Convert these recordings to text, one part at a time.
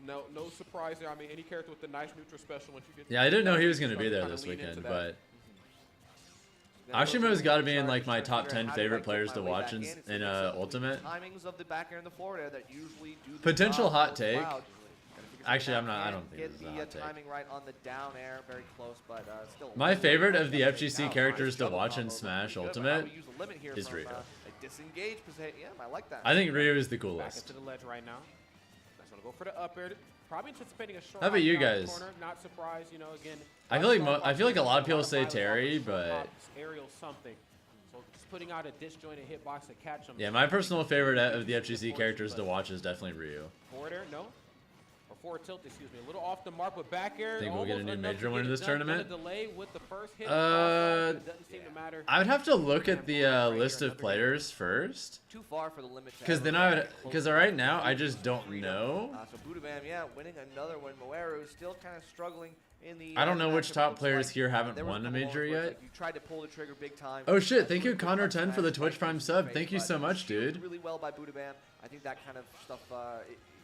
No surprise there. I mean, any character with the nice neutral special once you get. Yeah, I didn't know he was going to be there this weekend, but Ashimo's got to be in like my top 10 favorite players to watch in Ultimate. Timings of the back air in the forward air that usually do the Potential job hot for take. Cloud. Actually, I'm not. I don't think Get this is the a hot take. timing right on the down air, very close, but still. My favorite of the FGC characters to watch in Smash Ultimate is Ryu. Disengage position. Yeah, I like that. I think Ryu is the Back coolest. into the ledge right now. That's gonna go for the up air. Probably anticipating a short. How about you knockdown guys? Corner. Not surprised, you know. Again, I feel like a lot of people say Terry, but aerial something. So just putting out a disjointed hitbox to catch him. yeah, my personal favorite of the FGC characters to watch is definitely Ryu. Forward air, no. Or forward tilt, excuse me. A little off the mark with back air. Think we'll get a new Almost major enough to win in get this it done. tournament? Done a delay with the first hit. Uh, Doesn't seem to matter. I would have to look at the list of players first, Too far for the limit. because then because right now I just don't know. So Budabam, yeah, winning another one. Moeru is still kind of struggling in the. I don't know which matchup. top Looks players like here haven't there was won a couple major moments where it's yet. like you tried to pull the trigger big time. Oh shit! Thank you, Connor10 for the Twitch Prime sub. Thank you so much, dude. Really well by Budabam. I think that kind of stuff.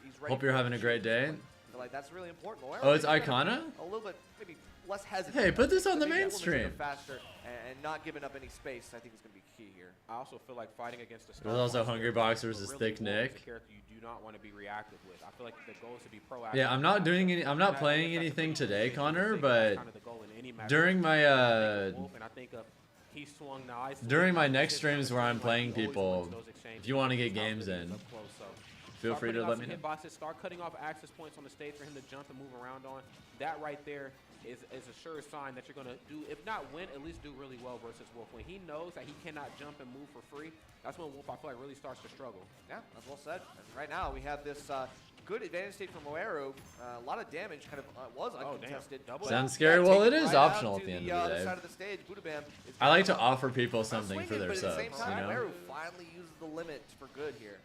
He's ready. Hope you're having a great day. So, like that's really important. Moeru Oh, it's is kind of Icona? A little bit maybe less hesitant. Hey, put this on the Maybe that little bit mainstream. faster and not giving up any space. I think is going to be key here. I also feel like fighting against the There's also Hungry Box versus Thick Nick. Character you do not want to be reactive with. I feel like the goal is to be proactive. Yeah, I'm not doing any. I'm not playing anything today, Connor. But Kind of the goal in any match. during my And I think he swung the ice. during my next streams where I'm playing people, if you want to get games in, feel free to let me know. Hitboxes, start cutting off access points on the stage for him to jump and move around on. That right there is a sure sign that you're going to do, if not win, at least do really well versus Wolf. When he knows that he cannot jump and move for free, that's when Wolf, I feel like, really starts to struggle. Yeah, that's well said. And right now, we have this good advantage state from Moeru. A lot of damage kind of was uncontested. Sounds scary. Well, it is optional at the end of the day. Side of the stage. Budabam is I like to offer people something for swinging, their but at the subs, same time, you know? Moeru finally uses the limit for good here.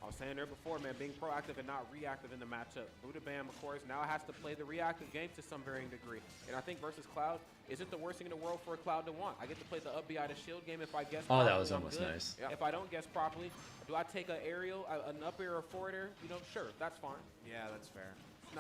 I was saying there before, man, being proactive and not reactive in the matchup. Budabam, of course, now has to play the reactive game to some varying degree. And I think versus Cloud isn't the worst thing in the world for a Cloud to want. I get to play the up B out of shield game if I guess Oh, properly. that was I'm almost good. nice. If I don't guess properly, do I take an aerial, an up air or a forward air? You know, sure, that's fine. Yeah, that's fair.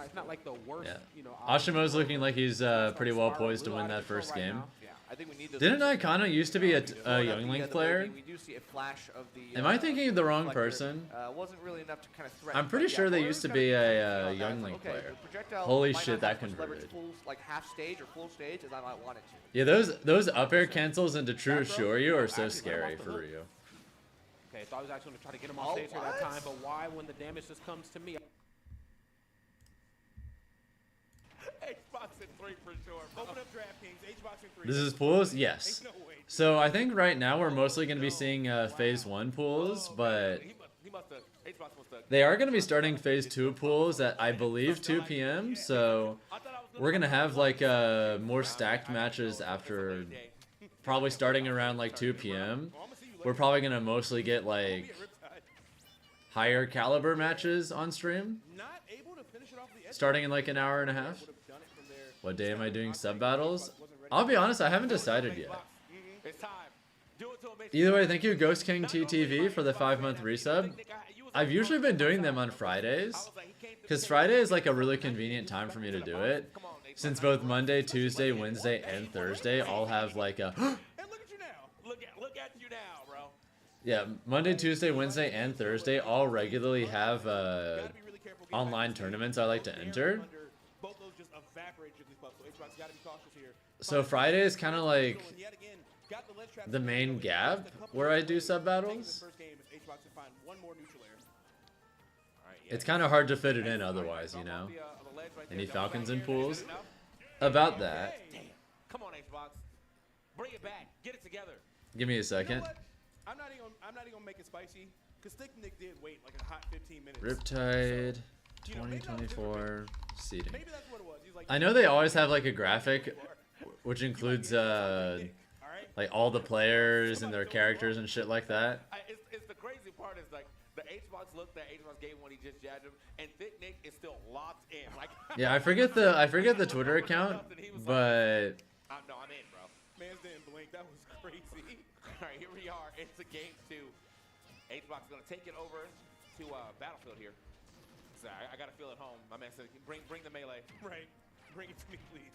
It's not like the worst, you know. Ashimo's looking like he's pretty well poised to win that first game. I think we need those. Didn't Icona used to be a Young Link player? We do see a flash of the. Am I thinking of the wrong person? Wasn't really enough to kind of threaten. I'm pretty sure they used to be a Young Link player. Holy shit, that converted. Like half stage or full stage as I might want it to. Yeah, those up air cancels into True Assure You are so scary for Ryu. Okay, thought I was actually going to try to get him on stage here that time, but why when the damage just comes to me? Xbox in 3 for sure. Open up DraftKings, Xbox in 3. This is pools? Yes. So I think right now we're mostly going to be seeing Phase 1 pools, but they are going to be starting Phase 2 pools at, I believe, 2 p.m. So we're going to have like more stacked matches after, probably starting around like 2 p.m. We're probably going to mostly get like higher caliber matches on stream, starting in like an hour and a half. What day am I doing sub battles? I'll be honest, I haven't decided yet. Either way, thank you Ghost King TTV for the 5-month resub. I've usually been doing them on Fridays, because Friday is like a really convenient time for me to do it, since both Monday, Tuesday, Wednesday, and Thursday all have like a... Look at you now, bro. Yeah, Monday, Tuesday, Wednesday, and Thursday all regularly have online tournaments I like to enter. So Friday is kind of like the main gap where I do sub battles. It's kind of hard to fit it in otherwise, you know. Any Falcons in pools? About that. Come on, Xbox. Bring it back. Get it together. Give me a second. I'm not even gonna make it spicy, because Thick Nick did wait like a hot 15 minutes. Riptide 2024 seeding. Maybe that's what it was. He's like, I know they always have like a graphic which includes like all the players and their characters and shit like that. It's the crazy part is like the Xbox look that Xbox gave when he just jabbed him, and Thick Nick is still locked in. Like Yeah, I forget the Twitter account, but no, I'm in, bro. Man's didn't blink. That was crazy. All right, here we are. It's a game 2. Xbox is gonna take it over to Battlefield here. I gotta feel at home. My man said, bring the melee. Right. Bring it to me, please.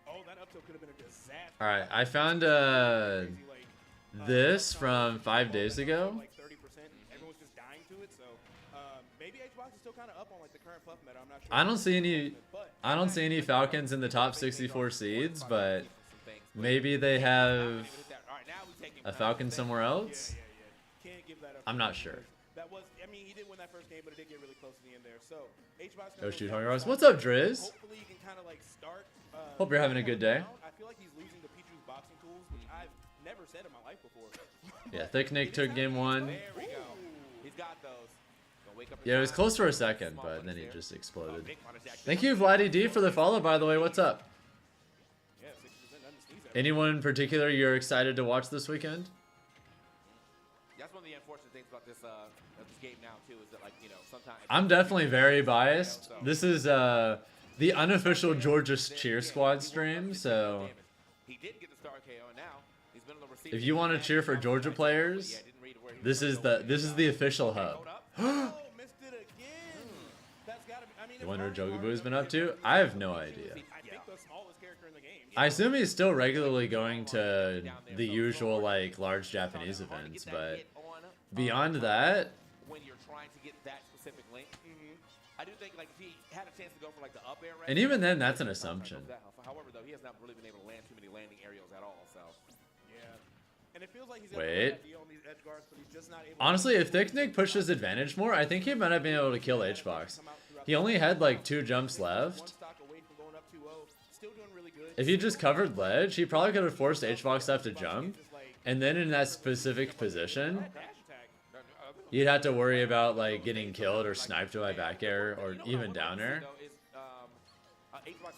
Oh, that up tilt could have been a disaster. All right, I found this from 5 days ago. Like 30%. Everyone's just dying to it. So maybe HBox is still kind of up on like the current Puff meta. I'm not sure. I don't see any Falcons in the top 64 seeds, but maybe they have a Falcon somewhere else. Can't give that up. I'm not sure. That was, I mean, he did win that first game, but it did get really close to the end there. So HBox. Oh shoot, what's up, Driz? Hopefully you can kind of like start. Hope you're having a good day. I feel like he's losing to Pichu's boxing tools, which I've never said in my life before. Yeah, Thick Nick took game 1. There we go. He's got those. Gonna wake up in Yeah, it was time. close for a second, but then he There. just exploded. Big punish action. Thank you, Vladdy D, for the follow, by the way. What's up? Yeah, 60% nothing to sneeze at. Anyone in particular you're excited to watch this weekend? That's one of the unfortunate things about this game now too, is that like, you know, sometimes I'm definitely very biased. This is the unofficial Georgia Cheer Squad stream, so he did get the star KO, and now he's been on the receiving if you want to cheer for Georgia players, this is the official hub. Oh, missed it again. That's gotta be, I mean, You wonder what Jogaboo's been up to? I have no idea. I think the smallest character in the game. I assume he's still regularly going to the usual like large Japanese events, but beyond that, when you're trying to get that specific link, I do think like if he had a chance to go for like the up air, and even then, that's an assumption. However, though, he has not really been able to land too many landing aerials at all. So Yeah. And it feels like he's Wait. got deal on these edge guards, but he's just not able Honestly, if Thick Nick pushes advantage more, I think he might have been able to kill H-Box. He only had like 2 jumps one left. stock away from going up 2-0. Still doing really good. If he just covered ledge, he probably could have forced H-Box up to jump. And then in that specific position, Dash attack. you'd have to worry about like getting killed or sniped by back air or even down air.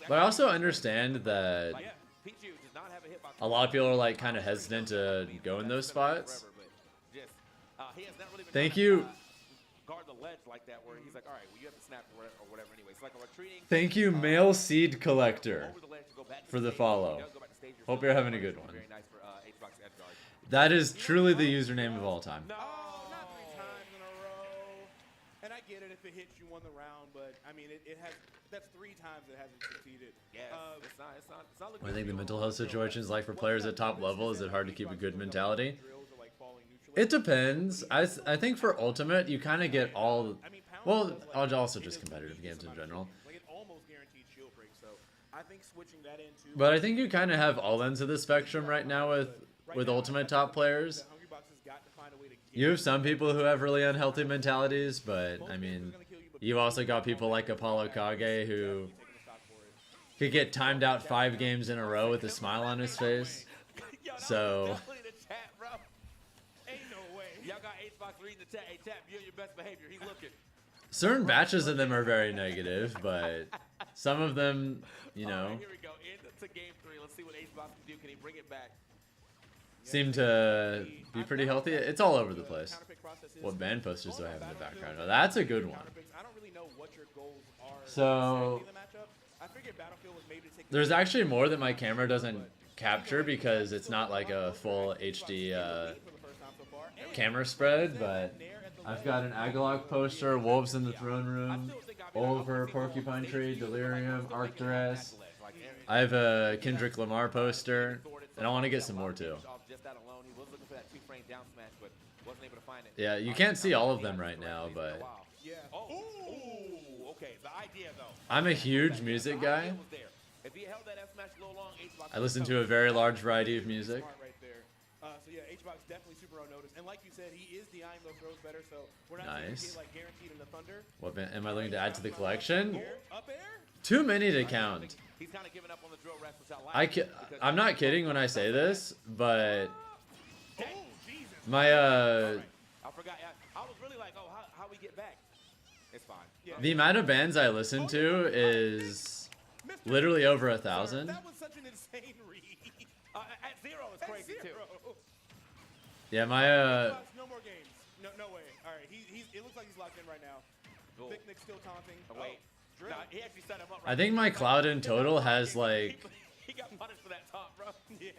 But I also understand that a lot of people are like kind of hesitant to go in those spots. Thank you. Guard the ledge like that, where he's like, all right, well, you have to snap or whatever anyway. It's like a retreating. Thank you, Male Seed Collector, Over the ledge to go back to for the stage. follow. He does go back to stage yourself. Hope you're having a good one. Very nice for H-Box edge guard. That is truly the username of all time. Oh, not 3 times in a row. And I get it if it hits you won the round, but I mean, it has. That's 3 times it hasn't succeeded. Yes, it's not looking I think the good. mental health situation is like for players at top level. Is it hard to keep a good mentality? Drills are, like, falling neutral. It depends. I think for Ultimate, you kind of get all. Well, also just competitive games in general. Like it almost guaranteed shield break, so I think switching that into. But I think you kind of have all ends of the spectrum right now with Ultimate top players. You have some people who have really unhealthy mentalities, but I mean, you also got people like Apollo Kage who could get timed out 5 games in a row with a smile on his face. So Ain't no way. Y'all got H-Box reading the chat. Hey, Tap, you're your best behavior. He's looking. certain batches of them are very negative, but some of them, you know, All right, here we go. Into game 3. Let's see what H-Box can do. Can he bring it back? seem to be pretty healthy. It's all over the place. What band posters do I have in the background? Oh, that's a good one. I don't really know what your goals are. So, in the matchup. I figured Battlefield was maybe to take there's actually more that my camera doesn't capture because it's not like a full HD for the first time so far. And camera spread, but I've got an Agalok poster, Wolves in the Throne Room, Oliver, Porcupine Tree, Delirium, Arcturus. I have a Kendrick Lamar poster, and I want to get some more too. Just that alone, he was looking for that 2-frame down smash, but wasn't able to find it. Yeah, you can't see all of them right now, but Yeah. Oh, ooh, okay. The idea though. I'm a huge music guy. If he held that F smash a little long, H-Box I listen to a very large variety of music. Smart right there. So yeah, H-Box definitely super on notice. And like you said, he is DIing those throws better, so we're not Nice. seeing like guaranteed in the Thunder. What band am I looking to add to the collection? Up air? Too many to count. He's kind of giving up on the drill rest, which I like. I'm not kidding when I say this, but Oh, Jesus. my I forgot. I was really like, oh, how we get back? It's fine. Yeah. the amount of bands I listen to is literally over 1,000. That was such an insane read. At 0 is crazy too. Yeah, my Xbox, no more games. No way. All right, it looks like he's locked in right now. Cool. Picnic still taunting. Oh, wait. Drill. Nah, he actually set him up. I think my cloud in total has like He got punished for that top, bro. Yeah.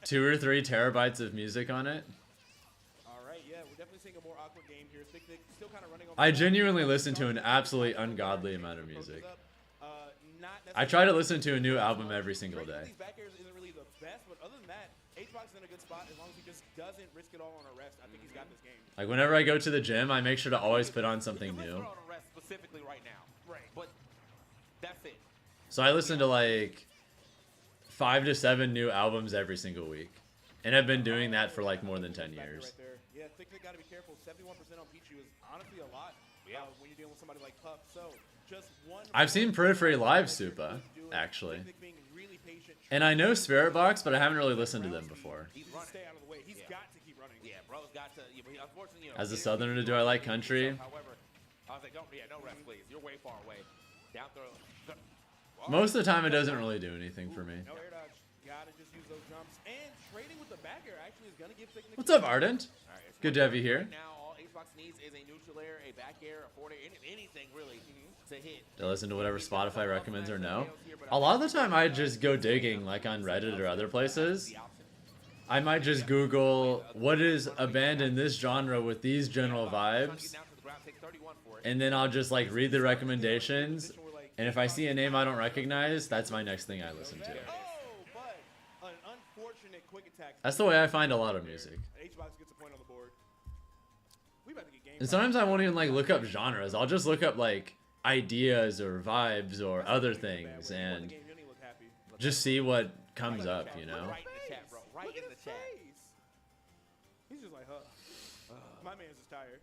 2 or 3 terabytes of music on it. All right, yeah. we're definitely seeing a more awkward game here. Thick Nick still kind of running on. I genuinely listen to an absolutely ungodly amount of music. I try to listen to a new album every single day. These back airs isn't really the best, but other than that, HBox is in a good spot as long as he just doesn't risk it all on a rest. I think he's got this game. Like whenever I go to the gym, I make sure to always put on something new. Specifically right now. Right. But that's it. So I listen to like 5 to 7 new albums every single week. And I've been doing that for like more than 10 years. Yeah, Thick Nick got to be careful. 71% on Pichu is honestly a lot when you're dealing with somebody like Puff. So just one. I've seen Periphery live, Supa, actually. And I know Spirit Box, but I haven't really listened to them before. Stay out of the way. He's got to keep running. Yeah, bro's got to. Unfortunately, As a Southerner, do I like country? However, I was like, no rest, please. You're way far away. Down throw. Most of the time, it doesn't really do anything for me. No air dodge. Gotta just use those jumps. And trading with the back air actually is gonna give Thick Nick. What's up, Ardent? Right, good to have you here. Now, all HBox needs is a neutral air, a back air, a forward air, anything really to hit. To listen to whatever Spotify recommends or no. A lot of the time, I just go digging, like on Reddit or other places. I might just Google what is a band in this genre with these general vibes, and then I'll just like read the recommendations. And if I see a name I don't recognize, that's my next thing I listen to. That's the way I find a lot of music. And sometimes I won't even like look up genres. I'll just look up like ideas or vibes or other things and just see what comes up, you know? Right in the chat, bro. Right in the chat. He's just like, my man's just tired.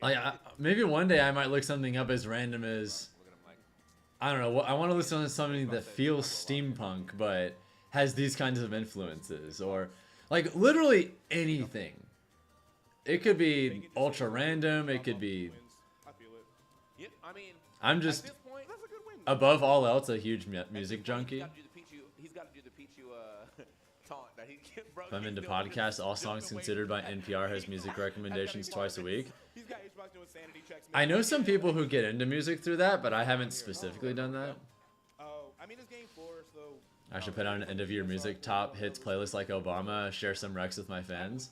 Like, maybe one day I might look something up as random as, I don't know, I want to listen to something that feels steampunk but has these kinds of influences, or like literally anything. It could be ultra random, it could be, I'm just, above all else, a huge music junkie. He's got to do the Pichu taunt that he bro. If I'm into podcasts, all songs considered by NPR has music recommendations twice a week. I know some people who get into music through that, but I haven't specifically done that. I should put on an end-of-year music top hits playlist like Obama, share some recs with my fans.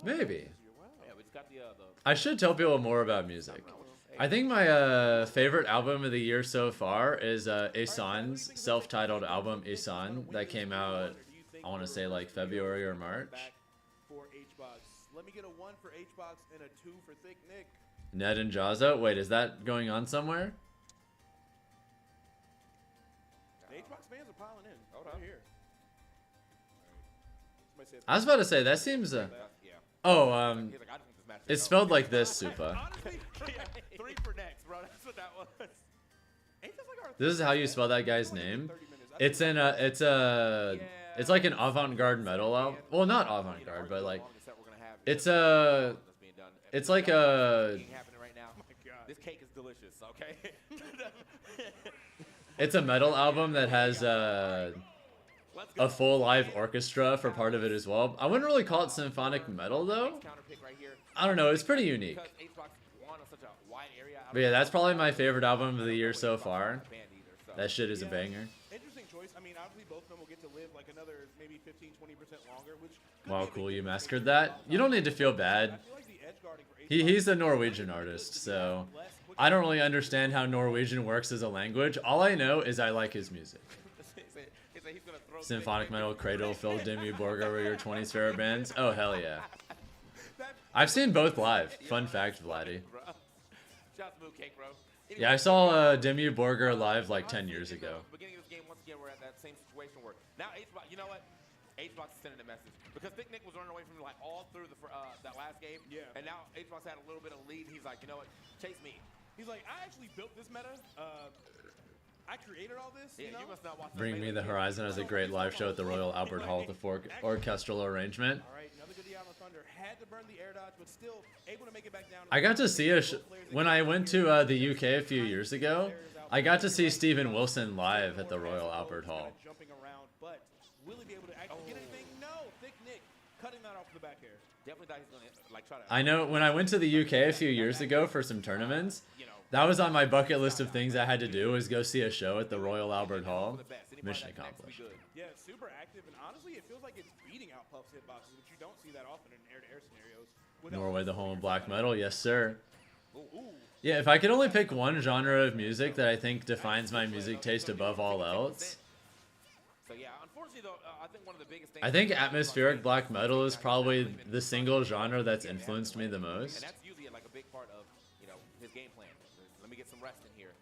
Maybe. I should tell people more about music. I think my favorite album of the year so far is Asan's self-titled album, Asan, that came out, I want to say like February or March. Let me get a 1 for HBox and a 2 for Thick Nick. Ned and Jazza? Wait, is that going on somewhere? The HBox fans are piling in. Right here. I was about to say, that seems... it's spelled like this, Supa. 3 for next, bro. That's what that was. This is how you spell that guy's name. It's in it's like an avant-garde metal album. Well, not avant-garde, but like it's like a this cake is delicious, okay? It's a metal album that has a full live orchestra for part of it as well. I wouldn't really call it symphonic metal though. I don't know, it's pretty unique. But yeah, that's probably my favorite album of the year so far. That shit is a banger. Interesting choice. I mean, obviously both of them will get to live like another maybe 15-20% longer, which Wow, cool, you massacred that. You don't need to feel bad. He's a Norwegian artist, so I don't really understand how Norwegian works as a language. All I know is I like his music. Symphonic metal, Cradle, Phil, Dimmu, Borger were your 20s favorite bands? Oh, hell yeah. I've seen both live. Fun fact, Vladdy. Yeah, I saw Dimmu Borger live like 10 years ago. Beginning of this game, once again, we're at that same situation where now HBox, you know what? HBox is sending a message because Thick Nick was running away from like all through that last game. Yeah. And now HBox had a little bit of lead. He's like, you know what? Chase me. He's like, I actually built this meta. I created all this. Yeah, you must not watch. Bring Me the Horizon has a great live show at the Royal Albert Hall with the orchestral arrangement. All right, another good Diablo Thunder. Had to burn the air dodge, but still able to make it back down. I got to see when I went to the UK a few years ago. I got to see Steven Wilson live at the Royal Albert Hall. Jumping around, but will he be able to actually get anything? No, Thick Nick cutting that off the back air. Definitely thought he's gonna like try to. I know when I went to the UK a few years ago for some tournaments, That was on my bucket list of things I had to do, was go see a show at the Royal Albert Hall. Mission accomplished. Yeah, super active, and honestly, it feels like it's beating out Puff's hitboxes, which you don't see that often in air-to-air scenarios. Norway, the home of black metal, yes sir. Yeah, if I could only pick one genre of music that I think defines my music taste above all else, So yeah, unfortunately though, I think one of the biggest things. I think atmospheric black metal is probably the single genre that's influenced me the most. And that's usually like a big part of, you know, his game plan. Let me get some rest in here.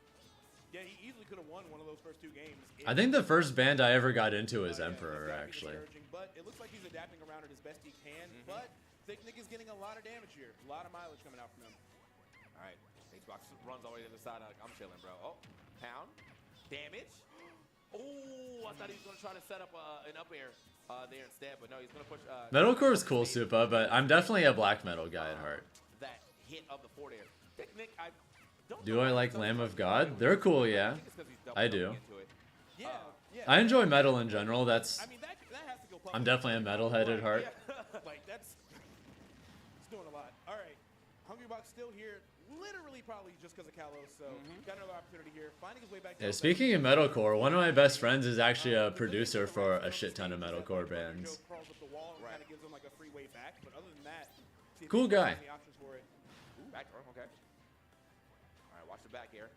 Yeah, he easily could have won one of those first 2 games. I think the first band I ever got into was Emperor, actually. But it looks like he's adapting around it as best he can. But Thick Nick is getting a lot of damage here. A lot of mileage coming out from him. All right, Xbox runs all the way to the side. I'm chilling, bro. Oh, pound, damage. Oh, I thought he was gonna try to set up an up air there instead, but no, he's gonna push. Metalcore is cool, Supa, but I'm definitely a black metal guy at heart. That hit of the forward air. Thick Nick, I don't Do I know like if Lamb it's of God? They're cool, yeah. think it's 'cause he's I doubling do. into it. Yeah, yeah. I enjoy metal in general. That's I mean, that has to go public. I'm definitely a metalhead at heart. Like, that's... It's doing a lot. All right. Hungrybox still here. Literally probably just because of Kalos, so got another opportunity here. Finding his way back to Yeah, speaking of metalcore, one of my best friends is actually a producer for a shit ton of metalcore bands. Crawls up the wall and kind of gives him like a free way back, but other than that, see if Cool he has guy. any options for it. Ooh, back door, okay. All right, watch the back here.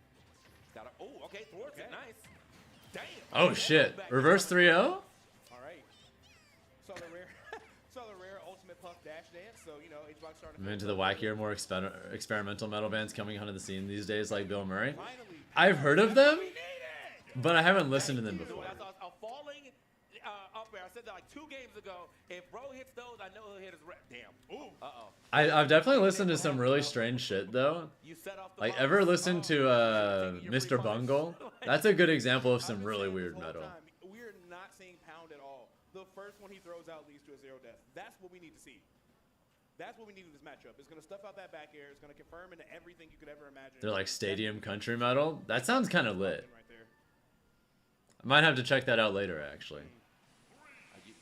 Got a, oh, okay, thwarts it, nice. Damn. Oh shit, reverse 3-0? All right. Saw the rare ultimate puff dash dance, so, you know, Xbox starting I'm into the wackier, more experimental metal bands coming onto the scene these days, like Bill Murray. Finally. I've heard of them, but I haven't listened to them Dude, before. I thought a falling up there. I said that like 2 games ago. If bro hits those, I know he'll hit his rep. Damn. Ooh. Uh-oh. I've definitely listened to some really strange shit though. You set off the Like, box. ever listened to You're Mr. free Bungle? funds. That's a good example of I've some been really saying this weird the whole metal. time, we're not seeing Pound at all. The first one he throws out leads to a 0 death. That's what we need to see. That's what we need in this matchup. It's going to stuff out that back air. It's going to confirm into everything you could ever imagine. They're like stadium country metal. That sounds kind of lit. Right there. I might have to check that out later, actually.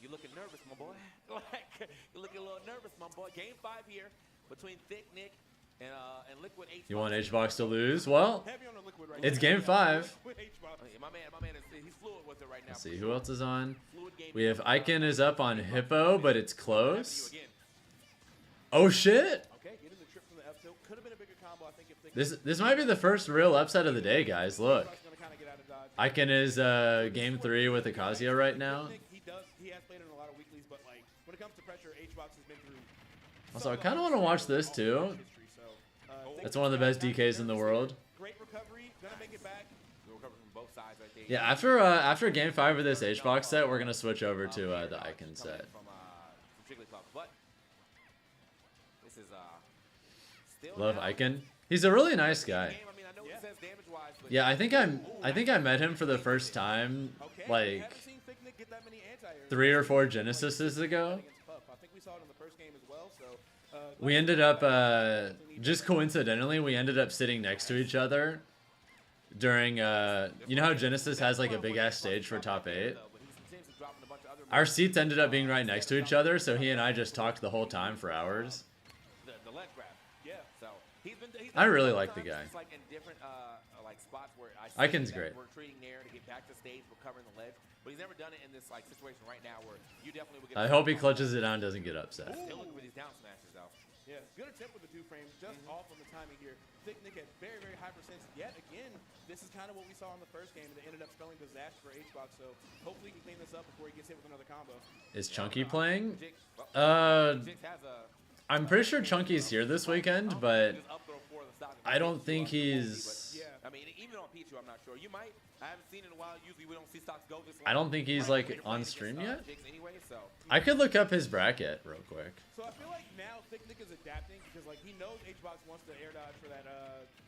You looking nervous, my boy. Like, you're looking a little nervous, my boy. Game 5 here between Thick Nick and Liquid H. You want H-Box to lose? Well, Heavy on the liquid right it's now. game 5. With H-Box. My man is he's fluid with it right now. Let's see, who else is on? Fluid game. We have Icon is up on Hippo, but it's close. Again. Oh shit! Okay, getting the trip from the F tilt. Could have been a bigger combo, I think, if Thick This might be the first real upset of the day, guys. Look. Xbox gonna kinda get out of dodge. Icon is game 3 with Akasia right now. He has played in a lot of weeklies, but like when it comes to pressure, H-Box has been through. Also, I kind of want to watch this too. That's one of the best DKs in the world. Great recovery, gonna make it back. We'll recover from both sides, I think. Yeah, after game 5 of this H-Box set, we're gonna switch over to the Icon set. From Jigglypuff, but this is still Love now- Icon. He's a really nice guy. Game, I mean, I know it says damage-wise, but Yeah, I think I met him for the first time Okay, like haven't seen Thick Nick get that many anti-airs. 3 or 4 Genesises ago. Against Puff. I think we saw it in the first game as well. So We ended up just coincidentally we ended up sitting next to each other during you know how Genesis has like a big ass stage for top 8? but he seems to drop in a bunch of other Our seats ended up being right next to each other, so he and I just talked the whole time for hours. the ledge grab. yeah. So he's I really sometimes like the guy. It's like in different like spots where I see Icon's that great. we're retreating there to get back to stage, we're covering the ledge, but he's never done it in this like situation right now where you definitely would get. I hope he clutches it down and doesn't get upset. Still looking for these down smashes though. Yeah, good attempt with the 2 frames, just off on the timing here. Thick Nick had very, very high percents. Yet again, this is kind of what we saw in the first game, and it ended up spelling disaster for H-Box. So hopefully he can clean this up before he gets hit with another combo. Is Chunky playing? Jix, well, Jix has a I'm pretty sure Chunky's here this weekend, but just up throw for the stock. I don't think he's Yeah. I mean, even on Pichu, I'm not sure. You might. I haven't seen it in a while. Usually we don't see stocks go this long. I don't think he's like on stream yet. Jix anyway, so. I could look up his bracket real quick. So I feel like now Thick Nick is adapting because like he knows H-Box wants to air dodge for that.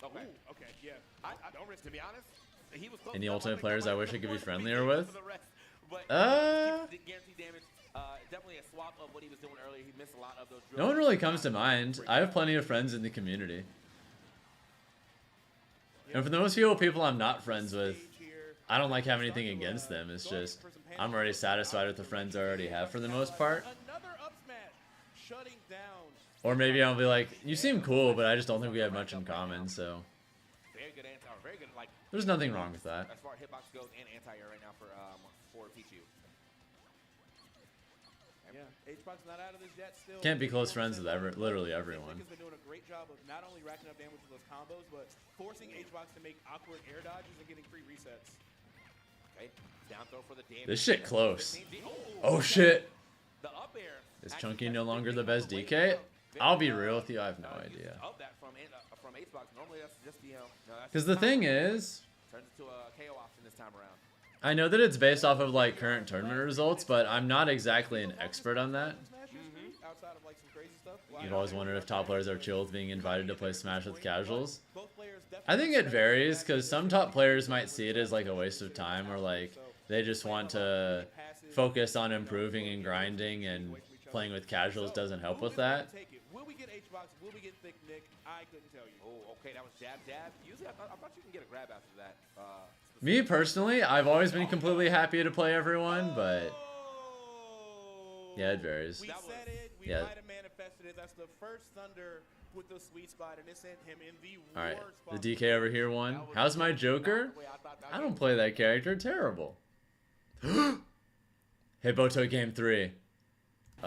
Okay. Ooh, okay, yeah. I don't risk, to be honest. He was close Any enough. ultimate I think players I might wish I be could be the friendlier one with? for the rest. But guaranteed damage. Definitely a swap of what he was doing earlier. He missed a lot of those. No one really comes to mind. I have plenty of friends in the community. And for the most people I'm not friends with, I don't like having anything against them. It's just, I'm already satisfied with the friends I already have for the most part. Another up smash, shutting down. Or maybe I'll be like, you seem cool, but I just don't think we have much in common, so. good anti, or very good like. There's nothing wrong with that. As far as hitbox goes and anti-air right now for Pichu. Yeah, HBox not out of this yet still. Can't be close friends with literally everyone. Has been doing a great job of not only racking up damage with those combos, but forcing HBox to make awkward air dodges and getting free resets. Okay, down throw for the damage. This shit close. Oh shit. The up air. Is Chunky no longer the best DK? I'll be real with you, I have no idea. Of that from HBox. Normally that's just Because the thing is, turns into a KO option this time around. I know that it's based off of like current tournament results, but I'm not exactly an expert on that. Outside of like some crazy stuff. You've always wondered if top players are chill with being invited to play Smash with casuals. I think it varies, because some top players might see it as like a waste of time, or like they just want to focus on improving and grinding, and playing with casuals doesn't help with that. Will we get HBox? Will we get Thick Nick? I couldn't tell you. Oh, okay, that was jab. Usually I thought you can get a grab after that. Me personally, I've always been completely happy to play everyone, but yeah, it varies. We said it. We Yeah. might have manifested it. That's the first Thunder with the sweet spot, and it sent him in the All right, worst the spot. DK over here won. How's my Joker? I don't play that character. Terrible. Hippo took game 3.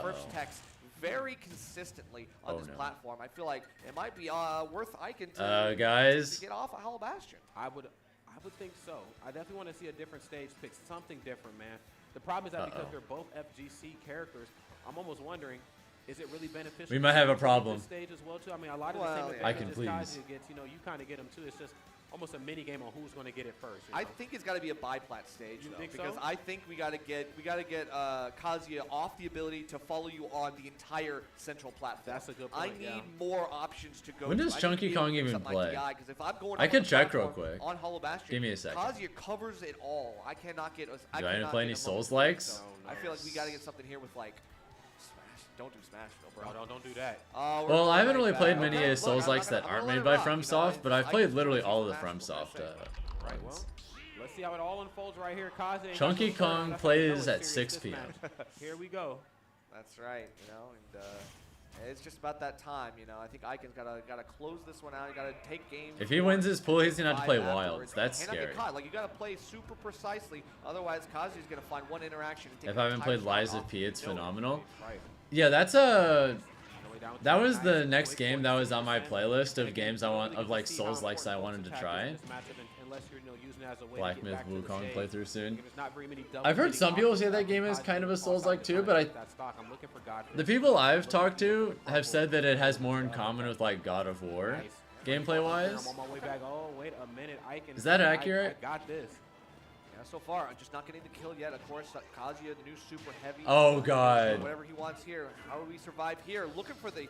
First text very consistently on this platform. I feel like it might be worth Icon to guys. get off a Hollow Bastion. I would think so. I definitely want to see a different stage, pick something different, man. The problem is that because they're both FGC characters, I'm almost wondering, is it really beneficial? We might have a to problem. this stage as well too. I mean, a lot of Well, the same yeah. effect Icon, that please. Kazuya gets, you know, you kind of get them too. It's just almost a mini game on who's going to get it first. You know? I think it's got to be a biplat stage, You though, think because so? I think we got to get Kazuya off the ability to follow you on the entire central platform. That's a good I point, need yeah. more options to go. When to. does I need Chunky to be able Kong to even something play? Like DI, if I'm going I on could the check real platform quick. on Hollow Bastion. Give me a second. Kazuya covers it all. I cannot get. Do I need to play any Souls likes? I feel like we got to get something here with like Smash. Don't do Smash, though, bro. No, don't do that. Well, I haven't really back. played many Okay, look, Souls I'm likes not that gonna- aren't I'm made gonna by let it rock, FromSoft, you but know, I've I played can literally do all of the Smash, FromSoft Right, well, ones. let's see how it all unfolds right here. Kazuya ain't Chunky got no Kong shirt. plays That's how you know at it's 6 serious, this p.m. match. Here we go. That's right, you know, and it's just about that time, you know. I think Icon's gotta close this one out. You gotta take games. If he wins his pool, he's gonna have to play 5 Wilds. afterwards. That's Cannot scary. Get caught. Like, you gotta play super precisely, otherwise Kazuya's gonna find one interaction. And take If I haven't played entire Lies shot of off P, the it's field. phenomenal. Right. Yeah, that's that was the Nice. next game that was on my 46%. playlist of And again, games I you want really of get like to see how Souls likes I important wanted to attack is try. in this matchup, unless you're, you know, using it as a way Black to Myth get back to the Wukong stage. playthrough soon. There's not very many double I've heard hitting some people options say that out game there. is kind of a Kazuya Souls-like toss too, out but there, that stock. I'm looking for Godfrey. the people I've talked to have said that it has more in common with like God of War, Nice. gameplay wise. I'm on my way back. Oh, wait a minute. Is that accurate? I got this. Yeah, so far, I'm just not getting the kill yet. Of course, Kazuya, the new super heavy. Oh, God. Whatever he wants here. How do we survive here? Looking for the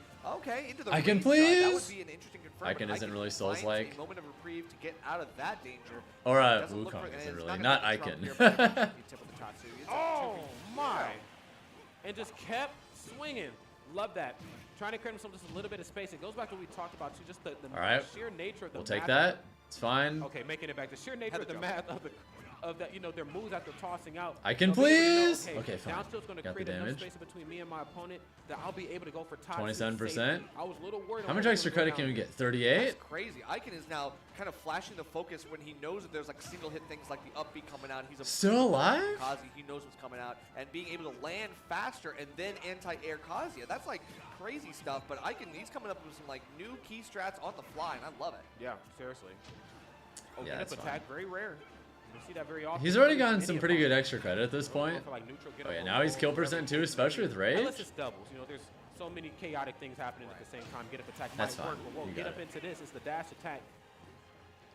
into the Icon, range side. That would please? be an interesting confirm. Icon isn't really Souls-like. A moment of reprieve to get out of that danger. Or Doesn't look Wukong for- and isn't it's really, gonna not be the trump Icon. here, but he tip with the Tatsu. It's a Oh 2v. my! And just kept swinging. Love that. Trying to create himself just a little bit of space. It goes back to what we talked about too. Just the All right. sheer nature of the. We'll take math. that. It's fine. Okay, making it back. The sheer nature Had of to the jump. math of that, you know, their moves after tossing out. Icon, They'll be able to know, please? hey, Okay, fine. Down tilt's going to Got the create enough damage. space between me and my opponent that I'll be able to go for top. 27%. I was a little worried. How on much whether extra he was credit gonna can we go get? 38? That's crazy. Icon is now kind of flashing the focus when he knows that there's like single hit things like the up B coming out. He's a Still alive? Kazuya, he knows what's coming out, and being able to land faster and then anti-air Kazuya. That's like crazy stuff. But Icon, he's coming up with some like new key strats on the fly, and I love it. Yeah, seriously. Oh, Yeah, get up that's attack, very rare. You see that very often. He's already in gotten any some of pretty them. good extra credit at this point. For, like, neutral, get Oh up yeah, on now he's roll, kill whatever percent you too, do. especially with Rage. Unless it's doubles. You know, there's so many chaotic things happening at the same time. Get up attack That's might work, fine. but whoa, You get got up it. into this. It's the dash attack.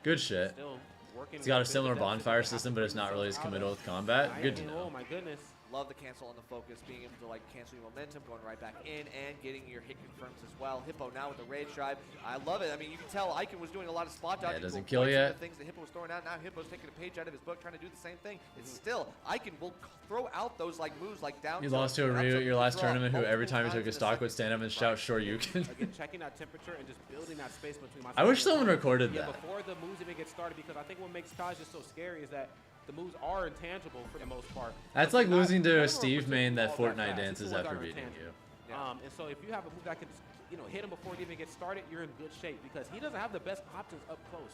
Good shit. Still working. It's got a with similar the depth bonfire that they have system, to but bring it's not really as themselves out committal of. with combat. Good to Oh know. my goodness. Love the cancel on the focus, being able to like cancel your momentum, going right back in, and getting your hit confirms as well. Hippo now with the rage drive. I love it. I mean, you can tell Icon was doing a lot of spot dodging. it doesn't to kill avoid some of yet. The things that Hippo was throwing out. Now Hippo's taking a page out of his book, trying to do the same thing. It's still Icon will throw out those like moves like down. You tilt, lost to a and up Ryu tilt, at your and last draw tournament who every multiple time he took times his in stock a would stand up and shout, "Sure you can." Again, checking that temperature and just building that space between myself. I wish and the someone opponent. recorded Yeah, that. before the moves even get started, because I think what makes Kazuya so scary is that the moves are intangible for the most part. That's But like they're not- losing none to of a them are Steve main that particularly all Fortnite fast. It's dances the ones after that are beating intangible. you. And so if you have a move that can, you know, hit him before it even gets started, you're in good shape because he doesn't have the best options up close.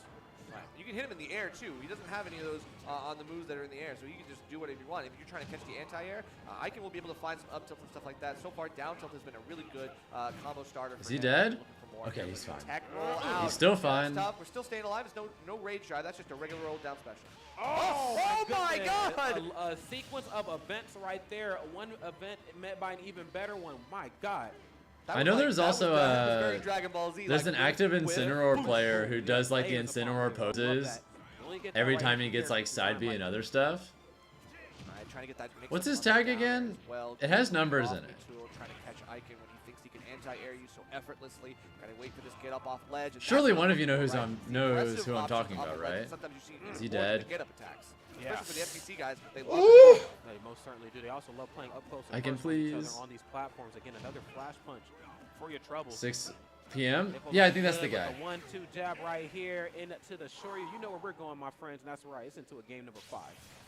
Right. You can hit him in the air too. He doesn't have any of those on the moves that are in the air, so you can just do whatever you want. If you're trying to catch the anti-air, Icon will be able to find some up tilt and stuff like that. So far, down tilt has been a really good combo starter. Is he dead? Okay, he's fine. He's still fine. We're still staying alive. It's no rage drive. That's just a regular old down special. Oh my God! A sequence of events right there. One event met by an even better one. My God. I know there's also very Dragon Ball Z, there's an active Incineroar player who does like the Incineroar poses every time he gets like side B and other stuff. What's his tag again? It has numbers in it. Trying to catch Icon when he thinks he can anti-air you so effortlessly. Gotta wait for this get up off ledge. Surely one of you knows who I'm talking about, right? Is he dead? Get up attacks. Yeah. Especially for the FPC guys, they love it. They most certainly do. They also love playing up close and personal with each other on these platforms. Again, another flash punch for your trouble. 6 p.m. Yeah, I think that's the guy. A 1-2 jab right here into the shore. You know where we're going, my friends, and that's right. It's into a game number 5.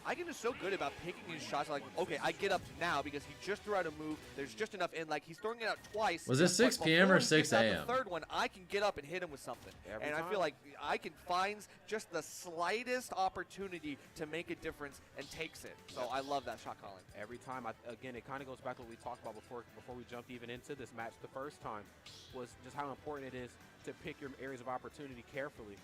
Icon is so good about picking these shots. Like, okay, I get up now because he just threw out a move. There's just enough in. Like, he's throwing it out twice. Was it 6 p.m. or 6 a.m.? The third one, I can get up and hit him with something. And I feel like Icon finds just the slightest opportunity to make a difference and takes it. So I love that shot calling. Every time, again, it kind of goes back to what we talked about before we jumped even into this match the first time, was just how important it is to pick your areas of opportunity carefully.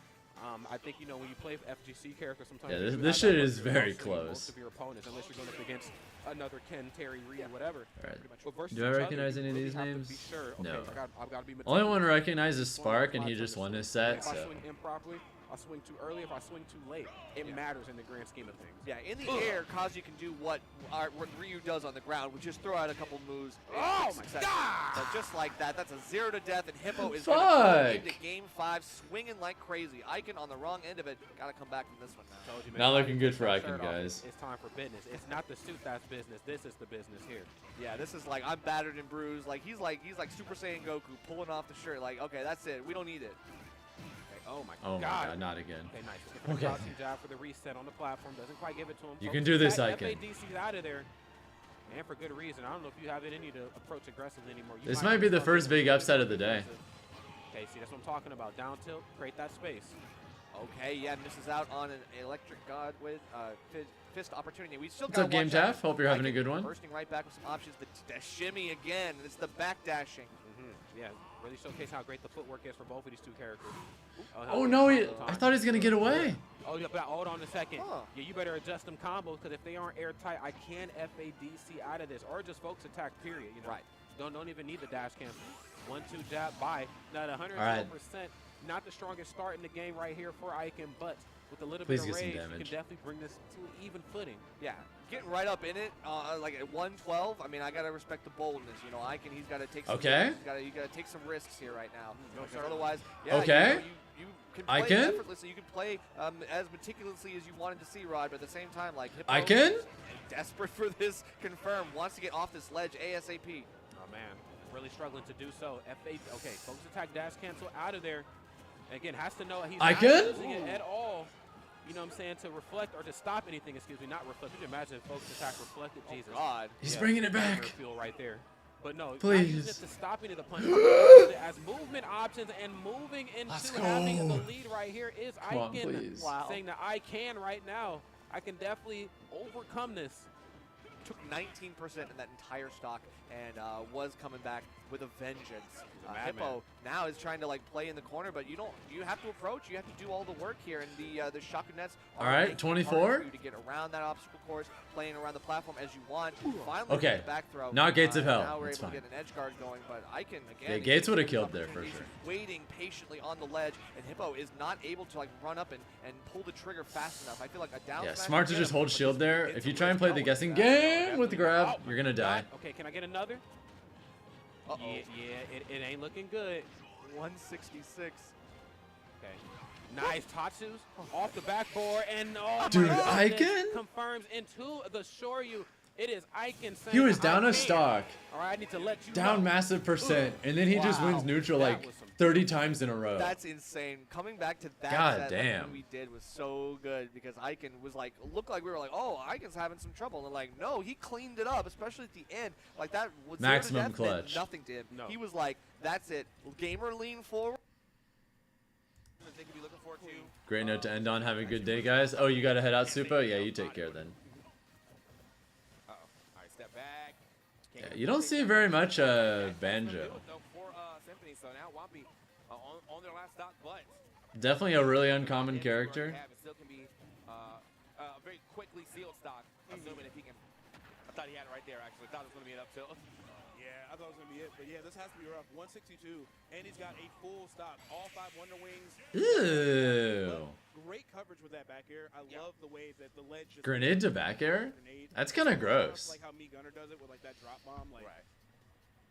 I think, you know, when you play FGC characters, sometimes this shit is very close. Most of your opponents, unless you're going up against another Ken, Terry, Reed, whatever. Right. Do I recognize any of these names? Sure. No. Okay, I've got to be only one who recognizes Spark, and he just won his set. If I swing improperly, I swing too early. If I swing too late, it matters in the grand scheme of things. Yeah, in the air, Kazuya can do what Ryu does on the ground, which is throw out a couple moves. Oh my God! So just like that, that's a 0 to death, and Hippo is going to into game 5, swinging like crazy. Icon on the wrong end of it. Got to come back from this one now. Told you, man. Not looking good for Icon, guys. It's time for business. It's not the suit that's business. This is the business here. Yeah, this is like I'm battered and bruised. Like he's like Super Saiyan Goku pulling off the shirt. Like, okay, that's it. We don't need it. Oh my God. God, not again. Okay, nice. Okay. Job for the reset on the platform. Doesn't quite give it to him. You can do this, Icon. FADC's out of there. And for good reason. I don't know if you have it in you to approach aggressively anymore. This might be the first big upset of the day. Okay, see, that's what I'm talking about. Down tilt, create that space. Okay, yeah, misses out on an electric god with fist opportunity. We still What's up, Game Taff? Hope you're having a good one. Bursting right back with some options. The shimmy again. It's the back dashing. Yeah, really showcase how great the footwork is for both of these two characters. Oh no, I thought he was gonna get away. Oh yeah, but hold on a second. Yeah, you better adjust them combos because if they aren't airtight, I can FADC out of this, or just focus attack. Period. You know? Right. Don't even need the dash cancel. 1-2 jab by. Not 100%. Not the strongest start in the game right here for Icon, but with a little bit of rage, you can definitely bring this to an even footing. Yeah, getting right up in it, like at 112. I mean, I gotta respect the boldness. You know, Icon, he's got to take some risks. You gotta take some risks here right now. Because otherwise, yeah, you can play effortlessly. You can play as meticulously as you wanted to see, Rod. But at the same time, like Hippo is desperate for this confirm, wants to get off this ledge ASAP. Oh man, really struggling to do so. Okay, focus attack, dash cancel out of there. Again, has to know he's not using it at all. You know what I'm saying? To reflect or to stop anything, excuse me, not reflect. Could you imagine if focus attack reflected? Jesus. God. He's bringing it back. Feel right there. But no, please. Not using it to stop any of the punches. As movement options and moving into having the lead right here is Icon saying that I can right now. I can definitely overcome this. Took 19% in that entire stock and was coming back with a vengeance. Hippo now is trying to like play in the corner, but you have to approach. You have to do all the work here, and the Shaku nets are all right. 24 to get around that obstacle course, playing around the platform as you want. Finally, okay. Back throw. Not Gates of Hell. Now we're That's able fine. to get an edge guard going, but Icon again. Yeah, Gates would have killed there for sure. Waiting patiently on the ledge, and Hippo is not able to like run up and pull the trigger fast enough. I feel like a down. Yeah, smart to just hold shield there. If you try and play the guessing game with the grab, you're gonna die. Okay, can I get another? Yeah, it ain't looking good. 166. Okay. Nice Tatsus off the backboard, and dude, Icon confirms into the Shoryu. It is Icon saying he was down a stock. All right, I need to let you down know. Massive percent, and then he just wins neutral like 30 times in a row. That's insane. Coming back to that God set, damn. we did was so good because Icon was like, looked like we were like, oh, Icon's having some trouble. And like, no, he cleaned it up, especially at the end. Like that was maximum clutch. Nothing to him. No. He was like, that's it. Gamer lean forward. They could be looking for Great note to end on. Have a good day, guys. Oh, you gotta head out, Supa? Yeah, you take care then. Alright, step back. Yeah, you don't see very much Banjo. So now Wampy on their last stock, but Definitely a really uncommon character. it still can be a very quickly sealed stock, assuming if he can. I thought he had it right there, actually. Thought it was going to be an up tilt. Yeah, I thought it was going to be it. But yeah, this has to be rough. 162, and he's got a full stock. All 5 Wonder Wings. Ew. Great coverage with that back air. I love the way that the ledge just... Grenade to back air? That's kind of gross. Like how Me Gunner does it with like that drop bomb. Like,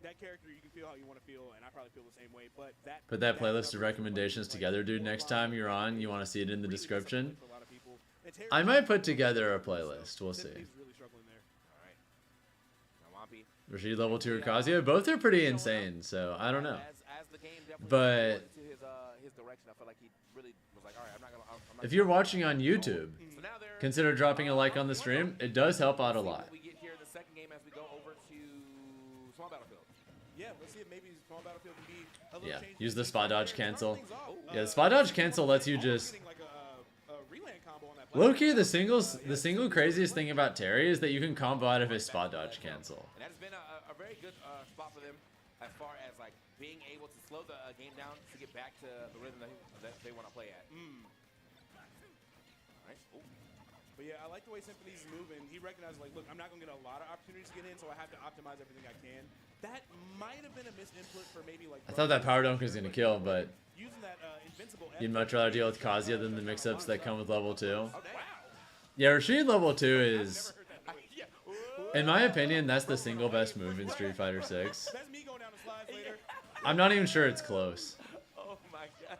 that character, you can feel how you want to feel, and I probably feel the same way. But Put that playlist of recommendations together, dude. Next time you're on, you want to see it in the description. I might put together a playlist. We'll see. Rashid level 2 or Kazuya, both are pretty insane, so I don't know. But if you're watching on YouTube, consider dropping a like on the stream. It does help out a lot. Yeah, let's see if maybe Small Battlefield can be a little change. Use the spot dodge cancel. Yeah, the spot dodge cancel lets you just... Low-key, the single craziest thing about Terry is that you can combo out of his spot dodge cancel. And that has been a very good spot for them as far as like being able to slow the game down to get back to the rhythm that they want to play at. Alright. But yeah, I like the way Symphony's moving. He recognizes, like, look, I'm not going to get a lot of opportunities to get in, so I have to optimize everything I can. That might have been a misinput for maybe, like... I thought that power dunk was going to kill, but using that, invincible you'd much rather deal with Kazuya than the mix-ups that come with level 2. Yeah, Rashid level 2 is... In my opinion, that's the single best move in Street Fighter 6. I'm not even sure it's close. Oh my god.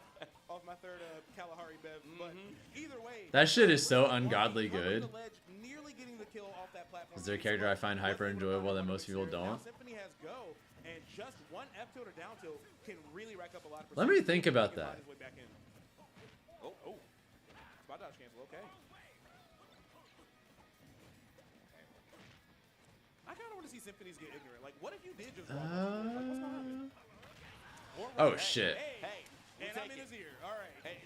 Off my third Kalahari Bev, but either way... That shit is so ungodly good. Is there a character I find hyper enjoyable that most people don't? Let me think about that. Oh, spot dodge cancel, okay. I kind of want to see Symphonies get ignorant. Like, what if you did just walk like, what's going to happen? Oh shit. Hey, and I'm in his ear. All right. Hey,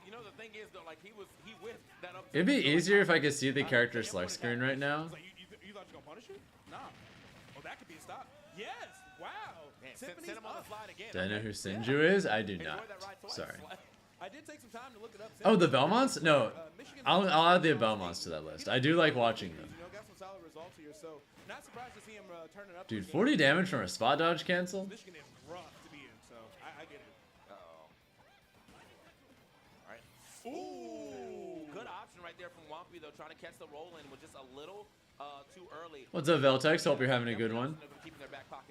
you know the thing is though, like he whiffed that up. It'd be easier if I could see the character select screen right now. Like, you thought you were gonna punish it? Nah. Oh, that could be a stop. Yes. Wow. Man, send him on the slide again. Do I know who Sinju is? I do not. Sorry. I did take some time to look it up. Oh, the Belmonts? No. I'll add the Belmonts to that list. I do like watching them. Got some solid results here, so not surprised to see him turn it up. Dude, 40 damage from a spot dodge cancel? Michigan is rough to be in, so I get it. Alright. Ooh, good option right there from Wampy though, trying to catch the roll in with just a little too early. What's up, Veltex? Hope you're having a good one.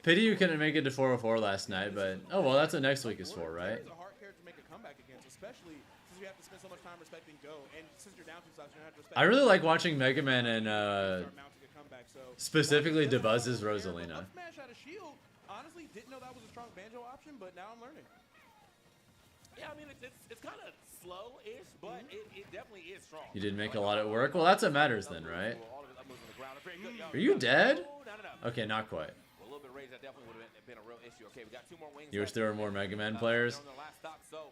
Pity you couldn't make it to 404 last night, but oh well, that's what next week is for, right? It's a hard character to make a comeback against, especially since you have to spend so much time respecting Go, and since you're down 2 stocks, you don't have to respect. I really like watching Mega Man and specifically DeBuzz's Rosalina. Smash out of shield. Honestly, didn't know that was a strong Banjo option, but now I'm learning. Yeah, I mean it's kind of slow-ish, but it definitely is strong. You did make a lot of work. Well, that's what matters then, right? Are you dead? Okay, not quite. A little bit of rage, that definitely would have been a real issue. Okay, we got 2 more wings. You wish there were more Mega Man players? So,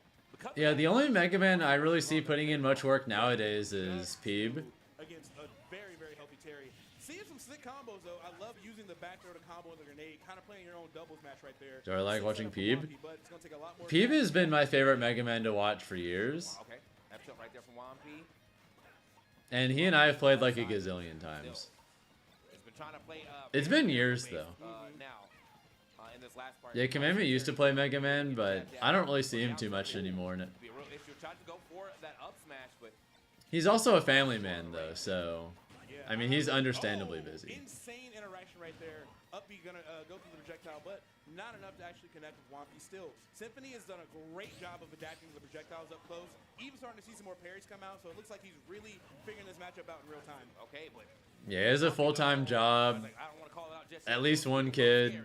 Yeah, the only Mega Man I really see putting in much work nowadays is Peeb. Against a very, very healthy Terry. Seeing some sick combos, though. I love using the back throw to combo with the grenade. Kind of playing your own doubles match right there. Do I like watching Peeb? Peeb has been my favorite Mega Man to watch for years. Okay, that tilt right there from Wampy. And he and I have played like a gazillion times. It's been years, though. Yeah, Commandment used to play Mega Man, but I don't really see him too much anymore. He's also a family man, though, so... I mean, he's understandably busy. Insane interaction right there. Up B gonna go through the projectile, but not enough to actually connect with Wampy still. Symphony has done a great job of adapting to the projectiles up close. Even starting to see some more parries come out, so it looks like he's really figuring this matchup out in real time. Okay, but... Yeah, he has a full-time job. At least one kid.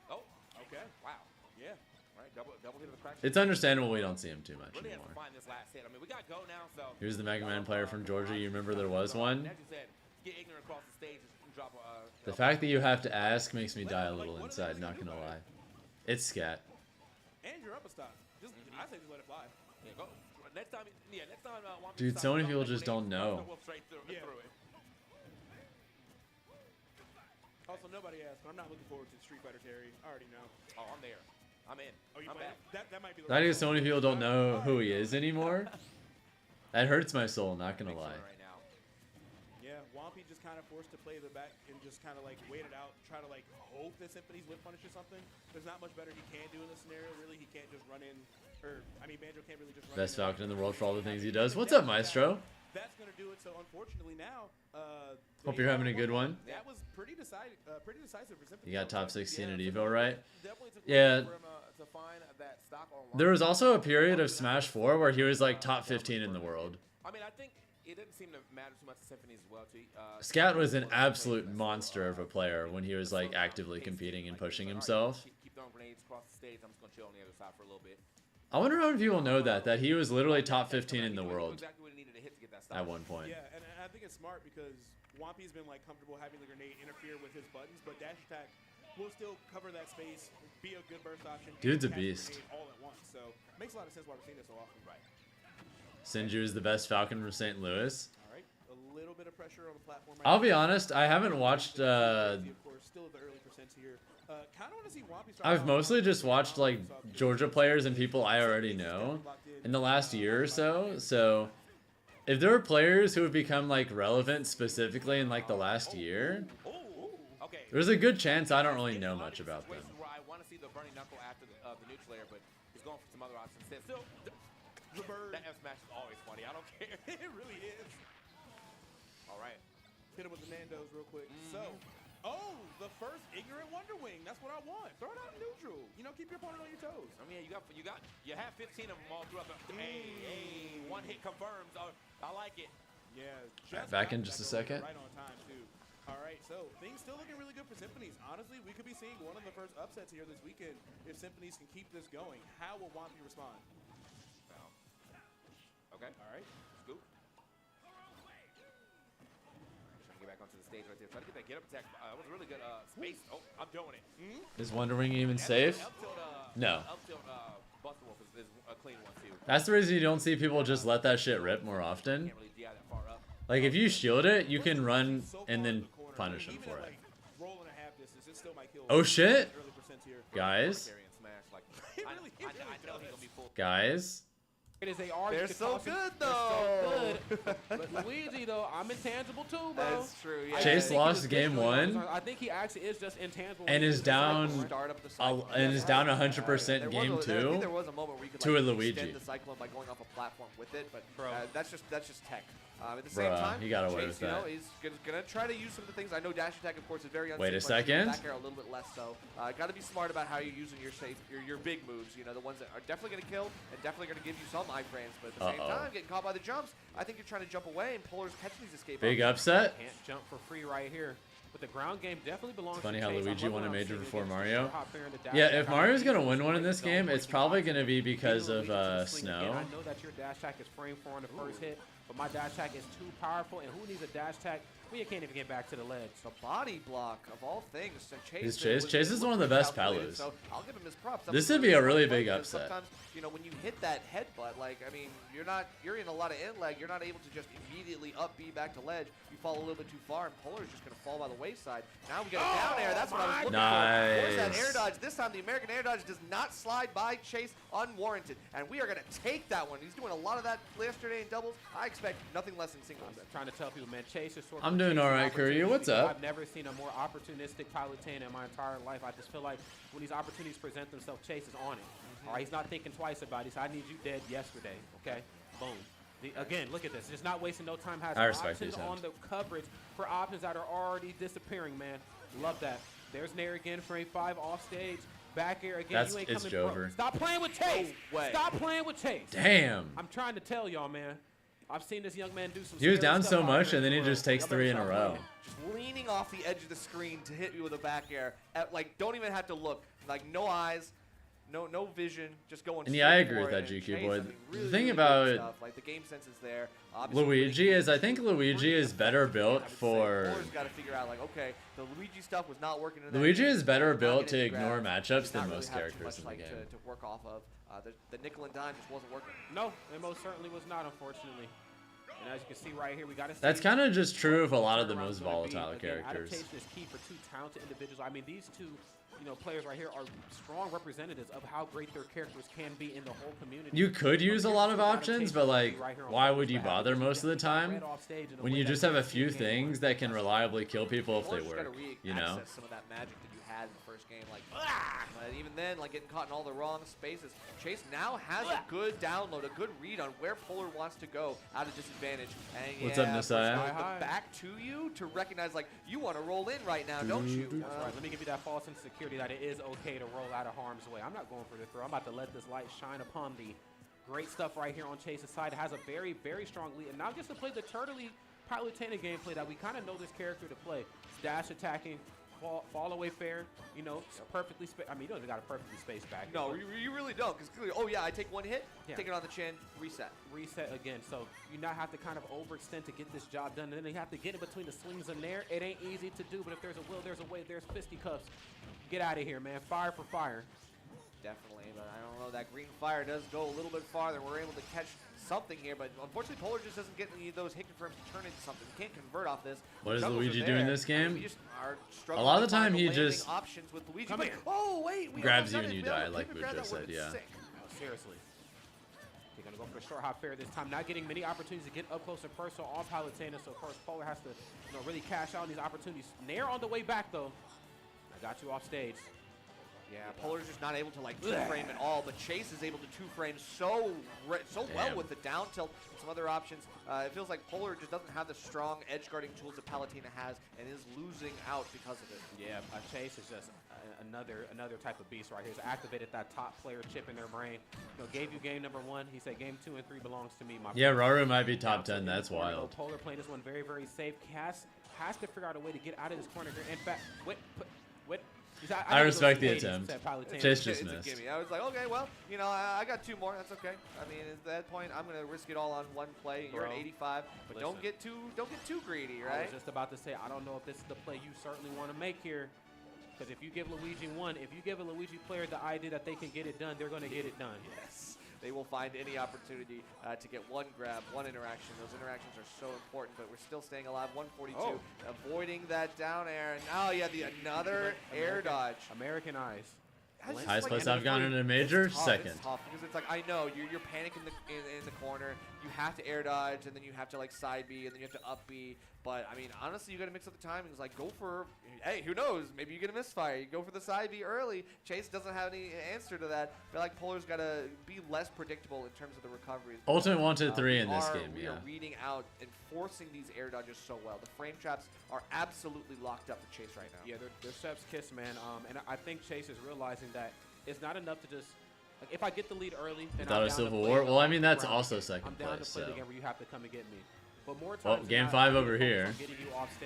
Oh, okay. Wow. Yeah. All right, double hit of the crack. It's understandable we don't see him too much anymore. Find this last hit. I mean, we got Go now, so... Here's the Mega Man player from Georgia. You remember there was one? As you said, get ignorant across the stage and drop the fact that you have to ask makes me die a little inside, not gonna lie. It's scat. And you're up a stock. I say just let it fly. next time, Dude, so many people just don't know. Also, nobody asked, but I'm not looking forward to Street Fighter Terry. I already know. Oh, I'm there. I'm in. Oh, you I'm back. that might be the Not even so many people don't know who he is anymore. That hurts my soul, not gonna lie. Right now. Yeah, Wampy just kind of forced to play the back and just kind of like wait it out, try to like hope that Symphony's whip punish or something. There's not much better he can do in this scenario. Really, he can't just run in, or I mean, Banjo can't really just run Best in. Falcon in the world for all the things he does. What's up, Maestro? That's gonna do it. So unfortunately now, Hope you're having a good one. That was pretty decisive for Symphony. You got top 16 at Evo, right? Definitely took Yeah. for him, to find that stock online. There was also a period of Smash 4 where he was like top 15 in the world. I mean, I think it didn't seem to matter too much to Symphony as well. Scat was an absolute monster of a player when he was like actively competing and pushing himself. Keep throwing grenades across the stage. I'm just gonna chill on the other side for a little bit. I wonder how many people know that he was literally top 15 in the world Exactly what he needed to hit to get that stock. at one point. Yeah, and I think it's smart because Wampy's been like comfortable having the grenade interfere with his buttons, but dash attack will still cover that space, be a good burst option. Dude's a and catch the beast. grenade all at once, so it makes a lot of sense why we're seeing this so often. Right. Sinju is the best Falcon from St. Louis. All right, a little bit of pressure on the platform. I'll be honest, I haven't watched. Of course, still the early percents here. Kind of want to see Wampy start I've mostly just watched like Georgia players and people I already know in the last year or so. So if there were players who have become like relevant specifically in like the last year, Okay. there's a good chance I don't really know much about them. Where I want to see the burning knuckle after the neutral layer, but he's going for some other options. Still, the bird. that F smash is always funny. I don't care. It really is. All right. Hit him with the Nando's real quick. So, the first ignorant Wonder Wing. That's what I want. Throw it out in neutral. You know, keep your opponent on your toes. I mean, you have 15 of them all throughout the. Hey, one hit confirms. I like it. Yeah. Alright, back in just a second. Right on time too. All right, so things still looking really good for Symphonies. Honestly, we could be seeing one of the first upsets here this weekend if Symphonies can keep this going. How will Wampy respond? Okay. All right. Scoop. Trying to get back onto the stage right there. Try to get that get up attack. That was really good space. Oh, I'm doing it. Is Wonder Wing even safe? No. Up tilt Buster Wolf is a clean one too. That's the reason you don't see people just let that shit rip more often. Can't really DI that far up. Like if you shield it, you can run and then punish him for it. Roll and a half distance, it still might kill. Oh shit, Early percents here. guys, Carry and smash like. It I really know he's gonna be full. guys. It is they are. They're so good, though. They're so good. But Luigi, though, I'm intangible too, bro. That's true. Yeah. Chase think he lost was game good, 1 I think he actually is just intangible. and is down Start up the cyclone. and is down 100% There game was a- I think 2 there was a moment where you could to a like, Luigi. extend the cyclone by going off a platform with it, but Bro. that's just tech. At the same Bruh, time, he got away Chase, with that. he's gonna try to use some of the things. I know dash attack, of course, is very unsafe. Wait a but second. Back air a little bit less so. Got to be smart about how you're using your big moves. You know, the ones that are definitely gonna kill and definitely gonna give you some iframes. But at the same time, getting caught by the jumps, I think you're trying to jump away and Polar's catching these escape. Big options. upset. Can't jump for free right here. But the ground game definitely belongs Funny to how Chase. I'm Luigi loving won a what I'm major seeing before against the Mario. short hop there in the dash Yeah, attack. if Mario's gonna I win one in like this zone game, where it's you can probably hop gonna be in. because Even of Luigi can swing snow. again. I know that your dash attack is frame 4 on the first hit, but my dash attack is too powerful, and who needs a dash attack when you can't even get back to the ledge? The body block of all things. So Chase Is Chase? Chase is one of the best calculated, Palus. So I'll give him his props. This would be a really big Because upset. Sometimes, you know, when you hit that headbutt, like, I mean, you're in a lot of in leg. You're not able to just immediately up B back to ledge. You fall a little bit too far, and Polar's just going to fall by the wayside. Now we got a down air. That's what I was looking for. Force that air Nice. dodge. This time, the American air dodge does not slide by Chase unwarranted, and we are going to take that one. He's doing a lot of that yesterday in doubles. I expect nothing less than singles. I'm trying to tell people, man, Chase is sort of I'm doing all right, Courier. What's up? I've never seen a more opportunistic Palutena in my entire life. I just feel like when these opportunities present themselves, Chase is on it. All right, he's not thinking twice about it. He said, I need you dead yesterday. Okay, boom. Again, look at this. Just not wasting no time. Has I respect options these on the coverage for options that are already disappearing, man. Love that. There's Nair again, frame 5 off stage. Back air again. That's- you ain't it's coming pro. Jover. Stop playing with Chase. No way. Stop playing with Chase. Damn. I'm trying to tell y'all, man. I've seen this young man do some. He was scary down stuff so out much, here and then he in the just world. takes Y'all better 3 in a stop row. playing. Just leaning off the edge of the screen to hit you with a back air. Like, don't even have to look. Like, no eyes, no vision, just going. And yeah, I straight agree for with it. that, And GQ Chase, boy. I mean, The really, thing really about good stuff. Like, the game sense is there. Obviously, Luigi is, I think Luigi is better I would built say for. Polar's got to figure out, like, okay, the Luigi stuff was not working. In that Luigi game. is better Not built getting to the grab. ignore matchups Does than not really most have too characters much, in the like, game. to work off of. The nickel and dime just wasn't working. No, it most certainly was not, unfortunately. And as you can see right here, we got to. That's kind of just true of a lot of the most volatile characters. Adaptation is key for two talented individuals. I mean, these two, players right here are strong representatives of how great their characters can be in the whole community. You could use a lot of options, but like, why would you bother most of the time when you just have a few things that can reliably kill people if they work? You know. Some of that magic that you had in the first game, like, but even then, like getting caught in all the wrong spaces. Chase now has a good download, a good read on where Polar wants to go out of disadvantage. And what's up, Nasaya? The back to you to recognize, like, you want to roll in right now, don't you? That's right. Let me give you that false insecurity that it is okay to roll out of harm's way. I'm not going for the throw. I'm about to let this light shine upon the great stuff right here on Chase's side. It has a very, very strong lead. And now just to play the turtley Palutena gameplay that we kind of know this character to play. Dash attacking, fall away fair, perfectly spaced. I mean, you don't even got a perfectly spaced back. No, you really don't, because clearly, oh yeah, I take one hit, take it on the chin, reset. Reset again. So you now have to kind of overextend to get this job done, and then you have to get in between the slings and there. It ain't easy to do, but if there's a will, there's a way. There's fisticuffs. Get out of here, man. Fire for fire. Definitely, but I don't know. That green fire does go a little bit farther. We're able to catch something here, but unfortunately Polar just doesn't get any of those hit confirms to turn into something. You can't convert off this. What does Luigi do in this game? A lot of the time he just options with Luigi. But, oh wait, we grabs you and you die, like Bujo said. Yeah. No, seriously. They're gonna go for the short hop fair this time. Not getting many opportunities to get up close and personal on Palutena, so of course Polar has to really cash out on these opportunities. Nair on the way back though. I got you off stage. Yeah, Polar's just not able to like two-frame at all, but Chase is able to two-frame so well with the down tilt and some other options. It feels like Polar just doesn't have the strong edge guarding tools that Palutena has and is losing out because of it. Yeah, Chase is just another type of beast right here. He's activated that top player chip in their brain. Gave you game number 1. He said game 2 and 3 belongs to me. Yeah, Raru might be top 10. That's wild. Polar playing this one very, very safe. Has to figure out a way to get out of this corner. In fact, wait. I respect the attempt. Chase just missed. I was like, okay, well, I got 2 more. That's okay. I mean, at that point, I'm gonna risk it all on one play. You're at 85, but don't get too greedy, right? I was just about to say, I don't know if this is the play you certainly want to make here, because if you give Luigi if you give a Luigi player the idea that they can get it done, they're gonna get it done. Yes. They will find any opportunity to get one grab, one interaction. Those interactions are so important, but we're still staying alive. 142, avoiding that down air. And now, another air dodge. American eyes. Highest place I've gone in a major, second. It's tough because it's like, I know, you're panicking in the corner. You have to air dodge, and then you have to like side B, and then you have to up B. But I mean, honestly, you got to mix up the timings. Like, go for, hey, who knows? Maybe you get a misfire. You go for the side B early. Chase doesn't have any answer to that. I feel like Polar's got to be less predictable in terms of the recoveries. Ultimate 1-3 in this game, We are reading out and forcing these air dodges so well. The frame traps are absolutely locked up to Chase right now. Yeah, they're chef's kiss, man. And I think Chase is realizing that it's not enough to just. Like, if I get the lead early, then without a Civil War. Well, I mean that's also second place. I'm down to play the game where you have to come and get me. But more times. Well, game 5 over here.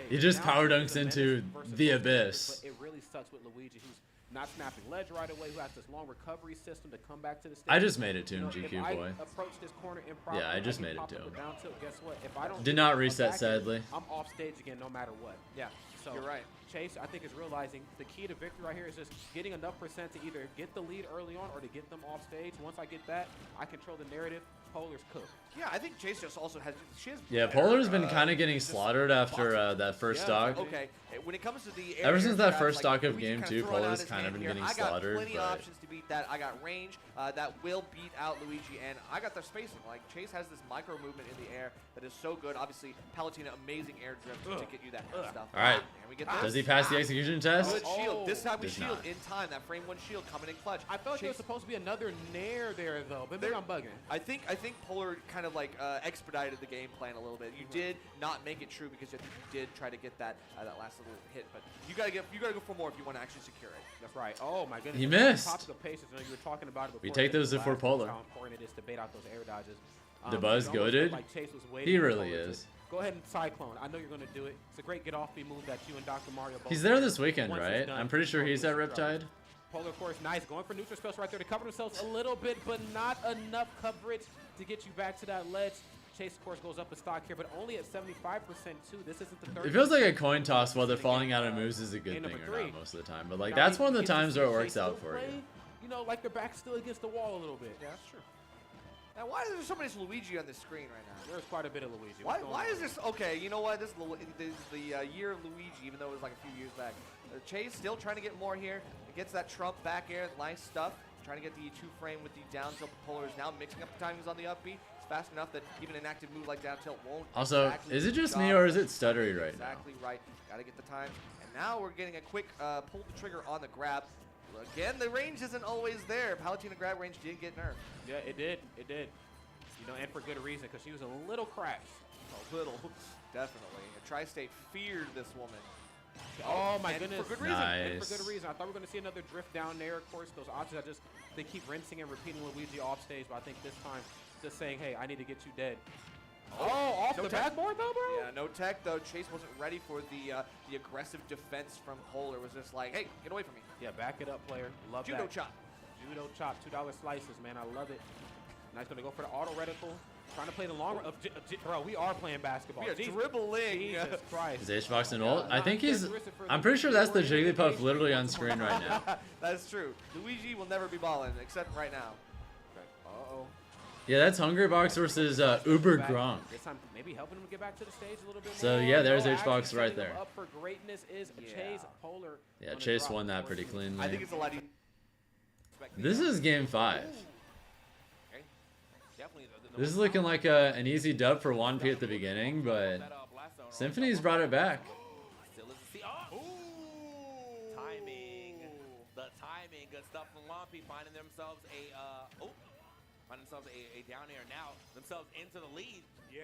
He just power dunks into the abyss. But it really sucks with Luigi, who's not snapping ledge right away, who has this long recovery system to come back to the stage. I just made it to him, GQ boy. Approach this corner improperly. Yeah, I just made it to him. Down tilt, guess what? If I don't did not reset, sadly. I'm off stage again, no matter what. Yeah. So you're right. Chase, I think, is realizing the key to victory right here is just getting enough percent to either get the lead early on or to get them off stage. Once I get that, I control the narrative. Polar's cooked. Yeah, I think Chase just also has. Yeah, Polar's been kind of getting slaughtered after that first stock. Okay, when it comes to the ever since that first stock of game 2, Polar's kind of been getting slaughtered. I got plenty of options to beat that. I got range that will beat out Luigi, and I got the spacing. Like Chase has this micro movement in the air that is so good. Obviously, Palutena, amazing air drift to get you that kind of stuff. All right. And we get does he pass the execution test? Good shield. This time we shield in time. That frame 1 shield coming in clutch. I felt like there was supposed to be another nair there though, but maybe I'm bugging. I think Polar kind of like expedited the game plan a little bit. You did not make it true because you did try to get that last little hit, but you gotta go for more if you want to actually secure it. That's right. Oh my goodness. He missed. Top of the paces. You were talking about it before. We take those for Polar. How important it is to bait out those air dodges. The buzz goated. Like Chase was waiting he really is. Go ahead and Cyclone. I know you're going to do it. It's a great get-off-me move that you and Dr. Mario both He's there this weekend, right? I'm pretty sure he's at Riptide. Polar, of course, nice. Going for neutral spells right there to cover themselves a little bit, but not enough coverage to get you back to that ledge. Chase, of course, goes up a stock here, but only at 75% too. This isn't the third. It feels like a coin toss whether falling out of moves is a good thing or not most of the time. But like that's one of the times where it works out for you. you know, like their back's still against the wall a little bit. Yeah, that's true. Now, why is there so much Luigi on the screen right now? There's quite a bit of Luigi. Why is this? Okay, you know what? This is the year of Luigi, even though it was like a few years back. Chase still trying to get more here. It gets that Trump back air, nice stuff. Trying to get the 2-frame with the down tilt. Polar is now mixing up the timings on the upbeat. It's fast enough that even an active move like down tilt won't. Also, exactly is it just job. me or is it stuttery right now? Exactly right. Got to get the times. And now we're getting a quick pull the trigger on the grab. Again, the range isn't always there. Palutena grab range did get nerfed. Yeah, it did. It did. You know, and for good reason, because she was a little cracked. A little, definitely. Tri-State feared this woman. Oh my goodness. For good reason. Nice. And for good reason. I thought we were going to see another drift down there. Of course, those options, they keep rinsing and repeating Luigi off stage, but I think this time, just saying, hey, I need to get you dead. Oh, off no the tech. backboard though, bro? Yeah, no tech though. Chase wasn't ready for the aggressive defense from Polar. It was just like, hey, get away from me. Yeah, back it up, player. Love Judo that. chop. Judo chop, $2 slices, man. I love it. Now he's going to go for the auto reticle. Trying to play the long run. Bro, we are playing basketball. We are dribbling. Jesus Christ. Is HBox an ult? I think he's... I'm pretty sure that's the Jigglypuff literally on screen right now. That's true. Luigi will never be balling, except right now. Uh-oh. Yeah, that's Hungrybox versus Uber Gronk. This time, maybe helping him get back to the stage a little bit So, more. yeah, there's No, HBox actually right setting him there. Up for greatness is Chase Polar. Yeah, Chase won that pretty cleanly. I think it's a lot easier. This is game 5. Okay. Definitely This is looking like an easy dub for 1P at the beginning, but Symphony's brought it back. Timing. The timing. Good stuff from Lumpy finding themselves a down air now. Themselves into the lead. Yeah.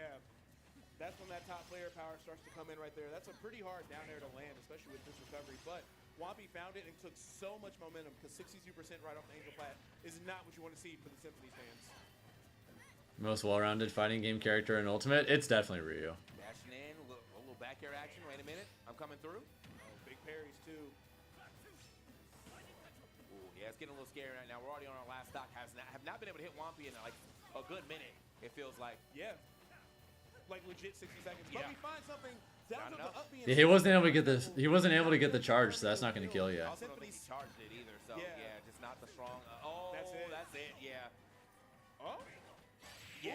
That's when that top player power starts to come in right there. That's a pretty hard down air to land, especially with this recovery. But Wampy found it and took so much momentum because 62% right off the Angel Plat is not what you want to see for the Symphony fans. Most well-rounded fighting game character in Ultimate? It's definitely Ryu. Dashing in, a little back air action. Wait a minute. I'm coming through. Oh, big parries too. Ooh, yeah, it's getting a little scary right now. We're already on our last stock. Have not been able to hit Wampy in like a good minute, it feels like. Yeah. Like legit 60 seconds. Yeah. But we find something down to the up being Yeah, he wasn't able to get the charge, so that's not going to kill you. I also don't think he charged it either, so yeah, just not the strong. Oh, That's it. Yeah. Oh. Yeah.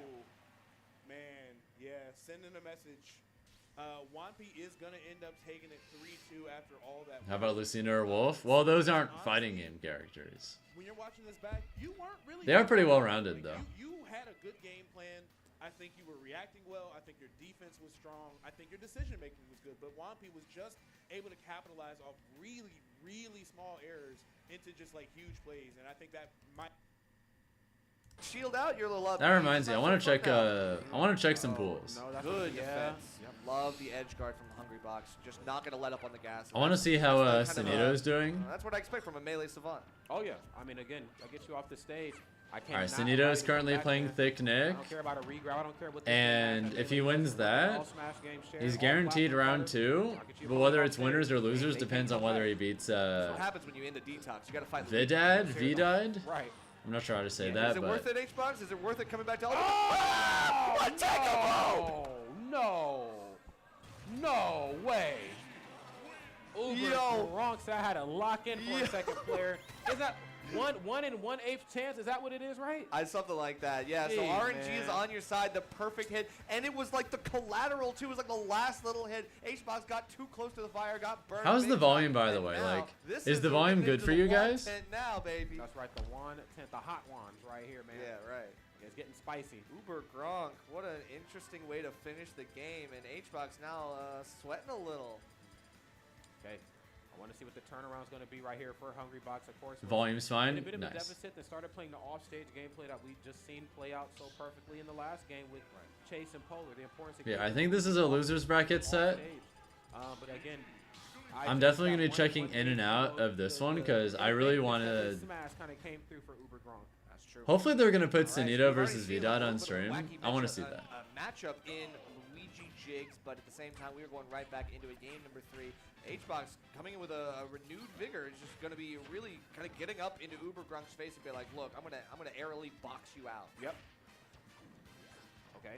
Ooh. Man, yeah, sending a message. Wampy is going to end up taking it 3-2 after all that. How about Lucina or Wolf? Well, those aren't fighting game characters. When you're watching this back, you weren't really... They are pretty well-rounded, though. You had a good game plan. I think you were reacting well. I think your defense was strong. I think your decision-making was good. But Wampy was just able to capitalize off really, really small errors into just, like, huge plays. And I think that might... Shield out your little up. That reminds me, I want to check some pools. No, that's Good yeah. defense. Love the edge guard from the Hungry Box. Just not going to let up on the gas. I want to see how That's kind of Sunito's doing. That's what I expect from a melee savant. Oh, yeah. I mean, again, I get you off the stage. I can't. Alright, Sunito is currently playing Thick Nick. I don't care about a regrab. I don't care what. And if he wins that, he's guaranteed round 2. But whether it's winners or losers depends on whether he beats That's what happens when you end the detox. You got to fight. Vidad? Right. I'm not sure how to say Is that, it but worth it, H-Box? Is it worth it coming back to Ultimate? Oh! What? Take a move! No! No way! Uber Bronx, I had to lock in for a second player. Is that 1 in 1/8 chance? Is that what it is, right? Something like that, yeah. So Jeez, RNG is man. on your side, the perfect hit. And it was like the collateral, too. It was like the last little hit. H-Box got too close to the fire, got burned. how's the big volume, time. by the And way? now, Like, this is the volume moving good into for the you guys? 110 now, baby. That's right, the 1/10, the hot ones right here, man. Yeah, right. It's getting spicy. Uber Gronk, what an interesting way to finish the game. And H-Box now sweating a little. Okay. I want to see what the turnaround is going to be right here for Hungry Box, of course. Volume's In fine? a bit of a Nice. deficit that started playing the off-stage gameplay that we just seen play out so perfectly in the last game with Chase and Polar. The importance of Yeah, I think this is a loser's bracket set. But again, I'm definitely going to be checking in and out of this one because I really want to... Smash kind of came through for Uber Gronk. That's true. Hopefully they're going to put All right, Sunito we've already versus seen a Vidad little on bit of a stream. wacky I want to matchup- see that. A matchup in Luigi Jigs, but at the same time, we are going right back into a game number 3. H-Box coming in with a renewed vigor is just going to be really kind of getting up into Uber Gronk's face and be like, look, I'm gonna airily box you out. Yep. Okay.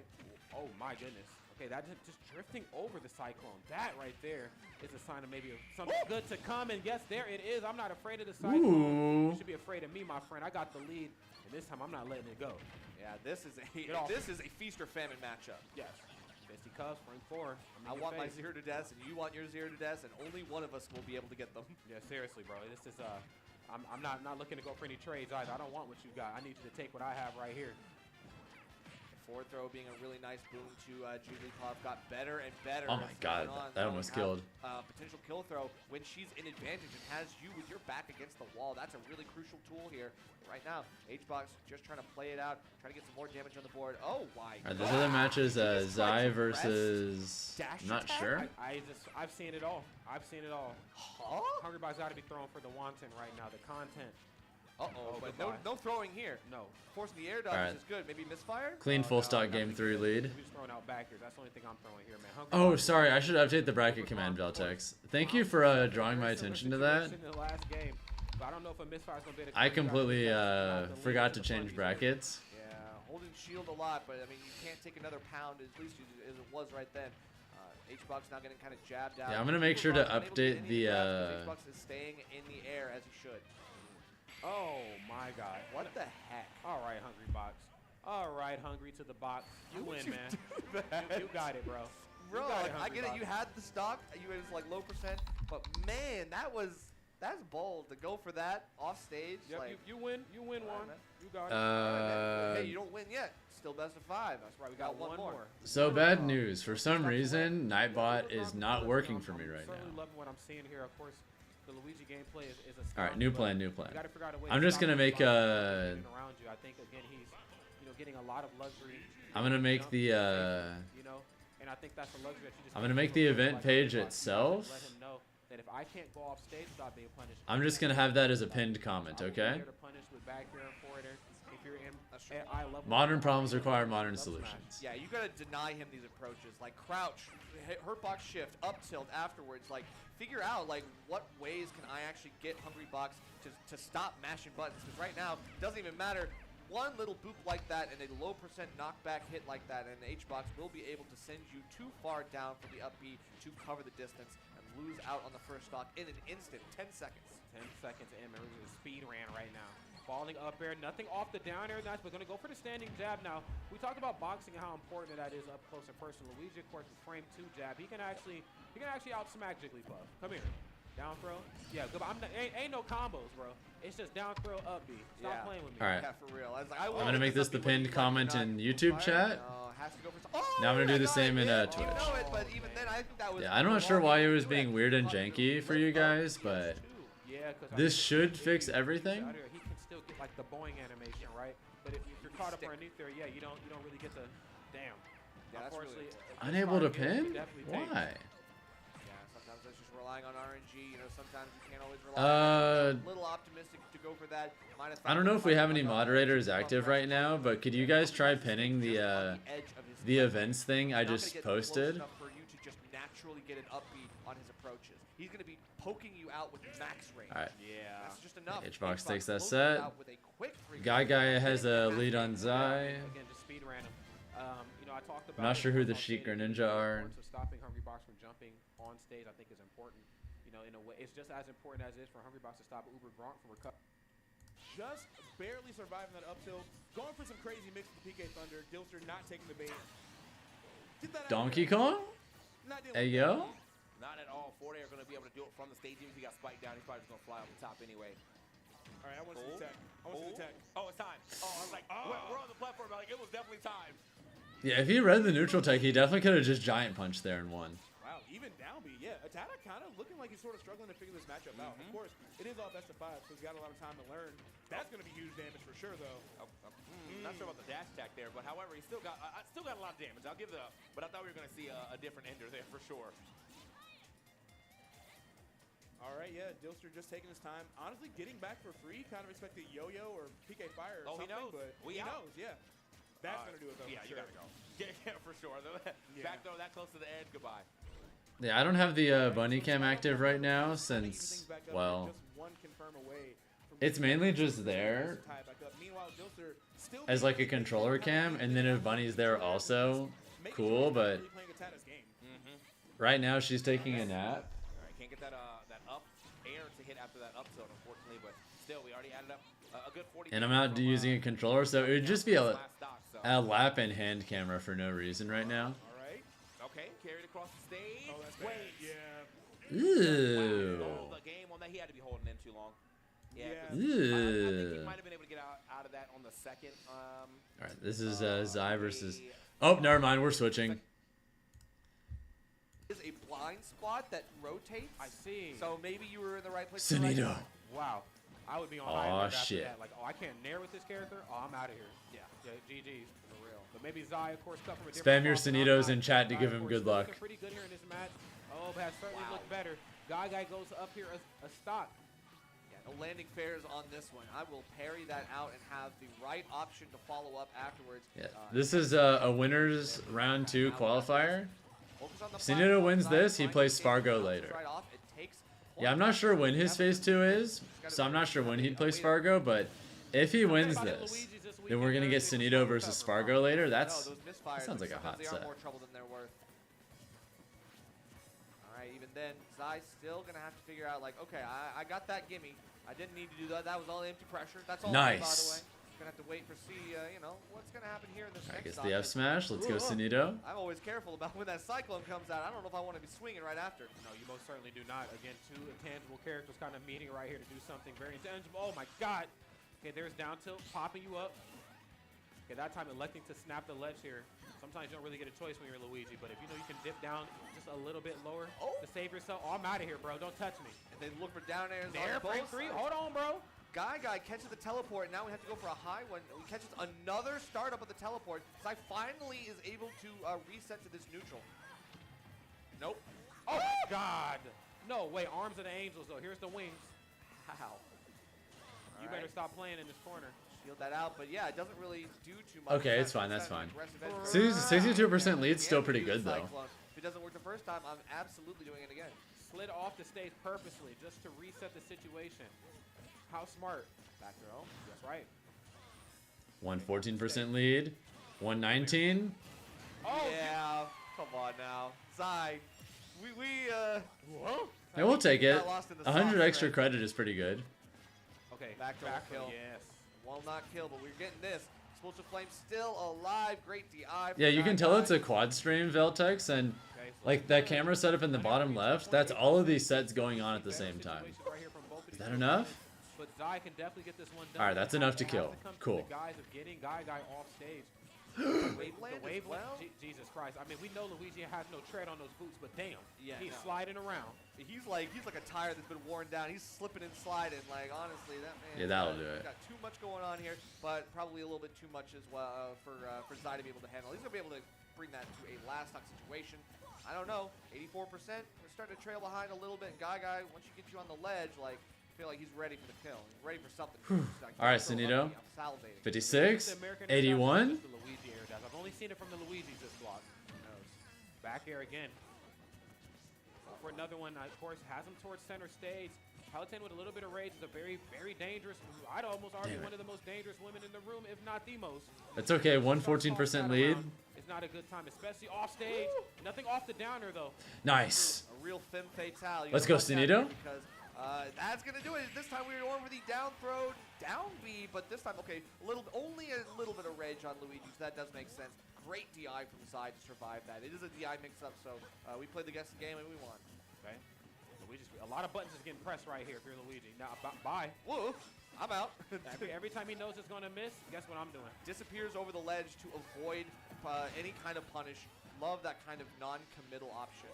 Oh my goodness. Okay, that just drifting over the Cyclone. That right there is a sign of maybe something good to come. And yes, there it is. I'm not afraid of the Cyclone. Ooh. You should be afraid of me, my friend. I got the lead, and this time I'm not letting it go. Yeah, this is a feast or famine matchup. Yes. Fisty Cuffs, frame 4. I want my 0 to deaths, and you want your 0 to deaths, and only one of us will be able to get them. Yeah, seriously, bro. This is I'm not looking to go for any trades either. I don't want what you got. I need you to take what I have right here. Forward throw being a really nice boom to Jigglypuff. Got better and better. Oh my god, that almost killed. Potential kill throw when she's in advantage and has you with your back against the wall. That's a really crucial tool here. Right now, HBox just trying to play it out, trying to get some more damage on the board. Oh my god. This other match is Zai versus... Not sure. I've seen it all. I've seen it all. Huh? Hungrybox got to be throwing for the wanton right now. The content. Uh-oh, but no throwing here. No. Forcing the air dodge is good. Maybe misfire? Clean full stock game 3 lead. We're just throwing out backers. That's the only thing I'm throwing here, man. Oh, sorry. I should update the bracket command, Veltex. Thank you for drawing my attention to that. I don't know if a misfire is going to be I completely forgot to change brackets. Yeah, holding shield a lot, but I mean, you can't take another pound, at least as it was right then. HBox now getting kind of jabbed out. Yeah, I'm going to make sure to update the... HBox is staying in the air as he should. Oh my god. What the heck? All right, Hungry Box. All right, Hungry to the box. You win, man. You got it, bro. Bro, I get it. You had the stock. You was like low percent. But man, that's bold to go for that off stage. Yep, like, you win. You win one. You got it. Hey, you don't win yet. Still best of 5. That's right. We got one more. So bad news. For some reason, Nightbot is not working for me right now. I'm certainly loving what I'm seeing here. Of course, the Luigi gameplay is a all right, new plan. I'm just gonna make around you. I think again he's getting a lot of luxury. I'm gonna make the and I think that's a luxury that you just I'm gonna make the event page itself. Let him know that if I can't go off stage without being punished, I'm just gonna have that as a pinned comment, okay? Modern problems require modern solutions. Yeah, you gotta deny him these approaches, like crouch, hurtbox shift, up tilt afterwards. Like, figure out like what ways can I actually get Hungrybox to stop mashing buttons? Because right now, it doesn't even matter. One little boop like that and a low percent knockback hit like that, and HBox will be able to send you too far down for the up B to cover the distance and lose out on the first stock in an instant. 10 seconds. 10 seconds in, man. We're just speed ran right now. Falling up air, nothing off the down air. Nice, we're going to go for the standing jab now. We talked about boxing and how important that is up close and personal. Luigi, of course, with frame 2 jab. He can actually outsmack Jigglypuff. Come here. Down throw. Yeah, good. Ain't no combos, bro. It's just down throw, up B. Stop playing with me. All right. Yeah, for real. I'm going to make this the pinned comment in YouTube chat. Now I'm going to do the same in Twitch. Yeah, I'm not sure why it was being weird and janky for you guys, but this should fix everything. He can still get like the Boeing animation, right? But if you're caught up underneath there, yeah, you don't really get the damn. Yeah, unfortunately, unable to pin? Why? Relying on RNG, sometimes you can't always rely on a little optimistic to go for that. I don't know if we have any moderators active right now, but could you guys try pinning the events thing I just posted? For you to just naturally get an upbeat on his approaches. He's going to be poking you out with max range. All right. Yeah. That's just enough. HBox takes that set. Guy has a lead on Zai. Again, just speed ran him. I talked about I'm not sure who the Sheikah Ninja are. Stopping Hungrybox from jumping on stage, I think, is important. In a way, it's just as important as it is for Hungrybox to stop Uber Gronk from recovering. Just barely surviving that up tilt, going for some crazy mix with the PK Thunder. Dilster not taking the bait. Donkey Kong? Hey yo. Not at all. Forte are going to be able to do it from the stage. Even if he got spiked down, he's probably just going to fly off the top anyway. All right, I want to see the tech. Oh, it's time. Oh, I was like, we're on the platform. Like, it was definitely time. Yeah, if he read the neutral tech, he definitely could have just giant punched there and won. Wow, even down B, yeah. Atata kind of looking like he's sort of struggling to figure this matchup out. Of course, it is all best of 5, so he's got a lot of time to learn. That's going to be huge damage for sure, though. Not sure about the dash attack there, but however, he still got a lot of damage. I'll give it up, but I thought we were going to see a different ender there for sure. All right, yeah, Dilster just taking his time. Honestly, getting back for free, kind of expected Yo-Yo or PK Fire or something. He knows. But he knows, yeah. That's going to do it, though. Yeah, you got to go. Yeah, for sure. Back throw that close to the edge, goodbye. Yeah, I don't have the bunny cam active right now since, well, it's mainly just there as like a controller cam, and then if bunny's there also, cool, but right now she's taking a nap. Can't get that that up air to hit after that up tilt, unfortunately, but still, we already added up a good 40. And I'm not using a controller, so it would just be a lap and hand camera for no reason right now. All right. Okay, carried across the stage. Oh, that's bad. Yeah. Ooh. Wow. The game on that, he had to be holding in too long. Yeah. Yeah. I think he might have been able to get out of that on the second. All right, this is Zai versus. Oh, never mind. We're switching. Is a blind spot that rotates. I see. So maybe you were in the right place. Sunito. Wow. I would be on Aw, high alert after shit. that. Like, oh, I can't nair with this character. Oh, I'm out of here. Yeah. GG's for real. But maybe Zai, of course, cut from a Spam different your cloth, but Sunitos I'm in not. chat to Zai, give of him course, good still luck. looking pretty good here in this match. Oh, but has certainly looked better. Guy goes up here a stock. Yeah, no landing fares on this one. I will parry that out and have the right option to follow up afterwards. Yeah, this is a winners round 2 qualifier. If Sunito wins this, he plays Fargo later. Yeah, I'm not sure when his phase 2 is, so I'm not sure when he'd play Fargo, but if he wins this, then we're gonna get Sunito versus Fargo later. That sounds like a hot set. More trouble than they're worth. All right, even then, Zai's still gonna have to figure out like, okay, I got that gimme. I didn't need to do that. That was all empty pressure. That's all. By the way. Nice. Gonna have to wait for you know, what's gonna happen here in this I next guess stock. the F smash. Let's go Sunito. I'm always careful about when that cyclone comes out. I don't know if I want to be swinging right after. No, you most certainly do not. Again, two intangible characters kind of meeting right here to do something very intangible. Oh my God. Okay, there's down tilt, popping you up. Okay, that time electing to snap the ledge here. Sometimes you don't really get a choice when you're Luigi, but if you know you can dip down just a little bit lower to save yourself. Oh, I'm out of here, bro. Don't touch me. And then look for down airs There, on both frame 3. sides. Hold on, bro. Guy catches the teleport. Now we have to go for a high one. He catches another startup of the teleport. Zai finally is able to reset to this neutral. Nope. Oh, my God. No, wait. Arms of the Angels, though. Here's the wings. How? You better stop playing in this corner. Shield that out, but yeah, it doesn't really do too much. Okay, it's fine. That's fine. 62% 62% lead's still pretty good though. If it doesn't work the first time, I'm absolutely doing it again. Slid off the stage purposely just to reset the situation. How smart. Back throw. That's right. 114% lead. 119. Oh yeah, come on now, Zai. Yeah, we'll take it. 100 extra credit is pretty good. Okay. Back kill. Yes. Will not kill, but we're getting this. Explosive Flame still alive. Great DI. Yeah, you can tell it's a quad stream, Veltex, and like that camera setup in the bottom left, that's all of these sets going on at the same time. Is that enough? But Zai can definitely get this one done. All right, that's enough to kill. Cool. The guys of getting Guy off stage. Wave well. Jesus Christ! I mean, we know Luigi has no tread on those boots, but damn, yeah, he's sliding around. He's like a tire that's been worn down. He's slipping and sliding. Like honestly, that man. Yeah, that'll do it. Got too much going on here, but probably a little bit too much as well for Zai to be able to handle. He's gonna be able to bring that to a last stock situation. I don't know, 84%. We're starting to trail behind a little bit. Guy, once you get you on the ledge, like. I feel like he's ready for the kill. He's ready for something. All right, Sunito. 56, 81. I've only seen it from the Luigi's this block. Back air again. For another one, of course, has him towards center stage. Palatine with a little bit of rage is a very, very dangerous. I'd almost argue one of the most dangerous women in the room, if not the most. That's okay. 114% lead. It's not a good time, especially off stage. Nothing off the downer though. Nice. A real femme fatale. Let's go, Sunito. That's gonna do it. This time we were going for the down throw, down B, but this time, okay, only a little bit of rage on Luigi, so that does make sense. Great DI from the side to survive that. It is a DI mix-up, so we played the guessing game and we won. Okay. Luigi's, a lot of buttons is getting pressed right here if you're Luigi. Now, bye. Whoa, I'm out. every time he knows it's gonna miss, guess what I'm doing? Disappears over the ledge to avoid any kind of punish. Love that kind of non-committal option.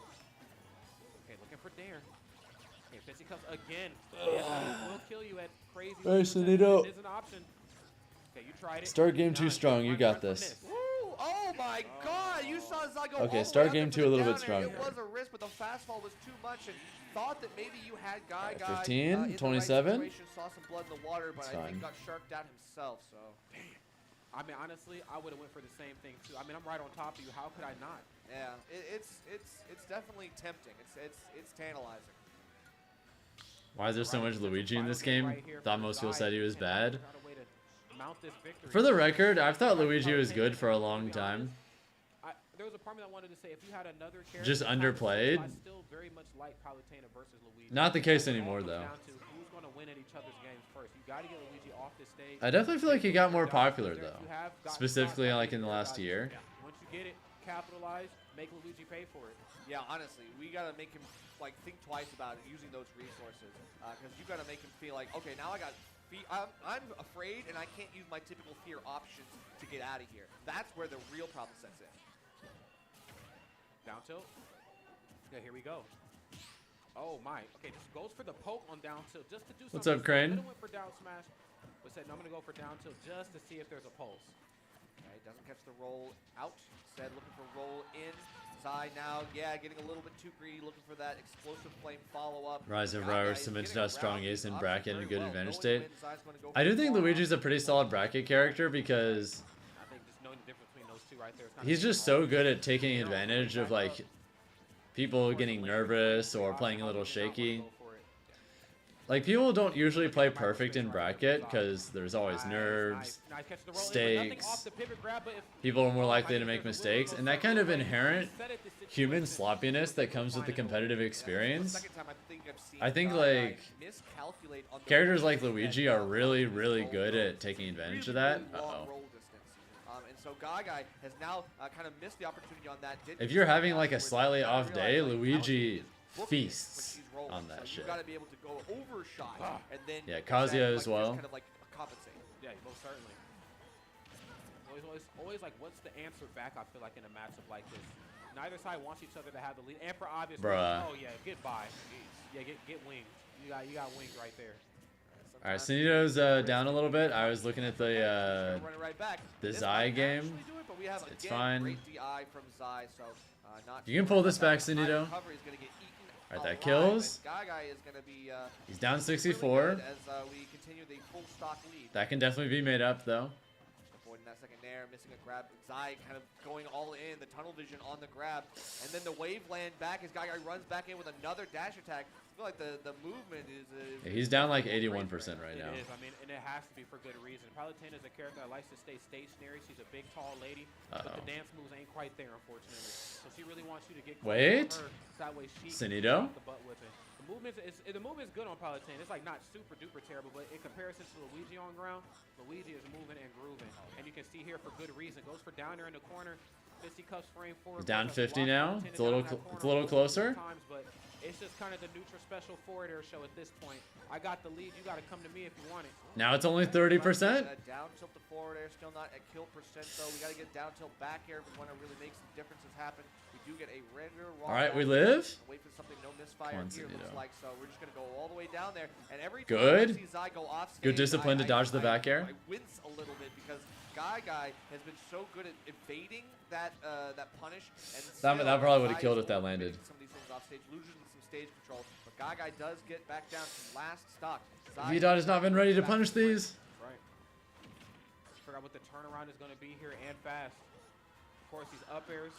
Okay, looking for Dare. Okay, fisticuffs again. Will kill you at crazy. Hey, Sunito. It is an option. Okay, you tried it. Start game 2 strong. You got this. Woo! Oh my God! You saw Zai go Okay, all start the way game up 2 a little bit down air. stronger. It was a risk, but the fastfall was too much, and thought that maybe you had Guy 15, in the 27. right situation, saw some blood in the water, but That's I think fine. got sharked out himself. So. Damn. I mean, honestly, I would have went for the same thing too. I mean, I'm right on top of you. How could I not? Yeah, it's definitely tempting. It's tantalizing. Why is there so much Luigi in this game? Thought most people said he was bad. Mount this victory. For the record, I've thought Luigi was good for a long time. there was a part of me that wanted to say if you had another character just underplayed. I still very much like Palutena versus Luigi. Not the case anymore though. Down to who's going to win at each other's games first. You got to get Luigi off the stage. I definitely feel like he got more popular though, specifically like in the last year. Once you get it, capitalize, make Luigi pay for it. Yeah, honestly, we gotta make him like think twice about using those resources because you gotta make him feel like, okay, now I got. I'm afraid, and I can't use my typical fear options to get out of here. That's where the real problem sets in. Down tilt. Yeah, here we go. Oh my. Okay, just goes for the poke on down tilt just to do something. What's up, Crane? Went for down smash, but said no, I'm gonna go for down tilt just to see if there's a pulse. Okay, doesn't catch the roll out. Instead, looking for roll in. Zai now, yeah, getting a little bit too greedy, looking for that explosive flame follow-up. Rise of Ryer cemented out strong ace in bracket and a good advantage state. I do think Luigi's a pretty solid bracket character because I think just knowing the difference between those two right there. he's just so good at taking advantage of like people getting nervous or playing a little shaky. Like, people don't usually play perfect in bracket because there's always nerves, stakes, people are more likely to make mistakes, and that kind of inherent human sloppiness that comes with the competitive experience. I think, like, characters like Luigi are really, really good at taking advantage of that. So Gagai has now kind of missed the opportunity on that. If you're having like a slightly off day, Luigi feasts on that shit. You got to be able to go overshot and then yeah, Kazuya as well. Kind of like compensate. Yeah, most certainly. Always like, what's the answer back? I feel like in a matchup like this, neither side wants each other to have the lead, and for obvious reasons. Oh yeah, get by. Yeah, get winged. You got winged right there. All right, Sunito's down a little bit. I was looking at the Zai game. It's fine. You can pull this back, Sunito. All right, that kills. He's down 64. That can definitely be made up, though. Avoiding that second nair, missing a grab. Zai kind of going all in, the tunnel vision on the grab. And then the wave land back as Gagai runs back in with another dash attack. I feel like the movement is yeah, he's down like 81% right now. It is. I mean, and it has to be for good reason. Palutena is a character that likes to stay stationary. She's a big, tall lady. But the dance moves ain't quite there, unfortunately. So she really wants you to get close to her, so that way she Sunito? can the butt whipping. The movement is good on Palutena. It's like not super duper terrible, but in comparison to Luigi on ground, Luigi is moving and grooving. And you can see here for good reason. Goes for down there in the corner. Fisticuffs frame forward. He's down 50 now. It's a little closer. But it's just kind of the neutral special forward air show at this point. I got the lead. You got to come to me if you want it. Now it's only 30%. Down tilt to forward air, still not at kill percent though. We got to get down tilt back air if we want to really make some differences happen. We do get a regular raw. All right, we live. Wait for something, no misfire here. Looks like so. We're just gonna go all the way down there, and every good. time I see Zai go off stage, good discipline to dodge the back air. I wince a little bit because Gagai has been so good at evading that punish. And that probably would have killed if that landed. Some of these things off stage, losing some stage control, but Gagai does get back down to last stock. VDOT has not been ready to punish these. Right. Figure out what the turnaround is going to be here and fast. Of course, these up airs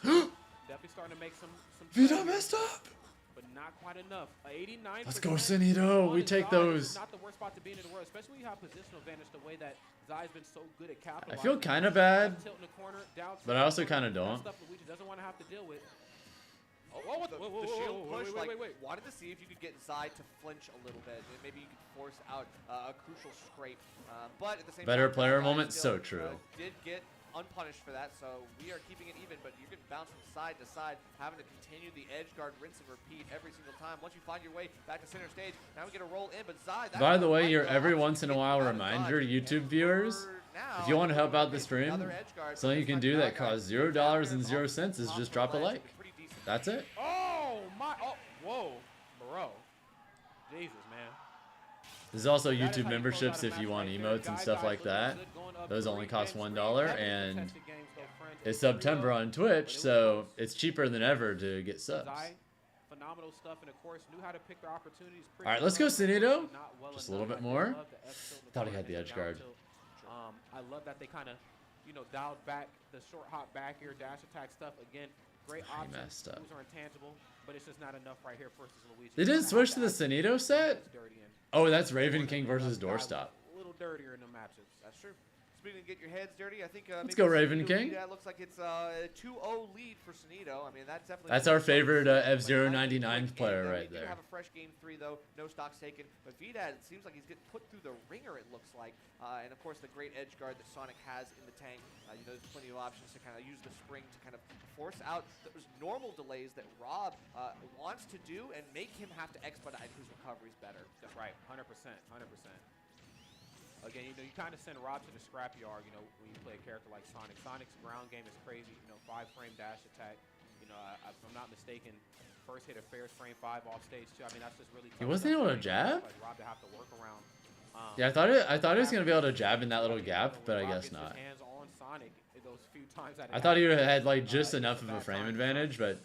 definitely starting to make some. VDOT messed up. But not quite enough. 89%. Let's go, Sunito. We take those. Not the worst spot to be in the world, especially when you have positional advantage the way that Zai's been so good at capitalizing. I feel kind of bad, corner, but I also kind of don't. Stuff Luigi doesn't want to have to deal with. The shield push, wait. Wanted to see if you could get Zai to flinch a little bit. And maybe you could force out a crucial scrape. But at the same better time, player moment, so true. Did get unpunished for that, so we are keeping it even, but you can bounce from side to side, having to continue the edge guard, rinse and repeat every single time. Once you find your way back to center stage, now we get a roll in, but Zai... By the way, your every once in a while reminder, YouTube viewers, if you want to help out the stream, something you can do that costs $0.00 is just drop a like. That's it. Oh, my... Oh, whoa, bro. Jesus, man. There's also YouTube memberships if you want emotes and stuff like that. Those only cost $1, and it's September on Twitch, so it's cheaper than ever to get subs. Phenomenal stuff, and of course knew how to pick their opportunities. All right, let's go, Sunito. Just a little bit more. Thought he had the edge guard. I love that they kind of, dialed back the short hop back here, dash attack stuff again. Great option. Moves are intangible, but it's just not enough right here versus Luigi. They didn't switch to the Sunito set. Oh, that's Raven King versus Doorstop. A little dirtier in the matches. That's true. Speaking of get your heads dirty, I think let's go Raven King. That looks like it's a 2-0 lead for Sunito. I mean, that's definitely. That's our favorite F-Zero 99th player right We do there. have a fresh game 3 though, no stocks taken. But Vidad, it seems like he's getting put through the ringer. It looks like, and of course the great edge guard that Sonic has in the tank. You know, there's plenty of options to kind of use the spring to kind of force out those normal delays that Rob wants to do and make him have to expedite his recoveries better. That's right, 100%, 100%. Again, you know, you kind of send Rob to the scrapyard, you know, when you play a character like Sonic. Sonic's ground game is crazy, you know, 5-frame dash attack. You know, if I'm not mistaken, first hit a fair frame 5 off stage too. I mean, that's just really tough. He wasn't able to jab? Like Rob to have to work around. Yeah, I thought he was going to be able to jab in that little gap, but I guess not. Hands on Sonic those few times that I thought he had like just enough of a frame advantage, but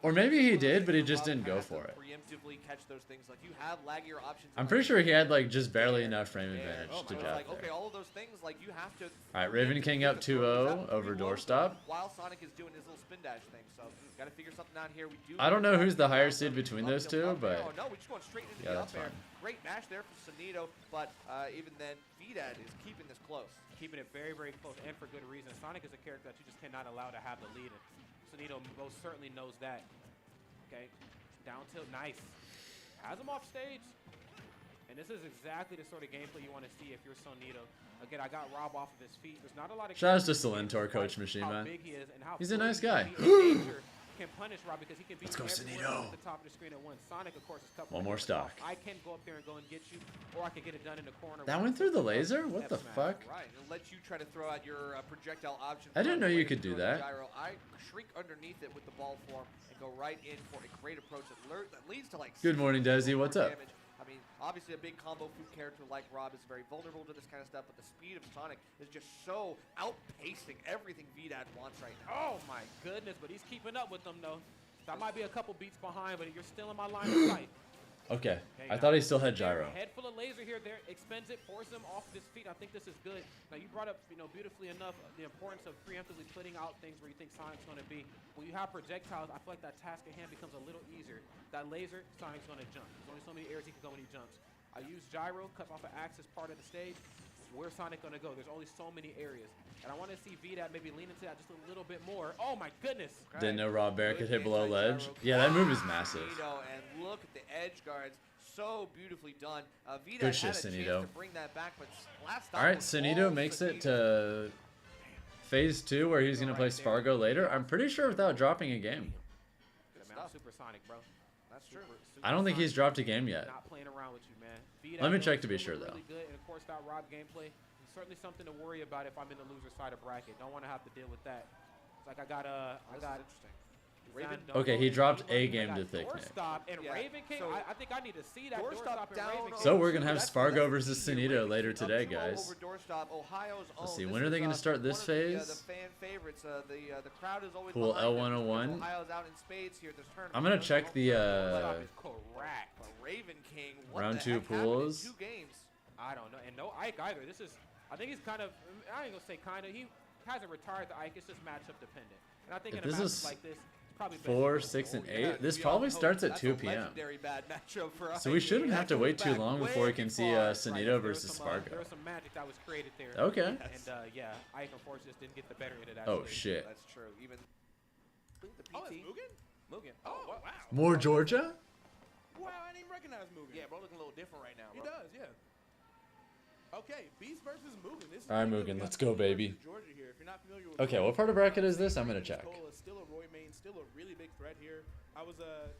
or maybe he did, but he just didn't go for it. Preemptively catch those things. Like you have laggier options. I'm pretty sure he had like just barely enough frame advantage to jab like, okay, there. all of those things, like you have to. All right, Raven King up 2-0 over doorstop. While Sonic is doing his little spin dash thing, so got to figure something out here. We do. I don't know who's the higher seed between those two, but no, we're just going straight into yeah, the that's up air. fine. Great match there for Sunito, but even then, Vidad is keeping this close. Keeping it very, very close, and for good reason. Sonic is a character that you just cannot allow to have the lead, and Sunito most certainly knows that. Okay, down tilt, nice. Has him off stage. And this is exactly the sort of gameplay you want to see if you're Sunito. Again, I got Rob off of his feet. There's not a lot of. Shout out to Salentor, Coach Machine Man. Big he is and how he's a nice guy. Can punish Rob because he can beat Let's go, everyone at the top of the screen at once. Sonic, of course, is tough. One more stock. I can go up there and go and get you, or I can get it done in the corner. That went through the laser? What the fuck? Right, it'll let you try to throw out your projectile option. I didn't know you could do that. Gyro. I shrink underneath it with the ball form and go right in for a great approach that leads to like. Good morning, Desi. What's up? Damage. I mean, obviously a big combo food character like Rob is very vulnerable to this kind of stuff, but the speed of Sonic is just so outpacing everything Vidad wants right now. Oh my goodness, but he's keeping up with them though. That might be a couple beats behind, but you're still in my line of sight. Okay, I thought he still had gyro. Head full of laser here, there, expends it, forces him off his feet. I think this is good. Now you brought up, you know, beautifully enough, the importance of preemptively putting out things where you think Sonic's going to be. When you have projectiles, I feel like that task at hand becomes a little easier. That laser, Sonic's going to jump. There's only so many areas he can go when he jumps. I use gyro, cuts off an axis part of the stage. Where's Sonic going to go? There's only so many areas. And I want to see Vidad maybe lean into that just a little bit more. Oh my goodness. Didn't know Rob Bear could hit below ledge. Yeah, that move is massive. And look at the edge guards. So beautifully done. Vidad good shit, had a chance Sunito. to bring that back, but last stop All right, was Sunito all makes it Sunito. to phase 2 where he's going to play Spargo later. I'm pretty sure without dropping a game. Supersonic, bro. That's true. I don't think he's dropped a game yet. Not playing around with you, man. Let me check to be sure, though. Really good, and of course that Rob gameplay. Certainly something to worry about if I'm in the loser side of bracket. Don't want to have to deal with that. It's like I got interesting. Raven, okay, he dropped a game to Thick Nick. Doorstop and Raven King. So I think I need to see that doorstop and Raven King. So we're gonna have Spargo versus Sunito later today, guys. Let's see, when are they gonna start this phase? The fan favorites. The crowd is always Cool, behind L101. Ohio's out in spades here this tournament. I'm gonna check the Raven King. round 2 pools. 2 games. I don't know, and no Ike either. This is, I think he's kind of, I ain't gonna say kind of. He hasn't retired the Ike. It's just matchup dependent. And I think If in a this match is like this, it's probably 4, 6, and 8. This probably starts at 2 p.m. Bad matchup for So we shouldn't have to wait too long before we can see Sunito versus Spargo. There was some magic that was created there. Okay. And yeah, Ike unfortunately just didn't get the better end of that. Oh stage. shit. That's true. Even the PT. Oh, it's Mugen? Mugen. Oh, wow. More Georgia? Wow, I didn't even recognize Mugen. Yeah, bro, looking a little different right now, He bro. does, yeah. Okay, Beast versus Mugen. This is All right, Mugen, let's go, baby. Georgia here. If you're not familiar with Okay, what part of bracket is this? I'm gonna check. Still a Roy main, still a really big threat here. I was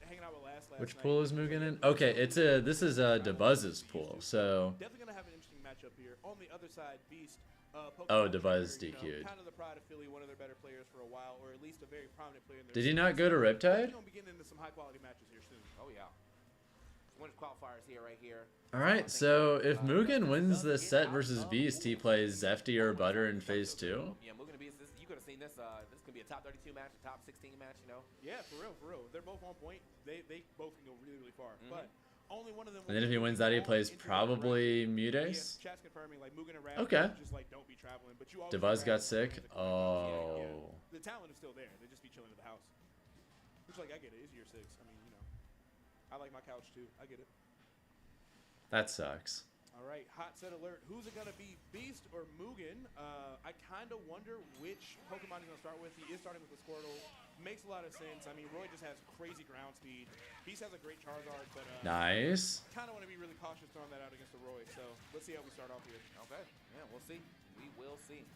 hanging out with last Which night. pool is Mugen in? Okay, this is DeBuzz's pool. So definitely gonna have an interesting matchup here. On the other side, Beast. DeBuzz DQ'd. Kind of the pride of Philly, one of their better players for a while, or at least a very prominent player in their Did he not go to Riptide? We're gonna be getting into some high quality matches here soon. Oh, yeah. Winners qualifiers here, right here. All right, so if Mugen wins this set versus Beast, he plays Zefty or Butter in phase 2. Yeah, Mugen and Beast, you could have seen this. This could be a top 32 match, a top 16 match, you know? Yeah, for real. They're both on point. They both can go really, really far. But only one of them. And then if he wins that, he plays probably Mudace. Chat's confirming like Mugen and Rap. Okay. Just like don't be traveling, but you. DeBuzz got sick. Oh. The talent is still there. They just be chilling at the house. Which like I get it. It's year 6. I mean, I like my couch too. I get it. That sucks. All right, hot set alert. Who's it going to be, Beast or Mugen? I kind of wonder which Pokemon he's going to start with. He is starting with the Squirtle. Makes a lot of sense. I mean, Roy just has crazy ground speed. Beast has a great Charizard, but nice. Kind of want to be really cautious throwing that out against the Roy. So let's see how we start off here. Okay. Yeah, we'll see. We will see.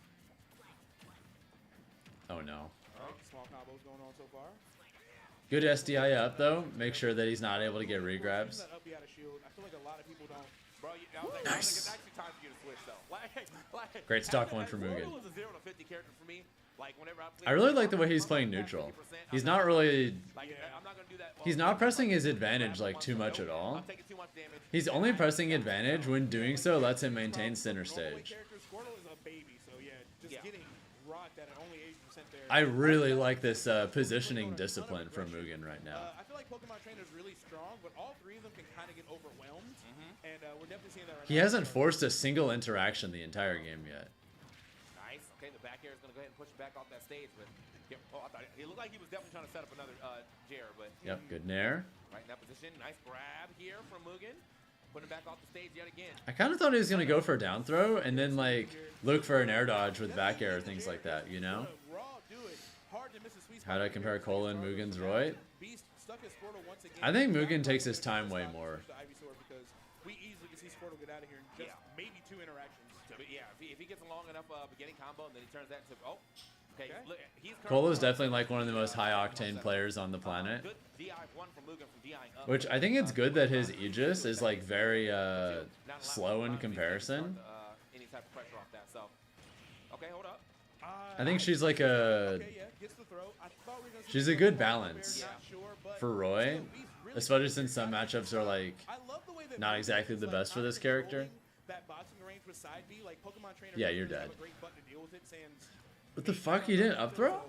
Oh no. All right, small combos going on so far. Good SDI up though. Make sure that he's not able to get regrabs. That up out of shield. I feel like a lot of people don't. Bro, I was like, Nice. It's actually time for you to switch though. Great stock one for Mugen. Was a 0 to 50 character for me. Like whenever I really like the way he's playing neutral. He's not really. I'm not gonna do that. He's not pressing his advantage like too much at all. He's only pressing advantage when doing so lets him maintain center stage. Squirtle is a baby, so yeah, just getting rocked at only 80% there. I really like this positioning discipline from Mugen right now. I feel like Pokemon Trainer is really strong, but all three of them can kind of get overwhelmed, and we're definitely seeing that right now. He hasn't forced a single interaction the entire game yet. Nice. Okay, the back air is gonna go ahead and push him back off that stage, but I thought it looked like he was definitely trying to set up another Jair, but Yep, good nair. right in that position. Nice grab here from Mugen. Putting him back off the stage yet again. I kind of thought he was gonna go for a down throw and then like look for an air dodge with back air or things like that, you know? How do I compare Cola and Mugen's Roy? I think Mugen takes his time way more. We easily can see Squirtle get out of here in just maybe 2 interactions. Yeah, if he gets a long enough beginning combo and then he turns that into okay. Look, he's Cola's definitely like one of the most high octane players on the planet. Good DI1 from Mugen from DIing up. Which I think it's good that his Aegis is like very slow in comparison. Any type of pressure off that. So, okay, hold up. I think she's like a she's a good balance for Roy, especially since some matchups are like not exactly the best for this character. Yeah, you're dead. What the fuck? He didn't up throw?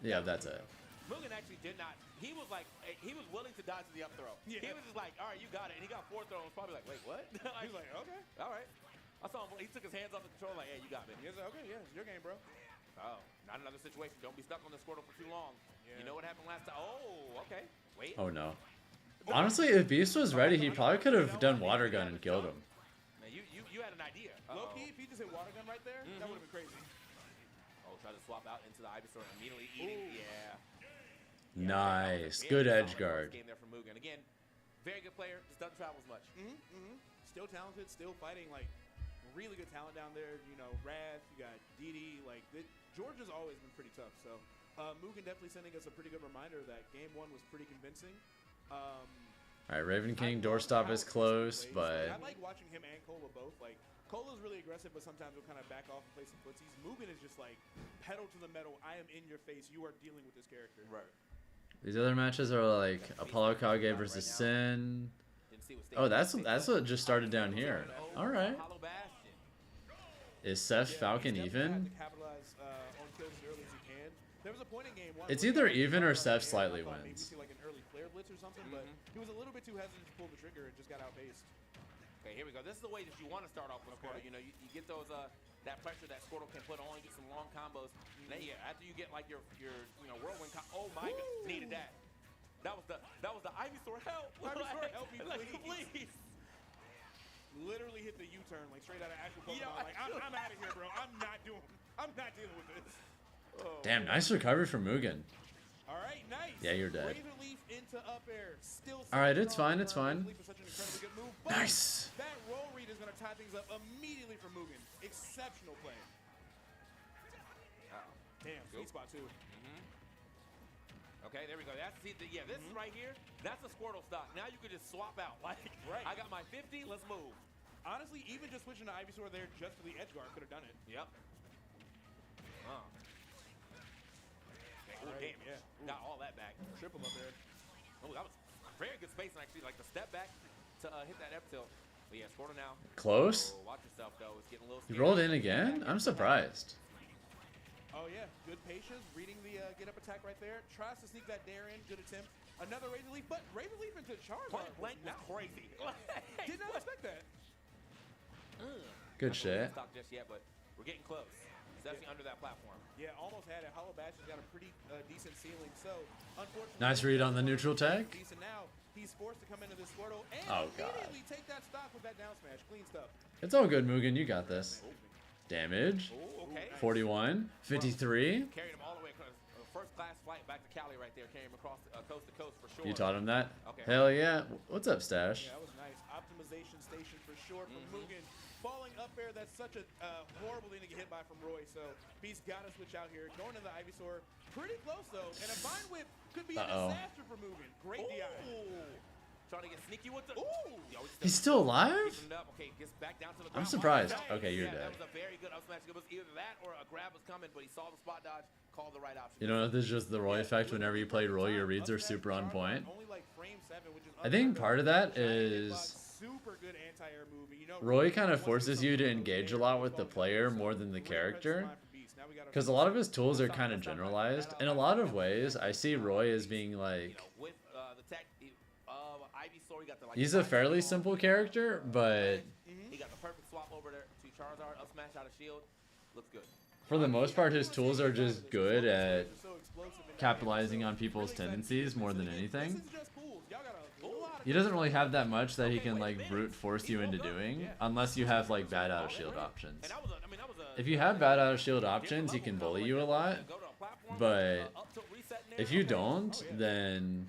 Yeah, that's it. Mugen actually did not. He was like, he was willing to dodge the up throw. Yeah. He was just like, all right, you got it. And he got 4 throws. Probably like, wait, what? He was like, okay, all right. I saw him. He took his hands off the controller, like, hey, you got me. He was like, okay, yeah, it's your game, bro. Oh, not another situation. Don't be stuck on the Squirtle for too long. Yeah. You know what happened last time? Oh, okay. Wait. Oh no. Honestly, if Beast was ready, he probably could have done water gun and killed him. Man, you had an idea. Low key, if he just hit water gun right there, that would have been crazy. Oh, try to swap out into the Ivysaur and immediately eating. Yeah. Nice. Good edge guard. Game there for Mugen. Again, very good player. Just doesn't travel as much. Still talented. Still fighting. Like really good talent down there. You know, Wrath. You got DD. Like Georgia's always been pretty tough. So Mugen definitely sending us a pretty good reminder that game 1 was pretty convincing. All right, Raven King doorstop is close, but I like watching him and Cola both. Like Cola's really aggressive, but sometimes he'll kind of back off and play some footsies. Mugen is just like pedal to the metal. I am in your face. You are dealing with this character. Right. These other matches are like Apollo Kage versus Sin. Oh, that's what just started down here. All right. Is Seth Falcon even? It's either even or Seth slightly wins. Like an early flare blitz or something, but he was a little bit too hesitant to pull the trigger and just got outpaced. Okay, here we go. This is the way that you want to start off with Squirtle. You know, you get those that pressure that Squirtle can put on, get some long combos. And then after you get like your whirlwind oh my god, needed that. That was the Ivysaur help. Ivysaur help me please. Literally hit the U-turn like straight out of actual Pokemon. Like I'm out of here, bro. I'm not dealing with this. Oh. Damn, nice recovery from Mugen. All right, nice. Yeah, you're dead. Ravenleaf into up air. Still all right, it's fine, it's fine. Move, nice. That roll read is going to tie things up immediately for Mugen. Exceptional play. Damn, sweet spot too. Okay, there we go. This is right here. That's a Squirtle stock. Now you can just swap out. Like, I got my 50. Let's move. Honestly, even just switching to Ivysaur there just for the edge guard could have done it. Yep. Damn. Yeah. Got all that back. Triple up there. Oh, that was very good spacing actually. Like the step back to hit that up tilt. But yeah, Squirtle now. Close. Oh, watch yourself though. It's getting a little. He rolled in again. I'm surprised. Oh yeah, good patience. Reading the get up attack right there. Tries to sneak that dare in. Good attempt. Another Ravenleaf, but Ravenleaf into Charizard. Point blank was crazy. Did not expect that. Good shit. Stock just yet, but we're getting close. Especially under that platform. Yeah, almost had it. Hollow Bash has got a pretty decent ceiling. So, unfortunately, nice read on the neutral tag. Decent now. He's forced to come into this Squirtle and immediately take that stock with that down smash. Clean stuff. It's all good, Mugen. You got this. Damage. 41. 53. Carried him all the way across. First class flight back to Cali right there. Carrying him across coast to coast for sure. You taught him that? Okay. Hell yeah. What's up, Stash? Yeah, that was nice. Optimization station for sure from Mugen. Falling up there, that's such a horrible thing to get hit by from Roy. So Beast got to switch out here. Going to the Ivysaur. Pretty close, though. And a Vine Whip could be a disaster for Mugen. Great DI. Trying to get sneaky with the... He's still alive? Okay, gets back down to the I'm ground. surprised. Okay, you're dead. That was a very good up smash. It was either that or a grab was coming, but he saw the spot dodge, called the right option. You know, this is just the Roy effect. Whenever you play Roy, your reads are super on point. I think part of that is Roy kind of forces you to engage a lot with the player more than the character. Because a lot of his tools are kind of generalized. In a lot of ways, I see Roy as being like... He's a fairly simple character, but... He got the perfect swap over there to Charizard, up smash out of shield. Looks good. For the most part, his tools are just good at capitalizing on people's tendencies more than anything. He doesn't really have that much that he can like brute force you into doing, unless you have like bad out of shield options. If you have bad out of shield options, he can bully you a lot, but if you don't, then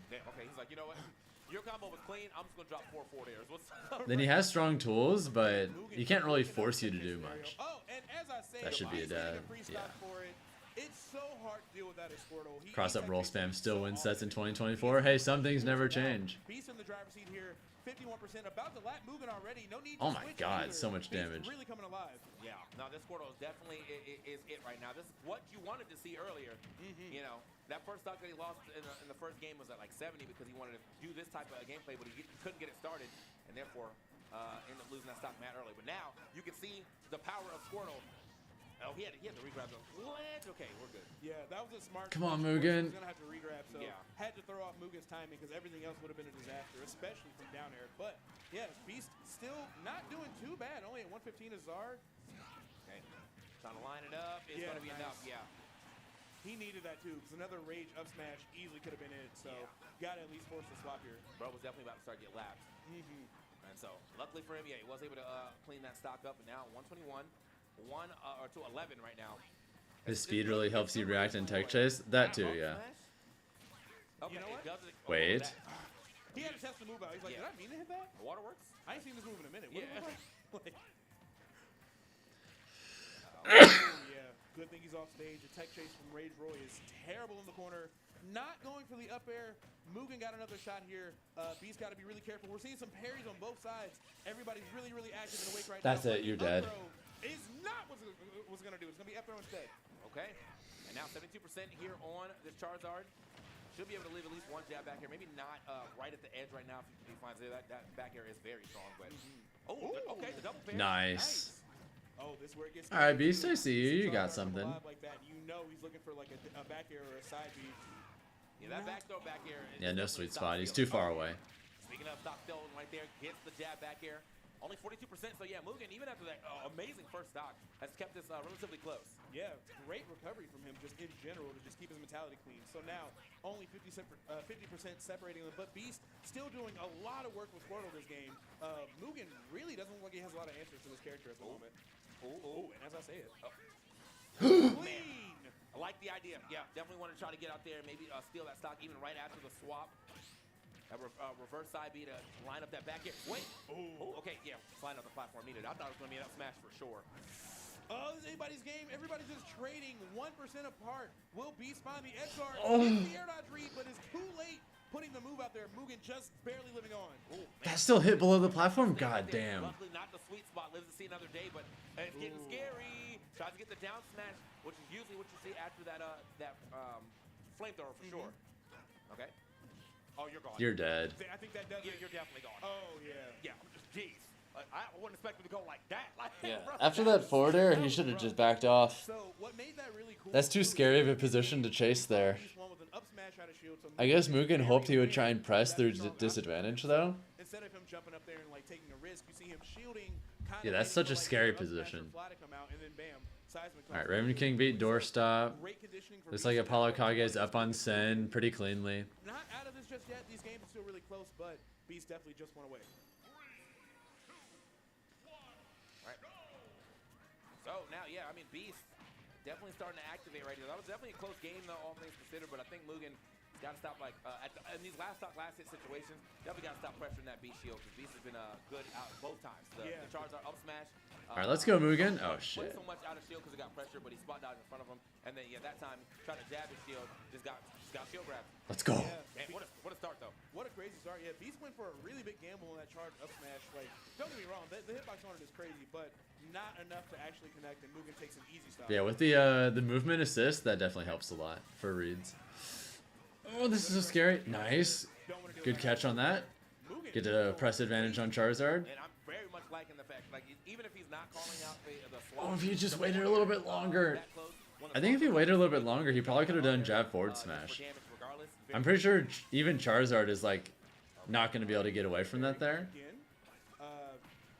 your combo was clean. I'm just gonna drop 4 forward airs. then he has strong tools, but he can't really force you to do much. Oh, and as I say, that should be a dad. Yeah. It's so hard to deal with that as Squirtle. Cross up roll spam still wins sets in 2024. Hey, some things never change. Beast in the driver's seat here. 51% about to lap Mugen already. No need to oh my switch god, either. so much damage. Really coming alive. Yeah. No, this Squirtle is definitely is it right now. This is what you wanted to see earlier. You know, that first stock that he lost in the first game was at like 70 because he wanted to do this type of gameplay, but he couldn't get it started, and therefore ended up losing that stock mad early. But now you can see the power of Squirtle. Oh, he had to regrab the ledge. Okay, we're good. Yeah, that was a smart. Come on, Mugen. He's gonna have to regrab, so had to throw off Mugen's timing because everything else would have been a disaster, especially from down air. But yeah, Beast still not doing too bad. Only at 115 is Zard. Okay, trying to line it up. It's gonna be enough. Yeah. He needed that too, because another rage up smash easily could have been it. So got to at least force the swap here. Bro was definitely about to start to get lapped. And so luckily for him, he was able to clean that stock up. And now 121. 1 or to 11 right now. His speed really helps you react in tech chase. That too, yeah. Okay, you know what? Wait. He had a chance to move out. He's like, did I mean to hit that? Waterworks? I ain't seen this move in a minute. What like? Yeah. Good thing he's off stage. The tech chase from Rage Roy is terrible in the corner. Not going for the up air. Mugen got another shot here. Beast got to be really careful. We're seeing some parries on both sides. Everybody's really, really active in the wake right now. That's it. You're dead. Is not what it was going to do. It's going to be up throw instead. Okay. And now 72% here on this Charizard. Should be able to leave at least one jab back here. Maybe not right at the edge right now if he finds it. That back air is very strong. But okay, the double pair. Nice. Oh, this is where it gets. All right, Beast, I see you. You got something. Like that. You know he's looking for like a back air or a side beat. Yeah, that back throw back air. Yeah, no sweet spot. He's too far away. Speaking of stock still right there, gets the jab back air. Only 42%, so yeah, Mugen, even after that amazing first stock, has kept this relatively close. Yeah, great recovery from him just in general to just keep his mentality clean. So now, only 50% separating them, but Beast still doing a lot of work with Squirtle this game. Mugen really doesn't look like he has a lot of answers to this character at the moment. Oh, and as I say it. Clean! I like the idea. Yeah, definitely want to try to get out there and maybe steal that stock even right after the swap. That reverse side B to line up that back here. Wait. Okay, yeah. Slide up the platform needed. I thought it was going to be an up smash for sure. Oh, this is anybody's game. Everybody's just trading 1% apart. Will Beast find the edge guard? Gets the air dodge read, but is too late putting the move out there. Mugen just barely living on. That still hit below the platform? God damn. Luckily, not the sweet spot. Lives to see another day, but it's getting scary. Tries to get the down smash, which is usually what you see after that flamethrower for sure. Okay. Oh, you're gone. You're dead. I think that does it. You're definitely gone. Oh, yeah. Yeah, jeez. I wouldn't expect him to go like that. After that forward air, he should have just backed off. So what made that really cool? That's too scary of a position to chase there. I guess Mugen hoped he would try and press through disadvantage, though. Instead of him jumping up there and like taking a risk, you see him shielding. Yeah, that's such a scary position. And then bam, seismic. All right, Raven King beat Doorstop. Great conditioning for Looks like Apollo Kage's up on Sen pretty cleanly. Not out of this just yet. These games are still really close, but Beast definitely just went away. Right. So now, yeah, I mean, Beast definitely starting to activate right here. That was definitely a close game, though, all things considered, but I think Mugen got to stop, like, in these last hit situations, definitely got to stop pressuring that Beast shield, because Beast has been good out both times. The Charizard up smash. All right, let's go, Mugen. Oh, shit. So much out of shield because it got pressure, but he spot dodged in front of him. And then, yeah, that time, trying to jab his shield, just got shield grab. Let's go. Yeah. Man, what a start, though. What a crazy start. Yeah, Beast went for a really big gamble on that charge up smash. Like, don't get me wrong, the hitbox on it is crazy, but not enough to actually connect, and Mugen takes an easy stop. Yeah, with the movement assist, that definitely helps a lot for reads. Oh, this is so scary. Nice. Good catch on that. Get a press advantage on Charizard. And I'm very much liking the fact, like, even if he's not calling out the Oh, if he just waited a little bit longer. I think if he waited a little bit longer, he probably could have done jab forward smash. I'm pretty sure even Charizard is like not going to be able to get away from that there.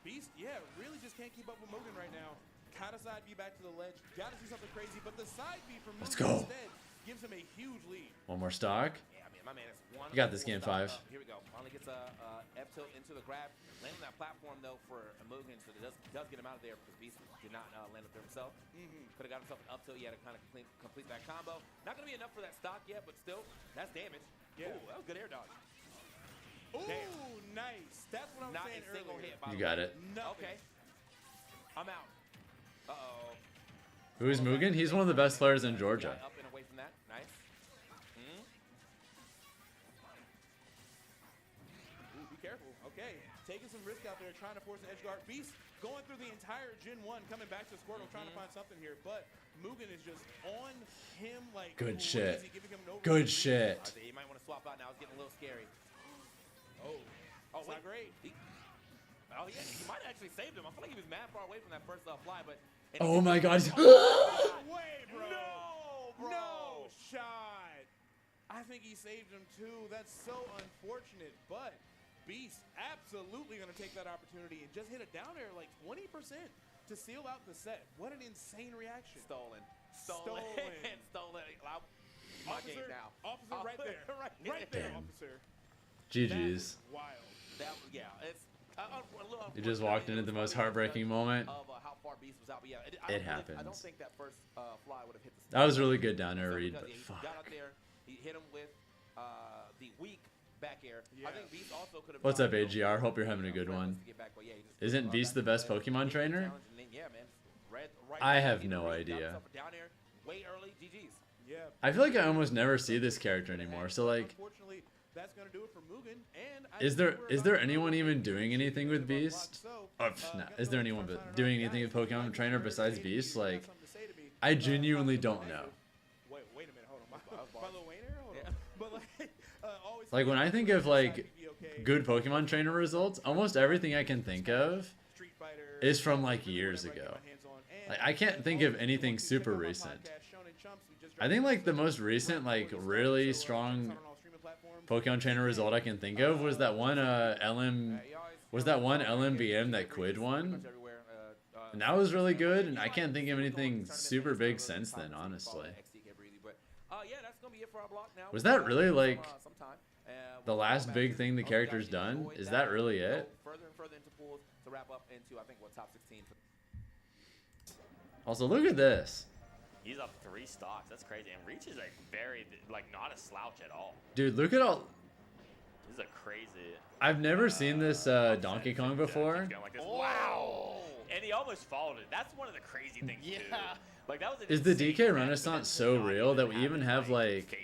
Beast, yeah, really just can't keep up with Mugen right now. Kind of side B back to the ledge. Got to see something crazy, but the side B from Mugen instead gives him a huge lead. One more stock. Yeah, I mean, my man is one. You got this game 5. Here we go. Finally gets a F tilt into the grab. Landing that platform though for Mugen, so it does get him out of there because Beast did not land up there himself. Could have got himself an up tilt. He had to kind of complete that combo. Not gonna be enough for that stock yet, but still, that's damage. Yeah, ooh, that was good air dodge. Ooh, nice. That's what I'm saying earlier. You got it. Okay. I'm out. Uh-oh. Who is Mugen? He's one of the best players in Georgia. Up and away from that. Nice. Ooh, be careful. Okay. Taking some risk out there, trying to force an edge guard. Beast going through the entire Gen 1, coming back to Squirtle, trying to find something here. But Mugen is just on him like good crazy, shit. giving him no Good shit. You might want to swap out now. It's getting a little scary. Oh, it's not great. Oh, yeah, he might have actually saved him. I feel like he was mad far away from that first fly, but... Oh, my God. No way, bro. No, bro. No shot. I think he saved him, too. That's so unfortunate, but Beast absolutely going to take that opportunity and just hit a down air like 20% to seal out the set. What an insane reaction. Stolen. Stolen. My game now. Officer, right there. Right there, officer. GG's. Wild. Yeah, it's a little. You just walked into the most heartbreaking moment. Of how far Beast was out, but yeah, It happens. I don't think that first fly would have hit the. That was really good down air read, but he fuck. got out there, he hit him with the weak back air. Yeah. I think Beast also could have. What's up, AGR? Hope you're having a good one. Isn't Beast the best Pokemon trainer? Yeah, man. I have no idea. Down air, way early, GG's. Yeah. I feel like I almost never see this character anymore. So like, Unfortunately, that's going to do it for Mugen. And is there anyone even doing anything with Beast? Oh, nah. Is there anyone doing anything with Pokemon Trainer besides Beast? Like, I genuinely don't know. Wait a minute, hold on. My little Wayner? Hold on. But always Like when I think of like good Pokemon Trainer results, almost everything I can think of is from like years ago. Like I can't think of anything super recent. I think like the most recent like really strong Pokemon Trainer result I can think of was that one LMBM that Quid won. And that was really good, and I can't think of anything super big since then, honestly. Was that really like the last big thing the character's done? Is that really it? Also, look at this. He's up 3 stocks. That's crazy. And Reach is like not a slouch at all. Dude, look at all. This is a crazy. I've never seen this Donkey Kong before. Wow. And he almost followed it. That's one of the crazy things too. Like that was. Is the DK Renaissance so real that we even have like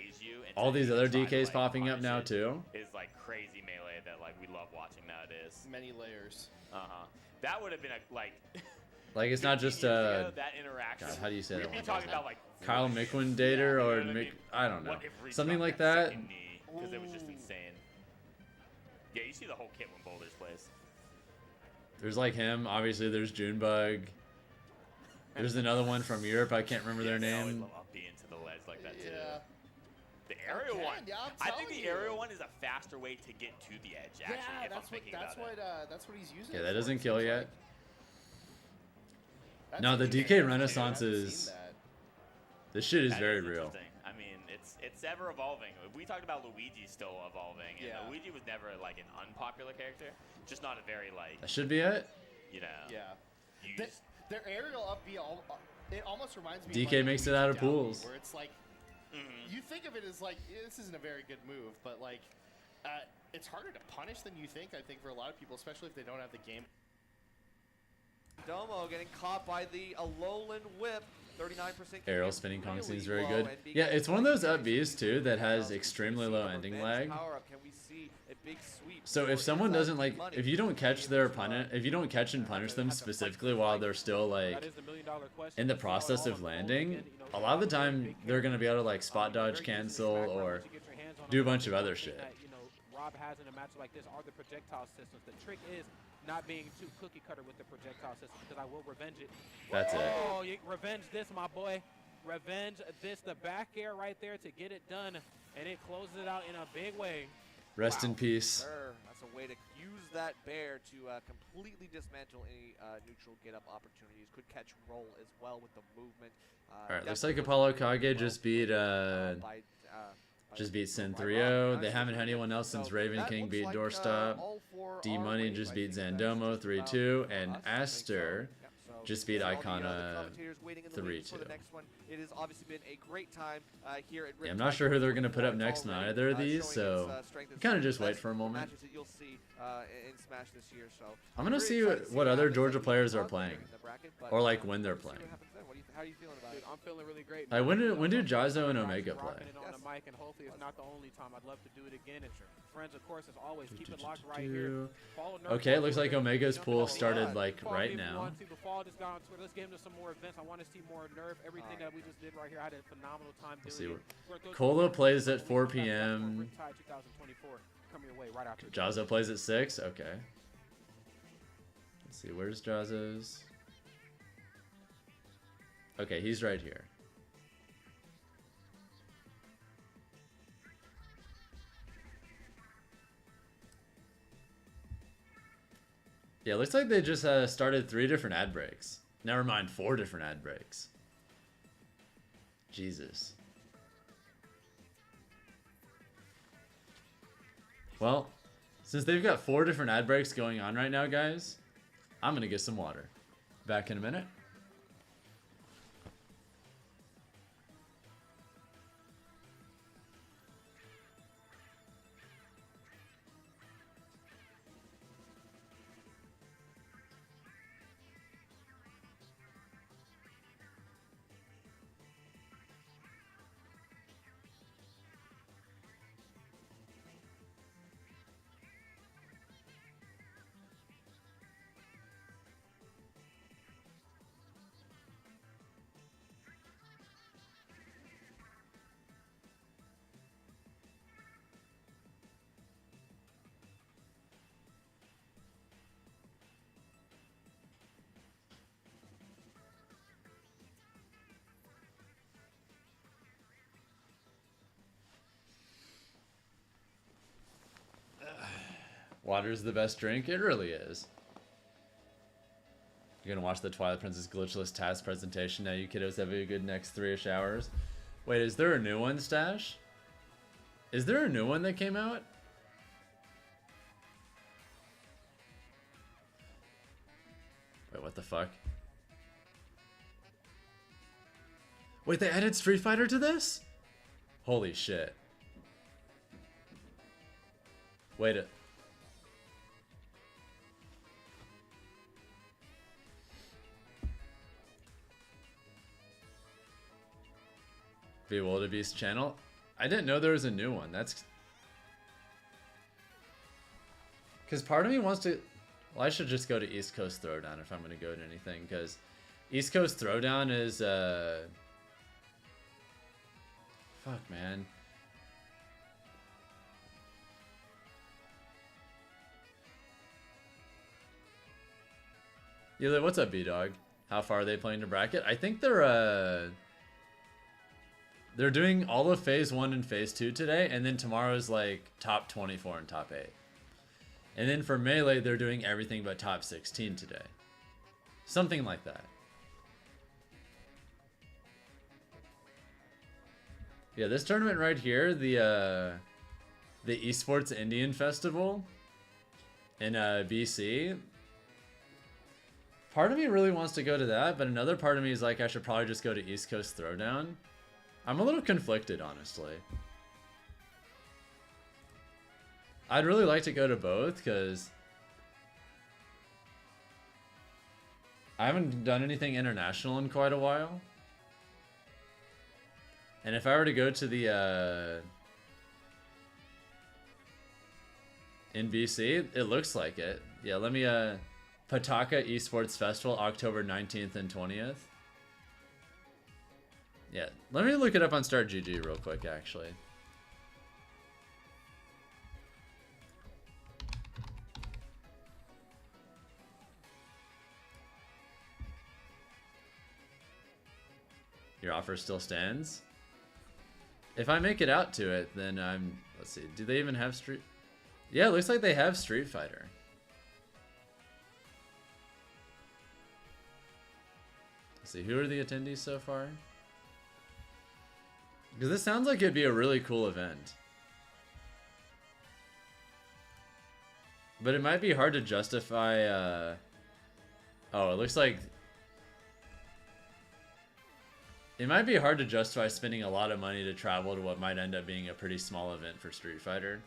all these other DKs popping up now too? Is like crazy melee that like we love watching nowadays. Many layers. That would have been a like. Like it's not just that interaction. God, how do you say that one? Talking about like Kyle Miquindator or I don't know, something like that. Because it was just insane. Yeah, you see the whole kit when Boulder's plays. There's like him. Obviously, there's Junebug. There's another one from Europe. I can't remember their I always name. love upping into the ledge like that too. Yeah. The aerial one. Yeah, I think the aerial one is a faster way to get to the edge. Actually, Yeah, if I'm thinking about it. that's what he's using. Yeah, it that for, doesn't it kill seems yet. like. No, the DK Renaissance is... This shit is very real. I mean, it's ever evolving. We talked about Luigi still evolving, and Luigi was never like an unpopular character, just not a very like. That should be it. You know. Yeah. Their aerial up B, it almost reminds me. DK of makes it out of pools. Where it's like, you think of it as like this isn't a very good move, but like, it's harder to punish than you think. I think for a lot of people, especially if they don't have the game. Domo getting caught by the Alolan whip. 39%. Aerial spinning Kong seems very good. Yeah, it's one of those up Bs too that has extremely low ending lag. So if someone doesn't like, if you don't catch their opponent, if you don't catch and punish them specifically while they're still like in the process of landing, a lot of the time they're gonna be able to like spot dodge, cancel, or do a bunch of other shit. Rob has in a match like this are the projectile systems. The trick is not being too cookie cutter with the projectile system, because I will revenge it. That's it. Oh, you revenge this, my boy. Revenge this. The back air right there to get it done, and it closes it out in a big way. Rest in peace. That's a way to use that bear to completely dismantle any neutral get-up opportunities. Could catch roll as well with the movement. All right, looks like Apollo Kage just beat Sin 3-0. They haven't had anyone else since Raven King beat Doorstop. D Money just beat Zandomo 3-2, and Aster just beat Icona 3-2. It has obviously been a great time here at Riptide. Yeah, I'm not sure who they're going to put up next in either of these, so kind of just wait for a moment. I'm going to see what other Georgia players are playing, or like when they're playing. How are you feeling about it? I'm feeling really great. When do Jaizo and Omega play? On the mic, and hopefully it's not the only time. I'd love to do it again. It's friends, of course, as always. Keep it locked right here. Okay, it looks like Omega's pool started like right now. Let's get into some more events. I want to see more Nerf. Everything that we just did right here, I had a phenomenal time doing it. Cola plays at 4 p.m. Riptide 2024. Come your way right after. Jaizo plays at 6. Okay. Let's see. Where's Jaizo's? Okay, he's right here. Yeah, looks like they just started 3 different ad breaks. Never mind, 4 different ad breaks. Jesus. Well, since they've got 4 different ad breaks going on right now, guys, I'm gonna get some water. Back in a minute. Water's the best drink? It really is. You're gonna watch the Twilight Princess glitchless task presentation now. You kiddos have a good next 3-ish hours. Wait, is there a new one, Stash? Is there a new one that came out? Wait, what the fuck? Wait, they added Street Fighter to this? Holy shit. Wait a... Via Wildebeest channel? I didn't know there was a new one. That's... Because part of me wants to... Well, I should just go to East Coast Throwdown if I'm going to go to anything, because East Coast Throwdown is... Fuck, man. Yeah, what's up, B-Dog? How far are they playing to bracket? I think they're doing all of Phase 1 and Phase 2 today, and then tomorrow's like top 24 and top 8. And then for Melee, they're doing everything but top 16 today. Something like that. Yeah, this tournament right here, the Esports Indian Festival in BC. Part of me really wants to go to that, but another part of me is like, I should probably just go to East Coast Throwdown. I'm a little conflicted, honestly. I'd really like to go to both, because I haven't done anything international in quite a while. And if I were to go to the, in BC, it looks like it. Yeah, let me, Pataka Esports Festival, October 19th and 20th. Yeah, let me look it up on StartGG real quick, actually. Your offer still stands? If I make it out to it, then I'm... Let's see. Do they even have Street... Yeah, it looks like they have Street Fighter. Let's see. Who are the attendees so far? Because this sounds like it'd be a really cool event. But it might be hard to justify... Oh, it looks like... It might be hard to justify spending a lot of money to travel to what might end up being a pretty small event for Street Fighter.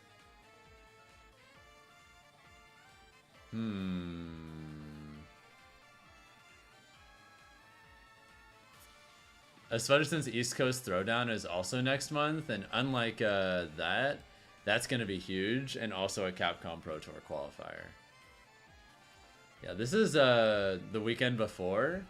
Especially since East Coast Throwdown is also next month, and unlike that's going to be huge, and also a Capcom Pro Tour qualifier. Yeah, this is the weekend before.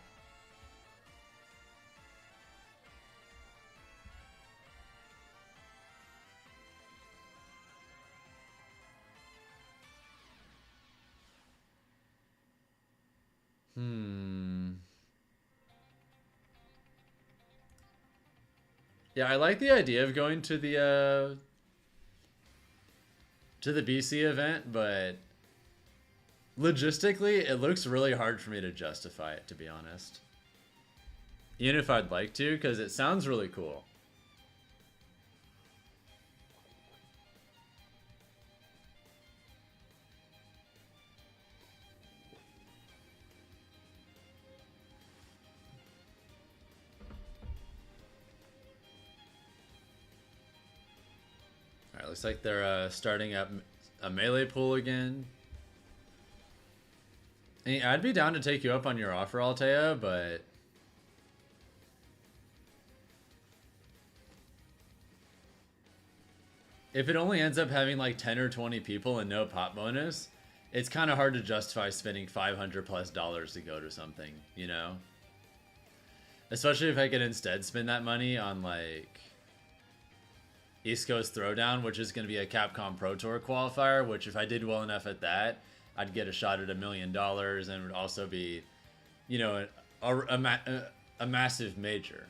Yeah, I like the idea of going to the BC event, but logistically, it looks really hard for me to justify it, to be honest. Even if I'd like to, because it sounds really cool. Looks like they're starting up a melee pool again. And I'd be down to take you up on your offer, Altea, but if it only ends up having like 10 or 20 people and no pot bonus, it's kind of hard to justify spending $500+ to go to something, you know? Especially if I could instead spend that money on like East Coast Throwdown, which is going to be a Capcom Pro Tour qualifier, which if I did well enough at that, I'd get a shot at $1 million, and would also be, you know, a massive major.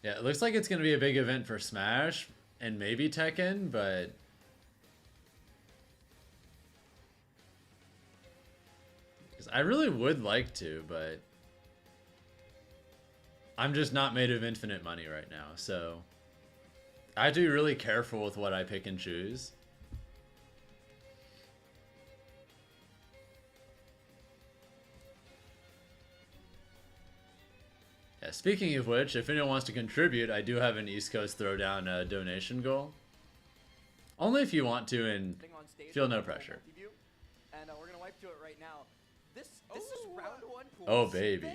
Yeah, it looks like it's going to be a big event for Smash and maybe Tekken, but I really would like to, but I'm just not made of infinite money right now, so I have to be really careful with what I pick and choose. Yeah, speaking of which, if anyone wants to contribute, I do have an East Coast Throwdown donation goal. Only if you want to, and feel no pressure. And we're gonna wipe to it right now. This is round one pool. Oh baby.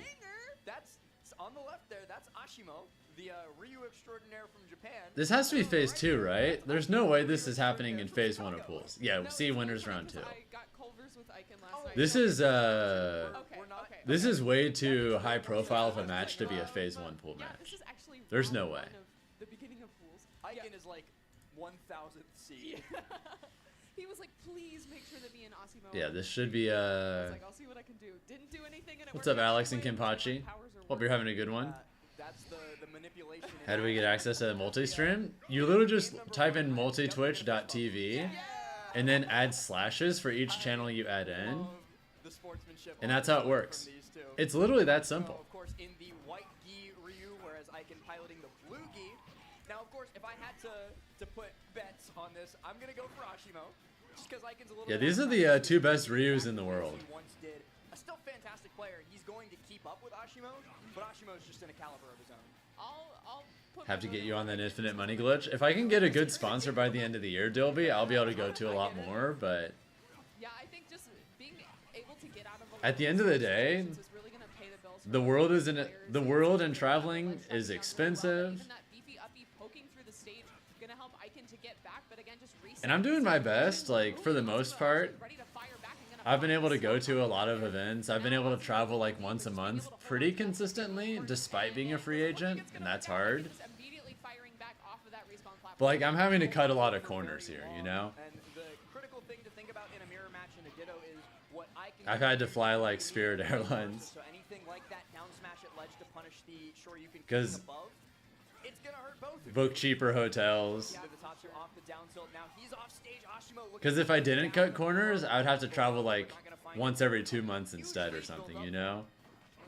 That's on the left there. That's Ashimo, the Ryu extraordinaire from Japan. This has to be phase 2, right? There's no way this is happening in phase 1 of pools. Yeah, see winners round 2. This is this is way too high profile of a match to be a phase 1 pool match. There's no way. The beginning of pools. Icon is like 1000th seed. He was like, please make sure that me and Asimo. Yeah, this should be I was like, I'll see what I can do. Didn't do anything, and it What's worked up, out Alex and anyway. Kimpachi? Powers are Hope you're having a good one. That's the manipulation. How do we get access to the multi-stream? You literally just type in multitwitch.tv and then add slashes for each channel you add in. And that's how it works. It's literally that simple. Of course, in the white gi Ryu, Iken piloting the blue gi. Now, of course, if I had to put bets on this, I'm going to go for Ashimo. Just because Iken's a little Yeah, these are the two best Ryus in the world. He once did. A still fantastic player. He's going to keep up with Ashimo, but Ashimo's just in a caliber of his own. I'll put Have to get you on that infinite money glitch. If I can get a good sponsor by the end of the year, Dilby, I'll be able to go to a lot more, but... Yeah, I think just being able to get out of at the end of the day, the world is the world and traveling is expensive. And I'm doing my best, like, for the most part. I've been able to go to a lot of events. I've been able to travel like once a month pretty consistently, despite being a free agent, and that's hard. But like, I'm having to cut a lot of corners here, you know? I've had to fly like Spirit Airlines. Because book cheaper hotels. Because if I didn't cut corners, I would have to travel like once every 2 months instead or something, you know?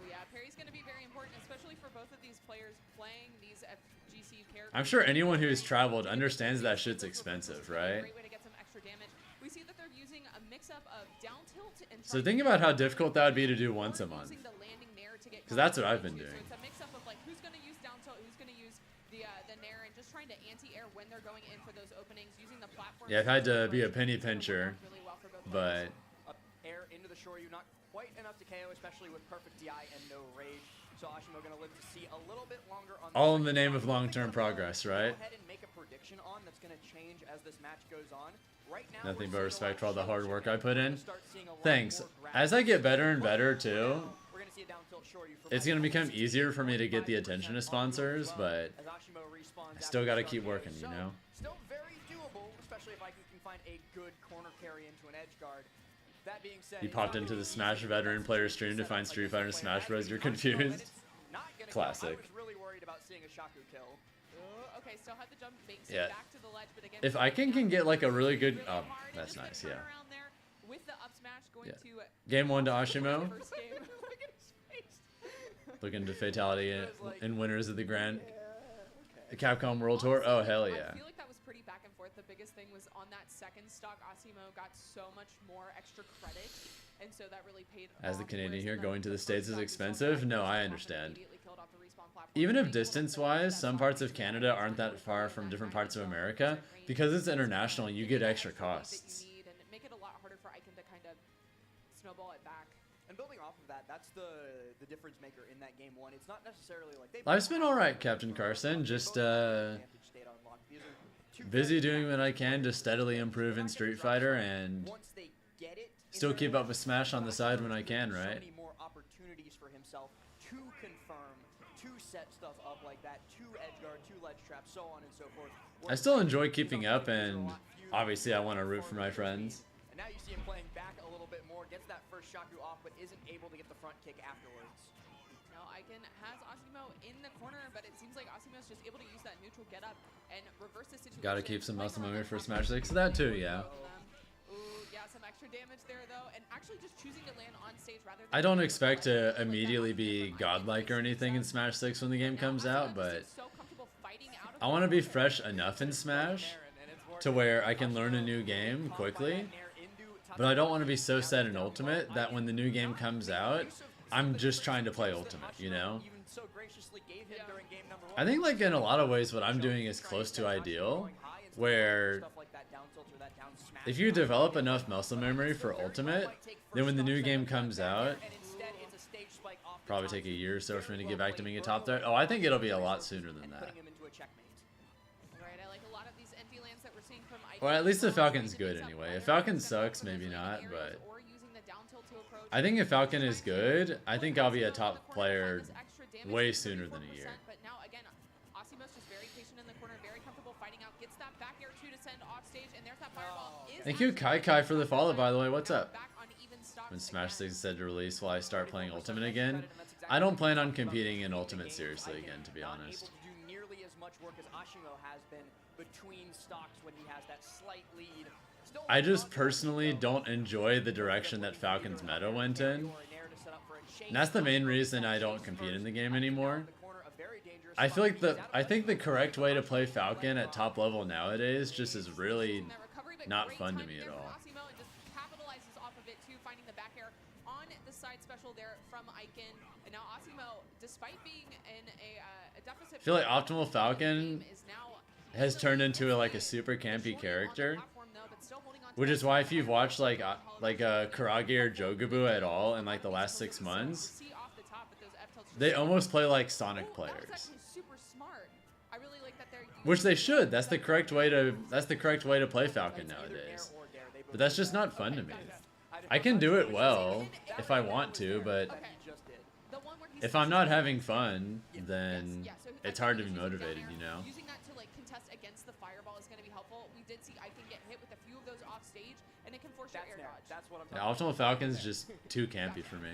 Yeah, parry's going to be very important, especially for both of these players playing these FGC characters. I'm sure anyone who's traveled understands that shit's expensive, right? We see that they're using a mix-up of down tilt and so think about how difficult that would be to do once a month. Because that's what I've been doing. So it's a mix-up of like who's going to use down tilt, who's going to use the nair, and just trying to anti-air when they're going in for those openings, using the platform. Yeah, I've had to be a penny pincher, but air into the shore, you not quite enough to KO, especially with perfect DI and no rage. So Ashimo gonna live to see a little bit longer on all in the name of long-term progress, right? Go ahead and make a prediction on that's gonna change as this match goes on. Right now, nothing but respect for all the hard work I put in. Thanks. As I get better and better too, it's gonna become easier for me to get the attention of sponsors, but I still gotta keep working, you know? Still very doable, especially if I can find a good corner carry into an edge guard. That being said, you popped into the Smash veteran player stream to find Street Fighter and Smash Bros. You're confused. Classic. I was really worried about seeing a Shaku kill. Okay, still had the jump makes yeah. it back to the ledge, but again, if Iken can get like a really good, oh, that's nice, yeah. With the up smash going to Game 1 to Ashimo. Looking to Fatality in winners of the Grand Capcom World Tour. Oh hell yeah. I feel like that was pretty back and forth. The biggest thing was on that second stock, Ashimo got so much more extra credit, and so that really paid off. As the Canadian here, going to the States is expensive. No, I understand. Even if distance-wise, some parts of Canada aren't that far from different parts of America, because it's international, you get extra costs. And make it a lot harder for Iken to kind of snowball it back. And building off of that, that's the difference maker in that game 1. It's not necessarily like life's been all right, Captain Carson. Just busy doing what I can to steadily improve in Street Fighter and still keep up with Smash on the side when I can, right? More opportunities for himself to confirm, to set stuff up like that, to edge guard, to ledge trap, so on and so forth. I still enjoy keeping up, and obviously I want to root for my friends. And now you see him playing back a little bit more, gets that first Shaku off, but isn't able to get the front kick afterwards. Now Iken has Ashimo in the corner, but it seems like Asimo's just able to use that neutral get up and reverse the situation. Gotta keep some muscle memory for Smash 6. That too, yeah. Ooh, yeah, some extra damage there though, and actually just choosing to land on stage rather than I don't expect to immediately be godlike or anything in Smash 6 when the game comes out, but I want to be fresh enough in Smash to where I can learn a new game quickly. But I don't want to be so set in Ultimate that when the new game comes out, I'm just trying to play Ultimate, you know? I think like in a lot of ways what I'm doing is close to ideal, where if you develop enough muscle memory for Ultimate, then when the new game comes out, probably take a year or so for me to get back to being a top threat. Oh, I think it'll be a lot sooner than that. Well, at least the Falcon's good anyway. If Falcon sucks, maybe not, but I think if Falcon is good, I think I'll be a top player way sooner than a year. But now again, Asimo's just very patient in the corner, very comfortable fighting out, gets that back air 2 to send off stage, and there's that fireball. Thank you, Kai for the follow, by the way. What's up? When Smash 6 is said to release, will I start playing Ultimate again? I don't plan on competing in Ultimate seriously again, to be honest. Nearly as much work as Ashimo has been between stocks when he has that slight lead. I just personally don't enjoy the direction that Falcon's meta went in. And that's the main reason I don't compete in the game anymore. very dangerous. I feel like I think the correct way to play Falcon at top level nowadays just is really not fun to me at all. Capitalizes off of it too, finding the back air on the side special there from Icon. And now Asimo, despite being in a deficit, I feel like Optimal Falcon has turned into like a super campy character, which is why if you've watched like Karagi or Jogabu at all in like the last 6 months, they almost play like Sonic players. Which they should. That's the correct way to play Falcon nowadays. But that's just not fun to me. I can do it well if I want to, but if I'm not having fun, then it's hard to be motivated, you know? Using that to like contest against the fireball is going to be helpful. We did see Icon get hit with a few of those off stage, and it can force your air dodge. That's what I'm Yeah, Optimal Falcon's just too campy for me.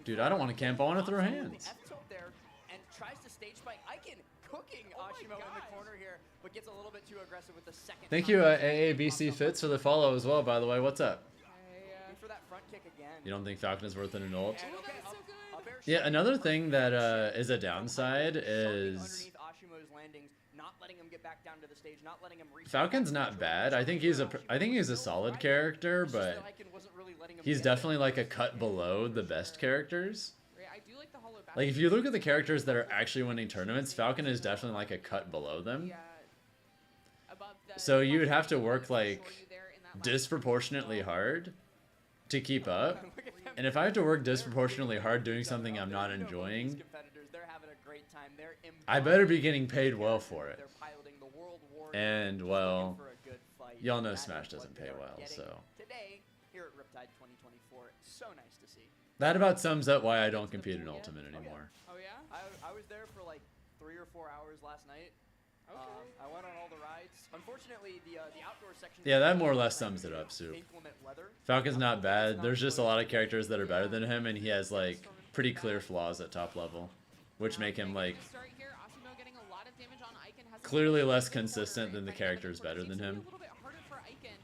Dude, I don't want to camp, I want to throw hands. And tries to stage spike. Icon cooking Ashimo in the corner here, but gets a little bit too aggressive with the second. Thank you, AABC Fits, for the follow as well, by the way. What's up? For that front kick again. You don't think Falcon is worth an ult? So Yeah, another thing that is a downside is Falcon's not bad. I think he's a solid character, but he's definitely like a cut below the best characters. Like if you look at the characters that are actually winning tournaments, Falcon is definitely like a cut below them. So you would have to work like disproportionately hard to keep up. And if I have to work disproportionately hard doing something I'm not enjoying, I better be getting paid well for it. And well, y'all know Smash doesn't pay well, so. Today, here at Riptide 2024, it's so nice to see. That about sums up why I don't compete in Ultimate anymore. Oh yeah? I was there for like 3 or 4 hours last night. Okay. I went on all the rides. Unfortunately, the outdoor section. Yeah, that more or less sums it up, Soup. Falcon's not bad. There's just a lot of characters that are better than him, and he has like pretty clear flaws at top level, which make him like clearly less consistent than the characters better than him. A little bit harder for Icon.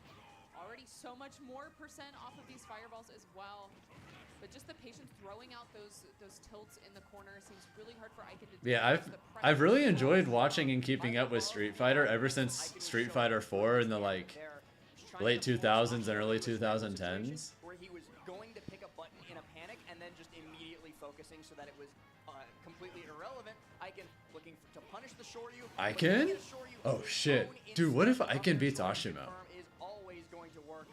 Already so much more percent off of these fireballs as well. But just the patience throwing out those tilts in the corner seems really hard for Icon to do. Yeah, I've really enjoyed watching and keeping up with Street Fighter ever since Street Fighter 4 in the like late 2000s and early 2010s. Where he was going to pick a button in a panic and then just immediately focusing so that it was completely irrelevant. Icon looking to punish the Shoryu. Icon? Oh shit. Dude, what if Icon beats Ashimo? Is always going to work.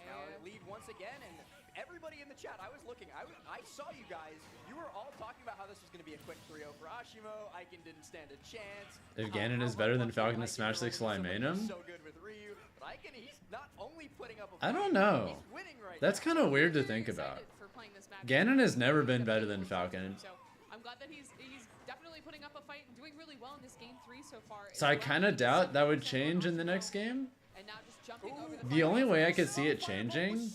Now lead once again, and everybody in the chat, I was looking, I saw you guys. You were all talking about how this was going to be a quick 3-0 for Ashimo. Icon didn't stand a chance. If Ganon is better than Falcon in Smash 6 Limeanum? So good with Ryu, but Icon, he's not only putting up a I don't know. That's kind of weird to think about. Ganon has never been better than Falcon. So I'm glad that he's definitely putting up a fight and doing really well in this game 3 so far. So I kind of doubt that would change in the next game. And now just jumping over The only way I could see it changing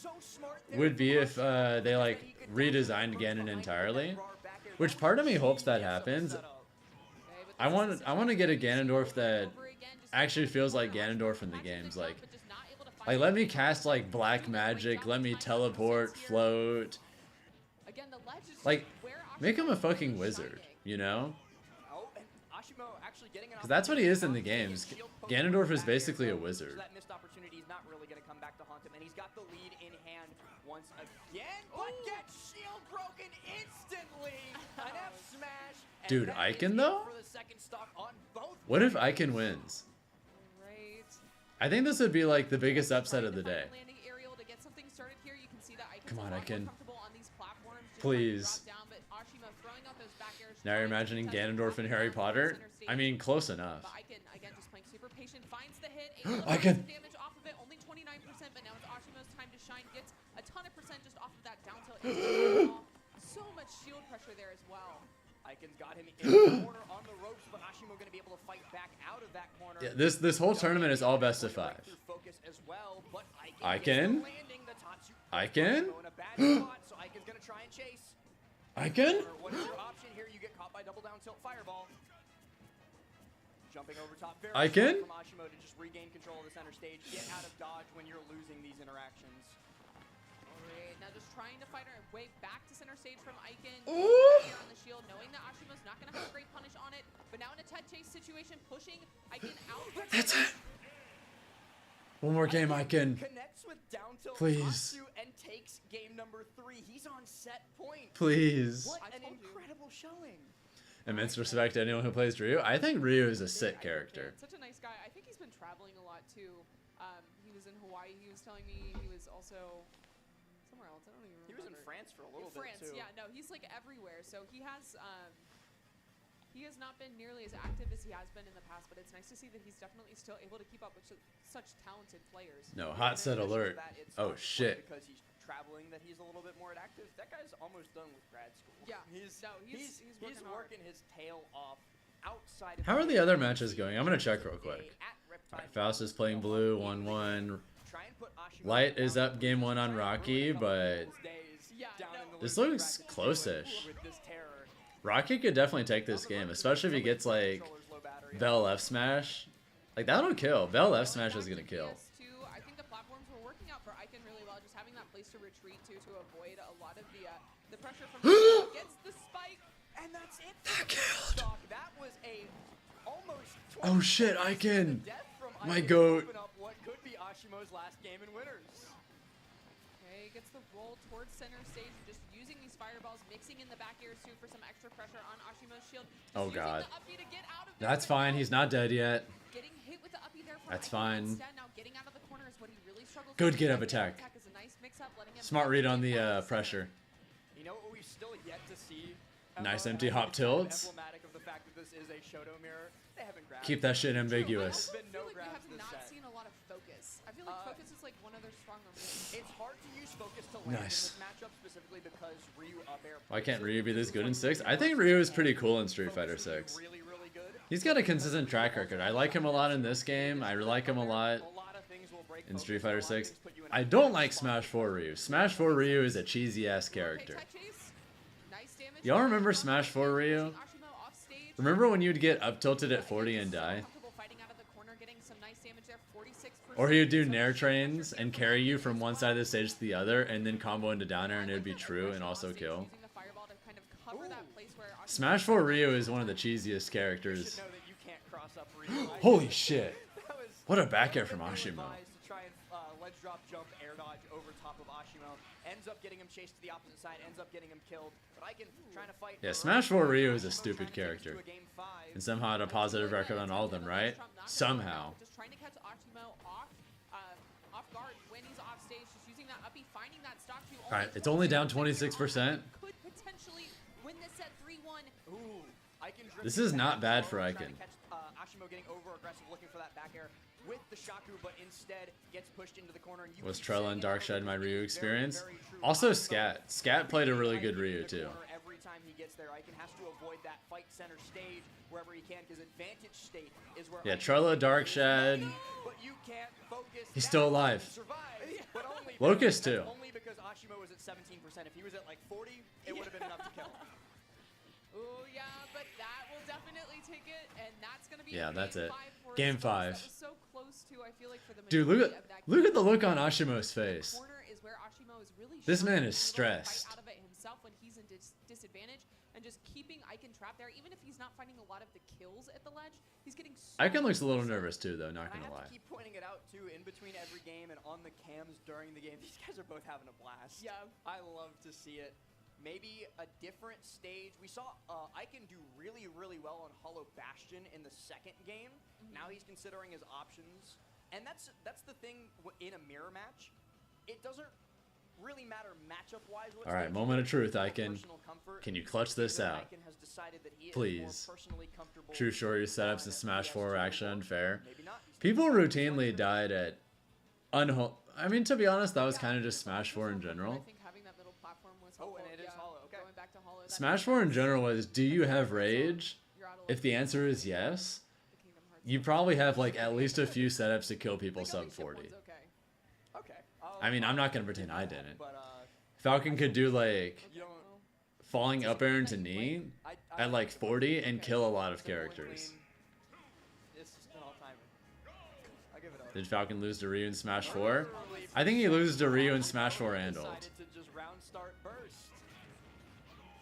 would be if they like redesigned Ganon entirely, which part of me hopes that happens. I want to get a Ganondorf that actually feels like Ganondorf in the games, like let me cast like black magic, let me teleport, float, like make him a fucking wizard, you know? Because that's what he is in the games. Ganondorf is basically a wizard. That missed opportunity is not really going to come back to haunt him, and he's got the lead in hand once again, but gets shield broken instantly. An F smash. Dude, Icon though? What if Icon wins? I think this would be like the biggest upset of the day. Come on, Icon. Please. Now you're imagining Ganondorf and Harry Potter? I mean, close enough. Icon! Damage off of it, only 29%, but now it's Ashimo's time to shine. Gets a ton of percent just off of that down tilt. So much shield pressure there as well. Icon's got him in the corner on the ropes, but Ashimo going to be able to fight back out of that corner. Yeah, this whole tournament is all best of 5. Icon? Icon? So Icon's going to try and chase. Icon? What is your option here? You get caught by double down tilt fireball. Jumping over top. Icon? From Ashimo to just regain control of the center stage. Get out of dodge when you're losing these interactions. Okay, now just trying to fight our way back to center stage from Icon. Ooh. Here on the shield, knowing that Ashimo's not going to have a great punish on it, but now in a tech chase situation, pushing Icon out. That's it. One more game, Icon. Connects with down tilt Please. Tatsu and takes game number 3. He's on set point. Please. What an incredible showing. Immense respect to anyone who plays Ryu. I think Ryu is a sick character. Such a nice guy. I think he's been traveling a lot too. He was in Hawaii. He was telling me he was also somewhere else. I don't even remember. He was in France for a little bit France, too. yeah. No, he's like everywhere. So he has not been nearly as active as he has been in the past, but it's nice to see that he's definitely still able to keep up with such talented players. No, hot set alert. Oh shit. Because he's traveling, that he's a little bit more active. That guy's almost done with grad school. Yeah. He's working working his tail off outside of How are the other matches going? I'm gonna check real quick. Alright, Faust is playing blue, 1-1. Light is up game 1 on Rocky, but this looks close-ish. Rocky could definitely take this game, especially if he gets like Bell F smash. Like that'll kill. Bell F smash is gonna kill. I think the platforms were working out for Icon really well, just having that place to retreat to avoid a lot of the pressure from gets the spike, and that's it. That killed. That was a almost Oh shit, Icon. My goat. What could be Ashimo's last game in winners. Okay, gets the roll towards center stage, just using these fireballs, mixing in the back airs too for some extra pressure on Ashimo's shield. Oh god. That's fine, he's not dead yet. Getting hit with the uppy there That's fine. Instead, now getting out of the corner is what he really struggles Good with. get up attack. Is a nice mix-up, letting him Smart read on the pressure. You know what we've still yet to see? Nice empty hop tilts. Emblematic of the fact that this is a Shoto mirror. They haven't grabbed. Keep that shit ambiguous. I feel like we have not seen a lot of focus. I feel like focus is like one of their stronger moves. It's hard to use focus to land Nice. in this matchup specifically because Ryu up air. Why can't Ryu be this good in 6? I think Ryu is pretty cool in Street Fighter 6. Really, really good. He's got a consistent track record. I like him a lot in this game. I like him a lot in Street Fighter 6. I don't like Smash 4 Ryu. Smash 4 Ryu is a cheesy ass character. Y'all remember Smash 4 Ryu? Remember when you'd get up tilted at 40 and die? Or he would do Nair trains and carry you from one side of the stage to the other and then combo into down air and it would be true and also kill. Smash 4 Ryu is one of the cheesiest characters. Holy shit. What a back air from Ashimo. Ledge drop jump air dodge over top of Ashimo. Ends up getting him chased to the opposite side, ends up getting him killed. But I can trying to fight. Yeah, Smash 4 Ryu is a stupid character. And somehow had a positive record on all of them, right? Somehow. Just trying to catch Ashimo off guard when he's off stage, just using that uppy, finding that stock to Alright, it's only down 26%. Could potentially win this at 3-1. This is not bad for Icon. Ashimo getting over aggressive, looking for that back air with the Shaku, but instead gets pushed into the corner. And Was Trella and Darkshed my Ryu experience? Also Scat. Scat played a really good Ryu too. Every time he gets there, Icon has to avoid that fight center stage wherever he can, because advantage state is where. Yeah, Trella, Darkshed. But you can't focus. He's still alive. But only Locust too. Only because Ashimo was at 17%. If he was at like 40, it would have been enough to kill. Oh yeah, but that will definitely take it, and that's gonna be. Yeah, that's it. Game 5. That was so close to, I feel like, for the Dude, look at the look on Ashimo's face. Corner is where Ashimo is really This man is fight stressed. out of it himself when he's in disadvantage, and just keeping Icon trapped there, even if he's not finding a lot of the kills at the ledge, he's getting. So Icon looks a little nervous too, though. Not gonna lie. I have to keep pointing it out too, in between every game and on the cams during the game. These guys are both having a blast. Yeah, I love to see it. Maybe a different stage. We saw Icon do really, really well on Hollow Bastion in the second game. Now he's considering his options, and that's the thing in a mirror match. It doesn't really matter matchup-wise. All right, moment of truth, Icon. Can you clutch this out? Please. True Shorty setups in Smash 4 are actually unfair. People routinely died at I mean, to be honest, that was kind of just Smash 4 in general. Oh, and it is Hollow. Okay. Smash 4 in general is, do you have rage? If the answer is yes, you probably have like at least a few setups to kill people sub 40. Okay. I mean, I'm not going to pretend I didn't. Falcon could do like falling up air into knee at like 40 and kill a lot of characters. Did Falcon lose to Ryu in Smash 4? I think he loses to Ryu in Smash 4 and ult. start burst.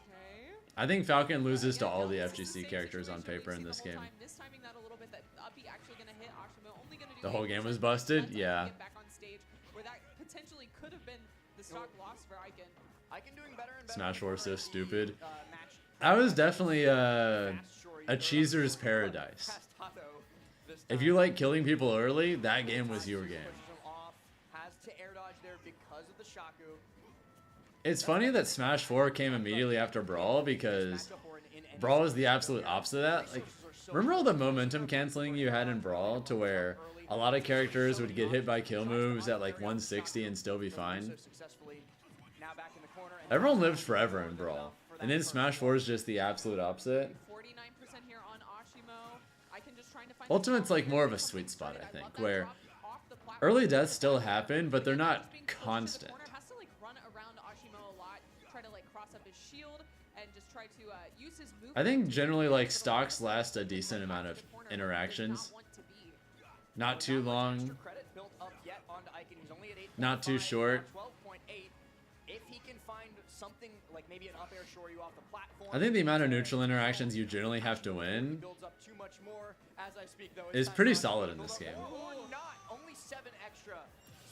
Okay. I think Falcon loses to all the FGC characters on paper in this game. Mistiming that a little bit. That uppy actually going to hit Ashimo. Only going to do The whole game 8%. was busted? Lets him Yeah. Get back on stage where that potentially could have been the stock loss for Icon. Icon doing better and better. Smash 4 is so stupid. Match. That was definitely a cheeser's paradise. Past Tato this If time. you like killing people early, that game was your game. Pushes him off, has to air dodge there because of the Shaku. It's funny that Smash 4 came immediately after Brawl because Brawl is the absolute opposite of that. Like, remember all the momentum canceling you had in Brawl to where a lot of characters would get hit by kill moves at like 160 and still be fine? Everyone lived forever in Brawl. And then Smash 4 is just the absolute opposite. 49% here on Ashimo. Icon just trying to find Ultimate's like more of a sweet spot, I think, where early deaths still happen, but they're not constant. Has to like run around Ashimo a lot, try to like cross up his shield and just try to use his move. I think generally like stocks last a decent amount of interactions. Not too long. Not too short. If he can find something like maybe an up air shore you off the platform. I think the amount of neutral interactions you generally have to win Builds up too much more. As I speak, though, is pretty solid in this game. Or not. Only 7 extra.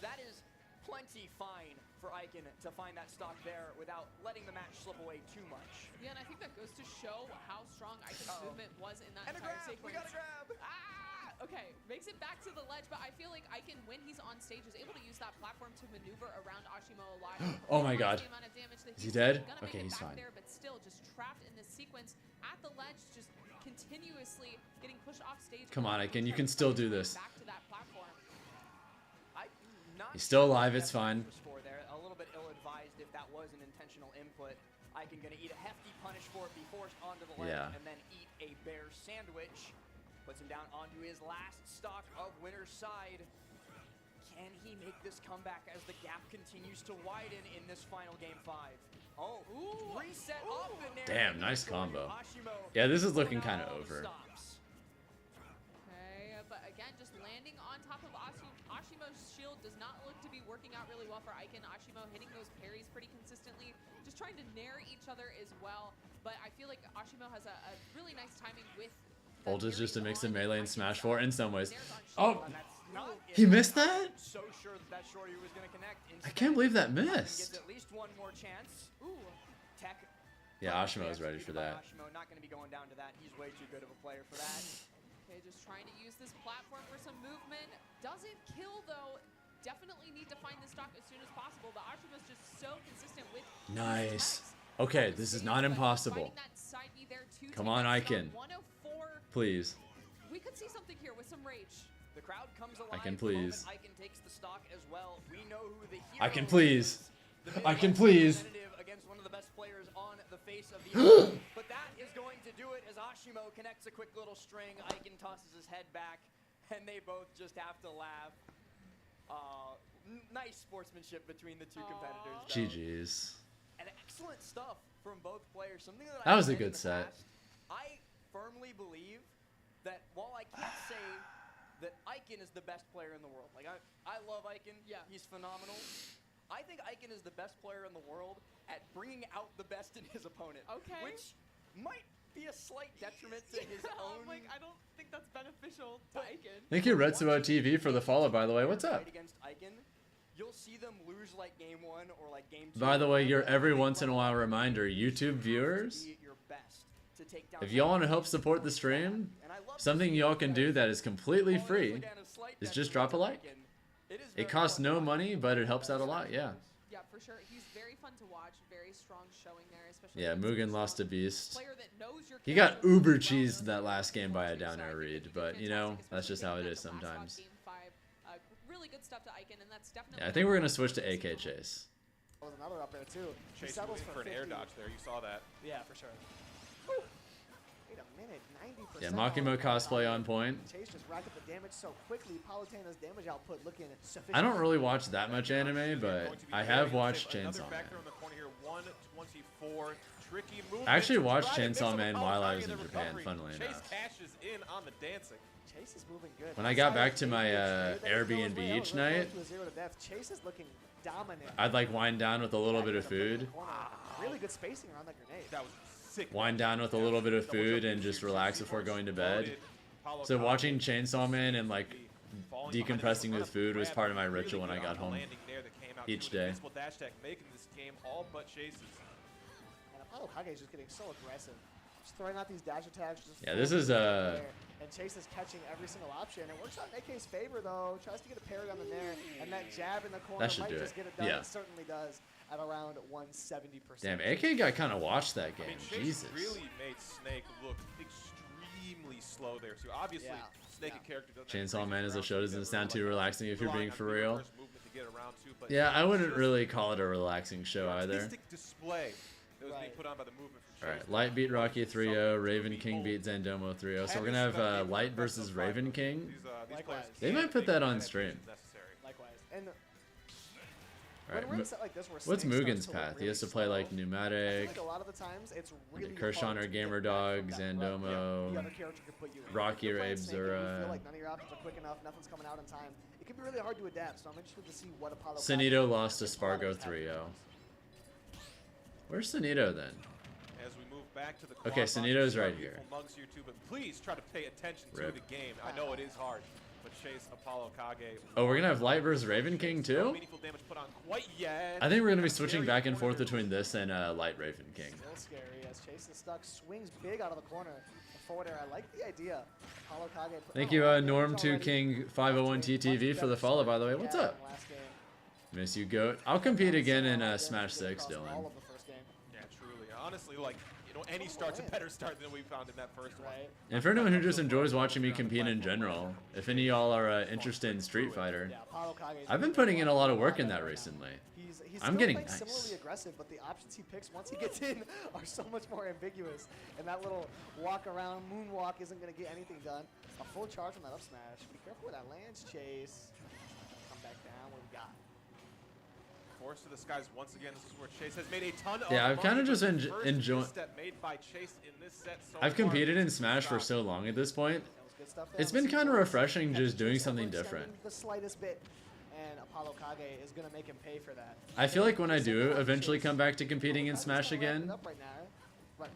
That is plenty fine for Icon to find that stock there without letting the match slip away too much. Yeah, and I think that goes to show how strong Icon's movement was in that And a entire grab. sequence. We got a grab. Okay, makes it back to the ledge, but I feel like Icon, when he's on stage, is able to use that platform to maneuver around Ashimo a lot. Oh my god. The amount of damage that Is he dead? gonna Okay, make it he's back fine. there, but still just trapped in this sequence at the ledge, just continuously getting pushed off stage. Come on, Icon, you can still do this. Back to that platform. He's still alive, it's fine. There. A little bit ill-advised if that was an intentional input. Icon gonna eat a hefty punish for it, be forced onto the ledge, Yeah. and then eat a bear sandwich. Puts him down onto his last stock of winner's side. Can he make this comeback as the gap continues to widen in this final game 5? Oh, reset off the nair. Damn, nice combo. Ashimo Yeah, this is looking pulling kind of out all the over. stops. Okay, but again, just landing on top of Ashimo's shield does not look to be working out really well for Icon. Ashimo hitting those parries pretty consistently, just trying to nair each other as well. But I feel like Ashimo has a really nice timing with Ult is just a mix of melee and Smash 4 in some ways. Oh, he missed that? So sure that shorty was going to connect. I can't believe that Gets missed. at least one more chance. Ooh. Tech. Yeah, Ashimo is ready for that. Ashimo not going to be going down to that. He's way too good of a player for that. Okay, just trying to use this platform for some movement. Doesn't kill though. Definitely need to find the stock as soon as possible. But Ashimo's just so consistent with. Nice. Okay, this is not impossible. Come on, Icon. Please. We could see something here with some rage. The crowd comes alive. Icon, please. Icon takes the stock as well. We know who the hero Icon, please. is. Icon, please. Against one of the best players on the face of the earth. But that is going to do it as Ashimo connects a quick little string. Icon tosses his head back, and they both just have to laugh. Nice sportsmanship between the two competitors. GG's. And excellent stuff from both players. Something that That I've was a said in good the set. past, I firmly believe that while I can't say that Icon is the best player in the world, like I love Icon. Yeah, he's phenomenal. I think Icon is the best player in the world at bringing out the best in his opponent. Okay. Which might be a slight detriment to his own. Like, I don't think that's beneficial to Icon. Thank you, Retsuo TV, for the follow, by the way. What's up? Against Icon, you'll see them lose like game 1 or like game 2. By the way, your every once in a while reminder, YouTube viewers, if y'all want to help support the stream, something y'all can do that is completely free is just drop a like. It costs no money, but it helps out a lot, yeah. Yeah, for sure. He's very fun to watch. Very strong showing there, especially. Yeah, Mugen lost a beast. Player that knows your He got uber cheesed that last game by a down air read, but you know, that's just how it is sometimes. Game 5. Really good stuff to Icon, and that's definitely. Yeah, I think we're gonna switch to AK Chase. There was another up there too. Chase waiting for an air dodge there. You saw that. Yeah, for sure. Wait a minute. 90%. Yeah, Makimo cosplay on point. Chase just racked up the damage so quickly. Palutena's damage output looking sufficient. I don't really watch that much anime, but I have watched Chainsaw Man. I actually watched Chainsaw Man while I was in Japan, funnily enough. Cashes in on the dancing. Chase is moving good. When I got back to my Airbnb each night, Chase is looking dominant. I'd like wind down with a little bit of food. Really good spacing around that grenade. That was sick. Wind down with a little bit of food and just relax before going to bed. So watching Chainsaw Man and like decompressing with food was part of my ritual when I got home each day. Making this game all but chases. And Apollo Kage is just getting so aggressive. Just throwing out these dash attacks. Yeah, this is and Chase is catching every single option. It works out in AK's favor though. Tries to get a parry on the nair, and that jab in the corner might just get it done. Yeah. It certainly does at around 170%. Damn, AK got kind of watched that game. Jesus. Really made Snake look extremely slow there too. Obviously, Snake a character doesn't. Chainsaw Man as a show doesn't sound too relaxing if you're being for real. Yeah, I wouldn't really call it a relaxing show either. Display that was being put on by the movement. Alright, Light beat Rocky 3-0, Raven King beat Zandomo 3-0. So we're gonna have Light versus Raven King. They might put that on stream. Likewise. And Alright, what's Mugen's path? He has to play like Pneumatic, like a lot of the times it's really Kershaw or Gamer Dog, Zandomo, Rocky or Abe Zura. Feel like none of your options are quick enough, nothing's coming out in time. It can be really hard to adapt, so I'm interested to see what Apollo. Sanito lost to Spargo 3-0. Where's Sanito then? As we move back to the okay, Sanito's right here. Mugs here too, but please try to pay attention to the game. I know it is hard, but Chase, Apollo Kage. Oh, we're gonna have Light versus Raven King too? Meaningful damage put on quite yet. I think we're gonna be switching back and forth between this and Light Raven King. Still scary as Chase is stuck, swings big out of the corner. Forward air, I like the idea. Apollo Kage. Thank you, Norm2King 501 TTV for the follow, by the way. What's up? Miss you, Goat. I'll compete again in Smash 6, Dylan. Yeah, truly. Honestly, like, you know, any start's a better start than we found in that first one. And for anyone who just enjoys watching me compete in general, if any of y'all are interested in Street Fighter, I've been putting in a lot of work in that recently. I'm getting nice. Similarly aggressive, but the options he picks once he gets in are so much more ambiguous. And that little walk around, moonwalk isn't going to get anything done. A full charge on that up smash. Be careful with that Lance Chase. Come back down. What we got? Force to the skies once again. This is where Chase has made a ton of. Yeah, I've kind of just enjoyed. I've competed in Smash for so long at this point. It's been kind of refreshing just doing something different. The slightest bit. And Apollo Kage is going to make him pay for that. I feel like when I do eventually come back to competing in Smash again,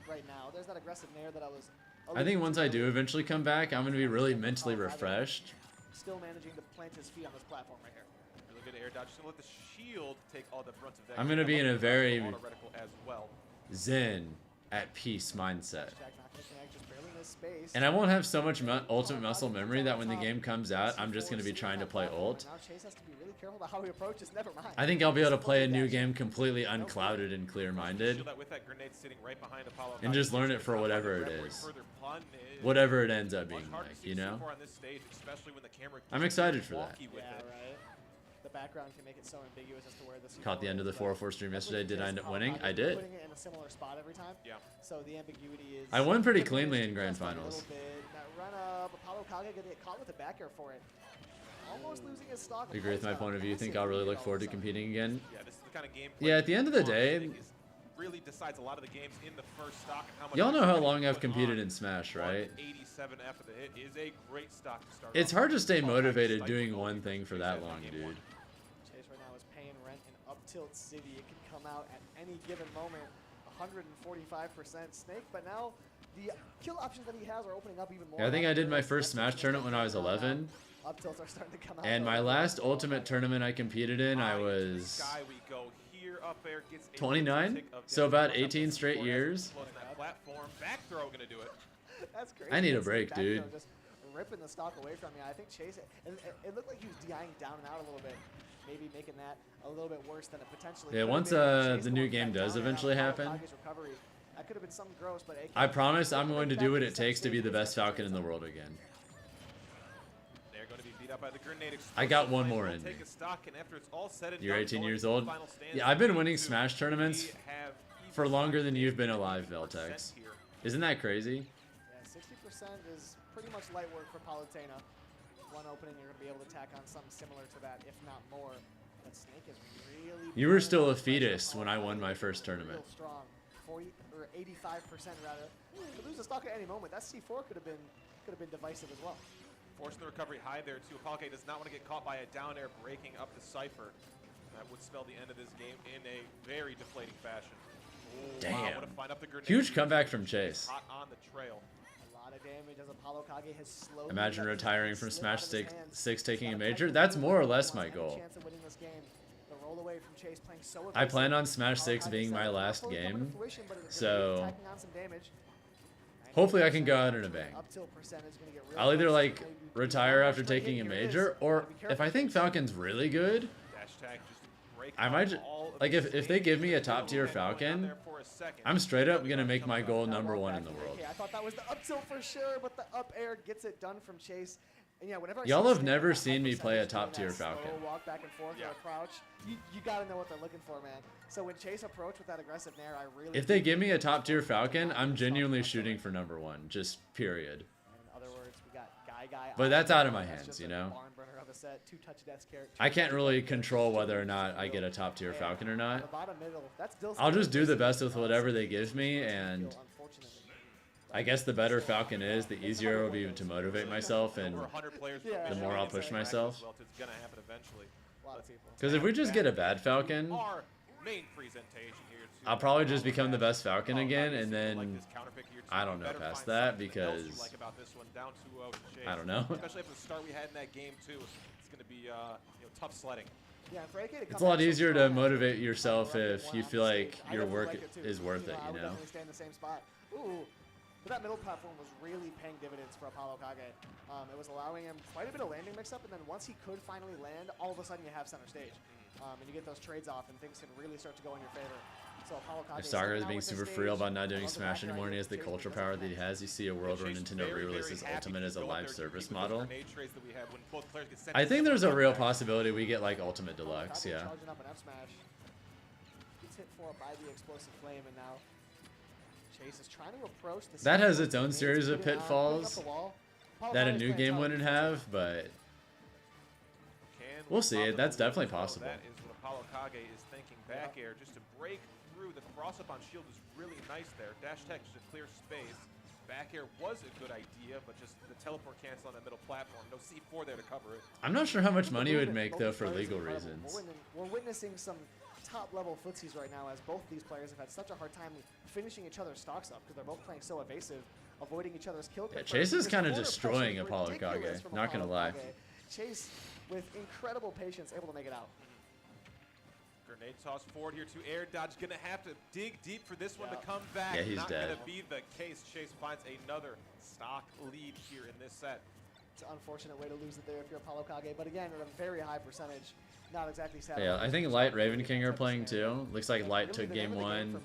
right now, there's that aggressive nair that I was. I think once I do eventually come back, I'm going to be really mentally refreshed. Still managing to plant his feet on this platform right here. Really good air dodge. Just let the shield take all the brunt of that. I'm going to be in a very zen, at peace mindset. And I won't have so much ultimate muscle memory that when the game comes out, I'm just going to be trying to play ult. I think I'll be able to play a new game completely unclouded and clear-minded. And just learn it for whatever it is. Whatever it ends up being like, you know? I'm excited for that. The background can make it so ambiguous as to where this. Caught the end of the 4-4 stream yesterday. Did I end up winning? I did. Putting it in a similar spot every time. Yeah. So the ambiguity is. I won pretty cleanly in grand finals. That run up, Apollo Kage gonna get caught with the back air for it. Almost losing his stock. Agree with my point of view. Think I'll really look forward to competing again. Yeah, this is the kind of game. Yeah, at the end of the day. Really decides a lot of the games in the first stock and how much. Y'all know how long I've competed in Smash, right? 87 after the hit is a great stock to start. It's hard to stay motivated doing one thing for that long, dude. Chase right now is paying rent in Up Tilt City. It can come out at any given moment. 145% Snake, but now the kill options that he has are opening up even more. Yeah, I think I did my first Smash tournament when I was 11. Up tilts are starting to come out. And my last Ultimate tournament I competed in, I was 29, so about 18 straight years. That's crazy. I need a break, dude. Just ripping the stock away from you. I think Chase, it looked like he was DIing down and out a little bit. Maybe making that a little bit worse than it potentially. Yeah, once the new game does eventually happen. That could have been something gross, but I promise I'm going to do what it takes to be the best Falcon in the world again. They're going to be beat up by the grenade. I got one more in me. You're 18 years old? Yeah, I've been winning Smash tournaments for longer than you've been alive, Veltex. Isn't that crazy? Yeah, 60% is pretty much light work for Palutena. One opening, you're going to be able to tack on something similar to that, if not more. But Snake is really... You were still a fetus when I won my first tournament. Real strong. 40 or 85% rather. Could lose a stock at any moment. That C4 could have been divisive as well. Forcing the recovery high there too. Apollo does not want to get caught by a down air breaking up the Cypher. That would spell the end of this game in a very deflating fashion. Ooh, damn. Wow, find up the grenade. Huge comeback from Chase. Hot on the trail. A lot of damage as Apollo Kage has slowly... Imagine retiring from Smash 6 taking a major. That's more or less my goal. I plan on Smash 6 being my last game, so hopefully I can go out in a bang. I'll either like retire after taking a major, or if I think Falcon's really good, I might like if they give me a top tier Falcon, I'm straight up gonna make my goal #1 in the world. I thought that was the up tilt for sure, but the up air gets it done from Chase. And yeah, whenever y'all have never seen me play a top tier Falcon. Walk back and forth or a crouch. You gotta know what they're looking for, man. So when Chase approached with that aggressive nair, I really... If they give me a top tier Falcon, I'm genuinely shooting for #1, just period. In other words, we got Guy. But that's out of my hands, you know? I can't really control whether or not I get a top tier Falcon or not. I'll just do the best with whatever they give me, and I guess the better Falcon is, the easier it will be to motivate myself, and the more I'll push myself. Because if we just get a bad Falcon, I'll probably just become the best Falcon again, and then I don't know past that, because I don't know. Especially at the start we had in that game too, it's going to be tough sledding. It's a lot easier to motivate yourself if you feel like your work is worth it, you know? But that middle platform was really paying dividends for Apollo Kage. It was allowing him quite a bit of landing mix-up, and then once he could finally land, all of a sudden you have center stage. And you get those trades off, and things can really start to go in your favor. So Apollo Kage... If Sagar is being super frail about not doing Smash anymore, and he has the culture power that he has, you see a world where Nintendo re-releases Ultimate as a live service model. I think there's a real possibility we get like Ultimate Deluxe, yeah. Gets hit for by the explosive flame, and now Chase is trying to approach the... That has its own series of pitfalls that a new game wouldn't have, but we'll see. That's definitely possible. That is what Apollo Kage is thinking. Back air just to break through. The cross up on shield is really nice there. Dash tech just to clear space. Back air was a good idea, but just the teleport cancel on that middle platform. No C4 there to cover it. I'm not sure how much money it would make though for legal reasons. We're witnessing some top-level footsies right now, as both of these players have had such a hard time finishing each other's stocks up because they're both playing so evasive, avoiding each other's kill. Yeah, Chase is kind of destroying Apollo Kage, not gonna lie. Chase, with incredible patience, able to make it out. Grenade toss forward here to air dodge. Gonna have to dig deep for this one to come back. Yeah, he's Not dead. Gonna be the case. Chase finds another stock lead here in this set. It's an unfortunate way to lose it there if you're Apollo Kage, but again, at a very high percentage. Not exactly sad. Yeah, I think Light Raven King are playing too. Looks like Light took game 1.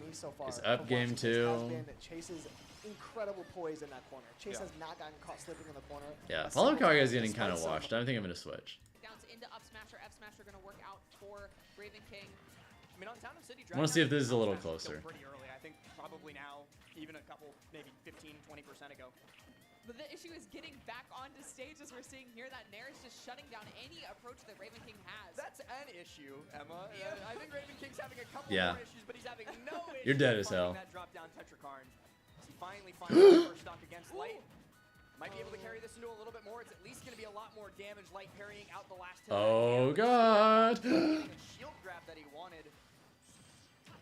Is up game 2. Chase's incredible poise in that corner. Chase has not gotten caught slipping in the corner. Yeah, Apollo Kage is getting kind of washed. I think I'm gonna switch. Downs into up smash or F smash are going to work out for Raven King. I mean, on Town of City, I want to see if this is a little closer. Pretty early, I think probably now, even a couple, maybe 15, 20% ago. But the issue is getting back onto stage, as we're seeing here. That Nair is just shutting down any approach that Raven King has. That's an issue, Emma. Yeah. I think Raven King's having a couple Yeah. more issues, but he's having no issues. You're dead as hell. That drop down Tetrakarn. He finally finds the first stock against Light. Might be able to carry this into a little bit more. It's at least going to be a lot more damage. Light parrying out the last hit. Oh god! Getting a shield grab that he wanted.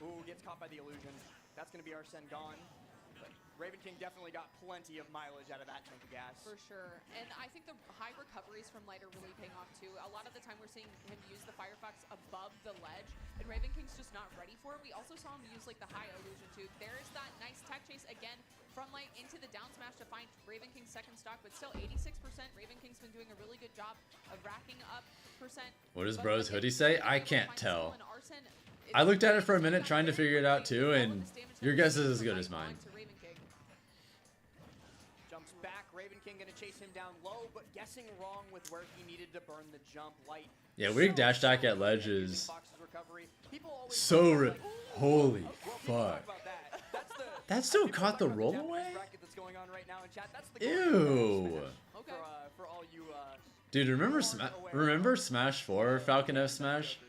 Ooh, gets caught by the illusion. That's going to be Arsene gone. Raven King definitely got plenty of mileage out of that tank of gas. For sure. And I think the high recoveries from Light are really paying off too. A lot of the time we're seeing him use the Firefox above the ledge, and Raven King's just not ready for it. We also saw him use like the high illusion too. There is that nice tech chase again from Light into the down smash to find Raven King's second stock, but still 86%. Raven King's been doing a really good job of racking up percent. What does Bro's hoodie say? I can't tell. I looked at it for a minute trying to figure it out too, and your guess is as good as mine. Jumps back, Raven King gonna chase him down low, but guessing wrong with where he needed to burn the jump. Light. Yeah, weird dash attack at ledge is so holy fuck. That still caught the roll away? Ew. Okay. For all you, Dude, remember Smash 4 Falcon F Smash?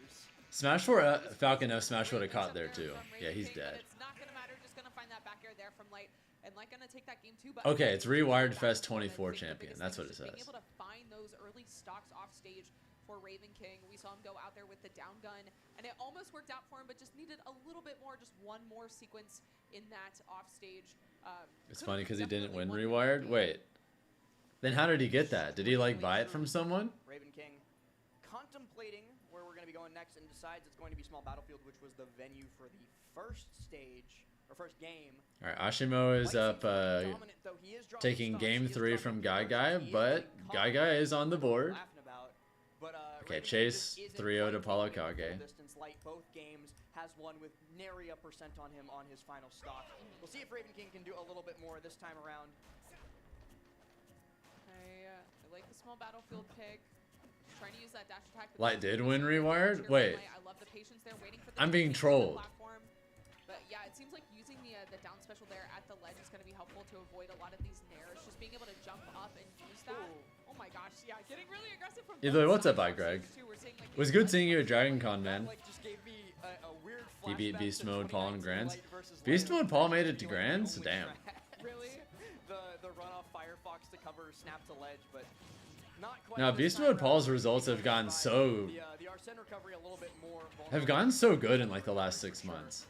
Smash 4 Falcon F Smash would have caught there too. Yeah, he's dead. It's not gonna matter. Just gonna find that back air there from Light, and Light gonna take that game too. But Okay, it's Rewired Fest 24 champion. That's what it says. Being able to find those early stocks off stage for Raven King. We saw him go out there with the down gun, and it almost worked out for him, but just needed a little bit more, just one more sequence in that off stage. It's funny because he didn't win Rewired. Wait. Then how did he get that? Did he like buy it from someone? Raven King contemplating where we're going to be going next and decides it's going to be Small Battlefield, which was the venue for the first stage, or first game. All right, Ashimo is up taking game 3 from Guy, but Guy is on the board. Okay, Chase 3-0 to Paulo Kage. Both games has one with nary a percent on him on his final stock. We'll see if Raven King can do a little bit more this time around. I like the Small Battlefield pick. Trying to use that dash attack. Light did win Rewired? Wait. I love the patience there, waiting for the I'm being trolled. But yeah, it seems like using the down special there at the ledge is going to be helpful to avoid a lot of these nairs. Just being able to jump up and use that. Ooh. Oh my gosh, yeah, getting really aggressive from Either way, what's up, Bye Greg? It was good seeing you at Dragon Con, man. He beat Beast Mode Paul in Grands. Beast Mode Paul made it to Grands? Damn. Really? The runoff Firefox to cover snap to ledge, but not quite. Now, Beast Mode Paul's results have gone so good in like the last 6 months.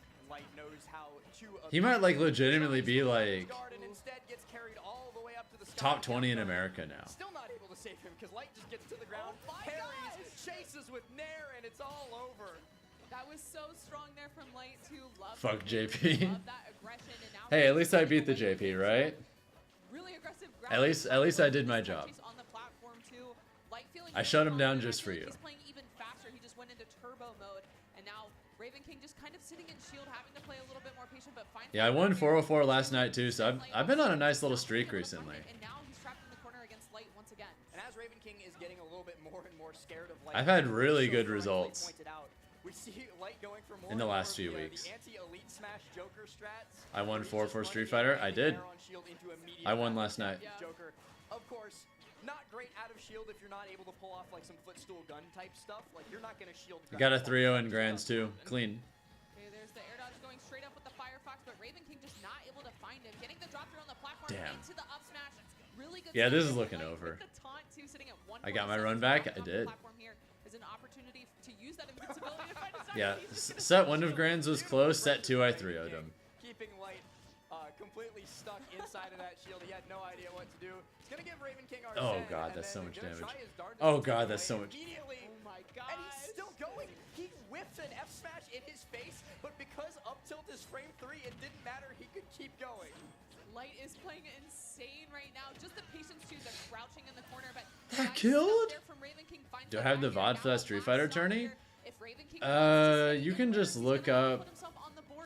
He might like legitimately be like top 20 in America now. Still not able to save him because Light just gets to the ground, parries, chases with Nair, and it's all over. That was so strong there from Light to love. Fuck JP. Love that aggression, and now Hey, at least I beat the JP, right? Really aggressive. At least I did my job. On the platform too. Light feeling I shut him down just for you. He's playing even faster. He just went into turbo mode, and now Raven King just kind of sitting in shield, having to play a little bit more patient, but finally. Yeah, I won 404 last night too, so I've been on a nice little streak recently. And now he's trapped in the corner against Light once again. And as Raven King is getting a little bit more and more scared of Light, I've had really good results we see Light going for more in the last few weeks. Anti-elite smash Joker strats. I won 4 for Street Fighter. I did. I won last night. Joker, of course, not great out of shield if you're not able to pull off like some footstool gun type stuff. Like you're not gonna shield. You got a 3-0 in Grands too. Clean. Okay, there's the air dodge going straight up with the Firefox, but Raven King just not able to find him. Getting the drop through on the platform into the up smash. Really good. Yeah, this is looking over. The taunt too, sitting at 1. I got my run back. I did. An opportunity to use that invincibility to find a yeah, set 1 of Grands was close. Set 2, I 3-0'd him. Keeping Light completely stuck inside of that shield. He had no idea what to do. He's gonna give Raven King our Oh god, that's so much damage. Oh god, that's so much. Oh my god. And he's still going. He whiffs an F smash in his face, but because up tilt is frame 3, it didn't matter. He could keep going. Light is playing insane right now. Just the patience too. They're crouching in the corner, but that killed. Do I have the VOD for that Street Fighter tourney? You can just look up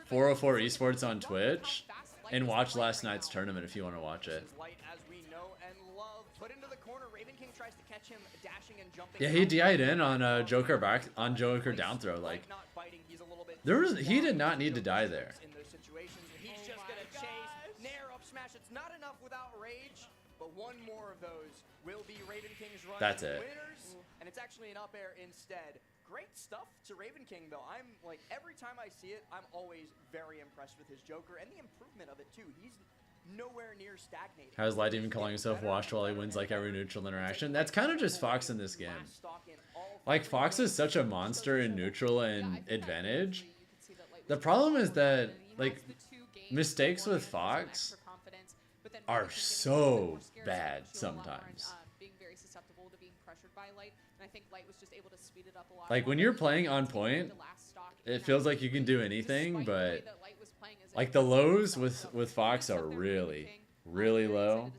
404 Esports on Twitch and watch last night's tournament if you want to watch it. Yeah, he DI'd in on Joker down throw. Like he did not need to die there. He's just gonna chase Nair up smash. It's not enough without rage, but one more of those will be Raven King's run. That's it. Winners, and it's actually an up air instead. Great stuff to Raven King though. I'm like every time I see it, I'm always very impressed with his Joker and the improvement of it too. He's nowhere near stagnating. How's Light even calling himself washed while he wins like every neutral interaction? That's kind of just Fox in this game. Like Fox is such a monster in neutral and advantage. The problem is that like mistakes with Fox are so bad sometimes. Being very susceptible to being pressured by Light, and I think Light was just able to speed it up a lot. Like when you're playing on point, it feels like you can do anything, but like the lows with Fox are really low,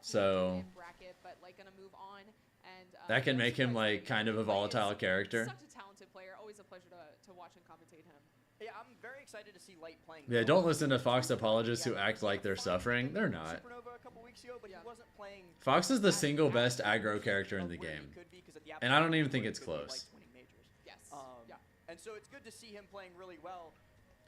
so that can make him like kind of a volatile character. Such a talented player, always a pleasure to watch and commentate him. Yeah, I'm very excited to see Light playing. Yeah, don't listen to Fox apologists who act like they're suffering. They're not. Fox is the single best aggro character in the game, and I don't even think it's close. Yes. And so it's good to see him playing really well.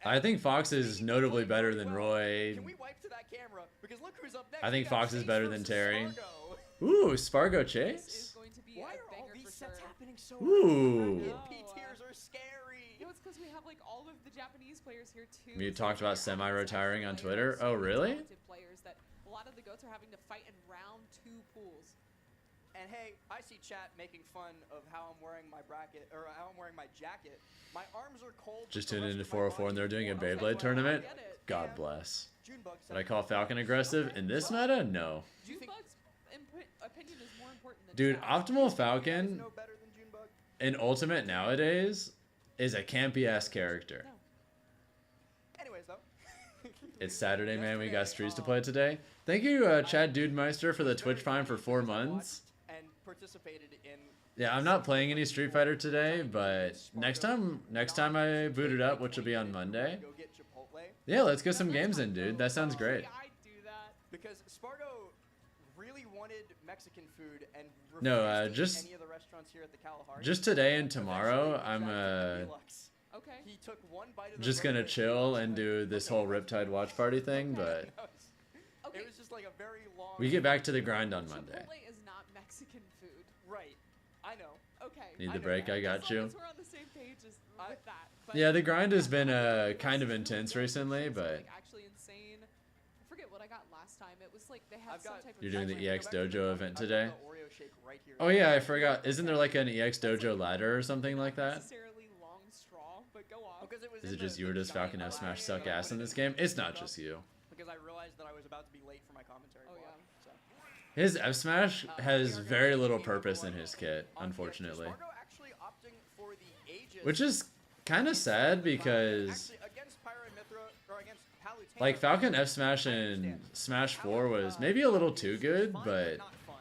I think Fox is notably better than Roy. Can we wipe to that camera? Because look who's up next. I think Fox is better than Terry. Spargo. Ooh, Spargo This Chase. is going to be Why a are all banger these for sets sure. happening so Ooh. MP tiers are scary. You know, it's because we have like all of the Japanese players here too. You so talked about they're semi-retiring on players, Twitter. Oh, really? talented Players that a lot of the goats are having to fight in round 2 pools. And hey, I see chat making fun of how I'm wearing my bracket or how I'm wearing my jacket. My arms are cold. Just but the tuned rest into of my 404 and they're body doing a is warm. Beyblade tournament. I get it. God And bless. Junebug Would I call Falcon aggressive in this meta? No. Do you think Junebug's opinion is more important than Dude, chat. Optimal is Falcon no better than Junebug? in Ultimate nowadays is a campy-ass character. No. Anyways, though. It's Saturday, man. We got Streets to play today. Thank you, Chad Dudemeister, for the Twitch Prime for 4 months. And participated in. Yeah, I'm not playing any Street Fighter today, but next time I boot it up, which will be on Monday. Go get Chipotle. Yeah, let's get some games in, dude. That sounds great. I do that. Because Spargo really wanted Mexican food and No, refused to eat just- any of the restaurants here at the Kalahari. Just today and Eventually, tomorrow, Jack I'm took the deluxe. Okay. He took one bite of the just gonna burger, chill he and was do like, this "Okay, whole let's Riptide go." watch party thing, but Okay. It was just like a very long. we get back to the grind on Monday. Chipotle is not Mexican food. Right. I know. Okay. Need I the know break? that. I As got long you. as we're on the same page with that. But Yeah, the grind has been kind of intense recently, it's, but like, actually insane. I forget what I got last time. It was like they had I've some got- type of. You're doing the Actually, EX go back to the Dojo one- event I've got today? the Oreo shake right here. Oh yeah, I forgot. Isn't there like an EX Dojo ladder or something like Not that? necessarily long straw, but go off. Because it was Is in it just the you or does giant Falcon F glass Smash thing suck that I ass put in it this in game? the It's not cup just you. Because I realized that I was about to be late for my commentary. Oh, block, yeah. So. His F Smash has We are very gonna little see purpose in one his kit, on unfortunately. Spargo actually opting for the Aegis. Which is kind of sad because Actually, against Pyra and Mithra, or against Palutena, like Falcon F Smash in Smash 4 was maybe a little too good, fun, but not fun.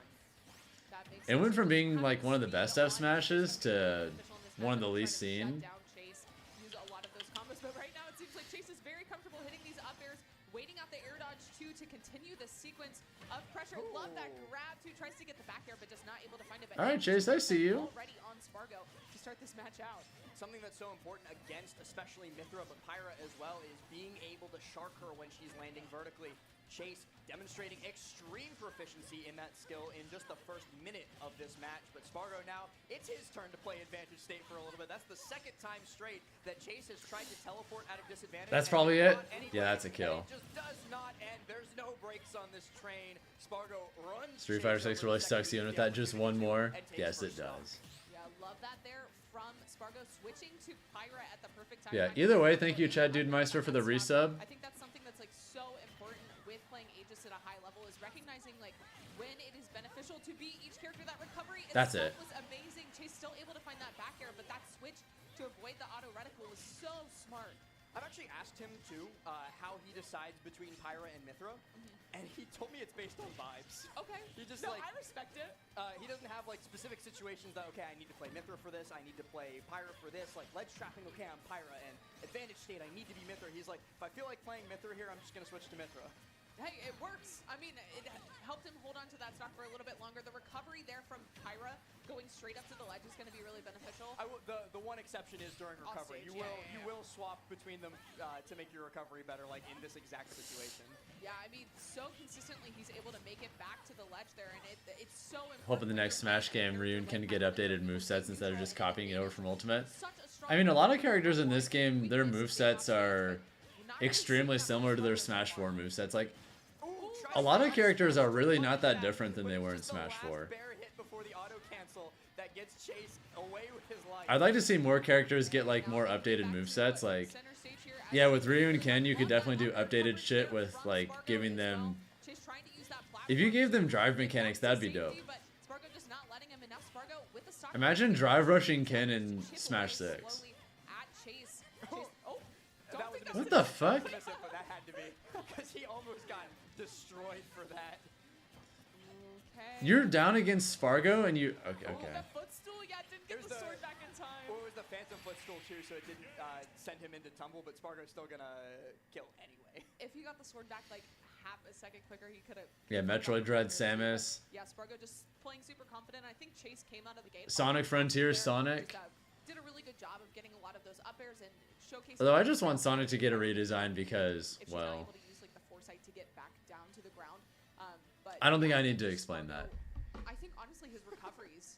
That makes it went sense. from being Haven't like one of the seen best a F lot of Smashes Chase to beneficial in this one of the matchup, least trying to seen. shut down Chase, use a lot of those combos, but right now it seems like Chase is very comfortable hitting these up airs, waiting out the air dodge too to continue the sequence of pressure. Love that grab too, tries to get the back air but just not able to find it. But All right, Chase, I see you. already on Spargo to start this match out. Something that's so important against especially Mithra, but Pyra as well, is being able to shark her when she's landing vertically. Chase demonstrating extreme proficiency in that skill in just the first minute of this match. But Spargo now, it's his turn to play advantage state for a little bit. That's the second time straight that Chase has tried to teleport out of disadvantage. That's and probably it's it. not anyway, Yeah, that's a kill. and it just does not end. There's no brakes on this train. Spargo runs. Street Chase Fighter 6 over really the sucks second you in with that just one more. and takes Yes, it first stock. does. Yeah, love that there from Spargo switching to Pyra at the perfect time. Yeah, Finding either way, the thank you, ability Chad to Dudemeister, for the unlock that stock. resub. I think that's something that's like so important with playing Aegis at a high level is recognizing like when it is beneficial to be each character. That recovery That's itself it. was amazing. Chase still able to find that back air, but that switch to avoid the auto reticle was so smart. I've actually asked him too how he decides between Pyra and Mithra, and he told me it's based on vibes. Okay. He just No, like I respect it. he doesn't have like specific situations that okay I need to play Mithra for this, I need to play Pyra for this. Like ledge trapping, okay I'm Pyra, and advantage state I need to be Mithra. He's like if I feel like playing Mithra here, I'm just gonna switch to Mithra. Hey, it works. I mean, it helped him hold on to that stock for a little bit longer. The recovery there from Pyra going straight up to the ledge is going to be really beneficial. The one exception is during recovery. Offstage, You will swap between them to make your recovery better, like in this exact situation. Yeah, I mean, so consistently he's able to make it back to the ledge there, and it's so important. Hoping the next Smash game, Ryun can get updated movesets instead of just copying it over from Ultimate. Such a strong I mean, a lot of characters in this game, their movesets are extremely similar to their Smash 4 movesets. Like, a lot of characters are really not that different than they were in Smash 4. I'd like to see more characters get like more updated movesets. Like, yeah, with Ryu and Ken, you could definitely do updated shit with like giving them. If you gave them drive mechanics, that'd be dope. Imagine drive rushing Ken in Smash 6. What the fuck? That had to be because he almost got destroyed for that. You're down against Spargo and you. Okay, okay. The footstool, yeah, didn't get the sword back in time. Well, it was the Phantom footstool too, so it didn't send him into tumble, but Spargo's still gonna kill anyway. If he got the sword back like half a second quicker, he could have. Yeah, Metroid Dread Samus. Yeah, Spargo just playing super confident. I think Chase came out of the gate. Sonic Frontiers, Sonic. Did a really good job of getting a lot of those up airs and showcase. Although I just want Sonic to get a redesign because, if she's not well, able to use like the foresight to get back down to the ground. But I don't think I need to explain that. I think honestly his recoveries.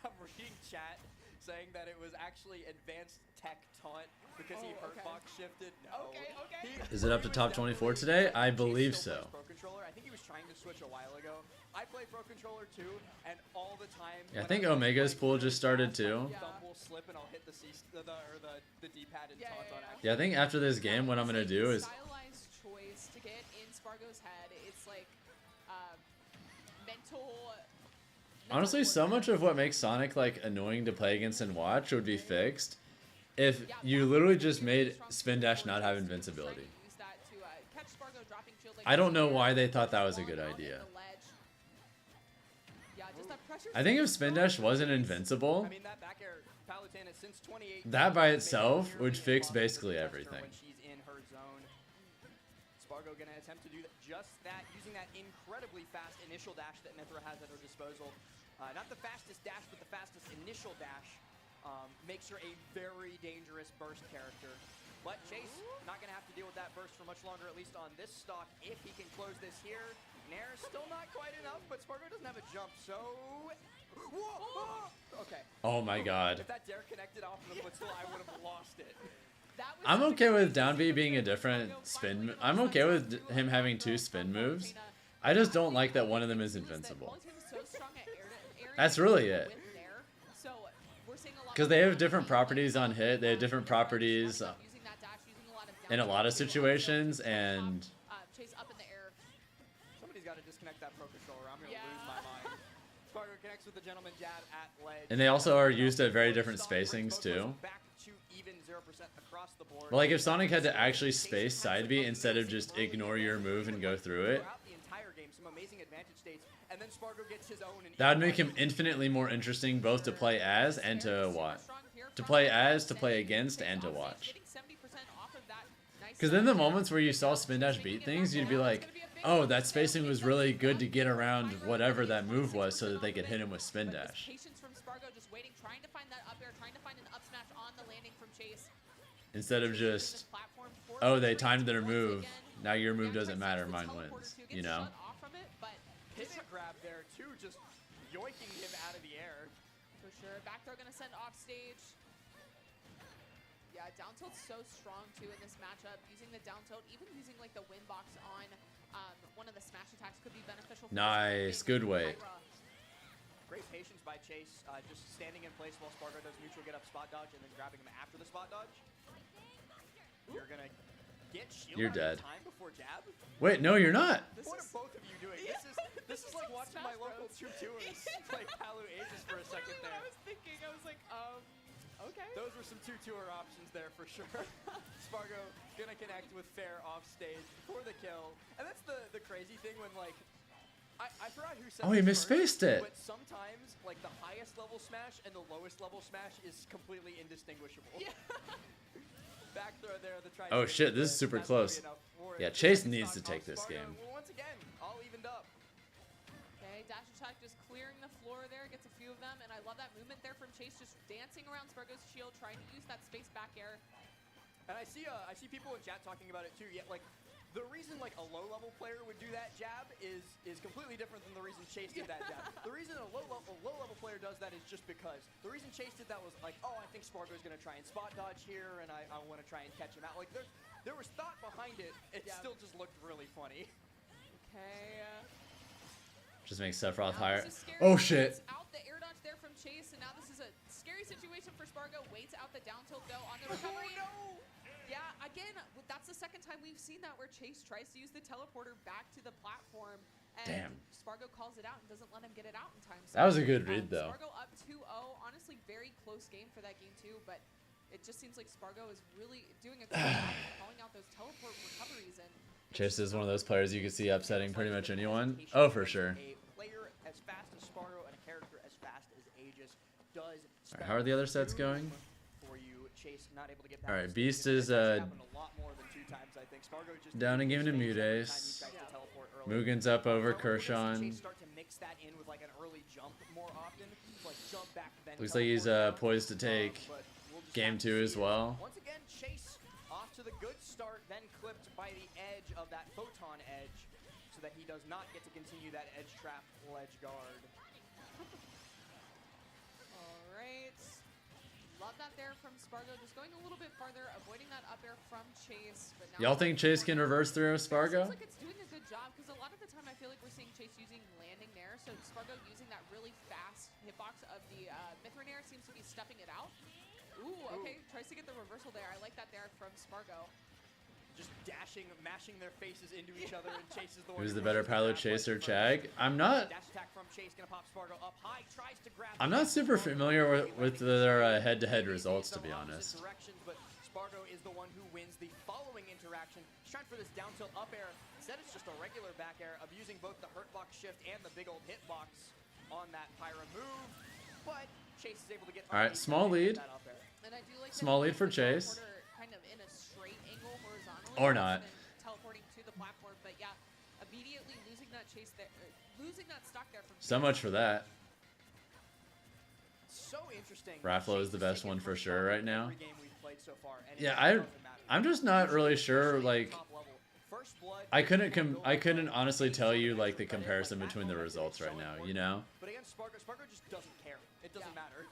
I'm reading chat saying that it was actually advanced tech taunt because he hurtbox shifted. No. Okay. Is it up to top 24 today? I believe so. Pro controller. I think he was trying to switch a while ago. I play Pro Controller too, and all the time. Yeah, I think Omega's pool just started too. Thumb will slip and I'll hit the D-pad and taunt on accident. Yeah, I think after this game, what I'm gonna do is Stylized choice to get in Spargo's head. It's like mental. honestly so much of what makes Sonic like annoying to play against and watch would be fixed if you literally just made Spin Dash not have invincibility. I don't know why they thought that was a good idea. I think if Spin Dash wasn't invincible, that by itself would fix basically everything. Spargo gonna attempt to do just that, using that incredibly fast initial dash that Mythra has at her disposal. Not the fastest dash, but the fastest initial dash. Makes her a very dangerous burst character. But Chase not going to have to deal with that burst for much longer, at least on this stock, if he can close this here. Nair still not quite enough, but Spargo doesn't have a jump, so... Whoa! Okay. Oh my god. If that dare connected off of the footstool, I would have lost it. I'm okay with down B being a different spin. I'm okay with him having 2 spin moves. I just don't like that one of them is invincible. That's really it. Because they have different properties on hit, they have different properties in a lot of situations, and somebody's got to disconnect that Pro Controller. I'm going to lose my mind. Spargo connects with the gentleman jab at ledge. and they also are used at very different spacings too. But like if Sonic had to actually space side B instead of just ignore your move and go through it, that would make him infinitely more interesting both to play as and to watch. To play as, to play against, and to watch. Because then the moments where you saw Spin Dash beat things, you'd be like, oh, that spacing was really good to get around whatever that move was so that they could hit him with Spin Dash. Instead of just, oh, they timed their move, now your move doesn't matter, mine wins, you know? Pivot grab there too, just yoinking him out of the air. For sure. Back throw gonna send off stage. Yeah, down tilt's so strong too in this matchup. Using the down tilt, even using like the win box on one of the smash attacks could be beneficial. Nice, good weight. Great patience by Chase, just standing in place while Spargo does neutral get up spot dodge and then grabbing him after the spot dodge. You're gonna get shield You're dead. time before jab. Wait, no, you're not. What are both of you doing? This is like watching my local tutours play Palu Aegis for a second there. I was thinking, I was like, okay. Those were some tutor options there for sure. Spargo gonna connect with Fair off stage for the kill. And that's the crazy thing when like, I forgot who said Oh, he this misspaced first, it. But sometimes like the highest level smash and the lowest level smash is completely indistinguishable. Yeah. Back throw there, the try. Oh shit, this is super close. Yeah, Chase needs to take this game. Once again, all evened up. Okay, dash attack just clearing the floor there, gets a few of them, and I love that movement there from Chase, just dancing around Spargo's shield, trying to use that space back air. And I see people in chat talking about it too. Yet like, the reason like a low-level player would do that jab is completely different than the reason Chase did that jab. The reason a low-level player does that is just because. The reason Chase did that was like, oh, I think Spargo's gonna try and spot dodge here, and I want to try and catch him out. Like there was thought behind it. It still just looked really funny. Okay. Just makes Sephiroth higher. Oh shit. Out the air dodge there from Chase, and now this is a scary situation for Spargo. Waits out the down tilt though on the recovery. Oh, no! Yeah, again, that's the second time we've seen that where Chase tries to use the teleporter back to the platform, and Spargo calls it out and doesn't let him get it out in time. So, that was a good read though. Spargo up 2-0. Honestly, very close game for that game too, but it just seems like Spargo is really doing a good job of calling out those teleport recoveries. And Chase is one of those players you can see upsetting pretty much anyone. Oh, for sure. A player as fast as Spargo and a character as fast as Aegis does. Right, how are the other sets going? For you, Chase not able to get all right, Beast is down a game to Mute Ace. Mugen's up over Kershawn. Looks like he's poised to take game 2 as well. Chase off to the good start, then clipped by the edge of that Photon edge so that he does not get to continue that edge trap ledge guard. All right. Love that there from Spargo. Just going a little bit farther, avoiding that up air from Chase. Y'all think Chase can reverse through Spargo? Seems like it's doing a good job because a lot of the time I feel like we're seeing Chase using landing there. So Spargo using that really fast hitbox of the Mithrin air seems to be stuffing it out. Ooh, okay. Tries to get the reversal there. I like that there from Spargo. Just dashing, mashing their faces into each other, and Chase is the one. Who's the better pilot, Chase or Chag? I'm not. Dash attack from Chase, gonna pop Spargo up high, tries to grab. I'm not super familiar with their head-to-head results, to be honest. But Spargo is the one who wins the following interaction. He's trying for this down tilt up air. Instead, it's just a regular back air, abusing both the hurtbox shift and the big old hitbox on that Pyra move. But Chase is able to get. All right, small lead. And I do like small lead for Chase. Kind of in a straight angle horizontally. Or not. Teleporting to the platform, but yeah, immediately losing that chase there, losing that stock there from. So much for that. So interesting. Raffalo is the best one for sure right now. Every game we've played so far, and Yeah, I'm just not really sure. Like, I couldn't honestly tell you like the comparison between the results right now. You know. But again, Spargo just doesn't care. It doesn't matter.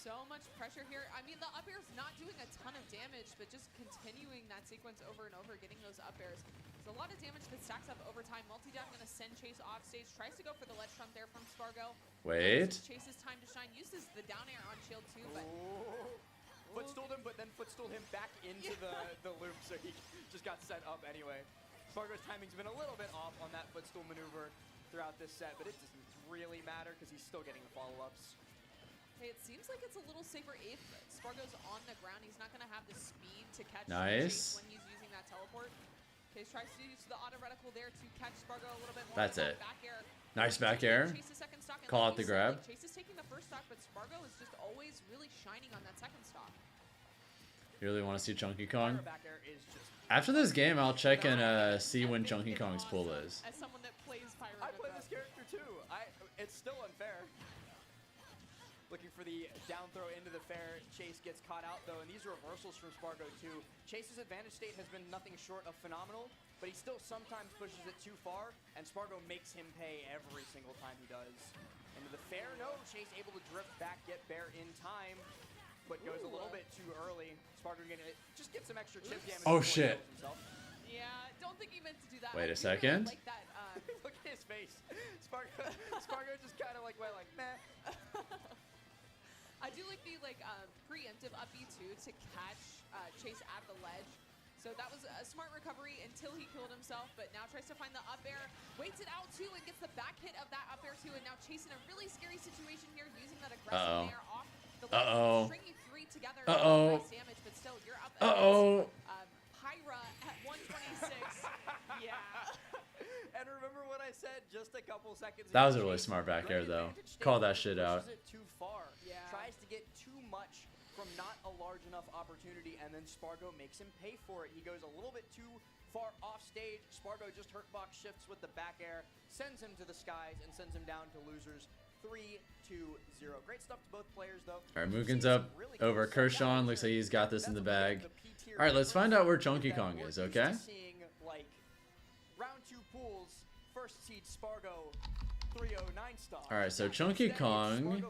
So much pressure here. I mean, the up air's not doing a ton of damage, but just continuing that sequence over and over, getting those up airs. There's a lot of damage that stacks up over time. Multi-Dab going to send Chase off stage. Tries to go for the ledge trump there from Spargo. Wait. Chase's time to shine. Uses the down air on shield too, but... Footstooled him, but then footstooled him back into the loop, so he just got set up anyway. Spargo's timing's been a little bit off on that footstool maneuver throughout this set, but it doesn't really matter because he's still getting the follow-ups. Hey, it seems like it's a little safer if Spargo's on the ground. He's not going to have the speed to catch Chase when he's using that teleport. Chase tries to use the auto reticle there to catch Spargo a little bit more. That's it. Back air. Nice back air. Call out the grab. Chase is taking the first stock, but Spargo is just always really shining on that second stock. You really want to see Chunky Kong? After this game, I'll check and see when Chunky Kong's pool is. As someone that plays Pyro, I play this character too. It's still unfair. Looking for the down throw into the fair. Chase gets caught out though, and these reversals from Spargo too. Chase's advantage state has been nothing short of phenomenal, but he still sometimes pushes it too far, and Spargo makes him pay every single time he does. Into the fair, no. Chase able to drift back, get Bear in time, but goes a little bit too early. Spargo gonna just get some extra chip damage. Oh shit. Yeah, don't think he meant to do that. Wait a second. Really like that, look at his face. Spargo just kind of like went like, meh. I do like the preemptive up B2 to catch Chase at the ledge. So that was a smart recovery until he killed himself, but now tries to find the up air, waits it out too, and gets the back hit of that up air too, and now Chase in a really scary situation here, using that aggressive air off the ledge, stringing three together, nice damage, but still, you're up against Pyra at 126. Yeah. And remember what I said just a couple seconds ago. That was a really smart back air though. Call that shit out. Pushes it too far. Yeah. Tries to get too much from not a large enough opportunity, and then Spargo makes him pay for it. He goes a little bit too far off stage. Spargo just hurtbox shifts with the back air, sends him to the skies, and sends him down to losers 3-2-0. Great stuff to both players though. All right, Mugen's up over Kershaw. Looks like he's got this in the bag. All right, let's find out where Chunky Kong is, okay? Seeing like round 2 pools, first seed Spargo, 309 stock. All right, so Chunky Kong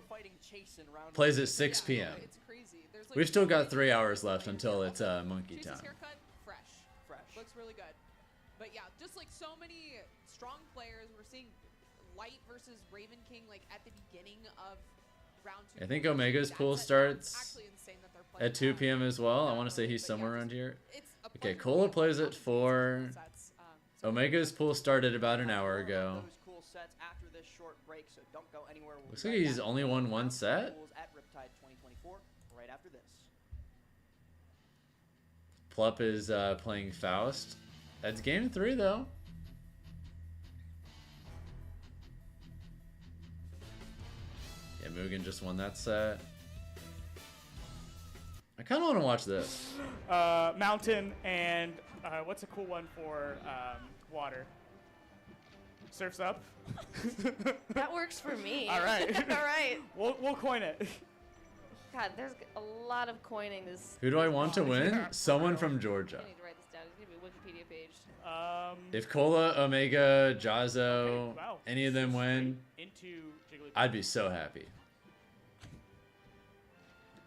plays at 6 p.m. It's crazy. There's We've still got 3 hours left until it's monkey Chase's time. haircut, fresh. Looks really good. But yeah, just like so many strong players, we're seeing Light versus Raven King like at the beginning of round 2. I think Omega's pool starts at 2 p.m. as well. I want to say he's somewhere around here. Okay, Cola plays at 4. Omega's pool started about an hour ago. Looks like he's only won 1 set. At Riptide 2024, right after this. Plup is playing Faust. That's game 3 though. Yeah, Mugen just won that set. I kind of want to watch this. Mountain and what's a cool one for water? Surf's Up. That works for me. All right. All right. We'll coin it. God, there's a lot of coining this. Who do I want to win? Someone from Georgia. I need to write this down. It's gonna be a Wikipedia page. If Cola, Omega, Jazzo, Okay, wow. any of them win, Into Jigglypuff. I'd be so happy.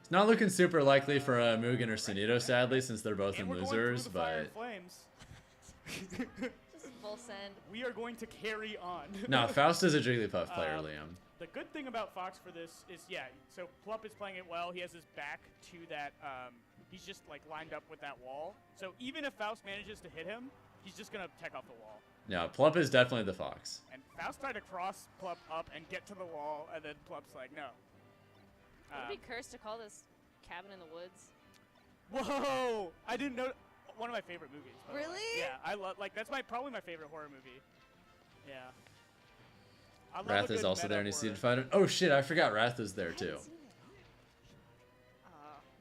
It's not looking super likely for Mugen or Sunito, sadly, since they're both in losers, but... Flames. Just full send. We are going to carry on. No, Faust is a Jigglypuff player, Liam. The good thing about Fox for this is, yeah, so Plup is playing it well. He has his back to that, he's just like lined up with that wall. So even if Faust manages to hit him, he's just going to tech off the wall. No, Plup is definitely the Fox. And Faust tried to cross Plup up and get to the wall, and then Plup's like, no. Would it be cursed to call this Cabin in the Woods? Whoa! I didn't know. One of my favorite movies. Really? Yeah, I love. Like that's probably my favorite horror movie. Yeah. I love Wrath a is good also meta there and he's horror. seated fighter. Oh shit, I forgot Wrath is there too.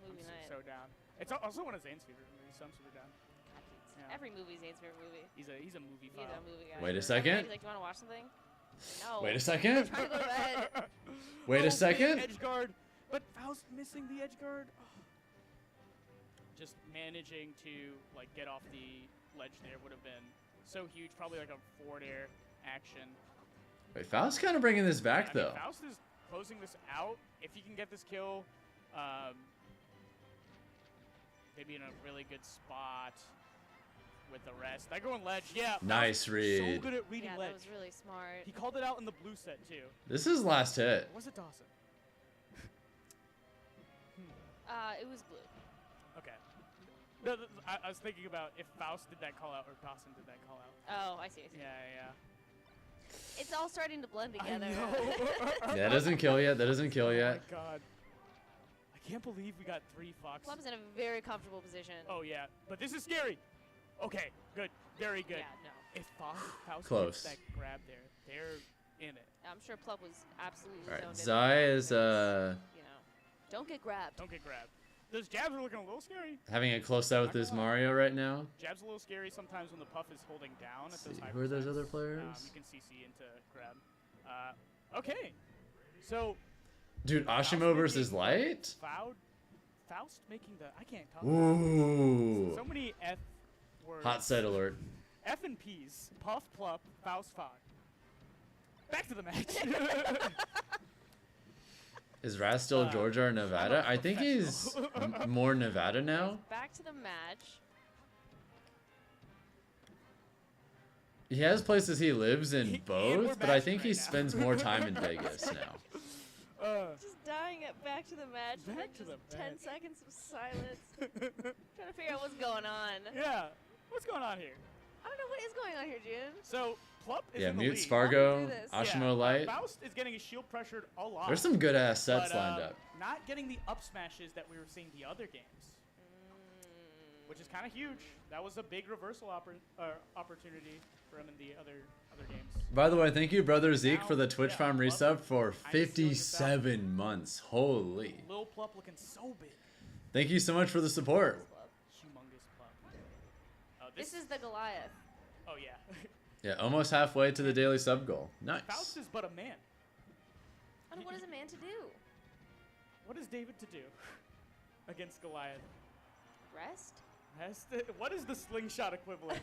Movie night. So down. It's also one of Zane's favorite movies, so I'm super down. Yeah. Every movie's Zane's favorite movie. He's a movie He's file. a movie guy. Wait a second. He's like, do you want to watch something? No. Wait a second. I'm trying to go to bed. Wait a second. Edge guard, but Faust missing the edge guard. Oh. Just managing to like get off the ledge there would have been so huge. Probably like a forward air action. Wait, Faust's kind of bringing this back I mean, though. Faust is closing this out. If he can get this kill, maybe in a really good spot with the rest. I go on ledge. Yeah. Nice Faust, read. So good at reading Yeah, ledge. that was really smart. He called it out in the blue set too. This is last hit. Or was it Dawson? It was blue. Okay. No, I was thinking about if Faust did that call out or Dawson did that call out. Oh, I see. I see. Yeah. It's all starting to blend together. Yeah, that doesn't kill yet. That doesn't kill yet. Oh my god. I can't believe we got 3 Fox. Plum's in a very comfortable position. Oh yeah, but this is scary. Okay, good. Very good. Yeah, no. If Faust Close. gets that grab there, they're in it. I'm sure Plum was absolutely All right, zoned in. Zai is You know, don't get grabbed. Don't get grabbed. Those jabs are looking a little scary. having a close out with this Mario right now. Jabs a little scary sometimes when the puff is holding down at those See, high who are those percents. other players? You can CC into grab. Okay. So. Dude, Ashimo versus Light? Faust making the. I can't talk. Ooh. So many F words. Hot set alert. F and P's. Puff, Plup, Faust, Fog. Back to the match. Is Wrath still Georgia or Nevada? I think he's more Nevada now. Back to the match. He has places he lives in both, but I think he spends more time in Vegas now. Just dying at back to the match. Back to just the 10 match. seconds of silence. Trying to figure out what's going on. Yeah. What's going on here? I don't know what is going on here, June. So, Plup is Yeah, in the Mute lead. Spargo, this. Ashimo Light. Faust is getting his shield pressured a lot. There's some good ass sets but, lined up. Not getting the up smashes that we were seeing the other games, which is kind of huge. That was a big reversal opportunity for him in the other games. By the way, thank you, Brother Zeke, Now, for the Twitch yeah, Farm Plup, resub for I'm still in the 57 months. Holy. Lil Plup looking so big. Thank you so much for the support. Humongous Plup. This is the Goliath. Oh, yeah. Yeah, almost halfway to the daily sub goal. Nice. Faust is but a man. And what is a man to do? What is David to do against Goliath? Rest? What is the slingshot equivalent?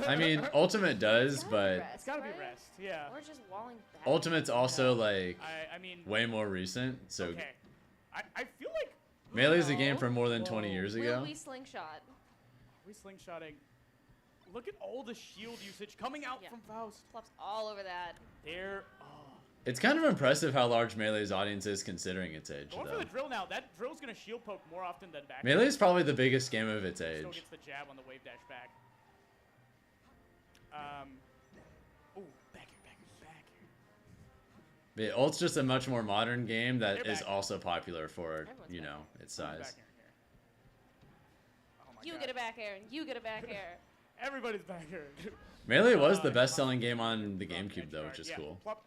I mean, Ultimate does, but It's gotta be rest, yeah. Or just walling back. Ultimate's also like I mean, way more recent. So okay. I feel like Melee's a game from more than 20 years ago. Will we slingshot? we slingshotting. Look at all the shield usage coming out from Faust. Plup's all over that. There. It's kind of impressive how large Melee's audience is considering its age, Going though. for the drill now. That drill's gonna shield poke more often than back. Melee's probably the biggest game of its Still age. gets the jab on the wave dash back. Ooh, back here. Yeah, Ult's just a much more modern game that They're is back. also popular for, Everyone's you back. know, its Who's size. back here? Oh my You God. get a back air, and you get a back air. Everybody's back here. Melee was the best-selling game on the GameCube, though, which is Yeah, cool. Plup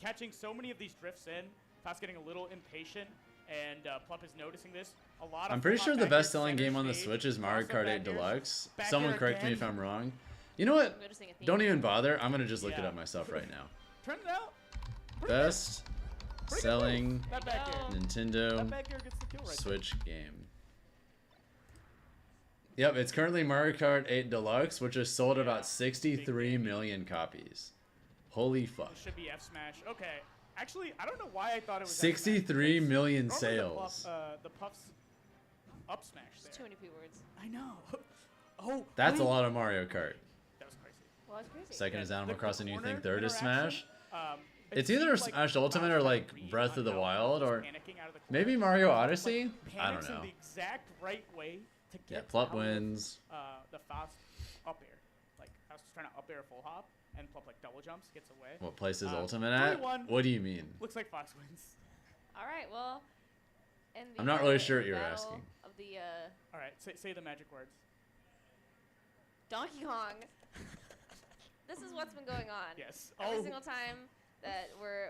catching so many of these drifts in. Faust getting a little impatient, and Plup is noticing this. A lot of I'm pretty full sure hop the back airs, best-selling center game on the stage, Switch is Mario also Kart 8 back airs, Deluxe. back Someone air correct me again. if I'm wrong. You know what? I'm noticing a theme. Don't even bother. I'm gonna just look it Yeah. up myself right now. Turn it out. Best Selling That back air. Nintendo That back air gets the kill right Switch game. Yep, it's currently Mario Kart 8 Deluxe, which has sold about 63 million copies. Holy fuck. It should be F Smash. Okay. Actually, I don't know why I thought it was 63 million normally sales. The Puff's up smash there. It's too many P words. I know. Oh. That's a lot of Mario Kart. That was crazy. Well, that's crazy. Second is Animal The Crossing. You corner think third is Smash? interaction, It's it either seems Smash like Ultimate or Bowser like read Breath of the on how Wild Bowser's or panicking out of the corner. maybe Mario Like, Odyssey. I don't panics in know. the exact right way to Yeah, get Plup out of, wins. the fast up air. Like I was trying to up air full hop and Plup like double jumps, gets away. What place is Ultimate at? 3-1. What do you mean? Looks like Fox wins. All right, well, in the, I'm not really sure what you're battle asking. Of the All right, say the magic words. Donkey Kong. This is what's been going on. Yes. Every Oh. single time that we're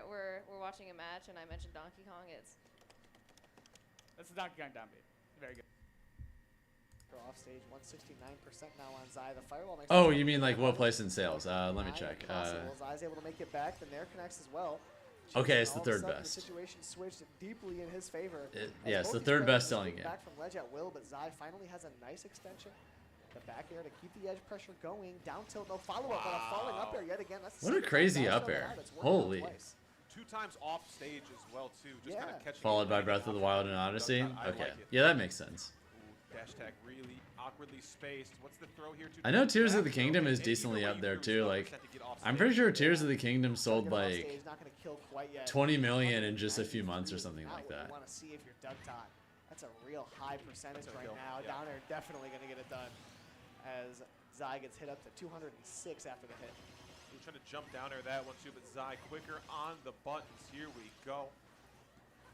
watching a match and I mention Donkey Kong, it's That's the Donkey Kong down beat. Very good. Off stage, 169% now on Zai. The firewall makes Oh, you mean like what place in sales? Let me check. Zai's able to make it back. The Nair connects as well. Okay, it's the All of a third sudden, best. The situation switched deeply in his favor. Yeah, it's the Both these third players best selling get game. Back from ledge at will, but Zai finally has a nice extension. The back air to keep the edge pressure going. Down tilt, no follow up, but a falling up air yet again. That's the What a second crazy time up Zai air. showed it out. It's worked out Holy. twice. 2 times off stage as well too. Just kind of catching. Followed by Breath of the Wild and Odyssey. I Okay. like it. Yeah, that makes sense. Ooh, dash tag really awkwardly spaced. What's the throw here? I know Tears of the Kingdom is decently up there too. Like, I'm pretty sure Tears of the Kingdom sold like 20 million in just a few months or something like that. Want to see if you're Doug Todd. That's a real high percentage right kill. now. Yeah. Down there, definitely going to get it done. As Zai gets hit up to 206 after the hit. He was trying to jump down there that one too, but Zai quicker on the buttons. Here we go.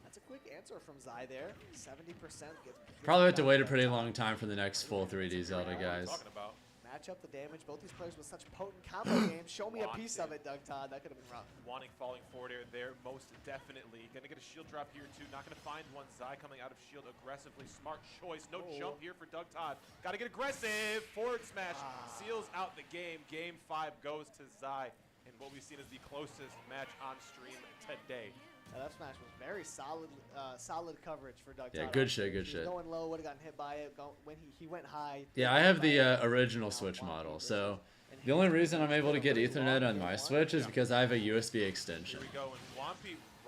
That's a quick answer from Zai there. 70% gets Probably have to wait a pretty long time for the next full 3D Zelda, guys. Talking about. match up the damage. Both these players with such potent combo games. Show me a piece of it, Doug Todd. That could have been rough. Wanting falling forward air there, most definitely. Gonna get a shield drop here too. Not gonna find one. Zai coming out of shield aggressively. Smart choice. No jump here for Doug Todd. Gotta get aggressive. Forward smash seals out the game. Game 5 goes to Zai. And what we've seen is the closest match on stream today. That smash was very solid, solid coverage for Doug Yeah, Todd. good shit, good He was shit. Going low, would have gotten hit by it. When he went high. Yeah, I have the original Switch model, so the only reason I'm able to get Ethernet on my Switch is because I have a USB extension.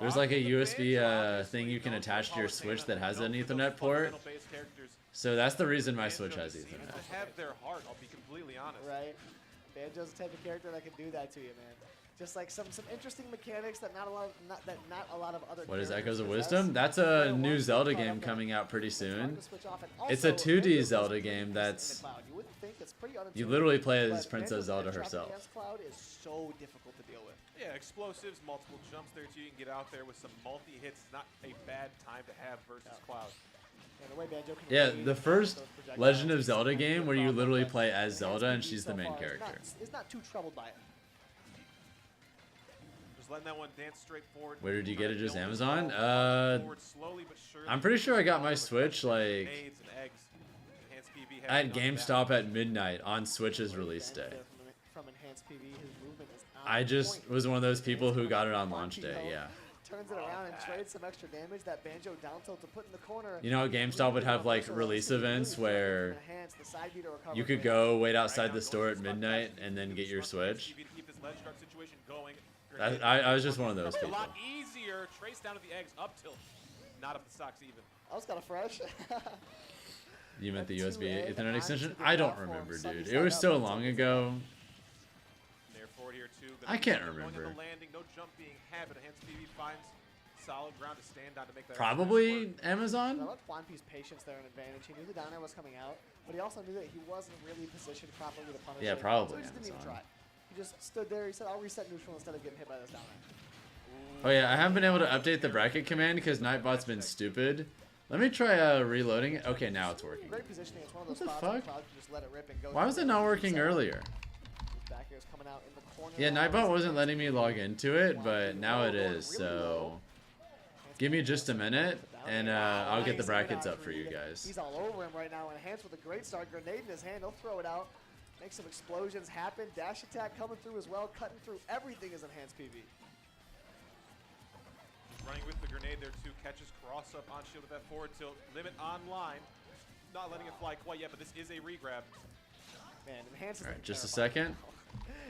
There's like a USB thing you can attach to your Switch that has an Ethernet port. So that's the reason my Switch has Ethernet. They have their heart, I'll be completely honest. Right. Banjo's the type of character that can do that to you, man. Just like some interesting mechanics that not a lot of other. What is characters Echoes of possess. Wisdom? That's a new Zelda game coming out pretty soon. It's a 2D Zelda game that's you literally play as Princess Zelda herself. Cloud is so difficult to deal with. Yeah, explosives, multiple jumps there too. You can get out there with some multi-hits. Not a bad time to have versus Cloud. Yeah, the first Legend of Zelda game where you literally play as Zelda and she's the main character. Is not too troubled by it. Just letting that one dance straight forward. Where did you get it? Just Amazon? Slowly but surely. I'm pretty sure I got my Switch like Nades and eggs. Enhanced PV at hasn't done GameStop that. at midnight on Switch's release day. From Enhanced PV, his movement is on I just point. was one of those people who got it on launch day, yeah. Turns it around and trades some extra damage. That Banjo down tilt to put in the corner. You know, GameStop would have like release events where you could go wait outside the store at midnight and then get your Switch. I was just one of those A people. lot easier. Trace down to the eggs, up tilt. Not up the socks even. I was kind of fresh. You meant the USB Ethernet extension? I don't remember, dude. It was so long ago. They're forward here too. I can't Going remember. in the landing, no jump being had, but Enhanced PV finds solid ground to stand on to make that. Probably I Amazon? love Juan P's patience there, an advantage. He knew the down air was coming out, but he also knew that he wasn't really positioned properly to punish Yeah, it. probably So he just didn't even Amazon. try. He just stood there. He said, "I'll reset neutral instead of getting hit by this down air." Oh yeah, I haven't been able to update the bracket command because Nightbot's been stupid. Let me try reloading it. Okay, now it's working. Great positioning. It's one of those What the spots where fuck? Cloud can just let it rip and go. Why was it not working earlier? Back air's coming out in the corner. Yeah, Nightbot wasn't letting me log into it, but now it is, so give me just a minute and I'll get the brackets up for you guys. He's all over him right now. Enhanced with a great start. Grenade in his hand. He'll throw it out. Make some explosions happen. Dash attack coming through as well. Cutting through everything is Enhanced PV. Running with grenade there too. Catches cross up on shield with that forward tilt. Limit online. Not letting it fly quite yet, but this is a regrab. Man, enhances. All right, just a second.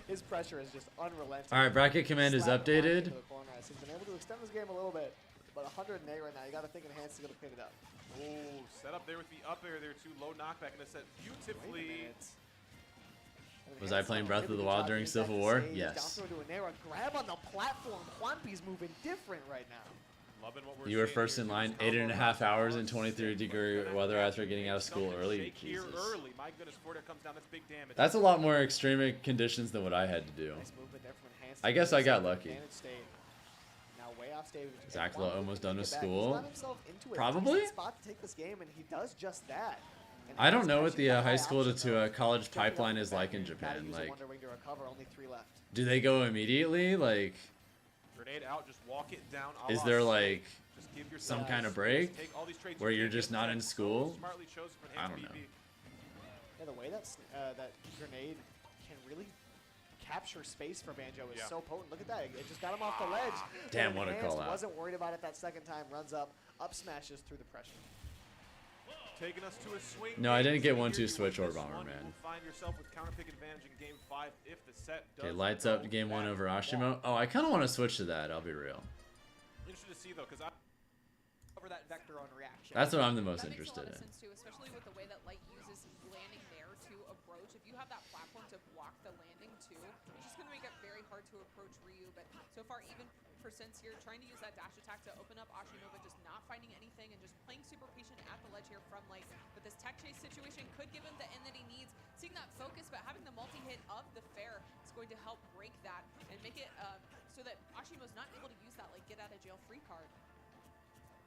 His pressure is just unrelenting. All right, bracket command is updated. He's been able to extend this game a little bit, but 108 right now. You got to think Enhance is going to pick it up. Oh, set up there with the up air there too. Low knockback in the set beautifully. Was I playing Breath of the Wild during Civil War? Yes. Down throw to a Nair, grab on the platform. Juanpi's moving different right now. Loving what we're You were first in line, 8.5 hours in 23-degree weather after getting out of school early. Jesus. My goodness, Florida comes down. That's big damage. That's a lot more extreme conditions than what I had to do. I guess I got lucky. Zachla almost done with school. Probably? Spot to take this game, and he does just that. I don't know what the high school to college pipeline is like in Japan. Like, do they go immediately? Like, grenade out, just walk it down. is there like some kind of break where you're just not in school? I don't know. Yeah, the way that grenade can really capture space for Banjo is so potent. Look at that. It just got him off the ledge. Damn, what a call out. Wasn't worried about it that second time. Runs up smashes through the pressure. Taking us to a swing. No, I didn't get 1-2 switch or Bomberman. Find yourself with counter pick advantage in game 5 if the set does. Okay, lights up game 1 over Ashimo. Oh, I kind of want to switch to that. I'll be real. Interested to see though, because over that vector on reaction. That's what I'm the most interested in. Sense too, especially with the way that Light uses landing there to approach. If you have that platform to block the landing too, it's just going to make it very hard to approach Ryu. But so far, even for Sense here, trying to use that dash attack to open up Ashimo, but just not finding anything and just playing super patient at the ledge here from Light. But this tech chase situation could give him the end that he needs. Seeing that focus, but having the multi-hit of the fair is going to help break that and make it so that Ashimo's not able to use that like get out of jail free card.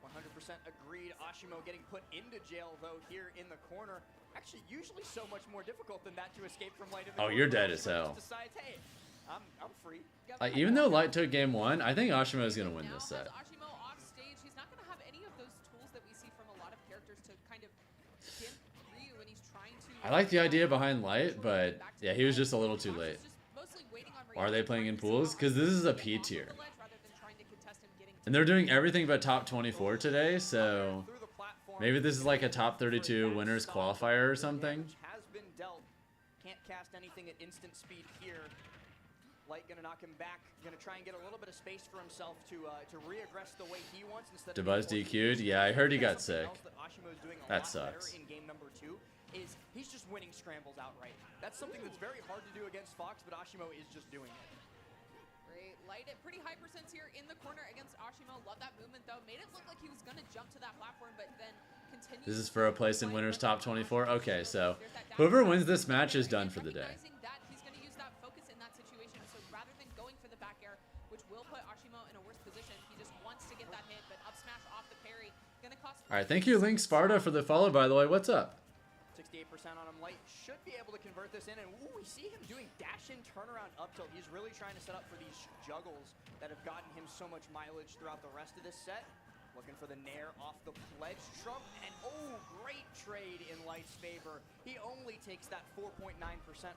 100% agreed. Ashimo getting put into jail though here in the corner. Actually, usually so much more difficult than that to escape from Light in the corner. You're dead as hell. Decides, hey, I'm free. Even though Light took game 1, I think Ashimo is going to win this set. Ashimo off stage, he's not going to have any of those tools that we see from a lot of characters to kind of gimp Ryu when he's trying to. I like the idea behind Light, but yeah, he was just a little too late. Are they playing in pools? Because this is a P tier. And they're doing everything but top 24 today, so maybe this is like a top 32 winners qualifier or something. Has been dealt. Can't cast anything at instant speed here. Light gonna knock him back. Gonna try and get a little bit of space for himself to reaggress the way he wants instead of Dabuz DQ'd. Yeah, I heard he got sick. That sucks. In game number 2 is he's just winning scrambles outright. That's something that's very hard to do against Fox, but Ashimo is just doing it. Great. Light at pretty high percents here in the corner against Ashimo. Love that movement though. Made it look like he was gonna jump to that platform, but then continued. This is for a place in winners top 24. Okay, so whoever wins this match is done for the day. That he's gonna use that focus in that situation. So rather than going for the back air, which will put Ashimo in a worse position, he just wants to get that hit, but up smash off the parry. Gonna cost. All right, thank you, Link Sparta, for the follow, by the way. What's up? 68% on him. Light should be able to convert this in, and ooh, we see him doing dash-in turnaround up tilt. He's really trying to set up for these juggles that have gotten him so much mileage throughout the rest of this set. Looking for the nair off the pledge trump, and oh, great trade in Light's favor. He only takes that 4.9%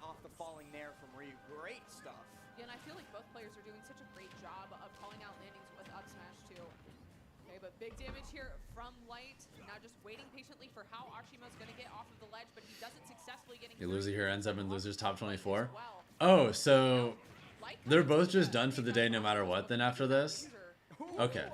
off the falling nair from Ryu. Great stuff. Yeah, and I feel like both players are doing such a great job of calling out landings with up smash too. Okay, but big damage here from Light. Now just waiting patiently for how Ashimo's going to get off of the ledge, but he doesn't successfully getting Your loser here ends up in losers top 24. Oh, so they're both just done for the day no matter what then after this? Okay.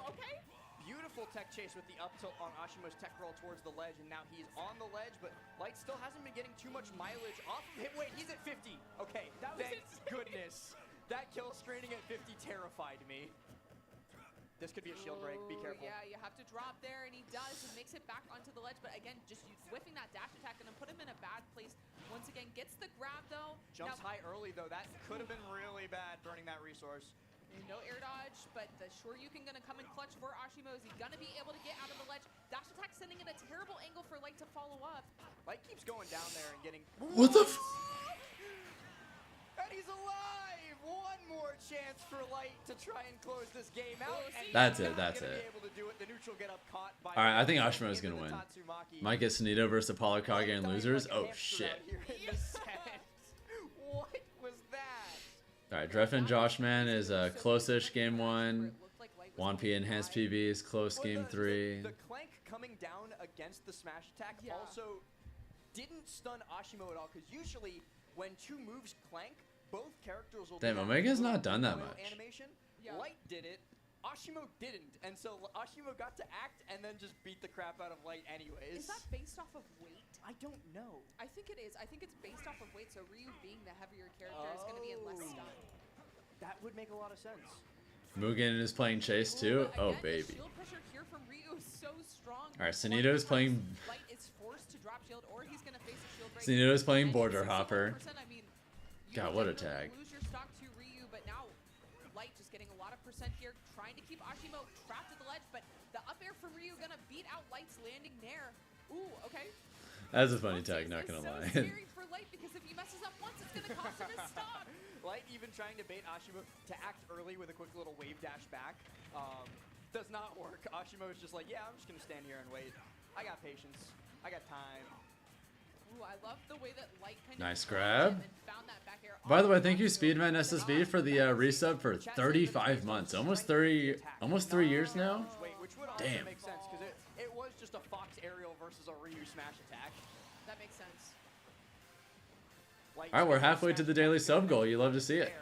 Beautiful tech chase with the up tilt on Ashimo's tech roll towards the ledge, and now he's on the ledge, but Light still hasn't been getting too much mileage off of him. Wait, he's at 50. Okay, thank goodness. That kill screening at 50 terrified me. This could be a shield break. Be careful. Yeah, you have to drop there, and he does. He makes it back onto the ledge, but again, just whiffing that dash attack and then put him in a bad place. Once again, gets the grab, though. Jumps high early, though. That could have been really bad, burning that resource. No air dodge, but the Shoryuken gonna come in clutch for Ashimo. Is he gonna be able to get out of the ledge? Dash attack sending in a terrible angle for Light to follow up. Light keeps going down there and getting... What the And he's alive! One more chance for Light to try and close this game out. That's it, that's it. Alright, I think Ashimo is going to win. Might get Sunito versus Apollo Kage and losers. Oh, shit. What was that? Alright, Dreffin Joshman is a close-ish game 1. 1P enhanced PBs, close game 3. The Clank coming down against the smash attack also didn't stun Ashimo at all, because usually when 2 moves clank, both characters will Damn, do that Omega's little not done that recoil much. Animation. Light did it. Ashimo didn't, and so Ashimo got to act and then just beat the crap out of Light anyways. Is that based off of weight? I don't know. I think it is. I think it's based off of weight, so Ryu being the heavier character is going to be in less stun. That would make a lot of sense. Mugen is playing Chase too. Oh baby. Shield pressure here from Ryu is so strong. All right, Sunito's playing. Light is forced to drop shield, or he's going to face a shield break. Sunito's playing Border Hopper. I mean, God, what a tag. Lose your stock to Ryu, but now Light just getting a lot of percent here, trying to keep Ashimo trapped at the ledge, but the up air from Ryu gonna beat out Light's landing nair. Ooh, okay. That's a funny tag, not gonna lie. So scary for Light, because if he messes up once, it's gonna cost him his stock. Light even trying to bait Ashimo to act early with a quick little wave dash back. Does not work. Ashimo is just like, yeah, I'm just gonna stand here and wait. I got patience. I got time. Ooh, I love the way that Light kind Nice grab. found that back air. By the way, thank you Speedman SSB for the resub for 35 months, almost 3 years now. Which would also Damn. make sense, because it was just a Fox aerial versus a Ryu smash attack. That makes sense. All right, we're halfway to the daily sub goal. You love to see it.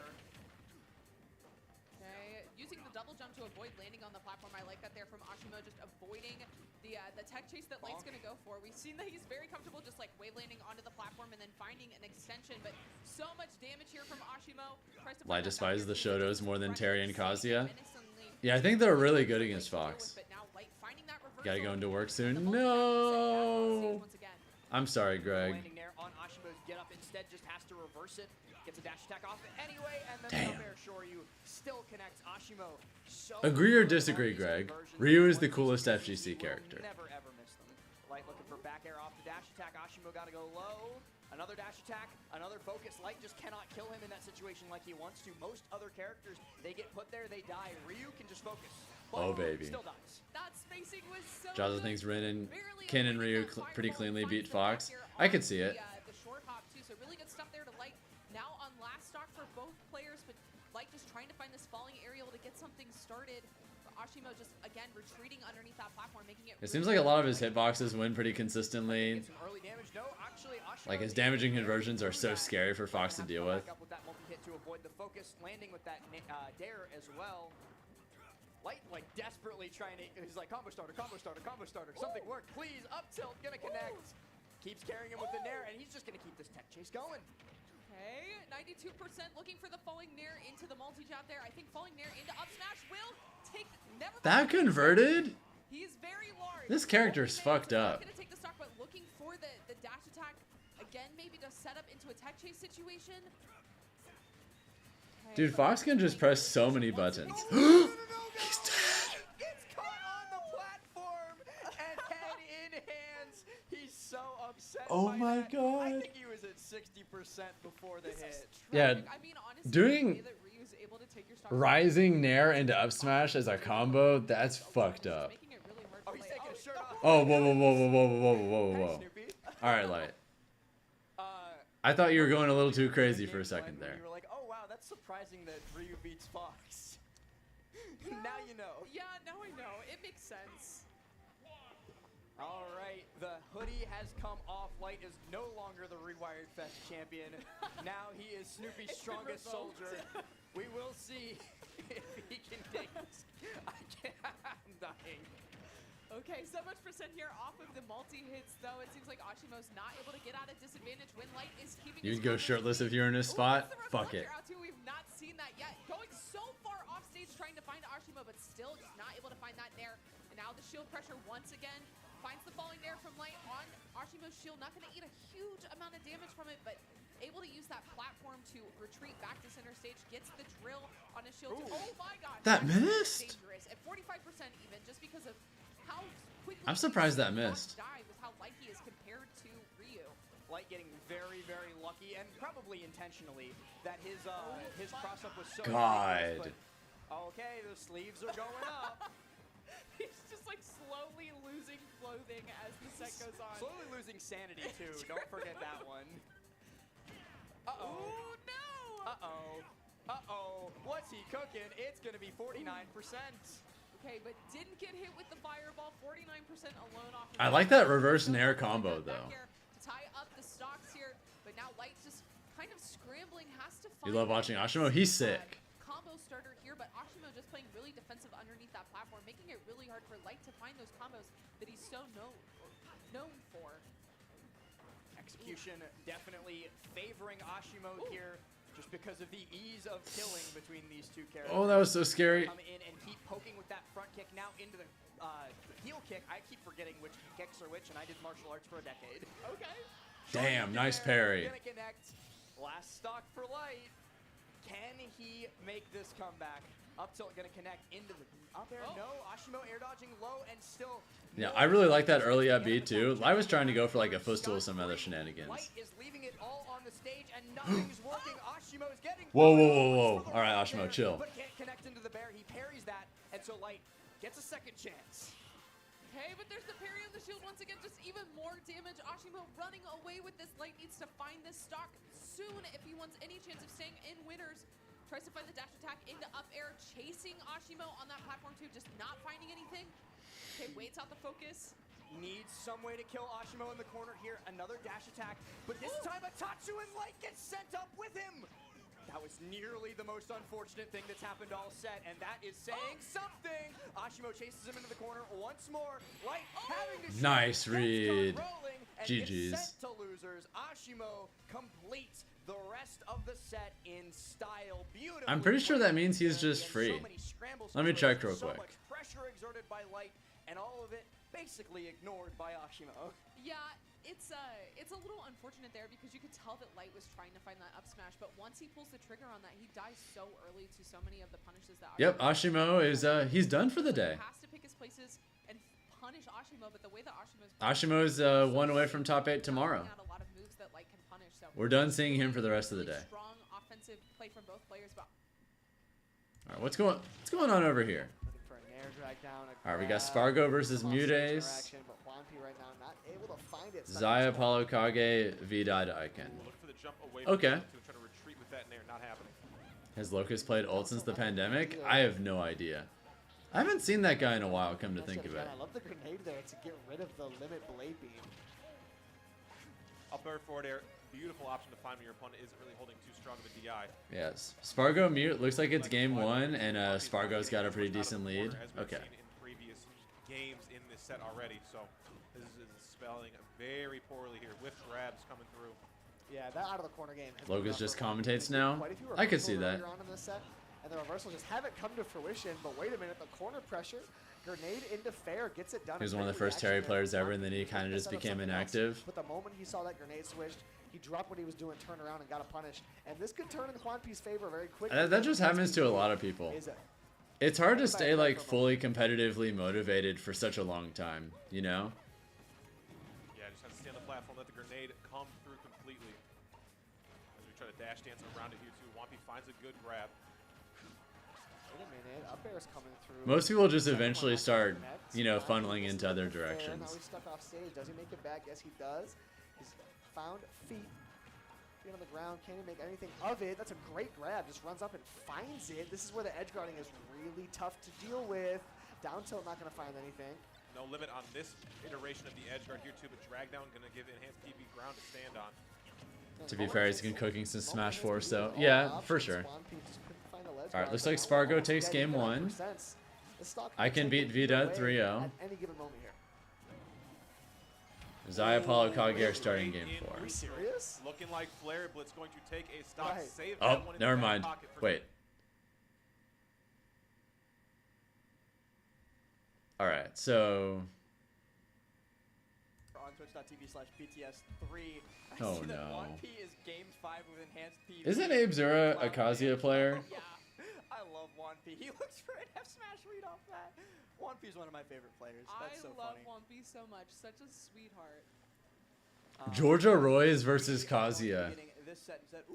Okay, using the double jump to avoid landing on the platform. I like that there from Ashimo, just avoiding the tech chase that Light's going to go for. We've seen that he's very comfortable just like wave landing onto the platform and then finding an extension, but so much damage here from Ashimo. Light despises the Shotos more than Terry and Kazuya. Yeah, I think they're really good against Fox. Gotta go into work soon. No! I'm sorry, Greg. Landing there on Ashimo's get up instead, just has to reverse it. Gets a dash attack off it anyway, and then the up air Shoryu still connects Ashimo. So Agree or disagree, Greg? Ryu is the coolest FGC character. Never ever miss them. Light looking for back air off the dash attack. Ashimo gotta go low. Another dash attack, another focus. Light just cannot kill him in that situation like he wants to. Most other characters, they get put there, they die. Ryu can just focus. Oh baby. Still dies. That spacing was so Jazza thinks Rin and Ken and Ryu pretty cleanly beat Fox. I could see it. The short hop too, so really good stuff there to Light. Now on last stock for both players, but Light just trying to find this falling aerial to get something started. Ashimo just again retreating underneath that platform, making it. It seems like a lot of his hitboxes win pretty consistently. Like his damaging conversions are so scary for Fox to deal with. Up with that multi-hit to avoid the focus, landing with that dare as well. Light like desperately trying to, he's like combo starter, combo starter, combo starter. Something work, please. Up tilt, gonna connect. Keeps carrying him with the nair, and he's just gonna keep this tech chase going. Okay, 92% looking for the falling nair into the multi-jab there. I think falling nair into up smash will take. Never That converted? He's very large. This character's fucked up. Gonna take the stock, but looking for the dash attack again, maybe to set up into a tech chase situation. Okay, Dude, Fox can just press so many buttons. He's dead. Gets caught on the platform and head in hands. He's so upset. Oh by my that. God. I think he was at 60% before the hit. Yeah, I mean, honestly, doing the way that Ryu's able to take your stock rising nair into up smash as a combo, that's fucked up. Oh, he's taking a shirt off. Oh, whoa, whoa, whoa, whoa, whoa, whoa, whoa, whoa, whoa. All right, Light. I thought you were going a little too crazy for a second there. You were like, oh wow, that's surprising that Ryu beats Fox. Now you know. Yeah, now I know. It makes sense. All right, the hoodie has come off. Light is no longer the Rewired Fest champion. Now he is Snoopy's strongest soldier. We will see if he can take this. I'm dying. Okay, so much percent here off of the multi-hits, though. It seems like Ashimo's not able to get out of disadvantage when Light is keeping You'd go shirtless if you're in his spot? Fuck it. Out too. We've not seen that yet. Going so far off stage trying to find Ashimo, but still just not able to find that nair. And now the shield pressure once again finds the falling nair from Light on Ashimo's shield. Not going to eat a huge amount of damage from it, but able to use that platform to retreat back to center stage. Gets the drill on his shield. Oh my god. That missed? Dangerous. At 45% even, just because of how quickly I'm surprised that missed. with how light he is compared to Ryu. Light getting very, very lucky, and probably intentionally, that his cross up was so God. ridiculous, but, okay, the sleeves are going up. He's just like slowly losing clothing as the set goes on. Slowly losing sanity too. Don't forget that one. Uh-oh. Ooh, no! Uh-oh. Uh-oh. What's he cooking? It's gonna be 49%. Okay, but didn't get hit with the fireball. 49% alone off. I like that reverse nair combo though. To tie up the stocks here, but now Light just kind of scrambling, has to find. You love watching Ashimo? He's sick. Combo starter here, but Ashimo just playing really defensive underneath that platform, making it really hard for Light to find those combos that he's so known for. Execution definitely favoring Ashimo here, just because of the ease of killing between these two characters. Oh, that was so scary. Come in and keep poking with that front kick now into the heel kick. I keep forgetting which kicks are which, and I did martial arts for a decade. Okay. Damn, nice parry. Gonna connect. Last stock for Light. Can he make this comeback? Up tilt gonna connect into the up air. No, Ashimo air dodging low and still. Yeah, I really like that early up B too. I was trying to go for like a footstool or some other shenanigans. Light is leaving it all on the stage and nothing's working. Ashimo is getting. Whoa, whoa, whoa, whoa! All right, Ashimo, chill. But can't connect into the bear. He parries that, and so Light gets a second chance. Okay, but there's the parry on the shield once again, just even more damage. Ashimo running away with this. Light needs to find this stock soon if he wants any chance of staying in winners. Tries to find the dash attack into up air, chasing Ashimo on that platform too, just not finding anything. Okay, waits out the focus. Needs some way to kill Ashimo in the corner here. Another dash attack, but this time Atatsu and Light gets sent up with him. That was nearly the most unfortunate thing that's happened all set, and that is saying something. Ashimo chases him into the corner once more. Light having to nice read. GG's. Sent to losers. Ashimo completes the rest of the set in style. Beautiful. I'm pretty sure that means he's just free. Let me check real quick. So much pressure exerted by Light, and all of it basically ignored by Ashimo. Yeah, it's a little unfortunate there because you could tell that Light was trying to find that up smash, but once he pulls the trigger on that, he dies so early to so many of the punishes that Ashimo is he's done for the day. He has to pick his places and punish Ashimo, but the way that Ashimo's one away from top 8 tomorrow. We're done seeing him for the rest of the day. Strong offensive play from both players, but all right, what's going on over here? All right, we got Spargo versus Mudace. Zaya, Apollo, Kage, Vidai to Icon. Okay. Has Locust played ult since the pandemic? I have no idea. I haven't seen that guy in a while, come to think of it. I love the grenade there to get rid of the limit blade beam. Up air, forward air. Beautiful option to find when your opponent isn't really holding too strong of a DI. Yes. Spargo mute. Looks like it's game 1, and Spargo's got a pretty decent lead. Okay. In previous games in this set already, so this is spelling very poorly here. Whiff grabs coming through. Yeah, that out of the corner game. Locust just commentates now. I could see that. On in this set, and the reversal just haven't come to fruition. But wait a minute, the corner pressure. Grenade into fair, gets it done. He was one of the first Terry players ever, and then he kind of just became inactive. But the moment he saw that grenade switched, he dropped what he was doing, turned around, and got a punish. And this could turn in Quan Pi's favor very quickly. That just happens to a lot of people. It's hard to stay like fully competitively motivated for such a long time, you know? Yeah, just have to stay on the platform, let the grenade come through completely. As we try to dash dance around it here too. Wampy finds a good grab. Wait a minute, up air is coming through. Most people just eventually start, you know, funneling into other directions. Now he's stuck off stage. Does he make it back? Yes, he does. He's found feet. Feet on the ground. Can't even make anything of it. That's a great grab. Just runs up and finds it. This is where the edge guarding is really tough to deal with. Down tilt, not going to find anything. No limit on this iteration of the edge guard here too, but drag down going to give enhanced PB ground to stand on. To be fair, he's been cooking since Smash 4, so yeah, for sure. Alright, looks like Spargo takes game 1. I can beat Vida 3-0. Zaya, Apollo, Kage are starting game 4. Are we serious? Looking like Flare Blitz going to take a stock. Save oh, that one in never the back mind. pocket for Wait. Alright, so... On twitch.tv/BTS3. Oh see that no. 1P is game 5 with enhanced PB. Isn't Abe Zura a Kazuya player? Yeah, I love 1P. He looks for an F smash read off that. 1P is one of my favorite players. That's so funny. I love 1P so much. Such a sweetheart. Georgia Roy's versus Kazuya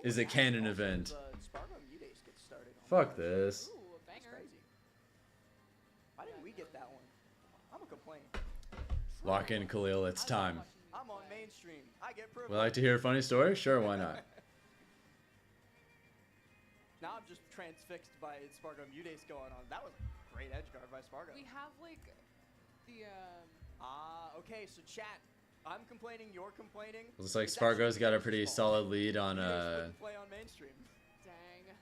is a canon event. Fuck this. Ooh, a banger. Why didn't we get that one? I'm a complaint. Lock in Khalil, it's time. I'm on mainstream. I get privilege. Would like to hear a funny story? Sure, why not? Now I'm just transfixed by Spargo Mudace going on. That was a great edge guard by Spargo. We have like the. Okay. So chat, I'm complaining. You're complaining. Looks like Spargo's got a pretty solid lead on Play on mainstream. Dang.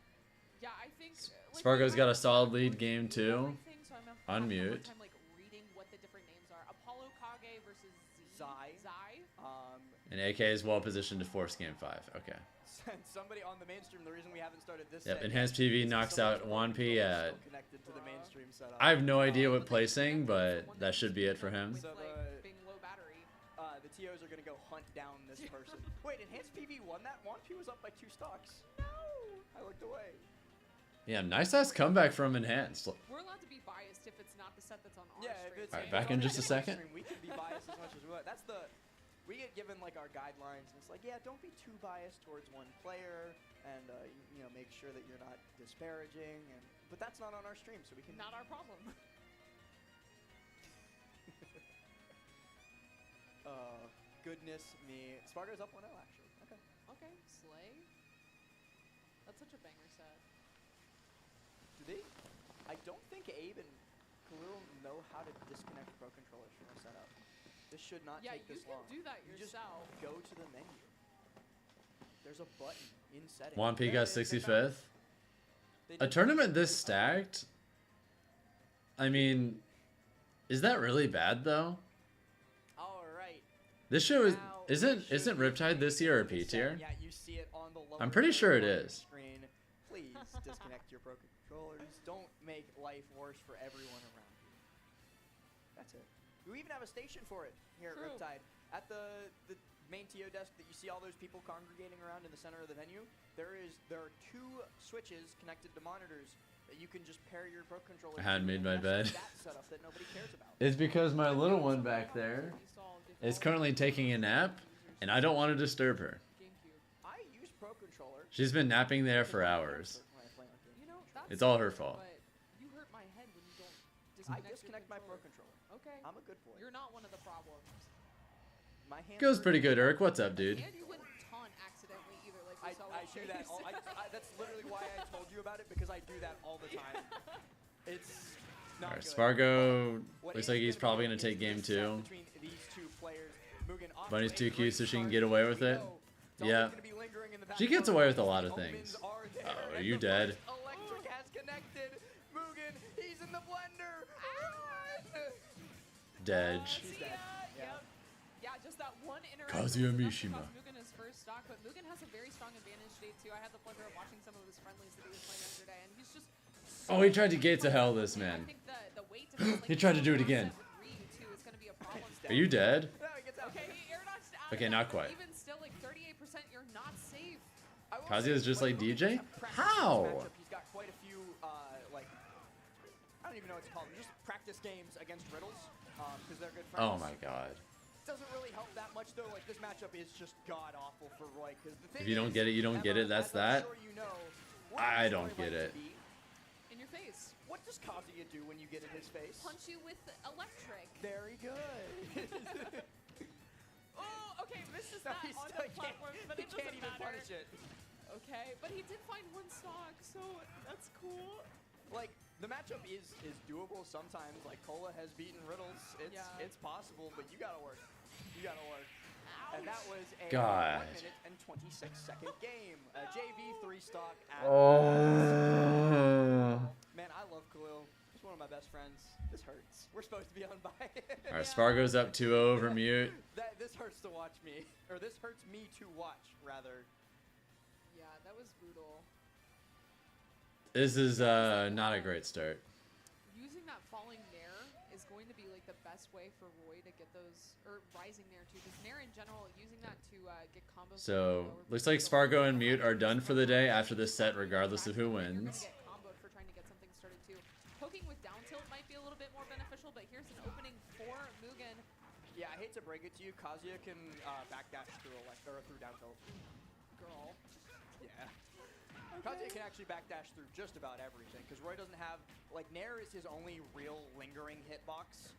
Yeah, I think. Like, Spargo's got a solid lead game too. So On mute. Time, like, reading what the different names are. Apollo Kage versus Zai. And AK is well positioned to force game 5. Okay. Somebody on the mainstream. The reason we haven't started this. Yep. Enhanced PV knocks out 1P at. Connected to the mainstream setup. I have no idea what placing, but that should be it for him. So being low battery. The TOs are gonna go hunt down this person. Wait, Enhanced PV won that? 1P was up by 2 stocks. No. I looked away. Yeah, nice ass comeback from Enhanced. We're allowed to be biased if it's not the set that's on our stream. All right, back in just a second. We can be biased as much as we want. That's the. We get given like our guidelines, and it's like, yeah, don't be too biased towards one player, and you know, make sure that you're not disparaging. And but that's not on our stream, so we can. Not our problem. Goodness me, Spargo's up 1-0 actually. Okay. Okay, Slay. That's such a banger set. Do they? I don't think Abe and Khalil know how to disconnect Pro Controllers from our setup. This should not take this long. Yeah, you can do that yourself. Just go to the menu. There's a button in settings. 1P got 65th. A tournament this stacked? I mean, is that really bad though? All right. This show isn't Riptide this year or P tier? Yeah, you see it on the lower I'm pretty sure it is. Screen. Please disconnect your Pro Controllers. Don't make life worse for everyone around you. That's it. We even have a station for it here at Riptide. At the main TO desk that you see all those people congregating around in the center of the venue, there are 2 switches connected to monitors that you can just pair your Pro Controller. I hadn't made my bed. That setup that nobody cares about. It's because my little one back there is currently taking a nap, and I don't want to disturb her. I use Pro Controller. She's been napping there for hours. You know, that's It's all her fault. But you hurt my head when you don't I disconnect disconnect my Pro Controller. Okay. I'm a good boy. You're not one of the problems. My hands Goes pretty good, Urk. What's up, dude? And you wouldn't taunt accidentally either, like we saw I with do that. Chase. That's literally why I told you about it, because I do that all the time. It's not All right, good. Spargo What looks is like he's gonna probably be going to take is game this set 2. between these 2 players. Mugen off Bunny's to a too great cute so she can start. get away with it. Yeah. She gets away with a lot of things. Oh, are you dead? Electric has connected. Mugen, he's in the blender. Dedge. Yeah, just that one interaction. Kazuya was enough to Mishima. cost Mugen his first stock, but Mugen has a very strong advantage today too. I had the pleasure of watching some of his friendlies that he was playing yesterday, and he's just. Oh, he tried to gate to hell, this man. I think the weight to his, like, He tried to do it again. with Ryu too is going to be a problem. Are you dead? Okay, he air dodged out. Okay, not quite. Even still, like 38%, you're not safe. Kazuya's just like DJ? How? He's got quite a few, like, I don't even know what to call them, just practice games against Riddles, because they're good friends. Oh my god. Doesn't really help that much though. Like, this matchup is just god awful for Roy, because the thing If you don't is, get it, you don't get it. That's as I'm that. sure you know, I don't get it. In your face. What does Kazuya do when you get in his face? Punch you with electric. Very good. Oh, okay, misses that He on still the platform, but he it can't doesn't even matter. punish it. Okay, but he did find 1 stock, so that's cool. Like, the matchup is doable sometimes. Like, Cola has beaten Riddles. It's possible, but you gotta work. You gotta work. Ouch. And that was a God. 1 minute and 26-second game. A JV 3 stock at Oh. Man, I love Khalil. He's one of my best friends. This hurts. We're supposed to be on by. All right, Spargo's up 2-0 over mute. This hurts to watch me. Or this hurts me to watch, rather. Yeah, that was brutal. This is not a great start. Using that falling Nair is going to be like the best way for Roy to get those, or rising Nair too, because Nair in general, using that to get combos. So, looks like Spargo and Mute are done for the day after this set, regardless of who wins. Get comboed for trying to get something started too. Poking with down tilt might be a little bit more beneficial, but here's an opening for Mugen. Yeah, I hate to break it to you, Kazuya can backdash through through down tilt. Girl. Yeah. Kazuya can actually backdash through just about everything, because Roy doesn't have, like, Nair is his only real lingering hitbox.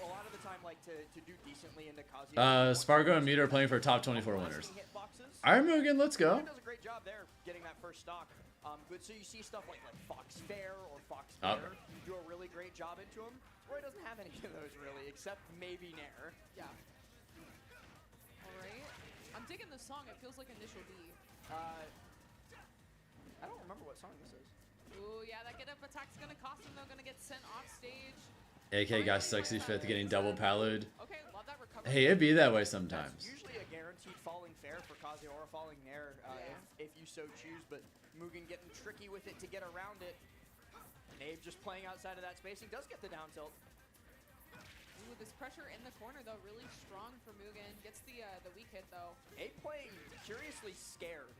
A lot of the time, like, to do decently into Kazuya. Spargo and Mute are playing for top 24 winners. Alright, Mugen, let's go. Mugen does a great job there getting that first stock. But so you see stuff like Fox Fair or Fox Fair do a really great job into him. Roy doesn't have any of those really, except maybe Nair. Yeah. Alright. I'm digging this song. It feels like Initial D. I don't remember what song this is. Ooh, yeah, that get-up attack's gonna cost him though, gonna get sent off stage. AK got sexy fifth getting double palued. Okay, love that recovery. Hey, it'd be that way sometimes. That's usually a guaranteed falling fair for Kazuya or a falling Nair if you so choose, but Mugen getting tricky with it to get around it. Abe just playing outside of that space. He does get the down tilt. Ooh, this pressure in the corner though, really strong for Mugen. Gets the weak hit though. Abe playing curiously scared.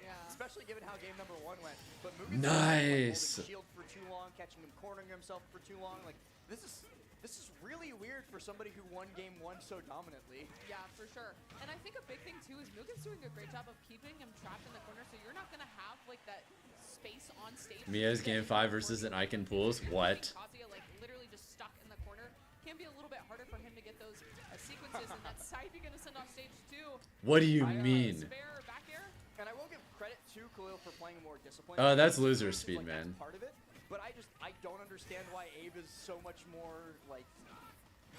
Yeah. Especially given how game number 1 went. But Mugen nice. holding shield for too long, catching him cornering himself for too long. Like this is really weird for somebody who won game 1 so dominantly. Yeah, for sure. And I think a big thing too is Mugen's doing a great job of keeping him trapped in the corner, so you're not gonna have like that space on stage. Mia's game 5 versus an Icon Pools. What? Kazuya like literally just stuck in the corner. Can be a little bit harder for him to get those sequences, and that side you're gonna send off stage too. What do you mean? Spare back air. And I will give credit to Khalil for playing more disciplined. Oh, that's loser speed, man. Part of it, but I don't understand why Abe is so much more like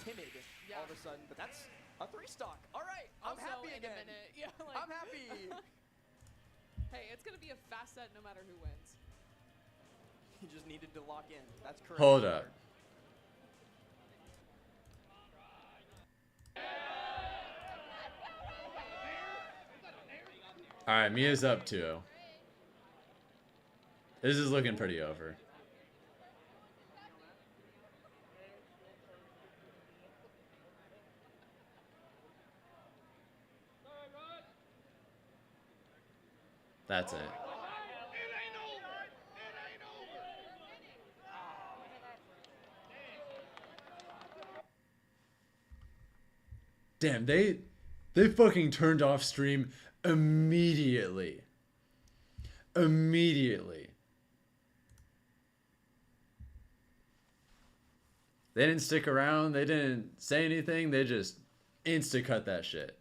timid all of a sudden. But that's a 3 stock. All right, I'm Also, happy in again. a minute. Yeah, like, I'm happy. Hey, it's gonna be a fast set no matter who wins. He just needed to lock in. That's correct. Hold up. Alright, Mia's up 2. This is looking pretty over. That's it. Damn, they fucking turned off stream immediately. Immediately. They didn't stick around. They didn't say anything. They just insta-cut that shit.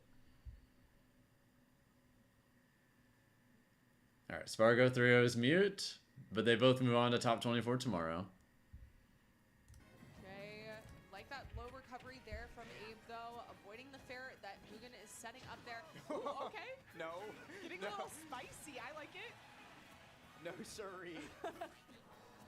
Alright, Spargo 3-0 is mute, but they both move on to top 24 tomorrow. Okay, like that low recovery there from Abe though, avoiding the fair that Mugen is setting up there. Ooh, okay. No. Getting a little spicy. I like it. No siree.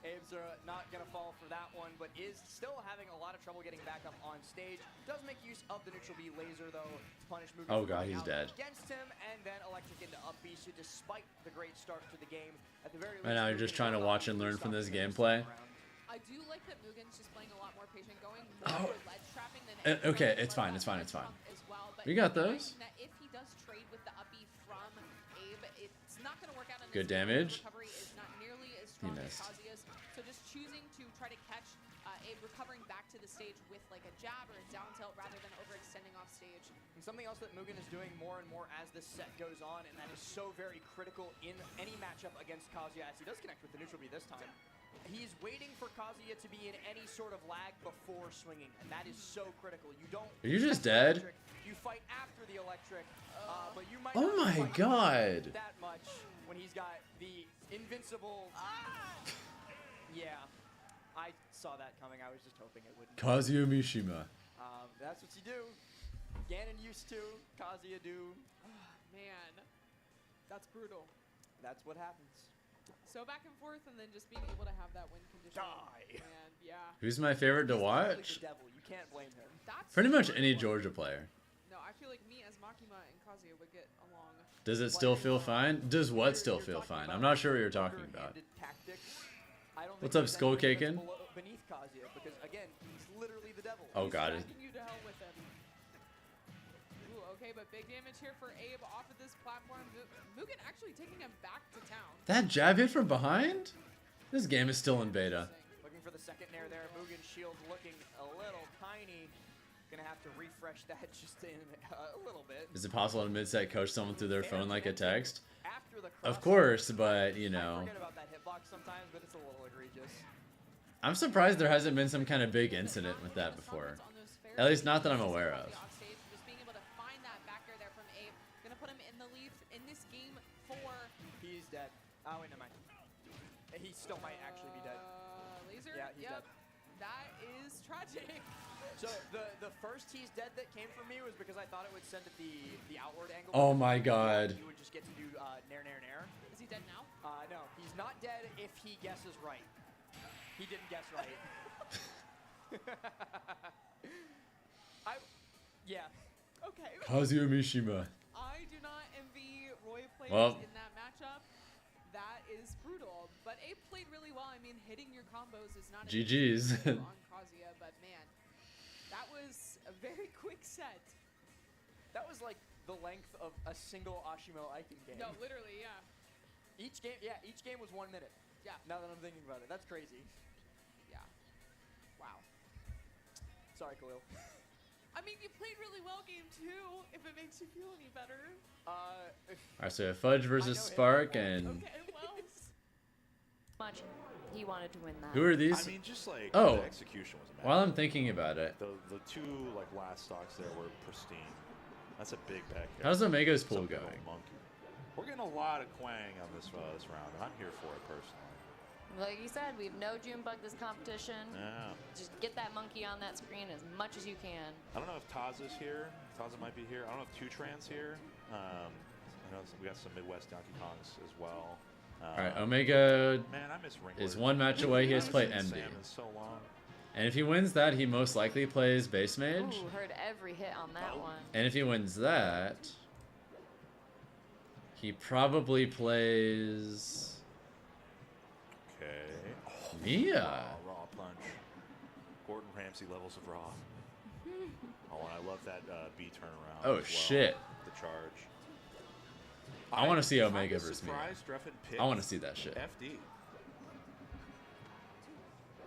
Abe's not going to fall for that one, but is still having a lot of trouble getting back up on stage. Does make use of the neutral B laser, though, to punish Mugen. Oh, God, he's dead. Against him, and then electric into up B, so despite the great start to the game, at the very least... Right now, you're just trying to watch and learn from this gameplay. I do like that Mugen's just playing a lot more patient, going more for ledge trapping than... Okay, it's fine, it's fine, it's fine. Well, We got those. that if he does trade with the up B from Abe, it's not going to work out in Good this damage. recovery is not nearly as strong as missed. Kazuya's. So just choosing to try to catch Abe recovering back to the stage with like a jab or a down tilt rather than overextending off stage. And something else that Mugen is doing more and more as this set goes on, and that is so very critical in any matchup against Kazuya, as he does connect with the neutral B this time. He's waiting for Kazuya to be in any sort of lag before swinging, and that is so critical. You don't... Are you just dead? You fight after the electric, but you might Oh not my fight God. that much when he's got the invincible... Yeah, I saw that coming. I was just hoping it wouldn't. Kazuya Mishima. That's what you do. Ganon used to. Kazuya do. Man, that's brutal. That's what happens. So back and forth, and then just being able to have that win condition. And yeah. Who's my favorite to He's literally watch? the devil. You can't blame him. That's Pretty much any Georgia player. No, I feel like me as Makima and Kazuya would get along. Does it still feel fine? Does what still feel fine? I'm not sure what you're talking about. What's up, Skull Cakin'? Beneath Kazuya, because again, he's literally the devil. Oh God. He's you to hell with him. Ooh, okay, but big damage here for Abe off of this platform. Mugen actually taking him back to town. That jab hit from behind? This game is still in beta. Looking for the second nair there. Mugen's shield looking a little tiny. Gonna have to refresh that just in a little bit. Is it possible to mid-set coach someone through their phone like a text? After the Of course, but you I know. forget about that hitbox sometimes, but it's a little egregious. I'm surprised there hasn't been some kind of big incident with that before. At least not that I'm aware of. Just being able to find that back air there from Abe. Gonna put him in the lead in this game 4. He's dead. Oh, wait, never mind. He still might actually be dead. Laser? Yeah, he's dead. That is tragic. So the first he's dead that came from me was because I thought it would send it the outward angle. Oh my god. You would just get to do nair, nair, nair. Is he dead now? No, he's not dead if he guesses right. He didn't guess right. Yeah. Okay. Kazuya Mishima. I do not envy Roy players Well. in that matchup. That is brutal. But Abe played really well. I mean, hitting your combos is not GG's. on Kazuya, but man, that was a very quick set. That was like the length of a single Ashimo Aiken game. No, literally, yeah. Each game was 1 minute. Yeah. Now that I'm thinking about it, that's crazy. Yeah. Wow. Sorry, Khalil. I mean, you played really well game 2, if it makes you feel any better. Alright, so we have Fudge versus Spark, and Okay, well. Much. He wanted to win that. who are these? I mean, just like Oh, the execution was amazing. while I'm thinking about it, The two like last stocks there were pristine. That's a big back. how's Omega's It's a pool big going? old monkey. We're getting a lot of Quang on this round, and I'm here for it personally. Like you said, we have no Junebug this competition. Yeah. Just get that monkey on that screen as much as you can. I don't know if Taz is here. Taza might be here. I don't know if Tutran's here. I know we got some Midwest Donkey Kongs as well. Alright, Omega Man, I miss Ringler. is one match away. He has to play I haven't MD. seen Sam in so long. And if he wins that, he most likely plays Base Mage. Ooh, heard every hit on that one. And if he wins that, he probably plays Okay. Mia. Raw punch. Gordon Ramsay levels of raw. Oh, and I love that B turnaround. Oh, as well. shit. The charge. I want to see I'm Omega kinda versus Mia. surprised Dreffen picked I want to see that shit. FD.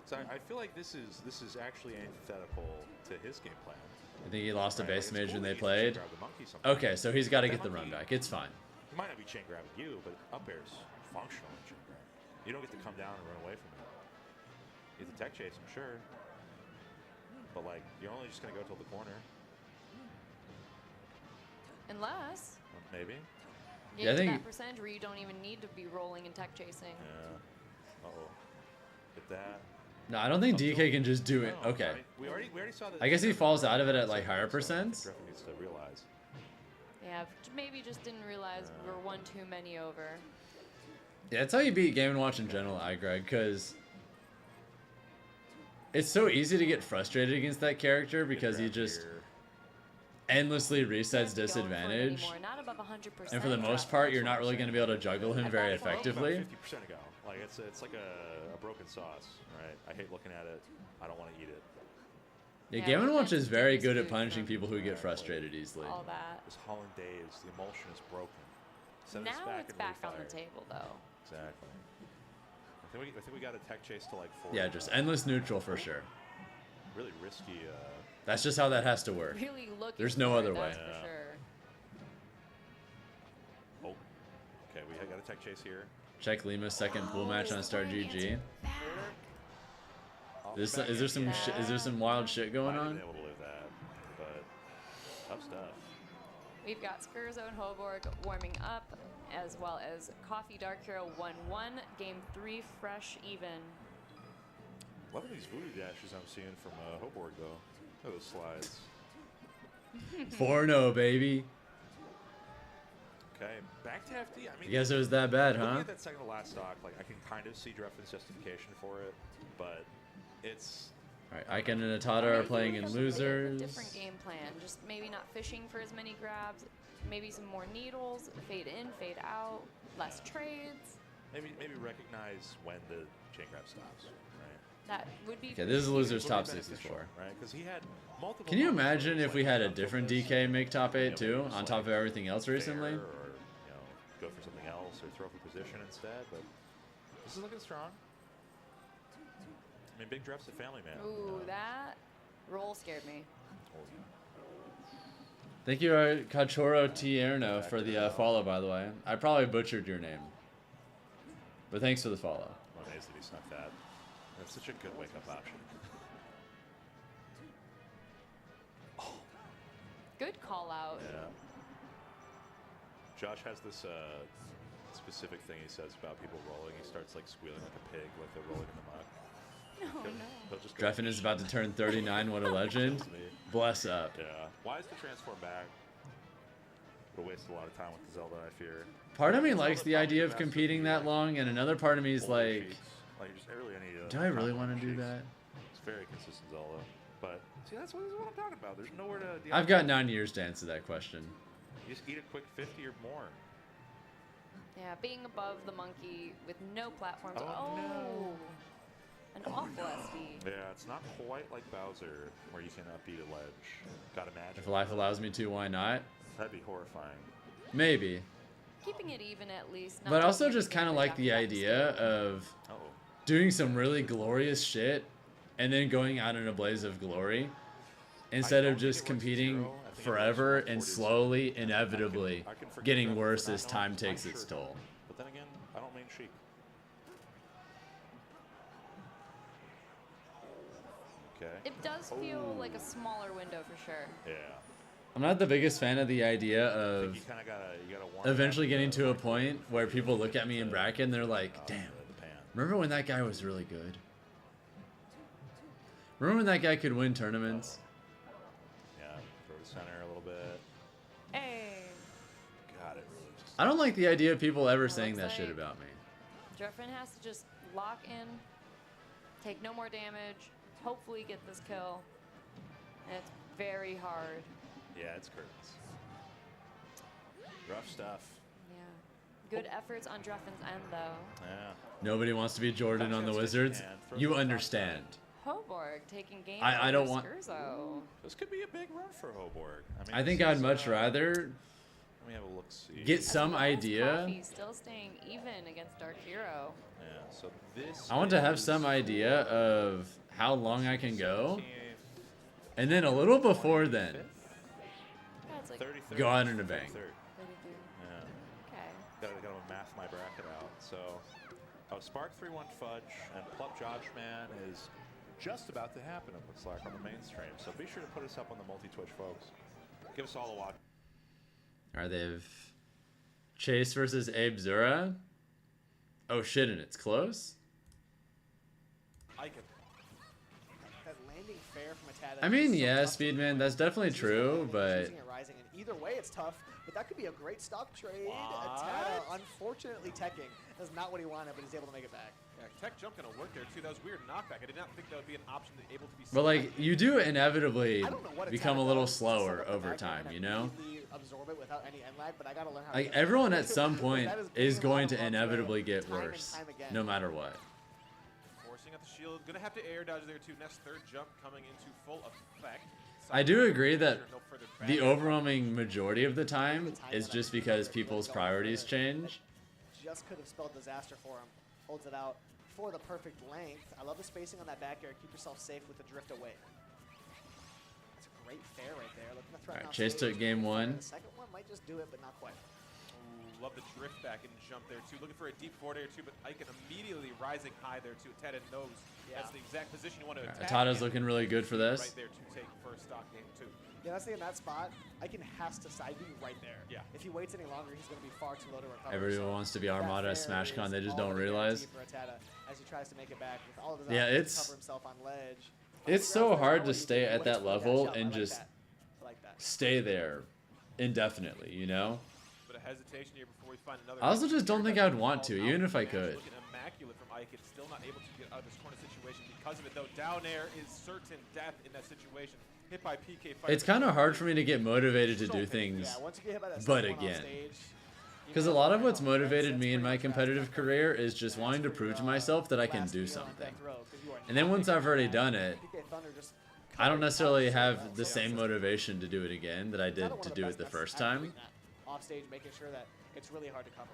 So I feel like this is actually antithetical to his game plan. I think he lost a Right, like, base it's mage cool when that they you can played. grab the monkey sometimes. Okay, so he's got to That get the run monkey- back. It's fine. He might not be chain grabbing you, but up air's functional in chain grab. You don't get to come down and run away from it. You have to tech chase, I'm sure. But like, you're only just gonna go till the corner. Unless Maybe. you Yeah, I get to think- that percentage where you don't even need to be rolling and tech chasing. Yeah. Uh-oh. Get that. No, I don't think DK can just do it. No, Okay. I mean, we already saw that. I guess he falls out of it at like higher So percents. Dreffen needs to realize. Yeah, maybe just didn't realize we were one too many over. Yeah, that's how you beat Game & Watch in general, Greg, because it's so easy to get frustrated against that character because he just endlessly resets disadvantage. Anymore, not above 100%. And for the most part, you're not really going to be able to juggle him very effectively. 50% ago. Like it's like a broken sauce, right? I hate looking at it. I don't want to eat it. Yeah, Game & Watch is very good at punishing people who get frustrated easily. All that. This Hollandaise, the emulsion is broken. Send Now us back it's and back on refire. the table, though. Exactly. I think we got a tech chase to like 4. Yeah, just endless neutral for sure. Really risky. That's just how that has to work. Really looking There's no for other it, way. that's for sure. Oh, okay. We got a tech chase here. Check Lima's second pool match on Star GG. Is there some wild shit going Might have on? been able to live that, but tough stuff. We've got Skurzo and Hoborg warming up, as well as Coffee Dark Hero 1-1. Game 3, fresh, even. Loving these voodoo dashes I'm seeing from Hoborg though. Look at those slides. 4-0, baby. Okay, back to FD. I mean, You guess it was that bad, looking huh? at that second to last stock, like I can kind of see Dreffen's justification for it, but it's. Alright, Icon and Atata are playing in losers. Different game plan. Just maybe not fishing for as many grabs. Maybe some more needles. Fade in, fade out. Less trades. Maybe recognize when the chain grab stops, right? That would be. Okay, this is losers Would be top beneficial, 64. right? Because he had multiple. Can you moments where imagine it was if we like, had a go for different this, DK make top 8 you know, too, just on like top of everything else fair recently? Or go for something else, or throw for position instead. But this is looking strong. I mean, Big Dreff's a family man. Ooh, that roll scared me. Thank you, Cachorro Tierno, for the follow, by the way. I probably butchered your name. But thanks for the follow. I'm amazed that he snuck that. That's such a good wake-up option. Good call out. Yeah. Josh has this specific thing he says about people rolling. He starts like squealing like a pig, like they're rolling in the muck. He'll just go, Dreffen is about to turn 39. What a legend. Bless up. Yeah. Why is the transform back? Would waste a lot of time with the Zelda, I fear. Part of me likes the idea of competing that long, and another part of me is like, just really need do I really want to do that? It's very consistent Zelda. But see, that's what I'm talking about. There's nowhere to. I've got 9 years to answer that question. You just eat a quick 50 or more. Yeah, being above the monkey with no platforms. Oh, no. An awful SD. Yeah, it's not quite like Bowser, where you cannot beat a ledge. Gotta imagine. If life allows me to, why not? That'd be horrifying. Maybe. Keeping it even at least. But also just kind of like the idea of doing some really glorious shit and then going out in a blaze of glory instead of just competing forever and slowly, inevitably getting worse as time takes its toll. But then again, I don't mean Sheik. Okay. It does feel like a smaller window for sure. Yeah. I'm not the biggest fan of the idea of eventually getting to a point where people look at me in bracket and they're like, damn, remember when that guy was really good? Remember when that guy could win tournaments? Yeah, throw to center a little bit. Hey. God, it really just... I don't like the idea of people ever saying that shit about me. Dreffen has to just lock in, take no more damage, hopefully get this kill. And it's very hard. Yeah, it's curtains. Rough stuff. Yeah. Good efforts on Dreffen's end, though. Yeah. Nobody wants to be Jordan on the Wizards. You understand. Hoborg taking game. I don't want. Skurzo. This could be a big run for Hoborg. I think I'd much rather let me have a look. See. Get some idea. He's still staying even against Dark Hero. Yeah. So this. I want to have some idea of how long I can go, and then a little before then, go out in a bang. Yeah. Okay. Gotta math my bracket out. So, Spark 3-1 Fudge and Plup Judgman is just about to happen, it looks like, on the mainstream. So be sure to put us up on the multi-Twitch, folks. Give us all a watch. All right, they've Chase versus Abe Zura. Oh shit, and it's close. That landing fair from Atada. I mean, yeah, Speedman, that's definitely true, but Rising, and either way, it's tough. But that could be a great stock trade. Atada, unfortunately, teching. That's not what he wanted, but he's able to make it back. Yeah, tech jump gonna work there too. That was weird knockback. I did not think that would be an option able to be. But like, you do inevitably become a little slower over time, you know? Absorb it without any end lag, but I gotta learn how Like, to everyone at some point is going to inevitably get worse, no matter what. Forcing at the shield, gonna have to air dodge there too. Next third jump coming into full effect. I do agree that the overwhelming majority of the time is just because people's priorities change. Just could have spelled disaster for him. Holds it out for the perfect length. I love the spacing on that back air. Keep yourself safe with the drift away. That's a great fair right there. Looking to threaten All right, Chase took game one. The second one might just do it, but not quite. Ooh, love the drift back and jump there too. Looking for a deep forward air too, but Icon immediately rising high there too. Atada knows that's the exact position you want to attack. Atada's looking really good for this. Right there to take first stock game too. Yeah, that's the in that spot. Icon has to side B right there. Yeah. If he waits any longer, he's going to be far too low to recover. Everyone wants to be Armada at SmashCon, they just don't realize. For Atada as he tries to make it back with all of his Yeah, options to it's cover himself on ledge. it's so hard to stay at that level and just stay there indefinitely, you know? But a hesitation here before we find another. I also just don't think I'd want to, even if I could. Looking immaculate from Icon, still not able to get out of this corner situation because of it though. Down air is certain death in that situation. Hit by PK fight. It's kind of hard for me to get motivated to do things, but again. Because a lot of what's motivated me in my competitive career is just wanting to prove to myself that I can do something. And then once I've already done it, I don't necessarily have the same motivation to do it again that I did to do it the first time. Offstage, making sure that it's really hard to cover.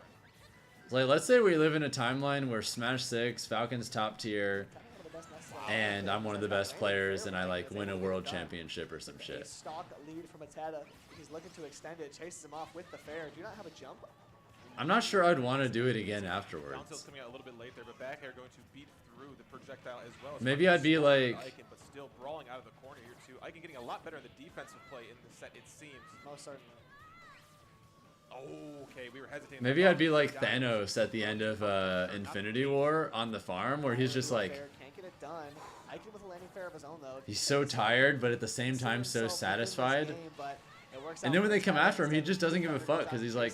Like, let's say we live in a timeline where Smash 6, Falcon's top tier, and I'm one of the best players, and I like win a world championship or some shit. Stock lead from Atada. He's looking to extend it, chases him off with the fair. Do you not have a jump? I'm not sure I'd want to do it again afterwards. Down tilt's coming out a little bit late there, but back air going to beat through the projectile as well. It's Maybe not I'd be slower than like- Icon, but still brawling out of the corner here too. Icon getting a lot better in the defensive play in this set, it seems. Most certainly. Oh, okay, we were hesitating. Maybe I'd be like Thanos at the end of Infinity War on the farm, where he's just like, Can't get it done. Icon with a landing fair of his own though. he's so tired, but at the same time so satisfied. And then when they come after him, he just doesn't give a fuck because he's like,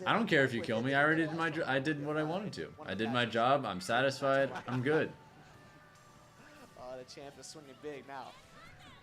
I don't care if you kill me. I already did my job. I did what I wanted to. I did my job. I'm satisfied. I'm good. The champ is swinging big now.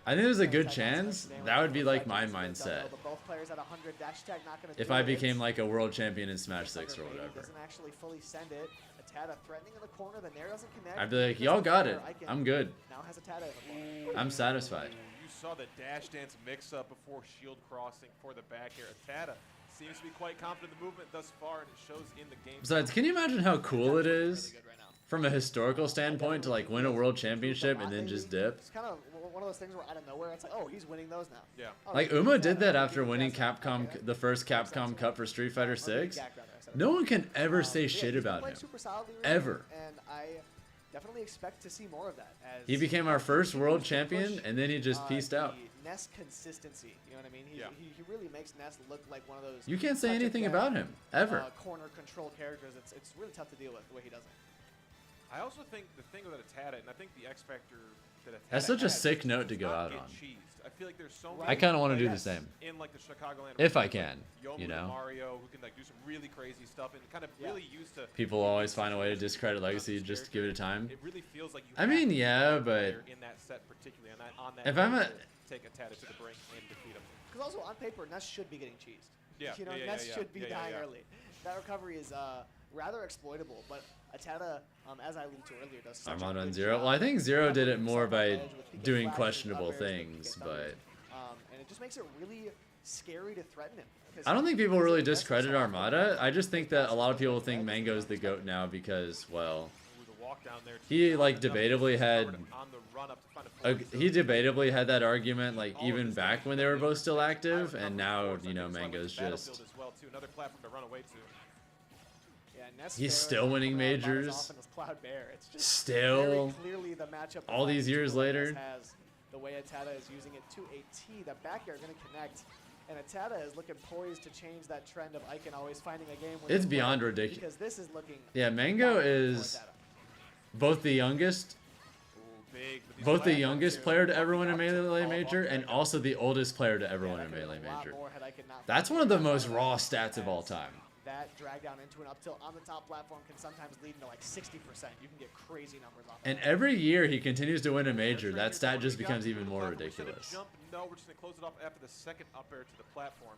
I think there's a good chance that would be like my mindset Both players at 100. Dash tag not gonna if do I it. became like a world champion in Smash 6 or whatever. Doesn't actually fully send it. Atata threatening in the corner. The nair doesn't connect. I'd be like, y'all got it. I'm good. Now has Atata in the ball. I'm satisfied. You saw the dash dance mix-up before shield crossing for the back air. Atata seems to be quite confident in the movement thus far, and it shows in the game. Besides, can you imagine how cool it is from a historical standpoint to like win a world championship and then just dip? It's kind of one of those things where out of nowhere it's like, oh, he's winning those now. Yeah. Oh, Like Uma did that after winning Capcom, the first Capcom Cup for Street Fighter 6. No one can ever say shit about him. Ever. And I definitely expect to see more of that. As He became our first world champion, and then he just pieced out. Ness consistency, you know what I mean? He really makes Ness look like one of those. You can't say anything about him, ever. Corner control characters. It's really tough to deal with the way he does it. I also think the thing with Atata, and I think the X Factor that Atata That's such a has sick is note to does go not out get on. cheesed. I feel like there's so I kind of want to do the players same. in like the Chicagoland If I arena, can, like you Yomu know. and Mario, who can like do some really crazy stuff and kind of really used to. People always find a way to discredit Legacy just to give it a time. It really feels like you. I mean, have to yeah, be but there in that set particularly on that. if I'm a- take Atata to the brink and defeat him. Because also on paper, Ness should be getting cheesed. Yeah, You know, Ness should be dying early. That recovery is rather exploitable, but Atata, as I alluded to earlier, does such Armando a and good Zero. job Well, I think Zero did it covering more himself on by the edge with peak doing flashes, questionable uppers, with things, kick but and it just makes it really scary to threaten him. 'cause I don't think people he's really invested so discredit often. Armada. I just think that a lot of people think Mango's the GOAT now because, well, Ooh, the walk down there he too. like Enough debatably had on the run up to find a he debatably had that argument like even back when they were both still active, and now you know Mango's Battlefield just as well too. Another platform to run away to. Yeah, Ness he's fair still winning coming out about as majors. often as Cloud Bear. It's just Still, very clearly the matchup all these defining years tool that Ness later. has. The way Atata is using it to a T, that back air going to connect. And Atata is looking poised to change that trend of Icon always finding a game. It's beyond ridiculous. Because this is looking. Yeah, Mango is both the youngest, both the youngest player to ever win a Melee Major, and also the oldest player to ever win a Melee Major. That's one of the most raw stats of all time. That drag down into an up tilt on the top platform can sometimes lead to like 60%. You can get crazy numbers off. And every year he continues to win a major, that stat just becomes even more We said a ridiculous. jump. No, we're just gonna close it off after the second up air to the platform.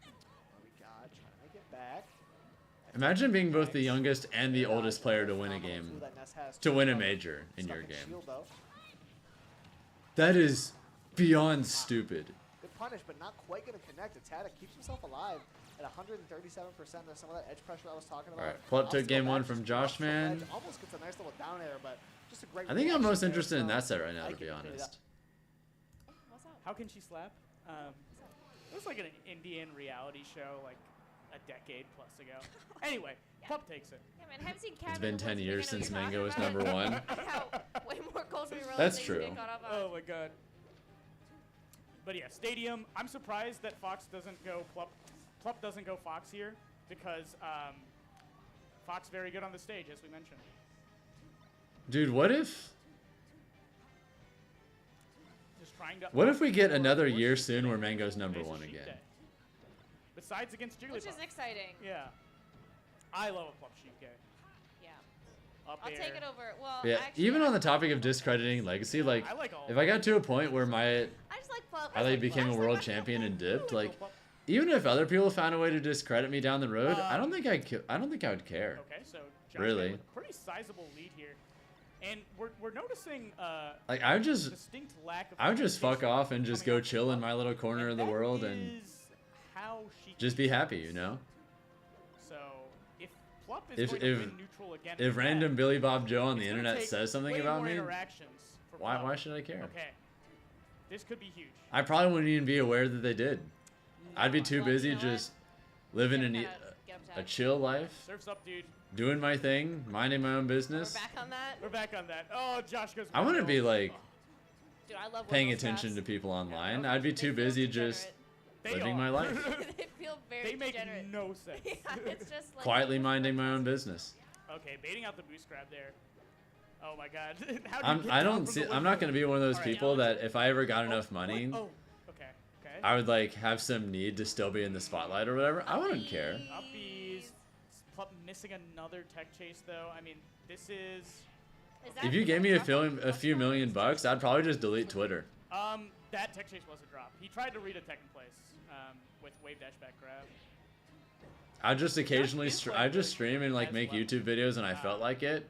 What we got? Trying to make it back. Imagine being both the youngest and the oldest player to win a game, to win a major in your game. That is beyond stupid. Good punish, but not quite going to connect. Atata keeps himself alive at 137%. There's some of that edge pressure I was talking about. Alright, Plup took game one from Josh, man. Almost gets a nice little down air, but just a great I think I'm reaction most there interested in from that set right now, to be Icon. honest. How can she slap? It was like an Indian reality show like a decade plus ago. Anyway, Pup takes it. Yeah, man, haven't seen It's been 10 years since Mango was number one. Way more culturally relevant That's things to true. get caught up on. Oh my god. But yeah, Stadium. I'm surprised that Fox doesn't go Plup. Plup doesn't go Fox here because Fox very good on the stage, as we mentioned. Dude, what if Just trying to. what if we get another year soon where Mango's number Finish one Sheep again? Day. Besides against Jigglypuff. Which is exciting. Yeah. I love a Plup Sheep Day. Yeah. Up I'll air. take it over. Well, Yeah, actually, even on the topic of discrediting Legacy, like I like all if I got to a point where I just like Plup. I like became a world champion and dipped, like even if other people found a way to discredit me down the road, I don't think I would care. Okay, so Josh Really? with a pretty sizable lead here. And we're noticing Like I would just distinct lack of I would just fuck communication off and just coming go out chill from in my little corner of the that world and is how she just be happy, you know? So if Plup is going to win neutral again, if random Billy Bob Joe on the it's gonna internet take says something way about more me, interactions for why Plup. should I care? Okay, this could be huge. I probably wouldn't even be aware that they did. I'd be too busy just living Get a chill life, Surf's up, dude. doing my thing, minding my own business. We're back on that. We're back on that. Oh, Josh goes. I want to be like Dude, I love paying windmill attention to straps. people online. I'd be too busy just living my life, They feel very They make degenerate. no sense. Yeah, it's just like quietly minding my own business. Okay, baiting out the boost grab there. Oh my God. How do you get I down don't from see. the I'm not gonna be one of those All right, people that if I ever got enough what? money, Oh, okay. I would like have some need to still be in the spotlight or whatever. I wouldn't care. Uppies. Plup missing another tech chase though. I mean, this is. If you gave me a few million bucks, I'd probably just delete Twitter. That tech chase was a drop. He tried to read a tech in place with wave dash back grab. I just occasionally I just stream and like make YouTube videos and I felt like it.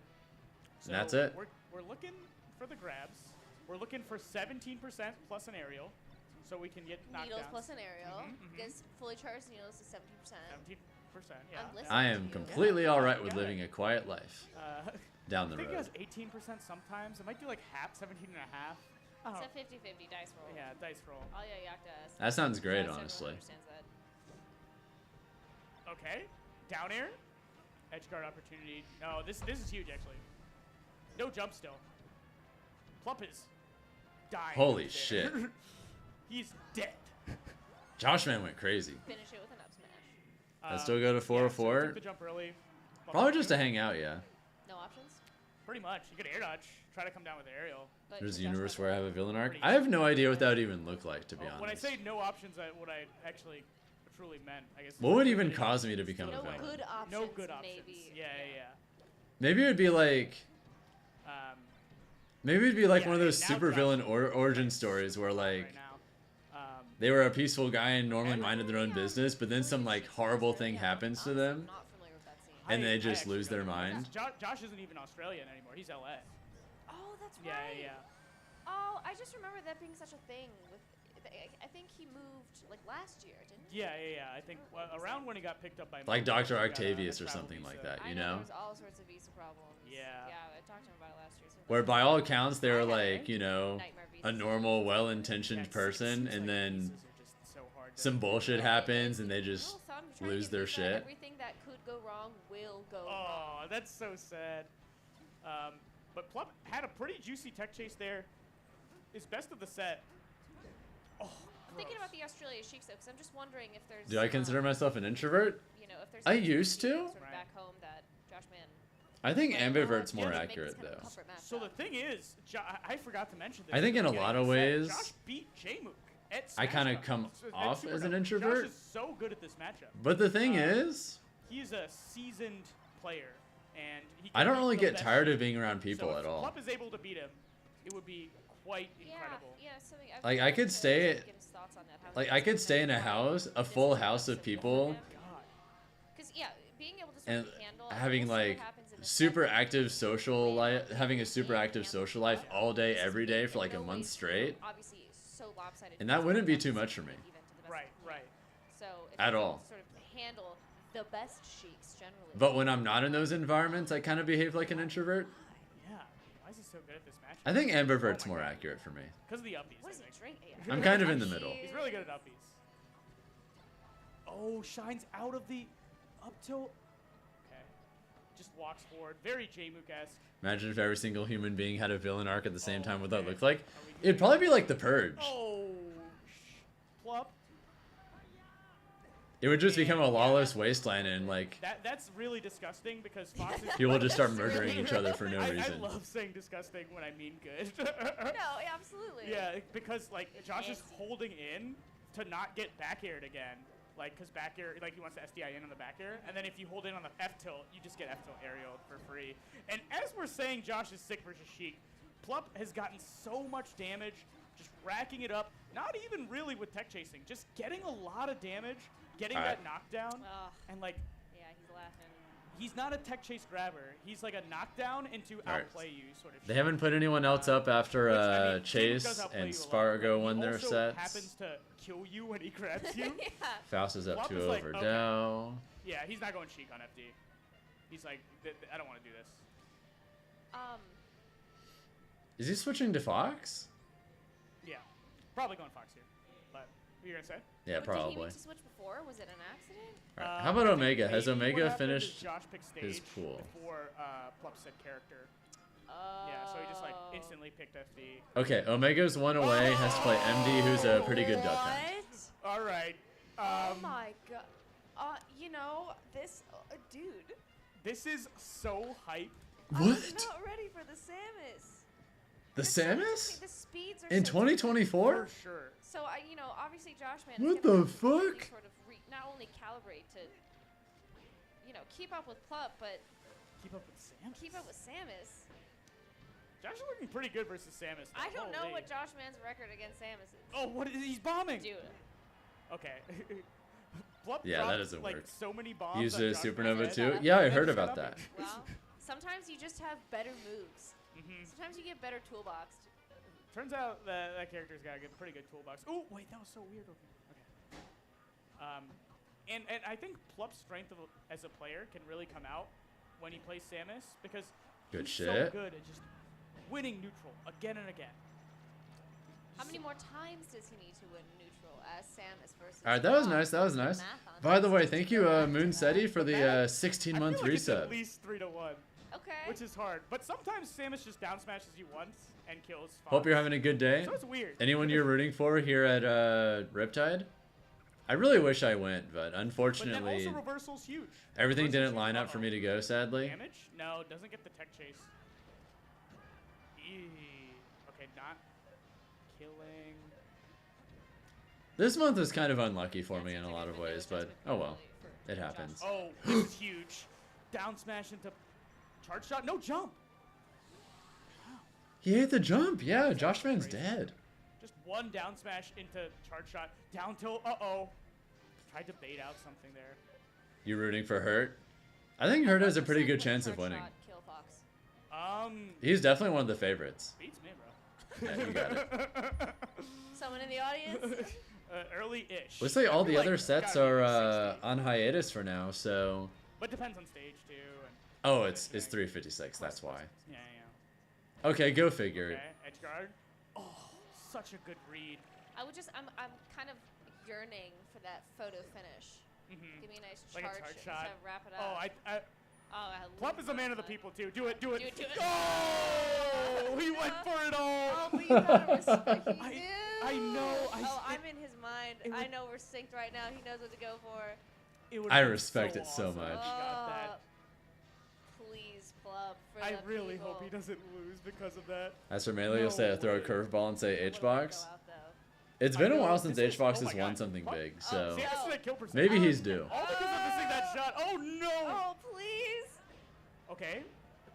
And that's it. We're looking for the grabs. We're looking for 17% plus an aerial, so we can get knockdowns. Needles plus an aerial. Against fully charged needles is 17%. 17%, yeah. I am completely all right with living a quiet life. Down the I think road. it goes 18% sometimes. It might do like half, 17 and a half. It's a 50-50 dice roll. Yeah, dice roll. All yeah, Yakta. That sounds great, honestly. Understands that. Okay, down air, edge guard opportunity. No, this is huge actually. No jump still. Plup is dying. Holy right shit. there. He's dead. Joshman went crazy. Finish it with an up smash. I still go to Yeah, 404. so took the jump early. Probably just to hang out, yeah. No options? Pretty much. You could air dodge. Try to come down with the aerial. There's a universe where I have a villain arc. I have no idea what that would even look like, to be honest. When I say no options, what I actually truly meant, I guess. What would even cause me to become a No villain? good options. No good options. Maybe. Yeah. Maybe it would be like... Maybe it'd be like one of those super villain origin stories where like they were a peaceful guy and normally minded their own business, but then some like horrible thing happens to them, and they just lose their mind. Josh isn't even Australian anymore. He's LA. Oh, that's right. Yeah. Oh, I just remember that being such a thing. I think he moved like last year, didn't he? Yeah. I think around when he got picked up by Like Mike, Dr. he got a Octavius or travel something visa. like that, I you know know? there was all sorts of visa problems. Yeah. Yeah, I talked to him about it last year. So Where by all accounts they were like, you know, a normal, well-intentioned person, and then some bullshit happens and they just lose their shit. Everything that could go wrong will go wrong. Oh, that's so sad. But Plup had a pretty juicy tech chase there. His best of the set. Oh, I'm thinking about the Australia Sheiks though, because I'm just wondering if there's. Do I consider myself an introvert? You know, if there's. I used to. Sort of back home that Josh Mann. I think ambivert's more accurate though. So the thing is, I forgot to mention this. I think in a lot of ways, Josh beat J-Mook at I kind of Smash come Up. So off Super as an Dope. introvert. Josh is so good at this matchup. But the thing is, he's a seasoned player, and he I don't can really beat the get best tired of shit. being around people So at all. if Plup is able to beat him, it would be quite incredible. Yeah, something. Like I could stay, like I could stay in a house, a full house of people, Because yeah, being able to sort and of handle having like super active social life, having a super active social life all day, every day for like a month straight, obviously so lopsided. and that wouldn't be too much for me. Right. So if At you all. Sort of handle the best Sheiks generally. But when I'm not in those environments, I kind of behave like an introvert. Yeah. Why is he so good at this match? I think ambivert's more accurate for me. Because of the upbeats. What is he drinking? I'm kind of in the middle. He's really good at upbeats. Oh, shines out of the up tilt. Okay. Just walks forward. Very J-Mook-esque. Imagine if every single human being had a villain arc at the same time. What that looked like? It'd probably be like the Purge. Oh, Plup. It would just become a lawless wasteland, and like That's really disgusting because Fox is people would just start murdering each other for no I reason. love saying disgusting when I mean good. No, yeah, absolutely. Yeah, because like Josh is holding in to not get back aired again. Like, because back air, like he wants to SDI in on the back air, and then if you hold in on the F tilt, you just get F tilt aerial for free. And as we're saying, Josh is sick versus Sheik. Plup has gotten so much damage, just racking it up. Not even really with tech chasing, just getting a lot of damage, getting that knockdown, and like. Yeah, he's laughing. He's not a tech chase grabber. He's like a knockdown into outplay you sort of. They haven't put anyone else up after Which, I mean, Chase J-Mook does outplay and you a lot, Spargo but won he their also sets. happens to kill you when he grabs you. Faust is up Plup 2 is over like, okay. Dow. Yeah, he's not going Sheik on FD. He's like, I don't want to do this. Is he switching to Fox? Yeah, probably going Fox here, but What are you gonna say? Yeah, Did he probably. need to switch before? Was it an accident? All right. How about I think Omega? Has maybe what Omega happened is finished Josh picked his stage pool? before Plup said character. Oh. Yeah, so he just like instantly picked FD. Okay, Omega's one away. Has to play MD, who's a pretty good duck hunt. What? All right. Oh my god. You know, this dude. This is so hype. What? I'm not ready for the Samus. The Samus? The speeds are In so 2024? For sure. So you know, obviously Josh Man. What is gonna the have to really fuck? Sort of not only calibrate to, you know, keep up with Plup, but Keep up with Samus. keep up with Samus. Josh is looking pretty good versus Samus. I don't know Holy. what Josh Man's record against Samus is. Oh, what is he's bombing? Dude. Okay. Plup Yeah, that dropped, doesn't like, work. So many bombs. Used on a Josh supernova Man's too? head. Yeah, I And heard then about shut up. that. Well, sometimes you just have better moves. Mhm. Sometimes you get better toolbox. Turns out that character's got a pretty good toolbox. Oh, wait, that was so weird. Okay. And I think Plup's strength as a player can really come out when he plays Samus because Good he's so shit. good at just winning neutral again and again. How many more times does he need to win neutral as Samus versus? All right, that was Plup? nice. That was The nice. math on By the this way, is thank you, correct. Moon Seti, for the 16-month I feel like it's resub. at least 3-1. Okay. Which is hard, but sometimes Samus just down smashes you once and kills. Hope you're Fox. having a good day. So it's weird. Anyone you're rooting for here at Riptide? I really wish I went, but unfortunately, But then also reversal's huge. everything Reversal's didn't line huge. up for me to go, sadly. Damage? No, doesn't get the tech chase. Okay, not killing. This month is kind of unlucky for me in a lot of ways, but oh well. It happens. Oh, this is huge. Down smash into charge shot. No jump. He hit the jump. Yeah, Josh Man's dead. Just one down smash into charge shot. Down tilt. Uh-oh. Tried to bait out something there. You rooting for Hurt? I think Hurt has a pretty good chance of winning. Kill Fox. He's definitely one of the favorites. Beats me, bro. Yeah, you got it. Someone in the audience? Early-ish. Looks like all the feel other like sets gotta be are 60. on hiatus for now, so... But depends on stage, too. And Oh, it's 356, that's why. yeah. Okay, go figure. Okay, edge guard. Oh, such a good read. I'm kind of yearning for that photo finish. Mhm. Give me a nice Like a charge, charge to shot. wrap it Oh, up. I Plup is a love man of the that. people, too. Do it, do it. Do it. Oh, he went for it all. Oh, but you gotta respect. He knew. I know. I'm in his mind. I know we're synced right now. He knows what to go for. I respect it so awesome. much. Got that. Please, Plup. For I the really people. hope he doesn't lose because of that. As for Melee, you'll say throw a curveball and say Wouldn't H-Box. go out, though. It's been a while since this is- H-Box oh has my won God. something What? big, Oh, so see, I see that kill percent. maybe he's due. All because of missing that shot. Oh, no. Oh, please. Okay.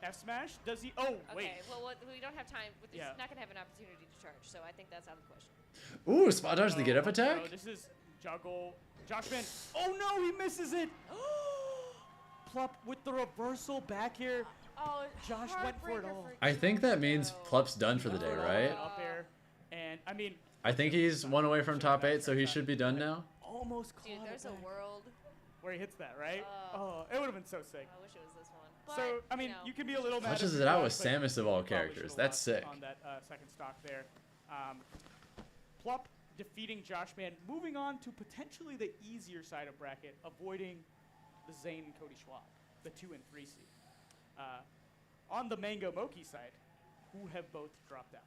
F smash? Does he? Oh, wait. Okay, well, we don't have time. He's Yeah. not going to have an opportunity to charge, so I think that's out of the question. Ooh, spot dodge the get up No, attack? this is juggle. Josh Man. Oh, no, he misses it. Plup with the reversal back here. Oh, Josh went for it heartbreaker all. for I think that means Plup's done for the day, right? Up air. And, I mean, I think he's one away from top 8, so he should be done now. almost caught Dude, there's it a back. world. Where he hits that, right? Oh, it would have been so sick. I wish it was this one. But, So, I mean, you can be a little mad. Touches at it out Josh, with but Samus of all probably characters. should've That's lost sick. On that second stock there. Plup defeating Josh Man, moving on to potentially the easier side of bracket, avoiding the Zayn and Cody Schwab, the 2 and 3 seed. On the Mango Moki side, who have both dropped out.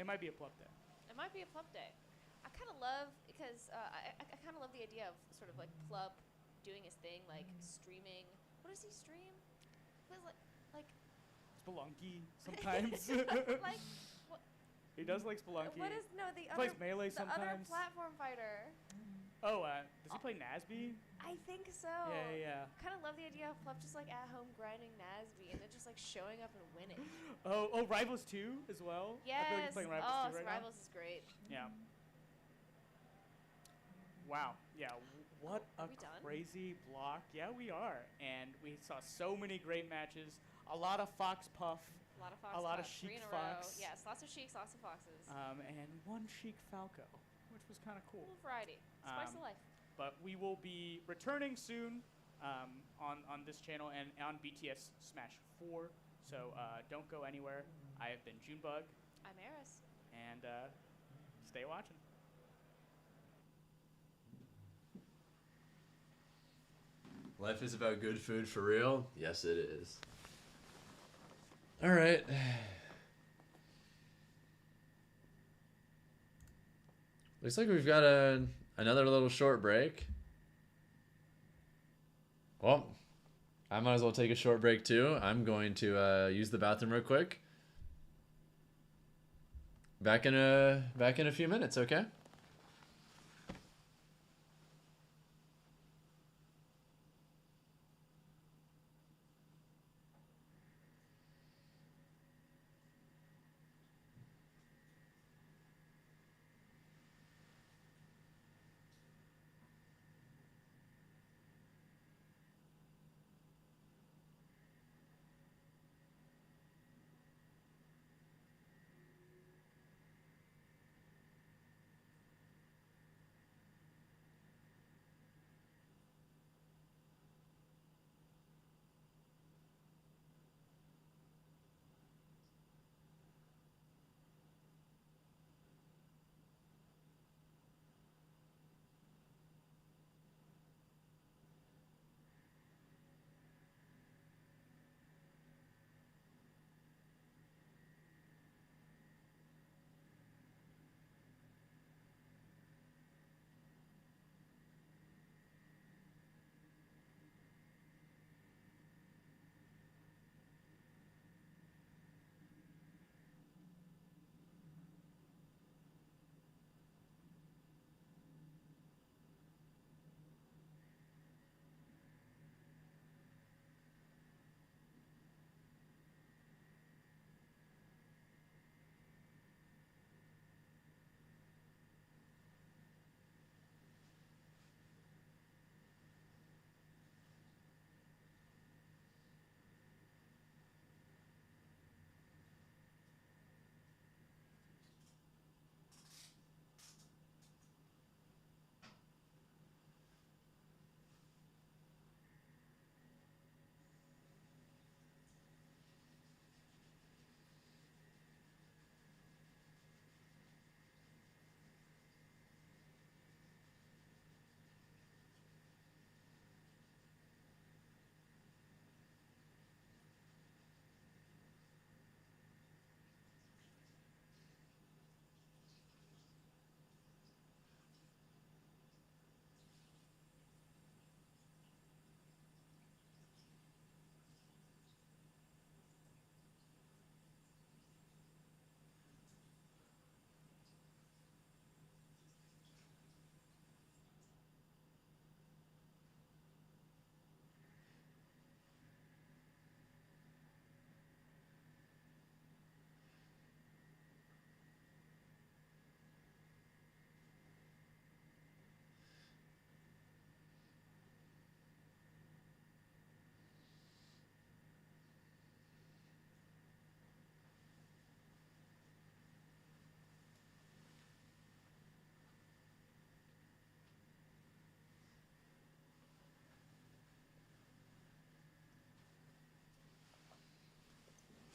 It might be a Plup day. It might be a Plup day. I kind of love, because I kind of love the idea of sort of like Plup doing his thing, like streaming. What does he stream? What is like Spelunky sometimes. like what? He does like Spelunky. What is the Plays other Melee the other sometimes. platform fighter? Oh, does he play Nasby? I think so. Yeah. Kind of love the idea of Plup just like at home grinding Nasby and then just like showing up and winning. Oh, Rivals 2 as well. Yes. I feel like he's playing Rivals 2 right Rivals is great. now. Yeah. Wow. Yeah. What a Are we done? crazy block. Yeah, we are. And we saw so many great matches. A lot of Fox Puff. A lot of Fox. A lot of Puff, Sheik 3 in a Fox. row. Yes, lots of Sheiks, lots of Foxes. And one Sheik Falco, which was kind of A cool. little variety. Spice of life. But we will be returning soon on this channel and on BTS Smash 4. So don't go anywhere. I have been Junebug. I'm Eris. And stay watching. Life is about good food for real? Yes, it is. All right. Looks like we've got another little short break. Well, I might as well take a short break too. I'm going to use the bathroom real quick. Back in a few minutes, okay?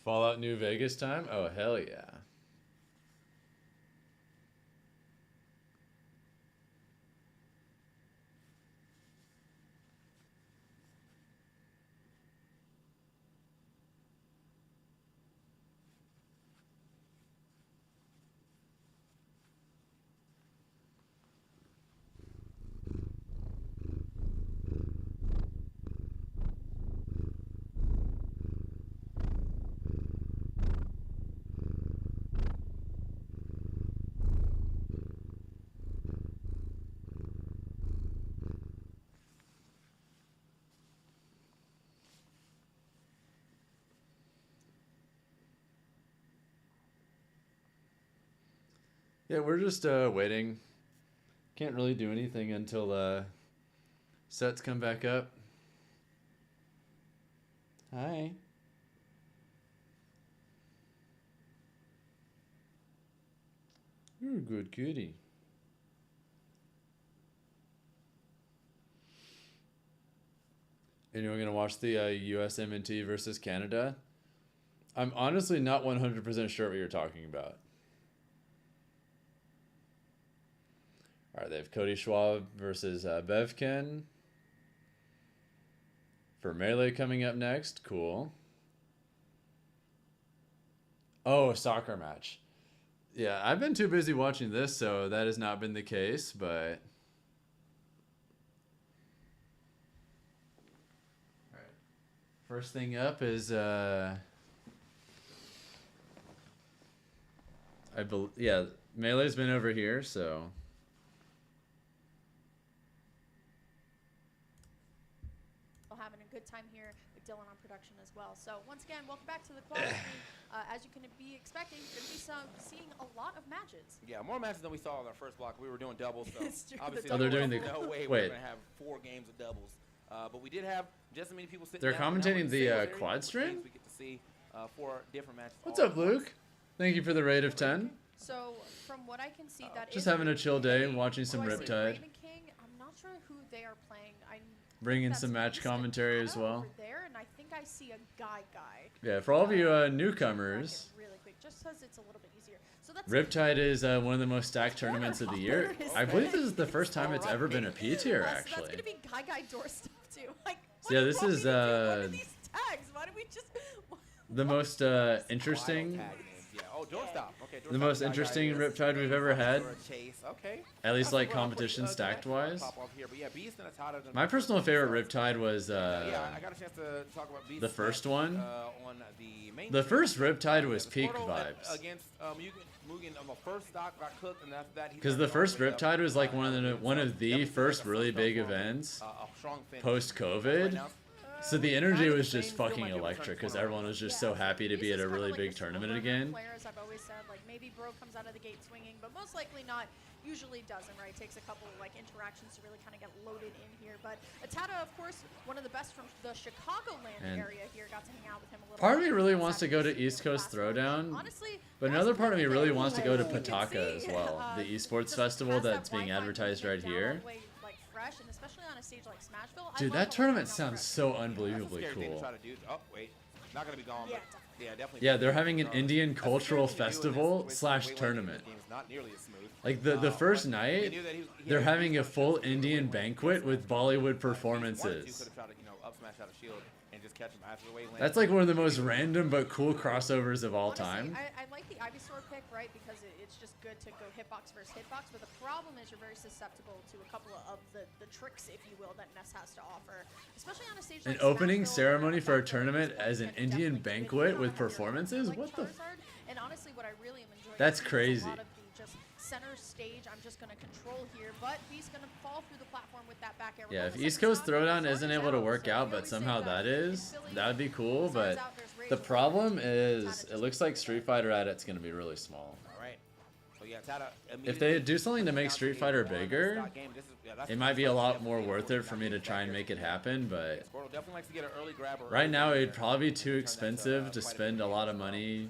Fallout New Vegas time? Oh, hell yeah. Yeah, we're just waiting. Can't really do anything until sets come back up. Hi. You're a good kitty. And you're going to watch the USMNT versus Canada? I'm honestly not 100% sure what you're talking about. All right, they have Cody Schwab versus Bevkin. For Melee coming up next. Cool. Oh, soccer match. Yeah, I've been too busy watching this, so that has not been the case, but... Alright. First thing up is, yeah, Melee's been over here, so... Having a good time here with Dylan on production as well. So once again, welcome back to the quad stream. As you can be expecting, going to be seeing a lot of matches. Yeah, more matches than we saw in our first block. We were doing doubles, so obviously they're doing the no way we're going to have 4 games of doubles. But we did have just as many people sitting They're down. commentating the quad stream? We get to see 4 different matches. What's up, Luke? Thank you for the raid of 10. So from what I can see, that Just is having a chill day, watching some Riptide. King. I'm not sure who they are playing. Bring in some match commentary as well. Over there, and I think I see a guy. Yeah, for all of you newcomers, really quick, just because it's a little bit easier. So that's Riptide is one of the most stacked tournaments of the year. I believe this is the first time it's ever been a P tier, That's actually. gonna be guy door stuff too. Like, So yeah, this is what are these tags? Why do we just? the most interesting. Oh, doorstop. Okay, The most interesting Riptide we've ever had. Okay. At least like competition stacked wise. Yeah, Beast and Atata. My personal favorite Riptide was yeah, I got a chance to talk about Beast the first one. On the main The first Riptide was peak vibes. Against Mugen on the first stock got cooked, and after that Because the first Riptide was like one of the first really big events post COVID. So the energy was just fucking electric because everyone was just so happy to be at a really big tournament again. Players, I've always said, like, maybe Bro comes out of the gate swinging, but most likely not. Usually doesn't, right? It takes a couple like interactions to really kind of get loaded in here. But Atata, of course, one of the best from the Chicagoland area here, got to hang out with him a little Part of bit. me really wants to go to East Coast Throwdown, but another part of me really wants to go to Pataka as well, the esports festival that's being advertised right here. Fresh, and especially on a stage like Smashville. Dude, that tournament sounds so unbelievably cool. Oh, wait. Not going to be gone, but yeah, definitely. Yeah, they're having an Indian cultural festival / tournament. Like the first night, they're having a full Indian banquet with Bollywood performances. That's like one of the most random but cool crossovers of all time. I like the Ivysaur pick, right? Because it's just good to go hitbox versus hitbox. But the problem is you're very susceptible to a couple of the tricks, if you will, that Ness has to offer. Especially on a stage like An opening Smashville, ceremony for a tournament as an Indian banquet with performances? What the? And honestly, what I really am enjoying. That's is crazy. A lot of the just center stage. I'm just going to control here, but he's going to fall through the platform with that back air. Yeah, if East Coast Throwdown isn't able to work out, but somehow that is, that would be cool. But the problem is, it looks like Street Fighter at it's going to be really small. If they do something to make Street Fighter bigger, it might be a lot more worth it for me to try and make it happen, but right now it'd probably be too expensive to spend a lot of money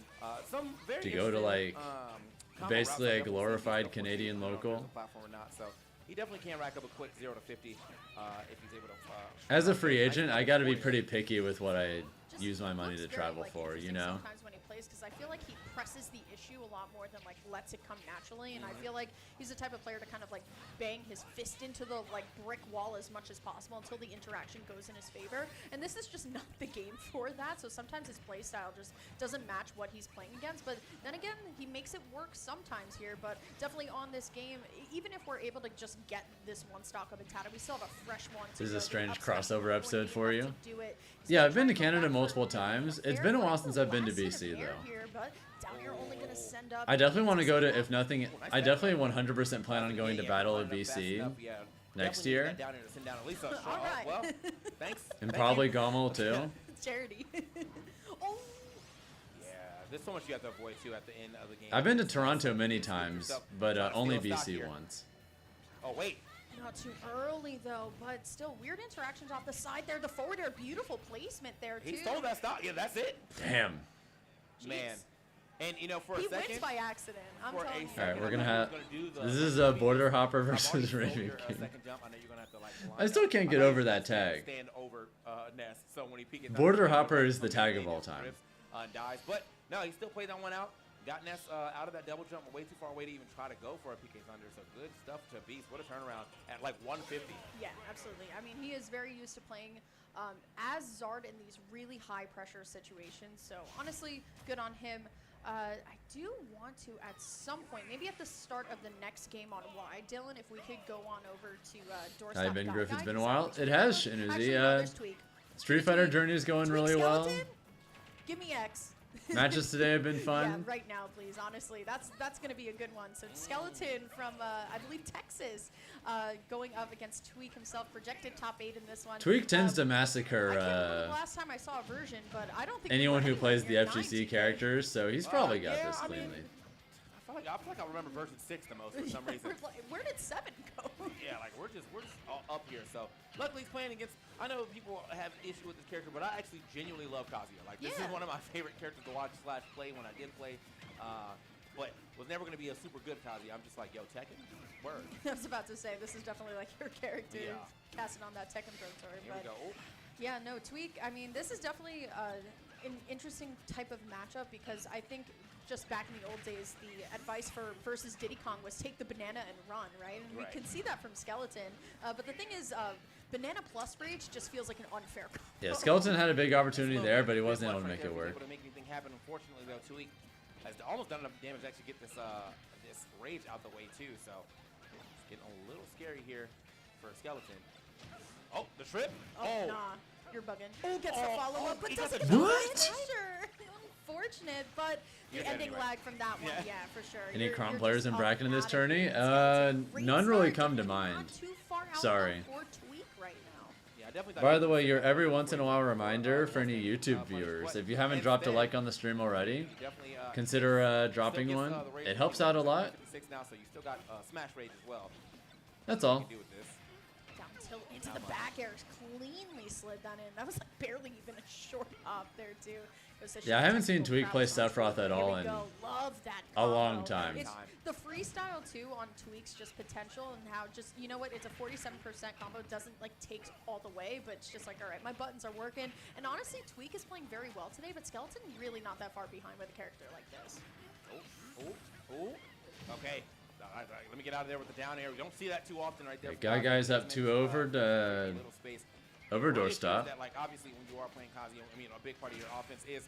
to go to like basically a glorified Canadian local. He definitely can rack up a quick 0 to 50 if he's able to. As a free agent, I got to be pretty picky with what I use my money to travel for, you know? Sometimes when he plays, because I feel like he presses the issue a lot more than like lets it come naturally, and I feel like he's the type of player to kind of like bang his fist into the like brick wall as much as possible until the interaction goes in his favor. And this is just not the game for that. So sometimes his play style just doesn't match what he's playing against. But then again, he makes it work sometimes here. But definitely on this game, even if we're able to just get this one stock of Atata, we still have a fresh one. This is a strange crossover episode for you. Yeah, I've been to Canada multiple times. It's been a while since I've been to BC though. I definitely want to go to, if nothing, I definitely 100% plan on going to Battle of BC next year. And probably Gommel too. Charity. There's so much you have to avoid too at the end of the game. I've been to Toronto many times, but only BC once. Oh wait. Not too early though, but still weird interactions off the side there. The forward air, beautiful placement there too. He stole that stock. Yeah, that's it. Damn. Man. And you know, for a second, he wins by accident. I'm telling you. All right, we're gonna have. This is a Border Hopper versus Raving King. I still can't get over that tag. Border Hopper is the tag of all time. Dies, but no, he still played that one out. Got Ness out of that double jump way too far away to even try to go for a PK Thunder. So good stuff to Beast. What a turnaround at like 150. Yeah, absolutely. I mean, he is very used to playing as Zard in these really high pressure situations. So honestly, good on him. I do want to, at some point, maybe at the start of the next game on Y, Dylan, if we could go on over to Doorstop. I've been Griff. It's been a while. It has, Shinuzi. Street Fighter Journey is going really well. Give me X. Matches today have been fun. Yeah, right now, please. Honestly, that's going to be a good one. So Skeleton from, I believe, Texas, going up against Tweak himself, projected top 8 in this one. Tweak tends to massacre I can't remember the last time I saw a version, but I don't think anyone who plays the FGC characters, so he's probably got this cleanly. I feel like I remember version 6 the most for some reason. Where did 7 go? Yeah, like we're just all up here. So luckily he's playing against. I know people have issue with this character, but I actually genuinely love Kazuya. Like this is one of my favorite characters to watch / play when I did play. But was never going to be a super good Kazuya. I'm just like, yo, Tekken, word. I was about to say this is definitely like your character casting on that Tekken territory. Here we go. Yeah, no, Tweak. I mean, this is definitely an interesting type of matchup because I think just back in the old days, the advice for versus Diddy Kong was take the banana and run, right? And we can see that from Skeleton. But the thing is, banana plus rage just feels like an unfair combo. Yeah, Skeleton had a big opportunity there, but he wasn't able to make it work. Able to make anything happen. Unfortunately, though, Tweak has almost done enough damage to actually get this this rage out the way too. So it's getting a little scary here for Skeleton. Oh, the trip. Oh, nah, you're bugging. Oh, gets the follow up, but doesn't get what? Unfortunate, but the ending lag from that one, yeah, for sure. Any Crom players in bracket in this tourney? None really come to mind. Sorry. By the way, your every once in a while reminder for any YouTube viewers, if you haven't dropped a like on the stream already, consider dropping one. It helps out a lot. That's all. Down tilt into the back air, cleanly slid that in. That was like barely even a short hop there too. Yeah, I haven't seen Tweak play Sephiroth at all in a long time. It's the freestyle too on Tweak's just potential and how just, you know what, it's a 47% combo, doesn't like take all the way, but it's just like, all right, my buttons are working. And honestly, Tweak is playing very well today, but Skeleton really not that far behind with a character like this. Okay. Let me get out of there with the down air. We don't see that too often right there. Guy's up 2 over to doorstop. That, like, obviously, when you are playing Kazuya, I mean, a big part of your offense is.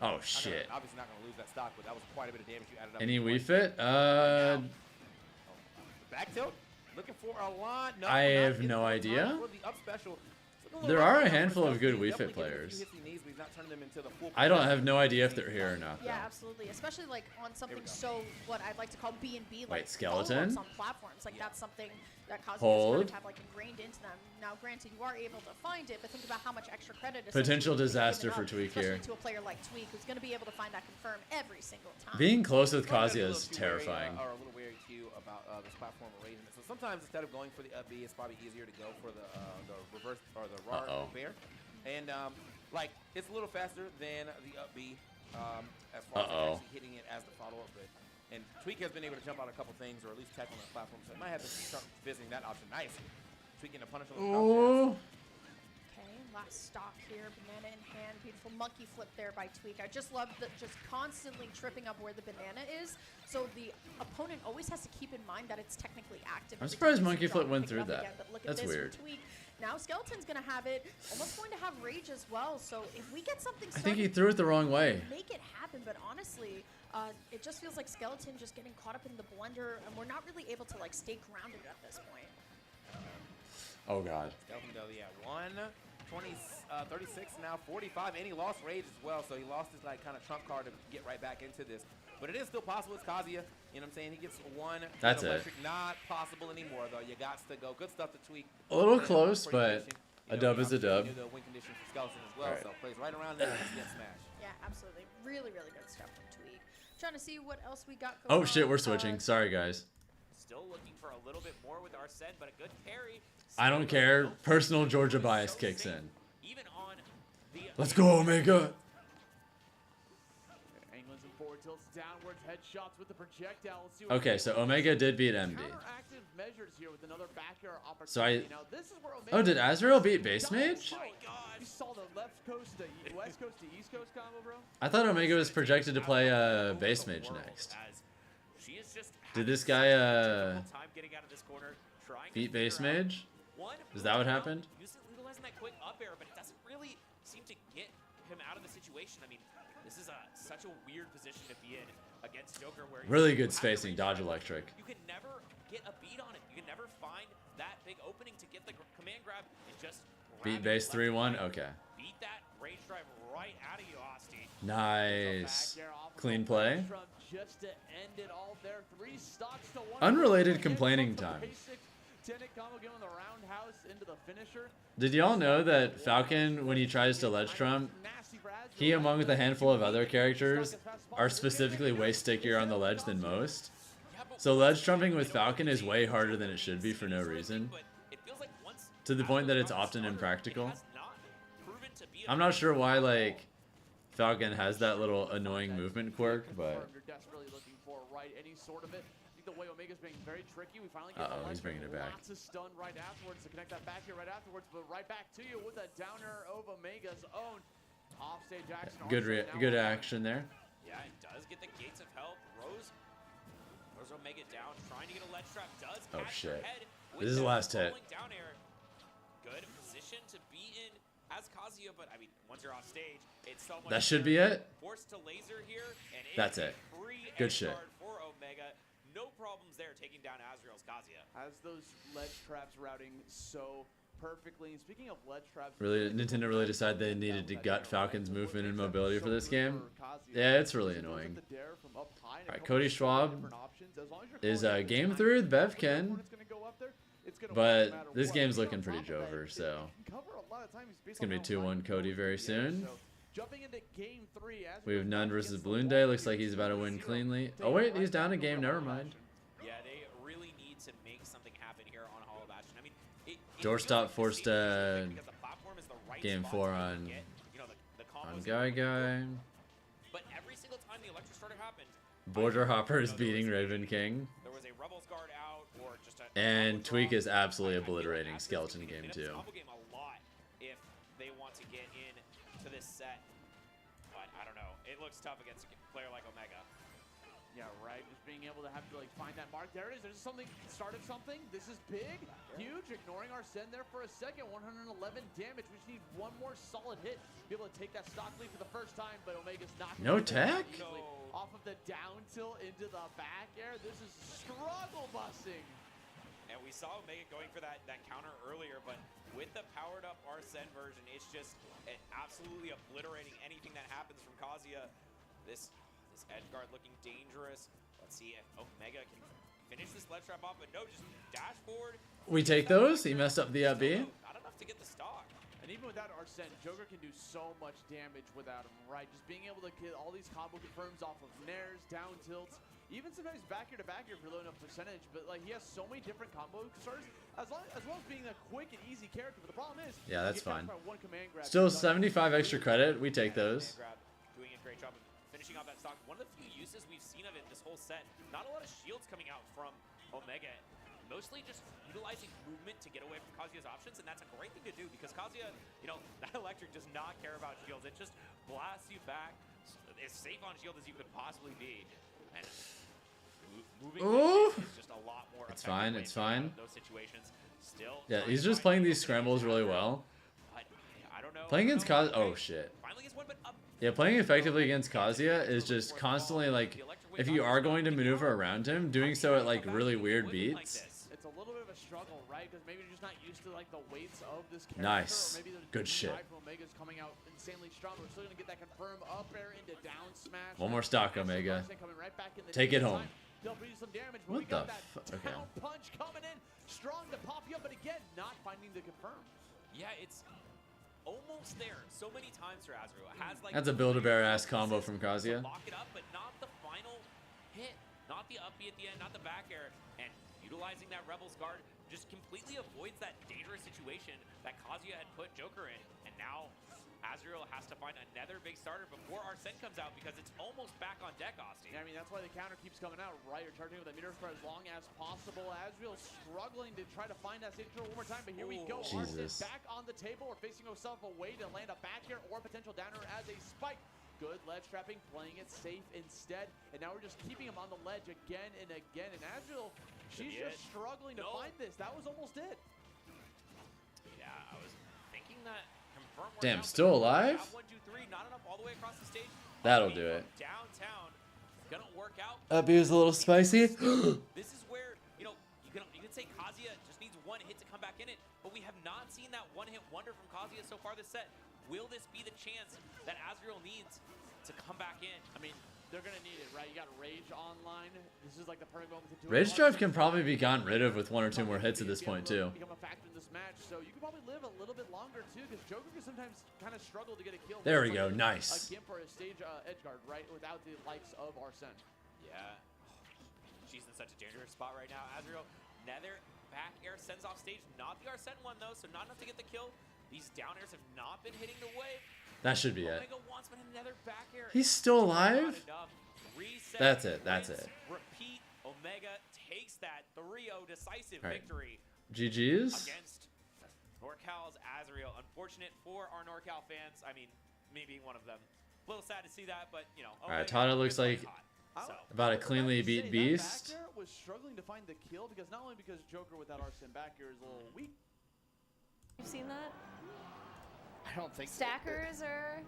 Oh shit! Obviously, not going to lose that stock, but that was quite a bit of damage you added up. Any Wii Fit? Back tilt. Looking for a lot. No, I have no idea. For the up special. There are a handful of good Wii Fit players. I don't have no idea if they're here or not. Yeah, absolutely. Especially like on something so what I'd like to call B&B, like Skeleton on platforms. Like that's something that Kazuya kind of have like ingrained into them. Now, granted, you are able to find it, but think about how much extra credit. Potential disaster for Tweak here. To a player like Tweak, who's going to be able to find that confirm every single time. Being close with Kazuya is terrifying. Are a little wary too about this platform arrangement. So sometimes instead of going for the up B, it's probably easier to go for the reverse or the raw bear. And like it's a little faster than the up B as far as actually hitting it as the follow-up. And Tweak has been able to jump out a couple things or at least tech on the platform. So it might have to start visiting that option. Nice. Tweaking a punish on the Okay, last stock here. Banana in hand. Beautiful monkey flip there by Tweak. I just love that just constantly tripping up where the banana is. So the opponent always has to keep in mind that it's technically active. I'm surprised monkey flip went through that. That's weird. Now Skeleton's going to have it, almost going to have rage as well. So if we get something I think he threw it the wrong way. Make it happen, but honestly, it just feels like Skeleton just getting caught up in the blender, and we're not really able to like stay grounded at this point. Oh god. Skeleton though, yeah, 36 now 45, and he lost rage as well, so he lost his like kind of trump card to get right back into this. But it is still possible. It's Kazuya. You know what I'm saying? He gets one. That's electric. Not possible anymore, though. You got to go. Good stuff to Tweak. A little close, but a dub is a dub. The win condition for Skeleton as well, so plays right around there and gets smashed. Yeah, absolutely. Really, really good stuff from Tweak. Trying to see what else we got going on. Oh shit, we're switching. Sorry, guys. Still looking for a little bit more with Arsene, but a good carry. I don't care. Personal Georgia bias kicks in. Even on the Let's go, Omega. England's in forward tilt tilts downwards, headshots with the projectile. Let's see what Okay, so Omega did beat MD. counteractive measures here with another back air So I. opportunity. Now, this is where Omega Oh, did Azrael beat Base Mage? Oh my God. You saw the left coast to west coast to east coast combo, bro? I thought Omega was projected to play Base Mage next. Did this guy beat Base Mage? Is that what happened? Utilizing that quick up air, but it doesn't really seem to get him out of the situation. I mean, this is such a weird position to be in against Joker, where Really good spacing, dodge electric. you can never get a beat on it. You can never find that big opening to get the command grab and just Beat Base 3-1? Okay. beat that rage drive right out of you, Asti. Nice. Clean play. Just to end it all there. 3 stocks to 1. Unrelated complaining time. Tenet combo going the roundhouse into the finisher. Did y'all know that Falcon, when he tries to ledge trump, he, among with a handful of other characters, are specifically way stickier on the ledge than most? So ledge trumping with Falcon is way harder than it should be for no reason. To the point that it's often impractical. I'm not sure why, like, Falcon has that little annoying movement quirk, but... You're desperately looking for any sort of it. I think the way Omega's being very tricky. We finally get Uh-oh, he's bringing it back. lots of stun right afterwards to connect that back here right afterwards, but right back to you with a downer of Omega's own. Offstage action. Good action there. Yeah, it does get the gates of help. Rose Omega down, trying to get a ledge trap. Does Oh catch shit. her head This is the last hit. rolling down air. Good position to be in as Kazuya, but I mean, once you're off stage, it's so much. That should be it. Forced to laser here, and That's it. Free Good edge shit. guard for Omega. No problems there taking down Azrael's Kazuya. Has those ledge traps routing so perfectly. And speaking of ledge traps, Really, Nintendo really decided they needed to gut Falcon's movement and mobility for this game. Yeah, it's really annoying. Alright, Cody Schwab is game 3 with Bevken, but this game's looking pretty Jover, so it's going to be 2-1 Cody very soon. Jumping into game 3 as We have None versus Balloon Day. Looks like he's about to win cleanly. Oh wait, he's down a game. Never mind. Yeah, they really need to make something happen here on Hollow Bastion. I mean, Doorstop forced game 4 on Guy Guy. But every single time the electric starter happened, Border Hopper is beating Raven King. there was a Rebels guard out or just a And Tweak is absolutely obliterating Skeleton Game 2. combo game a lot if they want to get in to this set. But I don't know. It looks tough against a player like Omega. Yeah, right. Just being able to have to like find that mark. There it is. There's something. Started something. This is big, huge. Ignoring our send there for a second. 111 damage. We just need one more solid hit. Be able to take that stock lead for the first time, but Omega's not. No tech? Off of the down tilt into the back air. This is struggle busting. And we saw Omega going for that counter earlier, but with the powered up Arsene version, it's just absolutely obliterating anything that happens from Kazuya. This edge guard looking dangerous. Let's see if Omega can finish this ledge trap off, but no, just dash forward. We take those. He messed up the up B. Not enough to get the stock. And even without Arsene, Joker can do so much damage without him, right? Just being able to get all these combo confirms off of nairs, down tilts, even sometimes back here to back here for low enough percentage, but like he has so many different combo starters, as well as being a quick and easy character. But the problem is, Yeah, that's fine. one command grab. Still 75 extra credit. We take those. Doing a great job of finishing off that stock. One of the few uses we've seen of it this whole set. Not a lot of shields coming out from Omega. Mostly just utilizing movement to get away from Kazuya's options, and that's a great thing to do because Kazuya, that electric does not care about shields. It just blasts you back, as safe on shield as you could possibly be. And moving is just a lot more It's fine, it's fine. those situations. Still, Yeah, he's just playing these scrambles really well. I don't know. Playing against Kazuya, oh shit. Yeah, playing effectively against Kazuya is just constantly like, if you are going to maneuver around him, doing so at like really weird beats. It's a little bit of a struggle, right? Because maybe you're just not used to like the weights of this character. Nice. Or maybe the Good shit. Omega's coming out insanely strong. We're still gonna get that confirm up air into down smash. One more stock, Omega. Take it home. They'll do some damage, but What we got the that f- okay. down punch coming in, strong to pop you up, but again, not finding the confirm. Yeah, it's almost there. So many times for Azrael. Has like That's a Build-A-Bear ass combo from Kazuya. lock it up, but not the final hit, not the up B at the end, not the back air, and utilizing that Rebels guard just completely avoids that dangerous situation that Kazuya had put Joker in, and now Azriel has to find another big starter before Arsene comes out because it's almost back on deck, Austin. Yeah, I mean, that's why the counter keeps coming out, right? You're charging with a meter for as long as possible. Azriel struggling to try to find that stage control one more time, but here we go. Arsene back on the table. We're facing himself a way to land a back here or a potential downer as a spike. Good ledge trapping, playing it safe instead. And now we're just keeping him on the ledge again and again. And Azriel, she's just struggling to find this. That was almost it. Yeah, I was thinking that. Damn, still alive? 1, 2, 3, not enough all the way across the stage. That'll do it. Downtown, gonna work out. That B was a little spicy. This is where, you can say Kazuya just needs one hit to come back in it, but we have not seen that one-hit wonder from Kazuya so far this set. Will this be the chance that Azriel needs to come back in? I mean, they're gonna need it, right? You got Rage online. This is like the perfect moment to do it. Rage Drive can probably be gotten rid of with 1 or 2 more hits at this point too. Become a factor in this match, so you can probably live a little bit longer too, because Joker can sometimes kind of struggle to get a kill. There we go, nice. A Gimp or a stage edge guard, right? Without the likes of Arsene. Yeah, she's in such a dangerous spot right now. Azriel, another back air sends off stage. Not the Arsene one though, so not enough to get the kill. These down airs have not been hitting the wave. That should be it. Omega wants another back air. He's still alive? Reset, That's it, that's it. Repeat, Omega takes that 3-0 decisive All right. victory. GG's. Against NorCal's Azriel. Unfortunate for our NorCal fans. I mean, me being one of them. A little sad to see that, but, you know. All right, Tada looks like about a cleanly beat Beast. Back air was struggling to find the kill, because not only because Joker without Arsene back air is a little weak. You've seen that? I don't think Stackers or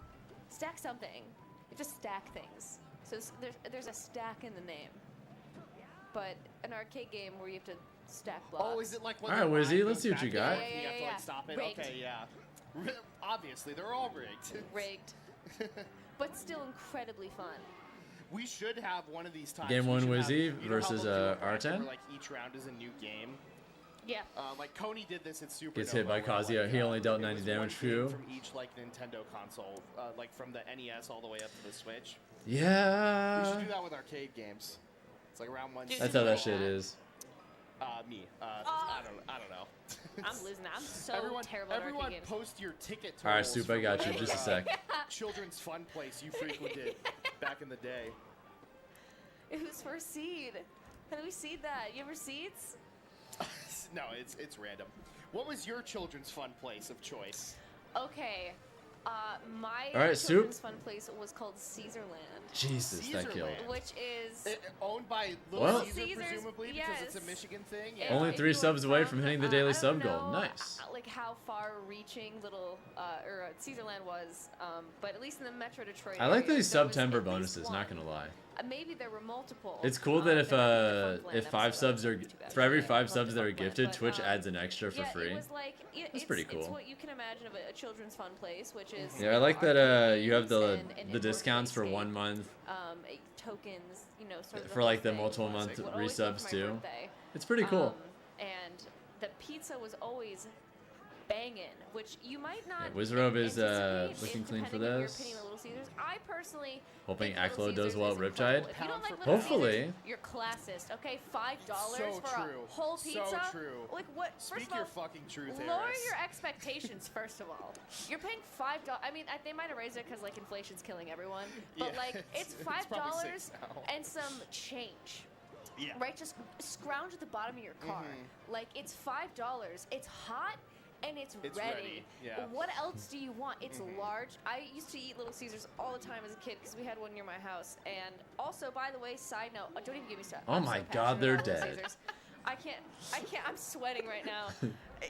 stack something. You just stack things. So there's a stack in the name. But an arcade game where you have to stack blocks. Oh, is it like when All right, the Wizzy, line let's goes see what you back got. and forth and you have to like stop it? Rigged. Okay, yeah. Obviously, they're all rigged. Rigged. But still incredibly fun. We should have one of these times. Game we 1 should have- Wizzy you know how versus they'll do a bracket R10. where, like each round is a new game. Yeah. Like Coney did this at Super. Gets hit by Kazuya. He only dealt 90 damage for you. From each like Nintendo console, like from the NES all the way up to the Switch. Yeah. We should do that with arcade games. It's like round 1. That's how that shit is. Me. I don't know. I'm losing that. I'm so terrible at Everyone arcade games. post your ticket totals. All right, Soup, I got you. Just a sec. Children's fun place you frequented back in the day. Who's first seed? How do we seed that? You ever seeds? No, it's random. What was your children's fun place of choice? Okay. My All right, children's Soup. fun place was called Caesarland. Jesus, that killed. Which is owned by Little Well- Caesar, Caesars, presumably, because it's a Michigan thing. Yeah. Only If 3 you subs are away from, from hitting the daily I sub don't goal. know, Nice. like how far-reaching little Caesarland was, but at least in the Metro Detroit. I like area, these there was September at least bonuses. one. Not gonna lie. Maybe there were multiple. It's cool that if Fun Plan if 5 episode. subs are for every 5 subs that are gifted, Twitch adds an extra for Yeah, free. it was like That's pretty It's cool. what you can imagine of a children's fun place, which is Yeah, I like that you have arcades the and the discounts for 1 month tokens, you know, sort of for whole like the thing. multiple month Would always go for resubs my too. birthday. It's pretty cool. And the pizza was always banging, which you might not. Yeah, Wizrobe is anticipate looking clean for depending on your this. opinion of Little Caesars. I personally Hoping think Little Aklo does Caesars well is at incredible. Riptide. If you don't like Little Hopefully. Caesars, you're classist. Okay, $5 So for true. a whole pizza. So true. Like what? Speak First of your all, fucking truth, lower Harris. your expectations. First of all, you're paying $5. I mean, they might have raised it because like inflation's killing everyone. But Yeah, like, it's it's probably $5 $6 now. and some change. Yeah. Right, just scrounge at the bottom of your car. Like it's $5. It's hot. And it's ready. Yeah. What else do you want? It's large. I used to eat Little Caesars all the time as a kid because we had one near my house. And also, by the way, side note, don't even give me stuff. Oh my God, they're dead. I can't. I'm sweating right now.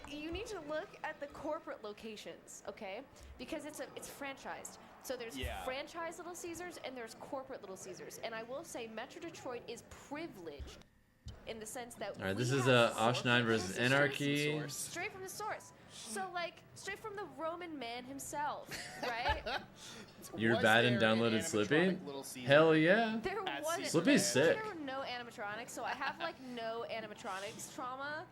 You need to look at the corporate locations, okay? Because it's franchised. So there's franchise Little Caesars and there's corporate Little Caesars. And I will say Metro Detroit is privileged in the sense that All right, this we is have Osh 9 versus Anarchy. straight from the source. So like straight from the Roman man himself, right? You're Was bad and there an downloaded Slippy? animatronic Little Caesar? Hell yeah. There wasn't. Slippy's sick. There were no animatronics, so I have like no animatronics trauma.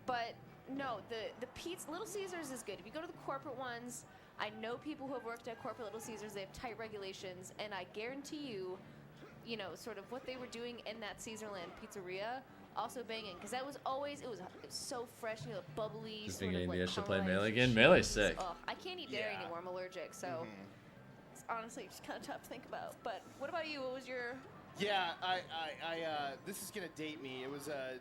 But no, the pizza Little Caesars is good. If you go to the corporate ones, I know people who have worked at corporate Little Caesars. They have tight regulations, and I guarantee you, you know, sort of what they were doing in that Caesarland pizzeria. also banging, because that was always, it was so fresh, you know, bubbly. Just sort been getting of the like itch to play caramelized Melee again. cheese. Melee's sick. Oh, I can't eat dairy anymore. I'm allergic, so it's honestly just kind of tough to think about. But what about you? What was your? Yeah, this is gonna date me. It was a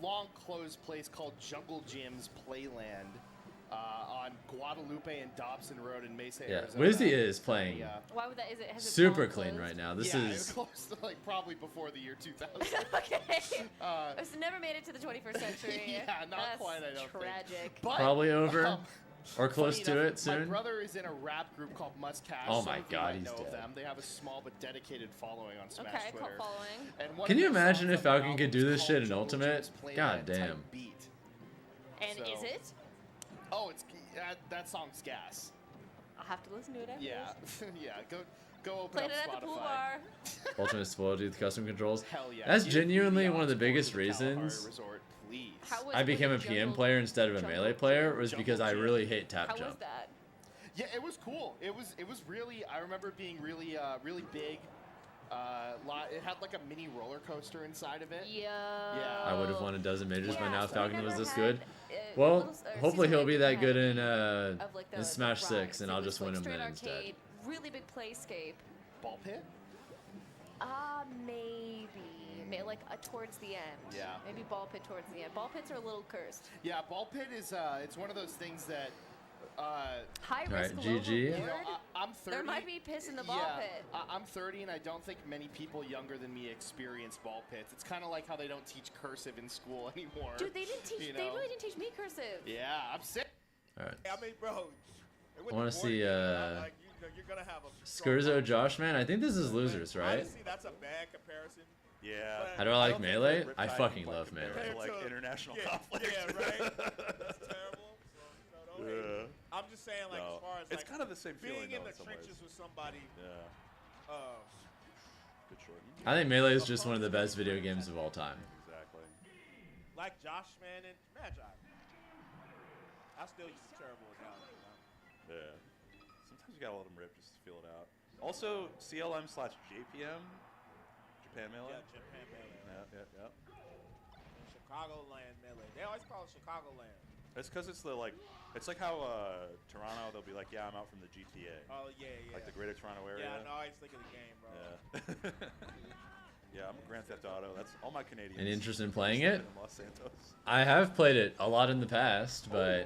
long closed place called Jungle Gym's Playland on Guadalupe and Dobson Road in Mesa, Yeah, Arizona. Wizzy is playing Why would that? Is it? Has it super long clean closed? right now. This yeah, it is closed like probably before the year 2000. Okay. It's never made it to the 21st century. Yeah, not That's quite, I don't think. tragic. But, probably over or close funny to enough, it soon. My brother is in a rap group called Must Cash. Oh Some my of you God, might he's know of dead. them. They have a small but dedicated following on Smash Okay, Twitter. cult following. And one Can of you their imagine songs if on the Falcon could album do is this called shit in Jungle Ultimate? Gym's Playland God Type damn. Beat. And So- is it? Oh, it's that song's gas. I'll have to listen to it after Yeah, this. yeah. Go open Played up it at the pool Spotify. bar. Ultimate Spoiled with custom controls. Hell yeah. That's Give genuinely me one of the tour biggest to the Kalahari reasons Resort, please. How was I became a the PM jungle- player instead of a jungle Melee gym? player was Jungle because I gym. really hate tap How jump. was that? Yeah, it was cool. It was really. I remember it being really really big. It had like a mini roller coaster inside of it. Yeah. Yeah. I would have won a dozen majors by Yeah, now if so I Falcon was never this had, good. little Well, s- or hopefully season he'll be like that we good had in of like in Smash the 6, and rides. I'll It just was, win him like, then straight instead. arcade, really big playscape. Ball pit. Maybe. Like towards the end. Yeah. Maybe ball pit towards the end. Ball pits are a little cursed. Yeah, ball pit is it's one of those things that. High Alright, risk, GG. low You reward. know, I'm 30. There might be piss in the ball yeah, pit. I'm 30, and I don't think many people younger than me experience ball pits. It's kind of like how they don't teach cursive in school anymore. Dude, they didn't teach. you They know? really didn't teach me cursive. Yeah, I'm sick. Alright. I mean, bro. I want to see like, you're gonna have a Skurzo Josh, man. I think this is losers, right? Honestly, that's a bad comparison. Yeah. How do I like don't think Melee? that I Riptide fucking can, love compare Melee. to, like international yeah, conflict. Yeah, right. That's terrible. So, Yeah. I'm just saying, like, No, as far as it's like, kind of the same being feeling, in though, the in some trenches ways. with somebody. Yeah. Good short. I think Melee is just one of the best video games of all time. Exactly. Like Josh, man, and Magi. I still used to terrible with that. Yeah. Sometimes you gotta let them rip just to feel it out. Also, CLM/JPM, Japan Melee. Yeah, Japan Melee. Yeah. And Chicagoland Melee. They always call it Chicagoland. It's because it's it's like how Toronto, they'll be like, yeah, I'm out from the GTA. Oh, yeah. Like the Greater Toronto area. Yeah, no, I always think of the game, bro. Yeah. Yeah, I'm a Grand Theft Auto. That's all my Canadians. Any interest in playing it? In Los Santos. I have played it a lot in the past, but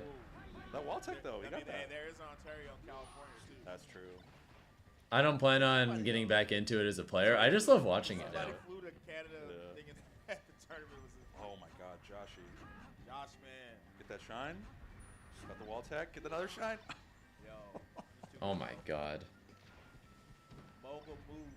That wall tech though, I we got mean, that. there is Ontario and California, too. That's true. I don't plan on getting back into it as a player. I just love watching it now. Somebody flew to Canada thinking that the tournament was Oh my God, Joshy. Josh, man. Get that shine. Got the wall tech. Get another shine. Yo. Oh my God. Mogul moves.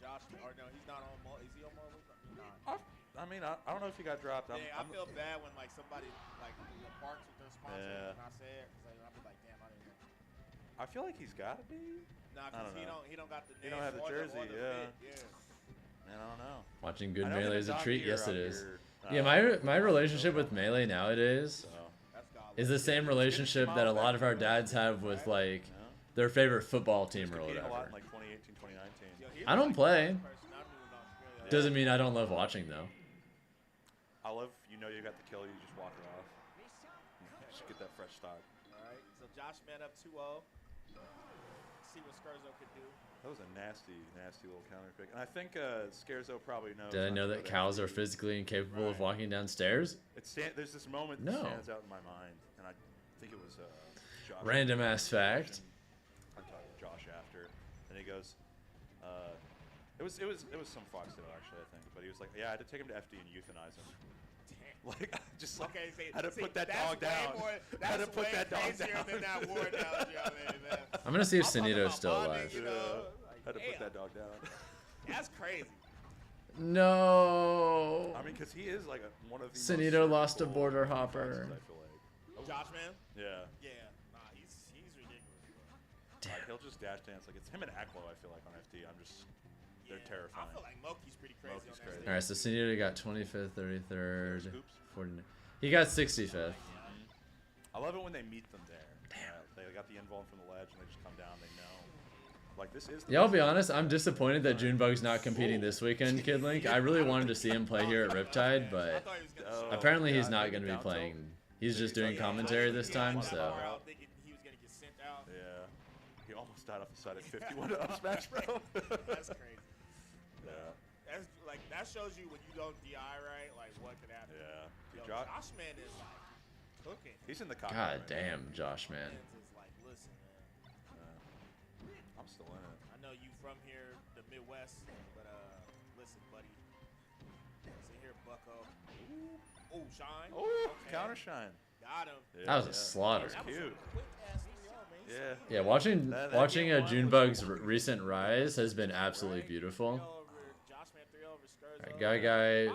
Josh, or no, he's not on Mogul. Is he on Mogul? He's not. I mean, I don't know if he got dropped. Yeah, I feel bad when like somebody like barks with their sponsor Yeah. and I say it because I'll be like, damn, I didn't know. I feel like he's got to be. Nah, I because don't know. he don't got the He name don't have the or jersey, or the yeah. fit, yeah. Man, I don't know. Watching good I know Melee him is a and treat. Donkey Yes, are it out is. here, Yeah, my relationship with Melee nowadays is the same relationship that a lot of our dads have with like their favorite football team or Competing a lot whatever. in like 2018, 2019. I don't play. Doesn't mean I don't love watching though. I love, you know, you got the kill, you just walk it off. Just get that fresh start. All right, so Josh man up 2-0. See what Skurzo could do. That was a nasty, nasty little counter pick. And I think Scarzo probably knows. Did I not know to that go cows to are physically incapable of walking downstairs? There's this moment No. that stands out in my mind, and I think it was Josh. Random ass fact. I'm talking to Josh after, and he goes, it was some Fox Hill actually, I think, but he was like, yeah, I had to take him to FD and euthanize him. Like, just like, Okay, see, had to put that that's dog way down. More, Had to that's put way that dog crazier down. than that war analogy, I mean, man. I'm gonna see if I'm talking Sunito's about still bonding, alive. You know? Had to put Damn. that dog down. That's crazy. No. I mean, because he is like one of the most Sunito lost a surgical border foxes, hopper. I feel like. Josh, man? Yeah. Yeah. Nah, he's ridiculous, bro. Like, he'll just dash dance. Like, it's him and Aklo, I feel like, on FD. They're terrifying. I feel like Moki's pretty crazy Moki's on that crazy. All right, so Sunito got 25th, 33rd, 49. He got 65th. I love it when they meet them there. They got the invuln from the ledge and they just come down. They know. Like, this is the Yeah, I'll be honest. I'm disappointed that Junebug's not competing this weekend, Kid Link. I really wanted to see him play here at Riptide, but apparently he's not going to be playing. He's just doing commentary this time, so. Yeah. He almost died off the side at 51 to up smash, bro. That's crazy. Yeah. That's like that shows you when you don't DI right, like what could happen. Yeah. Yo, Josh man is like cooking. He's in the cockpit. God right damn, now. Josh, man. Is like, listen, man. I'm still in it. I know you from here, the Midwest, but listen, buddy. Listen here, Bucko. Ooh, shine. Oh, okay. counter shine. Got him. Yeah, That was a slaughter. That was cute. Yeah. Yeah, watching a Junebug's recent rise has been absolutely beautiful. Alright, Guy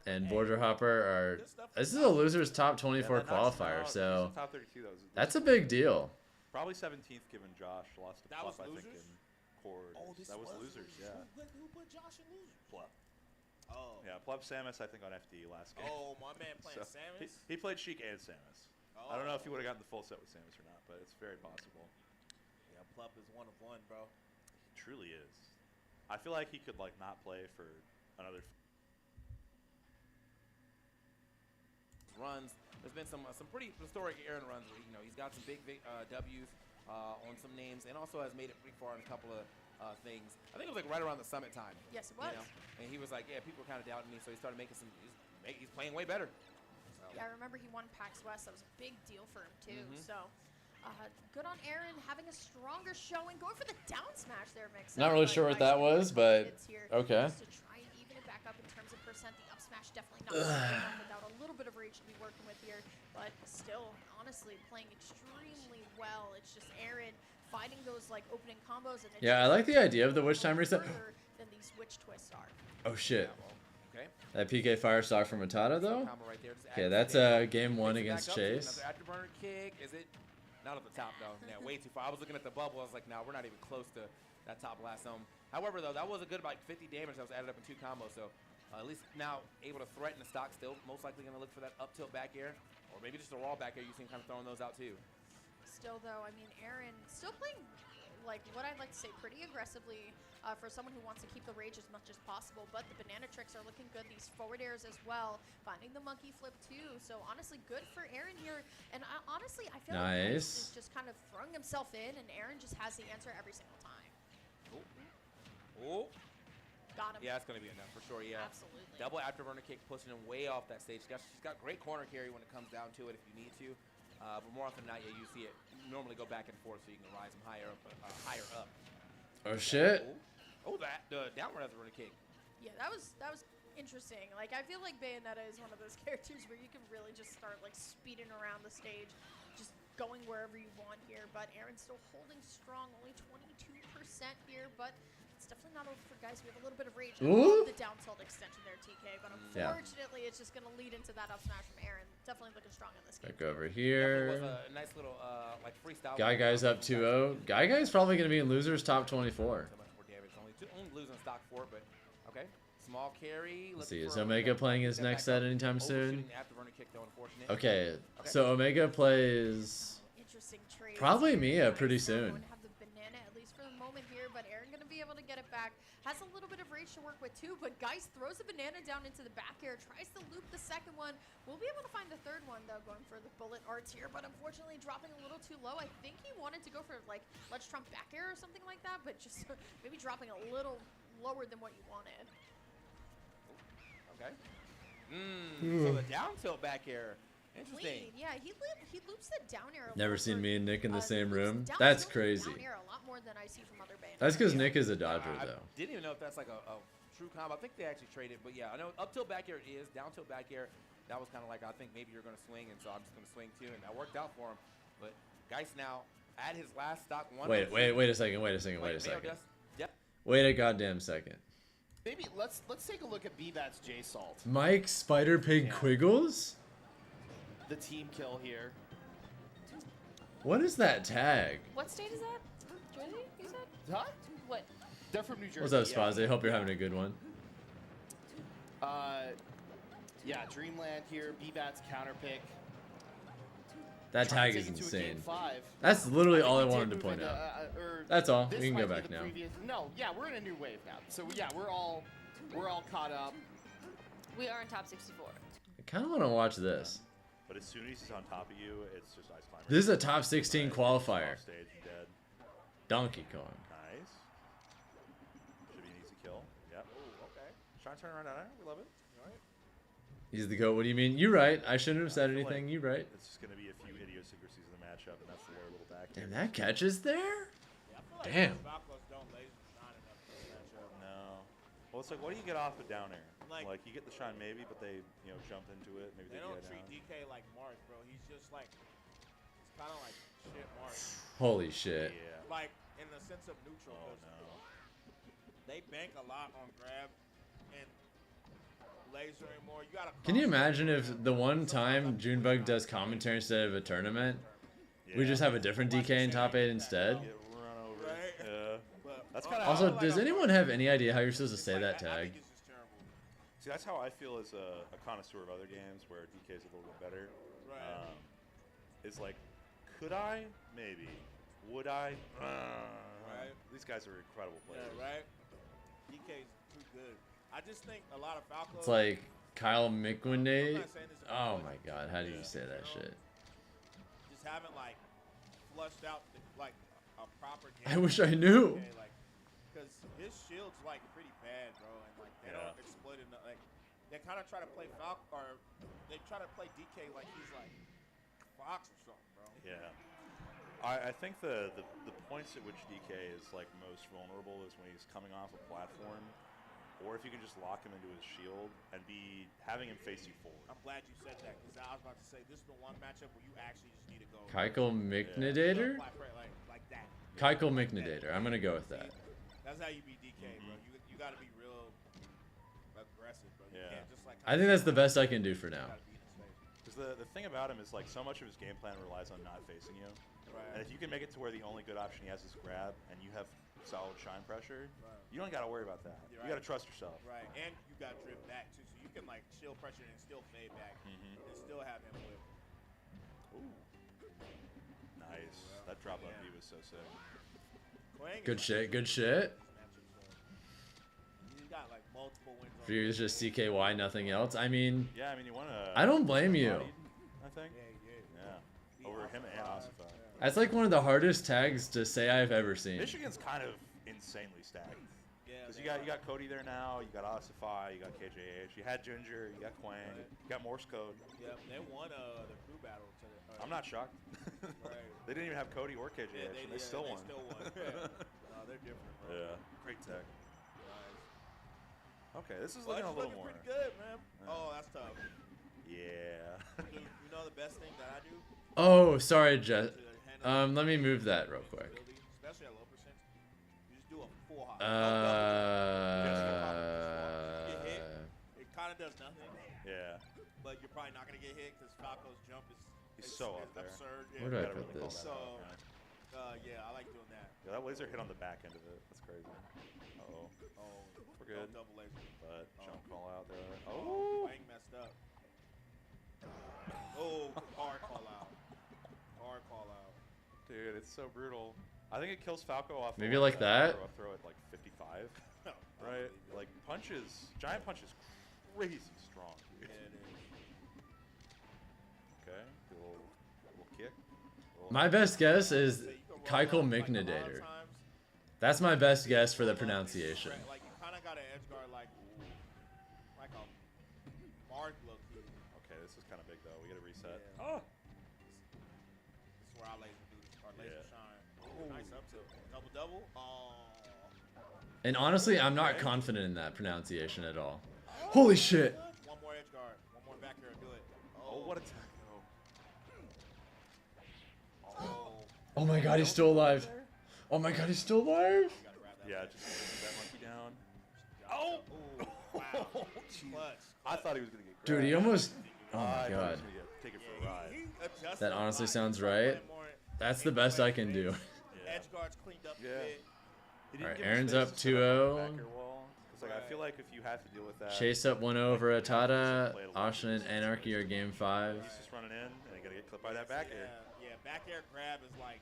and Border Hopper are. This is a loser's top 24 qualifier, so Top 32, that's a big deal. Probably 17th given Josh lost to That Plup, was I think, losers? in Cord. Oh, this that was was losers, yeah. Who put Josh in losers? Plup. Oh. Yeah, Plup Samus, I think, on FD last game. Oh, my man playing Samus? He played Sheik and Samus. I don't know if he would have gotten the full set with Samus or not, but it's very possible. Yeah, Plup is 1 of 1, bro. He truly is. I feel like he could like not play for another. Runs. There's been some pretty historic Aaron runs where he's got some big W's on some names, and also has made it pretty far in a couple of things. I think it was like right around the summit time. Yes, it was. And he was like, yeah, people were kind of doubting me, so he started making some. He's playing way better. So. Yeah, I remember he won PAX West. That was a big deal for him too. So. Good on Aaron, having a stronger showing, going for the down smash there, Mix. Not really sure what that was, but okay. Just to try and even it back up in terms of percent, the up smash definitely not enough without a little bit of reach to be working with here, but still, honestly, playing extremely well. It's just Aaron fighting those like opening combos. And Yeah, I like the idea of the witch time reset. Than these witch twists are. Oh shit. Okay. That PK fire stock from Matata though. Okay, that's game 1 against Chase. Another afterburner kick. Is it? Not at the top, though. Yeah, way too far. I was looking at the bubble. I was like, we're not even close to that top blast zone. However, though, that was a good like 50 damage that was added up in 2 combos. So at least now able to threaten the stock. Still most likely going to look for that up tilt back air, or maybe just a raw back air. You see him kind of throwing those out too. Still, though, I mean, Aaron still playing like what I'd like to say pretty aggressively for someone who wants to keep the rage as much as possible. But the banana tricks are looking good. These forward airs as well. Finding the monkey flip too. So honestly, good for Aaron here. And honestly, I feel like he's just kind of throwing himself in, and Aaron just has the answer every single time. Oh. Got him. Yeah, it's going to be enough for sure. Yeah. Absolutely. Double afterburner kick, pushing him way off that stage. She's got great corner carry when it comes down to it if you need to. But more often than not, yeah, you see it normally go back and forth so you can rise them higher up. Oh shit. Oh, the downward afterburner kick. Yeah, that was interesting. Like, I feel like Bayonetta is one of those characters where you can really just start like speeding around the stage, just going wherever you want here. But Aaron's still holding strong, only 22% here, but it's definitely not over for guys who have a little bit of rage. I love the down tilt extension there, TK, but unfortunately it's just going to lead into that up smash from Aaron. Definitely looking strong in this game. Back over here. It was a nice little like freestyle. Guy's up 2-0. Guy's probably going to be in losers top 24. Only losing stock 4, but okay. Small carry. Let's see, is Omega playing his next set anytime soon? Okay, so Omega plays probably Mia pretty soon. Have the banana at least for the moment here, but Aaron going to be able to get it back. Has a little bit of rage to work with too, but Geist throws a banana down into the back air, tries to loop the second one. We'll be able to find the third one though, going for the bullet arts here, but unfortunately dropping a little too low. I think he wanted to go for like Let's Trump back air or something like that, but just maybe dropping a little lower than what you wanted. Okay. So the down tilt back air. Interesting. Clean. Yeah, he loops the down air. Never seen me and Nick in the same room. That's crazy. Down air a lot more than I see from other bands. That's because Nick is a dodger, though. I didn't even know if that's like a true combo. I think they actually traded, but yeah, I know up tilt back air is. Down tilt back air, that was kind of like, I think maybe you're going to swing, and so I'm just going to swing too, and that worked out for him. But Geist now, at his last stock, Wait a second. Yep. Wait a goddamn second. Maybe let's take a look at BBAT's J-Salt. Mike Spider Pig Quiggles? The team kill here. What is that tag? What state is that? Jersey, you said? Huh? What? They're from New Jersey. What's up, Spazzy? Hope you're having a good one. Yeah, Dreamland here. BBAT's counter pick. That trying tag to is take it to a insane. game 5. That's literally I all I think we wanted to did point move out. into, That's all. this We can go might be back the now. No, yeah, we're in a new wave now. So yeah, we're all caught up. We are in top 64. I kind of want to watch this. But as soon as he's on top of you, it's just ice climber. This is a top 16 qualifier. Off stage, dead. Donkey Kong. Nice. Should be an easy kill. Yep. Ooh, okay. Trying to turn around now. We love it. All right. He's the GOAT. What do you mean? You're right. I shouldn't have said I feel anything. like You're right. It's just going to be a few idiosyncrasies in the matchup, and that's the lower little back. Damn, that catch is there? Damn. No. Well, it's like, what do you get off of down air? Like you get the shine maybe, but they, jumped into it. Maybe they they don't get treat down. DK like Mark, bro. He's just like, it's kind of like shit Mark. Holy shit. Yeah. Like, in the sense of neutral. Oh, no. They bank a lot on grab and laser anymore. You gotta. Can you imagine if the one time Junebug does commentary instead of a tournament, we just have a different DK in top 8 instead? Get run over. Yeah. That's kind of. Also, does anyone have any idea how you're supposed to say that tag? See, that's how I feel as a connoisseur of other games where DK is a little bit better. Right. It's like, could I? Maybe. Would I? Right. These guys are incredible players. Yeah, right. DK's too good. I just think a lot of Falco. It's like Kyle McWinday. Oh my god, how do you say that shit? Just haven't like flushed out like a proper game. I wish I knew. DK, like, because his shield's like pretty bad, bro, and like they don't exploit enough. Like they kind of try to play Falco, or they try to play DK like he's like Fox or something, bro. Yeah. I think the points at which DK is like most vulnerable is when he's coming off a platform, or if you can just lock him into his shield and be having him face you forward. I'm glad you said that because I was about to say this is the one matchup where you actually just need to go. Keikel Micnidator? Like that. Keikel Micnidator. I'm gonna go with that. That's how you beat DK, bro. You got to be real aggressive, bro. You can't just like. I think that's the best I can do for now. Because the thing about him is like so much of his game plan relies on not facing you. Right. And if you can make it to where the only good option he has is grab, and you have solid shine pressure, you don't got to worry about that. You got to trust yourself. Right, and you got drift back too, so you can like shield pressure and still fade back, and still have him whip. Ooh. Nice. That drop up B was so sick. Good shit. Good shit. He's got like multiple wins. For you, it's just CKY, nothing else. I mean, yeah, I mean, you want to. I don't blame you. I think. Yeah. Over him and Ossify. That's like one of the hardest tags to say I've ever seen. Michigan's kind of insanely stacked. Yeah. Because you got Cody there now. You got Ossify. You got KJH. You had Ginger. You got Quang. You got Morse code. Yep. They won the crew battle today. I'm not shocked. Right. They didn't even have Cody or KJH, and they still won. Still won. No, they're different, bro. Yeah. Great tech. Nice. Okay, this is looking a little more. Pretty good, man. Oh, that's tough. Yeah. Dude, you know the best thing that I do? Oh, sorry, Jet. Let me move that real quick. Especially at low percent. You just do a full hop. You get hit, it kind of does nothing. Yeah. But you're probably not going to get hit because Falco's jump is so up there. Absurd. Where do I put this? So, yeah, I like doing that. Yeah, that laser hit on the back end of it. That's crazy. Uh-oh. Oh, we're good. Double laser. But jump call out there. Oh, Wang messed up. Oh, hard call out. Hard call out. Dude, it's so brutal. I think it kills Falco off. Maybe like that. Throw at like 55. Right? Like punches, giant punch is crazy strong. Dude. Yeah, it is. Okay, do a little kick. My best guess is Keikel Micnidator. That's my best guess for the pronunciation. Like you kind of got an edge guard like a Mark look. Okay, this is kind of big though. We got to reset. Yeah. Oh. This is where our laser shine. Oh, nice up tilt. Double. Oh. And honestly, I'm not confident in that pronunciation at all. Holy shit! One more edge guard. One more back here and do it. Oh, what attack though. Oh. Oh my god, he's still alive. Oh my god, he's still alive. Yeah, just put that monkey down. Oh! Wow. I thought he was going to get grabbed. Dude, he almost... Oh my I thought he god. was gonna take it for a ride. That honestly sounds right. That's the best I can do. Edge guards cleaned up a bit. Alright, Aaron's up 2-0. It's like I feel like if you have to deal with that. Chase up 1-0 over Atada. Ashen and Anarchy are game 5. He's just running in, and you gotta get clipped by that back air. Yeah, back air grab is like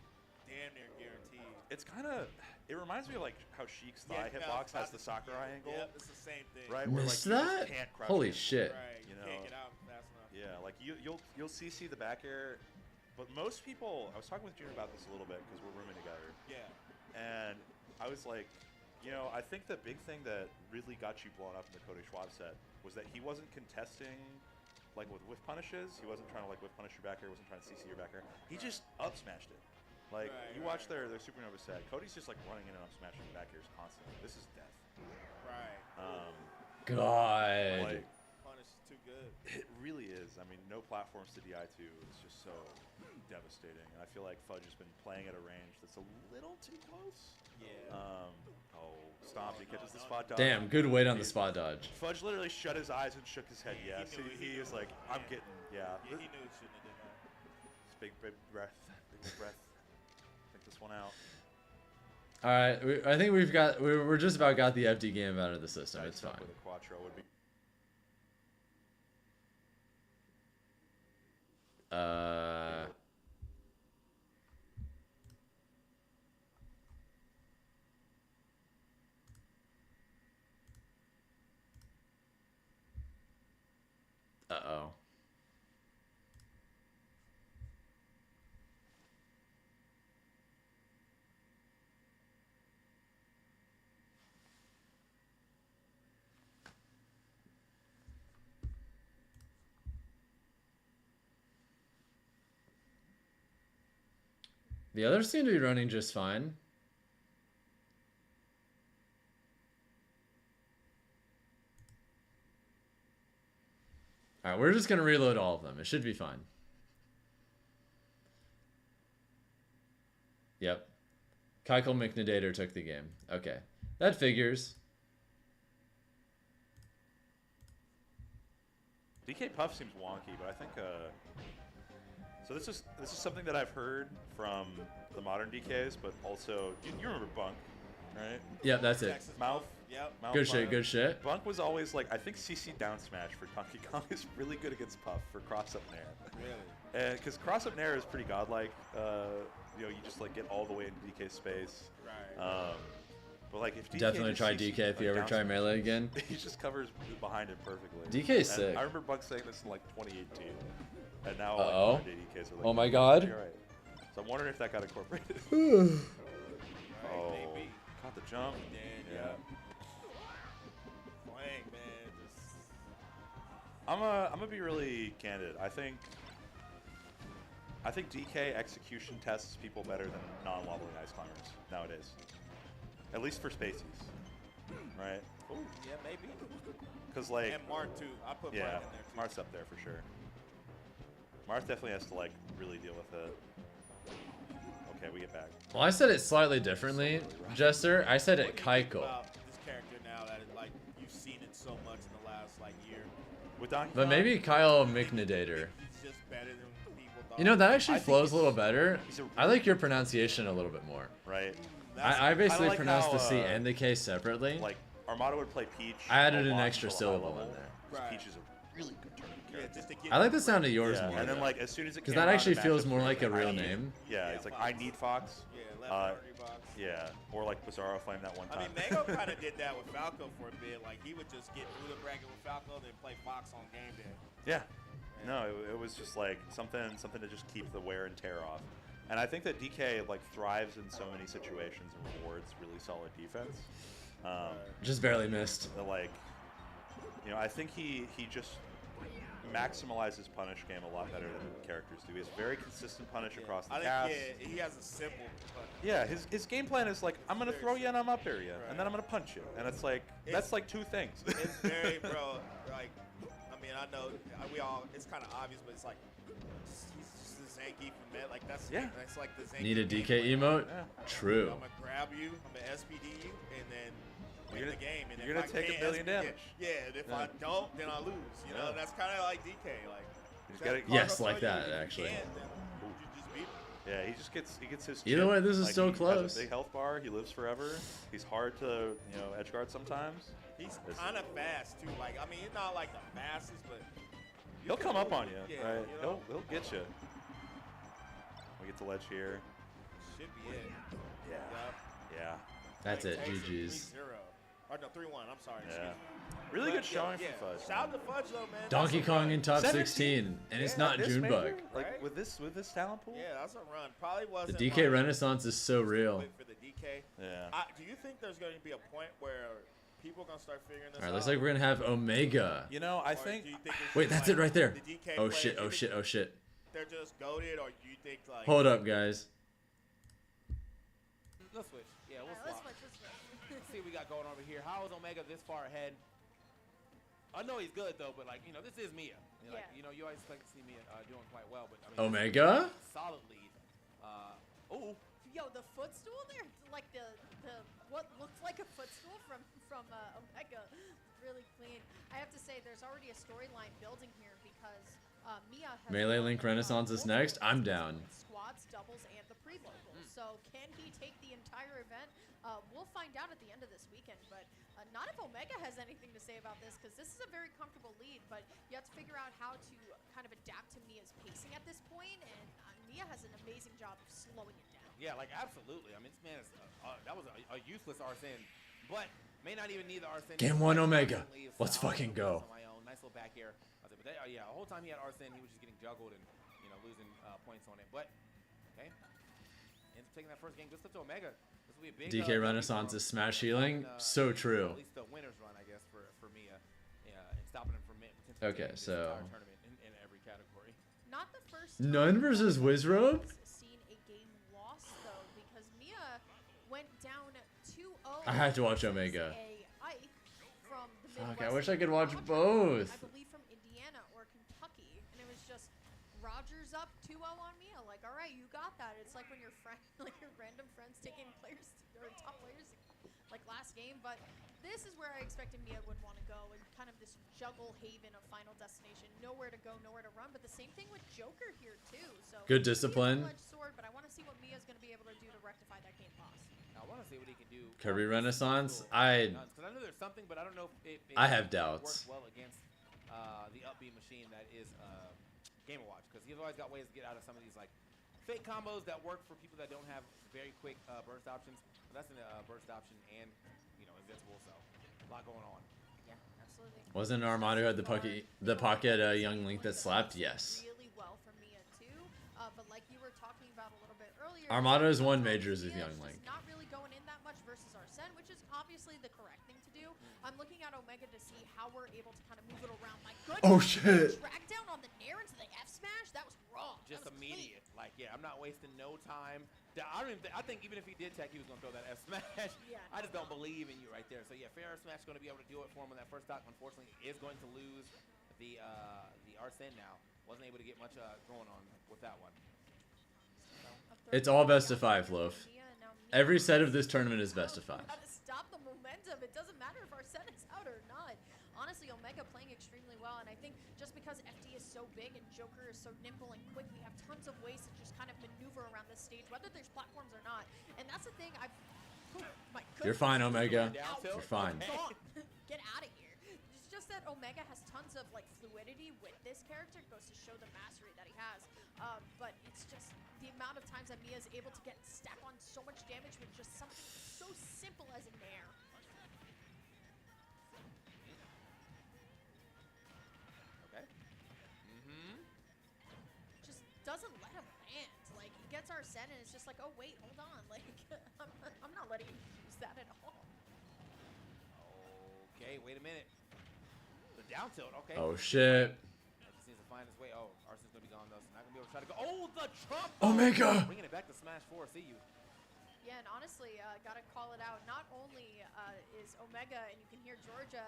damn near guaranteed. It's kind of, it reminds me of like how Sheik's thigh hitbox has the Sakurai angle. Yeah, it's the same thing. Right? Missed where, like, you that? just can't crush Holy it. shit. Right, You you know? can't get out fast enough. Yeah, like you'll CC the back air, but most people, I was talking with June about this a little bit because we're rooming together. Yeah. And I was like, you know, I think the big thing that really got you blown up in the Cody Schwab set was that he wasn't contesting like with whiff punishes. He wasn't trying to like whiff punish your back air. He wasn't trying to CC your back air. He just up smashed it. Like you watch their Supernova set, Cody's just like running in and up smashing back airs constantly. This is death. Right. God. Like, punish is too good. It really is. I mean, no platforms to DI2 is just so devastating. And I feel like Fudge has been playing at a range that's a little too close. Yeah. Stomp. He catches the spot dodge. Damn, good weight on the spot dodge. Fudge literally shut his eyes and shook his head. Yes, he is like, I'm getting, Yeah, he knew he shouldn't have did that. It's big breath. Big breath. Take this one out. All right, I think we're just about got the FD game out of the system. It's fine. With a quattro would be. Uh-oh. The others seem to be running just fine. All right, we're just going to reload all of them. It should be fine. Yep. Keiko McNadator took the game. Okay. That figures. DK Puff seems wonky, but I think so this is something that I've heard from the modern DKs, but also you remember Bunk, right? Yeah, that's it. Mouth. Yep. Mouth Good shit, Bunk. good shit. Bunk was always like, I think CC down smash for Donkey Kong is really good against Puff for cross up nair. Really? Because cross up nair is pretty godlike. You know, you just like get all the way into DK space. Right. But like if DK Definitely just try CC, DK if you like, ever try down smash, melee again. He just covers behind it perfectly. DK's And sick. I remember Bunk saying this in like 2018. And now Uh-oh. like, DKs are like, Oh my god. You're right. So I'm wondering if that got incorporated. Right, Oh, maybe. caught the jump. Yeah. Playing, man. Just... I'm gonna be really candid. I think DK execution tests people better than non-wobbling ice climbers nowadays. At least for spacies, right? Ooh, yeah, maybe. Because like. And Marth too. I put Marth in there too. Marth's up there for sure. Marth definitely has to like really deal with it. Okay, we get back. Well, I said it slightly differently, Jester. I said it Keiko. About this character now that like you've seen it so much in the last like year. With Donkey But Kong, maybe Kyle McNadator. He's just better than people thought. You know, that actually I think flows a little better. he's a I like your pronunciation a little bit more. right? I basically like pronounced how, the C and the K separately. Like Armada would play Peach. I added a an lot extra until a high syllable in level, there. 'cause Right. Peach is a really good tournament Yeah, character. just to get I like the sound of yours Yeah, more. and then though. like as soon as it Because came that out, actually the feels matchups more were like a I real need- name. Yeah, it's like I need Fox. Yeah, left artery box. Yeah, or like Bizarro Flame that one I time. mean, Mango kind of did that with Falco for a bit. Like he would just get through the bracket with Falco, then play Fox on game day. Yeah. No, it was just like something to just keep the wear and tear off. And I think that DK like thrives in so many situations and rewards really solid defense. Just barely missed. The, like, you know, I think he just maximalizes punish game a lot better than characters do. He has very consistent punish across the I cast. think he has a simple. Yeah, his game plan is like, I'm gonna throw you and I'm up area, and then I'm gonna punch you, and it's like that's like two things. It's very, bro. Like, I mean, I know we all. It's kind of obvious, but it's like he's just the Zanky from Met. Like that's like the Zanky. Need a game DK plan. emote? True. I'm gonna grab you. I'm gonna SPD you, and then win the game. And you're if gonna I take a can't million SPD damage. Yeah, and if I don't, then I lose. You know, that's kind of like DK. Like. Yes, like that actually. Yeah, he gets his. Either chip. way, this is Like, so he close. has a big health bar. He lives forever. He's hard to edge guard sometimes. He's kind of fast too. Like, I mean, he's not like the fastest, but He'll come up on you, yeah, right? you know? He'll get you. We get the ledge here. Should be it. Yeah. Yeah. That's it. Takes GG's. 3-0. Or no, 3-1. I'm sorry. Yeah. Excuse me. Really good But, showing yeah, from Fudge. Shout out to Fudge though, man. Donkey That's a Kong run. in top 16, and it's not This Junebug. major? Like Right? with this talent pool? Yeah, that's a run. Probably The wasn't. DK like, Renaissance is so real. wait for the DK. Yeah. Do you think there's going to be a point where people are going to start figuring this All right, out? looks like we're gonna have Omega. You know, I Or think. do you think it's Wait, just that's like it right there. the DK Oh players, shit! do Oh you shit! think Oh shit! They're just goated, or do you think like? Hold up, guys. Let's switch. Yeah, we'll Let's swap. switch. Let's see what we got going over here. How is Omega this far ahead? I know he's good though, but like this is Mia. Like you always expect to see Mia doing quite well, but I mean, Omega? solid lead. Oh, Yo, the footstool there, like the what looked like a footstool from Omega, really clean. I have to say, there's already a storyline building here because Mia has Melee Link Renaissance is next. I'm down. squads, doubles, and the pre-locals. So can he take the entire event? We'll find out at the end of this weekend, but not if Omega has anything to say about this, because this is a very comfortable lead, but you have to figure out how to kind of adapt to Mia's pacing at this point, and Mia has an amazing job of slowing it down. yeah, like absolutely. I mean, this man is that was a useless Arsene, but may not even need the Arsene. Game He's 1 quite Omega. constantly Let's solid fucking on go. my own. Nice little back air. But yeah, the whole time he had Arsene, he was just getting juggled and losing points on it. But okay, ends up taking that first game. Good stuff to Omega. This will be a big DK Renaissance is smash healing. So true. At least the winner's run, I guess, for Mia, and stopping him from potentially Okay, taking this so entire tournament in every category. Not the first None versus Wizrobe. seen a game loss though, because Mia went down 2-0. I have to watch Omega. A Ike from the Fuck, I Midwest wish I could watch Roger, both. I believe from Indiana or Kentucky, and it was just Rogers up 2-0 on Mia. Like, all right, you got that. It's like when your friend, like your random friends taking players or top players, like last game. But this is where I expected Mia would want to go, and kind of this juggle haven of Final Destination. Nowhere to go, nowhere to run. But the same thing with Joker here too. So Good discipline. Double-edged sword, but I want to see what Mia's going to be able to do to rectify that game loss. I want to see what he can do. Kirby Renaissance. Because I know there's something, but I don't know if it I have works doubts. well against the upbeat machine that is Game & Watch, because he's always got ways to get out of some of these like fake combos that work for people that don't have very quick burst options. But that's in the burst option and invincible, so a lot going on. Yeah, absolutely. Wasn't Armado who had the pocket Young Link that slapped? Yes. Really well for Mia too, but like you were talking about a little bit earlier, Armado's won majors with Mia's Young just Link. not really going in that much versus Arsene, which is obviously the correct thing to do. I'm looking at Omega to see how we're able to kind of move it around. My goodness, Oh, shit. Drag down on the nair into the F smash. That was wrong. Just That was immediate. Like, yeah, I'm not wasting no time. I think even if he did tech, he was going to throw that F smash. Yeah, I just don't believe in you right there. So, yeah, fair F smash is going to be able to do it for him on that first stock. Unfortunately, he is going to lose the Arsene now. Wasn't able to get much going on with that one. It's all best of 5, Loaf. Every set of this tournament is best of 5. How to stop the momentum. It doesn't matter if Arsene is out or not. Honestly, Omega playing extremely well, and I think just because FD is so big and Joker is so nimble and quick, we have tons of ways to just kind of maneuver around this stage, whether there's platforms or not. And that's the thing my You're fine, Omega. You're fine. Get out of here. It's just that Omega has tons of like fluidity with this character. It goes to show the mastery that he has. But it's just the amount of times that Mia is able to get stack on so much damage with just something so simple as a nair. Okay. Just doesn't let him land. Like, he gets Arsene and it's just like, oh wait, hold on. Like, I'm not letting him use that at all. Okay, wait a minute. The down tilt, okay. Oh, shit. Just needs to find his way. Oh, Arsene's going to be gone, though. So not going to be able to try to go. Oh, the Trump! Omega! Bringing it back to Smash 4. See you. Yeah, and honestly, gotta call it out. Not only is Omega, and you can hear Georgia,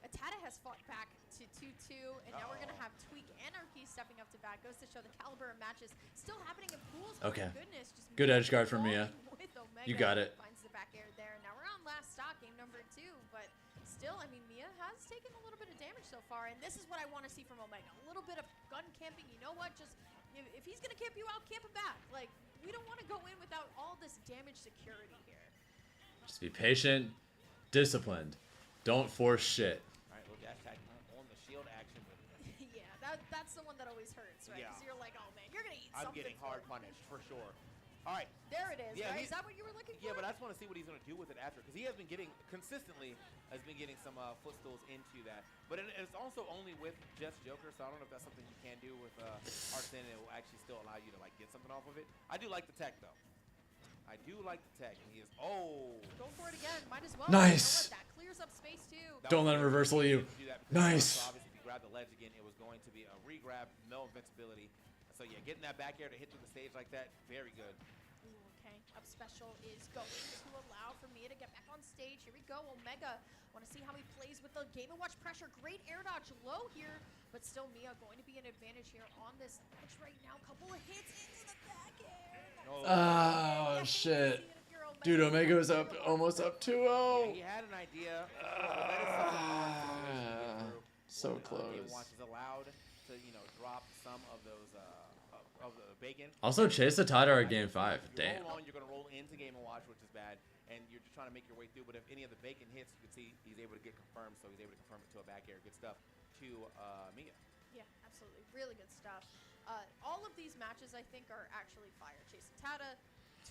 Atada has fought back to 2-2, and now we're gonna have Tweak and Anarchy stepping up to bat. Goes to show the caliber of matches still happening in pools. Okay. Oh my goodness, just Good edge guard from Mia. with Omega. You got it. Finds the back air there. Now we're on last stock, game number 2, but still, I mean, Mia has taken a little bit of damage so far, and this is what I want to see from Omega. A little bit of gun camping. You know what? Just if he's gonna camp you out, camp him back. Like, we don't want to go in without all this damage security here. Just be patient, disciplined. Don't force shit. All right, little dash attack on the shield action. Yeah, that's the one that always hurts, right? Because you're like, oh man, you're gonna eat I'm something. getting hard punished for sure. All right. There it is. Yeah, right? Is that what you were looking for? Yeah, but I just want to see what he's going to do with it after, because he has been getting consistently some footstools into that. But it's also only with just Joker, so I don't know if that's something you can do with Arsene. It will actually still allow you to like get something off of it. I do like the tech though. I do like the tech, and he is Go for it again. Might as well. Nice. You know what? That clears up space too. Don't let him reversal you. Nice. Obviously, if you grab the ledge again, it was going to be a re-grab, no invincibility. So yeah, getting that back air to hit through the stage like that, very good. Okay, up special is going to allow for Mia to get back on stage. Here we go, Omega. Want to see how he plays with the Game & Watch pressure. Great air dodge low here, but still Mia going to be an advantage here on this edge right now. Couple of hits into the back air. Oh, shit. Dude, Omega's up, almost up 2-0. Yeah, he had an idea. So close. Game & Watch is allowed to, drop some of those of the bacon. Also, Chase the Tide are at game 5. Damn. You're going to roll into Game & Watch, which is bad, and you're just trying to make your way through. But if any of the bacon hits, you can see he's able to get confirmed, so he's able to confirm it to a back air. Good stuff to Mia. Yeah, absolutely. Really good stuff. All of these matches, I think, are actually fire. Chase Tata,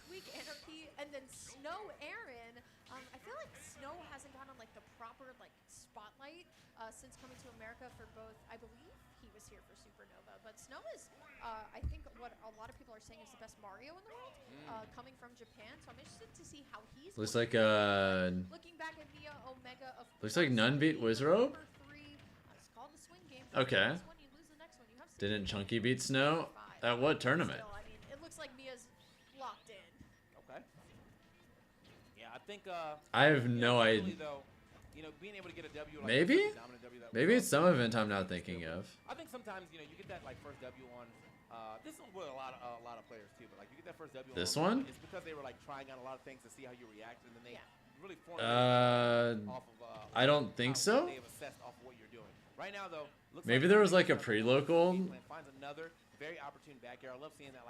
Tweak Anarchy, and then Snow Aaron. I feel like Snow hasn't gotten like the proper spotlight since coming to America for both. I believe he was here for Supernova, but Snow is, I think, what a lot of people are saying is the best Mario in the world, coming from Japan. So I'm interested to see how he's. Looks like looking back at Mia, Omega. Looks like none beat Wizrobe. It's called a swing game. Okay. Didn't Chunky beat Snow? At what tournament? Still, I mean, it looks like Mia's locked in. Okay. Yeah, I think. I have no idea. Being able to get a W. Like Maybe? dominant W that Maybe it's some event I'm not thinking of. I think sometimes you get that first W on. This one with a lot of players too, but you get that first W. This on, one? It's because they were trying out a lot of things to see how you react, and then they really form off of. I don't think so. They have assessed off of what you're doing. Right now though, maybe there was a pre-local. Finds another very opportune back air. I love seeing that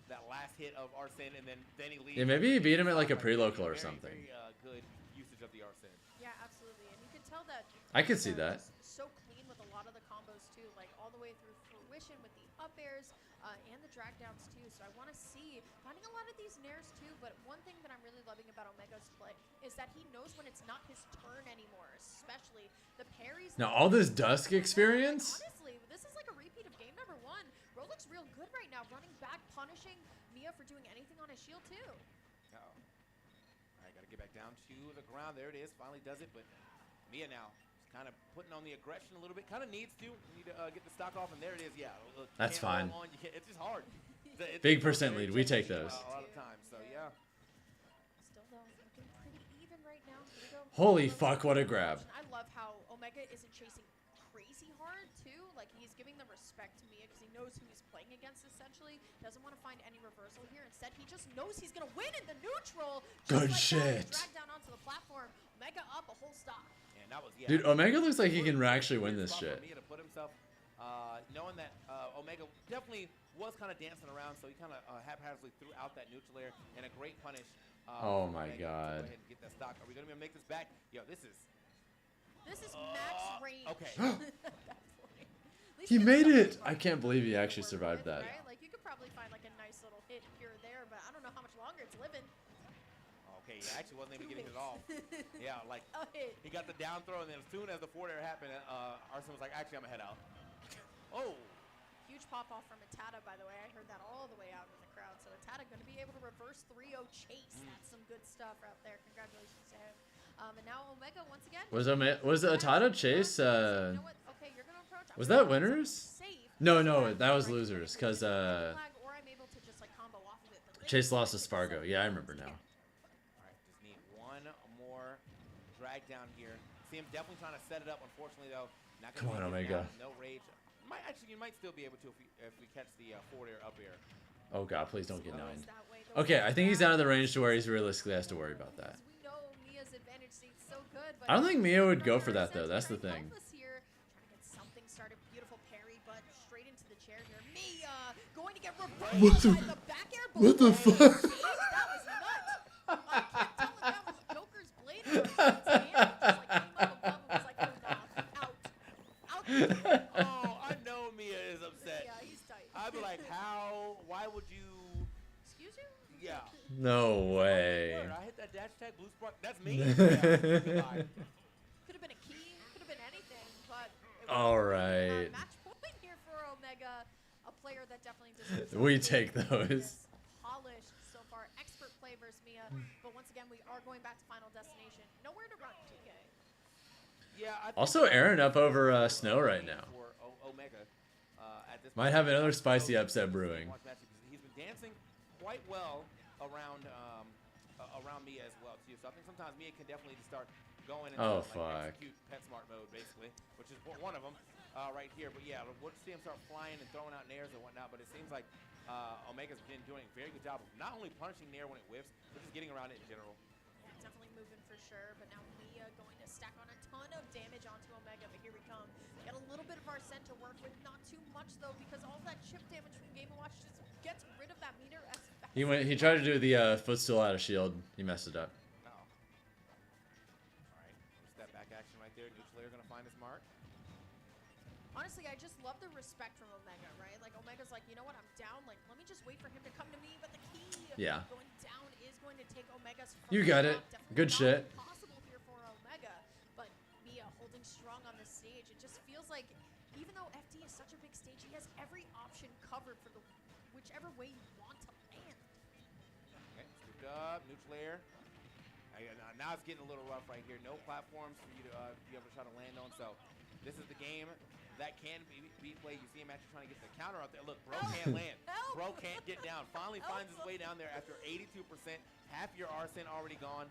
that last hit of Arsene, and then he leaves. Yeah, maybe he beat him at a pre-local or something. Very good usage of the Arsene. Yeah, absolutely, and you can tell that. I could see that. So clean with a lot of the combos too, all the way through fruition with the up airs and the drag downs too. So I want to see finding a lot of these nairs too. But one thing that I'm really loving about Omega's play is that he knows when it's not his turn anymore, especially the parries. Now all this Dusk experience. Honestly, this is like a repeat of game number 1. Ro looks real good right now, running back, punishing Mia for doing anything on his shield too. Uh-oh. All right, got to get back down to the ground. There it is. Finally does it, but Mia now kind of putting on the aggression a little bit. Kind of needs to. Need to get the stock off, and there it is. Yeah. That's fine. It's just hard. Big percent lead. We take those. A lot of times, so yeah. Still though, looking pretty even right now. Holy fuck, what a grab. I love how Omega isn't chasing crazy hard too. He's giving the respect to Mia because he knows who he's playing against essentially. Doesn't want to find any reversal here. Instead, he just knows he's going to win in the neutral. Good shit. Drag down onto the platform. Omega up a whole stock. Dude, Omega looks like he can actually win this shit. Mia to put himself, knowing that Omega definitely was kind of dancing around, so he kind of haphazardly threw out that neutral air and a great punish. Oh my Omega god. To go ahead and get that stock. Are we going to be able to make this back? Yo, this is max range. Okay. He made it! I can't believe he actually survived that. Right? You could probably find a nice little hit here or there, but I don't know how much longer it's living. Okay, he actually wasn't able to get it off. Yeah, he got the down throw, and then as soon as the forward air happened, Arsene was like, actually, I'm going to head out. Oh. Huge pop-off from Atata, by the way. I heard that all the way out in the crowd. So Atata going to be able to reverse 3-0 chase. That's some good stuff out there. Congratulations to him. And now Omega, once again. Was Atata chase? You know what? Okay, you're gonna approach. Was that winners? No, that was losers, because Chase lost to Spargo. Yeah, I remember now. Alright, just need one more drag down here. See him definitely trying to set it up. Unfortunately, though, not Come gonna on, be Omega. No rage. You might still be able to if we catch the forward air up air. Oh god, please don't get 9'd. Okay, I think he's out of the range to where he's realistically has to worry about that. I don't think Mia would go for that though. That's the thing. What the fuck? Oh, I know Mia is upset. Yeah, he's tight. I'd be like, how? Why would you? Excuse you? Yeah. No way. I hit that dash attack, blue spark. That's me. Goodbye. Could have been a key, could have been anything, but it All was right. match point here for Omega, a player that definitely deserves We take those. polished so far. Expert play versus Mia, but once again, we are going back to Final Destination. Nowhere to run, TK. Yeah. Also, Aaron up over Snow right now. For Omega, at this Might have another spicy upset brewing. He's been dancing quite well around around Mia as well too. So I think sometimes Mia can definitely just start going into execute PetSmart mode basically, which is one of them right here. But yeah, we'll see him start flying and throwing out nairs and whatnot. But it seems like Omega's been doing a very good job of not only punishing nair when it whiffs, but just getting around it in general. Yeah, definitely moving for sure. But now Mia going to stack on a ton of damage onto Omega. But here we come. Got a little bit of Arsene to work with, not too much though, because all that chip damage from Game & Watch just gets rid of that meter as fast. He tried to do the footstool out of shield. He messed it up. No. All right, step back action right there. Neutral air gonna find his mark. Honestly, I just love the respect from Omega, right? Like Omega's like, you know what, I'm down. Like, let me just wait for him to come to me. But the key going down is going to take Omega's. You got it. Good shit. Possible here for Omega, but Mia holding strong on the stage. It just feels like, even though FD is such a big stage, he has every option covered for the whichever way you want to land. Okay, scooped up, neutral air. Now it's getting a little rough right here. No platforms for you to be able to try to land on. So this is the game that can be played. You see him actually trying to get the counter out there. Look, bro can't land. Bro can't get down. Finally finds his way down there after 82%. Half your Arsene already gone.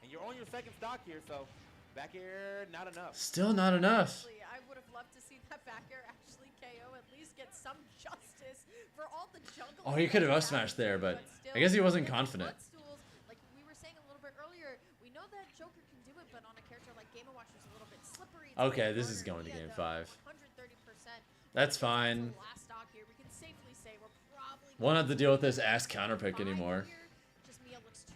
And you're on your second stock here, so back air, not enough. Still not enough. I would have loved to see that back air actually KO, at least get some justice for all the jungle. Oh, he could have up smashed there, but I guess he wasn't confident. Like we were saying a little bit earlier, we know that Joker can do it, but on a character like Game & Watch is a little bit slippery. Okay, this is going to game 5. That's fine. Won't have to deal with this ass counter pick anymore.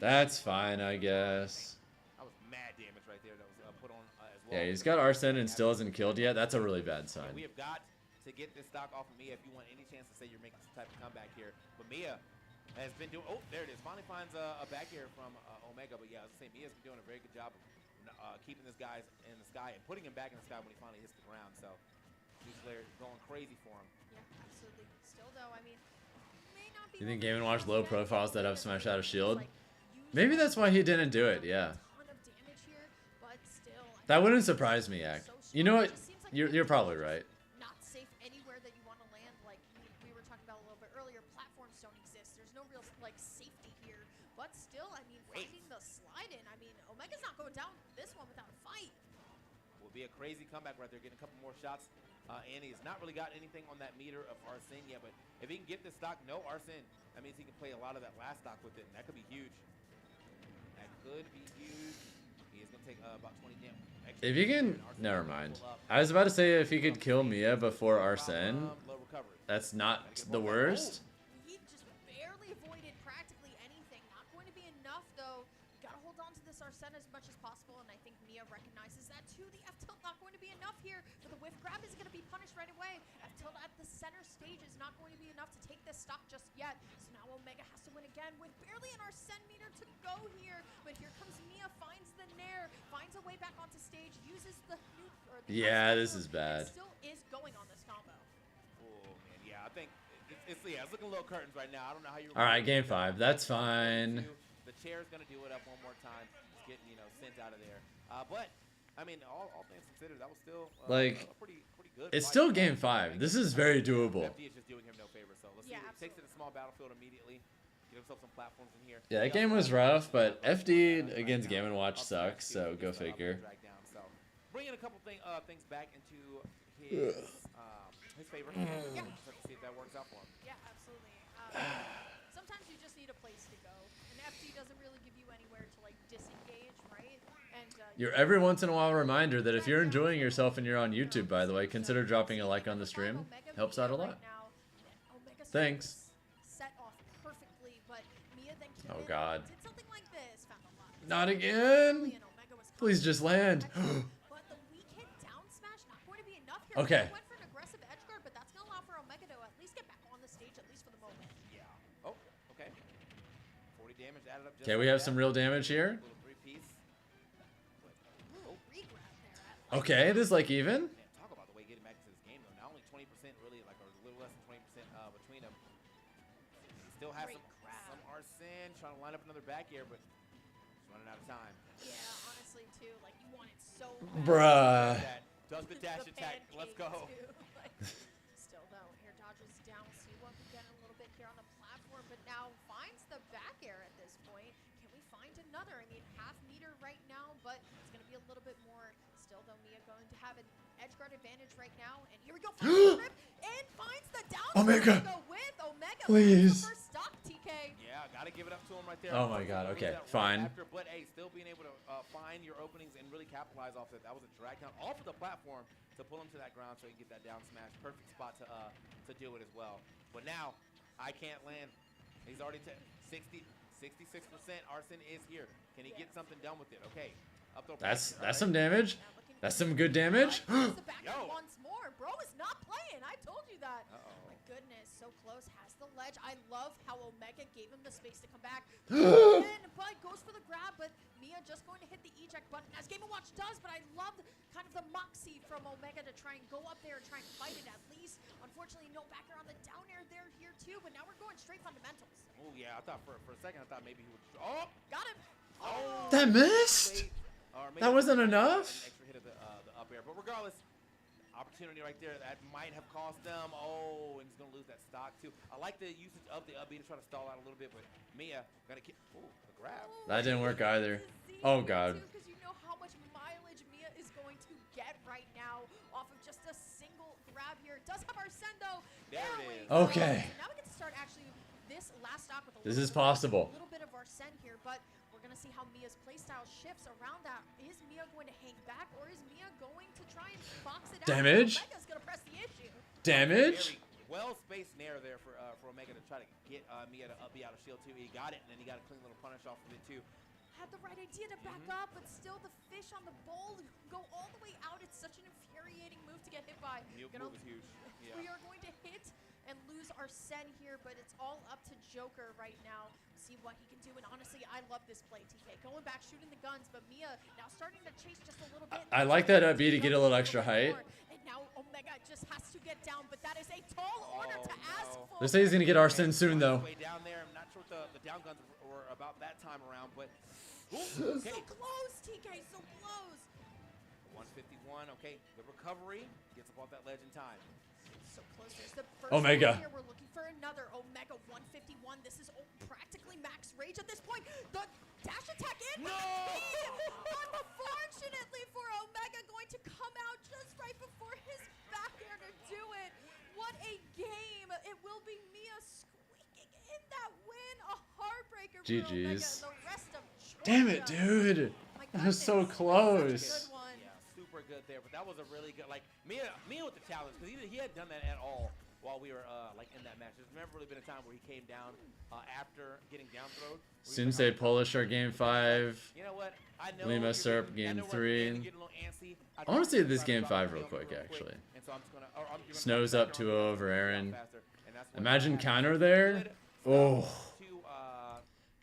That's fine, I guess. That was mad damage right there that was put on as well. Yeah, he's got Arsene and still hasn't killed yet. That's a really bad sign. We have got to get this stock off of Mia if you want any chance to say you're making some type of comeback here. But Mia has been doing. Oh, there it is. Finally finds a back air from Omega. But yeah, as I say, Mia's been doing a very good job of keeping this guy in the sky and putting him back in the sky when he finally hits the ground. So these players going crazy for him. Yeah, absolutely. Still though, I mean, may not be. You think Game & Watch low profiles that up smash out of shield? Maybe that's why he didn't do it. Yeah. That wouldn't surprise me, Act. You know what? You're probably right. Not safe anywhere that you want to land. Like we were talking about a little bit earlier, platforms don't exist. There's no real like safety here. But still, I mean, finding the slide in. I mean, Omega's not going down this one without a fight. Will be a crazy comeback right there. Getting a couple more shots. And he's not really got anything on that meter of Arsene yet. But if he can get this stock, no Arsene, that means he can play a lot of that last stock with it. And that could be huge. That could be huge. He is going to take about 20 damage. If you can, never mind. I was about to say if he could kill Mia before Arsene, that's not the worst. He just barely avoided practically anything. Not going to be enough though. Got to hold on to this Arsene as much as possible, and I think Mia recognizes that too. The F tilt not going to be enough here. For the whiff grab is going to be punished right away. F tilt at the center stage is not going to be enough to take this stock just yet. So now Omega has to win again with barely an Arsene meter to go here. But here comes Mia, finds the nair, finds a way back onto stage, uses the yeah, this is bad. Still is going on this combo. Oh man, yeah, I think it's looking a little curtains right now. I don't know how you. All right, game 5. That's fine. The chair's gonna do it up one more time, just getting sent out of there. But I mean, all things considered, that was still like a pretty good. It's still game 5. This is very doable. FD is just doing him no favor. So let's see. He takes it to a small battlefield immediately. Get himself some platforms in here. Yeah, that game was rough, but FD against Game & Watch sucks. So go figure. Bringing a couple things back into his favor. Yeah. Let's see if that works out for him. Yeah, absolutely. Sometimes you just need a place to go, and FD doesn't really give you anywhere to like disengage, right? And your every once in a while reminder that if you're enjoying yourself and you're on YouTube, by the way, consider dropping a like on the stream. Helps out a lot. Thanks. Set off perfectly, but Mia then oh God. Did something like this, found a lot. Not again. Please just land. enough here. Okay. He went for an aggressive edge guard, but that's going to allow for Omega to at least get back on the stage, at least for the moment. Yeah. Oh, okay. 40 damage added up. Okay, we have some real damage here. Little three-piece. Okay, this is like even. Man, talk about the way getting back to this game, though. Not only 20%, really, like, or a little less than 20% between them. He still has some Arsene trying to line up another back air, but he's running out of time. Yeah, honestly, too. Like, you want it so Bruh. Does the dash attack. Let's go. Still, though, air dodges down. See what we get a little bit here on the platform, but now finds the back air at this point. Can we find another? I mean, half meter right now, but it's going to be a little bit more. Still, though, Mia going to have an edge guard advantage right now. And here we go. Rip, and finds the down. Omega. With Omega. Please. First stock, TK. Yeah, got to give it up to him right there. Oh my God. Okay, fine. After, but hey, still being able to find your openings and really capitalize off it. That was a drag down off of the platform to pull him to that ground so he can get that down smash. Perfect spot to do it as well. But now, I can't land. He's already 66%. Arsene is here. Can he get something done with it? Okay. That's some damage. That's some good damage. Once more. Bro is not playing. I told you that. My goodness, so close. Has the ledge. I love how Omega gave him the space to come back. But goes for the grab, but Mia just going to hit the eject button as Game & Watch does, but I love kind of the moxie from Omega to try and go up there and try and fight it at least. Unfortunately, no backer on the down air there here too, but now we're going straight fundamentals. Oh yeah, I thought for a second, I thought maybe he would. Oh! Got him! Oh! That missed? That wasn't enough? An extra hit of the up air, but regardless, opportunity right there that might have cost them. Oh, and he's going to lose that stock too. I like the usage of the up B to try to stall out a little bit, but Mia going to keep, the grab. That didn't work either. Oh God. Because you know how much mileage Mia is going to get right now off of just a single grab here. Does have Arsene though. There it is. Okay. So now we get to start actually this last stock with a This is possible. little bit of Arsene here, but we're going to see how Mia's playstyle shifts around that. Is Mia going to hang back, or is Mia going to try and box it out? Damage? Omega's going to press the issue. Damage? Well-spaced nair there for Omega to try to get Mia to up B out of shield too. He got it, and then he got a clean little punish off of it too. Had the right idea to back up, but still the fish on the bowl go all the way out. It's such an infuriating move to get hit by. Move is huge. Yeah. We are going to hit and lose Arsene here, but it's all up to Joker right now. See what he can do, and honestly, I love this play, TK. Going back, shooting the guns, but Mia now starting to chase just a little bit. I like that up B to get a little extra height. And now Omega just has to get down, but that is a tall order to ask for. They say he's gonna get Arsene soon though. Way down there. I'm not sure what the down guns were about that time around, but Okay. So close, TK, so close. 151, okay. The recovery gets up off that ledge in time. So close. There's the first Omega. Here. We're looking for another Omega 151. This is practically max rage at this point. The dash attack in. No! Unfortunately for Omega, going to come out just right before his back air to do it. What a game. It will be Mia squeaking in that win. A heartbreaker for Omega. GG's. The rest of Damn it, dude. That was so close. Yeah, super good there. But that was a really good, like, Mia with the challenge, because he hadn't done that at all while we were, like, in that match. There's never really been a time where he came down after getting down throwed. Sensei Polisher game 5. You know what? I know Lima Serp game 3. I want to see this game 5 real quick, actually. Snow's up 2-0 over Aaron. Imagine counter there. Oh.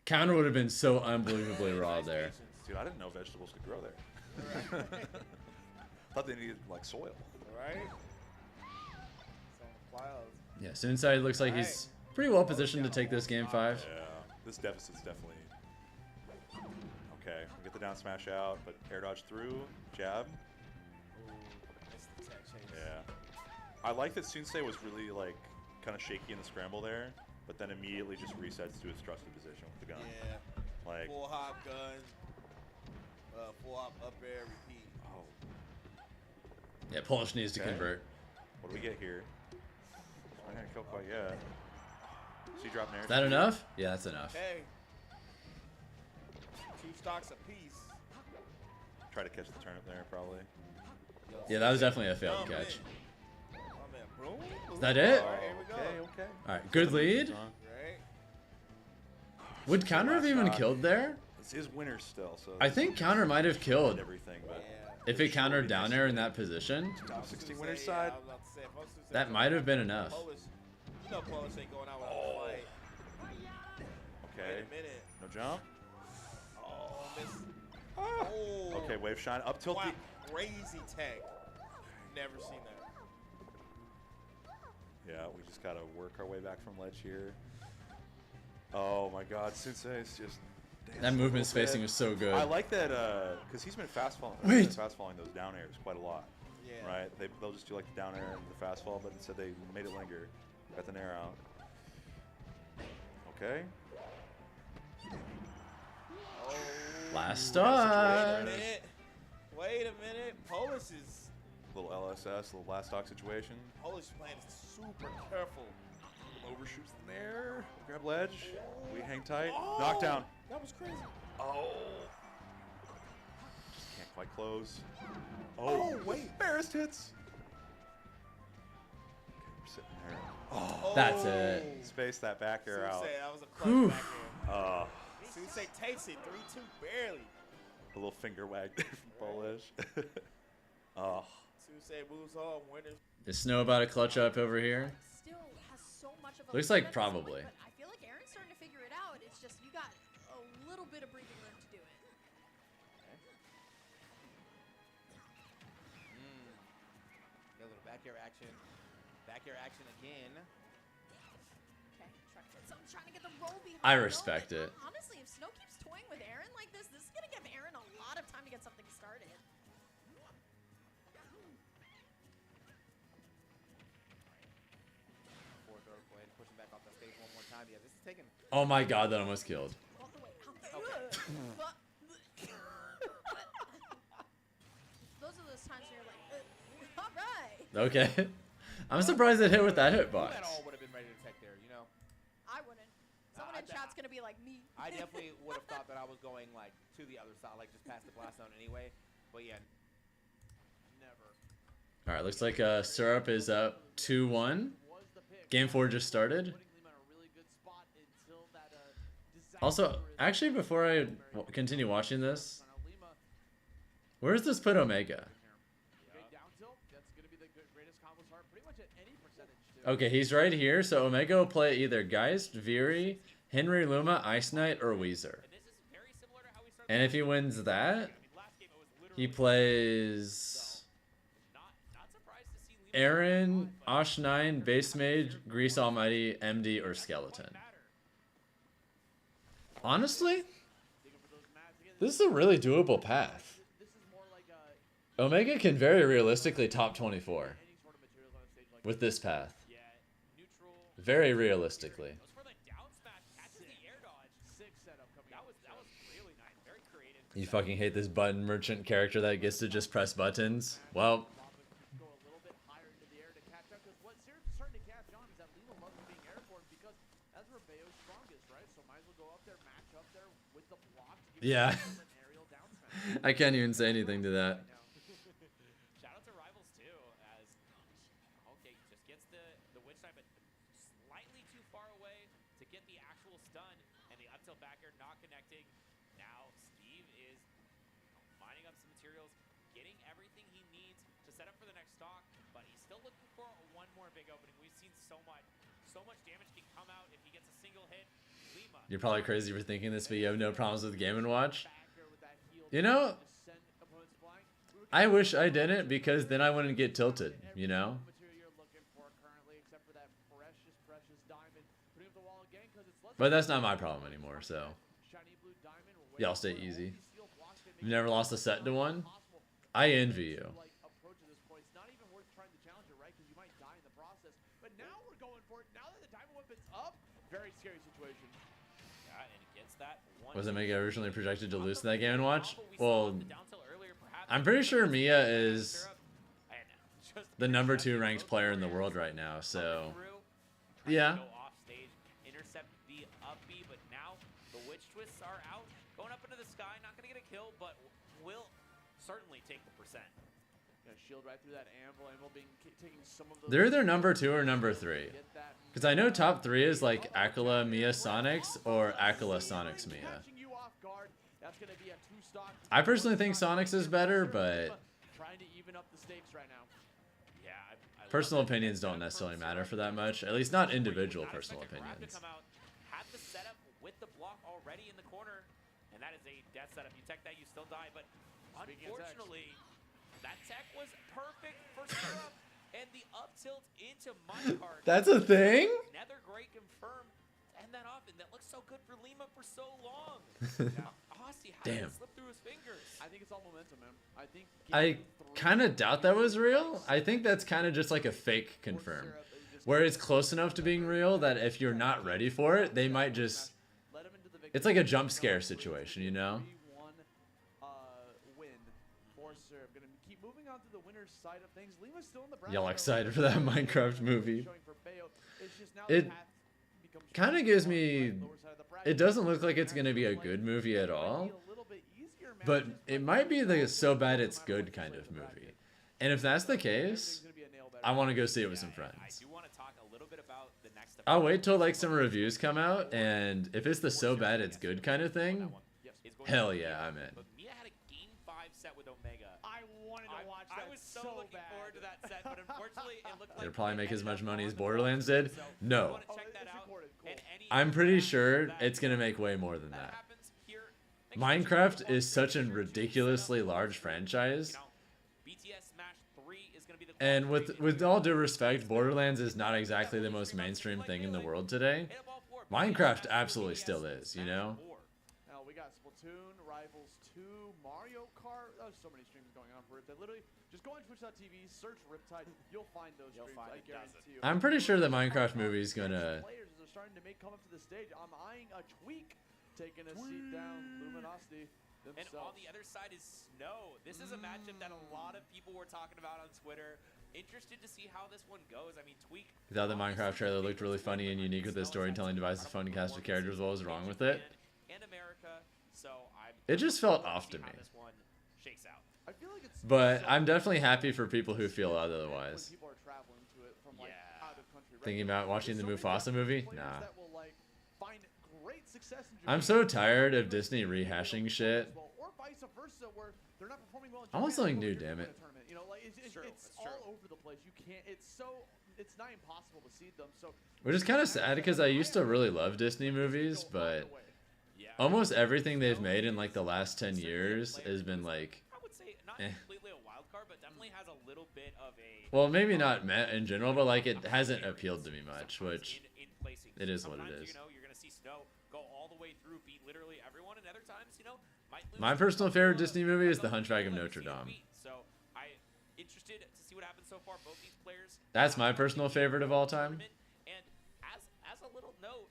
Counter would have been so unbelievably raw there. Dude, I didn't know vegetables could grow there. Thought they needed like soil. Right? Yeah, Sensei looks like he's pretty well positioned to take this game 5. Yeah, this deficit's definitely okay. We get the down smash out, but air dodge through, jab. Yeah, I like that Sensei was really like kind of shaky in the scramble there, but then immediately just resets to his trusted position with the gun. Yeah. Like full hop gun, full hop up air, repeat. Oh. Yeah, Polish needs to convert. What do we get here? I didn't kill quite yet. She dropped an air. Is that enough? Yeah, that's enough. Hey. 2 stocks apiece. Try to catch the turnip there, probably. Yeah, that was definitely a failed catch. Is that it? Okay. Alright, good lead. Would counter have even killed there? It's his winner still, so I think counter might have killed. Everything, but if it countered down air in that position, Top 16 winner's side. that might have been enough. You know Polish ain't going out without a fight. Okay. Wait a minute. No jump. Oh, miss. Ah. Oh. Okay, wave shine. Up tilt. Wow, crazy tech. Never seen that. Yeah, we just gotta work our way back from ledge here. Oh my God, Sensei's just. That movement spacing was so good. I like that because he's been fast falling. Wait. Fast falling those down airs quite a lot. Yeah. Right. They'll just do like the down air and the fast fall, but instead they made it linger. Got the nair out. Okay. Oh. Last stock. Wait a minute. Polish is. Little LSS, little last stock situation. Polish playing is super careful. Overshoots the nair. Grab ledge. We hang tight. Oh, Knockdown. That was crazy. Oh. Can't quite close. Oh, wait. Embarrassed hits. Okay, we're sitting there. Oh. That's it. Space that back air out. That was a clutch back air. Oh. Susei takes it 3-2 barely. A little finger wag there from Polish. Oh. Susei moves on. Winners. Is Snow about to clutch up over here? Still has so much of a Looks lead like at this point, probably. but I feel like Aaron's starting to figure it out. It's just you got a little bit of breathing room to do it. Got a little back air action. Back air action again. Okay, so I'm trying to get the roll behind. I respect it. Honestly, if Snow keeps toying with Aaron like this is gonna give Aaron a lot of time to get something started. Fourth throw, go ahead and push him back off the stage one more time. Yeah, this is taking. Oh my God, that almost killed. Those are those times where you're like, all right. Okay. I'm surprised it hit with that hitbox. That all would have been ready to tech there, you know. I wouldn't. Someone in chat's gonna be like me. I definitely would have thought that I was going like to the other side, like just past the blast zone anyway. But yeah, never. All right, looks like Syrup is up 2-1. Game 4 just started. Also, actually, before I continue watching this, where does this put Omega? Okay, he's right here, so Omega will play either Geist, Veery, Henry Luma, Ice Knight, or Weezer. And if he wins that, he plays Aaron, Osh9, Base Mage, Grease Almighty, MD, or Skeleton. Honestly, this is a really doable path. Omega can very realistically top 24 with this path. Very realistically. You fucking hate this button merchant character that gets to just press buttons? Well, yeah. I can't even say anything to that. Shout out to Rivals too, as okay, just gets the witch side, but slightly too far away to get the actual stun, and the up tilt back air not connecting. Now Steve is mining up some materials, getting everything he needs to set up for the next stock, but he's still looking for one more big opening. We've seen so much damage can come out if he gets a single hit. Lima. You're probably crazy for thinking this, but you have no problems with Game & Watch. You know, I wish I didn't, because then I wouldn't get tilted, you know? But that's not my problem anymore, so y'all stay easy. You've never lost a set to one? I envy you. Very scary situation. Yeah, and he gets that one. Was Omega originally projected to lose in that Game & Watch? Well, I'm pretty sure Mia is the #2 ranked player in the world right now, so yeah. Intercept the up B, but now the witch twists are out, going up into the sky, not gonna get a kill, but will certainly take the percent. Shield right through that anvil. Anvil being taking some of those. They're either #2 or #3. Because I know top 3 is like Akala Mia Sonics or Akala Sonics Mia. I personally think Sonics is better, but moving up the stakes right now. Yeah, I Personal opinions don't necessarily matter for that much. At least not individual personal opinions. Had the setup with the block already in the corner, and that is a death setup. You tech that, you still die, but unfortunately, that tech was perfect for setup, and the up tilt into minecart. That's a thing? Nether Great confirmed, and that off, and that looks so good for Lima for so long. Hosty, how did Damn. it slip through his fingers? I think it's all momentum, man. I think I kind of doubt that was real. I think that's kind of just like a fake confirm. Where it's close enough to being real that if you're not ready for it, they might just... It's like a jump scare situation, you know? Win for Serb. Gonna keep moving on to the winner's side of things. Lima's still in the Y'all excited for that Minecraft movie? It kind of gives me... It doesn't look like it's going to be a good movie at all. But it might be the so bad it's good kind of movie. And if that's the case, I want to go see it with some friends. I'll wait till like some reviews come out, and if it's the so bad it's good kind of thing, hell yeah, I'm in. Mia had a game 5 set with Omega. I wanted to watch that. I was so looking forward to that set, but unfortunately it looked like It'll probably make as much money as Borderlands did. No. check that out. And I'm pretty sure it's going to make way more than that. Minecraft is such a ridiculously large franchise. And with all due respect, Borderlands is not exactly the most mainstream thing in the world today. Minecraft absolutely still is, you know? Now we got Splatoon, Rivals 2, Mario Kart. There's so many streams going on for Riptide. Literally, just go on twitch.tv, search Riptide. You'll find those streams. I guarantee you. I'm pretty sure the Minecraft movie is gonna... Players are starting to come up to the stage. I'm eyeing a Tweak taking a seat down. Luminosity. And on the other side is Snow. This is a matchup that a lot of people were talking about on Twitter. Interested to see how this one goes. I mean, Tweak. I thought the Minecraft trailer looked really funny and unique with the storytelling device, a fun cast of characters. What was wrong with it? And America, so It just felt off to me. this one shakes out. I feel like it's But I'm definitely happy for people who feel otherwise. people are traveling to it from like out of country. Thinking about watching the Mufasa movie? Nah. That will like find great success in I'm so tired of Disney rehashing shit. or vice versa, where they're not performing well in I want something new, damn it. tournament. You know, like it's all over the place. You can't. It's not impossible to seed them. So Which is kind of sad because I used to really love Disney movies, but almost everything they've made in like the last 10 years has been like... I would say not completely a wild card, but definitely has a little bit of a... Well, maybe not Matt in general, but like it hasn't appealed to me much, which it is what it is. You know, you're gonna see Snow go all the way through, beat literally everyone, and other times, you know, might lose. My personal favorite Disney movie is The Hunchback of Notre Dame. So I interested to see what happens so far. Both these players. That's my personal favorite of all time. And as a little note,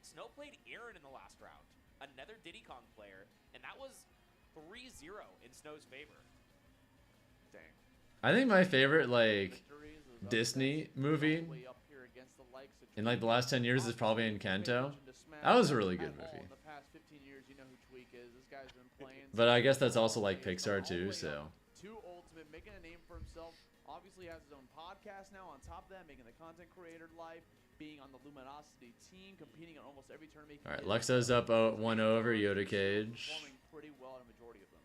Snow played Aaron in the last round, another Diddy Kong player, and that was 3-0 in Snow's favor. Dang. I think my favorite like Disney movie in like the last 10 years is probably Encanto. That was a really good movie. In the past 15 years, you know who Tweak is. This guy's been playing. But I guess that's also like Pixar too, so. To Ultimate, making a name for himself. Obviously has his own podcast now. On top of that, making the content creator life, being on the Luminosity team, competing in almost every tournament. All right, Luxa's up 1-0 over Yoda Cage. Performing pretty well in a majority of them.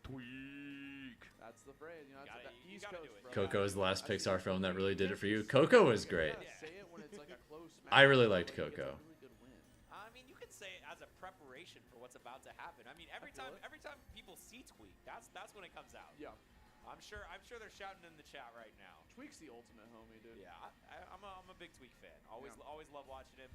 Tweak. That's the phrase. You know, that's that East Coast, bro. Coco is the last Pixar film that really did it for you. Coco was great. Say it when it's like a close I really liked Coco. I mean, you could say it as a preparation for what's about to happen. I mean, every time people see Tweak, that's when it comes out. Yeah. I'm sure they're shouting in the chat right now. Tweak's the ultimate homie, dude. Yeah, I'm a big Tweak fan. Always love watching him.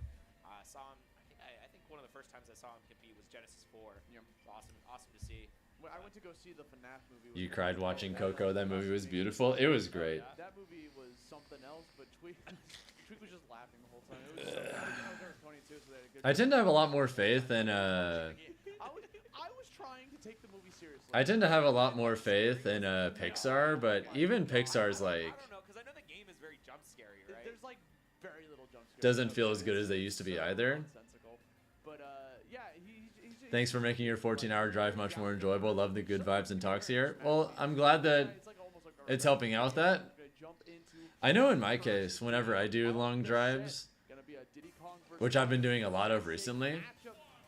Saw him. I think one of the first times I saw him compete was Genesis 4. Yeah. Awesome to see. When I went to go see the FNAF movie. You cried watching Coco. That movie was beautiful. It was great. That movie was something else, but Tweak was just laughing the whole time. It was so I was there 22, so they had a good I tend to have a lot more faith in I was trying to take the movie seriously. I tend to have a lot more faith in Pixar, but even Pixar's like I don't know, because I know the game is very jump scary, right? There's like very little jump scare. doesn't feel as good as they used to be either. But yeah, Thanks for making your 14-hour drive much more enjoyable. Love the good vibes and talks here. Well, I'm glad that it's helping out with that. I know in my case, whenever I do long drives, which I've been doing a lot of recently,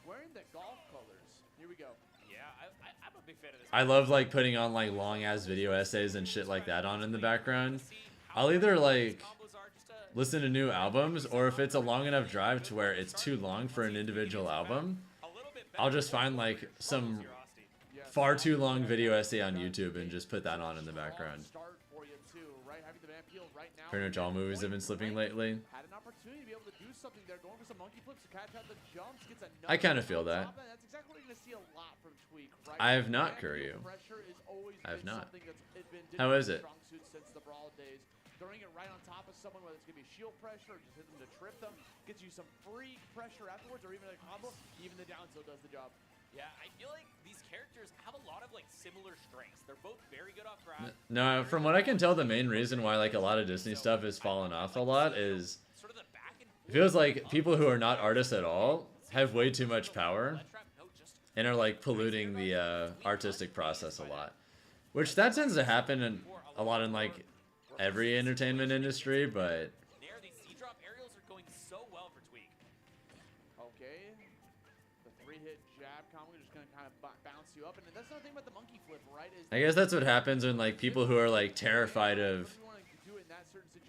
Wearing the golf colors. Here we go. Yeah, I'm a big I love like putting on like long ass video essays and shit like that on in the background. I'll either like listen to new albums, or if it's a long enough drive to where it's too long for an individual album, I'll just find like some far too long video essay on YouTube and just put that on in the background. Pretty much all movies have been slipping lately. Had an opportunity to be able to do something there, going for some monkey flips to catch out the jumps, gets another. I kind of feel that. That's exactly what you're going to see a lot from Tweak, right? I have not, Kuryu. I have not. How is it? Since the Brawl days. Throwing it right on top of someone, whether it's going to be shield pressure or just hit them to trip them, gets you some free pressure afterwards, or even a combo. Even the down tilt does the job. Yeah, I feel like these characters have a lot of like similar strengths. They're both very good off grab. No, from what I can tell, the main reason why like a lot of Disney stuff has fallen off a lot is it feels like people who are not artists at all have way too much power and are like polluting the artistic process a lot, which that tends to happen in a lot in like every entertainment industry, but These Z-drop aerials are going so well for Tweak. Okay. The 3-hit jab combo just going to kind of bounce you up. And that's the thing about the monkey flip, right? I guess that's what happens when like people who are like terrified of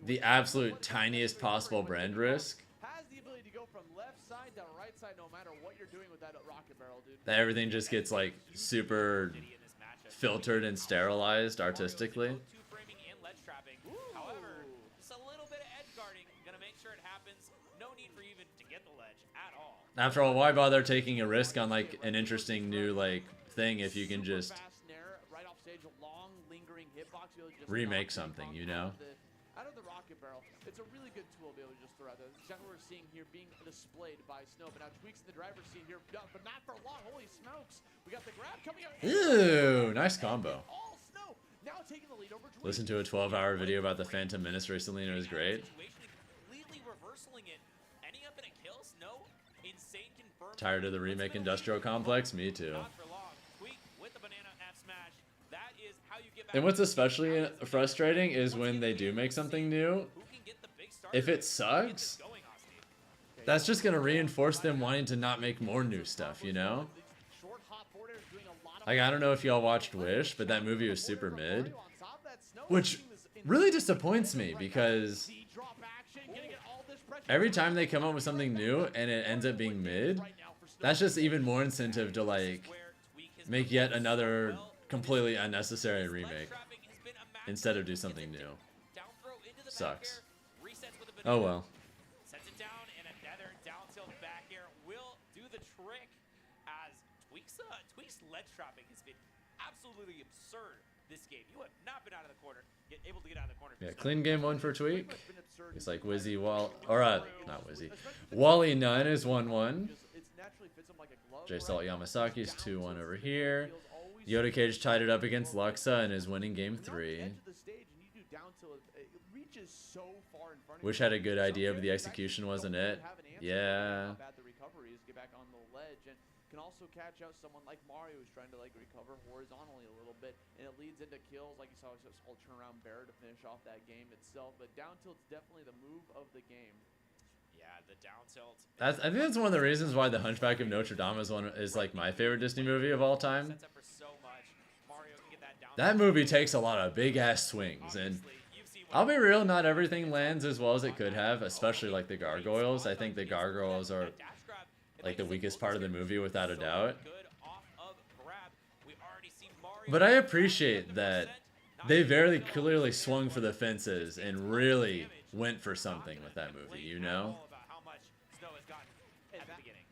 the absolute tiniest possible brand risk, has the ability to go from left side to right side no matter what you're doing with that rocket barrel, dude. that everything just gets like super filtered and sterilized artistically. However, just a little bit of edge guarding, gonna make sure it happens. No need for even to get the ledge at all. After all, why bother taking a risk on like an interesting new like thing if you can just remake something, you know? Out of the rocket barrel, it's a really good tool to be able to just throw out there. That's exactly what we're seeing here being displayed by Snow. But now Tweaks in the driver's seat here, but not for long. Holy smokes. We got the grab coming out. Ew, nice combo. All Snow. Now taking the lead over Tweaks. Listen to a 12-hour video about the Phantom Menace recently and it was great. Completely reversaling it, ending up in a kill. Snow, insane confirmed. Tired of the remake industrial complex? Me too. Not for long. Tweak with the banana F smash. That is how you get back. And what's especially frustrating is when they do make something new, if it sucks, that's just going to reinforce them wanting to not make more new stuff, you know? Like, I don't know if y'all watched Wish, but that movie was super mid, which really disappoints me because every time they come up with something new and it ends up being mid, that's just even more incentive to, like, make yet another completely unnecessary remake instead of do something new. Sucks. Oh well. Sets it down, and another down tilt back air will do the trick as Tweak's ledge trapping has been absolutely absurd this game. You have not been out of the corner, able to get out of the corner. Yeah, clean game one for Tweak. It's like Wizzy not Wizzy. Wally Nunn is 1-1. J Salt Yamasaki's 2-1 over here. Yoda Cage tied it up against Luxa and is winning game 3. Wish had a good idea, but the execution wasn't it. Yeah. Bad the recovery is, get back on the ledge, and can also catch out someone like Mario who's trying to like recover horizontally a little bit, and it leads into kills like you saw this whole turnaround bear to finish off that game itself. But down tilt's definitely the move of the game. Yeah, the down tilt. I think that's one of the reasons why The Hunchback of Notre Dame is like my favorite Disney movie of all time. That movie takes a lot of big ass swings, and I'll be real, not everything lands as well as it could have, especially like the gargoyles. I think the gargoyles are like the weakest part of the movie without a doubt. But I appreciate that they very clearly swung for the fences and really went for something with that movie, you know?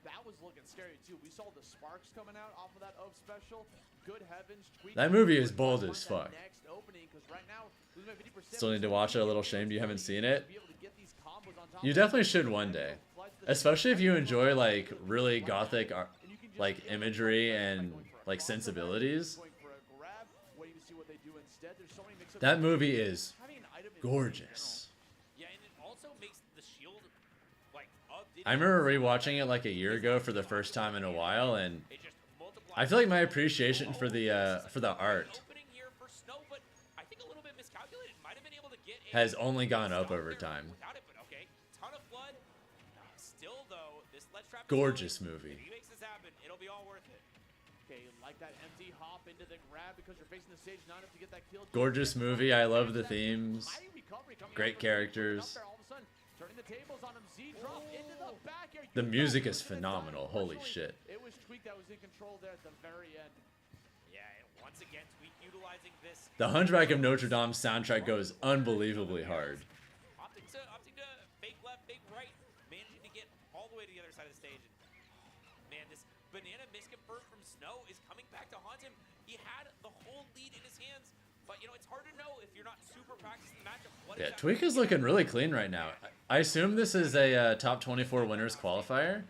That was looking scary too. We saw the sparks coming out off of that of special. Good heavens. That movie is bold as fuck. Still need to watch it. A little shamed you haven't seen it. You definitely should one day, especially if you enjoy like really gothic like imagery and like sensibilities. That movie is gorgeous. I remember rewatching it like a year ago for the first time in a while, and I feel like my appreciation for the art has only gone up over time. Gorgeous movie. Okay, like that empty hop into the grab because you're facing the stage, not enough to get that kill. Gorgeous movie. I love the themes. Great characters. Turning the tables on him, Z drop into the back air. The music is phenomenal. Holy shit. It was Tweak that was in control there at the very end. Yeah, and once again, Tweak utilizing this. The Hunchback of Notre Dame soundtrack goes unbelievably hard. Opting to fake left, fake right, managing to get all the way to the other side of the stage. And man, this banana misconfirmed from Snow is coming back to haunt him. He had the whole lead in his hands, but you know, it's hard to know if you're not super practicing the matchup. Yeah, Tweak is looking really clean right now. I assume this is a top 24 winners qualifier.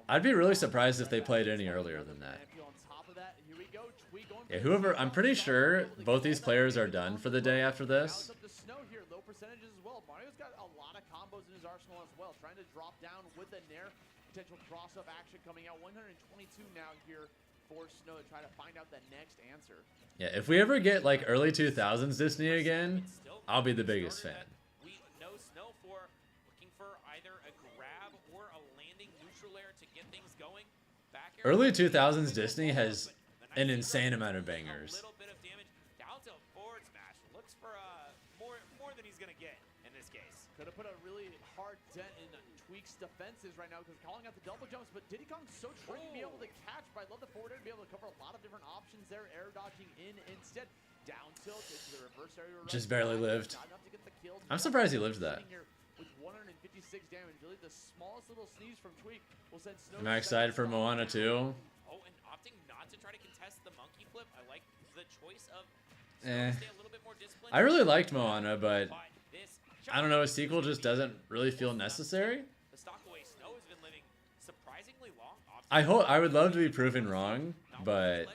I'd be really surprised if they played any earlier than that. Yeah, whoever, I'm pretty sure both these players are done for the day after this. Snow here, low percentages as well. Mario's got a lot of combos in his arsenal as well, trying to drop down with a nair. Potential cross-up action coming out. 122 now here for Snow to try to find out the next answer. Yeah, if we ever get like early 2000s Disney again, I'll be the biggest fan. We know Snow for looking for either a grab or a landing neutral air to get things going. Back air. Early 2000s Disney has an insane amount of bangers. A little bit of damage. Down tilt forward smash. Looks for more than he's gonna get in this case. Could have put a really hard dent in Tweak's defenses right now because calling out the double jumps, but Diddy Kong's so trying to be able to catch, but I love the forward air to be able to cover a lot of different options there. Air dodging in instead. Down tilt into the reverse area. Just barely lived. I'm surprised he lived that. With 156 damage, really the smallest little sneeze from Tweak will send Snow. I'm excited for Moana too. Oh, and opting not to try to contest the monkey flip. I like the choice of Snow to stay a little bit more disciplined. I really liked Moana, but I don't know, a sequel just doesn't really feel necessary. The stock away Snow has been living surprisingly long. I would love to be proven wrong, but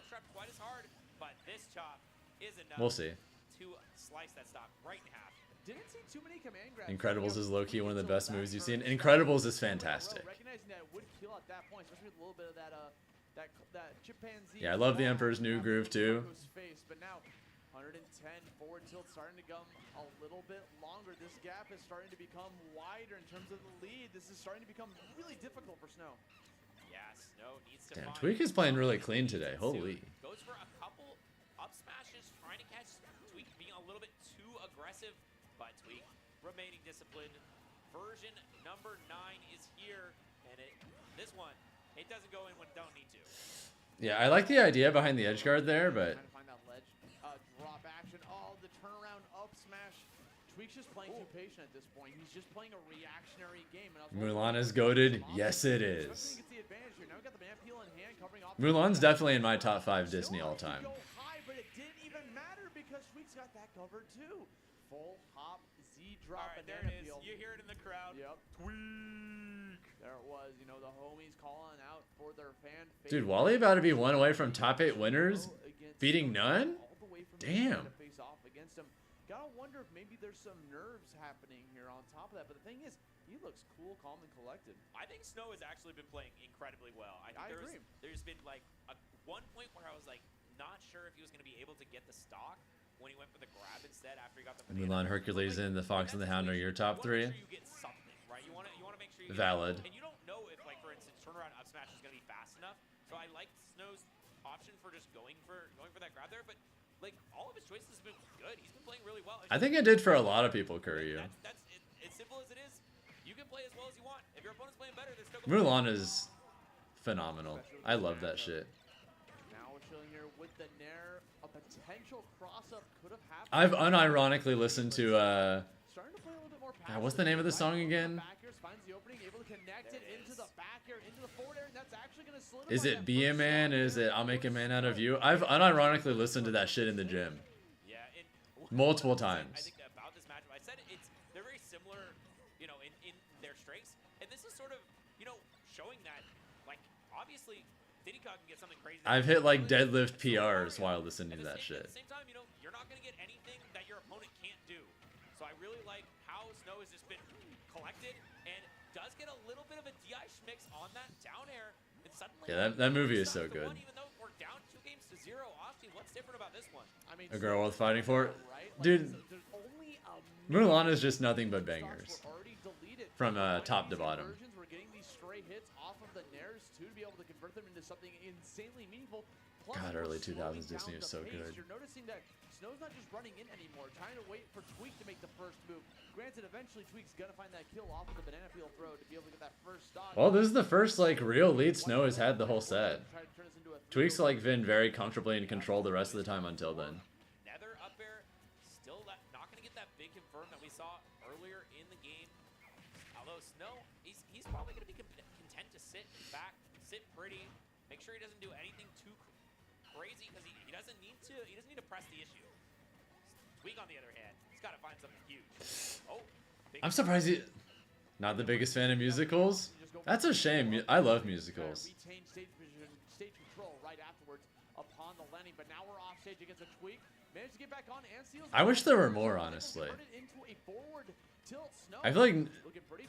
this chop is enough we'll see. To slice that stock right in half. Didn't see too many command grabs. Incredibles is low-key one of the best moves you've seen. Incredibles is fantastic. Recognizing that would kill at that point, especially with a little bit of that chimpanzee. Yeah, I love the Emperor's New Groove too. Face, but now 110 forward tilt starting to come a little bit longer. This gap is starting to become wider in terms of the lead. This is starting to become really difficult for Snow. Yeah, Snow needs to Damn, find Tweak is playing really clean today. Holy. Goes for a couple up smashes, trying to catch Tweak being a little bit too aggressive, but Tweak remaining disciplined. Version number 9 is here, and this one, it doesn't go in when it don't need to. Yeah, I like the idea behind the edge guard there, but Trying to find that ledge. Drop action. Oh, the turnaround up smash. Tweak's just playing too patient at this point. He's just playing a reactionary game. Mulan is goated. Yes, it is. Mulan's definitely in my top 5 Disney all time. Go high, but it didn't even matter because Tweak's got that covered too. Full hop Z drop. All right, there it is. You hear it in the crowd. Yep. Tweak. There it was. You know, the homies calling out for their fan. Dude, Wally about to be 1 away from top 8 winners, beating none? Damn. Face off against him. Gotta wonder if maybe there's some nerves happening here on top of that. But the thing is, he looks cool, calm, and collected. I think Snow has actually been playing incredibly well. I agree. There's been like one point where I was like not sure if he was going to be able to get the stock when he went for the grab instead after he got the Mulan, Hercules, and the Fox and the Hound are your top 3. You get something, right? You want to make sure you Valid. And you don't know if, like, for instance, turnaround up smash is going to be fast enough. So I like Snow's option for just going for that grab there, but like all of his choices have been good. He's been playing really well. I think it did for a lot of people, Kuryu. That's it, as simple as it is. You can play as well as you want. If your opponent's playing better, they're still Mulan is phenomenal. I love that shit. Now we're chilling here with the Nair. A potential cross-up could have happened. I've unironically listened to starting to play a little bit more what's the name of the song again? Finds the opening, able to connect it into the back air, into the forward air, and that's actually going to solidify. Is it Be a Man? Is it I'll Make a Man Out of You? I've unironically listened to that shit in the gym. Yeah, multiple times. I think about this matchup, I said they're very similar, you know, in their strengths, and this is sort of, you know, showing that, like, obviously, Diddy Kong can get something crazy. I've hit like deadlift PRs while listening to that shit. At the same time, you know, you're not going to get anything that your opponent can't do. So I really like how Snow has just been collected and does get a little bit of a DI mix on that down air. And suddenly, yeah, that movie is so good. Even though we're down 2 games to 0, Austin, what's different about this one? I mean, A girl worth fighting for. Dude, Mulan is just nothing but bangers. From top to bottom. We're getting these stray hits off of the Nairs too to be able to convert them into something insanely meaningful. God, early 2000s Disney is so good. You're noticing that Snow's not just running in anymore, trying to wait for Tweak to make the first move. Granted, eventually Tweak's gonna find that kill off of the banana peel throw to be able to get that first stock. Well, this is the first like real lead Snow has had the whole set. Tweak's like been very comfortably in control the rest of the time until then. Nether up air, still not going to get that big confirm that we saw earlier in the game. Although Snow, he's probably going to be content to sit back, sit pretty, make sure he doesn't do anything too crazy because he doesn't need to press the issue. Tweak on the other hand, he's got to find something huge. Oh, I'm surprised he not the biggest fan of musicals. That's a shame. I love musicals. Retain stage control right afterwards upon the landing, but now we're off stage against a Tweak. Managed to get back on and seals. I wish there were more, honestly. I feel like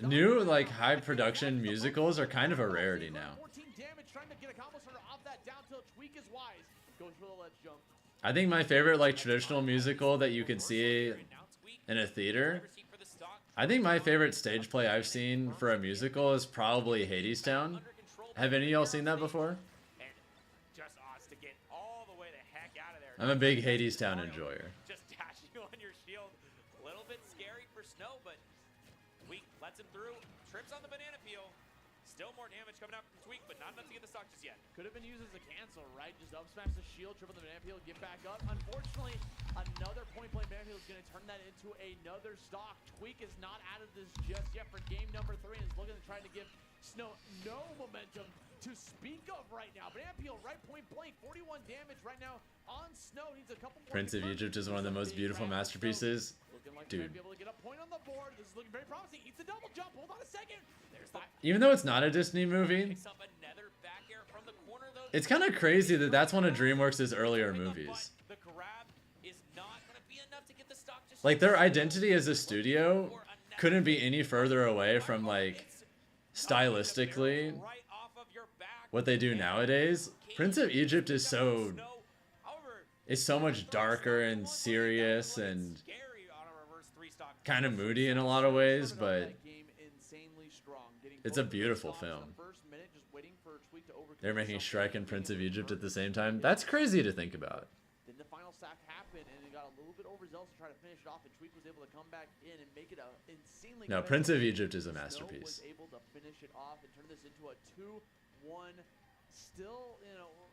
new like high production musicals are kind of a rarity now. 14 damage trying to get a combo starter off that down tilt. Tweak is wise. Goes for the ledge jump. I think my favorite like traditional musical that you could see in a theater. I think my favorite stage play I've seen for a musical is probably Hadestown. Have any of y'all seen that before? Just odds to get all the way the heck out of there. I'm a big Hadestown enjoyer. Just dashing on your shield. A little bit scary for Snow, but Tweak lets him through. Trips on the banana peel. Still more damage coming out from Tweak, but not enough to get the stock just yet. Could have been used as a cancel, right? Just up smash the shield, triple the banana peel, get back up. Unfortunately, another point-blank banana peel is going to turn that into another stock. Tweak is not out of this just yet for game number 3 and is looking to try to give Snow no momentum to speak of right now. Banana peel right point blank, 41 damage right now on Snow. Needs a couple more. Prince of Egypt is one of the most beautiful masterpieces. Dude. Be able to get a point on the board. This is looking very promising. Eats a double jump. Hold on a second. There's the Even though it's not a Disney movie, it's kind of crazy that that's one of DreamWorks' earlier movies. The grab is not going to be enough to get the stock just Like their identity as a studio couldn't be any further away from like stylistically what they do nowadays. Prince of Egypt is so much darker and serious and kind of moody in a lot of ways, but it's a beautiful film. They're making Shrek and Prince of Egypt at the same time. That's crazy to think about. Then the final sack happened, and it got a little bit overzealous to try to finish it off, and Tweak was able to come back in and make it a insanely. No, Prince of Egypt is a masterpiece. Snow was able to finish it off and turn this into a 2-1. Still,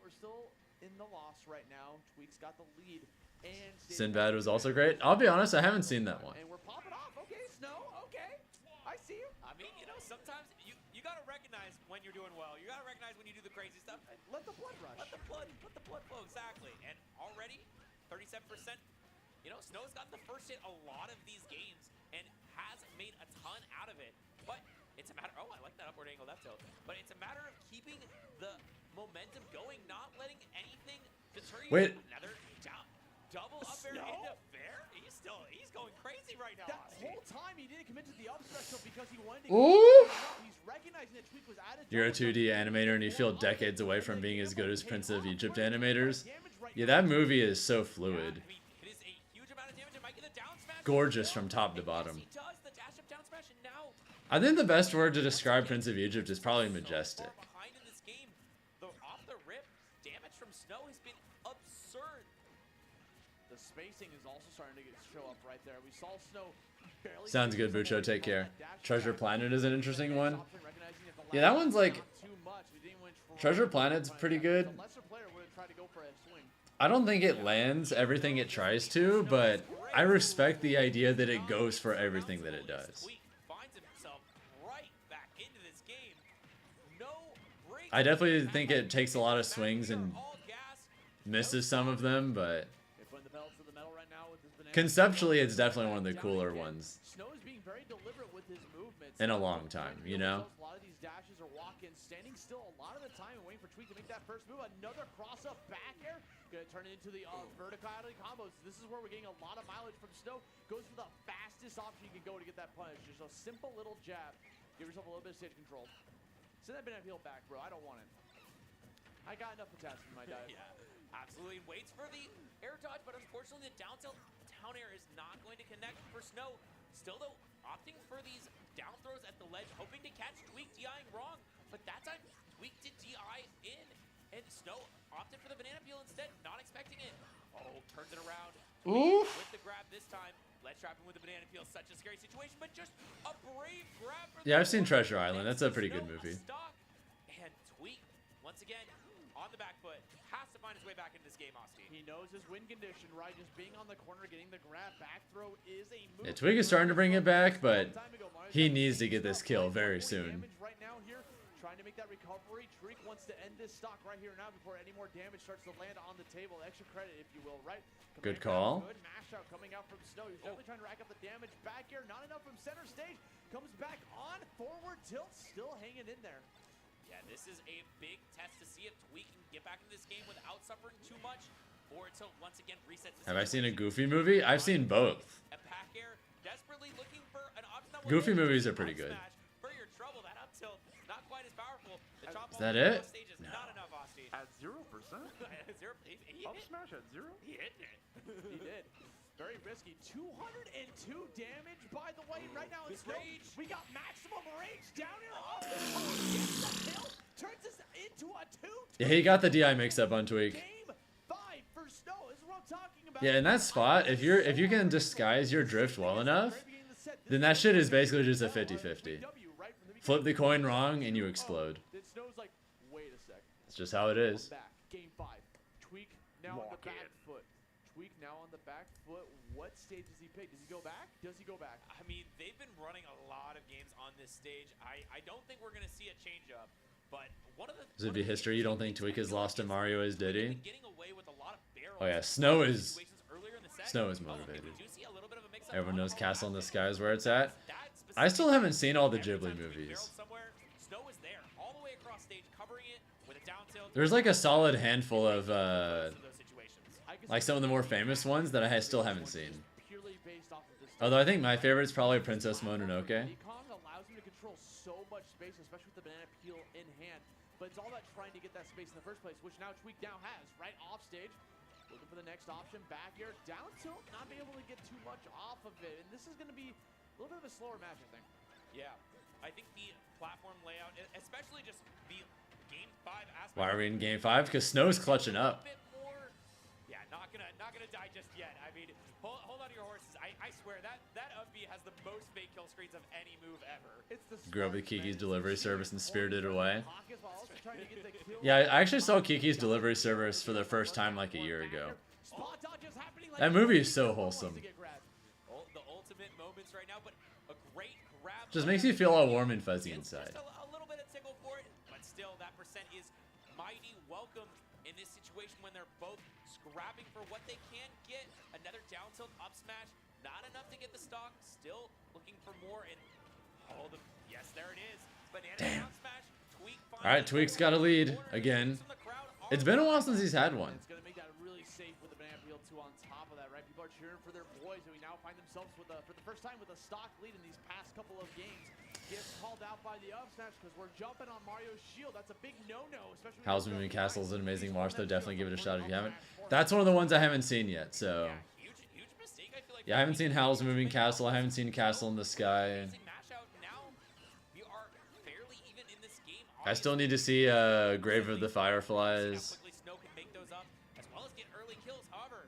we're still in the loss right now. Tweak's got the lead, and Sinbad was also great. I'll be honest, I haven't seen that one. And we're popping off. Okay, Snow. Okay, I see you. I mean, sometimes you gotta recognize when you're doing well. You gotta recognize when you do the crazy stuff. Let the blood rush. Let the blood flow, exactly. And already, 37%. Snow's gotten the first hit a lot of these games and has made a ton out of it. But it's a matter. Oh, I like that upward angle, that tilt. But it's a matter of keeping the momentum going, not letting anything deter you. Wait. Another double up air into fair. He's going crazy right now. That whole time he didn't commit to the up special because he wanted to. Ooh. He's recognizing that Tweak was out of. You're a 2D animator and you feel decades away from being as good as Prince of Egypt animators. Yeah, that movie is so fluid. It is a huge amount of damage. It might get a down smash. Gorgeous from top to bottom. He does the dash up down smash, and now I think the best word to describe Prince of Egypt is probably majestic. behind in this game, off the rip, damage from Snow has been absurd. The spacing is also starting to show up right there. We saw Snow barely. Sounds good, Bucho. Take care. Treasure Planet is an interesting one. Yeah, that one's like... Treasure Planet's pretty good. I don't think it lands everything it tries to, but I respect the idea that it goes for everything that it does. I definitely think it takes a lot of swings and misses some of them, but conceptually it's definitely one of the cooler ones in a long time, you know? A lot of these dashes are walk-ins, standing still a lot of the time and waiting for Tweak to make that first move. Another cross-up back air. Gonna turn it into the verticality combos. This is where we're getting a lot of mileage from Snow. Goes for the fastest option you can go to get that punish. Just a simple little jab. Give yourself a little bit of stage control. Send that banana peel back, bro. I don't want it. I got enough potassium in my diet. Yeah, absolutely. Waits for the air dodge, but unfortunately the down tilt down air is not going to connect for Snow. Still though, opting for these down throws at the ledge, hoping to catch Tweak DIing wrong, but that time Tweak did DI in. And Snow opted for the banana peel instead, not expecting it. Oh, turns it around. Oof. With the grab this time. Let's trap him with the banana peel. Such a scary situation, but just a brave grab for Yeah, I've seen Treasure Island. That's a pretty good movie. And Tweak, once again, on the back foot, has to find his way back into this game, Asti. He knows his win condition, right? Just being on the corner, getting the grab, back throw is a move. Yeah, Twig is starting to bring it back, but he needs to get this kill very soon. Right now here, trying to make that recovery. Tweak wants to end this stock right here now before any more damage starts to land on the table. Extra credit, if you will, right? Good call. Good mash out coming out from Snow. He's definitely trying to rack up the damage. Back here, not enough from center stage. Comes back on, forward tilt, still hanging in there. Yeah, this is a big test to see if Tweak can get back into this game without suffering too much, or to once again reset this. Have I seen a Goofy movie? I've seen both. A back air, desperately looking for an option that Goofy movies are pretty good. For your trouble, that up tilt, not quite as powerful. The chop Is that it? Stage is not enough, Asti. At 0%? Up hit smash at 0? He hit it. He did. Very risky. 202 damage, by the way, right now. It's rage. We got maximum rage down here off the top. Gets the kill. Turns this into a 2. Yeah, he got the DI mixed up on Twig. Game 5 for Snow. This is what I'm talking about. Yeah, in that spot, if you can disguise your drift well enough, then that shit is basically just a 50-50. Flip the coin wrong and you explode. Then Snow's like, wait a sec. It's just how it is. Back. Game 5. Tweak now on the back foot. Tweak now on the back foot. What stage does he pick? Does he go back? Does he go back? I mean, they've been running a lot of games on this stage. I don't think we're going to see a change up. But one of the This would be history. You don't think Tweak is lost to Mario as did he? getting away with a lot of barrels. Oh yeah, Snow is earlier in the set. Snow is motivated. We do see a little bit of a mix-up. Everyone knows Castle in the Sky is where it's at. I still haven't seen all the Ghibli movies. Snow is there, all the way across stage, covering it with a down tilt. There's like a solid handful of like some of the more famous ones that I still haven't seen. Although I think my favorite is probably Princess Mononoke. Kong allows him to control so much space, especially with the banana peel in hand. But it's all about trying to get that space in the first place, which now Tweak now has, right off stage. Looking for the next option, back air, down tilt, not being able to get too much off of it. And this is going to be a little bit of a slower match, I think. Yeah, I think the platform layout, especially just the Game 5 aspect. Why are we in Game 5? Because Snow's clutching up. Yeah, not gonna die just yet. I mean, hold on to your horses. I swear that up B has the most fake kill screens of any move ever. It's the Grew up with Kiki's delivery service and Spirited Away. Yeah, I actually saw Kiki's delivery service for the first time like a year ago. That movie is so wholesome. The ultimate moments right now, but a great grab. Just makes you feel all warm and fuzzy inside. Just a little bit of tickle for it, but still that percent is mighty welcome in this situation when they're both scrapping for what they can get. Another down tilt up smash, not enough to get the stock. Still looking for more, and yes, there it is. Banana down smash. Tweak. All right, Tweak's got a lead again. It's been a while since he's had one. It's going to make that really safe with the banana peel too on top of that, right? People are cheering for their boys, and we now find themselves with for the first time with a stock lead in these past couple of games. Gets called out by the up smash because we're jumping on Mario's shield. That's a big no-no, especially. Howl's Moving Castle is an amazing watch, though. Definitely give it a shot if you haven't. That's one of the ones I haven't seen yet, so. Huge mistake. I feel like. Yeah, I haven't seen Howl's Moving Castle. I haven't seen Castle in the Sky. I still need to see Grave of the Fireflies. Snow can make those up as well as get early kills. However,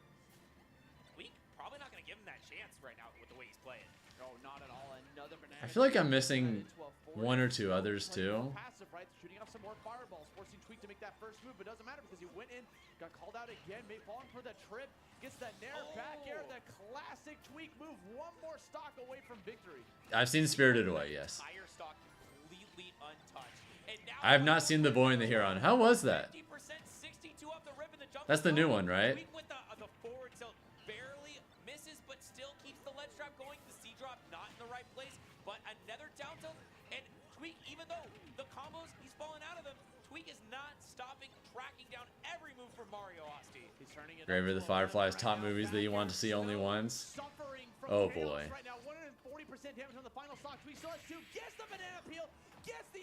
Tweak probably not going to give him that chance right now with the way he's playing. No, not at all. Another banana. I feel like I'm missing one or two others too. Passive, right? Shooting off some more fireballs, forcing Tweak to make that first move, but doesn't matter because he went in, got called out again, falling for the trip, gets that nair back air, that classic Tweak move. One more stock away from victory. I've seen Spirited Away, yes. Entire stock completely untouched. I have not seen The Boy and the Huron. How was that? That's the new one, right? With the forward tilt barely misses, but still keeps the ledge trap going. The C drop not in the right place, but another down tilt. And Tweak, even though the combos he's falling out of them, Tweak is not stopping, tracking down every move from Mario Asti. He's turning it. Grave of the Fireflies, top movies that you want to see only once. Oh boy. Right now, 140% damage on the final stock. Tweak still has 2. Gets the banana peel.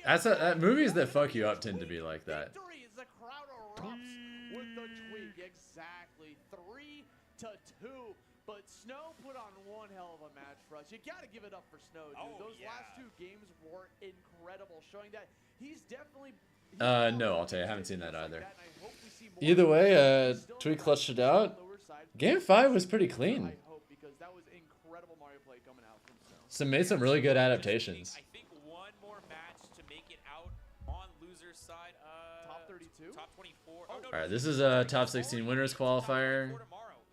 That movies that fuck you up tend to be like that. Victory is the crowd erupts with the Tweak. Exactly. 3-2. But Snow put on one hell of a match for us. You got to give it up for Snow, dude. Those last 2 games were incredible, showing that he's definitely No, I'll tell you, I haven't seen that either. Either way, Tweak clutched it out. Game 5 was pretty clean. Some made some really good adaptations. I think one more match to make it out on loser's side. Top 32? Top 24. Oh, no, All right, this is a top 16 winners qualifier.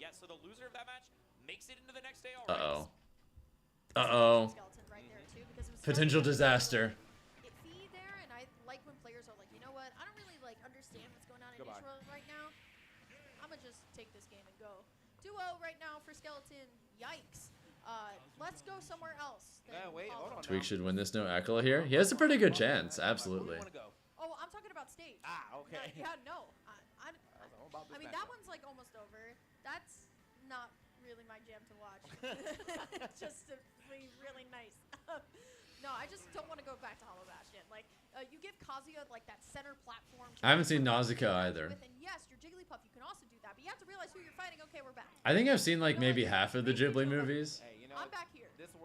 Yeah, so the loser of that match makes it into the next day already. Uh-oh. Uh-oh. Potential disaster. Iffy there, and I like when players are like, you know what, I don't really like understand what's going on in Israel right now. I'm gonna just take this game and go. Duo right now for Skeleton. Yikes. Let's go somewhere else. Wait, hold on. Tweak should win this no Akala here. He has a pretty good chance, absolutely. Oh, I'm talking about stage. Okay. Yeah, no. I mean, that one's like almost over. That's not really my jam to watch. Just to be really nice. No, I just don't want to go back to Hollow Bastion. Like, you give Kazuya like that center platform. I haven't seen Nausicaa either. And yes, your Jigglypuff, you can also do that, but you have to realize who you're fighting. Okay, we're back. I think I've seen like maybe half of the Ghibli movies. Hey, you know, I'm back here. This is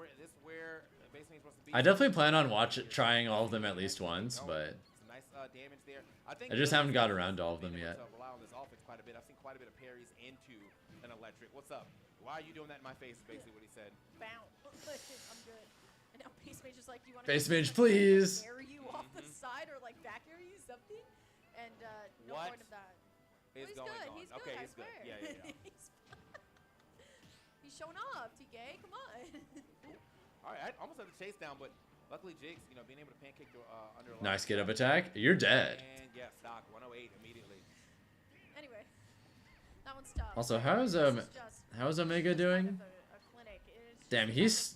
where basically supposed to be. I definitely plan on trying all of them at least once, but Some nice damage there. I just haven't got around to all of them yet. Rely on this offense quite a bit. I've seen quite a bit of parries into an electric. What's up? Why are you doing that in my face? Is basically what he said. Bounce. I'm good. And now Face Mage is like, you want to Face Mage, please. Air you off the side or like back air you something? And no What point of that. is He's going good. on? He's good. Okay, I he's good. swear. Yeah. He's showing off, TK. Come on. All right, I almost had the chase down, but luckily Jigs, being able to pancake under a nice get up attack. You're dead. And yeah, stock 108 immediately. Anyway, that one's tough. Also, how's Omega doing? Damn, he's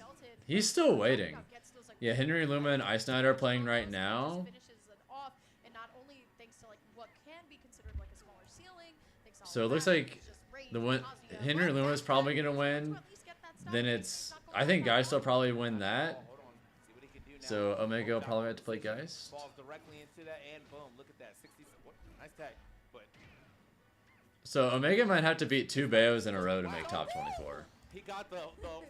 still waiting. Yeah, Henry Luma and Ice Knight are playing right now. So it looks like Henry Luma is probably gonna win. Then I think Geist will probably win that. So Omega will probably have to play Geist. Falls directly into that, and boom, look at that. 60. Nice tag, but So Omega might have to beat 2 Baos in a row to make top 24. he got the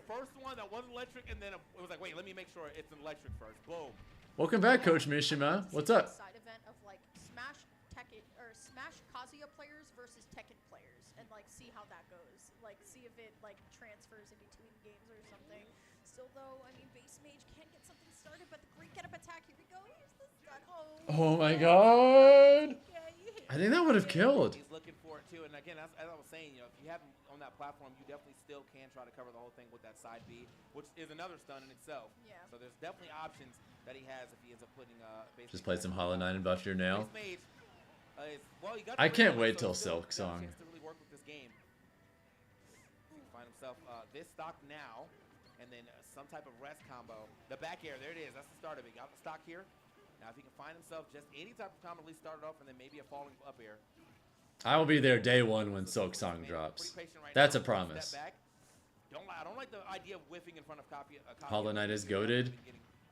first one that was electric, and then it was like, wait, let me make sure it's an electric first. Boom. Welcome back, Coach Mishima. What's up? Side event of like Smash Tekken or Smash Kazuya players versus Tekken players, and like see how that goes. Like see if it like transfers in between games or something. Still though, I mean, Base Mage can't get something started, but the great get up attack. Here we go. Here's the stun. Oh my God! I think that would have killed. He's looking for it too, and again, as I was saying, if you have him on that platform, you definitely still can try to cover the whole thing with that side B, which is another stun in itself. Yeah. So there's definitely options that he has if he ends up putting. Just played some Hollow Knight and buffed your nail. Base Mage, well, he got I can't the wait so till still Silk Song. got a chance to really work with this game. He can find himself this stock now, and then some type of rest combo. The back air, there it is. That's the start of it. Got the stock here. Now, if he can find himself just any type of combo, at least start it off, and then maybe a falling up air. I will be there day 1 when Silk Song drops. That's a promise. I don't like the idea of whiffing in front of copy. Hollow Knight is goated.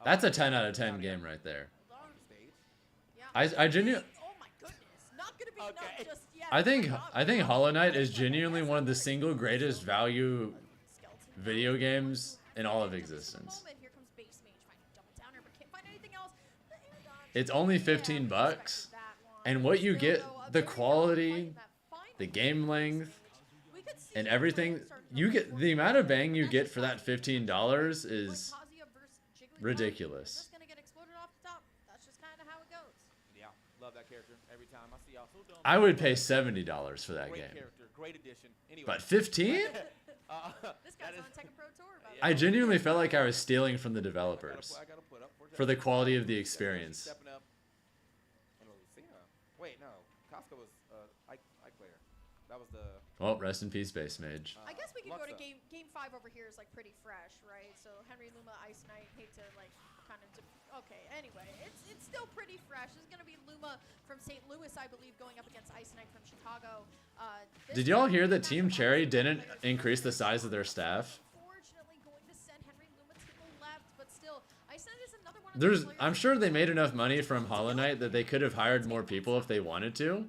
That's a 10 out of 10 game right there. I genuinely. Oh my goodness! Not gonna be enough just yet. I think Hollow Knight is genuinely one of the single greatest value video games in all of existence. It's only $15, and what you get, the quality, the game length, and everything, you get the amount of bang you get for that $15 is ridiculous. Yeah, love that character every time I see y'all. I would pay $70 for that game. Great addition. Anyway. But 15? This guy's on Tekken Pro Tour. I genuinely felt like I was stealing from the developers for the quality of the experience. Wait, no. Costco was Ike player. That was the. Well, rest in peace, Base Mage. I guess we could go to game 5 over here is like pretty fresh, right? So Henry Luma, Ice Knight. Hate to like kind of. Okay, anyway, it's still pretty fresh. This is gonna be Luma from St. Louis, I believe, going up against Ice Knight from Chicago. Did y'all hear that Team Cherry didn't increase the size of their staff? Unfortunately, going to send Henry Luma to the left, but still, Ice Knight is another one of those players. I'm sure they made enough money from Hollow Knight that they could have hired more people if they wanted to.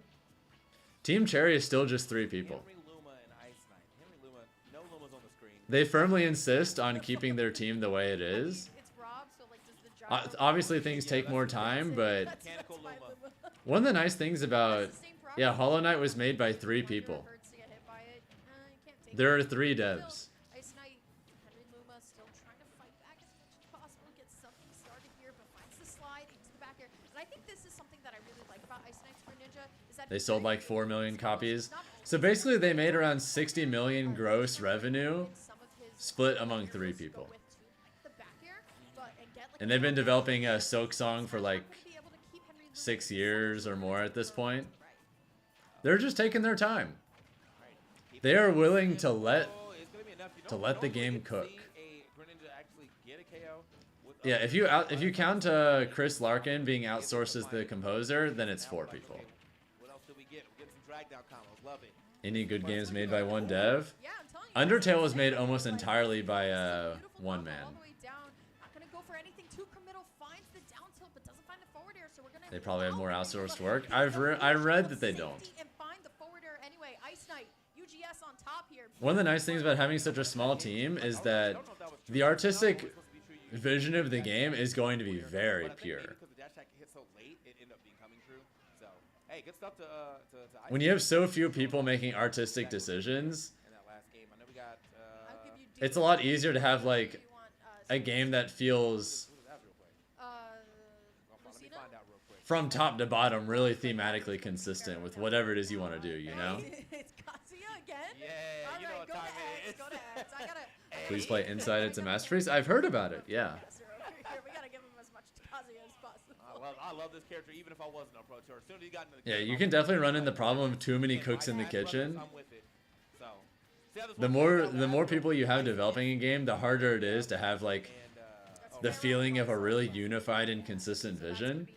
Team Cherry is still just 3 people. Henry Luma and Ice Knight. Henry Luma, no Lumas on the screen. They firmly insist on keeping their team the way it is. Obviously, things take more time, but One of the nice things about, yeah, Hollow Knight was made by 3 people. There are 3 devs. Ice Knight, Henry Luma still trying to fight back as much as possible, get something started here, but finds the slide into the back air. And I think this is something that I really like about Ice Knights for Ninja, is that They sold like 4 million copies. So basically they made around 60 million gross revenue split among 3 people. And they've been developing a Silk Song for like 6 years or more at this point. They're just taking their time. They are willing to let the game cook. Yeah, if you count Chris Larkin being outsourced as the composer, then it's 4 people. Any good games made by one dev? Undertale was made almost entirely by one man. They probably have more outsourced work. I read that they don't. One of the nice things about having such a small team is that the artistic vision of the game is going to be very pure. When you have so few people making artistic decisions, it's a lot easier to have like a game that feels from top to bottom really thematically consistent with whatever it is you want to do, you know? It's Kazuya again? Yeah, you know what time it is. Go to X. I gotta... Please play Inside It's a Masterpiece. I've heard about it, yeah. We gotta give him as much Kazuya as possible. I love this character even if I wasn't a pro tour. As soon as he got into the Yeah, you can definitely run into the problem of too many cooks in the kitchen. The more people you have developing a game, the harder it is to have like the feeling of a really unified and consistent vision.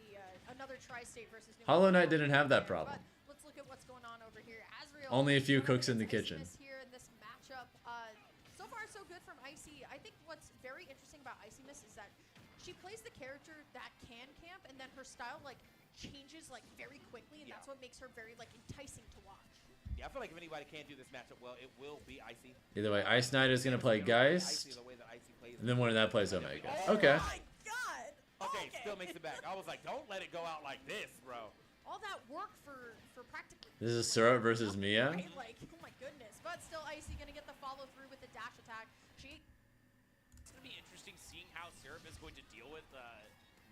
Hollow Knight didn't have that problem. Let's look at what's going on over here. Only a few cooks in the kitchen. Here in this matchup. So far, so good from Icy. I think what's very interesting about Icy Miss is that she plays the character that can camp, and then her style like changes like very quickly, and that's what makes her very like enticing to watch. Yeah, I feel like if anybody can't do this matchup well, it will be Icy. Either way, Ice Knight is gonna play Geist, and then one of that plays Omega. Okay. Oh my god! Okay, still makes it back. I was like, don't let it go out like this, bro. All that work for practically. This is Syrup versus Mia. Right? Like, oh my goodness. But still, Icy gonna get the follow through with the dash attack. It's gonna be interesting seeing how Syrup is going to deal with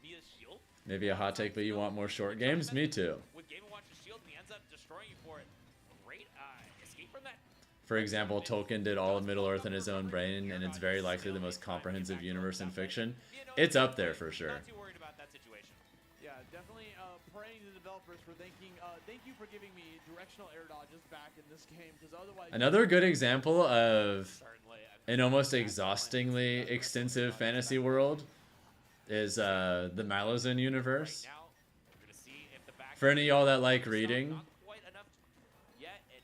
Mia's shield. Maybe a hot take, but you want more short games? Me too. With Game & Watch's shield, and he ends up destroying you for it. Great escape from that. For example, Tolkien did all of Middle-earth in his own brain, and it's very likely the most comprehensive universe in fiction. It's up there for sure. Not too worried about that situation. Yeah, definitely praying to the developers for thank you for giving me directional air dodges back in this game, because otherwise... Another good example of an almost exhaustingly extensive fantasy world is the Malazan universe. For any of y'all that like reading,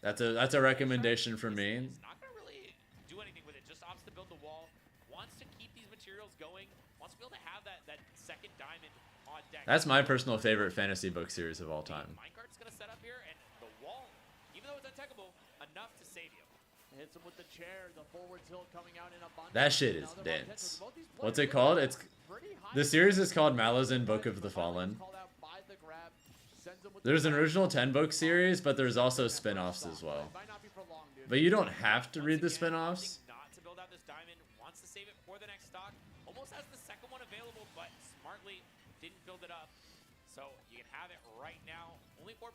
that's a recommendation for me. Not gonna really do anything with it. Just opts to build the wall. Wants to keep these materials going. Wants to be able to have that second diamond on deck. That's my personal favorite fantasy book series of all time. Minecart's gonna set up here, and the wall, even though it's untechable, enough to save you. Hits him with the chair. The forward tilt coming out in abundance. That shit is dense. What's it called? The series is called Malazan Book of the Fallen. There's an original 10-book series, but there's also spin-offs as well. But you don't have to read the spin-offs. Not to build out this diamond, wants to save it for the next stock. Almost has the second one available, but smartly didn't build it up. So you can have it right now. Only 4%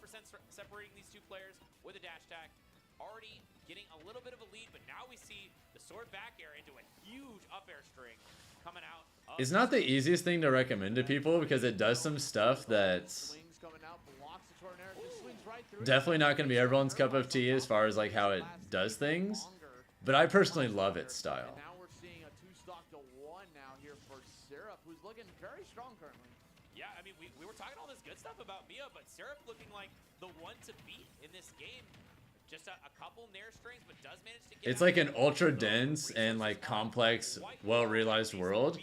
separating these two players with a dash attack. Already getting a little bit of a lead, but now we see the sword back air into a huge up air string coming out. It's not the easiest thing to recommend to people because it does some stuff that's definitely not going to be everyone's cup of tea as far as like how it does things, but I personally love its style. Now we're seeing a 2-stock to 1 now here for Syrup, who's looking very strong currently. Yeah, I mean, we were talking all this good stuff about Mia, but Syrup looking like the one to beat in this game. Just a couple nair strings, but does manage to get It's like an ultra dense and like complex, well-realized world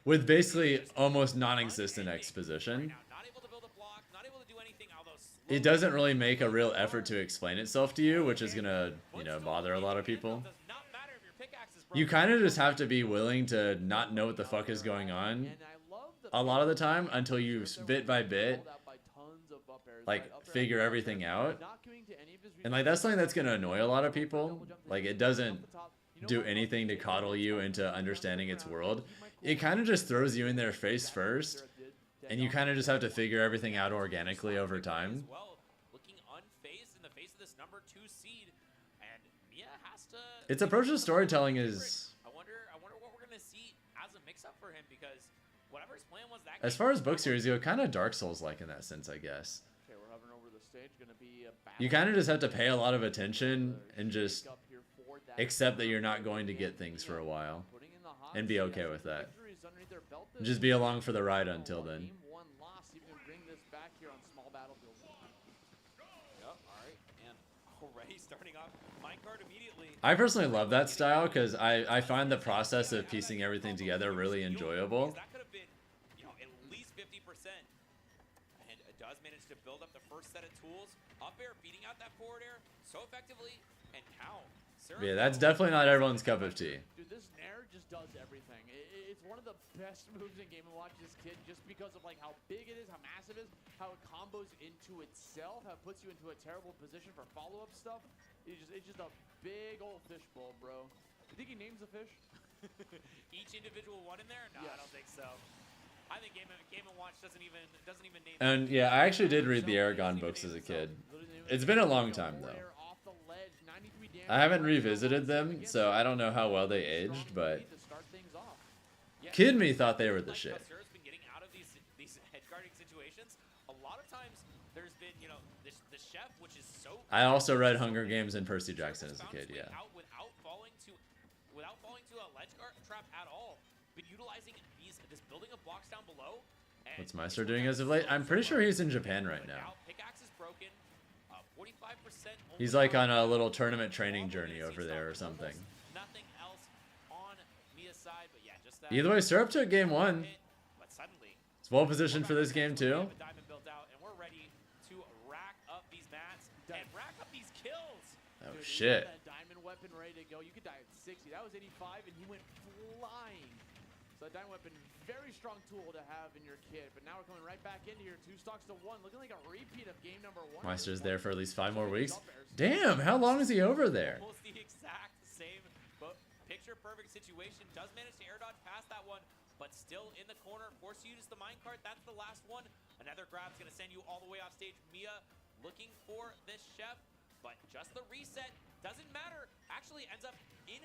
with basically almost non-existent exposition. It doesn't really make a real effort to explain itself to you, which is gonna, you know, bother a lot of people. You kind of just have to be willing to not know what the fuck is going on a lot of the time until you, bit by bit, like figure everything out. And like that's something that's gonna annoy a lot of people. Like it doesn't do anything to coddle you into understanding its world. It kind of just throws you in their face first, and you kind of just have to figure everything out organically over time. Looking unfazed in the face of this number 2 seed, and Mia has to. Its approach to storytelling is. I wonder what we're gonna see as a mix-up for him, because whatever his plan was that. As far as book series go, kind of Dark Souls like in that sense, I guess. Okay, we're hovering over the stage. Gonna be a You kind of just have to pay a lot of attention and just accept that you're not going to get things for a while, and be okay with that. Just be along for the ride until then. I personally love that style because I find the process of piecing everything together really enjoyable. That could have been, at least 50%. And it does manage to build up the first set of tools. Up air beating out that forward air so effectively, and how. Yeah, that's definitely not everyone's cup of tea. Dude, this Nair just does everything. It's one of the best moves in Game & Watch this kid, just because of like how big it is, how massive it is, how it combos into itself, how it puts you into a terrible position for follow-up stuff. It's just a big old fishbowl, bro. You think he names the fish? Each individual one in there? No, I don't think so. I think Game & Watch doesn't even name. And yeah, I actually did read the Aragon books as a kid. It's been a long time though. I haven't revisited them, so I don't know how well they aged, but kid me thought they were the shit. Syrup's been getting out of these hedge guarding situations. A lot of times there's been, the chef, which is so. I also read Hunger Games and Percy Jackson as a kid, yeah. Without falling to a ledge guard trap at all, been utilizing this building of blocks down below. What's Meister doing as of late? I'm pretty sure he's in Japan right now. Pickaxe is broken. 45%. He's like on a little tournament training journey over there or something. Nothing else on Mia's side, but yeah, just that. Either way, Syrup took game 1. But suddenly, it's well positioned for this game too. Diamond built out, and we're ready to rack up these mats and rack up these kills. Oh shit. That diamond weapon ready to go. You could die at 60. That was 85, and he went flying. So that diamond weapon, very strong tool to have in your kit. But now we're coming right back into here. 2 stocks to 1, looking like a repeat of game number 1. Meister's there for at least 5 more weeks. Damn, how long is he over there? Almost the exact same picture-perfect situation. Does manage to air dodge past that one, but still in the corner. Forced to use the minecart. That's the last one. Another grab's going to send you all the way off stage. Mia looking for this chef, but just the reset doesn't matter. Actually ends up in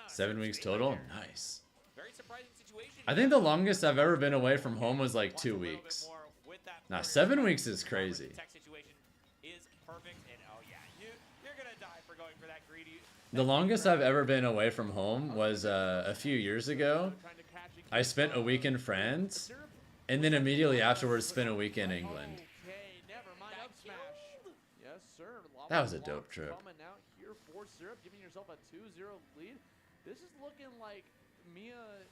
7 weeks total? Nice. Very surprising situation. I think the longest I've ever been away from home was like 2 weeks. Now 7 weeks is crazy. Tech situation is perfect, and oh yeah, you're gonna die for going for that greedy. The longest I've ever been away from home was a few years ago. I spent a week in France, and then immediately afterwards spent a week in England. Yes, sir. That was a dope trip. Coming out here for Syrup, giving yourself a 2-0 lead. This is looking like Mia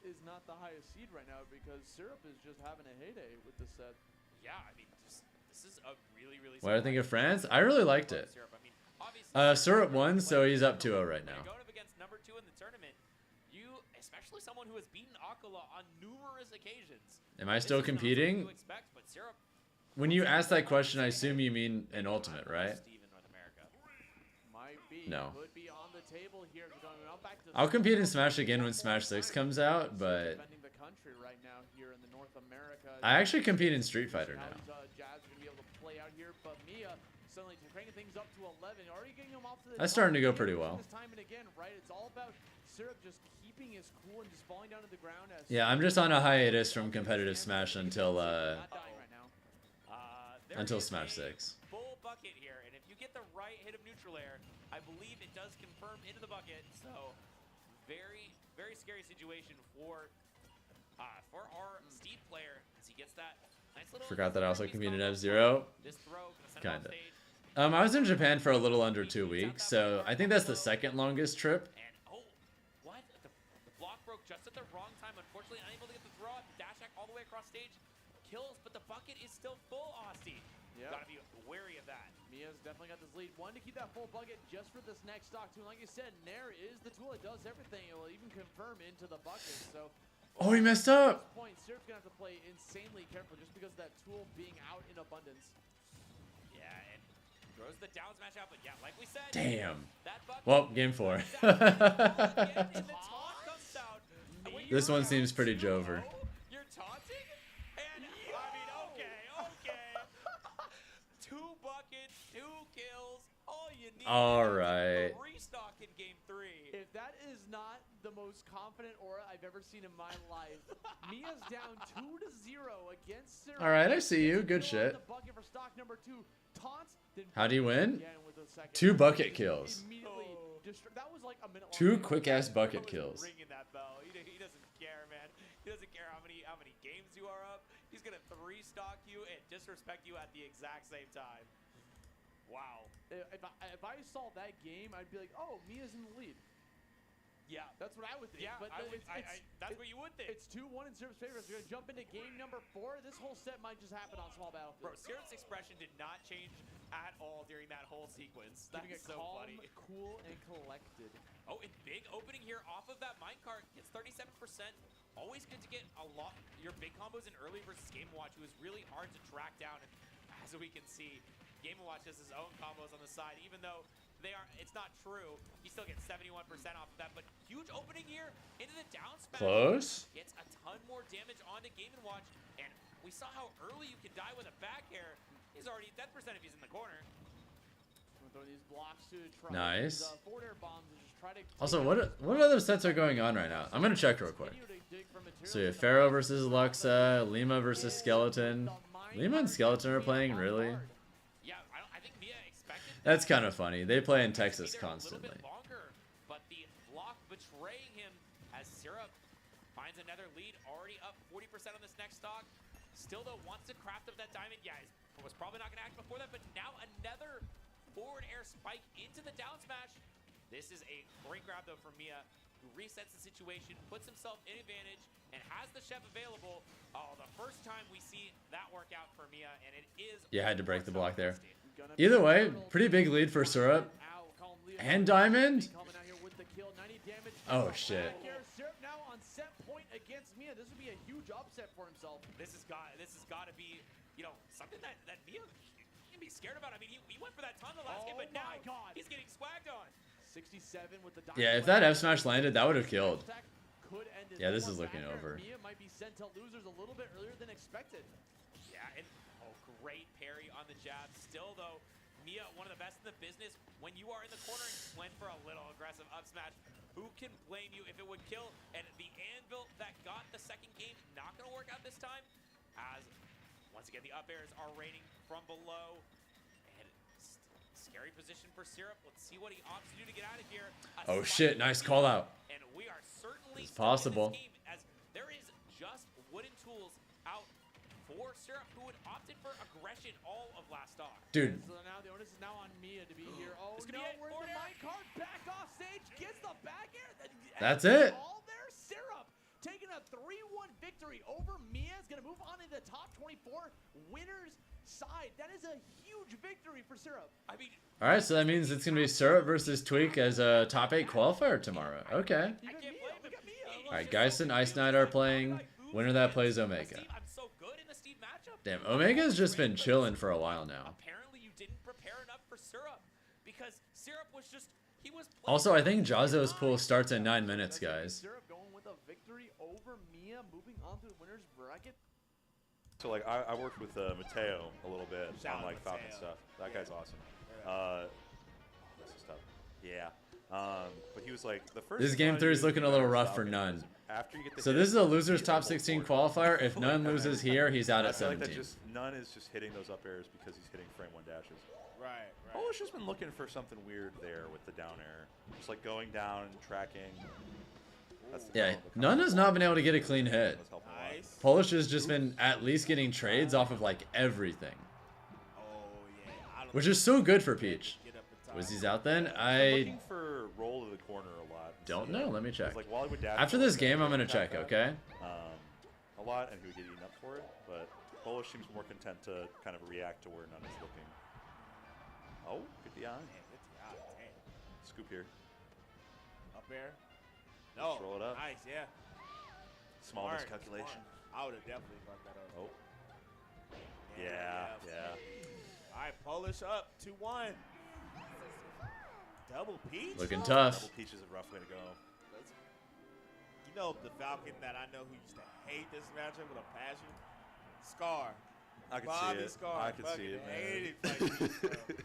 is not the highest seed right now, because Syrup is just having a heyday with this set. Yeah, I mean, this is a really. What I think of France? I really liked it. Syrup won, so he's up 2-0 right now. Going up against number 2 in the tournament, especially someone who has beaten Akala on numerous occasions. Am I still competing? When you ask that question, I assume you mean an ultimate, right? No. I'll compete in Smash again when Smash 6 comes out, but I actually compete in Street Fighter now. That's starting to go pretty well. Yeah, I'm just on a hiatus from competitive Smash until Smash 6. Full bucket here, and if you get the right hit of neutral air, I believe it does confirm into the bucket. So very, very scary situation for our Steve player as he gets that nice little. Forgot that I also competed in F-Zero. Kinda. I was in Japan for a little under 2 weeks, so I think that's the second longest trip. And what? The block broke just at the wrong time. Unfortunately, unable to get the throw up. Dash attack all the way across stage. Kills, but the bucket is still full, Austin. Yep. Gotta be wary of that. Mia's definitely got this lead. One to keep that full bucket just for this next stock too. Like you said, Nair is the tool that does everything. It will even confirm into the bucket. So oh, he messed up. Syrup's going to have to play insanely careful just because of that tool being out in abundance. Yeah, and throws the down smash out, but yeah, like we said. Damn. That bucket Well, game 4. and the taunt comes out. This one seems pretty Jover. You're taunting? And I mean, okay. 2 buckets, 2 kills. All you need Alright. is a restock in game 3. If that is not the most confident aura I've ever seen in my life, Mia's down 2-0 against Syrup. Alright, I see you. Good shit. The bucket for stock number 2. Taunts, then How do you win? again with a second. 2 bucket kills. Immediately that was like a minute long. 2 quick-ass bucket kills. Ringing that bell. He doesn't care, man. He doesn't care how many games you are up. He's gonna 3-stock you and disrespect you at the exact same time. Wow. If I saw that game, I'd be like, oh, Mia's in the lead. Yeah, that's what I would think. Yeah, but that's what you would think. It's 2-1 in Syrup's favor. We're gonna jump into game number 4. This whole set might just happen on small battlefield. Bro, Syrup's expression did not change at all during that whole sequence. That's Keeping it so calm, funny. cool, and collected. Oh, and big opening here off of that minecart. Gets 37%. Always good to get a lot your big combos in early versus Game & Watch, who is really hard to track down. And as we can see, Game & Watch has his own combos on the side, even though it's not true. He still gets 71% off of that, but huge opening here into the down smash. Close. Gets a ton more damage onto Game & Watch, and we saw how early you can die with a back air. He's already death percent if he's in the corner. Throw these blocks to try Nice. these, forward air bombs and just try to Also, what other sets are going on right now? I'm gonna check real quick. So you have Pharaoh versus Luxa, Lima versus Skeleton. Lima and Skeleton are playing, really? Yeah, I think Mia expected That's kind of funny. They play in Texas constantly. a little bit longer, but the block betraying him as Syrup finds another lead, already up 40% on this next stock. Still, though, wants to craft up that diamond. Yeah, was probably not going to act before that, but now another forward air spike into the down smash. This is a great grab, though, from Mia, who resets the situation, puts himself in advantage, and has the chef available. Oh, the first time we see that work out for Mia, and it is... Yeah, I had to break the block there. Either way, pretty big lead for Syrup. And Diamond? Oh, shit. Syrup now on set point against Mia. This would be a huge upset for himself. This has got to be, something that Mia can be scared about. I mean, he went for that ton the last game, but now he's getting swagged on. 67 with the Yeah, if that F smash landed, that would have killed. Yeah, this is looking over. Mia might be sent to losers a little bit earlier than expected. Yeah, and great parry on the jab. Still, though, Mia, one of the best in the business. When you are in the corner and went for a little aggressive up smash, who can blame you if it would kill? And the anvil that got the second game, not going to work out this time, as once again the up airs are raining from below. And scary position for Syrup. Let's see what he opts to do to get out of here. Oh shit, nice call out. And we are certainly it's possible. in this game, as there is just wooden tools out for Syrup, who had opted for aggression all of last stock. Dude. So now the onus is now on Mia to be here. Oh This could no, be it. where's the minecart? Back off stage, gets the back air. That's it. All there, Syrup taking a 3-1 victory over Mia. Is gonna move on into the top 24 winners side. That is a huge victory for Syrup. I mean, All right, so that means it's gonna be Syrup versus Tweak as a top 8 qualifier tomorrow. Okay. All right, Geist and Ice Knight are playing. Winner that plays Omega. I'm so good in the Steve matchup. Damn, Omega's just been chilling for a while now. Apparently, you didn't prepare enough for Syrup, because Syrup was just Also, I think Jazo's pool starts in 9 minutes, guys. Syrup going with a victory over Mia, moving on to the winners bracket. So like I worked with Mateo a little bit on like Falcon stuff. That guy's awesome. This is tough. Yeah. But he was like the first. This game 3 is looking a little rough for None. After you get the So this is a loser's top 16 qualifier. If None loses here, he's out at I feel like 17. that just None is just hitting those up airs because he's hitting frame 1 dashes. Right. Polish has been looking for something weird there with the down air, just like going down and tracking. That's the Yeah, problem with None has not been able to get a clean hit. Nice. Polish has just been at least getting trades off of like everything. Which is so good for Peach. Was he's out then? I'm I looking for roll to the corner a lot. don't know. Let me check. Like Wally would dash After forward, this game, I'm like gonna check. that, Okay. A lot, and he would get eaten up for it. But Polish seems more content to kind of react to where None is looking. Oh, good DI. Scoop here. Up air. Let's roll it up. Nice, yeah. Small miscalculation. I would have definitely fucked that up. Oh. Yeah. All right, Polish up 2-1. Double Peach? Looking tough. Double Peach is a rough way to go. You know the Falcon that I know who used to hate this matchup with a passion? Scar. I can Bobby see it. Scar. I can see it, man. Hated fighting Peach, bro.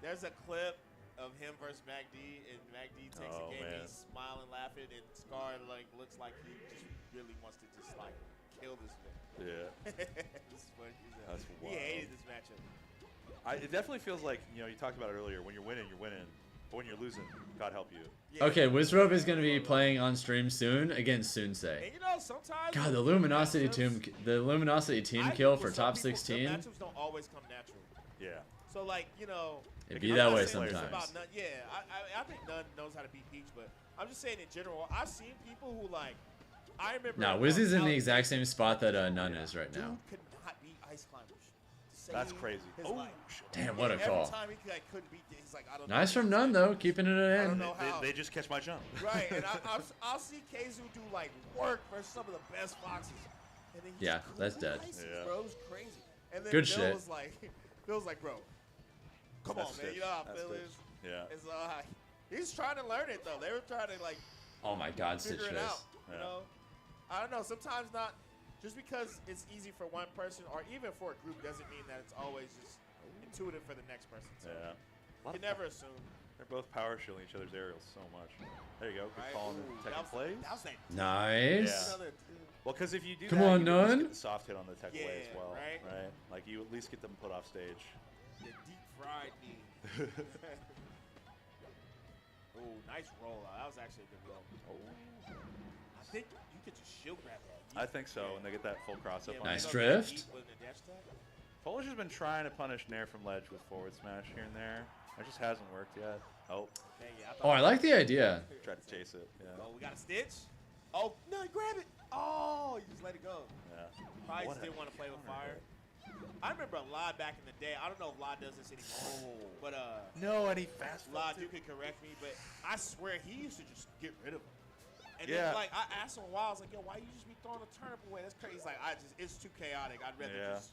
There's a clip of him versus MacD, and MacD takes a game, and he's smiling, laughing, and Scar like looks like he just really wants to just like kill this man. Yeah. This is funny. That's He wild. hated this matchup. It definitely feels like, you talked about it earlier. When you're winning, you're winning. But when you're losing, God help you. Yeah. Okay, Wizrobe is going to be playing on stream soon against Sunsei. And sometimes God, the Luminosity team kill for top 16. Matchups don't always come natural. Yeah. So like It be that way sometimes. I think none knows how to beat Peach, but I'm just saying in general. I've seen people who I remember. Nah, Wizzy's in the exact same spot that None is right now. Could not beat Ice Climbers. That's crazy. Damn, what a call. Every time he couldn't beat it, he's like, I don't know. Nice from None though, keeping it I in. don't know how. They just catch my jump. Right, and I'll see Keizu do work versus some of the best foxes. And then he Yeah, just that's dead. ices, bro. It was crazy. And then Good Bill shit. Was like, bro, come on, man. You know how Phil is. Yeah. It's he's trying to learn it though. They were trying to Oh my God, Stitch figure it Face. out. You know, I don't know. Sometimes not. Just because it's easy for one person or even for a group doesn't mean that it's always just intuitive for the next person. So you can never assume. They're both power shielding each other's aerials so much. There you go. Good call on the tech plays. Nice. Yeah. Well, because if you do Come that, on, you can just None. get the soft hit on the tech play as well. Right? Like you at least get them put off stage. The deep fried knee. Oh, nice roll. That was actually a good roll. I think you could just shield grab that. I think so, and they get that full cross up. Nice drift. Polish has been trying to punish Nair from ledge with forward smash here and there. It just hasn't worked yet. Oh. Oh, I like the idea. Tried to chase it. Yeah. Oh, we got a stitch. Oh, no, grab it. Oh, you just let it go. Yeah. Probably just didn't want to play with fire. I remember a lot back in the day. I don't know if Lod does this anymore. But no, and he fast. Lod, you could correct me, but I swear he used to just get rid of him. And Yeah. then I asked him a while. I was like, yo, why you just be throwing a turnip away? That's crazy. He's like, it's too chaotic. I'd rather just.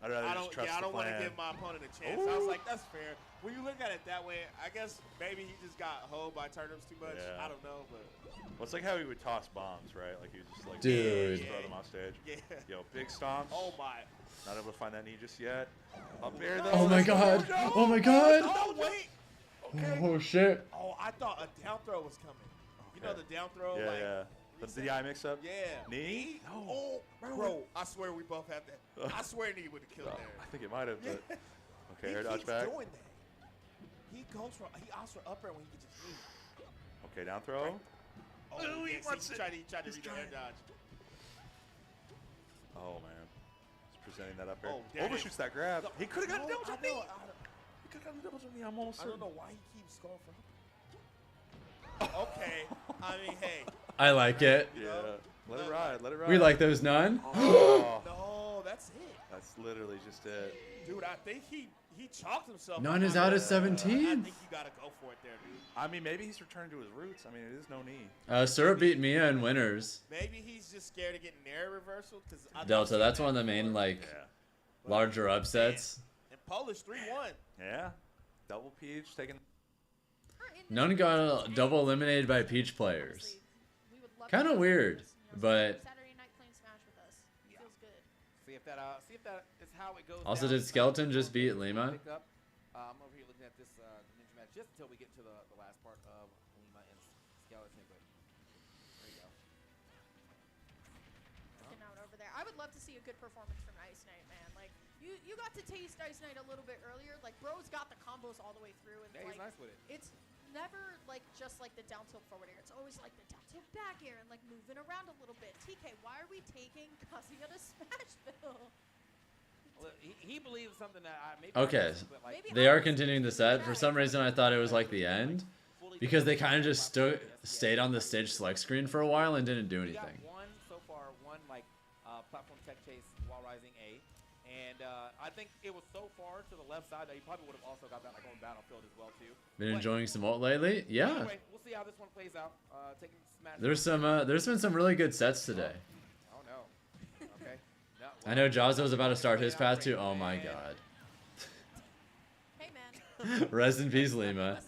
I'd rather just trust I don't the want to plan. give my opponent a chance. I was like, that's fair. When you look at it that way, I guess maybe he just got hoed by turnips too much. Yeah. I don't know, but. Well, it's like how he would toss bombs, right? Like he would just Dude. throw them off stage. Yeah. Yo, big stomps. Oh my. Not able to find that knee just yet. Up air though. Oh my God. Oh my God. Oh wait. Oh shit. Oh, I thought a down throw was coming. You know the down throw? Yeah, like, yeah. The eye mix up. Yeah. Knee? Oh, bro. I swear we both had that. I swear knee would have killed there. I think it might have. But okay, air He dodge keeps back. doing that. He opts for up air when he gets his knee. Okay, down throw. Oh, Ooh, he yeah, wants he it. tried to read the air dodge. Oh man, he's presenting that up air. Oh, there it is. Overshoots that grab. He could have gotten a double jump knee. I He could have gotten a double jump knee. I'm almost don't certain. know why he keeps going for Okay. I mean, hey. I like it. Yeah. Let it ride. Let it ride. We like those None. Oh. No, that's it. That's literally just it. Dude, I think he chalked himself. None is on out that. at 17. I think you gotta go for it there, dude. I mean, maybe he's returned to his roots. I mean, it is no knee. Syrup beat Mia in winners. Maybe he's just scared of getting air reversal. Delta, that's one of the main larger upsets. And Polish 3-1. Yeah. Double Peach taking. None got double eliminated by Peach players. Kind of weird, but Saturday night playing Smash with us. Feels good. See if that is how it goes. also down. did Skeleton just beat Lima? Pick up. I'm over here looking at this ninja match just until we get to the last part of Lima and Skeleton, but there you go. Looking out over there. I would love to see a good performance from Ice Knight, man. Like you got to taste Ice Knight a little bit earlier. Like bro's got the combos all the way through, and Yeah, he's like nice with it. it's never like just like the down tilt forward air. It's always like the down tilt back air and like moving around a little bit. TK, why are we taking Kazuya to Smashville? Well, he believes something that I maybe. Okay, they are continuing the set. For some reason, I thought it was like the end because they kind of just stayed on the stage select screen for a while and didn't do anything. One so far, one like platform tech chase while rising A, And I think it was so far to the left side that he probably would have also got that like on Battlefield as well too. Been enjoying some ult lately? Yeah. Anyway, we'll see how this one plays out. Taking smash. There's been some really good sets today. Oh no. Okay. No, I know Jazza was about to start his path too. Oh my god. Hey man. Rest in peace, Lima.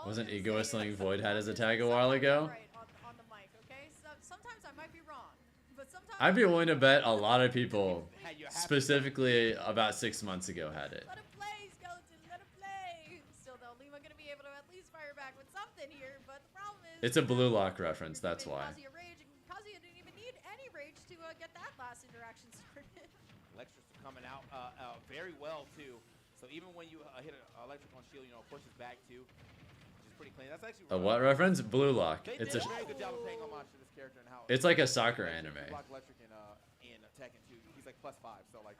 Wasn't Ego whistling Void had his attack a while ago? Right on the mic, okay? So, sometimes I might be wrong, but sometimes I'd be willing to bet a lot of people, specifically about 6 months ago, had it. Let him play, Skeleton. Let him play. Still though, Lima gonna be able to at least fire back with something here, but the problem is It's a Blue Lock reference, that's why. Kazuya rage, and Kazuya didn't even need any rage to get that last interaction started. Electrics are coming out very well too. So even when you hit an electric on shield, you know, pushes back too. Pretty clean. That's actually A what reference? Blue Lock. They It's did a. very good job of paying homage to this character and how It's like a soccer anime. Block electric in Tekken 2. He's like +5, so like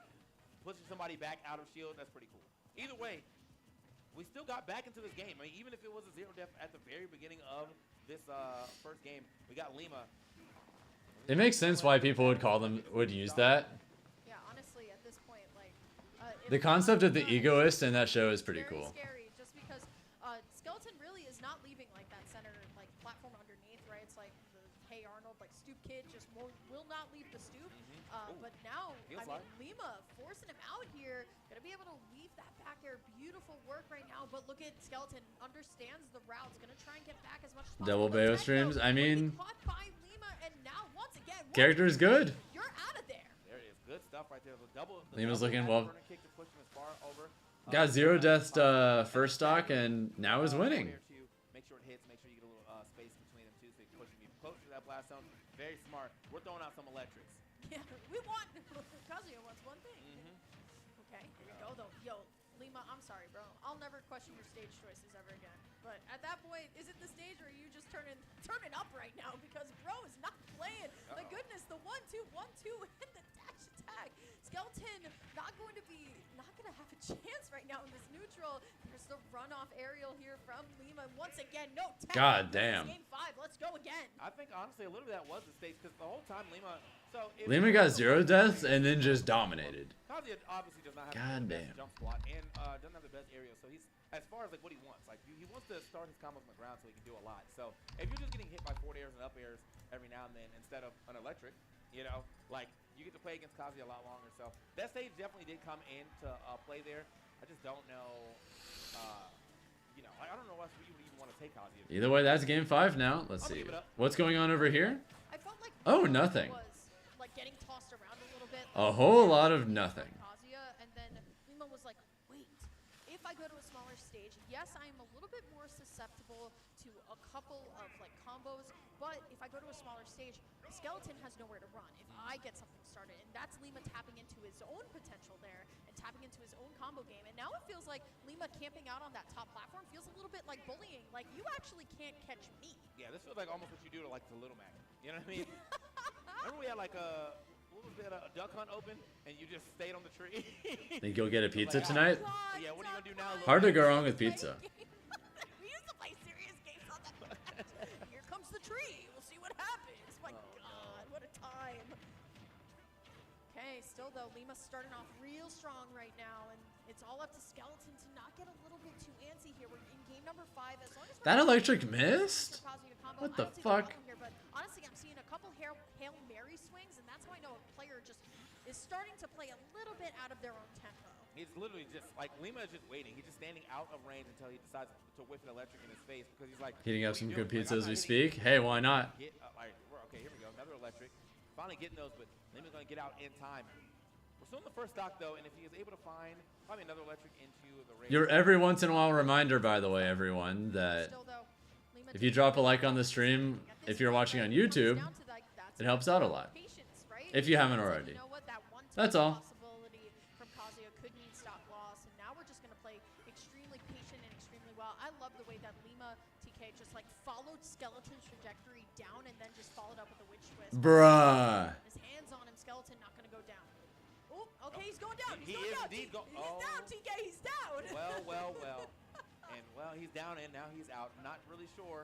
pushing somebody back out of shield, that's pretty cool. Either way, we still got back into this game. I mean, even if it was a 0 death at the very beginning of this first game, we got Lima. It makes sense why people would use that. Yeah, honestly, at this point, like The concept of the egoist in that show is pretty very cool. scary, just because Skeleton really is not leaving like that center like platform underneath, right? It's like the Hey Arnold, like stoop kid, just will not leave the stoop. But now, I mean, Lima forcing him out here, gonna be able to weave that back air. Beautiful work right now. But look at Skeleton, understands the routes, gonna try and get back as much as possible. Double Bayo streams. I mean, Caught by Lima, and now once again, character is good. You're out of there. There it is. Good stuff right there. The double Lima's looking well. kick to push him as far over. Got 0 death first stock and now is winning. Make sure it hits. Make sure you get a little space between them too, so you can push him even closer to that blast zone. Very smart. We're throwing out some electrics. Yeah, we want. Kazuya wants one thing. Okay, here we go though. Yo, Lima, I'm sorry, bro. I'll never question your stage choices ever again. But at that point, is it the stage or are you just turning up right now? Because bro is not playing. My goodness, the 1-2, 1-2 and the dash attack. Skeleton not going to have a chance right now in this neutral. There's the runoff aerial here from Lima. Once again, no tech. God damn. Game 5, let's go again. I think honestly a little bit that was the stage because the whole time Lima. Lima got 0 deaths and then just dominated. Kazuya obviously does not have God the damn. best jump spot and doesn't have the best area. So he's as far as like what he wants. Like he wants to start his combos on the ground so he can do a lot. So if you're just getting hit by forward airs and up airs every now and then instead of an electric, you know, like you get to play against Kazuya a lot longer. So that stage definitely did come into play there. I just don't know. You know, I don't know what you would even want to take Kazuya. Either way, that's game 5 now. Let's see. What's going on over here? I felt like Oh, nothing. was like getting tossed around a little bit. A whole lot of nothing. Kazuya, and then Lima was like, wait, if I go to a smaller stage, yes, I'm a little bit more susceptible to a couple of like combos, but if I go to a smaller stage, Skeleton has nowhere to run if I get something started, and that's Lima tapping into his own potential there and tapping into his own combo game, and now it feels like Lima camping out on that top platform feels a little bit like bullying, like you actually can't catch me. Yeah, this feels like almost what you do to like the Little Mac. You know what I mean? Remember we had like a duck hunt open and you just stayed on the tree? Think you'll get a pizza tonight? Yeah, what are you gonna do now? Hard to go wrong with pizza. We used to play serious games on that. Here comes the tree. We'll see what happens. My God, what a time. Okay, still though, Lima's starting off real strong right now, and it's all up to Skeleton to not get a little bit too antsy here. We're in game number 5. As long as That electric missed? What the fuck? Here, but honestly, I'm seeing a couple Hail Mary swings, and that's how I know a player just is starting to play a little bit out of their own tempo. He's literally just like Lima is just waiting. He's just standing out of range until he decides to whip an electric in his face because he's like Heating up some good pizza as we speak. Hey, why not? Okay, here we go. Another electric. Finally getting those, but Lima's going to get out in time. We're still in the first stock though, and if he is able to find probably another electric into the range. Your every once in a while reminder, by the way, everyone, that if you drop a like on the stream, if you're watching on YouTube, it helps out a lot. If you haven't already. That's all. From Kazuya could mean stop loss, and now we're just going to play extremely patient and extremely well. I love the way that Lima TK just like followed Skeleton's trajectory down and then just followed up with a witch twist. Bruh. His hands on him, Skeleton not going to go down. Oh, okay, he's going down. He is indeed going. He's down, TK. He's down. Well. And well, he's down and now he's out. Not really sure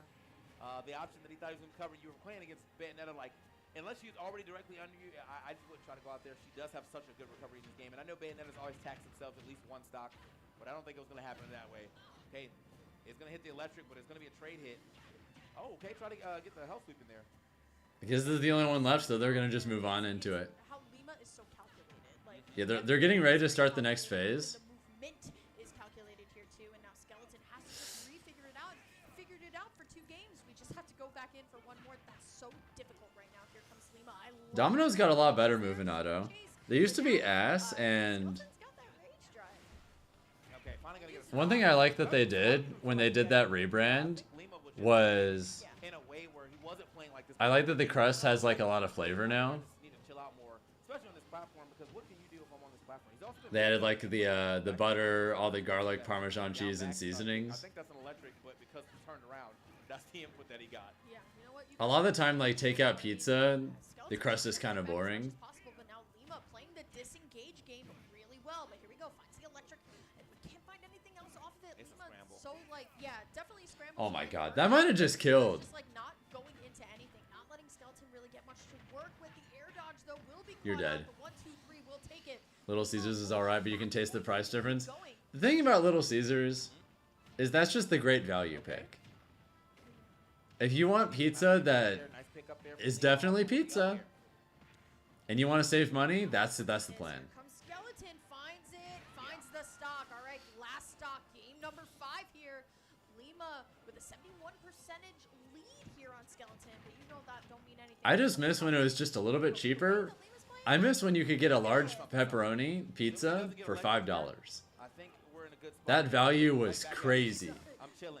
the option that he thought he was going to cover. You were playing against Bayonetta like unless she's already directly under you, I just wouldn't try to go out there. She does have such a good recovery in this game. And I know Bayonetta's always taxed themselves at least one stock, but I don't think it was going to happen that way. Okay, it's going to hit the electric, but it's going to be a trade hit. Oh, okay, try to get the health sweep in there. Because this is the only one left, so they're going to just move on into it. How Lima is so calculated. Like, Yeah, they're getting ready to start the next phase. The movement is calculated here too, and now Skeleton has to just refigure it out. Figured it out for 2 games. We just have to go back in for one more. That's so difficult right now. Here comes Lima. Domino's got a lot better moving auto. They used to be ass, and one thing I like that they did when they did that rebrand was I like that the crust has like a lot of flavor now. They added like the butter, all the garlic, Parmesan cheese, and seasonings. I think that's an electric, but because he turned around, that's the input that he got. Yeah, you know what? A lot of the time, like takeout pizza, the crust is kind of boring. Possible, but now Lima playing the disengage game really well. But here we go, finds the electric. And we can't find anything else off of it. It's Lima, a scramble. so like, yeah, definitely scramble. Oh my god, that might have just killed. Just like not going into anything, not letting Skeleton really get much to work with. The air dodge though will be. You're dead. Out, 1, 2, 3, we'll take it. Little Caesars is alright, but you can taste the price difference. The thing about Little Caesars is that's just the great value pick. If you want pizza that is definitely pizza, and you want to save money, that's the plan. Comes Skeleton, finds it, finds the stock. All right, last stock, game number 5 here. Lima with a 71% lead here on Skeleton, but you know that don't mean anything. I just miss when it was just a little bit cheaper. I miss when you could get a large pepperoni pizza for $5. That value was crazy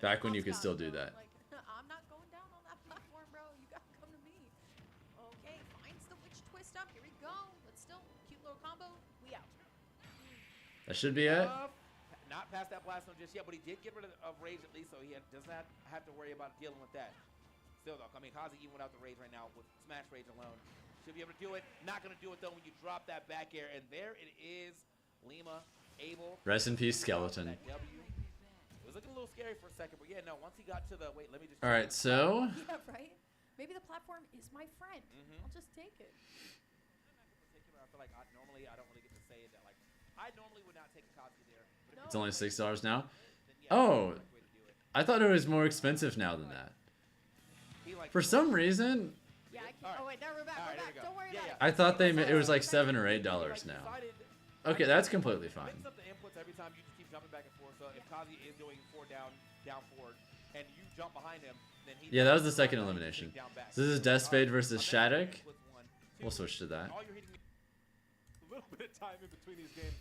back when you could still do that. I'm not going down on that platform, bro. You gotta come to me. Okay, finds the witch twist up. Here we go. But still, cute little combo. We out. That should be it. Not past that blast zone just yet, but he did get rid of rage at least, so he does not have to worry about dealing with that. Still though, I mean, Kazi even without the rage right now with smash rage alone. Should be able to do it. Not going to do it though when you drop that back air, and there it is. Lima able. Rest in peace, Skeleton. It was looking a little scary for a second, but yeah, no. Once he got to the wait, let me just. All right, so. Yeah, right. Maybe the platform is my friend. I'll just take it. I feel like normally I don't really get to say that. Like I normally would not take a Kazi there. It's only $6 now. Oh, I thought it was more expensive now than that. For some reason. Yeah, oh wait, now we're back. We're back. Don't worry about it. I thought it was like $7 or $8 now. Okay, that's completely fine. Mix up the inputs every time you just keep jumping back and forth. So if Kazi is doing 4 down forward, and you jump behind him, then he. Yeah, that was the second elimination. So this is Deathspade versus Shattuck. We'll switch to that. A little bit of time in between these games.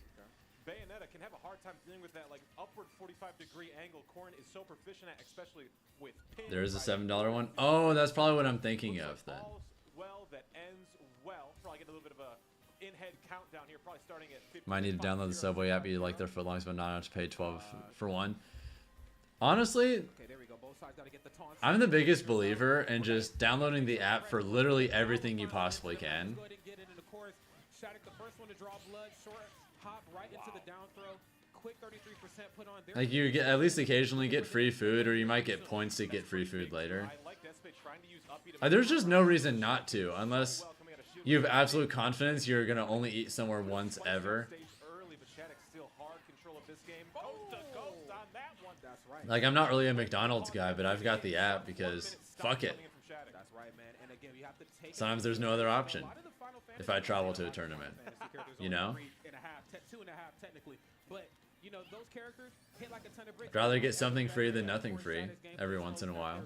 Bayonetta can have a hard time dealing with that like upward 45-degree angle. Corrin is so proficient at, especially with pins. There's a $7 one. Oh, that's probably what I'm thinking of then. Well, that ends well. Probably get a little bit of a in-head countdown here. Probably starting at 50. Might need to download the Subway app. You like their footlongs, but not have to pay 12 for one. Honestly, I'm the biggest believer in just downloading the app for literally everything you possibly can. Shattuck, the first one to draw blood, short hop right into the down throw. Quick 33% put on there. Like you get at least occasionally get free food, or you might get points to get free food later. There's just no reason not to, unless you have absolute confidence you're gonna only eat somewhere once ever. Like I'm not really a McDonald's guy, but I've got the app because fuck it. Sometimes there's no other option. If I travel to a tournament, you know? 2.5 technically, but you know those characters hit like a ton of bricks. I'd rather get something free than nothing free every once in a while.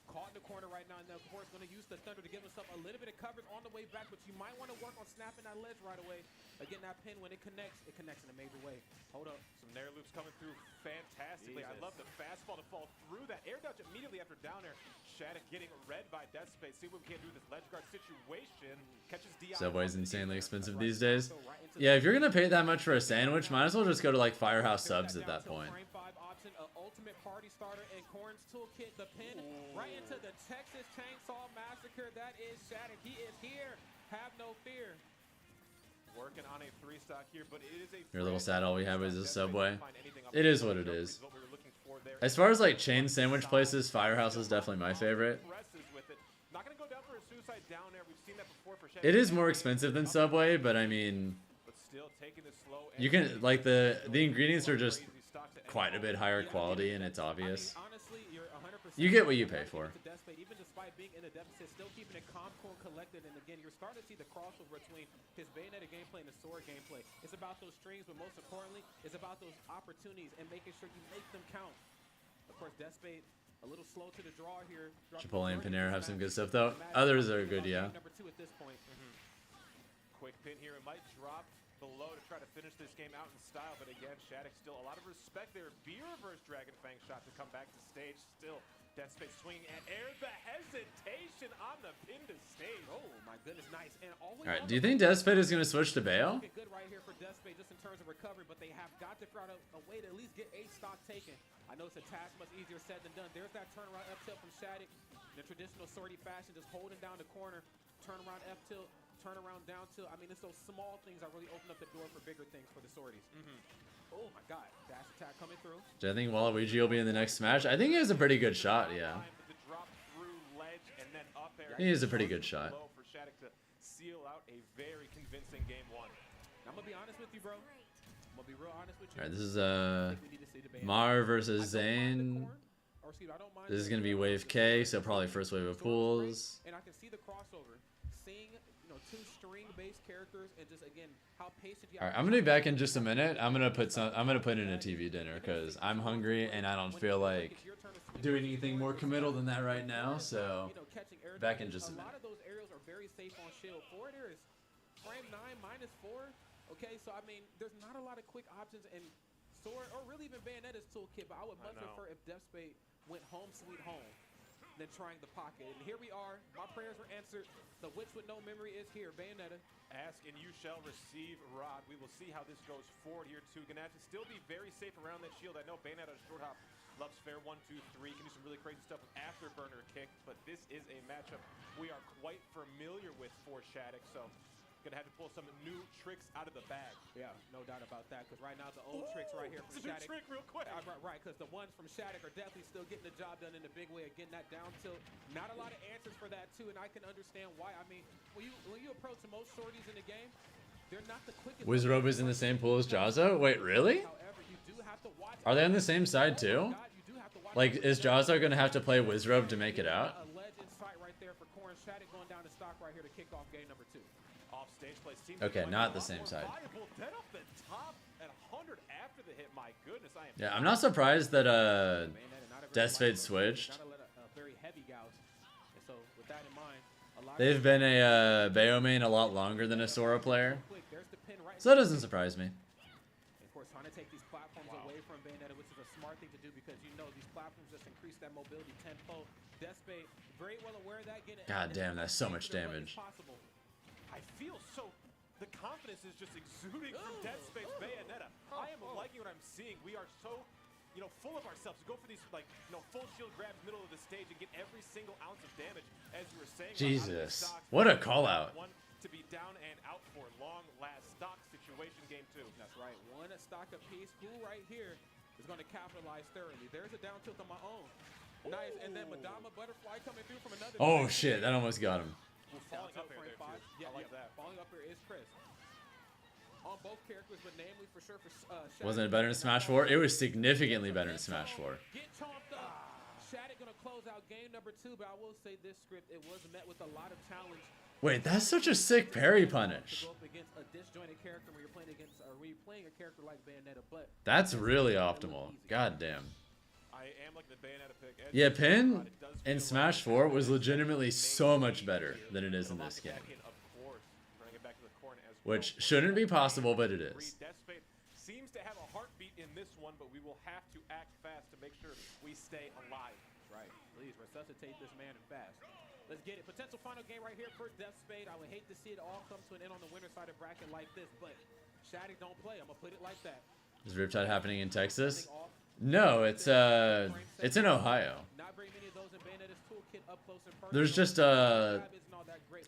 Caught in the corner right now, and of course going to use the thunder to give himself a little bit of coverage on the way back, but you might want to work on snapping that ledge right away. Again, that pin when it connects in a major way. Hold up. Some nair loops coming through fantastically. I love the fastball to fall through that air dodge immediately after down air. Shattuck getting read by Deathspade. See what we can do with this ledge guard situation. Catches DI. Subway's insanely expensive these days. Yeah, if you're gonna pay that much for a sandwich, might as well just go to like Firehouse Subs at that point. Ultimate party starter in Corrin's toolkit. The pin right into the Texas Chainsaw Massacre. That is Shattuck. He is here. Have no fear. Working on a 3-stock here, but it is a. You're a little sad. All we have is a Subway. It is what it is. As far as like chain sandwich places, Firehouse is definitely my favorite. Not going to go down for a suicide down there. We've seen that before for Shed. It is more expensive than Subway, but I mean, But still taking this slow. you can like the ingredients are just quite a bit higher quality, and it's obvious. Honestly, you're 100%. You get what you pay for. Even despite being in a deficit, still keeping it calm, cool, and collected. And again, you're starting to see the crossover between his Bayonetta gameplay and the Sora gameplay. It's about those strings, but most importantly, it's about those opportunities and making sure you make them count. Of course, Deathspade a little slow to the draw here. Chipotle and Panera have some good stuff though. Others are good, yeah. Number 2 at this point. Quick pin here. It might drop below to try to finish this game out in style, but again, Shattuck still a lot of respect there. B reverse Dragon Fang shot to come back to stage. Still, Deathspade swinging at air. The hesitation on the pin to stage. Oh my goodness, nice. And always. All right, do you think Deathspade is gonna switch to Bayo? Good right here for Deathspade just in terms of recovery, but they have got to figure out a way to at least get a stock taken. I know it's a task much easier said than done. There's that turnaround F tilt from Shattuck. In the traditional sortie fashion, just holding down the corner, turnaround F tilt, turnaround down tilt. I mean, it's those small things that really open up the door for bigger things for the sorties. Oh my God, dash attack coming through. Do I think Waluigi will be in the next Smash? I think he has a pretty good shot, yeah. He has a pretty good shot. For Shattuck to seal out a very convincing game 1. I'm gonna be honest with you, bro. I'm gonna be real honest with you. All right, this is Mar versus Zane. This is gonna be wave K, so probably first wave of pools. And I can see the crossover, seeing 2 string-based characters, and just again how patient you. All right, I'm gonna be back in just a minute. I'm gonna put in a TV dinner because I'm hungry and I don't feel like doing anything more committal than that right now. So back in just a minute. A lot of those aerials are very safe on shield. Forward air is frame 9 -4. Okay, so I mean, there's not a lot of quick options in Sword or really even Bayonetta's toolkit, but I would much prefer if Deathspade went home sweet home than trying the pocket. And here we are. My prayers were answered. The witch with no memory is here. Bayonetta. Ask and you shall receive, Rod. We will see how this goes forward here too. Gonna have to still be very safe around that shield. I know Bayonetta short hop loves fair 1, 2, 3. Can do some really crazy stuff with afterburner kick, but this is a matchup we are quite familiar with for Shattuck. So gonna have to pull some new tricks out of the bag. Yeah, no doubt about that. Because right now the old tricks right here from Shattuck. Trick real quick. Right, because the ones from Shattuck are definitely still getting the job done in a big way of getting that down tilt. Not a lot of answers for that too, and I can understand why. I mean, when you approach most sorties in the game, they're not the quickest. Wizrobe is in the same pool as Jazzo? Wait, really? Are they on the same side too? Like, is Jazzo gonna have to play Wizrobe to make it out? A ledge in sight right there for Corn. Shattuck going down to stock right here to kick off game number 2. Off stage play seems Okay, not the same side. Dead off the top at 100 after the hit. My goodness, I am. Yeah, I'm not surprised that Deathspade switched. They've been a Bayo main a lot longer than a Sora player, so that doesn't surprise me. Of course, trying to take these platforms away from Bayonetta, which is a smart thing to do because these platforms just increase that mobility tenfold. Deathspade very well aware of that. God damn, that's so much damage. I feel so. The confidence is just exuding from Deathspade's Bayonetta. I am liking what I'm seeing. We are so, full of ourselves. Go for these full shield grabs middle of the stage and get every single ounce of damage, as you were saying. Jesus, what a call out. One to be down and out for long last stock situation game 2. That's right. One stock apiece. Who right here is going to capitalize thoroughly? There's a down tilt on my own. Nice, and then Madama Butterfly coming through from another. Oh shit, that almost got him. Falling up here, I like that. Falling up here is Chris. On both characters, but namely for sure for Wasn't it better in Smash 4? It was significantly better in Smash 4. Get chomped up. Shattuck gonna close out game number 2, but I will say this script, it was met with a lot of challenge. Wait, that's such a sick parry punish. To go up against a disjointed character when you're playing against, or when you're playing a character like Bayonetta, but that's really optimal. God damn. I am like the Bayonetta pick. Yeah, Pin in Smash 4 was legitimately so much better than it is in this game. Which shouldn't be possible, but it is. Deathspade seems to have a heartbeat in this one, but we will have to act fast to make sure we stay alive. Right. Please resuscitate this man and fast. Let's get it. Potential final game right here for Deathspade. I would hate to see it all come to an end on the winner side of bracket like this, but Shattuck don't play. I'm gonna put it like that. Is Riptide happening in Texas? No, it's in Ohio. There's just a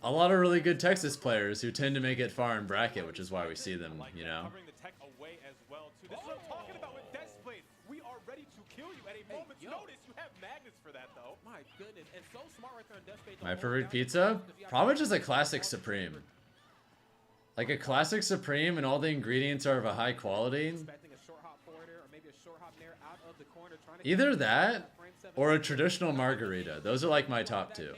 lot of really good Texas players who tend to make it far in bracket, which is why we see them, Covering the tech away as well, too. This is what I'm talking about with Deathspade. We are ready to kill you at a moment's notice. You have magnets for that, though. My goodness, and so smart right there on Death Space. My favorite pizza? Probably just a classic Supreme. Like a classic Supreme and all the ingredients are of a high quality. Expecting a short hop forwarder or maybe a short hop nair out of the corner, trying to Either that or a traditional margarita. Those are like my top two.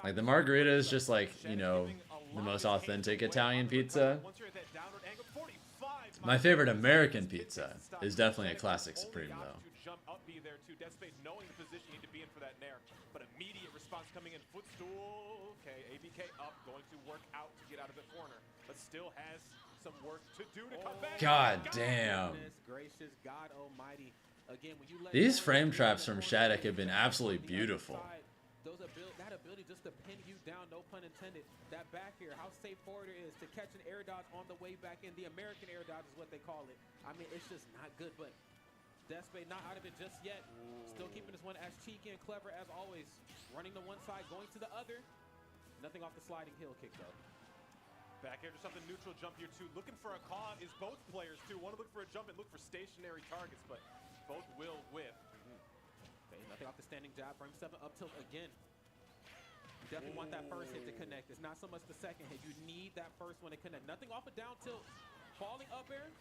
Like the margarita is just like, you know, the most authentic Italian pizza. My favorite American pizza is definitely a classic Supreme though. Jump up B there too. Death Space knowing the position you need to be in for that nair, but immediate response coming in. Footstool. Okay, ABK up, going to work out to get out of the corner, but still has some work to do to come back. God damn. Gracious God Almighty. Again, when you let These frame traps from Shattuck have been absolutely beautiful. That ability just to pin you down, no pun intended. That back here, how safe forwarder is to catch an air dodge on the way back in. The American air dodge is what they call it. I mean, it's just not good, but Death Space not out of it just yet. Still keeping this one as cheeky and clever as always. Running to one side, going to the other. Nothing off the sliding hill kick though. Back here to something neutral jump here too. Looking for a call is both players too. Want to look for a jump and look for stationary targets, but both will whiff. Okay, nothing off the standing jab. Frame 7 up tilt again. You definitely want that first hit to connect. It's not so much the second hit. You need that first one to connect. Nothing off a down tilt. Falling up air.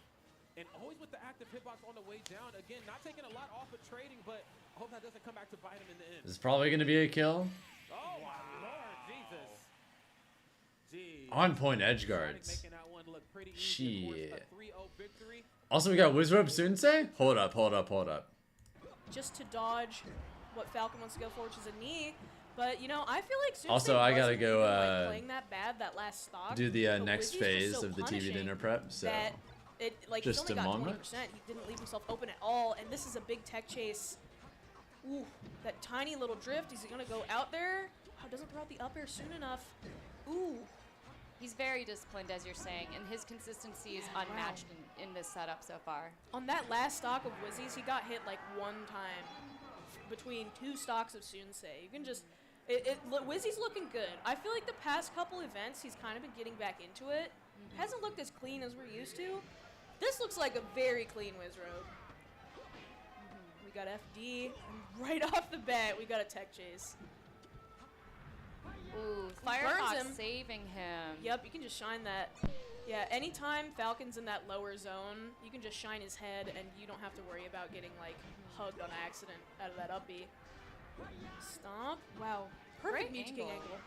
And always with the active hitbox on the way down. Again, not taking a lot off of trading, but I hope that doesn't come back to bite him in the end. This is probably going to be a kill. Oh, my Lord, Jesus. Jeez. On point edge guards. Making that one look pretty easy. Shit. A 3-0 victory. Also, we got Wizrobe Sunsei. Hold up. Just to dodge what Falcon wants to go for, which is a knee. But, you know, I feel like Sunsei Also, I gotta wasn't go even, playing that bad that last stock. do the but next Wizzy's phase just so of the TV punishing dinner prep. So that it, like, just he's a only got moment. 20%. He didn't leave himself open at all, and this is a big tech chase. Ooh, that tiny little drift. Is he going to go out there? Oh, doesn't throw out the up air soon enough. Ooh. He's very disciplined, as you're saying, and his consistency is unmatched in this setup so far. On that last stock of Wizzy's, he got hit like one time between two stocks of Sunsei. You can just... Wizzy's looking good. I feel like the past couple events, he's kind of been getting back into it. Hasn't looked as clean as we're used to. This looks like a very clean Wizrobe. We got FD, and right off the bat, we got a tech chase. Ooh, Burns Firefox him. saving him. Yep, you can just shine that. Yeah, anytime Falcon's in that lower zone, you can just shine his head, and you don't have to worry about getting, like, hugged on accident out of that up B. Stomp. Wow. Perfect Great meat king angle.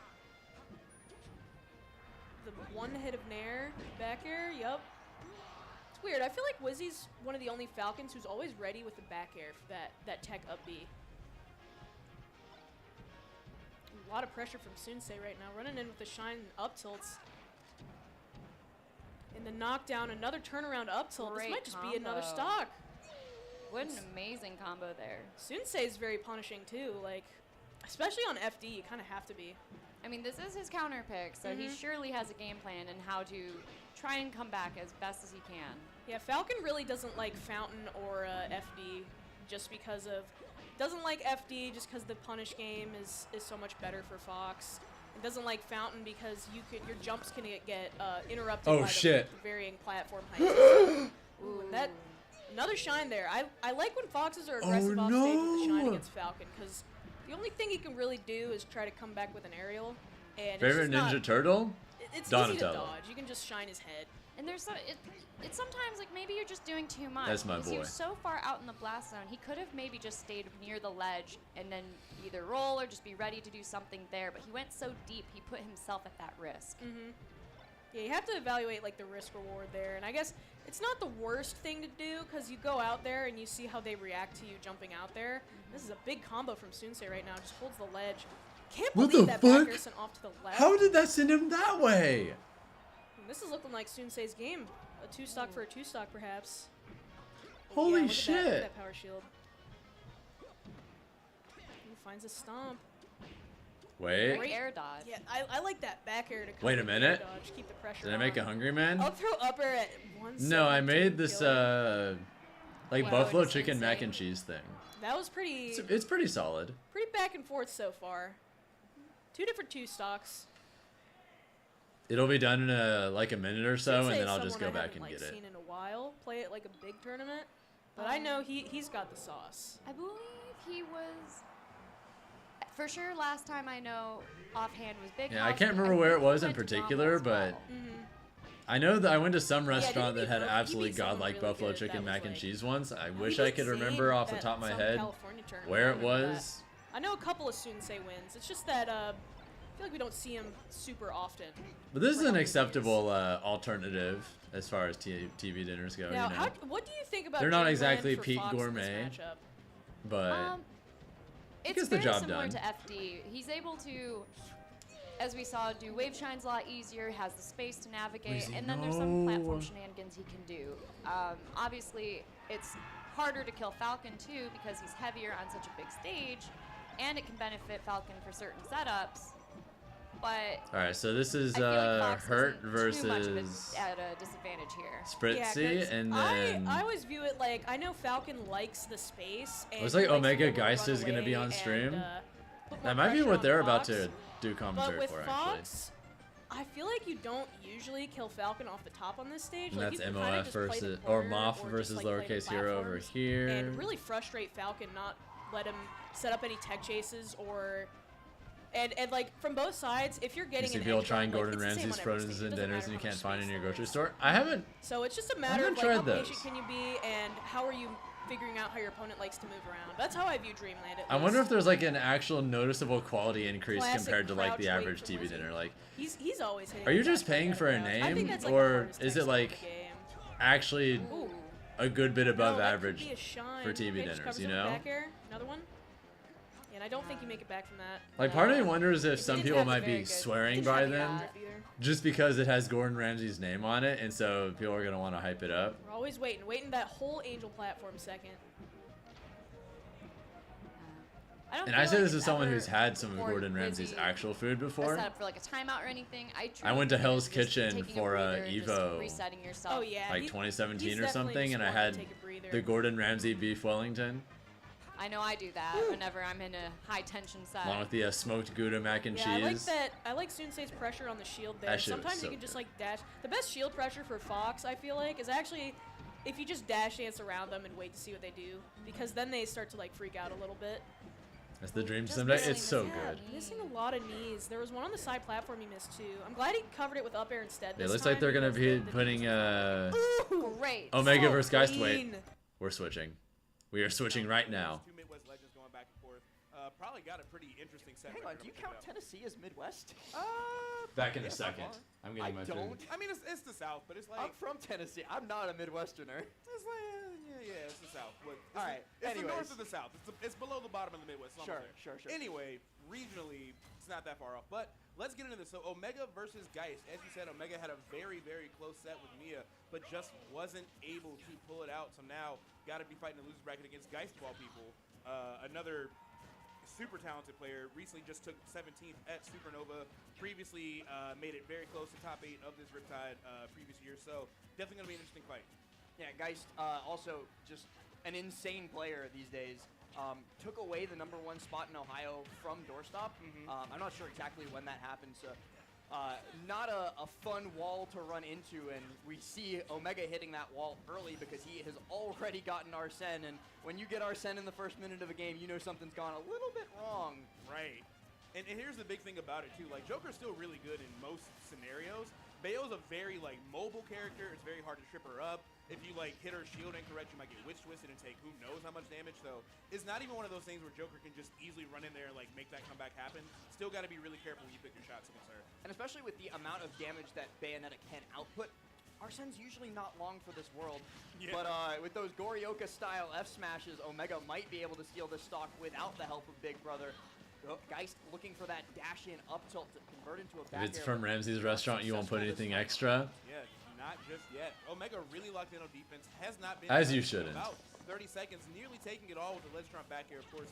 The one hit of Nair. Back air. Yup. It's weird. I feel like Wizzy's one of the only Falcons who's always ready with the back air for that tech up B. A lot of pressure from Sunsei right now. Running in with the shine up tilts. And the knockdown, another turnaround up tilt. This might just be another stock. What an amazing combo there. Sunsei is very punishing too. Like, especially on FD, you kind of have to be. I mean, this is his counter pick, so he surely has a game plan and how to try and come back as best as he can. Yeah, Falcon really doesn't like Fountain or FD just because of... Doesn't like FD just because the punish game is so much better for Fox. It doesn't like Fountain because your jumps can get interrupted by the varying platform heights. Ooh, and that... Another shine there. I like when Foxes are aggressive off stage with the shine against Falcon, because the only thing he can really do is try to come back with an aerial. And favorite Ninja Turtle? It's Donatello. easy to dodge. You can just shine his head. And there's it's sometimes like maybe you're just doing too much. That's my because he boy. was so far out in the blast zone, he could have maybe just stayed near the ledge and then either roll or just be ready to do something there. But he went so deep, he put himself at that risk. Yeah, you have to evaluate like the risk reward there, and I guess it's not the worst thing to do because you go out there and you see how they react to you jumping out there. This is a big combo from Sunsei right now. Just holds the ledge. Can't What believe the that fuck? back air sent off to the left. How did that send him that way? And this is looking like Sunsei's game. A 2-stock for a 2-stock, perhaps. Holy look shit! At that, look at that power shield. He finds a stomp. Wait. Great air dodge. Yeah, I like that back air to come Wait a minute. dodge, keep the pressure Did I make a on. hungry man? I'll throw upper at 1 No, I made this like Wow, buffalo it's chicken mac insane. and cheese thing. That was pretty... It's pretty solid. Pretty back and forth so far. 2 different 2-stocks. It'll be done in like a minute or so, and Sensei then I'll is just go someone I back and haven't, get it. seen in a while. Play it like a big tournament. But I know he's got the sauce. I believe he was, for sure, last time I know offhand was Big Yeah, House. I can't remember where it was in particular, but I know that I went to some restaurant that had absolutely godlike buffalo chicken mac and cheese once. I wish I could remember off the top of my head where it was. I know a couple of Sunsei wins. It's just that I feel like we don't see him super often. But this is an acceptable alternative as far as TV dinners go. Now, you know? what do you think about? They're not Dreamland exactly for peak Fox in this gourmet, matchup? but It's gets the very job similar done. to FD. He's able to, as we saw, do wave shines a lot easier, has the space to navigate, and then there's some platform shenanigans he can do. Obviously, it's harder to kill Falcon too because he's heavier on such a big stage, and it can benefit Falcon for certain setups. But all right, so this is I feel like Fox Hurt isn't too much of versus at a disadvantage here. Spritzy, 'cause and then I always view it like I know Falcon likes the space. And looks like he likes to Omega be able to Geist run is going to be away on stream. and, put more That might be pressure what on they're about Fox. to do But commentary with for, actually. Fox, I feel like you don't usually kill Falcon off the top on this stage. And like, that's you can kinda MOF just play the versus corner Moff or versus just, like, play the lowercase hero over platforms here. and really frustrate Falcon, not let him set up any tech chases or. And like from both sides, if you're You getting see an people edge trying guard, like, Gordon it's the same Ramsay's on every frozen stage. It doesn't dinners and matter you how can't much find in space your there grocery is. store. I haven't. So it's just a matter haven't of like, how tried patient those. can you be and how are you figuring out how your opponent likes to move around. That's how I view Dreamland. I wonder if there's like an actual noticeable quality increase Classic compared to like crouch the wait average from TV Wizzy. dinner. Like, He's always hitting. are you the just dash paying right for a out. I think name, that's, like, the or hardest is tech it spot in like the game. actually Ooh. a good bit above No, that could average be a shine. for TV Okay, just dinners? covers You up the know? back air. Another one. Yeah, and I don't think you make it back from that. Like, part of me wonders if He some didn't people have a might very be good- swearing didn't by have a them drift either. just because it has Gordon Ramsay's name on it, and so people are gonna want to hype it up. We're always waiting that whole Angel platform second. And I say this as someone who's had some of Gordon Ramsay's actual food A before. setup for like a timeout or anything. I went to Hell's just Kitchen taking a for breather and just Evo, resetting yourself. Oh yeah. like he's 2017 or definitely something, just and I wanting to had take a breather. the Gordon Ramsay beef Wellington I know I do that whenever I'm in a high tension set. along with the smoked Gouda mac and Yeah, cheese. I like that. I like Sunsei's pressure on the shield there. That shit was Sometimes so you can just good. like dash. The best shield pressure for Fox, I feel like, is actually if you just dash dance around them and wait to see what they do, because then they start to like freak out a little bit. That's the dream someday. It's so Yeah, good. missing a lot of knees. There was one on the side platform he missed too. I'm glad he covered it with up air instead. It this looks like time they're gonna because be putting Great. Omega So versus Geist. Wait, clean. we're switching. We are switching right now. Two Midwest legends going back and forth. Probably got a pretty interesting set. Hang on, do you count Tennessee as Midwest? Back in a yeah, so second. far. I'm getting my don't. food. I mean, it's the South, but it's like I'm from Tennessee. I'm not a Midwesterner. it's like yeah, it's the South. But All right, it's the north anyways. of the South. It's below the bottom of the Midwest. It's almost Sure, there. sure. Anyway, regionally, it's not that far off. But let's get into this. So Omega versus Geist. As you said, Omega had a very, very close set with Mia, but just wasn't able to pull it out. So now got to be fighting the loser bracket against Geist of all people. Another super talented player. Recently just took 17th at Supernova. Previously made it very close to top 8 of this Riptide previous year. So definitely going to be an interesting fight. Yeah, Geist also just an insane player these days. Took away the #1 spot in Ohio from Doorstop. I'm not sure exactly when that happened. So not a fun wall to run into, and we see Omega hitting that wall early because he has already gotten Arsene, and when you get Arsene in the first minute of a game, you know something's gone a little bit wrong. Right. And here's the big thing about it, too. Like, Joker's still really good in most scenarios. Bayo's a very, like, mobile character. It's very hard to trip her up. If you, like, hit her shield incorrect, you might get witch twisted and take who knows how much damage. So it's not even one of those things where Joker can just easily run in there and, like, make that comeback happen. Still got to be really careful when you pick your shots against her. And especially with the amount of damage that Bayonetta can output, Arsene's usually not long for this world. Yeah. But with those Goryoka-style F-smashes, Omega might be able to steal this stock without the help of Big Brother. Geist looking for that dash-in up tilt to convert into a back If it's air, from but Ramsay's restaurant, you won't put anything extra. Yeah, not just yet. Omega really locked in on defense. Has not been As you for shouldn't. About 30 seconds, nearly taking it all with the ledge trump back air, of course.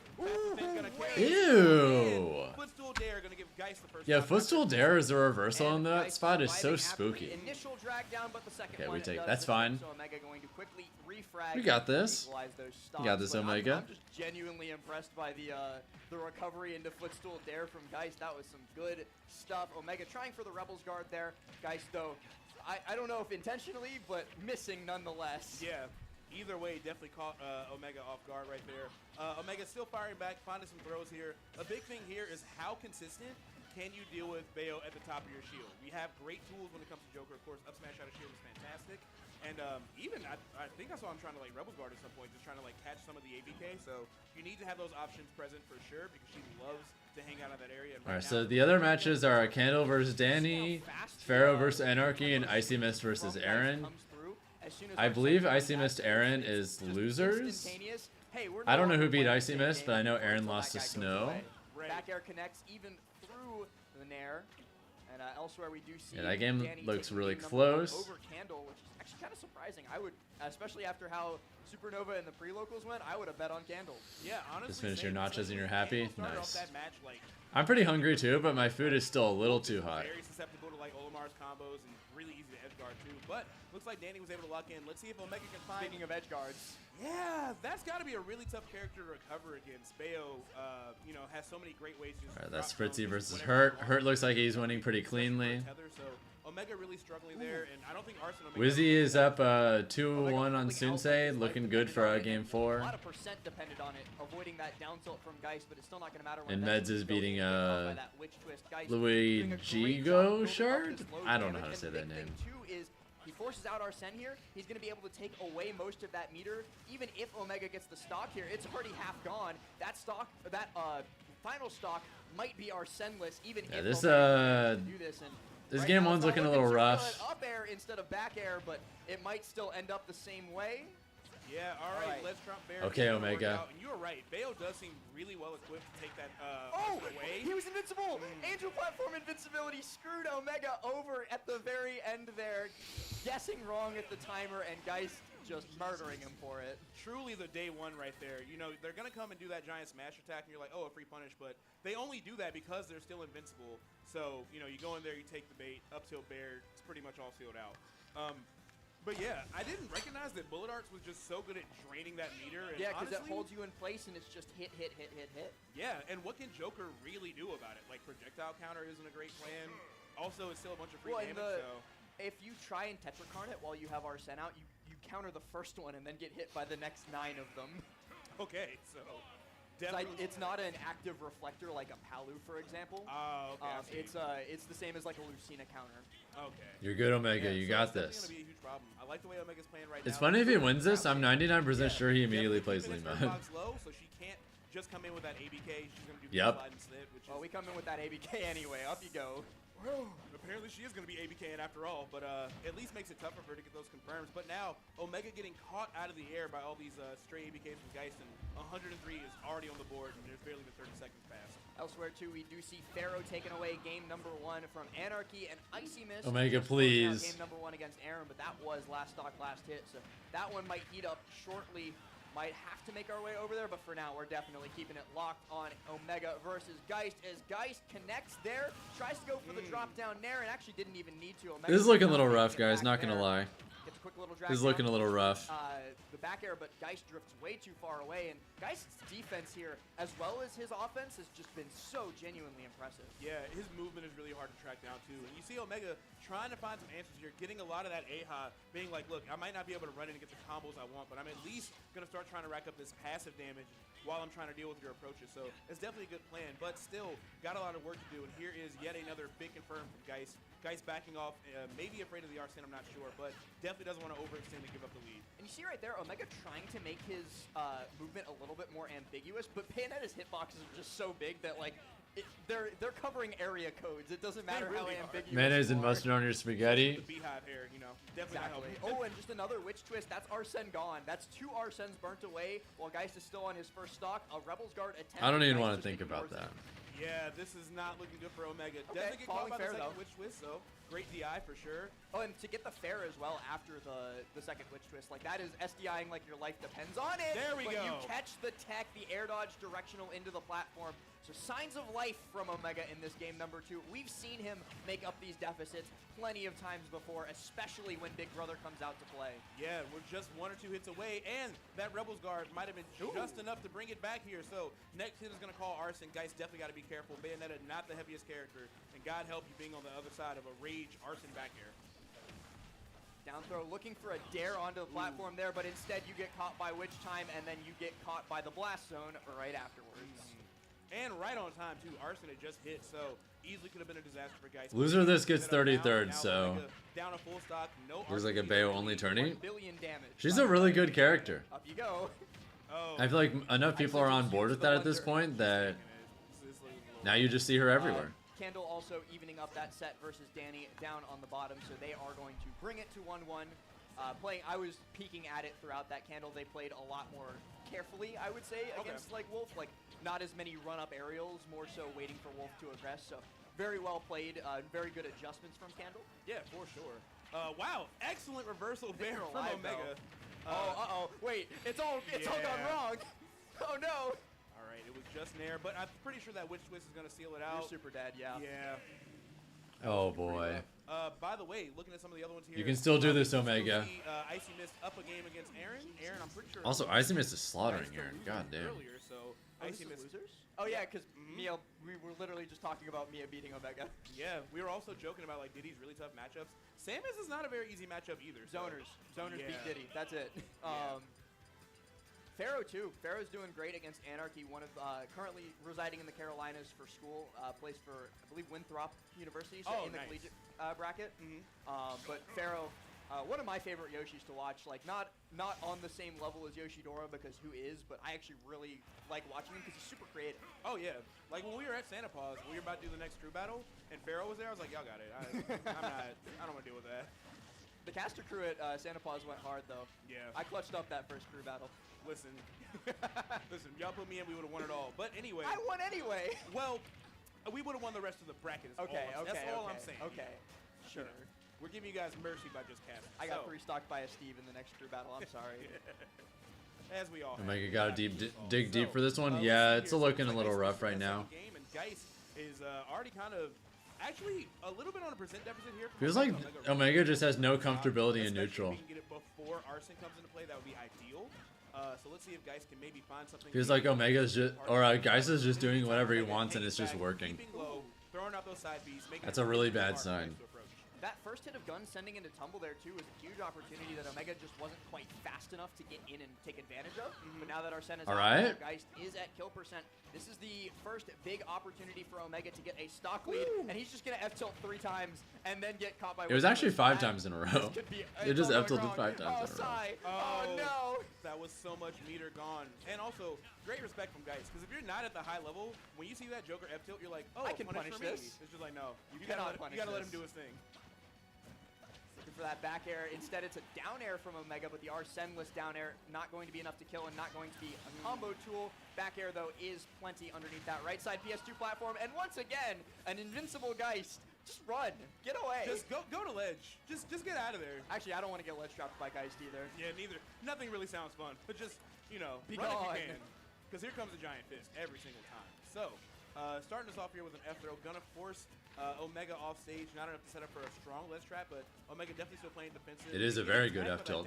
Gonna carry it. Ew. And Footstool Dare gonna give Geist the first Yeah, stock. Footstool Dare is the reversal on that Geist spot is so surviving after the spooky. Initial drag down, but the second Okay, one we take- does that's the trick, fine. So Omega going to quickly refrag. We got this. equalize those We got this, stocks, but Omega. I'm just genuinely impressed by the recovery into Footstool Dare from Geist. That was some good stuff. Omega trying for the Rebels guard there. Geist though, I don't know if intentionally, but missing nonetheless. Yeah. either way, definitely caught Omega off guard right there. Omega still firing back, finding some throws here. A big thing here is how consistent can you deal with Bayo at the top of your shield. We have great tools when it comes to Joker. Of course, up smash out of shield is fantastic. And even, I think I saw him trying to like Rebel Guard at some point, just trying to like catch some of the ABK. So you need to have those options present for sure because she loves to hang out in that area. And All right, so the other matches are Candle versus Danny, Pharaoh versus Anarchy, and Icy Mist versus Aaron. I believe Icy Mist Aaron is losers. I don't know who beat Icy Mist, but I know Aaron lost to Snow. Back air connects even through the Nair. And elsewhere we do see Yeah, that game Danny looks taking really game close. over Candle, which is actually kind of surprising. I would, especially after how Supernova and the pre-locals went, I would have bet on Candle. Yeah, honestly. Just finish your nachos and you're happy. Nice. That match, like, I'm pretty hungry too, but my food is still a little too hot. very susceptible to like Olimar's combos and really easy to edge guard too. But looks like Danny was able to lock in. Let's see if Omega can find. Speaking of edge guards. Yeah, that's got to be a really tough character to recover against. Bayo, you know, has so many great ways to just All right, that's drop Fritzy zones versus whenever Hurt. Hurt looks like he's winning pretty cleanly. So Omega really struggling there, and I don't think Arsenal. Wizzy is up 2-1 on Sunsei, looking good for game 4. A lot of percent depended on it, avoiding that down tilt from Geist, but it's still not going to matter. And Meds is beating Luigigo Shard? I don't know how to say that name. He forces out Arsene here. He's going to be able to take away most of that meter. Even if Omega gets the stock here, it's already half gone. That stock, that final stock, might be Arsene-less. Even if this Omega do this. And this right game now, one's looking a little rough. Up air instead of back air, but it might still end up the same way. Yeah, all right. Let's drop Bear. Okay, Omega. And you're right. Bayo does seem really well equipped to take that away. He was invincible. Angel platform invincibility screwed Omega over at the very end there. Guessing wrong at the timer, and Geist just murdering him for it. Truly the day one right there. You know, they're going to come and do that giant smash attack, and you're like, oh, a free punish. But they only do that because they're still invincible. So, you know, you go in there, you take the bait, up tilt Bear. It's pretty much all sealed out. But yeah, I didn't recognize that Bullet Arts was just so good at draining that meter. And yeah, because it honestly, holds you in place and it's just hit, hit, hit, hit, hit. Yeah, and what can Joker really do about it? Like, projectile counter isn't a great plan. Also, it's still a bunch of free damage, so... If you try and Tetrakarn it while you have Arsene out, you counter the first one and then get hit by the next 9 of them. Okay, so... It's not an active reflector like a Palu, for example. Oh, okay. It's the same as like a Lucina counter. Okay. You're good, Omega. Yeah, you so got that's this. Gonna be a huge problem. I like the way Omega's playing right It's now. funny if he wins this. I'm 99% sure he immediately plays Keeping Lima. his box low, so she can't just come in with that ABK. She's gonna do Yep. slide and slip, which is... Well, we come in with that ABK anyway. Up you go. Well, apparently she is going to be ABK'ing after all, but at least makes it tougher for her to get those confirms. But now, Omega getting caught out of the air by all these stray ABKs from Geist, and 103 is already on the board, and there's barely been 30 seconds passed. Elsewhere, too, we do see Pharaoh taking away game number 1 from Anarchy and Icy Mist. Omega, please. Game number 1 against Aaron, but that was last stock, last hit, so that one might heat up shortly. Might have to make our way over there, but for now, we're definitely keeping it locked on Omega versus Geist. As Geist connects there, tries to go for the drop down Nair, and actually didn't even need to. Omega This is looking a little rough, guys. Not gonna lie. Gets a quick little drag This is looking a little rough. The back air, but Geist drifts way too far away, and Geist's defense here, as well as his offense, has just been so genuinely impressive. Yeah, his movement is really hard to track down, too. And you see Omega trying to find some answers here, getting a lot of that AHA, being like, look, I might not be able to run in and get the combos I want, but I'm at least going to start trying to rack up this passive damage while I'm trying to deal with your approaches. So it's definitely a good plan, but still got a lot of work to do. And here is yet another big confirm from Geist. Geist backing off, maybe afraid of the Arsene, I'm not sure, but definitely doesn't want to overextend and give up the lead. And you see right there, Omega trying to make his movement a little bit more ambiguous, but Bayonetta's hitboxes are just so big that, like, they're covering area codes. It doesn't matter how ambiguous. Mayonnaise and mustard on your spaghetti. The beehive here, you know, definitely. Exactly. Oh, and just another witch twist. That's Arsene gone. That's 2 Arsenes burnt away while Geist is still on his first stock. A Rebel's Guard attempt. I don't even want to think about that. Yeah, this is not looking good for Omega. Okay, Definitely get caught by the fair, second witch twist, so great DI for sure. Oh, and to get the fair as well after the second witch twist, like that is SDIing like your life depends on it. There we but go. You catch the tech, the air dodge directional into the platform. So signs of life from Omega in this game number 2. We've seen him make up these deficits plenty of times before, especially when Big Brother comes out to play. Yeah, we're just 1 or 2 hits away, and that Rebels Guard might have been just enough to bring it back here. So next hit is going to call Arsene. Geist definitely got to be careful. Bayonetta not the heaviest character, and God help you being on the other side of a Rage Arsene back here. down throw, looking for a dare onto the platform there, but instead you get caught by Witch Time, and then you get caught by the Blast Zone right afterwards. And right on time, too. Arsene had just hit, so easily could have been a disaster for Geist. Loser of this gets 33rd, so down a full stock, no looks like a Bayo only tourney. 1 billion damage. She's a really good character. Up you go. I feel like enough people are on board with that at this point that now you just see her everywhere. Candle also evening up that set versus Danny down on the bottom, so they are going to bring it to 1-1. I was peeking at it throughout that Candle. They played a lot more carefully, I would say, against like Wolf. Like not as many run-up aerials, more so waiting for Wolf to aggress. So very well played, very good adjustments from Candle. Yeah, for sure. Wow, excellent reversal there from Omega. Wait, it's all gone wrong. Oh no. All right, it was just Nair, but I'm pretty sure that Witch Twist is gonna seal it out. You're super dead, yeah. Yeah. Oh boy. By the way, looking at some of the other ones here, You can still do this, Omega. Icy Mist up a game against Aaron. Aaron, I'm pretty sure. Also, Icy Mist is slaughtering Aaron. God damn. Earlier, so Icy Mist. Oh yeah, because Mia, we were literally just talking about Mia beating Omega. Yeah, we were also joking about like Diddy's really tough matchups. Samus is not a very easy matchup either. So. Zoners beat Diddy. That's it. Pharaoh too. Pharaoh's doing great against Anarchy. One of currently residing in the Carolinas for school. Plays for I believe Winthrop University, so in the collegiate bracket. But Pharaoh, one of my favorite Yoshis to watch. Like not on the same level as Yoshidora because who is, but I actually really like watching him because he's super creative. Oh yeah, like when we were at Santa Paws, we were about to do the next crew battle, and Pharaoh was there. I was like, y'all got it. I don't want to deal with that. The caster crew at Santa Paws went hard though. Yeah. I clutched up that first crew battle. Listen, y'all put me in, we would have won it all. But anyway. I won anyway. Well, we would have won the rest of the bracket. That's all I'm saying. Okay, sure. You know, we're giving you guys mercy by just casting. I got restocked by a Steve in the next crew battle. I'm sorry. As we all Omega got to dig deep for this one. Yeah, it's looking a little rough right now. Game and Geist is already kind of actually a little bit on a percent deficit here. Feels like Omega just has no comfortability in neutral. If we can get it before Arsene comes into play, that would be ideal. So let's see if Geist can maybe find something. Feels like Omega's just, or Geist is just doing whatever he wants and it's just working. Low, throwing out those side Bs, That's a really bad sign. That first hit of gun sending into tumble there too was a huge opportunity that Omega just wasn't quite fast enough to get in and take advantage of. But now that Arsene is out, Geist is at kill percent. This is the first big opportunity for Omega to get a stock lead, and he's just gonna F-tilt 3 times and then get caught by. It was actually 5 times in a row. It just F-tilted 5 times in a row. Oh no! That was so much meter gone. And also, great respect from Geist, because if you're not at the high level, when you see that Joker F-tilt, you're like, oh, I can punish this. Me. It's just like, no, you cannot gotta let him do his thing. Looking for that back air. Instead, it's a down air from Omega, but the Arsene-less down air not going to be enough to kill and not going to be a combo tool. Back air, though, is plenty underneath that right side PS2 platform. And once again, an invincible Geist. Just run. Get away. Just go to ledge. Just get out of there. Actually, I don't want to get ledge dropped by Geist either. Yeah, neither. Nothing really sounds fun. But just, you know, be run gone. if you can. Because here comes the Giant Fist every single time. So, starting us off here with an F-throw. Gonna force Omega off stage. Not enough to set up for a strong ledge trap, but Omega definitely still playing defensive. It is a very good F-tilt.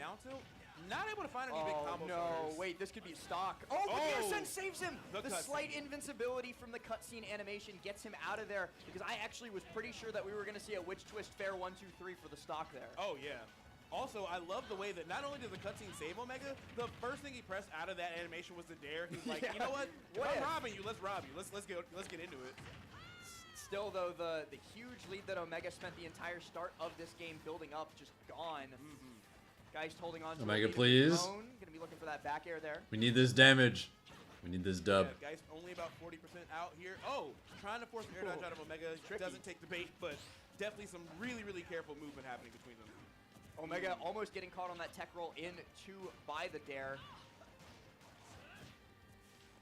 Not able to find any big combo starters. Wait, this could be stock. Oh, but the Arsene saves him! The slight invincibility from the cutscene animation gets him out of there, because I actually was pretty sure that we were going to see a Witch Twist fair 1, 2, 3 for the stock there. Oh, yeah. Also, I love the way that not only did the cutscene save Omega, the first thing he pressed out of that animation was the dare. He's like, you know what? If I'm robbing you, let's rob you. Let's get into it. Still, though, the huge lead that Omega spent the entire start of this game building up, just gone. Geist holding on to Omega, please. Gonna be looking for that back air there. We need this damage. We need this dub. Yeah, Geist only about 40% out here. Oh, trying to force an air dodge out of Omega. Doesn't take the bait, but definitely some really, really careful movement happening between them. Omega almost getting caught on that tech roll in by the dare.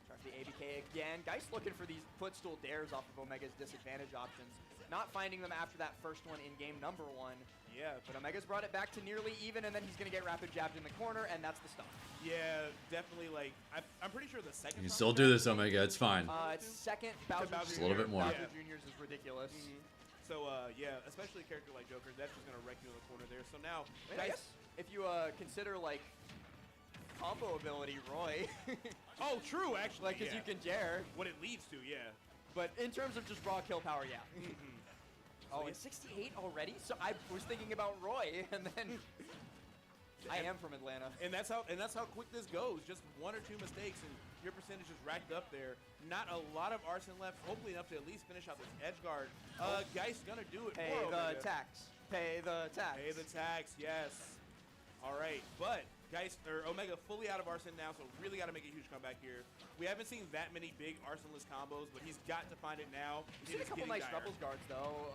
Try for the ABK again. Geist looking for these footstool dares off of Omega's disadvantage options. Not finding them after that first one in game number 1. Yeah, but Omega's brought it back to nearly even, and then he's going to get rapid jabbed in the corner, and that's the stuff. Yeah, definitely, like, I'm pretty sure the second... You can still do this, Omega. It's fine. It's second Bowser Just a little bit more. Bowser Jr.'s is ridiculous. So, yeah, especially a character like Joker, that's just going to wreck you in the corner there. So now... I guess if you consider, like, combo ability, Roy... Oh, true, actually, Like, because you can Jair. What it leads to, yeah. But in terms of just raw kill power, yeah. Oh, and 68 already? So I was thinking about Roy, and then I am from Atlanta. And that's how quick this goes. Just 1 or 2 mistakes, and your percentage is racked up there. Not a lot of arson left. Hopefully enough to at least finish out this edge guard. Geist gonna do it. Pay the tax. Pay the tax. Pay the tax. Yes. All right, but Geist or Omega fully out of arson now, so really got to make a huge comeback here. We haven't seen that many big arsonless combos, but he's got to find it now. We've seen a couple nice doubles guards though.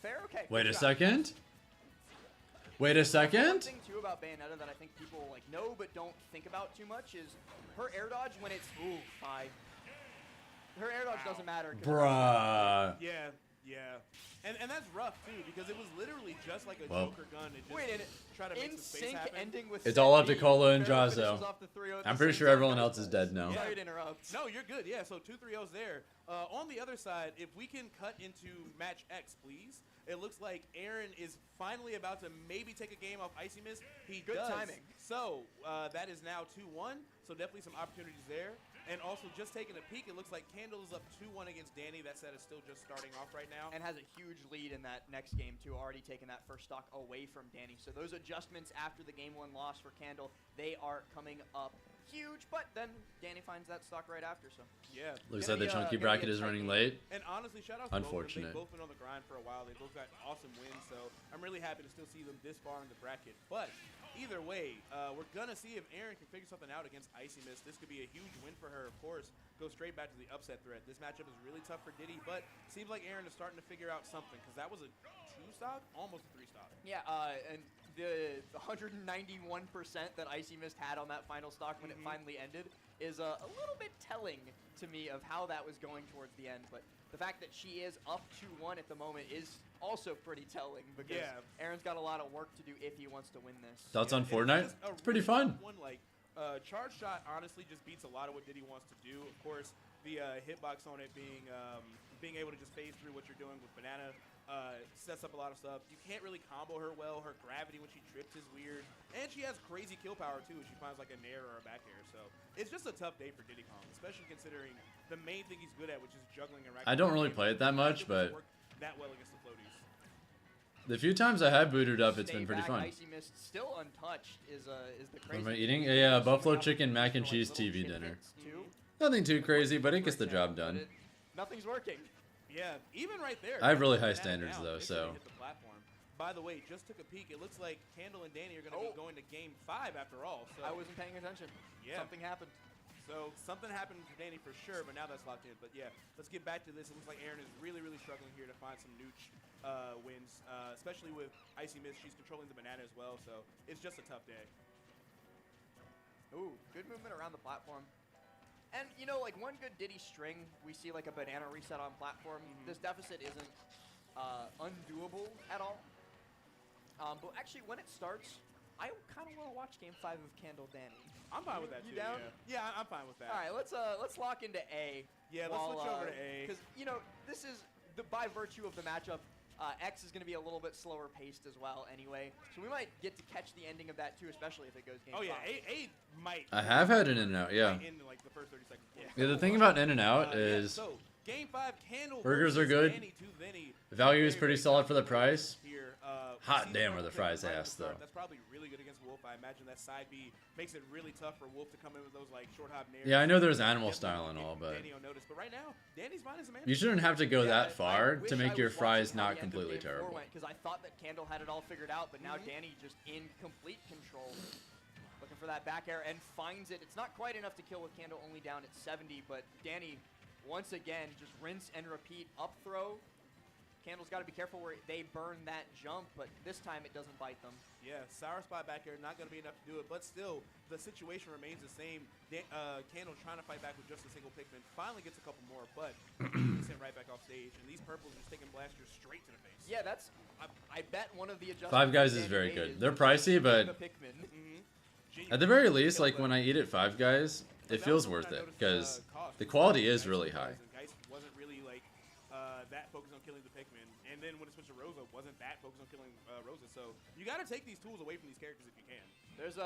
Fair, okay. Wait a second. Wait a second. One thing too about Bayonetta that I think people like know but don't think about too much is her air dodge when it's her air dodge doesn't matter. Bruh. Yeah. And that's rough too because it was literally just like a Joker gun. It just try to make some space happen. Ending with It's all up to Cola and Drazo. I'm pretty sure everyone else is dead now. Sorry to interrupt. No, you're good. Yeah, so 2 3-0s there. On the other side, if we can cut into match X, please. It looks like Aaron is finally about to maybe take a game off Icy Mist. He Good does. timing. So that is now 2-1. So definitely some opportunities there. And also just taking a peek, it looks like Candle is up 2-1 against Danny. That set is still just starting off right now. And has a huge lead in that next game too, already taking that first stock away from Danny. So those adjustments after the game 1 loss for Candle, they are coming up huge, but then Danny finds that stock right after, so. Yeah. Looks like the chunky bracket is running late. And honestly, shout out to Unfortunate. Both of them. They've both been on the grind for a while. They both got awesome wins, so I'm really happy to still see them this far in the bracket. But either way, we're going to see if Aaron can figure something out against Icy Mist. This could be a huge win for her, of course. Go straight back to the upset threat. This matchup is really tough for Diddy, but seems like Aaron is starting to figure out something because that was a 2-stock, almost a 3-stock. Yeah, and the 191% that Icy Mist had on that final stock when it finally ended is a little bit telling to me of how that was going towards the end. But the fact that she is up 2-1 at the moment is also pretty telling because Aaron's got a lot of work to do if he wants to win this. Thoughts on Fortnite? It's pretty fun. Charge shot honestly just beats a lot of what Diddy wants to do. Of course, the hitbox on it being able to just phase through what you're doing with Banana sets up a lot of stuff. You can't really combo her well. Her gravity when she trips is weird. And she has crazy kill power too if she finds like a nair or a back air. So it's just a tough day for Diddy Kong, especially considering the main thing he's good at, which is juggling and I don't really play it that much, but that well against the floaties. the few times I have booted up, it's been pretty fun. Icy Mist still untouched is the What crazy. am I eating? A buffalo chicken mac and cheese TV dinner. Nothing too crazy, but it gets the job done. Nothing's working. Yeah, even right there. I have really high standards though, so. Hit the platform. By the way, just took a peek. It looks like Candle and Danny are going to be going to game 5 after all. So I wasn't paying attention. Yeah. Something happened. So something happened for Danny for sure, but now that's locked in. But yeah, let's get back to this. It looks like Aaron is really struggling here to find some nooch wins, especially with Icy Mist. She's controlling the banana as well, so it's just a tough day. Ooh, good movement around the platform. And, you know, like one good Diddy string, we see like a banana reset on platform. This deficit isn't undoable at all. But actually, when it starts, I kind of want to watch Game 5 of Candle Danny. I'm fine with that You too. down? Yeah, I'm fine with that. All right, let's lock into A. Yeah, let's switch over to A. Because, you know, this is, by virtue of the matchup, X is going to be a little bit slower paced as well anyway. So we might get to catch the ending of that too, especially if it goes game 5. A might. I have had an In-N-Out, yeah. In like the first 30 seconds. Yeah, the thing about In-N-Out is so, game 5, Candle burgers are good. The value is pretty solid for the price. Here, Hot damn are the fries ass though. That's probably really good against Wolf. I imagine that side B makes it really tough for Wolf to come in with those like short hop nairs. Yeah, I know there's animal style and all, but Danny will notice. But right now, Danny's finding some you shouldn't have to go that far to make your fries not completely terrible. Because I thought that Candle had it all figured out, but now Danny just in complete control. Looking for that back air and finds it. It's not quite enough to kill with Candle only down at 70, but Danny, once again, just rinse and repeat up throw. Candle's got to be careful where they burn that jump, but this time it doesn't bite them. Yeah, sour spot back there, not going to be enough to do it, but still, the situation remains the same. Candle trying to fight back with just a single Pikmin, finally gets a couple more, but he's sent right back off stage, and these purples just taking blasters straight to the face. Yeah, that's, I bet one of the adjustments. Five Guys is very good. They're pricey, but at the very least, like when I eat at Five Guys, it feels worth it, because the quality is really high. Geist wasn't really like that focused on killing the Pikmin, and then when it switched to Rosa, wasn't that focused on killing Rosa. So you got to take these tools away from these characters if you can. There's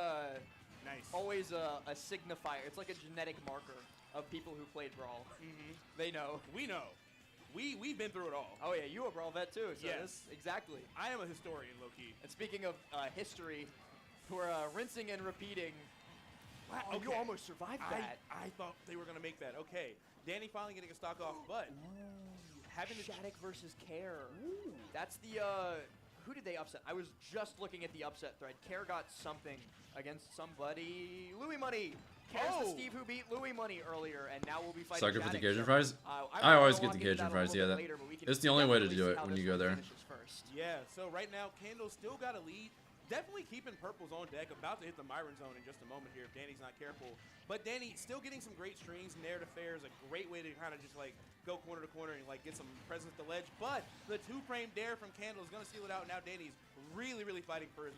always a signifier. It's like a genetic marker of people who played Brawl. They know. We know. we've been through it all. Oh yeah, you a Brawl vet too. So Yes. exactly. I am a historian, low key. And speaking of history, we're rinsing and repeating. Wow, Okay. you almost survived that. I thought they were gonna make that. Okay, Danny finally getting a stock off, but having the Shattuck versus Care. That's the who did they upset? I was just looking at the upset thread. Care got something against somebody. Louis Money. Care's the Steve who beat Louis Money earlier, and now we'll be fighting Sucker for the Shattuck. Cajun fries? I always get the Cajun fries, yeah. It's the only way to do it when you go there. Yeah, so right now, Candle still got a lead. Definitely keeping Purple's on deck. About to hit the Myron zone in just a moment here if Danny's not careful. But Danny still getting some great strings. Nair to fair is a great way to kind of just like go corner to corner and like get some presence at the ledge. But the two-frame dare from Candle is going to seal it out. Now Danny's really, really fighting for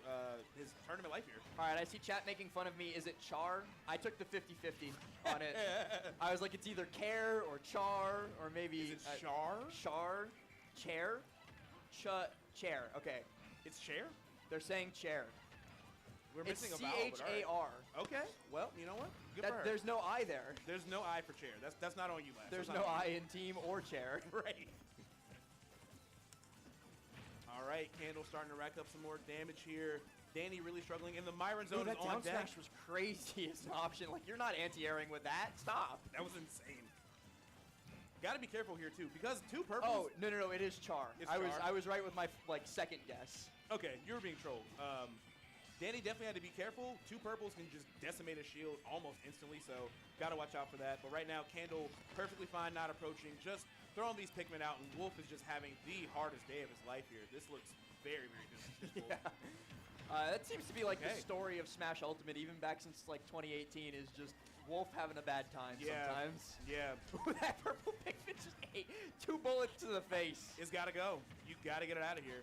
his tournament life here. All right, I see chat making fun of me. Is it Char? I took the 50-50 on it. I was like, it's either Care or Char or maybe... Is it Char? Char? Chair? Chair. Okay. It's Chair? They're saying chair. We're It's missing a vowel, but all right. C-H-A-R. Okay, well, you know what? Good for her. There's no I there. There's no I for chair. That's not on you, Last. There's That's no not on I you. in team or chair. Right. All right, Candle starting to rack up some more damage here. Danny really struggling, and the Myron zone Dude, is that on down deck. smash was crazy as an option. Like, you're not anti-airing with that. Stop. That was insane. Got to be careful here too, because two purples. Oh no, it is Char. It's I Char? was right with my second guess. Okay, you were being trolled. Danny definitely had to be careful. Two purples can just decimate a shield almost instantly, so got to watch out for that. But right now, Candle perfectly fine, not approaching, just throwing these Pikmin out, and Wolf is just having the hardest day of his life here. This looks very, very difficult. Yeah. That seems to be like the story of Smash Ultimate, even back since like 2018, is just Wolf having a bad time sometimes. Yeah. That purple Pikmin just ate 2 bullets to the face. It's got to go. You got to get it out of here.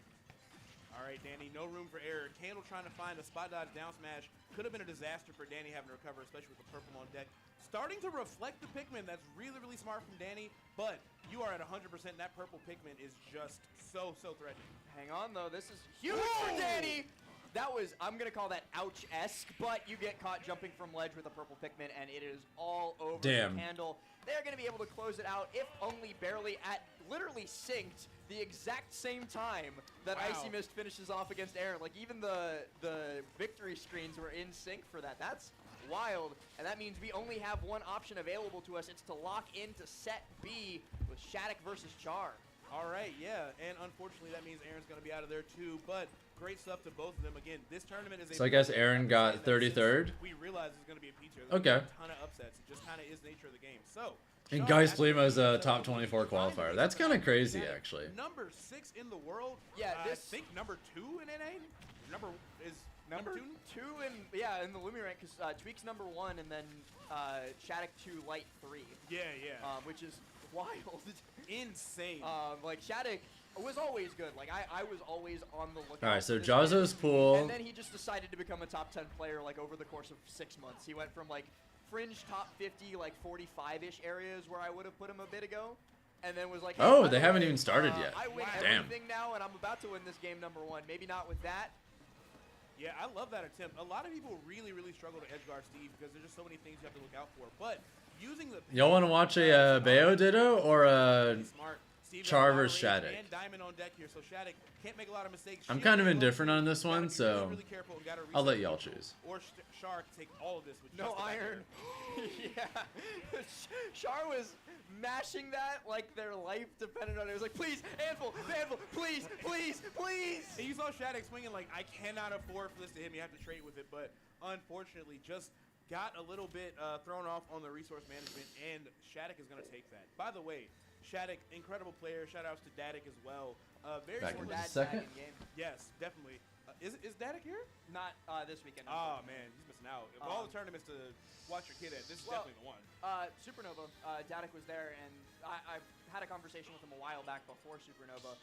All right, Danny, no room for error. Candle trying to find a spot dodge down smash. Could have been a disaster for Danny having to recover, especially with the purple on deck. Starting to reflect the Pikmin. That's really, really smart from Danny, but you are at 100%. That purple Pikmin is just so threatening. Hang on, though. This is huge for Danny. That was, I'm going to call that ouch-esque, but you get caught jumping from ledge with a purple Pikmin, and it is all over Damn. the Candle. They're going to be able to close it out, if only barely, at literally synced the exact same time that Icy Mist finishes off against Aaron. Like, even the victory screens were in sync for that. That's wild, and that means we only have one option available to us. It's to lock into set B with Shattuck versus Char. All right, yeah, and unfortunately that means Aaron's going to be out of there too, but great stuff to both of them. Again, this tournament is So I guess Aaron got 33rd. We realize it's going to be a P-tier. Okay. A ton of upsets. It just kind of is the nature of the game. So, And Guy's Plimo's a top 24 qualifier. That's kind of crazy, actually. number 6 in the world. Yeah, I think number 2 in NA. Number Number 2? 2 in the Lumi rank, because Tweak's number 1, and then Shattuck 2, Light 3. Yeah. Which is wild. Insane. Like, Shattuck was always good. Like, I was always on the lookout. All right, so for this Jazzo's guy. pool. And then he just decided to become a top 10 player, like, over the course of 6 months. He went from, like, fringe top 50, like, 45-ish areas where I would have put him a bit ago. And then was like, hey, Oh, by they the haven't way, even started yet. I win Damn. everything now, and I'm about to win this game number 1. Maybe not with that. Yeah, I love that attempt. A lot of people really, really struggle to edgeguard Steve because there's just so many things you have to look out for. But using the Y'all want to watch a Bayo Ditto or a smart. Steve Char got versus Power Rage Shattuck? and Diamond on deck here, so Shattuck can't make a lot of mistakes. I'm Shield kind of is indifferent low, on this one, gotta be so really careful and gotta I'll let reset y'all the choose. Or Char can take all of this with No just the back iron. air. Yeah. Char was mashing that like their life depended on it. It was like, please, Anvil, please, please, please. And you saw Shattuck swinging like, I cannot afford for this to hit me. I have to trade with it. But unfortunately, just got a little bit thrown off on the resource management, and Shattuck is going to take that. By the way, Shattuck, incredible player. Shout-outs to Dadik as well. Very Back short in a second. game. Yes, definitely. Is Dadik here? Not this weekend. Oh, man, he's missing out. Of all the tournaments to watch your kid at, this is definitely the one. Supernova, Dadik was there, and I had a conversation with him a while back before Supernova.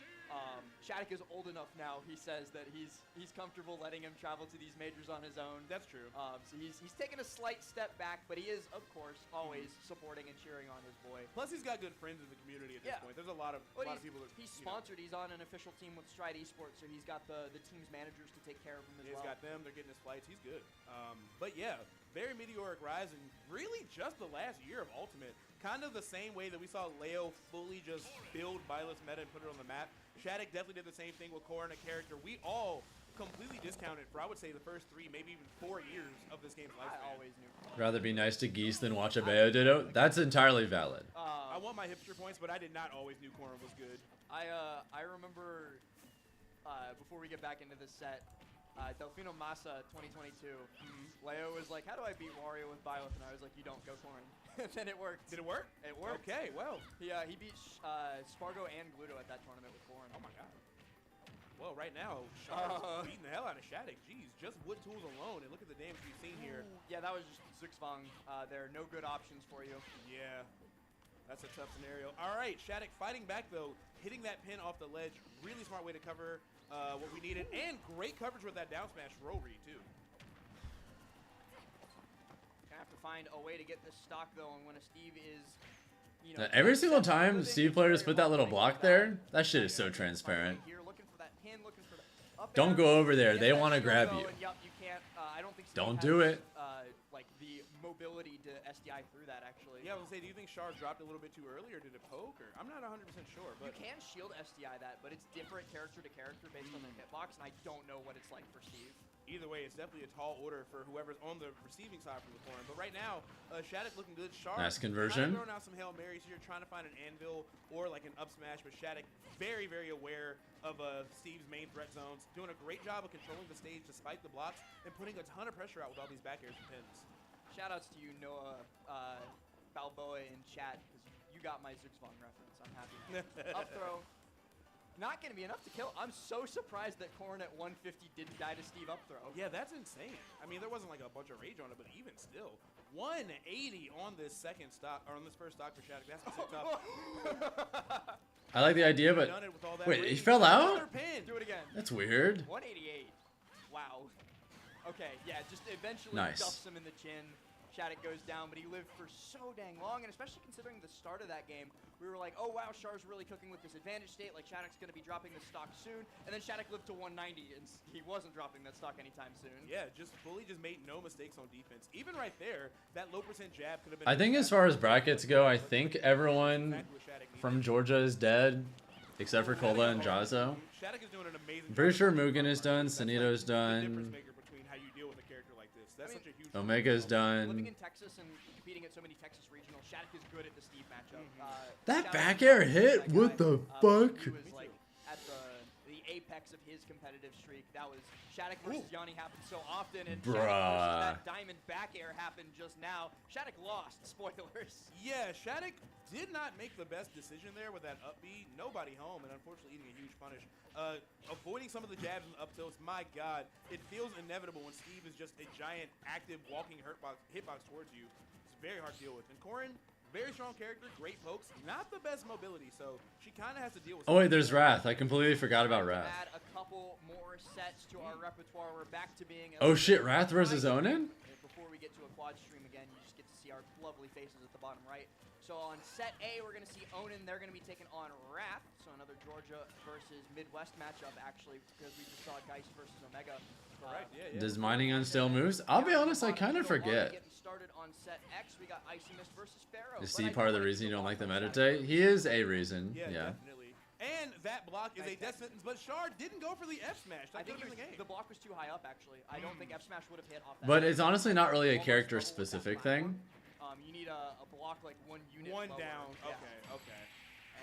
Shattuck is old enough now, he says, that he's comfortable letting him travel to these majors on his own. That's true. So he's taken a slight step back, but he is, of course, always supporting and cheering on his boy. Plus, he's got good friends in the community at this point. There's a lot of people that He's sponsored. He's on an official team with Stride Esports, so he's got the team's managers to take care of him as well. He's got them. They're getting his flights. He's good. But yeah, very meteoric rise, and really just the last year of Ultimate kind of the same way that we saw Leo fully just build Byleth's meta and put it on the map. Shattuck definitely did the same thing with Corrin, a character we all completely discounted for, I would say, the first 3, maybe even 4 years of this game's lifespan. I always knew. Rather be nice to Geese than watch a Bayo Ditto. That's entirely valid. I want my hipster points, but I did not always knew Corrin was good. I remember before we get back into this set, Delfino Massa 2022. Leo was like, "How do I beat Wario with Byleth?" And I was like, "You don't, go Corrin." And then it worked. Did it work? It worked. Okay, well. He beat Spargo and Gluto at that tournament with Corrin. Oh my god. Well, right now, Shard's beating the hell out of Shattuck. Jeez, just wood tools alone, and look at the damage we've seen here. Yeah, that was just Zugzwang. There are no good options for you. Yeah, that's a tough scenario. All right, Shattuck fighting back, though. Hitting that pin off the ledge. Really smart way to cover what we needed. And great coverage with that down smash roll read, too. Gonna have to find a way to get this stock, though, and when a Steve is... You know, every single time Steve players put that little block there, that shit is so transparent. Don't go over there. They want to grab you. Don't do it. Like the mobility to SDI through that, actually. Yeah, I was gonna say, do you think Shard dropped a little bit too early, or did it poke? Or I'm not 100% sure. But you can shield SDI that, but it's different character to character based on the hitbox, and I don't know what it's like for Steve. Either way, it's definitely a tall order for whoever's on the receiving side from the corner. But right now, Shattuck looking good. Shard nice conversion. Throwing out some Hail Marys here, trying to find an anvil or like an up smash. But Shattuck very, very aware of Steve's main threat zones. Doing a great job of controlling the stage despite the blocks and putting a ton of pressure out with all these back airs and pins. Shoutouts to you, Noah Balboa in chat, because you got my Zugzwang reference. I'm happy. Up throw. Not going to be enough to kill. I'm so surprised that Corrin at 150 didn't die to Steve up throw. Yeah, that's insane. I mean, there wasn't like a bunch of rage on it, but even still, 180 on this second stock, or on this first stock for Shattuck. That's so tough. I like the idea, but wait, he fell out? Do it again. That's weird. 188. Wow. Okay, yeah, just eventually duffs him in the chin. Shattuck goes down, but he lived for so dang long, and especially considering the start of that game, we were like, oh wow, Char's really cooking with this advantage state, like Shattuck's going to be dropping this stock soon, and then Shattuck lived to 190, and he wasn't dropping that stock anytime soon. Yeah, just fully just made no mistakes on defense. Even right there, that low percent jab could have been... I think as far as brackets go, I think everyone from Georgia is dead, except for Cola and Jazzo. Shattuck is doing an amazing I'm pretty sure Mugen is done, Sanito's done. That's such a huge Omega's done. Living in Texas and competing at so many Texas regionals, Shattuck is good at the Steve matchup. That back air hit? What the fuck? He was like at the apex of his competitive streak. That was Shattuck versus Yanni happened so often, and Shattuck versus that diamond back air happened just now. Shattuck lost. Spoilers. Yeah, Shattuck did not make the best decision there with that up B. Nobody home, and unfortunately eating a huge punish. Avoiding some of the jabs and the up tilts, my God, it feels inevitable when Steve is just a giant, active, walking hitbox towards you. It's very hard to deal with. And Corrin, very strong character, great pokes, not the best mobility, so she kind of has to deal with. Oh wait, there's Wrath. I completely forgot about Wrath. Add a couple more sets to our repertoire. We're back to being. Oh shit, Wrath versus Onin? Before we get to a quad stream again, you just get to see our lovely faces at the bottom right. So on set A, we're going to see Onin. They're going to be taking on Wrath. So another Georgia versus Midwest matchup, actually, because we just saw Geist versus Omega. Correct. Yeah. Does mining on stale moves? I'll be honest, I kind of forget. Getting started on set X, we got Icy Mist versus Pharaoh. Is he part of the reason you don't like the meditate? He is a reason. Yeah. Definitely. And that block is a death sentence, but Shard didn't go for the F smash. I think the block was too high up, actually. I don't think F smash would have hit off that. But it's honestly not really a character specific thing. You need a block like one unit. One lower. down. Yeah. Okay.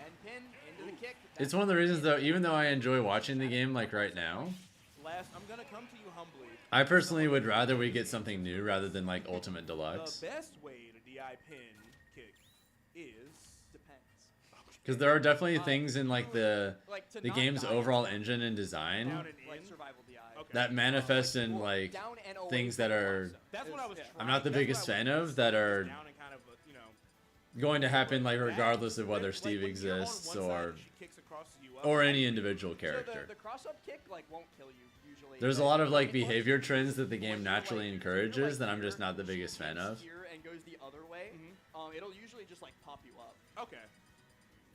And pin into the kick. It's one of the reasons, though, even though I enjoy watching the game like right now, I'm gonna come to you humbly. I personally would rather we get something new rather than like Ultimate Deluxe. The best way to DI pin kick is depends. Because there are definitely things in like the game's overall engine and design like survival DI. that manifest in like things that are I'm not the biggest fan of that are going to happen like regardless of whether Steve exists or any individual character. So the cross-up kick like won't kill you usually. There's a lot of like behavior trends that the game naturally encourages that I'm just not the biggest fan of. And goes the other way. It'll usually just like pop you up. Okay.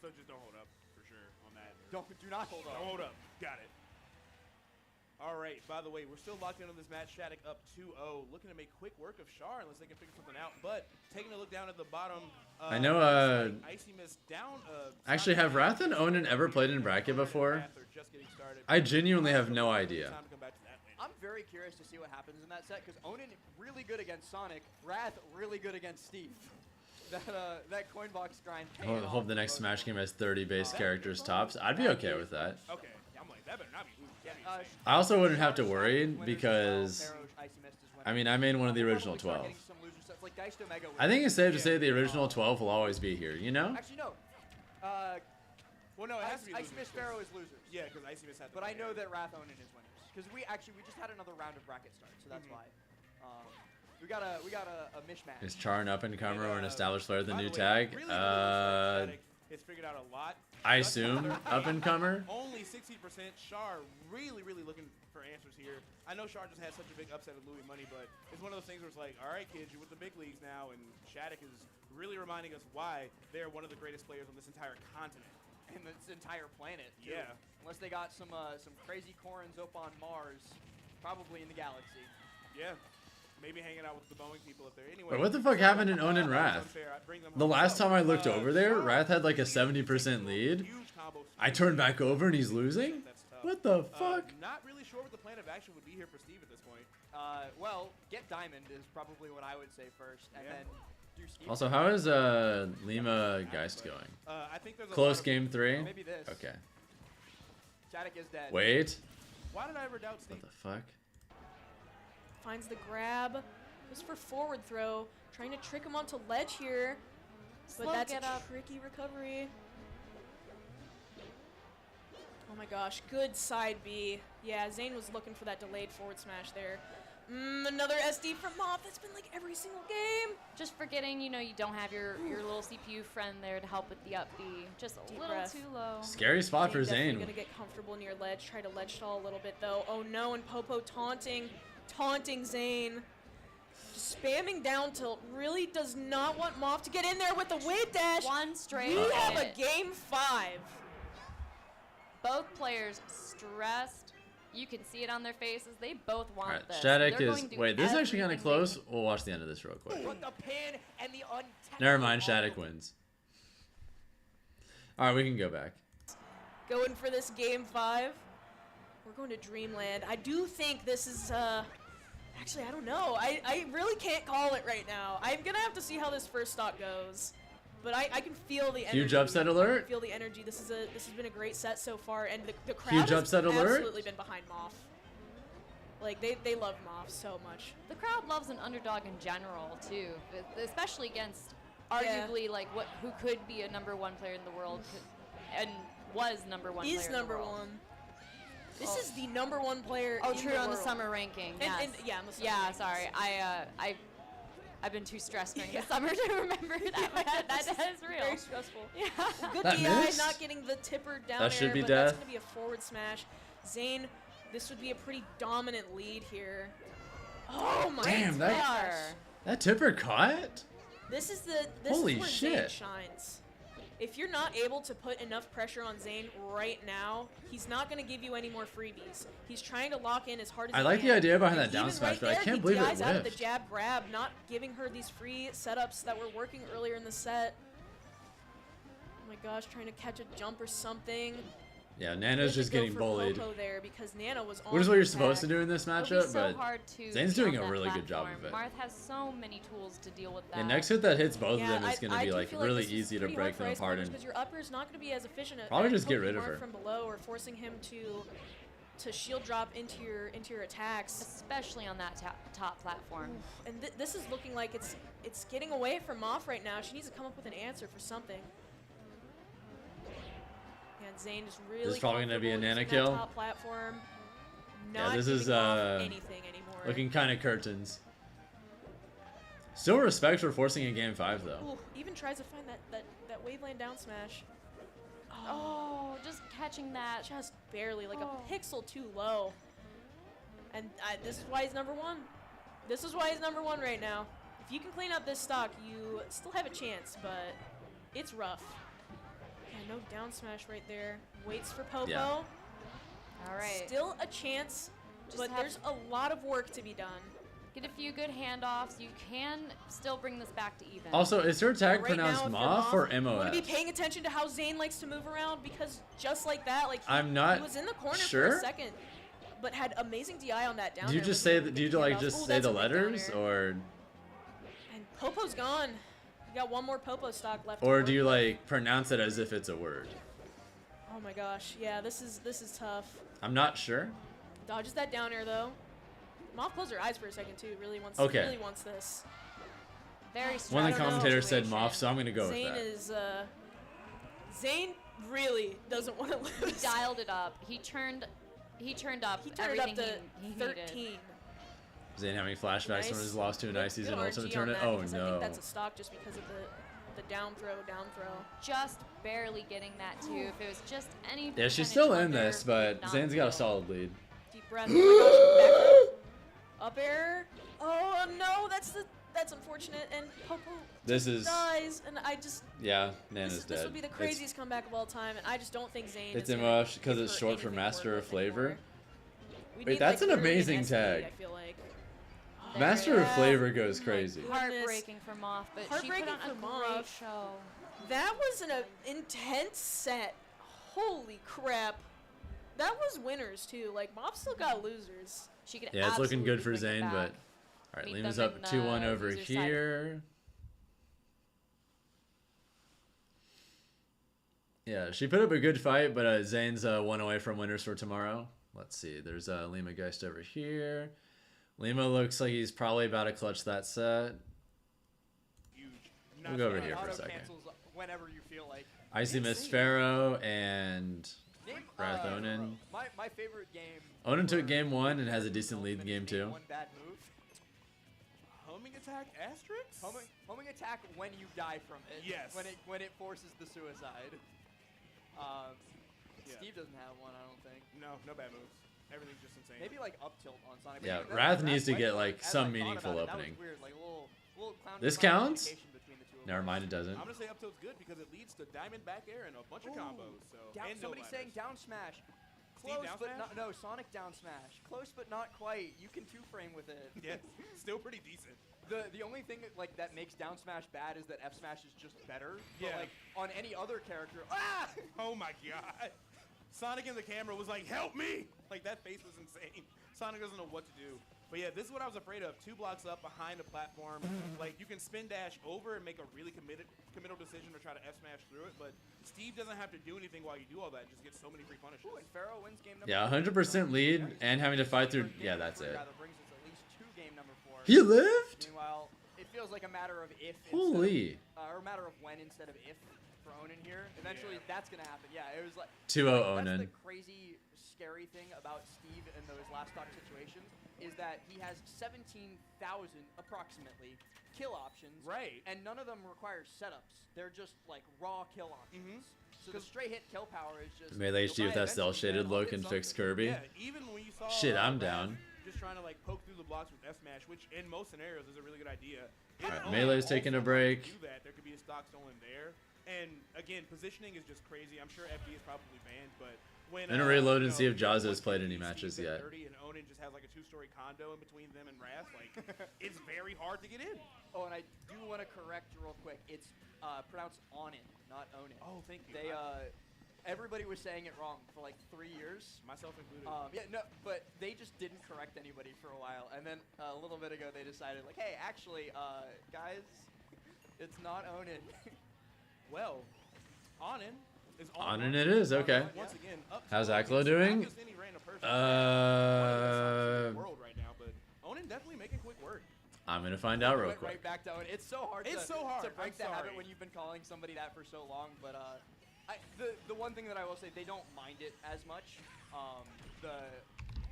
So just don't hold up for sure on that. Do not hold up. Don't hold up. Got it. All right, by the way, we're still locked in on this match. Shattuck up 2-0, looking to make quick work of Char unless they can figure something out. But taking a look down at the bottom, I know, Icy Mist down. Actually, have Wrath and Onan ever played in bracket before? I genuinely have no idea. I'm very curious to see what happens in that set because Onan really good against Sonic, Wrath really good against Steve. That coin box grind. I hope the next Smash game has 30 base characters tops. I'd be okay with that. Okay, I'm like, that better not be losing. I also wouldn't have to worry because, I mean, I made one of the original 12. I think it's safe to say the original 12 will always be here, you know? Actually, no. Well, no, it has to be Icy Mist Pharaoh is losers. Yeah, because Icy Mist had the But I know that Wrath Onan is winners. Because we just had another round of bracket start, so that's why. We got a mishmash. Is Char an up-and-comer or an established player with a new tag? It's figured out a lot. I assume up-and-comer. Only 60%. Char really looking for answers here. I know Char just had such a big upset with Louis Money, but it's one of those things where it's like, all right, kids, you're with the big leagues now, and Shattuck is really reminding us why they're one of the greatest players on this entire continent. And this entire planet, too. Yeah. Unless they got some crazy Corins up on Mars, probably in the galaxy. Yeah. Maybe hanging out with the Boeing people up there. Anyway. Wait, what the fuck happened in Onan Wrath? The last time I looked over there, Wrath had like a 70% lead. I turned back over and he's losing? What the fuck? Not really sure what the plan of action would be here for Steve at this point. Well, get Diamond is probably what I would say first, and then do Steve. Also, how is Lima Geist going? I think there's a Close game 3? Maybe this. Okay. Shattuck is dead. Wait. Why did I ever doubt Steve? What the fuck? Finds the grab. Goes for forward throw. Trying to trick him onto ledge here. But that's a tricky recovery. Oh my gosh. Good side B. Yeah, Zane was looking for that delayed forward smash there. Another SD from Moth. That's been like every single game. Just forgetting, you know, you don't have your little CPU friend there to help with the up B. Just a little too low. Scary spot for Zane. Gonna get comfortable near ledge. Try to ledge stall a little bit though. Oh no, and Popo taunting Zane. Just spamming down tilt. Really does not want Moth to get in there with the wave dash. One straight. We have a game 5. Both players stressed. You can see it on their faces. They both want this. Shattuck is. Wait, this is actually kind of close. We'll watch the end of this real quick. With the pin and the Never mind, Shattuck wins. All right, we can go back. Going for this game 5. We're going to Dreamland. I do think this is. Actually, I don't know. I really can't call it right now. I'm gonna have to see how this first stock goes. But I can feel the energy. Huge upset alert. I can feel the energy. This has been a great set so far, and the crowd Huge has upset alert. absolutely been behind Moth. Like they love Moth so much. The crowd loves an underdog in general too, especially against arguably like who could be a #1 player in the world and was #1 player Is in the number world. 1. This is the #1 player. Oh, in true, the on world. the summer ranking. And, Yes. yeah, on the summer yeah. rankings. Sorry, I've been too stressed during the summer to remember that. That is real. Very stressful. Yeah. Good That DI, missed? not getting the tipper down That should air, be but death. that's going to be a forward smash. Zane, this would be a pretty dominant lead here. Oh my Damn, gosh. that tipper caught? This is Holy where shit. Zane shines. If you're not able to put enough pressure on Zane right now, he's not going to give you any more freebies. He's trying to lock in as hard as I he like can. the idea behind And that down even smash, right but I there, can't he believe it DIs out of the whiffed. jab grab, not giving her these free setups that were working earlier in the set. Oh my gosh, trying to catch a jump or something. Yeah, Nana's just getting bullied. There because Nana was on Which is what you're the supposed to attack. do in this It'll be matchup, so but hard to Zane's get doing on a that really good job platform. of it. Marth has so many tools to deal with that. The next hit that hits both of Yeah, them is going to I be do like feel really this is easy to pretty break hard for them ice apart. climbers because your upper is not going to be as efficient. Probably at just get poking rid of Marth her. from below or forcing him to shield drop into your attacks, especially on that top platform. And this is looking like it's getting away from Moth right now. She needs to come up with an answer for something. And Zane is really. This is probably going to be a Nana using that kill. top platform. Yeah, Not this is giving off anything anymore. looking kind of curtains. Still respect for forcing a game 5 though. Ooh, even tries to find that waveland down smash. Oh, just catching that. Just barely, like a pixel too low. And this is why he's #1. This is why he's #1 right now. If you can clean up this stock, you still have a chance, but it's rough. Yeah, no down smash right there. Waits for Popo. Yeah. All right. Still a chance but there's a lot of work to be done. Get a few good handoffs. You can still bring this back to even. Also, is her tag Right pronounced now, if Moff you're or You want MOF? to be paying attention to how Zane likes to move around because just like that, like I'm not he was in the corner for sure. a second, but had amazing DI on that down. Do you air just when say he that? Do you did the like handoff. just Ooh, say that's the a big down letters, air. or And Popo's gone. You got one more Popo stock left. to or work do you with. like pronounce it as if it's a word? Oh my gosh, yeah, this is tough. I'm not sure. Dodges that down air though. Moff closed her eyes for a second too. Really wants. Okay. Really wants this. Very One of the I don't know. commentators said Moff, so I'm gonna go Zane with that. is Zane really doesn't want to He lose. dialed it up. He turned up He turned it up everything to he 13. needed. Zane having flashbacks from his loss to an Good ice-season RNG ultimate on tournament. that Oh because I no. think that's a stock just because of the down throw. Just barely getting that too. If it was just any. Yeah, she's percentage still in under, this, but not Zane's got a go. solid lead. Deep breath. Oh my gosh, back up air. Oh no, that's unfortunate. And Popo This just is- dies, and I just. Yeah, Nana's This dead. would be the craziest comeback of all time, and I just don't think Zane. It's is gonna MOF because give it's her short for anything Master worth of it Flavor. anymore. We Wait, need, that's like, an literally amazing SD, tag. I feel like. Master of Flavor goes crazy. Heartbreaking for Moff, but she put Heartbreaking on a for great Moff. show. That was an intense set. Holy crap. That was winners too. Like Moff still got losers. She could Yeah, it's looking good for absolutely bring it Zane, but back. all right, Meet Lima's them up in 2-1 the over loser side. here. Yeah, she put up a good fight, but Zane's one away from winners for tomorrow. Let's see. There's Lima Geist over here. Lima looks like he's probably about to clutch that set. We'll go over here for a second. Whenever you feel like. Icy Miss Pharaoh and Wrath Onan. My favorite game. Onan took game 1 and has a decent lead in game 2. One bad move. Homing attack asterisk? Homing attack when you die from it. Yes. When it forces the suicide. Yeah. Steve doesn't have one, I don't think. No bad moves. Everything's just insane. Maybe like up tilt on Sonic. Yeah, But Wrath that needs to went get for like it. As some I thought meaningful about it, opening. That was weird. Like a little clown This clown counts? communication between the two of Never them. mind, it doesn't. I'm gonna say up tilt's good because it leads to diamond back air and a bunch of combos. So and no Somebody's saying ladders. down smash. Steve Close, down but smash? not, no, Sonic down smash. Close, but not quite. You can two-frame with it. Yes, still pretty decent. The only thing that makes down smash bad is that F smash is just better. But Yeah. like on any other character, Oh my god. Sonic in the camera was like, help me! Like, that face was insane. Sonic doesn't know what to do. But yeah, this is what I was afraid of. 2 blocks up behind the platform. Like, you can spin dash over and make a really committal decision to try to F smash through it. But Steve doesn't have to do anything while you do all that. Just get so many free punishes. Ooh, and Pharaoh wins game number Yeah, 100% lead and having to fight through. Yeah, that's it. Rather brings us at least 2 game number 4. He lived? Meanwhile, it feels like a matter of if Holy. or a matter of when instead of if for Onan here. Eventually, that's gonna happen. Yeah, it was like 2-0 That's Onan. the crazy, scary thing about Steve in those last stock situations is that he has 17,000 approximately kill options. Right. And none of them require setups. They're just like raw kill options. So the straight hit kill power is just. Melee HD with that cell shaded look and fixed Kirby. Yeah, even when you saw Shit, I'm Wrath down. just trying to like poke through the blocks with F smash, which in most scenarios is a really good idea. All right, Melee's taking a break. Do that. There could be a stock stolen there. And again, positioning is just crazy. I'm sure FD is probably banned, but when I'm gonna reload and see if Jazza has played any matches Steve's yet. at 30 and Onan just has like a 2-story condo in between them and Wrath, like it's very hard to get in. Oh, and I do want to correct real quick. It's pronounced Onan, not Onan. Oh, thank you. They everybody was saying it wrong for like 3 years. Myself included. Yeah, no, but they just didn't correct anybody for a while, and then a little bit ago they decided like, hey, actually, guys, it's not Onan. Well, Onan is Onan it is, okay. Once again, up How's to Aklo doing? not just any random person. World right now, but Onan definitely making quick work. I'm gonna find out real Went quick. right back to Onan. It's so hard. It's so hard. to break I'm the habit sorry. when you've been calling somebody that for so long. But the one thing that I will say, they don't mind it as much.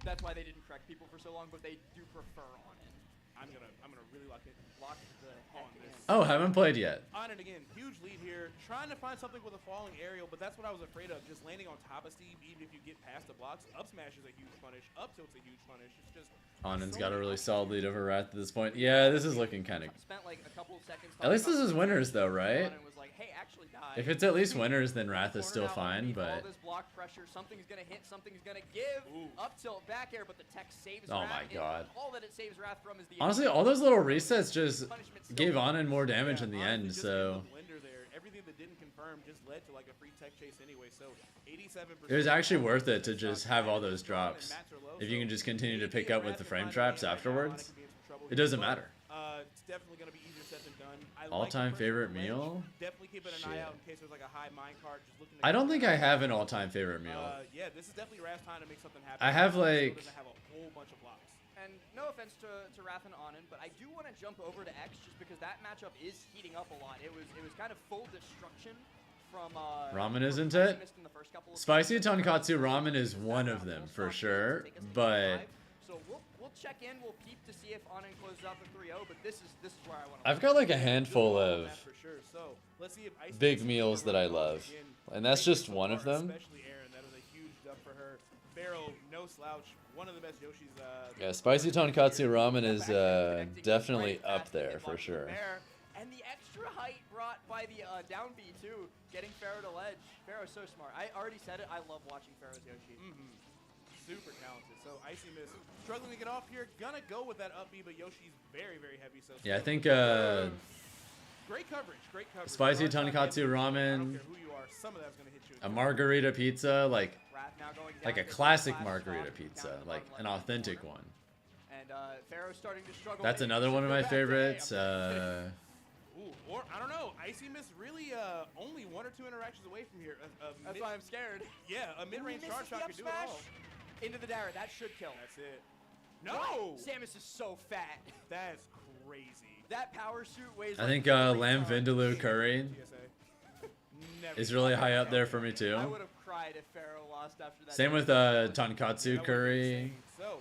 That's why they didn't correct people for so long, but they do prefer Onan. I'm gonna really lock the heck in. Oh, haven't played yet. On it again, huge lead here. Trying to find something with a falling aerial, but that's what I was afraid of. Just landing on top of Steve, even if you get past the blocks. Up smash is a huge punish. Up tilt's a huge punish. It's just. Anand's got a really solid lead over Wrath at this point. Yeah, this is looking kind of. Spent like a couple of seconds. At least this is winners though, right? Was like, hey, actually die. If it's at least winners, then Wrath is still fine. But all this block pressure, something's gonna hit, something's gonna give. Up tilt, back air, but the tech saves. oh Wrath. my god. All that it saves Wrath from is the. Honestly, all those little resets just gave Anand more damage in the end. So. Everything that didn't confirm just led to like a free tech chase anyway. So 87%. It was actually worth it to just have all those drops. If you can just continue to pick up with the frame traps afterwards, it doesn't matter. It's definitely going to be easier said than done. All-time favorite meal? Definitely keeping an eye out in case there's like a high mine card. Just looking I don't think I have an all-time favorite meal. Yeah, this is definitely Wrath's time to make something happen. I have like. Doesn't have a whole bunch of blocks. And no offense to Wrath and Anand, but I do want to jump over to X just because that matchup is heating up a lot. It was kind of full destruction from Ramen, isn't it? Spicy tonkatsu ramen is one of them for sure, but. So we'll check in, we'll peep to see if Anand closes out the 3-0, but this is where I want to. I've got like a handful of big meals that I love, and that's just one of them. Especially Aaron, that is a huge dub for her. Pharaoh, no slouch, one of the best Yoshis. Yeah, spicy tonkatsu ramen is definitely up there for sure. And the extra height brought by the down B too, getting Pharaoh to ledge. Pharaoh's so smart. I already said it. I love watching Pharaoh's Yoshi. Super talented. So Icy Miss struggling to get off here. Gonna go with that up B, but Yoshi's very, very heavy. So yeah, I think great coverage. Great coverage. Spicy tonkatsu ramen. A margarita pizza, like a classic margarita pizza, like an authentic one. And Pharaoh's starting to struggle. That's another one of my favorites. Or I don't know. Icy Miss really only 1 or 2 interactions away from here. That's why I'm scared. Yeah, a mid-range charge shot could do it all. Into the Dara, that should kill. That's it. No! Samus is so fat. That's crazy. That power suit weighs. I think Lamb Vindaloo curry is really high up there for me too. I would have cried if Pharaoh lost after that. Same with tonkatsu curry. So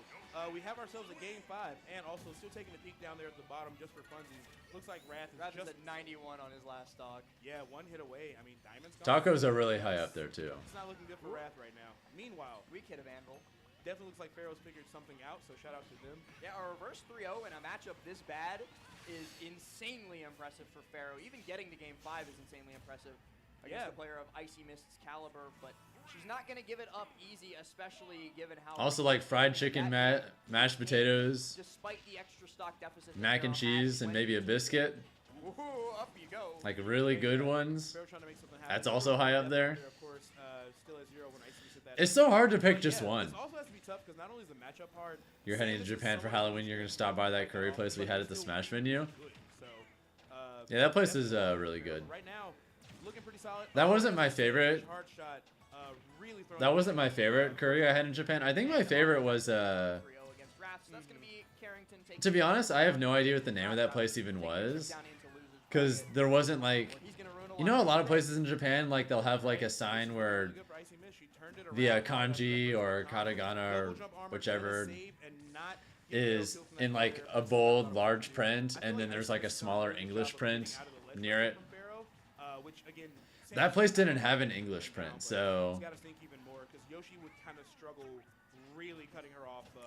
we have ourselves a game 5, and also still taking a peek down there at the bottom just for funsies. Looks like Wrath is just at 91 on his last stock. Yeah, 1 hit away. I mean, Diamond's gone. Tacos are really high up there too. It's not looking good for Wrath right now. Meanwhile, weak hit of Anvil. Definitely looks like Pharaoh's figured something out, so shout out to them. Yeah, a reverse 3-0 in a matchup this bad is insanely impressive for Pharaoh. Even getting to game 5 is insanely impressive against a player of Icy Mist's caliber, but she's not going to give it up easy, especially given how... Also like fried chicken, mashed potatoes, despite the extra stock deficit, mac and cheese, and maybe a biscuit. Woohoo, up you go. Like really good ones. That's also high up there. It's so hard to pick just one. This also has to be tough because not only is the matchup hard. You're heading to Japan for Halloween. You're gonna stop by that curry place we had at the Smash venue. Yeah, that place is really good. Right now, looking pretty solid. That wasn't my favorite. That wasn't my favorite curry I had in Japan. I think my favorite was to be honest, I have no idea what the name of that place even was, because there wasn't like, you know, a lot of places in Japan, like they'll have like a sign where the kanji or katakana or whichever is in like a bold large print, and then there's like a smaller English print near it. That place didn't have an English print, so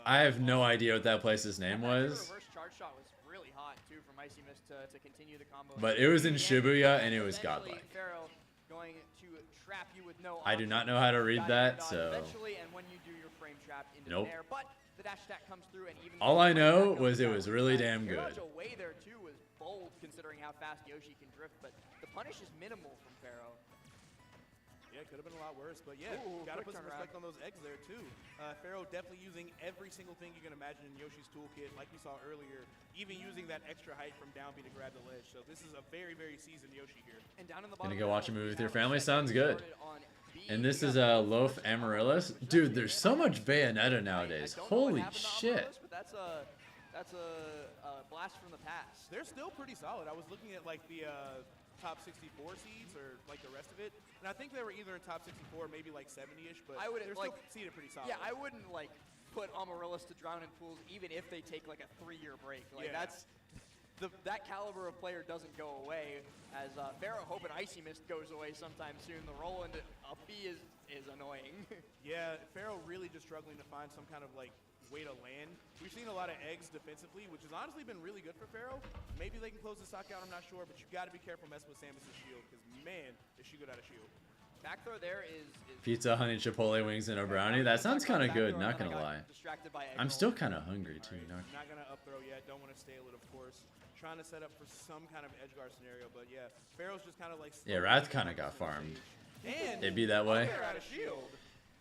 I have no idea what that place's name was. But it was in Shibuya and it was godlike. I do not know how to read that, so nope. All I know was it was really damn good. Considering how fast Yoshi can drift, but the punish is minimal from Pharaoh. Yeah, could have been a lot worse, but yeah, gotta put some respect on those eggs there too. Pharaoh definitely using every single thing you can imagine in Yoshi's toolkit, like we saw earlier, even using that extra height from down B to grab the ledge. So this is a very, very seasoned Yoshi here. And down in the Gonna go watch a movie with your family? Sounds good. And this is Loaf Amaryllis. Dude, there's so much Bayonetta nowadays. Holy shit. That's a blast from the past. They're still pretty solid. I was looking at like the top 64 seeds or like the rest of it, and I think they were either in top 64, maybe like 70ish, but they're still seeded pretty solid. Yeah, I wouldn't like put Amaryllis to drown in pools even if they take like a 3-year break. Like that's that caliber of player doesn't go away. As Pharaoh hoping Icy Mist goes away sometime soon. The roll into a fee is annoying. Yeah, Pharaoh really just struggling to find some kind of like way to land. We've seen a lot of eggs defensively, which has honestly been really good for Pharaoh. Maybe they can close the stock out, I'm not sure, but you got to be careful messing with Samus's shield, because man, is she good at a shield. Back throw there is Pizza, honey, chipotle wings, and a brownie. That sounds kind of good, not gonna lie. I'm still kind of hungry too. Right, not gonna up throw yet. Don't want to stale it, of course. Trying to set up for some kind of edge guard scenario, but yeah, Pharaoh's just kind of like. Yeah, Wrath kind of got farmed. And It'd be that way. out of shield.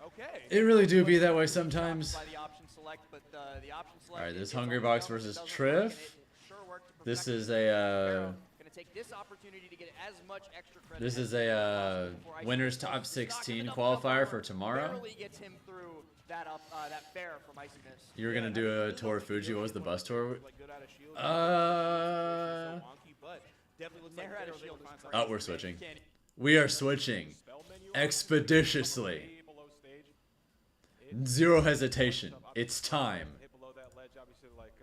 Okay. It really do be that way sometimes. By the option select, but the option select. All right, this Hungry Box versus Triff. This is a. Gonna take this opportunity to get as much extra credit. This is a winners top 16 qualifier for tomorrow. Barely gets him through that fair from Icy Mist. You were gonna do a tour of Fuji. What was the bus tour? Oh, we're switching. We are switching expeditiously. Zero hesitation. It's time. Hit below that ledge, obviously, like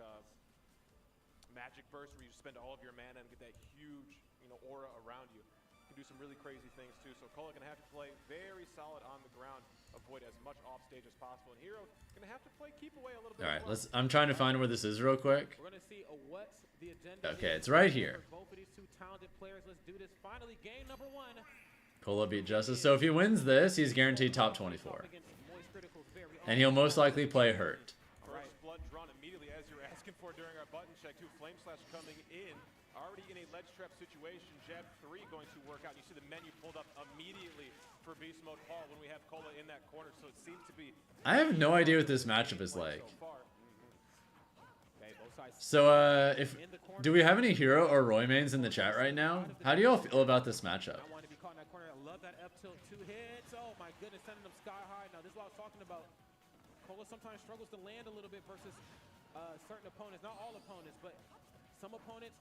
Magic Burst, where you spend all of your mana and get that huge, aura around you. You can do some really crazy things too. So Cola gonna have to play very solid on the ground, avoid as much off stage as possible. And Hero gonna have to play keep away a little bit. All right, let's. I'm trying to find where this is real quick. We're gonna see what's the agenda. Okay, it's right here. For both of these two talented players, let's do this. Finally, game number 1. Cola beat Justice. So if he wins this, he's guaranteed top 24. And he'll most likely play hurt. First blood drawn immediately as you were asking for during our button check. Flame Slash coming in. Already in a ledge trap situation. Jab 3 going to work out. You see the menu pulled up immediately for Beast Mode Paul when we have Cola in that corner. So it seems to be... I have no idea what this matchup is like. So, do we have any Hero or Roy mains in the chat right now? How do y'all feel about this matchup? I want to be caught in that corner. I love that up tilt 2 hits. Oh my goodness, sending them sky high. Now this is what I was talking about. Cola sometimes struggles to land a little bit versus certain opponents. Not all opponents, but some opponents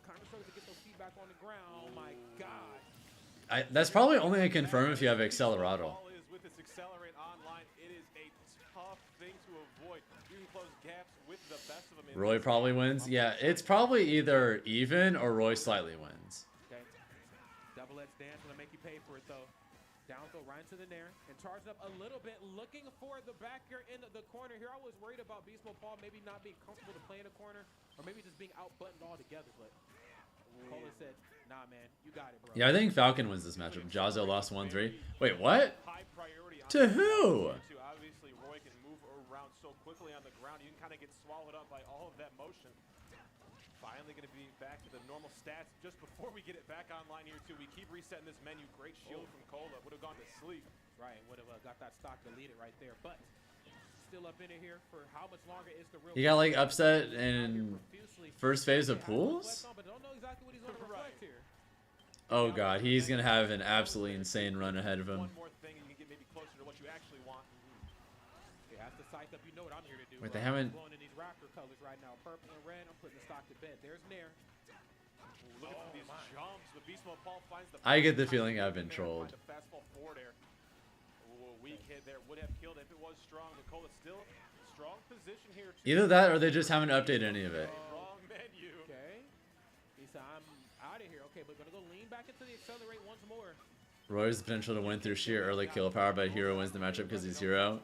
kind of struggle to get those feet back on the ground. Oh my god. That's probably only a confirm if you have Accelerado. With this Accelerate online, it is a tough thing to avoid. You can close gaps with the best of them. Roy probably wins. Yeah, it's probably either even or Roy slightly wins. Okay. Double-edged dance gonna make you pay for it though. Down throw right into the nair and charging up a little bit, looking for the back here in the corner. Here I was worried about Beast Mode Paul maybe not being comfortable to play in the corner, or maybe just being out-buttoned altogether, but Cola said, nah man, you got it, bro. Yeah, I think Falcon wins this matchup. Jazzo lost 1-3. Wait, what? To who? Obviously, Roy can move around so quickly on the ground. You can kind of get swallowed up by all of that motion. Finally going to be back to the normal stats just before we get it back online here too. We keep resetting this menu. Great shield from Cola. Would have gone to sleep. Right, would have got that stock deleted right there. But still up in it here for how much longer is the real. He got like upset in first phase of pools? Oh god, he's going to have an absolutely insane run ahead of him. One more thing, you can get maybe closer to what you actually want. Yeah, that's the sight up. You know what I'm here to do. Wait, they haven't... Blowing in these Raptor colors right now. Purple and red. I'm putting the stock to bed. There's Nair. Look at these jumps. But Beast Mode Paul finds the... I get the feeling I've been trolled. Fastball forward air. Ooh, a weak hit there. Would have killed if it was strong. But Cola still strong position here. Either that or they just haven't updated any of it. Wrong menu. Okay. He said, I'm out of here. Okay, but going to go lean back into the Accelerate once more. Roy has the potential to win through sheer early kill power, but Hero wins the matchup because he's Hero.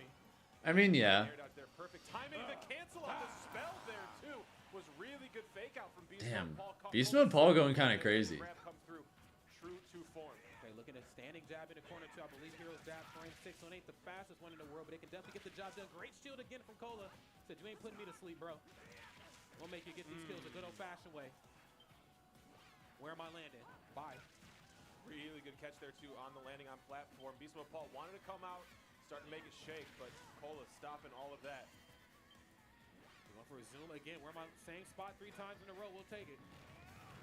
I mean, yeah. Perfect timing. The cancel on the spell there too was really good fake out from Beast Damn. Mode Paul. Beast Mode Paul going kind of crazy. Come through. True to form. Okay, looking at standing jab in the corner too. I believe Hero's jab frame 6 on 8, the fastest one in the world, but they can definitely get the job done. Great shield again from Cola. Said you ain't putting me to sleep, bro. We'll make you get these kills the good old-fashioned way. Where am I landing? Bye. Really good catch there too on the landing on platform. Beast Mode Paul wanted to come out, starting to make it shake, but Cola stopping all of that. Going for a zoom again. Where am I? Same spot 3 times in a row. We'll take it.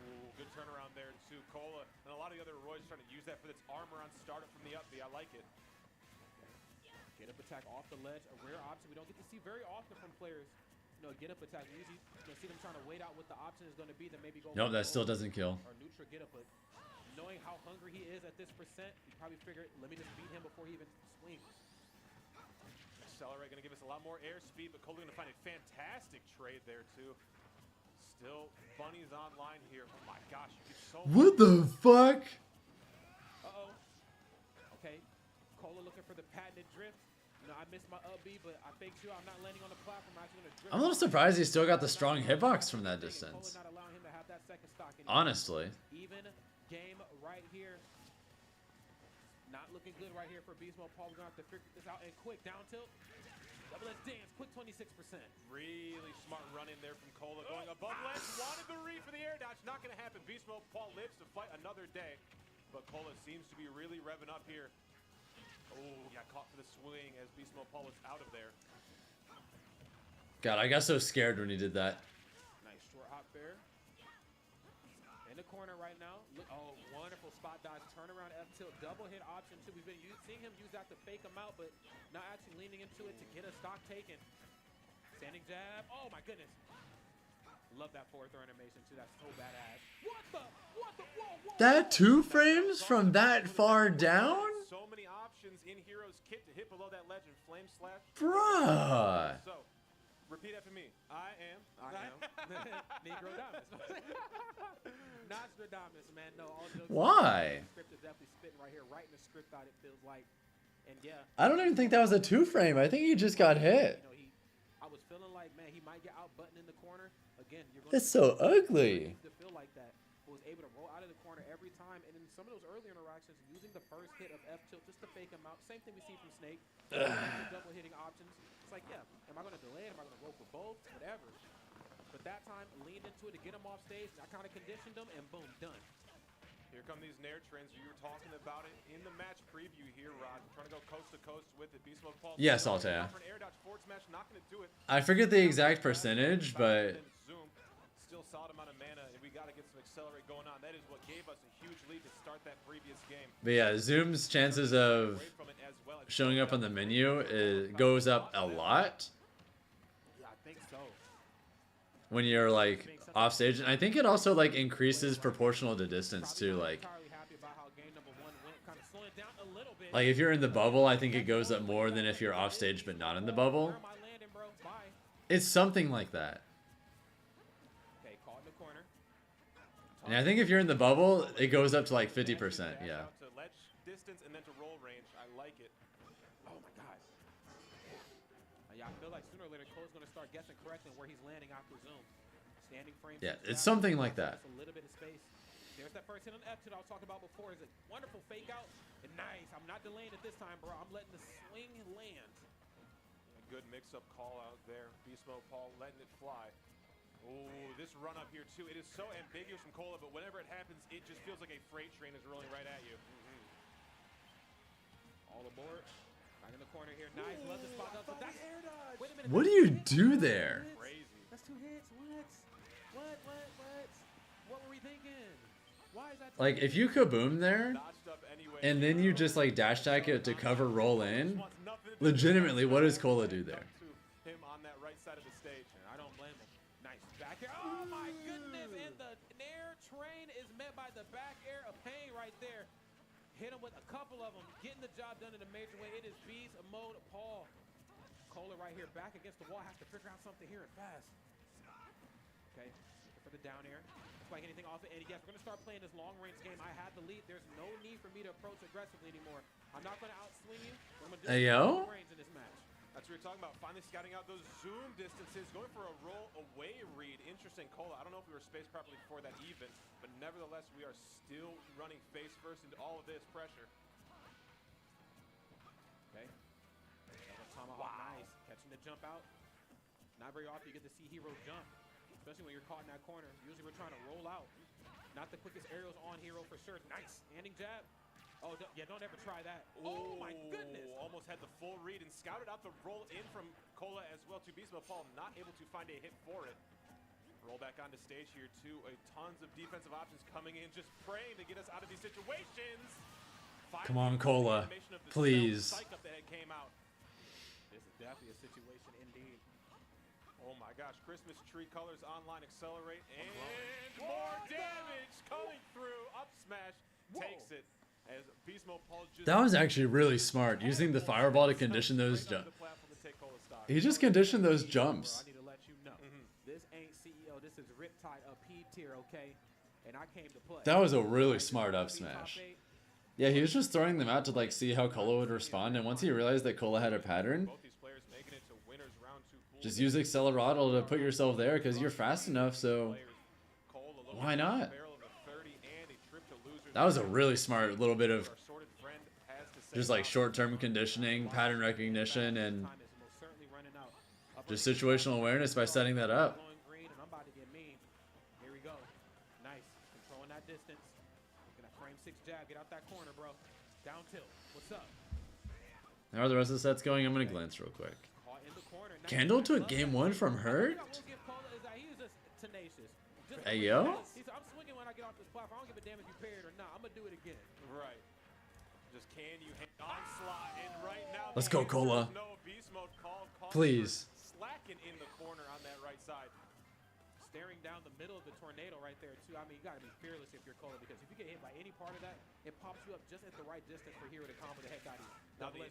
Ooh, good turnaround there too. Cola and a lot of the other Roys trying to use that for this armor on startup from the up B. I like it. Okay. Get up attack off the ledge, a rare option we don't get to see very often from players. Get up attack. Usually you see them trying to wait out what the option is going to be, then maybe go. Nope, that still doesn't kill. Or neutral get up, but knowing how hungry he is at this percent, you probably figured, let me just beat him before he even swings. accelerate, going to give us a lot more airspeed, but Cola going to find a fantastic trade there, too. Still, Bunny's online here. Oh, my gosh. You get so What the fuck? Uh-oh. Okay. Cola looking for the patented drift. No, I missed my up B, but I think sure I'm not landing on the platform. I'm actually going to drift. I'm a little surprised he still got the strong hitbox from that distance. Cola not allowing him to have that second stock anymore. Honestly. Even game right here. Not looking good right here for Beast Mode. Paul, we're going to have to figure this out. And quick, down tilt. Double edge dance, quick 26%. Really smart run in there from Cola. Going above ledge, wanted the read for the air dodge. Not going to happen. Beast Mode Paul lives to fight another day. But Cola seems to be really revving up here. Oh, got caught for the swing as Beast Mode Paul was out of there. God, I got so scared when he did that. Nice short hop fair. In the corner right now. Look, oh, wonderful spot dodge. Turnaround F tilt. Double hit option too. We've been seeing him use that to fake him out, but not actually leaning into it to get a stock taken. Standing jab. Oh my goodness. Love that forward throw animation too. That's so badass. What the? Whoa. That 2 frames from that far down? So many options in Hero's kit to hit below that ledge and flame slash. Bruh. So, repeat after me. I am. Negro Damas. Nostradamus, man. No, all jokes. Why? The script is definitely spitting right here, right in the script out. It feels like, and yeah. I don't even think that was a 2 frame. I think he just got hit. You know, I was feeling like, man, he might get out buttoned in the corner. Again, you're going That's so ugly. to feel like that. But was able to roll out of the corner every time, and in some of those early interactions, using the first hit of F tilt just to fake him out. Same thing we see from Snake. Double hitting options. It's like, yeah, am I going to delay it? Am I going to roll for both? Whatever. But that time, leaned into it to get him off stage. I kind of conditioned him, and boom, done. Here come these Nair trends. You were talking about it in the match preview here, Rod. Trying to go coast to coast with it. Beast Mode Paul. Yes, Altea. Air dodge forward smash, not going to do it. I forget the exact percentage, but Zoom. Still solid amount of mana, and we got to get some accelerate going on. That is what gave us a huge lead to start that previous game. But yeah, Zoom's chances of showing up on the menu goes up a lot Yeah, I think so. when you're like off stage, and I think it also like increases proportional to distance too. Like if you're in the bubble, I think it goes up more than if you're off stage but not in the bubble. It's something like that. Okay, caught in the corner. And I think if you're in the bubble, it goes up to like 50%. Yeah. To ledge distance and then to roll range. I like it. Oh my God. Yeah, I feel like sooner or later Cole's going to start guessing correctly where he's landing after Zoom. Standing frame. Yeah, it's something like that. A little bit of space. There's that first hit on F that I was talking about before. It's a wonderful fake out. And nice. I'm not delaying it this time, bro. I'm letting the swing land. A good mix-up call out there. Beast Mode Paul letting it fly. Oh, this run up here too. It is so ambiguous from Cola, but whenever it happens, it just feels like a freight train is rolling right at you. All aboard. Right in the corner here. Nice. Love the spot up. So that's, wait a minute. What do you do there? Crazy. That's 2 hits. What? What were we thinking? Why is that? Like if you kaboom there, and then you just like dash attack it to cover roll in, legitimately, what does Cola do there? Him on that right side of the stage. And I don't blame him. Nice back air. Oh my goodness. And the Nair train is met by the back air of pain right there. Hit him with a couple of them. Getting the job done in a major way. It is Beast Mode Paul. Cola right here back against the wall. Has to figure out something here and fast. Okay. Looking for the down air. Like anything off it. And yes, we're going to start playing this long range game. I had the lead. There's no need for me to approach aggressively anymore. I'm not going to outswing you. I'm going to do long range in this match. That's what you're talking about. Finally scouting out those zoom distances. Going for a roll away read. Interesting, Cola. I don't know if we were spaced properly before that even, but nevertheless, we are still running face first into all of this pressure. Okay. Tomahawk, nice. Catching the jump out. Not very often you get to see Hero jump, especially when you're caught in that corner. Usually we're trying to roll out. Not the quickest aerials on Hero for sure. Nice. Standing jab. Oh, yeah, don't ever try that. Oh, my goodness. Almost had the full read and scouted out the roll in from Cola as well to Beast Mode Paul. Not able to find a hit for it. Roll back onto stage here, too. Tons of defensive options coming in, just praying to get us out of these situations. Come on, Cola. Please. This is definitely a situation indeed. Oh my gosh, Christmas tree colors online accelerate and more damage coming through. Up smash takes it as Beast Mode Paul just That was actually really smart, using the fireball to condition those take Cola's stock. He just conditioned those jumps. I need to let you know. This ain't CEO. This is Riptide up P tier, okay? And I came to play. That was a really smart up smash. Yeah, he was just throwing them out to like see how Cola would respond, and once he realized that Cola had a pattern, just use Accelerado to put yourself there because you're fast enough, so why not? That was a really smart little bit of just like short-term conditioning, pattern recognition, and just situational awareness by setting that up. Here we go. Nice. Controlling that distance. Gonna frame 6 jab. Get out that corner, bro. Down tilt. What's up? How are the rest of the sets going? I'm gonna glance real quick. Candle to a game 1 from Hurt? Hey, yo? He said, I'm swinging when I get off this platform. I don't give a damn if you parried or not. I'm going to do it again. Right. Just can you onslaught in right now. Let's go, Cola. No beast mode call. Please. Slacking in the corner on that right side. Staring down the middle of the tornado right there, too. I mean, you got to be fearless if you're Cola, because if you get hit by any part of that, it pops you up just at the right distance for Hero to combo the heck out of you. Now the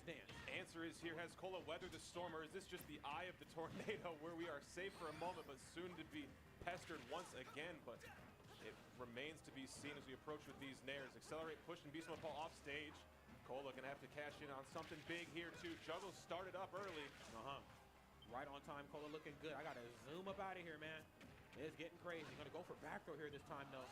answer is here, has Cola weathered the storm, or is this just the eye of the tornado where we are safe for a moment but soon to be pestered once again? But it remains to be seen as we approach with these nairs. Accelerate, push, and Beast Mode Paul off stage. Cola gonna have to cash in on something big here too. Juggle started up early. Right on time, Cola looking good. I gotta zoom up out of here, man. It's getting crazy. Gonna go for back throw here this time, though.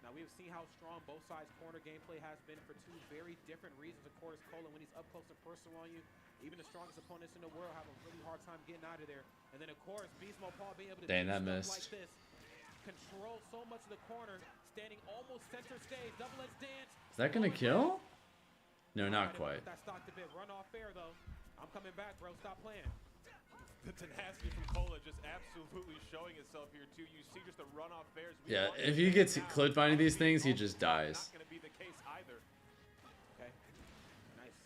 Now, we've seen how strong both sides' corner gameplay has been for 2 very different reasons. Of course, Cola, when he's up close and personal on you, even the strongest opponents in the world have a really hard time getting out of there. And then, of course, Beast Mode Paul being able to do stuff like this. Control so much of the corner, standing almost center stage. Double edge dance. Is that gonna kill? No, not quite. That stock to bit. Run off fair, though. I'm coming back, bro. Stop playing. The tenacity from Cola just absolutely showing itself here too. You see just the runoff fairs. Yeah, if he gets clipped by any of these things, he just dies. Not going to be the case either. Okay. Nice.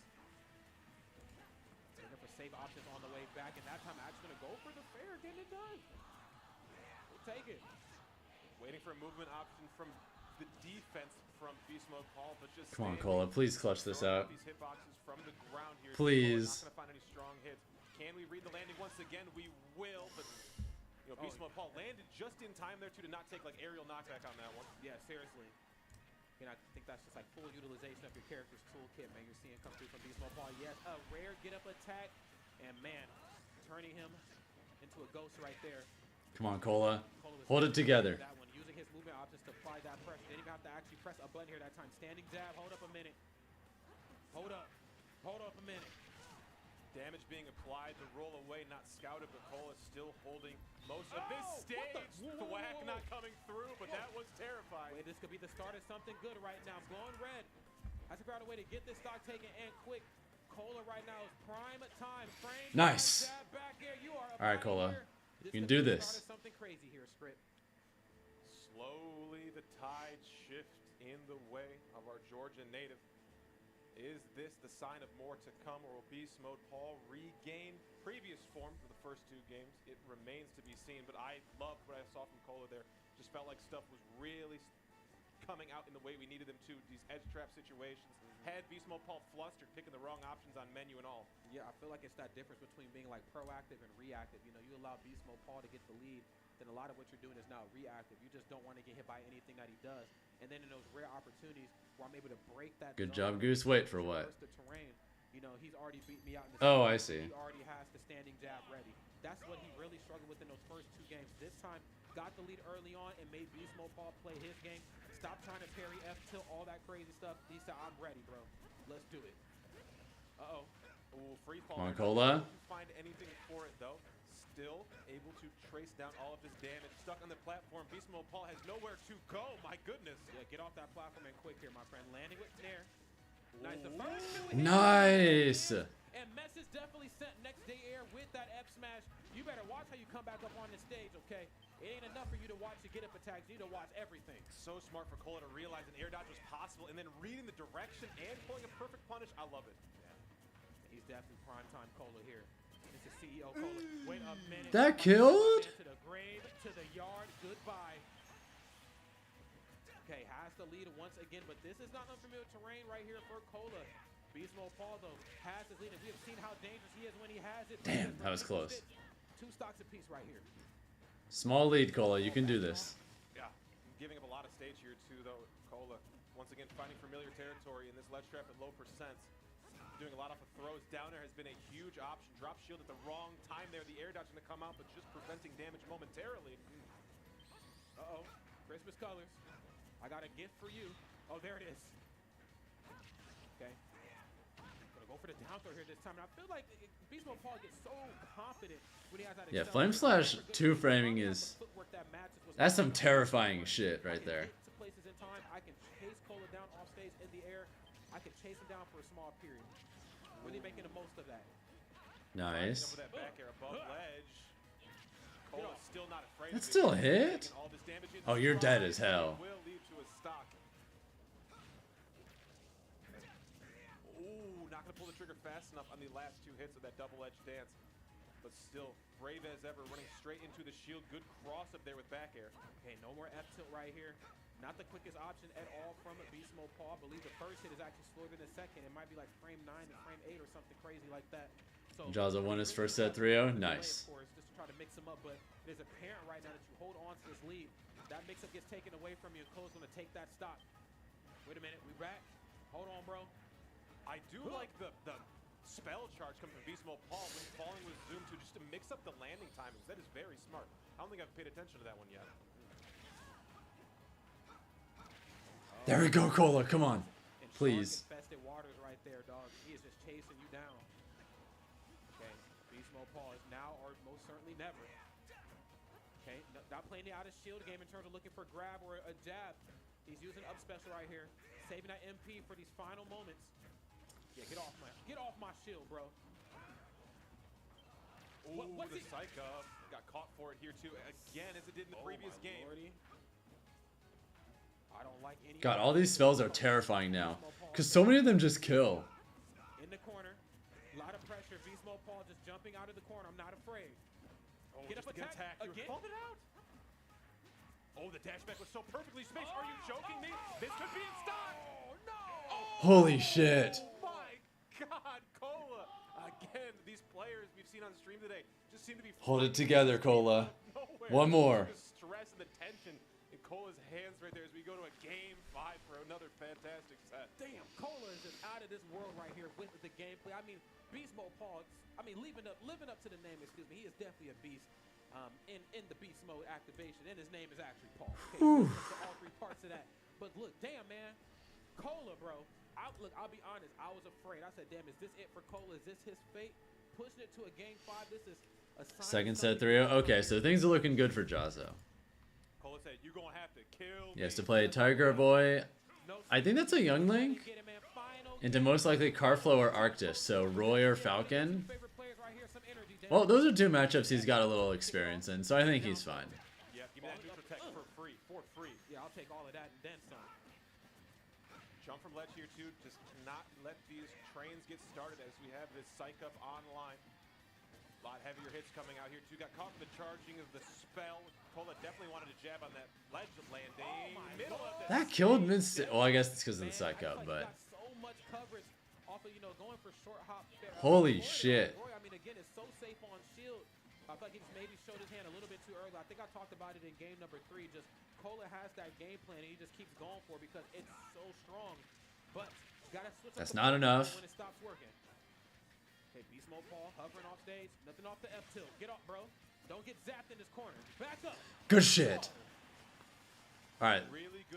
Looking for save options on the way back, and that time actually going to go for the fair, getting it done. We'll take it. Waiting for a movement option from the defense from Beast Mode Paul, but just come on, Cola, please clutch this out. These hitboxes from the ground here. Please. Not going to find any strong hits. Can we read the landing once again? We will, but you know, Beast Mode Paul landed just in time there too to not take like aerial knockback on that one. Yeah, seriously. And I think that's just like full utilization of your character's toolkit, man. You're seeing come through from Beast Mode Paul. Yes, a rare get up attack, and man, turning him into a ghost right there. Come on, Cola. Hold it together. That one, using his movement options to apply that pressure. Didn't even have to actually press a button here that time. Standing jab. Hold up a minute. Hold up. Hold up a minute. Damage being applied, the roll away not scouted, but Cole is still holding most of this stage. Thwack not coming through, but that was terrifying. Wait, this could be the start of something good right now. Glowing red. Has to figure out a way to get this stock taken and quick. Cola right now is prime time. Frame. Nice. Back here. You are all right, Cola. You can do this. Something crazy here, Script. Slowly, the tide shift in the way of our Georgia native. Is this the sign of more to come, or will Beast Mode Paul regain previous form for the first 2 games? It remains to be seen, but I loved what I saw from Cola there. Just felt like stuff was really coming out in the way we needed them to. These edge trap situations. Had Beast Mode Paul flustered, picking the wrong options on menu and all. Yeah, I feel like it's that difference between being like proactive and reactive. You know, you allow Beast Mode Paul to get the lead, then a lot of what you're doing is now reactive. You just don't want to get hit by anything that he does. And then in those rare opportunities where I'm able to break that good job, Goose. Wait for what? The terrain, you know, he's already beat me out in the oh, I see. He already has the standing jab ready. That's what he really struggled with in those first 2 games. This time, got the lead early on and made Beast Mode Paul play his game. Stop trying to parry F tilt, all that crazy stuff. He said, I'm ready, bro. Let's do it. Uh-oh. Ooh, free fall. Come on, Cola. Find anything for it, though. Still able to trace down all of his damage. Stuck on the platform. Beast Mode Paul has nowhere to go. My goodness. Yeah, get off that platform and quick here, my friend. Landing with Nair. Nice. The first 2 nice. And message definitely sent next day air with that F smash. You better watch how you come back up on the stage, okay? It ain't enough for you to watch the get up attacks. You need to watch everything. So smart for Cola to realize an air dodge was possible and then reading the direction and pulling a perfect punish. I love it. Yeah. He's definitely primetime Cola here. This is CEO Cola. Wait a minute. That killed? To the grave, to the yard. Goodbye. Okay, has the lead once again, but this is not unfamiliar terrain right here for Cola. Beast Mode Paul, though, has his lead, and we have seen how dangerous he is when he has it. Damn, that was close. 2 stocks apiece right here. Small lead, Cola. You can do this. Yeah, giving up a lot of stage here too, though. Cola once again finding familiar territory in this ledge trap at low percents. Doing a lot off of throws. Down there has been a huge option. Drop shield at the wrong time there. The air dodge going to come out, but just preventing damage momentarily. Uh-oh. Christmas colors. I got a gift for you. Oh, there it is. Okay. Gonna go for the down throw here this time. And I feel like Beast Mode Paul gets so confident when he has that. Yeah, Flame Slash 2 framing is... That's some terrifying shit right there. Places in time. I can chase Cola down off stage in the air. I can chase him down for a small period. Really making the most of that. Nice. That back air above ledge. Cola's still not afraid. That's still a hit? Oh, you're dead as hell. Will lead to a stock. Ooh, not gonna pull the trigger fast enough on the last 2 hits of that double edge dance. But still, brave as ever, running straight into the shield. Good cross up there with back air. Okay, no more F tilt right here. Not the quickest option at all from a Beast Mode Paul. I believe the first hit is actually slower than the second. It might be like frame 9 to frame 8 or something crazy like that. So Jazza won his first set 3-0. Nice. Of course, just to try to mix them up, but it is apparent right now that you hold on to this lead. That mix-up gets taken away from you, and Cole's going to take that stock. Wait a minute, we back? Hold on, bro. I do like the spell charge coming from Beast Mode Paul when falling with Zoom to just to mix up the landing timings. That is very smart. I don't think I've paid attention to that one yet. There we go, Cola. Come on. Please. Infested waters right there, dog. He is just chasing you down. Okay, Beast Mode Paul is now or most certainly never. Okay, not playing the out of shield game in terms of looking for grab or a jab. He's using up special right here, saving that MP for these final moments. Yeah, get off my shield, bro. Ooh, the psych up. Got caught for it here too. Again, as it did in the previous game. Lordy. I don't like any. God, all these spells are terrifying now. Because so many of them just kill. In the corner. A lot of pressure. Beast Mode Paul just jumping out of the corner. I'm not afraid. Oh, Get up attack. Again. Called it out. Oh, the dash back was so perfectly spaced. Are you joking me? This could be in stock. Oh, no. Holy shit. Oh, my God. Cola. Again, these players we've seen on stream today just seem to be... Hold it together, Cola. One more. The stress and the tension in Cola's hands right there as we go to a game 5 for another fantastic set. Damn, Cola is just out of this world right here with the gameplay. I mean, Beast Mode Paul, I mean, living up to the name, excuse me, he is definitely a beast in the Beast Mode activation, and his name is actually Paul. Okay, so all 3 parts of that. But look, damn, man, Cola, bro. I'll be honest, I was afraid. I said, damn, is this it for Cola? Is this his fate? Pushing it to a game 5, this is a sign. Second set 3-0. Okay, so things are looking good for Jazzo. Cola said, you're going to have to kill He has to play Tiger Boy. I think that's a young Link. Into most likely Carflow or Arctis, so Roy or Falcon. Well, those are 2 matchups he's got a little experience in, so I think he's fine. Yeah, give me that neutral tech for free. Yeah, I'll take all of that and then some. Jump from ledge here too. Just cannot let these trains get started as we have this psych up online. A lot heavier hits coming out here too. Got caught in the charging of the spell. Cola definitely wanted to jab on that ledge landing. Middle of That killed mid. Well, I guess it's because of the psych up, but. So much coverage off of, going for short hop. Holy shit. Roy, I mean, again, it's so safe on shield. I feel like he just maybe showed his hand a little bit too early. I think I talked about it in game number 3. Just Cola has that game plan, and he just keeps going for it because it's so strong. But gotta switch. That's not enough. When it stops working. Okay, Beast Mode Paul hovering off stage. Nothing off the F tilt. Get up, bro. Don't get zapped in this corner. Back up. Good shit. All right.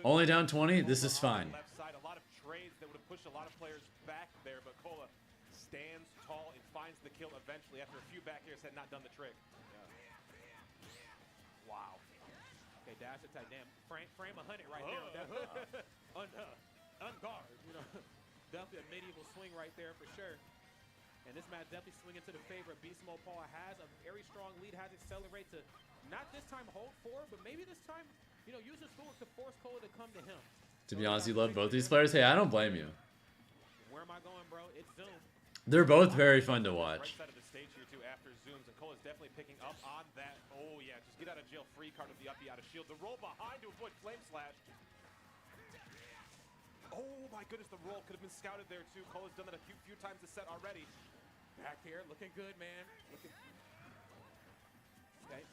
Only down 20. This is fine. Left side, a lot of trades that would have pushed a lot of players back there, but Cola stands tall and finds the kill eventually after a few back airs had not done the trick. Wow. Okay, dash attack. Damn, frame 100 right there. Unguard. Definitely a medieval swing right there for sure. And this match definitely swinging to the favor of Beast Mode Paul. Has a very strong lead. Has accelerate to not this time hold forward, but maybe this time, use his footwork to force Cola to come to him. To be honest, you love both these players. Hey, I don't blame you. Where am I going, bro? It's Zoom. They're both very fun to watch. Right side of the stage here too after zooms, and Cola's definitely picking up on that. Oh yeah, just get out of jail free card of the uppy out of shield. The roll behind to avoid flame slash. Oh my goodness, the roll could have been scouted there too. Cola's done that a few times this set already. Back here, looking good, man. Okay, nice.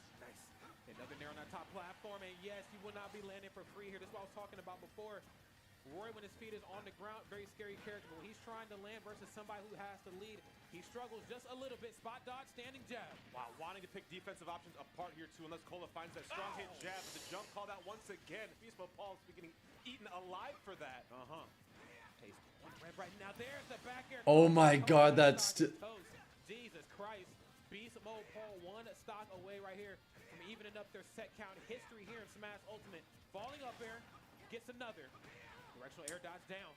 Another nair on that top platform, and yes, you will not be landing for free here. This is what I was talking about before. Roy, when his feet is on the ground, very scary character. But when he's trying to land versus somebody who has to lead, he struggles just a little bit. Spot dodge, standing jab. Wow, wanting to pick defensive options apart here too, unless Cola finds that strong hit jab. But the jump called out once again. Beast Mode Paul's getting eaten alive for that. Red right now. There's the back air. Oh my God, that's Jesus Christ. Beast Mode Paul one stock away right here from evening up their set count history here in Smash Ultimate. Falling up air, gets another. Directional air dodge down.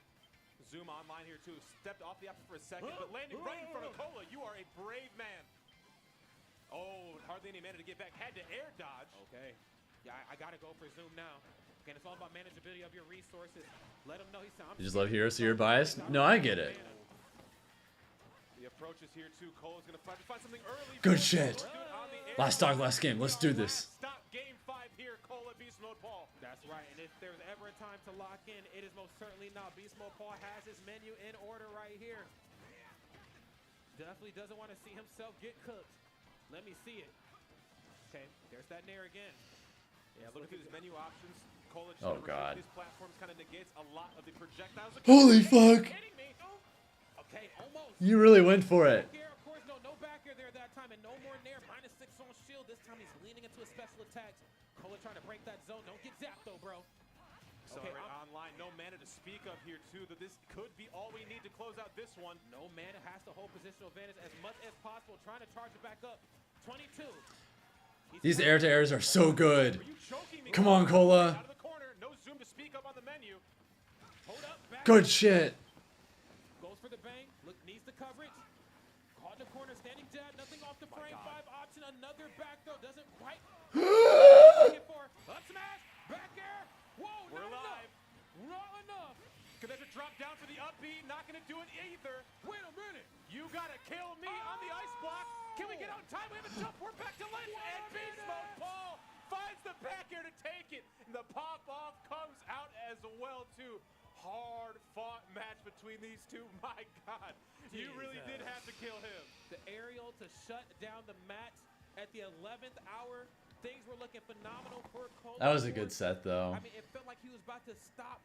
Zoom online here too. Stepped off the apple for a second, but landing right in front of Cola. You are a brave man. Oh, hardly any mana to get back. Had to air dodge. Okay. Yeah, I gotta go for Zoom now. Again, it's all about manageability of your resources. Let him know he's You just love Hero, so you're biased? No, I get it. The approach is here too. Cola's gonna find something early. Good shit. Last stock, last game. Let's do this. Stop game 5 here, Cola, Beast Mode Paul. That's right, and if there's ever a time to lock in, it is most certainly now. Beast Mode Paul has his menu in order right here. Definitely doesn't want to see himself get cooked. Let me see it. Okay, there's that nair again. Yeah, look at his menu options. Cola just Oh God. His platforms kind of negates a lot of the projectiles. Holy fuck! Okay, almost. You really went for it. Back air, of course, no back air there that time, and no more nair. -6 on shield. This time he's leaning into his special attacks. Cola trying to break that zone. Don't get zapped though, bro. Okay, online, no mana to speak of here too. That this could be all we need to close out this one. No mana, has to hold positional advantage as much as possible. Trying to charge it back up. 22. These air-to-airs are so good. Come on, Cola. Out of the corner, no zoom to speak of on the menu. Hold up, back Good shit. Goes for the bang. Look, needs the coverage. Caught in the corner, standing jab. Nothing off the frame. 5 option. Another back throw. Doesn't quite. Up smash. Back air. Whoa, we're live. Not enough. Because there's a drop down for the up B. Not going to do it either. Wait a minute. You got to kill me on the ice block. Can we get out in time? We have a jump. We're back to life. And Beast Mode Paul finds the back air to take it. And the pop-off comes out as well, too. Hard fought match between these two. My God. You really did have to kill him. The aerial to shut down the match at the 11th hour. Things were looking phenomenal for Cola. That was a good set, though. I mean, it felt like he was about to stop.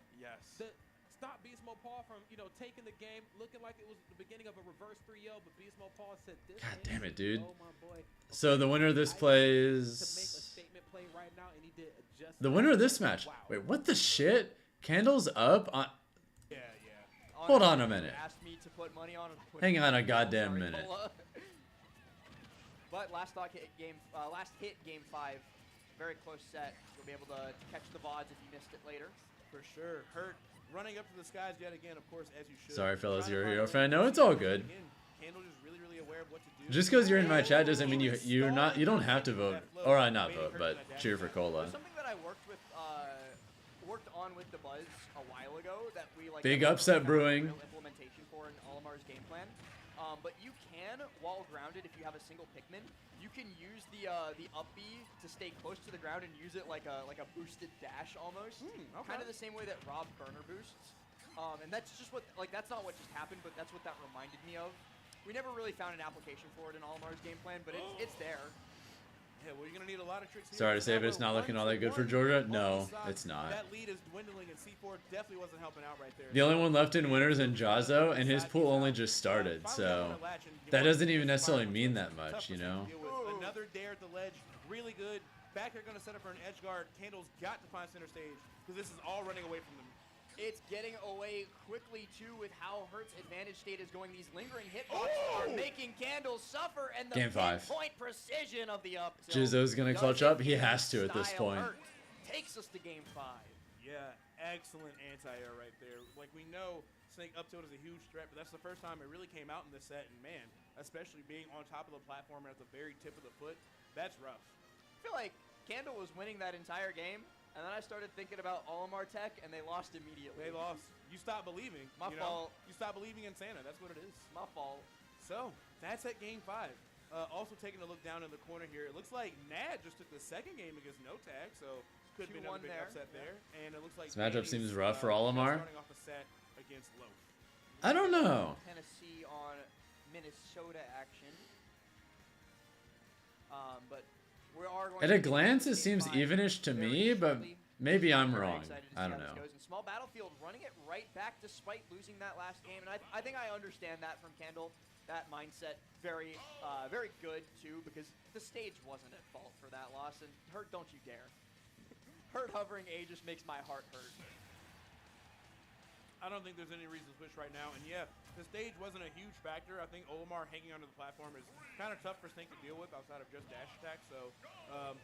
Stop Beast Mode Paul from, taking the game, looking like it was the beginning of a reverse 3-0, but Beast Mode Paul said this. God damn it, dude. Oh, my boy. So the winner of this plays. To make a statement play right now, and he did just The winner of this match. Wait, what the shit? Candles up on. Hold on a minute. Asked me to put money on it. Hang on a goddamn minute. But last hit game 5, very close set. You'll be able to catch the VODs if you missed it later. For sure. Hurt running up to the skies yet again, of course, as you should. Sorry, fellas, you're a Hero fan. No, it's all good. Candle just really aware of what to do. Just because you're in my chat doesn't mean you don't have to vote, or not vote, but cheer for Cola. Something that I worked on with the Buzz a while ago that we Big upset brewing. Real implementation for in Olimar's game plan. But you can, while grounded, if you have a single Pikmin, you can use the up B to stay close to the ground and use it like a boosted dash almost. Kind of the same way that Rob Burner boosts. And that's just that's not what just happened, but that's what that reminded me of. We never really found an application for it in Olimar's game plan, but it's there. Yeah, well, you're going to need a lot of tricks here. Sorry to say, but it's not looking all that good for Georgia. No, it's not. That lead is dwindling, and C4 definitely wasn't helping out right there. The only one left in winners is Jazo, and his pool only just started, so that doesn't even necessarily mean that much, Another dare at the ledge, really good. Back here going to set up for an edge guard. Candle's got to find center stage, because this is all running away from them. It's getting away quickly, too, with how Hurt's advantage state is going. These lingering hitboxes are making Candles suffer, and the Game 5. pinpoint precision of the up tilt. Jizzo's going to clutch up. He has to at this point. Hurt takes us to game 5. Yeah, excellent anti-air right there. Like, we know Snake up tilt is a huge threat, but that's the first time it really came out in this set, and man, especially being on top of the platform at the very tip of the foot, that's rough. I feel like Candle was winning that entire game, and then I started thinking about Olimar Tech, and they lost immediately. They lost. You stopped believing. My fault. You stopped believing in Santa. That's what it is. My fault. So, that's at game 5. Also taking a look down in the corner here, it looks like Nad just took the second game against No Tag, so could be another big upset there. And it looks like This matchup Danny's, seems rough for Olimar. starting off a set against Loaf. I don't know. Tennessee on Minnesota action. But we are going At to a glance, it seems evenish to me, but maybe I'm wrong. I don't know. And Small Battlefield running it right back despite losing that last game, and I think I understand that from Kendall. That mindset, very good too, because the stage wasn't at fault for that loss. And Hurt, don't you dare. Hurt hovering A just makes my heart hurt. I don't think there's any reason to switch right now. And yeah, the stage wasn't a huge factor. I think Olimar hanging onto the platform is kind of tough for Snake to deal with outside of just dash attack. So,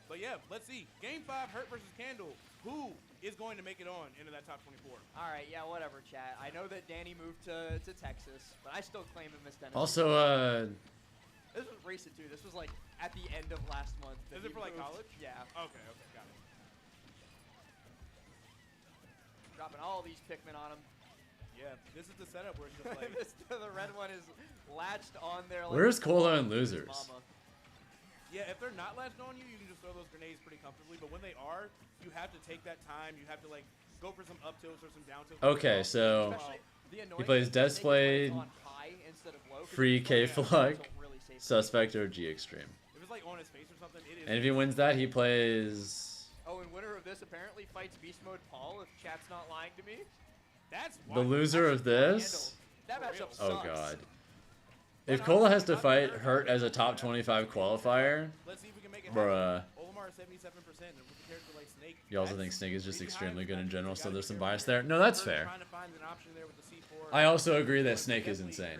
but yeah, let's see. Game 5, Hurt versus Candle. Who is going to make it on into that top 24? All right, yeah, whatever, chat. I know that Danny moved to Texas, but I still claim him as Tennessee. Also, this was recent too. This was like at the end of last month. Is it for like college? Yeah. Okay, got it. Dropping all these Pikmin on him. Yeah, this is the setup where it's just like... the red one is latched on there. Like where's Cola and Losers? Yeah, if they're not latched on you, you can just throw those grenades pretty comfortably. But when they are, you have to take that time. You have to like go for some up tilts or some down tilts. Okay, so he plays Death's Blade, Free K-Flux, Suspect, or G Extreme. If it's like on his face or something, it is... And if he wins that, he plays... Oh, and winner of this apparently fights Beast Mode Paul, if chat's not lying to me. That's the loser of this. That matchup sucks. Oh god. If Cola has to fight Hurt as a top 25 qualifier, bruh. You also think Snake is just extremely good in general, so there's some bias there. No, that's fair. I also agree that Snake is insane.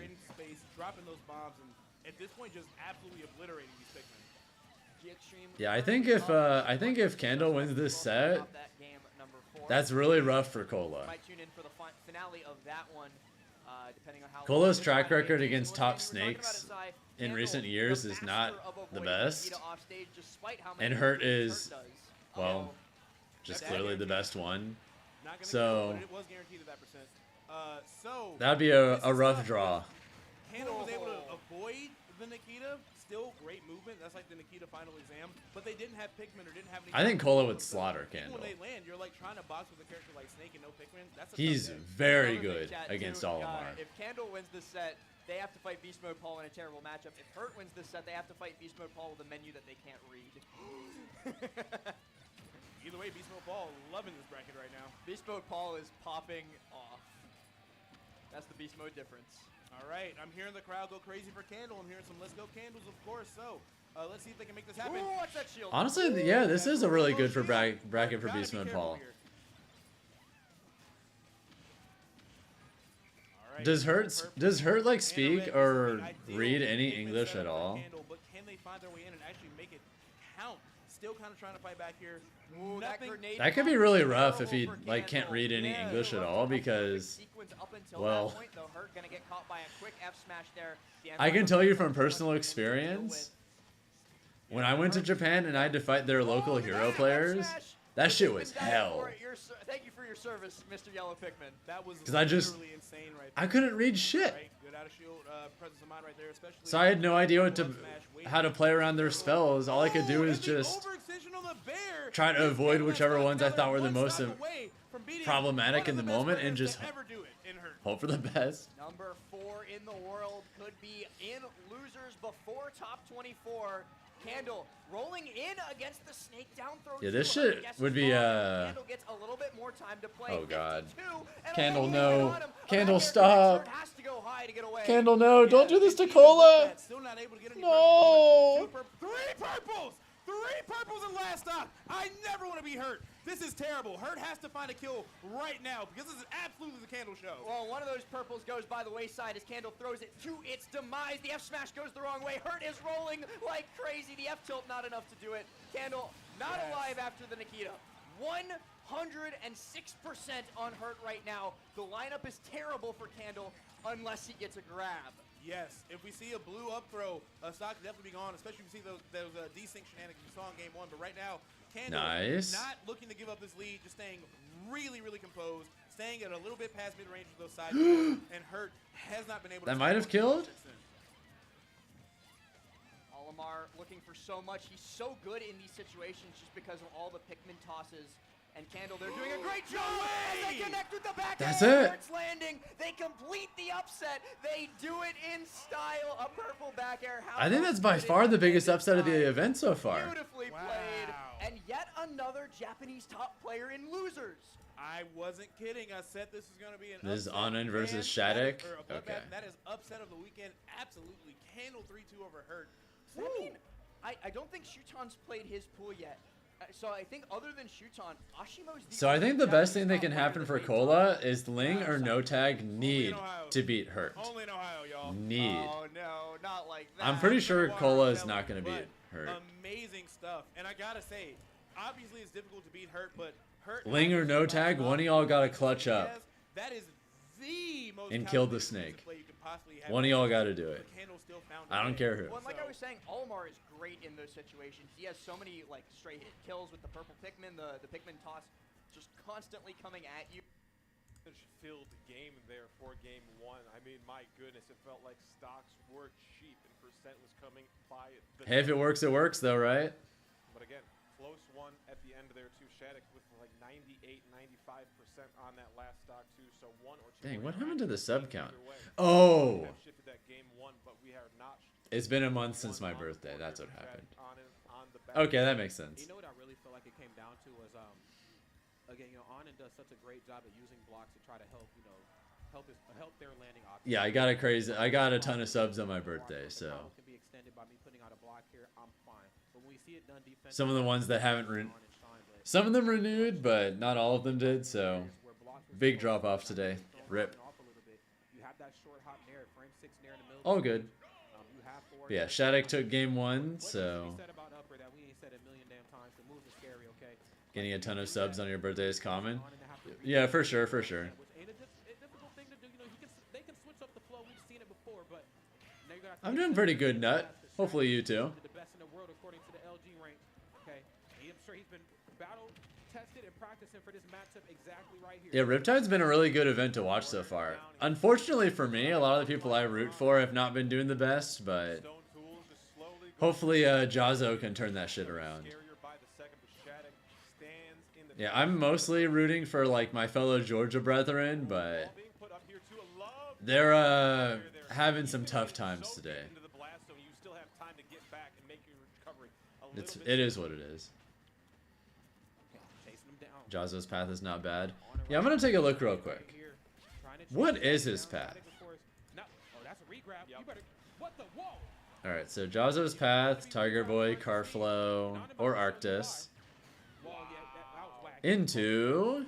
Dropping those bombs and at this point just absolutely obliterating these Pikmin. Yeah, I think if Candle wins this set, that's really rough for Cola. Might tune in for the finale of that one, depending on how Cola's track record against top Snakes in recent years is not the best, and Hurt is, well, just clearly the best one. So that'd be a rough draw. Candle was able to avoid the Nikita. Still great movement. That's like the Nikita final exam. But they didn't have Pikmin or didn't have any... I think Cola would slaughter Candle. When they land, you're like trying to box with a character like Snake and no Pikmin. That's a He's very good against Olimar. If Candle wins this set, they have to fight Beast Mode Paul in a terrible matchup. If Hurt wins this set, they have to fight Beast Mode Paul with a menu that they can't read. Either way, Beast Mode Paul loving this bracket right now. Beast Mode Paul is popping off. That's the Beast Mode difference. All right, I'm hearing the crowd go crazy for Candle. I'm hearing some Let's Go Candles, of course. So let's see if they can make this happen. Ooh, watch that shield. Honestly, yeah, this is a really good for bracket for Beast Mode Paul. Right. Does Hurt like speak or read any English at all? But can they find their way in and actually make it count? Still kind of trying to fight back here. Ooh, that could be really rough if he like can't read any English at all, because, well, I can tell you from personal experience, when I went to Japan and I had to fight their local hero players, that shit was hell. Thank you for your service, Mr. Yellow Pikmin. That was literally insane right there. I couldn't read shit. Good out of shield, presence of mind right there, especially so I had no idea how to play around their spells. All I could do is just try to avoid whichever ones I thought were the most problematic in the moment and just hope for the best. Number 4 in the world could be in losers before top 24. Candle rolling in against the Snake down throw. Yeah, this shit would be Candle gets a little bit more time to play. Oh god. Candle, no. Candle, stop. Has to go high to get away. Candle, no. Don't do this to Cola. Still not able to get any no. 3 purples. 3 purples in last stock. I never want to be Hurt. This is terrible. Hurt has to find a kill right now because this is absolutely the Candle show. Well, one of those purples goes by the wayside as Candle throws it to its demise. The F smash goes the wrong way. Hurt is rolling like crazy. The F tilt not enough to do it. Candle not alive after the Nikita. 106% on Hurt right now. The lineup is terrible for Candle unless he gets a grab. Yes, if we see a blue up throw, stock could definitely be gone, especially if we see those desync shenanigans we saw in game 1. But right now, Candle not looking to give up this lead, just staying really, really composed, staying at a little bit past mid-range with those side and Hurt has not been able to... That might have killed? Olimar looking for so much. He's so good in these situations just because of all the Pikmin tosses. And Candle, they're doing a great job. And they connect with the back. That's air. it. It's landing. They complete the upset. They do it in style. A purple back air. I think that's by far the biggest upset of the event so far. Beautifully played. And yet another Japanese top player in losers. I wasn't kidding. I said this is going to be an This is upset. Anand versus And Shattuck. Okay. That is upset of the weekend. Absolutely. Candle 3-2 over Hurt. Does that mean I don't think Shuton's played his pool yet. So I think other than Shuton, Ashimo's the So I think the best thing that can happen for Cola is Ling or No Tag need to beat Hurt. Only in Ohio, y'all. Need. Oh no, not like that. I'm pretty sure Cola is not going to beat Hurt. Amazing stuff. And I got to say, obviously it's difficult to beat Hurt, but Hurt... Ling or No Tag, one of y'all got to clutch up That is the most and kill the snake. play you could possibly have. One of y'all got to do it. Still found I don't care who. Well, and like I was saying, Olimar is great in those situations. He has so many like straight hit kills with the purple Pikmin, the Pikmin toss, just constantly coming at you. Filled game there for game 1. I mean, my goodness, it felt like stocks were cheap and percent was coming by. Hey, if it works though, right? But again, close one at the end there too. Shattuck with like 98, 95% on that last stock too. So 1 or 2. Dang, what happened to the sub count? Oh! Shifted that game 1, but we are not. It's been a month since my birthday. That's what happened. Okay, that makes sense. You know what I really feel like it came down to was, again, Anand does such a great job at using blocks to try to help, help their landing options. Yeah, I got a ton of subs on my birthday, so. Can be extended by me putting out a block here. I'm fine. But when we see it done defensively, Some of the ones that haven't some of them renewed, but not all of them did, so big drop off today. Rip. All good. But yeah, Shattuck took game 1, so getting a ton of subs on your birthday is common. Yeah, for sure, for sure. I'm doing pretty good, Nut. Hopefully you too. Yeah, Riptide's been a really good event to watch so far. Unfortunately for me, a lot of the people I root for have not been doing the best, but hopefully Jazzo can turn that shit around. Yeah, I'm mostly rooting for like my fellow Georgia brethren, but they're having some tough times today. It is what it is. Jazzo's path is not bad. Yeah, I'm gonna take a look real quick. What is his path? Alright, so Jazzo's path, Tiger Boy, Carflow, or Arctis. Into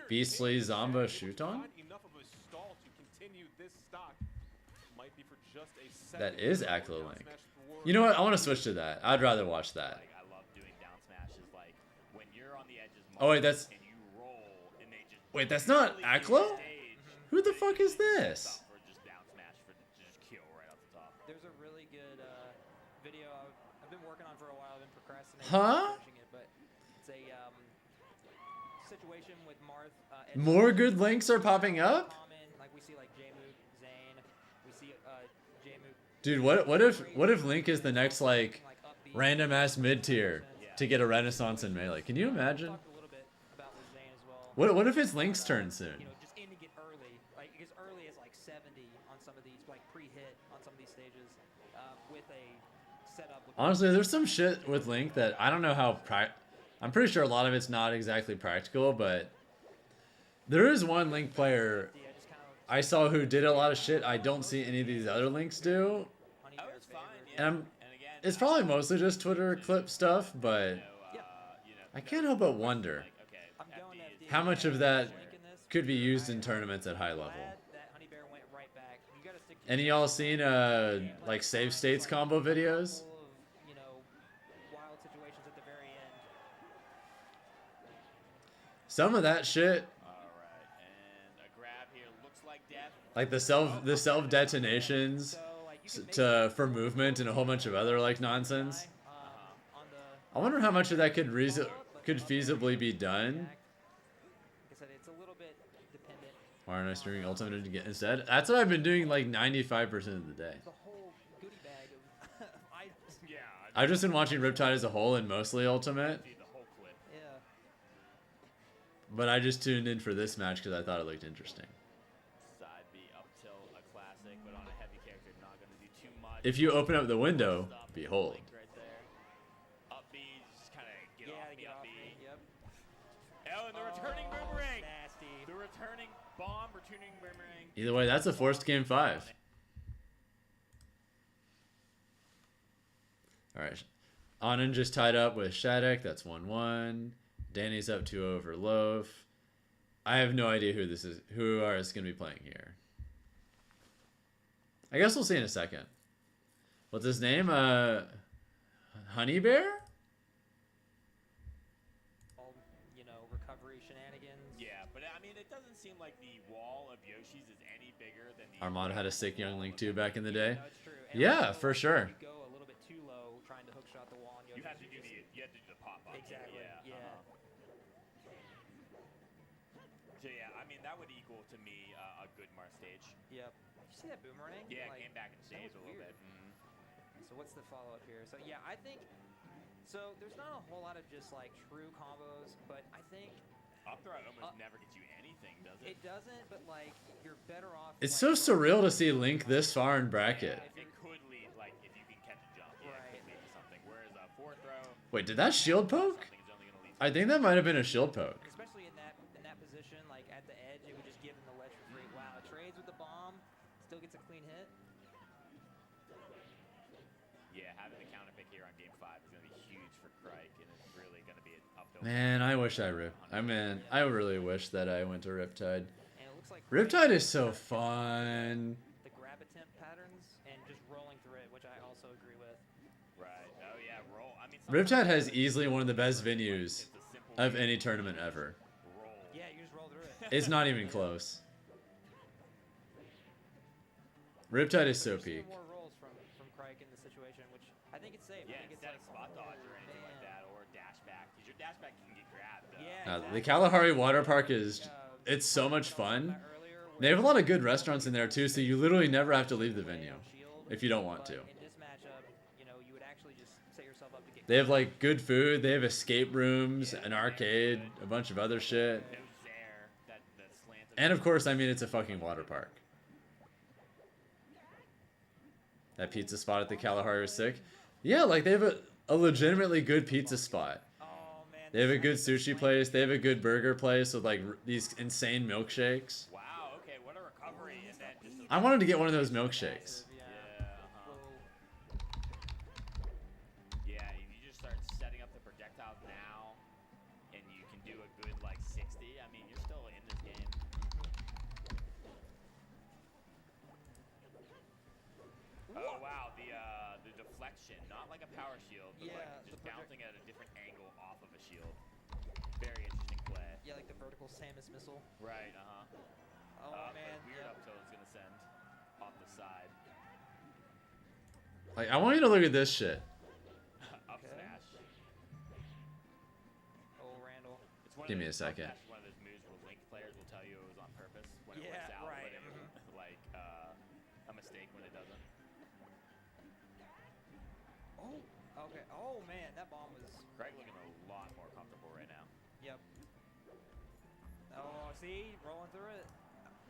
Beastly Zomba Shuton? That is Aklo Link. You know what? I want to switch to that. I'd rather watch that. Oh wait, that's not Aklo? Who the fuck is this? There's a really good video I've been working on for a while. I've been procrastinating finishing it, but it's a situation with Marth. More good links are popping up? Like we see like J-Mook, Zane, we see J-Mook. Dude, what if Link is the next like random ass mid tier to get a Renaissance in Melee? Can you imagine? What if it's Link's turn soon? You know, just ending it early, like as early as like 70 on some of these, like pre-hit on some of these stages, with a setup. Honestly, there's some shit with Link that I don't know how I'm pretty sure a lot of it's not exactly practical, but there is one Link player I saw who did a lot of shit I don't see any of these other Links do. And it's probably mostly just Twitter clip stuff, but I can't help but wonder how much of that could be used in tournaments at high level. Any of y'all seen like save states combo videos? Some of that shit, like the self detonations for movement and a whole bunch of other like nonsense. I wonder how much of that could feasibly be done. Why aren't I streaming Ultimate instead? That's what I've been doing like 95% of the day. The whole I've just been watching Riptide as a whole and mostly Ultimate. Yeah. But I just tuned in for this match because I thought it looked interesting. Side B up tilt, a classic, but on a heavy character, not going to do too much. If you open up the window, behold. Right there. Up B, just kind of get off me, up B. Yep. Oh, and the returning boomerang. Nasty. The returning bomb, returning boomerang. Either way, that's a forced game 5. Alright. Anand just tied up with Shattuck. That's 1-1. Danny's up 2-0 for Loaf. I have no idea who this is. Who is going to be playing here. I guess we'll see in a second. What's his name? Honey Bear? You know, recovery shenanigans. Yeah, but I mean, it doesn't seem like the wall of Yoshi's is any bigger than the... Armada had a sick young Link too back in the day. No, it's true. Yeah, for sure. You go a little bit too low trying to hookshot the wall. And You have to do the pop-up. Exactly. Yeah. So yeah, I mean, that would equal to me a good Mars stage. Yep. Did you see that boomerang? Yeah, Like, it came back and that saved was a little weird. bit. So what's the follow-up here? So yeah, I think... So there's not a whole lot of just like true combos, but I think... Up throw almost never gets you anything, does it? It doesn't, but like, you're better off... It's so surreal to see Link this far in bracket. It could lead, like, if you can catch a jump, yeah, it could lead to something. Whereas a forward throw... Wait, did that shield poke? I think that might have been a shield poke. Especially in that position, like at the edge, it would just give him the ledge for free. Wow, trades with the bomb, still gets a clean hit. Yeah, having the counter pick here on game 5 is going to be huge for Crike, and it's really going to be an uphill. Man, I wish I ripped. I really wish that I went to Riptide. And it looks like Riptide is so fun. The grab attempt patterns and just rolling through it, which I also agree with. Right. Oh yeah, roll. I mean, Riptide has easily one of the best venues of any tournament ever. Yeah, you just roll through it. It's not even close. Riptide is so peak. More rolls from Crike in the situation, which I think it's safe. Yeah, I think instead of it's spot dodge or anything like that, or dash back, because your dash back can get grabbed. Yeah. The Kalahari Water Park is, it's so much fun. They have a lot of good restaurants in there too, so you literally never have to leave the venue if you don't want to. In this matchup, you know, you would actually just set yourself up to get. They have like good food, they have escape rooms, an arcade, a bunch of other shit. And of course, I mean, it's a fucking water park. That pizza spot at the Kalahari was sick. Yeah, like they have a legitimately good pizza spot. They have a good sushi place. They have a good burger place with like these insane milkshakes. Wow. Okay. What a recovery! And then just. I wanted to get one of those milkshakes. Yeah. If you just start setting up the projectiles now, and you can do a good like 60. I mean, you're still in this game. Oh wow, the deflection, not like a power shield, but like just bouncing at a different angle off of a shield. Very interesting play. Yeah, like the vertical Samus missile. Right, Oh man, weird up tilt is gonna send off the side. Like, I want you to look at this shit. Up smash. Oh, Randall. Give me a second. It's one of those moves where Link players will tell you it was on purpose when it works out, but it like a mistake when it doesn't. Oh, okay. Oh man, that bomb was. Greg looking a lot more comfortable right now. Yep. Oh, see, rolling through it.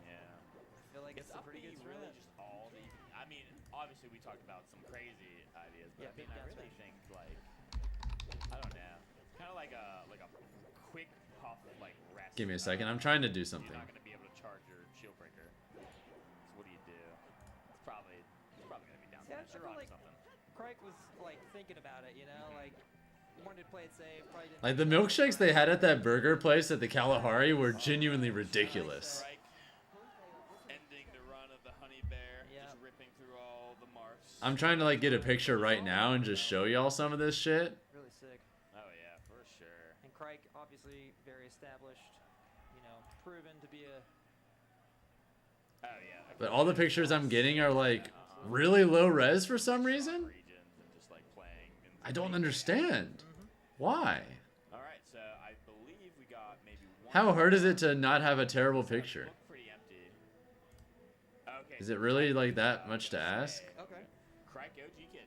Yeah. I feel like it's a up pretty B good really strat. just all the. I mean, obviously we talked about some crazy ideas, but Yeah, I mean, big I down really smash. think like I don't know, kind of like a quick puff like rest. Give me a second. I'm trying to do something. You're not going to be able to charge your shield breaker. So what do you do? It's probably going to be down Yeah, I smash feel or like something. Crike was like thinking about it, you know, like wanted to play it safe. Probably didn't Like the milkshakes they had at that burger place at the Kalahari were genuinely ridiculous. Ending the run of the honey bear, just ripping through all the marks. I'm trying to like get a picture right now and just show y'all some of this shit. Really sick. Oh yeah, for sure. And Crike, obviously very established, you know, proven to be a. Oh yeah. But all the pictures I'm getting are like really low res for some reason. I don't understand. Why? All right, so I believe we got maybe one. How hard is it to not have a terrible picture? Pretty empty. Okay. Is it really like that much to ask? Okay. Crike OG kid.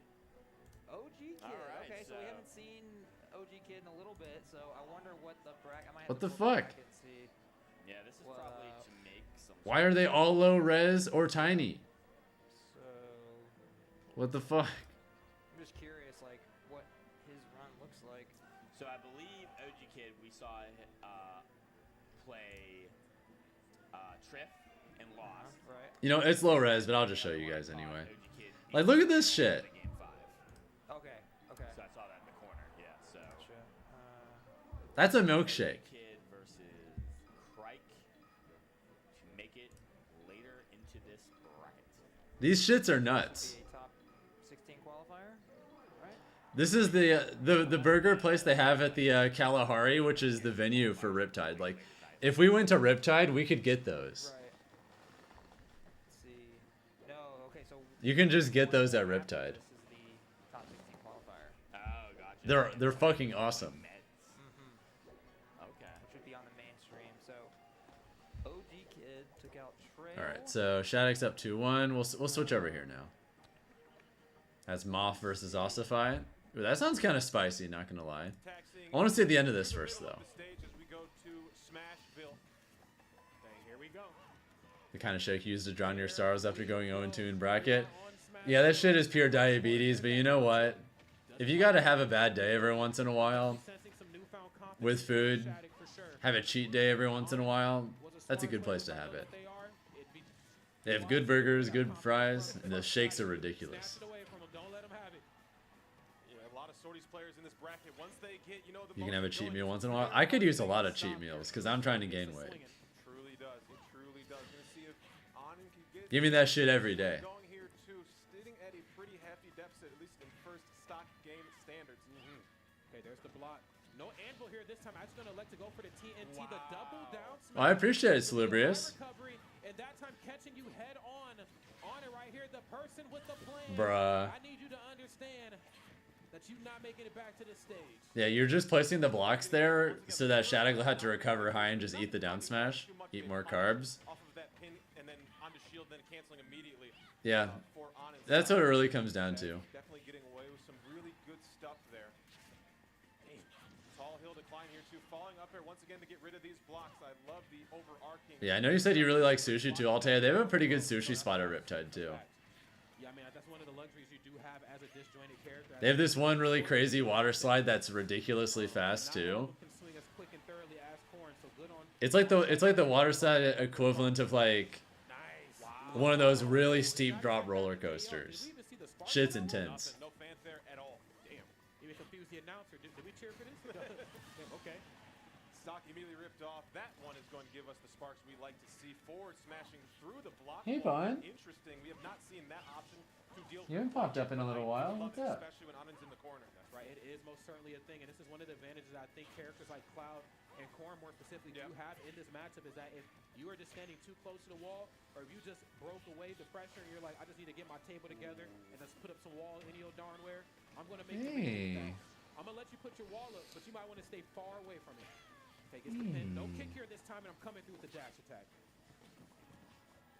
OG kid. All right. Okay, so we haven't seen OG Kid in a little bit, so I wonder what the bracket. I might have What to the pull the fuck? bracket and see. Yeah, this is probably to make some. Why are they all low res or tiny? So What the fuck? I'm just curious, like what his run looks like. So I believe OG Kid, we saw play Triff and lost. Right. You know, it's low res, but I'll just show you guys anyway. Like, look at this shit. Okay. Okay. So I saw that in the corner. Yeah. So. That's a milkshake. Kid versus Crike to make it later into this bracket. These shits are nuts. Top 16 qualifier, right? This is the burger place they have at the Kalahari, which is the venue for Riptide. Like, if we went to Riptide, we could get those. Right. Let's see. No. Okay. So. You can just get those at Riptide. This is the top 16 qualifier. Oh, gotcha. They're fucking awesome. Okay. Should be on the mainstream. So, OG Kid took out Trail. All right, so Shattuck's up 2-1. We'll switch over here now. That's Moth versus Ossify. Ooh, that sounds kind of spicy, not gonna lie. I want to see the end of this first, though. The kind of shake you use to drown your sorrows after going 0-2 in bracket. Yeah, that shit is pure diabetes, but you know what? If you gotta have a bad day every once in a while with food, have a cheat day every once in a while, that's a good place to have it. They have good burgers, good fries, and the shakes are ridiculous. You can have a cheat meal once in a while. I could use a lot of cheat meals because I'm trying to gain weight. Give me that shit every day. Sitting at a pretty hefty deficit, at least in first stock game standards. Okay, there's the block. No anvil here this time. I'm just going to elect to go for the TNT, the double down smash. Well, I appreciate it, Salubrious. And that time catching you head on it right here, the person with the plan. Bruh. I need you to understand that you're not making it back to the stage. Yeah, you're just placing the blocks there so that Shattuck will have to recover high and just eat the down smash, eat more carbs. Off of that pin and then onto shield, then canceling immediately. Yeah, that's what it really comes down to. Definitely getting away with some really good stuff there. Tall hill decline here too, falling up there once again to get rid of these blocks. I love the overarching. Yeah, I know you said you really like sushi too, Altea. They have a pretty good sushi spot at Riptide too. Yeah, I mean, that's one of the luxuries you do have as a disjointed character. They have this one really crazy water slide that's ridiculously fast too. It's like the water slide equivalent of like one of those really steep drop roller coasters. Shit's intense. No fanfare at all. Damn. Even confused the announcer. Did we cheer for this? Okay. Stock immediately ripped off. That one is going to give us the sparks we like to see. Forward smashing through the block. Hey, Vaughn. Interesting. We have not seen that option to deal with. You haven't popped up in a little while. What's up? Especially when Anand's in the corner. That's right. It is most certainly a thing. And this is one of the advantages I think characters like Cloud and Corn more specifically do have in this matchup is that if you are just standing too close to the wall or if you just broke away the pressure and you're like, I just need to get my table together and just put up some wall in your darn where, I'm going to make the Hey. I'm going to let you put your wall up, but you might want to stay far away from it. Okay, gets the pin. No kick here this time, and I'm coming through with the dash attack.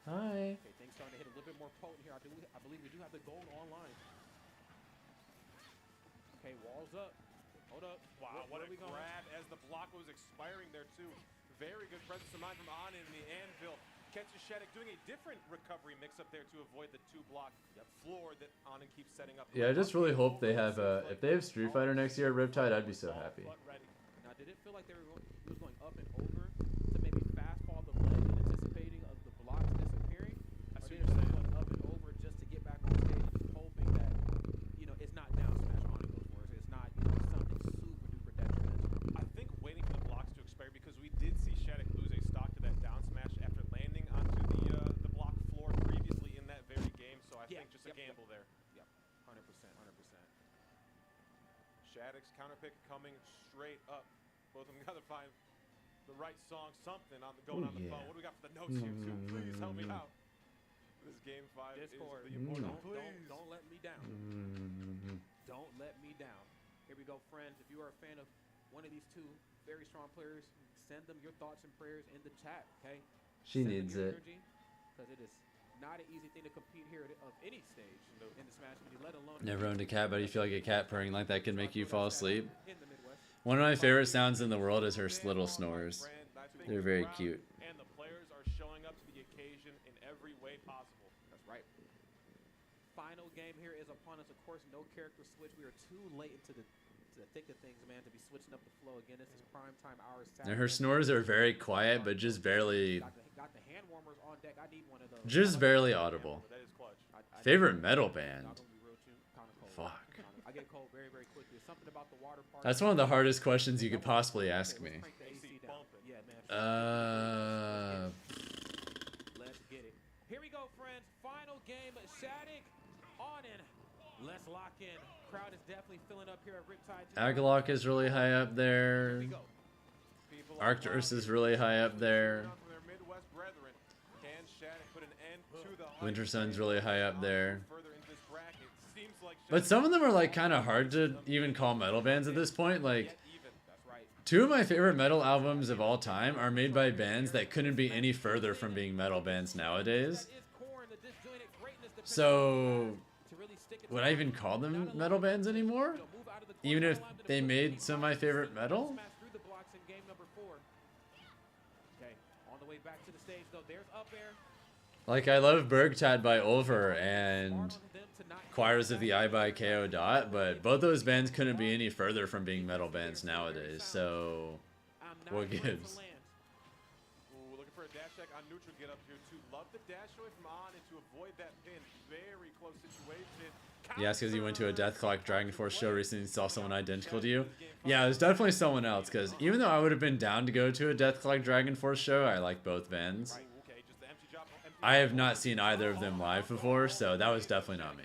Hi. Okay, things starting to hit a little bit more potent here. I believe we do have the gold online. Okay, walls up. Hold up. Wow, what a grab as the block was expiring there too. Very good presence of mind from Anand in the anvil. Catches Shattuck doing a different recovery mix-up there to avoid the two-block floor that Anand keeps setting up. Yeah, I just really hope they have if they have Street Fighter next year at Riptide, I'd be so happy. Now, did it feel like they were going up and over to maybe fast fall the leg and anticipating of the blocks disappearing? Or did it feel like going up and over just to get back on stage, just hoping that it's not down smash on it for us. It's not something super duper detrimental. I think waiting for the blocks to expire because we did see Shattuck lose a stock to that down smash after landing onto the block floor previously in that very game. So I think just a gamble there. Yep, 100%. Shattuck's counter pick coming straight up. Both of them got to find the right song, something going on the phone. What do we got for the notes here too? Please help me out. This game 5 Discord. is the important. Don't let me down. Don't let me down. Here we go, friends. If you are a fan of one of these two very strong players, send them your thoughts and prayers in the chat, okay? She needs it. Because it is not an easy thing to compete here of any stage in the Smash community, let alone. Never owned a cat, but you feel like a cat purring like that could make you fall asleep. One of my favorite sounds in the world is her little snores. They're very cute. And the players are showing up to the occasion in every way possible. That's right. Final game here is upon us. Of course, no character switch. We are too late into the thick of things, man, to be switching up the flow again. This is prime time hours. And her snores are very quiet, but just barely. Got the hand warmers on deck. I need one of those. Just barely audible. Favorite metal band? Fuck. I get cold very, very quickly. There's something about the water park. That's one of the hardest questions you could possibly ask me. Let's get it. Here we go, friends. Final game. Shattuck on in. Let's lock in. Crowd is definitely filling up here at Riptide. Agalok is really high up there. Arcturus is really high up there. Winter Sun's really high up there. But some of them are like kind of hard to even call metal bands at this point. Like, two of my favorite metal albums of all time are made by bands that couldn't be any further from being metal bands nowadays. So, would I even call them metal bands anymore? Even if they made some of my favorite metal? Like, I love Bergtad by Ulver and Choirs of the Eye by KO Dot, but both those bands couldn't be any further from being metal bands nowadays, so what gives? Ooh, looking for a dash check on neutral get up here too. Love the dash away from on and to avoid that pin. Very close situation. Yes, because you went to a Deathclock Dragon Force show recently and saw someone identical to you. Yeah, it was definitely someone else, because even though I would have been down to go to a Deathclock Dragon Force show, I like both bands. I have not seen either of them live before, so that was definitely not me.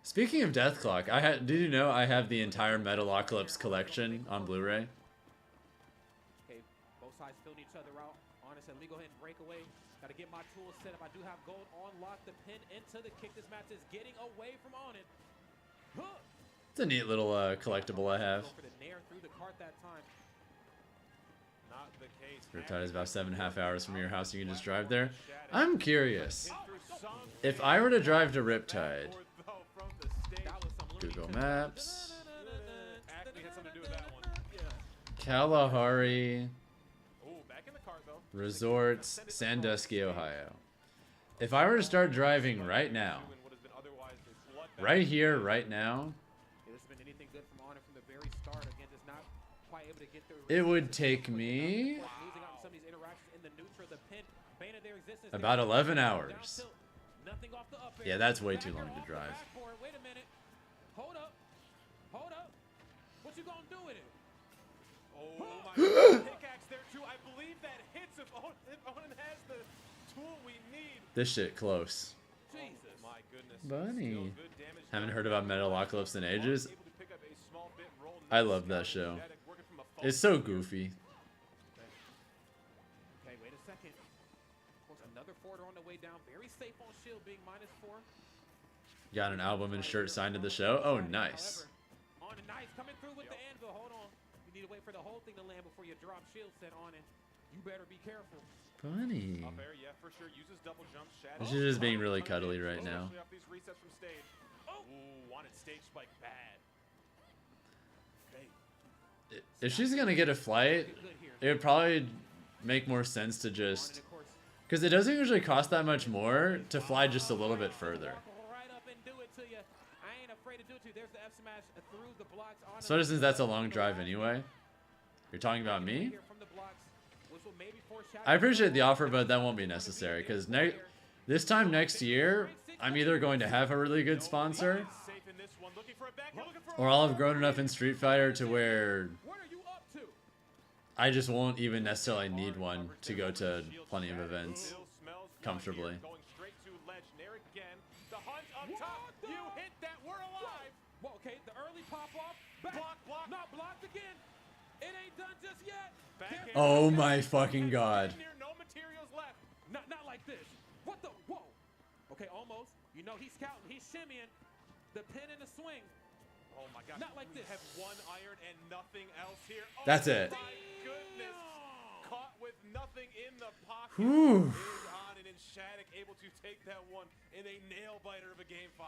Speaking of Deathclock, did you know I have the entire Metalocalypse collection on Blu-ray? Okay, both sides filling each other out. Honest, let me go ahead and break away. Got to get my tools set up. I do have gold on lock. The pin into the kick. This match is getting away from on it. It's a neat little collectible I have. Go for the nair through the cart that time. Not the case. Riptide is about 7.5 hours from your house. You can just drive there. I'm curious. If I were to drive to Riptide, Google Maps, Kalahari Resorts, Sandusky, Ohio. If I were to start driving right now, right here, right now, it would take me about 11 hours. Yeah, that's way too long to drive. Wait a minute. Hold up. Hold up. What you gonna do with it? Oh my pickaxe there too. I believe that hits if Onan has the tool we need. This shit close. Jesus. My goodness. Bunny. Haven't heard about Metalocalypse in ages. I love that show. It's so goofy. Okay, wait a second. Of course, another forwarder on the way down. Very safe on shield, being -4. Got an album and shirt signed to the show. Oh, nice. On the knife, coming through with the anvil. Hold on. You need to wait for the whole thing to land before you drop shield set on it. You better be careful. Bunny. Up air, yeah, for sure. Uses double jump. This is just being really cuddly right now. Off these resets from stage. Ooh, wanted stage spike bad. If she's gonna get a flight, it would probably make more sense to just, because it doesn't usually cost that much more to fly just a little bit further. Especially since that's a long drive anyway. You're talking about me? I appreciate the offer, but that won't be necessary, because this time next year, I'm either going to have a really good sponsor, or I'll have grown enough in Street Fighter to where I just won't even necessarily need one to go to plenty of events comfortably. Okay, the early pop off. Block, not blocked again. It ain't done just yet. Oh my fucking god. No materials left. Not like this. What the? Whoa. Okay, almost. You know he's scouting. He's shimmying. The pin and the swing. Oh my god. Not like this. Have one iron and nothing else here. Oh, That's it. My goodness. nothing in the pocket. Whew. Is on, and then Shattuck able to take that one in a nail-biter of a Game 5.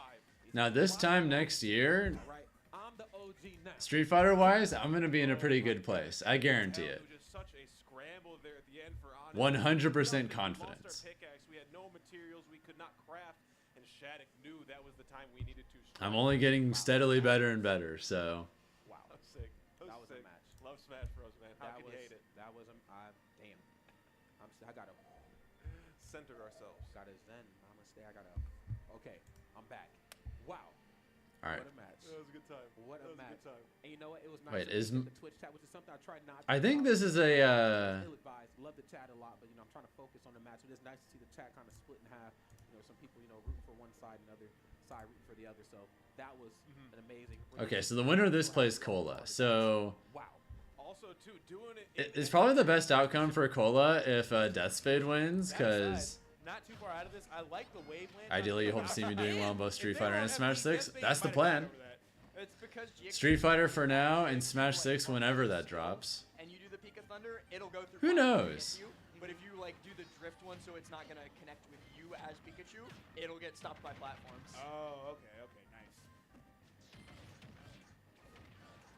Now this time next year, Right. I'm the OG now. Street Fighter wise, I'm gonna be in a pretty good place. I guarantee it. Just such a scramble there at the end for Anna. 100% confidence. We had no materials we could not craft, and Shattuck knew that was the time we needed to. I'm only getting steadily better and better. So. Wow, that's sick. That was sick. A match. Love Smash Bros, man. How could you hate it? That was damn. I gotta center ourselves. Gotta zen. Namaste. I gotta. Okay, I'm back. Wow. All right. What a match. That was a good time. What a match. Good time. And you know what? It was nice. Wait, to is get the Twitch chat, which is something I tried not to I do. think this is a. Ill-advised. Love the chat a lot, but I'm trying to focus on the match. It is nice to see the chat kind of split in half. Some people rooting for one side, and other side rooting for the other. So that was an amazing. Okay, so the winner of this plays Cola. So. Wow. Also, too, doing it. It's probably the best outcome for Cola if Deathspade wins, because. Not too far out of this. I like the waveland. Ideally, you hope to see me doing well in both Street Fighter and Smash 6. That's the plan. It's because Street Fighter for now and Smash 6 whenever that drops. And you do the Pika Thunder, it'll go through. Who knows? But if you do the drift one, so it's not gonna connect with you as Pikachu, it'll get stopped by platforms. Oh, okay, nice.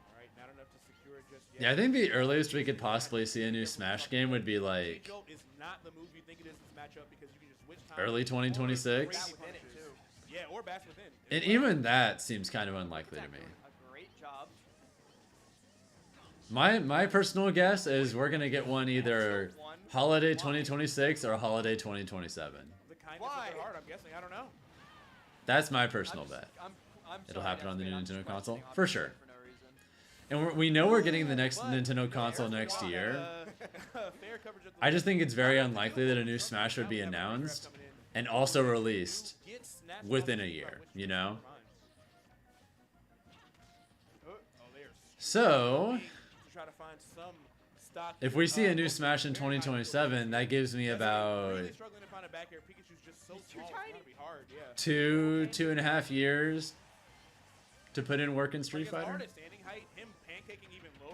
All right, not enough to secure it just yet. Yeah, I think the earliest we could possibly see a new Smash game would be like Is not the move you think it is this matchup because you can just switch time. early 2026. Yeah, or Bass Within. And even that seems kind of unlikely to me. A great job. My personal guess is we're gonna get one either holiday 2026 or holiday 2027. The kindness of their heart, I'm guessing. I don't know. That's my personal bet. It'll happen on the new Nintendo console for sure. And we know we're getting the next Nintendo console next year. I just think it's very unlikely that a new Smash would be announced and also released within a year, So, if we see a new Smash in 2027, that gives me about 2.5 years to put in work in Street Fighter.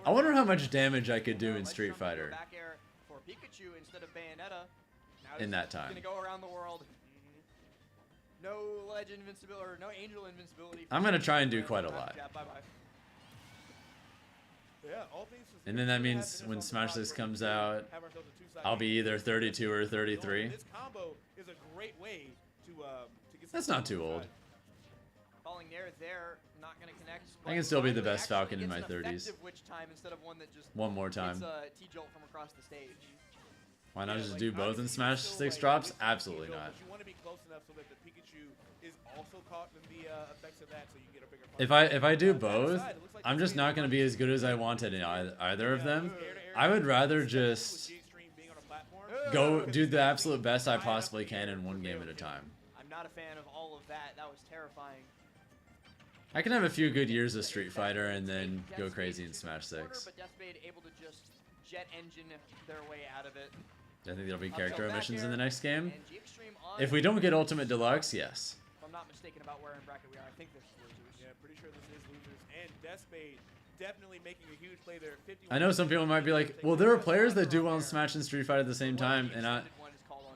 I wonder how much damage I could do in Street Fighter Back air for Pikachu instead of Bayonetta. in that time. Gonna go around the world. No legend invincibility or no angel invincibility. I'm gonna try and do quite a lot. Yeah, bye-bye. And then that means when Smash 6 comes out, I'll be either 32 or 33. This combo is a great way to get. That's not too old. Falling near there, not gonna connect. I can still be the best Falcon in my 30s. One more time. T-jolt from across the stage. Why not just do both in Smash 6 drops? Absolutely not. You want to be close enough so that the Pikachu is also caught in the effects of that, so you get a bigger. If I do both, I'm just not going to be as good as I wanted in either of them. I would rather just go do the absolute best I possibly can in one game at a time. I'm not a fan of all of that. That was terrifying. I can have a few good years of Street Fighter and then go crazy in Smash 6. But Deathspade able to just jet engine their way out of it. I think there'll be character omissions in the next game. If we don't get Ultimate Deluxe, yes. If I'm not mistaken about where in bracket we are, I think this is losers. Yeah, pretty sure this is losers. And Deathspade definitely making a huge play there. I know some people might be like, well, there are players that do well in Smash and Street Fighter at the same time,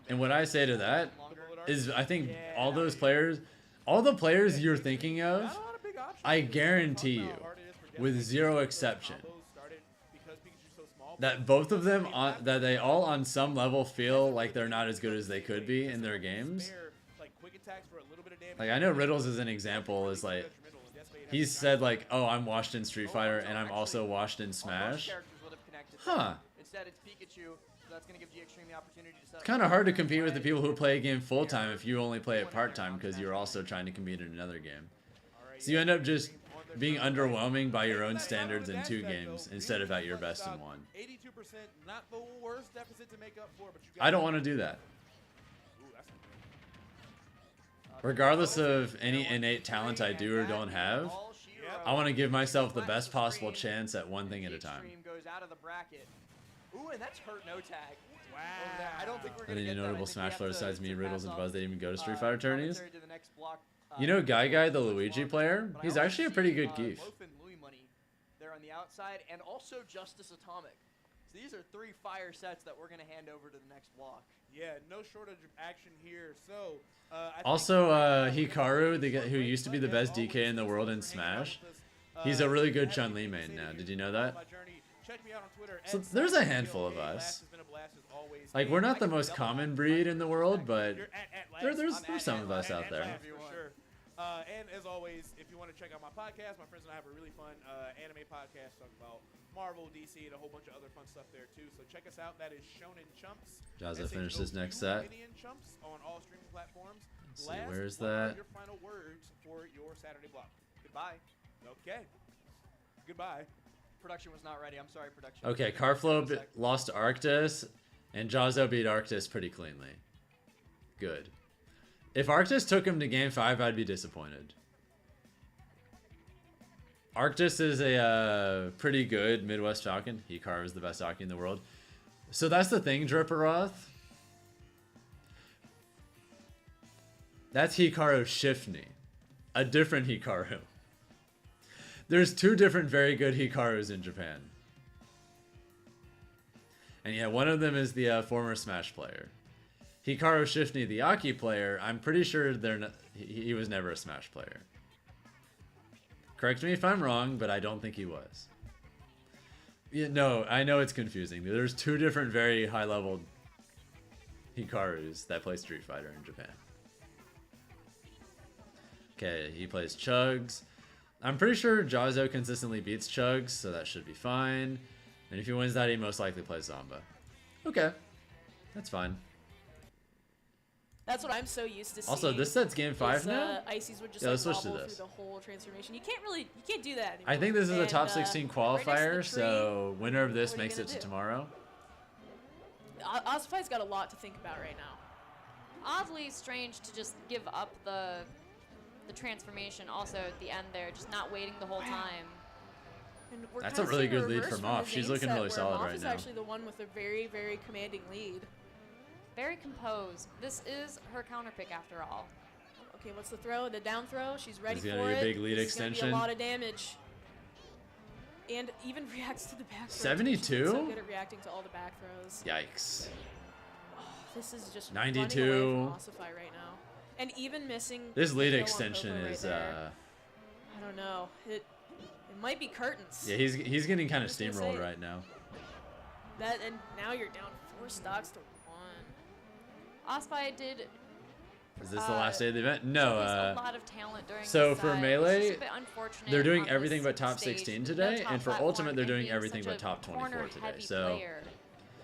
and what I say to that is I think all those players, all the players you're thinking of, I guarantee you, with zero exception, that both of them, that they all on some level feel like they're not as good as they could be in their games. Like, I know Riddles is an example, is like, he's said like, oh, I'm washed in Street Fighter and I'm also washed in Smash. Huh. Instead, it's Pikachu, so that's going to give G-Extreme the opportunity to set It's kind of hard to compete with the people who play a game full-time if you only play it part-time because you're also trying to compete in another game. So you end up just being underwhelming by your own standards in 2 games instead of at your best in 1. 82%, not the worst deficit to make up for, but you I don't want to do that. Regardless of any innate talent I do or don't have, I want to give myself the best possible chance at one thing at a time. goes out of the bracket. Ooh, and that's hurt no tag. Wow. I don't think we're Are there going to any get notable that. Smash players besides me, Riddles, and Buzz that even go to Street Fighter tourneys? To the next block, You know Guy, the Luigi player? He's actually a pretty good geef. Loaf and Louis Money there on the outside, and also Justice Atomic. So these are 3 fire sets that we're going to hand over to the next block. Yeah, no shortage of action here. So Also, Hikaru, the guy who used to be the best DK in the world in Smash, he's a really good Chun-Li main now. Did you know that? So there's a handful of us. Like, we're not the most common breed in the world, but there's some of us out there. For sure. And as always, if you want to check out my podcast, my friends and I have a really fun anime podcast talking about Marvel, DC, and a whole bunch of other fun stuff there too. So check us out. That is Shonen Chumps. Jazza finished his next set. Chumps on all streaming platforms. Let's see, where's that? Your final words for your Saturday block. Goodbye. Okay. Goodbye. Production was not ready. I'm sorry, production. Okay, Carflow lost to Arctis, and Jazzo beat Arctis pretty cleanly. Good. If Arctis took him to Game 5, I'd be disappointed. Arctis is a pretty good Midwest Falcon. Hikaru is the best Falcon in the world. So that's the thing, Dripperoth. That's Hikaru Shifney. A different Hikaru. There's 2 different very good Hikarus in Japan. And yeah, one of them is the former Smash player. Hikaru Shifney, the Aki player, I'm pretty sure he was never a Smash player. Correct me if I'm wrong, but I don't think he was. Yeah, no, I know it's confusing. There's 2 different very high-level Hikarus that play Street Fighter in Japan. Okay, he plays Chugs. I'm pretty sure Jazzo consistently beats Chugs, so that should be fine. And if he wins that, he most likely plays Zamba. Okay, that's fine. That's what I'm so used to seeing. Also, this set's Game 5 now? Ices would just let's switch to wobble this. through the whole transformation. You can't do that anymore. I think this is a top 16 right qualifier, next to the so winner of this what are you makes it gonna to do? tomorrow. Ossify's got a lot to think about right now. Oddly strange to just give up the transformation also at the end there, just not waiting the whole time. And we're That's a kinda really seeing good lead reverse from the Moff. She's Zane looking set really where solid Moff right is now. actually the one with a very, very commanding lead. Very composed. This is her counter pick after all. Okay, what's the throw? The down throw. She's ready This is for gonna it. be a big lead This is gonna extension. be a lot of damage. And even reacts to the back throws. 72? She's so good at reacting to all the back throws. Yikes. This is just 92. running away from Ossify right now. And even missing This lead the kill on extension Coco right is there. I don't know. It might be curtains. yeah, he's getting kind of just gonna say steamrolled it. right now. That and now you're down 4 stocks to 1. Ossify did Is this the last day of the event? No. a lot of talent during So the for set. Melee, It's just a bit unfortunate they're doing on everything this but top stage. 16 No today, top and for platform Ultimate, they're and doing being everything such but a top 24 today. corner-heavy So player.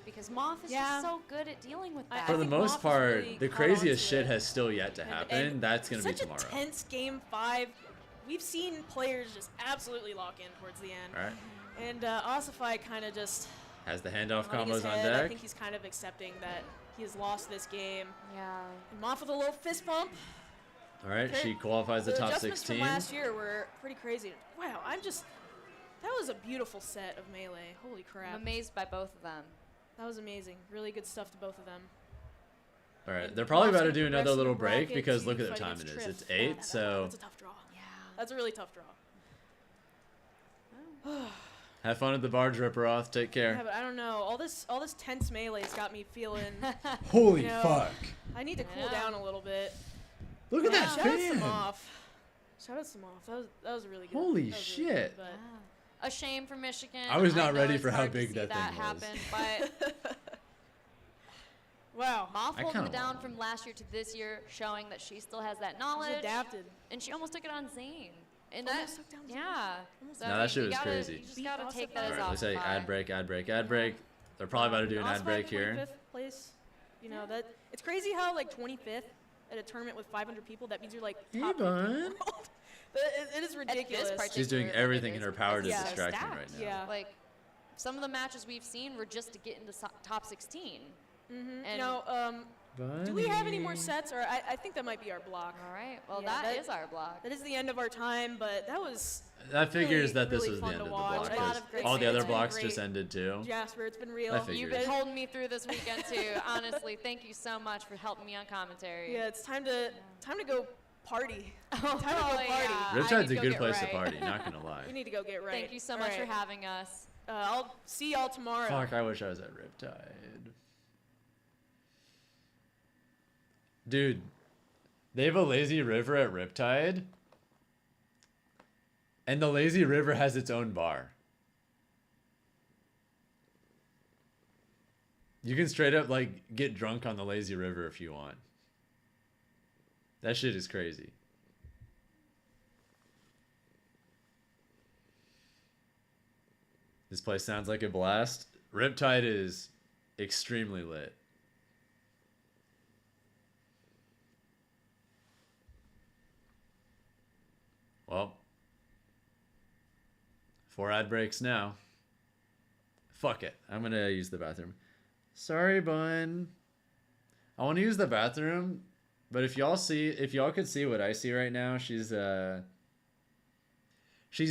Because Moff is Yeah. just so good at dealing with that. for the most part, the craziest shit has still yet to happen. And That's gonna be such tomorrow. a tense game 5. We've seen players just absolutely lock in towards the end. All right. And Ossify kind of just Has the handoff nodding his combos on head. I deck. think he's kind of accepting that he has lost this game. Yeah. And Moff with a little fist bump. All right, Okay. she qualifies the top adjustments 16. from last year were pretty crazy. Wow, that was a beautiful set of Melee. Holy crap. I'm amazed by both of them. That was amazing. Really good stuff to both of them. All right, they're probably Moff's about to gonna do progress another in the little break bracket because to look at the fight time it against is. Triff. It's 8, so That's a tough draw. Yeah. That's a really tough draw. have fun at the bar, Dripperoth. Take care. Yeah, but I don't know. All this tense Melee's got me feeling. Holy you know, fuck. I need to cool down a little bit. Look at that Shout out fan. to Moff. Shout out to Moff. That was really good. Holy That was really shit. good, but A shame for Michigan. I was not know ready it's for how hard to big see that thing was. happen, but wow. Moff I holding kinda it down from last year to this year, showing that she still has that knowledge. She's adapted. And she almost took it on Zane. And Almost that, took down Zane. yeah. So No, that shit you was gotta- crazy. You just Beat gotta take that All as right, let's say Ossify. ad break, ad break, ad break. They're probably about to do an ad Ossify break in here. 25th place. You know that it's crazy how like 25th at a tournament with 500 people. That means you're like top 50 in the bud. world. It is ridiculous. She's doing everything in her power to distract him right now. Yeah. Like, some of the matches we've seen were just to get into top 16. And Now, do we have any more sets? Or I think that might be our block. All right. Well, Yeah, that is our block. That is the end of our time, but that was. That figures really, that this really was the fun end to of the watch. block. A lot 'cause of great all the stuff. other It's been blocks great. just ended too. Jasper, it's been real. That You've figures. been holding me through this weekend too. Honestly, thank you so much for helping me on commentary. Yeah, it's time to go party. Time to go party. yeah. Riptide's I a need to go good get place right. to party, not gonna lie. We need to go get right. Thank you so All much for right. having us. I'll see y'all tomorrow. Fuck, I wish I was at Riptide. Dude, they have a lazy river at Riptide. And the lazy river has its own bar. You can straight up, like, get drunk on the lazy river if you want. That shit is crazy. This place sounds like a blast. Riptide is extremely lit. Well, 4 ad breaks now. Fuck it. I'm gonna use the bathroom. Sorry, bun. I want to use the bathroom, but if y'all could see what I see right now, she's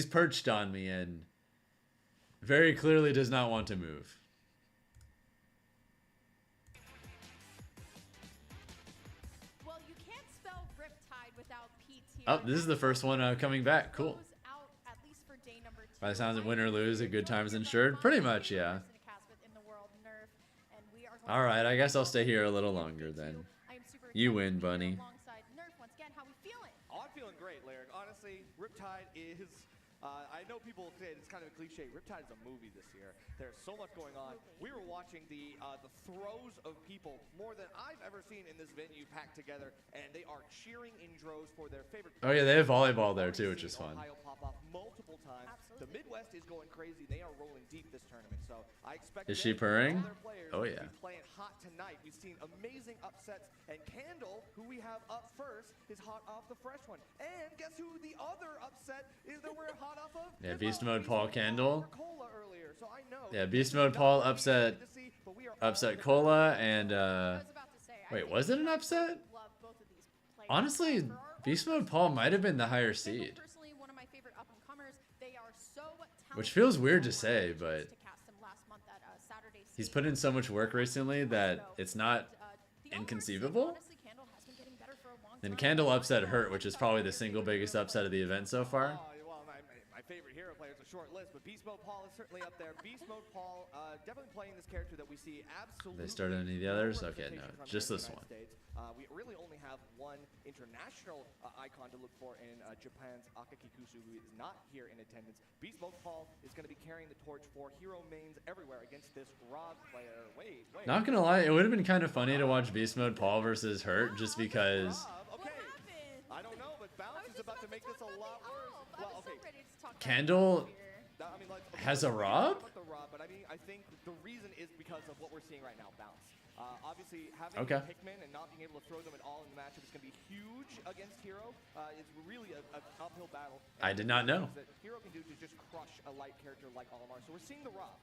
perched on me and very clearly does not want to move. Well, you can't spell Riptide without PT. Oh, this is the first one coming back. Cool. By the sounds of win or lose, a good time is ensured. Pretty much, yeah. Alright, I guess I'll stay here a little longer then. You win, Bunny. Oh, I'm feeling great, Laird. Honestly, Riptide is... I know people say it's kind of a cliche. Riptide is a movie this year. There's so much going on. We were watching the throws of people more than I've ever seen in this venue packed together, and they are cheering in droves for their favorite. Oh yeah, they have volleyball there too, which is fun. Ohio pop off multiple times. The Midwest is going crazy. They are rolling deep this tournament, so I expect. Is she purring? Oh yeah. Playing hot tonight. We've seen amazing upsets, and Candle, who we have up first, is hot off the fresh one. And guess who the other upset is that we're hot off of? Yeah, Beast Mode Paul Candle. Earlier, so I know Yeah, Beast Mode Paul upset Cola and wait, was it an upset? Honestly, Beast Mode Paul might have been the higher seed. Which feels weird to say, but he's put in so much work recently that it's not inconceivable. Then Candle upset Hurt, which is probably the single biggest upset of the event so far. My favorite hero player is a short list, but Beast Mode Paul is certainly up there. Beast Mode Paul definitely playing this character that we see absolutely. They started any of the others? Okay, no, just this one. We really only have one international icon to look for in Japan's Akakikusu, who is not here in attendance. Beast Mode Paul is going to be carrying the torch for hero mains everywhere against this Rob player. Wait. Not gonna lie, it would have been kind of funny to watch Beast Mode Paul versus Hurt, just because. I don't know, but Bounce is about to make this a lot worse. Well, okay. Candle has a Rob? But I think the reason is because of what we're seeing right now, Bounce. Obviously, having Pikmin and not being able to throw them at all in the matchup is going to be huge against Hero. It's really an uphill battle. I did not know. That Hero can do to just crush a light character like Olimar. So we're seeing the Rob.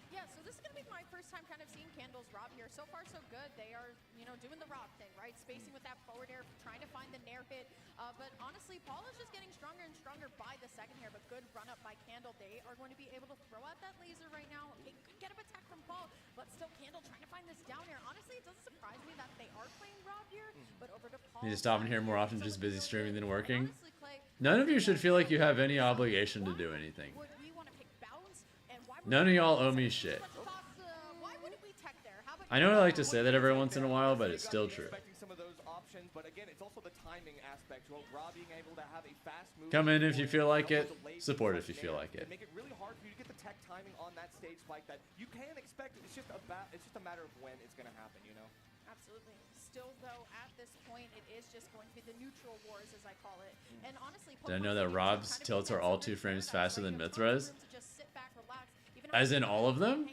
Yeah, so this is going to be my first time kind of seeing Candle's Rob here. So far, so good. They are, doing the Rob thing, right? Spacing with that forward air, trying to find the nair hit. But honestly, Paul is just getting stronger and stronger by the second here. But good run up by Candle. They are going to be able to throw out that laser right now. Okay, good get up attack from Paul, but still Candle trying to find this down air. Honestly, it doesn't surprise me that they are playing Rob here. But over to Paul. Need to stop in here more often, just busy streaming than working. None of you should feel like you have any obligation to do anything. None of y'all owe me shit. I know I like to say that every once in a while, but it's still true. Some of those options, but again, it's also the timing aspect. Well, Rob being able to have a fast move. Come in if you feel like it. Support if you feel like it. Make it really hard for you to get the tech timing on that stage spike that you can expect. It's just a matter of when it's going to happen, Absolutely. Still, though, at this point, it is just going to be the neutral wars, as I call it. And honestly, did I know that Rob's tilts are all 2 frames faster than Mithra's? As in all of them?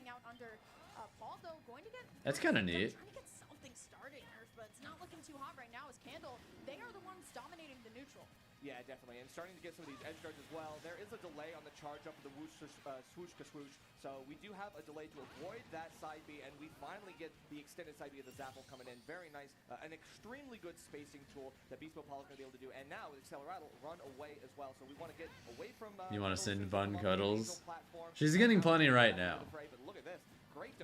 That's kind of neat. Trying to get something started, Nerf, but it's not looking too hot right now as Candle. They are the ones dominating the neutral. Yeah, definitely. And starting to get some of these edge guards as well. There is a delay on the charge up of the swoosh to swoosh. So we do have a delay to avoid that side B, and we finally get the extended side B of the Zapple coming in. Very nice. An extremely good spacing tool that Beast Mode Paul is going to be able to do. And now with Acceleratle, run away as well. So we want to get away from... you want to send Bun Cuddles? She's getting plenty right now.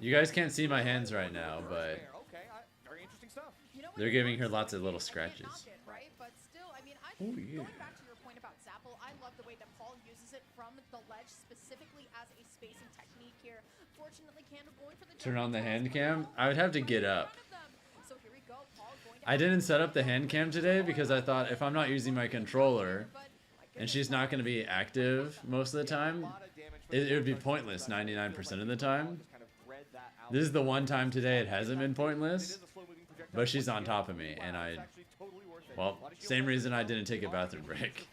You guys can't see my hands right now, but... Okay, very interesting stuff. They're giving her lots of little scratches. Right, but still, I mean, Oh, yeah. going back to your point about Zapple, I love the way that Paul uses it from the ledge specifically as a spacing technique here. Fortunately, Candle going for the Turn on the hand cam. I would have to get up. So here we go, Paul going to I didn't set up the hand cam today because I thought if I'm not using my controller and she's not going to be active most of the time, it would be pointless 99% of the time. This is the one time today it hasn't been pointless, but she's on top of me, and well, same reason I didn't take a bathroom break.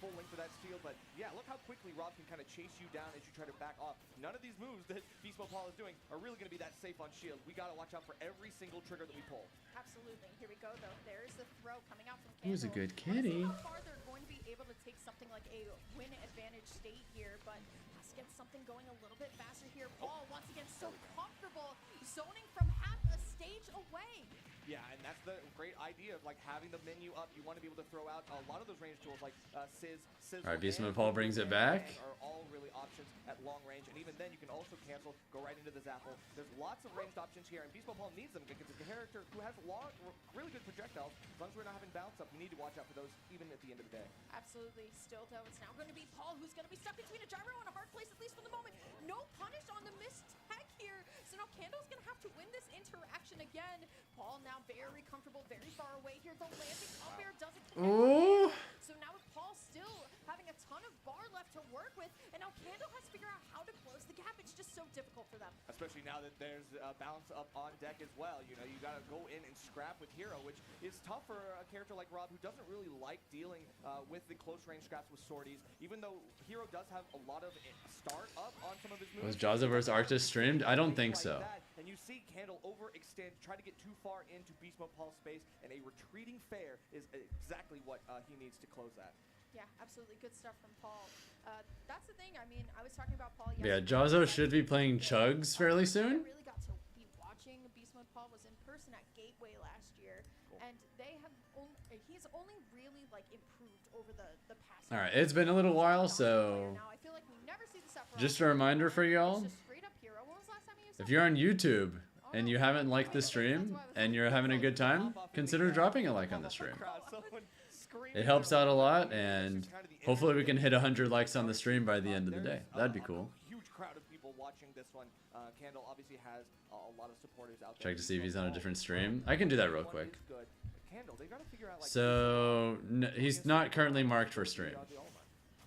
Yeah, look how quickly Rob can kind of chase you down as you try to back off. None of these moves that Beast Mode Paul is doing are really going to be that safe on shield. We got to watch out for every single trigger that we pull. Absolutely. Here we go, though. There's the throw coming out from Who's a good Candle. kitty? How far they're going to be able to take something like a win advantage state here, but has to get something going a little bit faster here. Paul, once again, so comfortable, zoning from half a stage away. Yeah, and that's the great idea of like having the menu up. You want to be able to throw out a lot of those range tools like Sizz, All right, Beast Mode Paul brings it back. Are all really options at long range, and even then you can also cancel, go right into the Zapple. There's lots of ranged options here, and Beast Mode Paul needs them because it's a character who has long, really good projectiles. As long as we're not having bounce up, we need to watch out for those even at the end of the day. Absolutely. Still, though, it's now going to be Paul who's going to be stuck between a gyro and a hard place, at least for the moment. No punish on the missed tech here, so now Candle's going to have to win this interaction again. Paul now very comfortable, very far away here. The landing up air doesn't connect. Ooh. So now with Paul still having a ton of bar left to work with, and now Candle has to figure out how to close the gap. It's just so difficult for them. Especially now that there's bounce up on deck as well. You know, you got to go in and scrap with Hero, which is tough for a character like Rob, who doesn't really like dealing with the close range scraps with sorties. Even though Hero does have a lot of start up on some of his moves. Was Jazza vs. Arctis streamed? I don't think so. And you see Candle overextend, try to get too far into Beast Mode Paul's space, and a retreating fair is exactly what he needs to close that. Yeah, absolutely. Good stuff from Paul. That's the thing. I mean, I was talking about Paul Yeah, yesterday. Jazzo should be playing Chugs fairly soon. I really got to be watching Beast Mode Paul was in person at Gateway last year, and they have he's only really like improved over the past. All right, it's been a little while, so Now I feel like we never see this up for just a reminder for y'all. If you're on YouTube and you haven't liked the stream and you're having a good time, consider dropping a like on the stream. It helps out a lot, and hopefully we can hit 100 likes on the stream by the end of the day. That'd be cool. Huge crowd of people watching this one. Candle obviously has a lot of supporters out there. Check to see if he's on a different stream. I can do that real quick. Candle, they gotta figure out, like, So no, he's not currently marked for stream.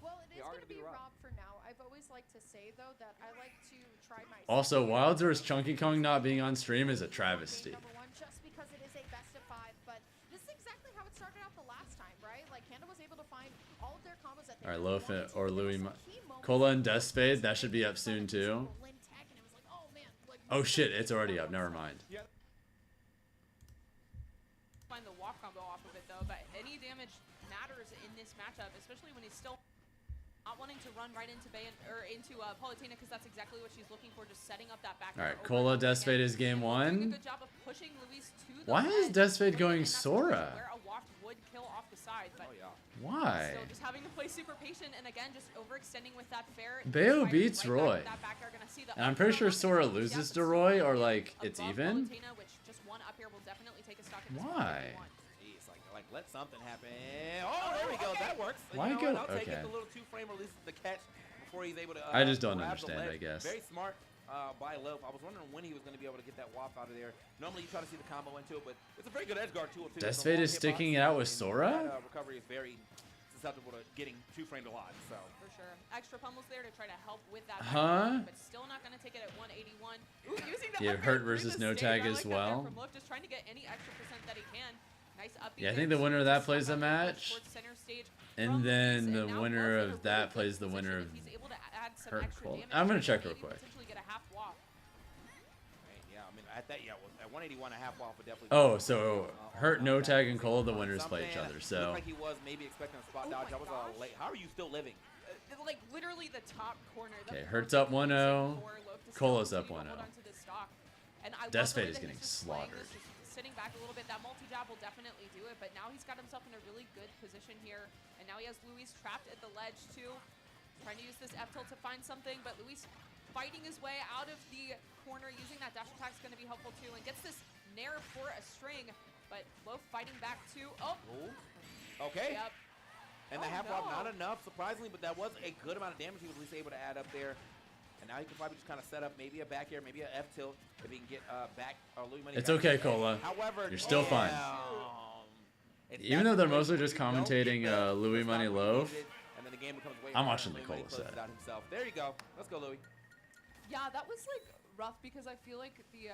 Well, it is going to be Rob for now. I've always liked to say though that I like to try my. Also, Wilds vs. Chunky Kong not being on stream is a travesty. Number one, just because it is a best of 5, but this is exactly how it started out the last time, right? Like Candle was able to find all of their combos at the All right, Lofit or Louis, Cola and Death Spade. That should be up soon too. Oh shit, it's already up. Never mind. Find the walk combo off of it though, but any damage matters in this matchup, especially when he's still not wanting to run right into into Palutena, because that's exactly what she's looking for, just setting up that back. All right, Cola Death Spade is game Doing a 1. good job of pushing Luis to the Why is ledge, Death Spade going Sora? where a waft would kill off the side, but Why? still just having to play super patient, and again just overextending with that fair. Bayo Right beats back Roy. with that back air, gonna see the And I'm up pretty throw sure Sora loses to Roy, or like it's above even. Palutena, which just one up here will definitely take a stock in this Why? Jeez, like let something happen. Oh, there we go. That works. Why you know go- what? I'll take okay. it. The little 2-frame releases the catch before he's able to. I just don't grab the understand, ledge. I guess. Very smart by Loaf. I was wondering when he was going to be able to get that wop out of there. Normally you try to see the combo into it, but it's a very good edge guard tool too. Death It's a Spade long is hitbox, sticking it out with and Sora? that, recovery is very susceptible to getting 2-framed a lot. So. For sure. Extra pummels there to try to help with that. Huh? But still not going to take it at 181. Ooh, using the Yeah, up Hurt air through versus the no stage. tag I as like that there well. from Loaf, just trying to get any extra percent that he can. Nice up Yeah, I think the winner of that plays the match, and then the winner of that plays the winner of Hurt Cold. I'm gonna check real quick. Potentially get a half wall. Right, yeah, I mean at that at 181 a half wall would definitely. Oh, so Hurt, No Tag, and Cola, the winners play each other. So Looked like he was maybe expecting a spot dodge. That was late. How are you still living? Like literally the top corner. okay, Hurt's up 1-0, Cola's up 1-0. Death Spade is getting slaughtered. Sitting back a little bit, that multi-jab will definitely do it, but now he's got himself in a really good position here, and now he has Luis trapped at the ledge too, trying to use this F-tilt to find something, but Luis fighting his way out of the corner, using that dash attack is going to be helpful too, and gets this nair for a string. But Loaf fighting back too. Oh. Ooh. Okay. Yep. And the half wall, not enough, surprisingly, but that was a good amount of damage he was at least able to add up there. And now he can probably just kind of set up maybe a back air, maybe a F tilt if he can get back Louis Money. It's back okay, there. Cola. However, You're still fine. Even though they're mostly just commentating Louis Money Loaf, and then the game becomes way I'm harder, watching the Louis Cola Money closes set. it out himself. There you go. Let's go, Louis. Yeah, that was like rough because I feel like the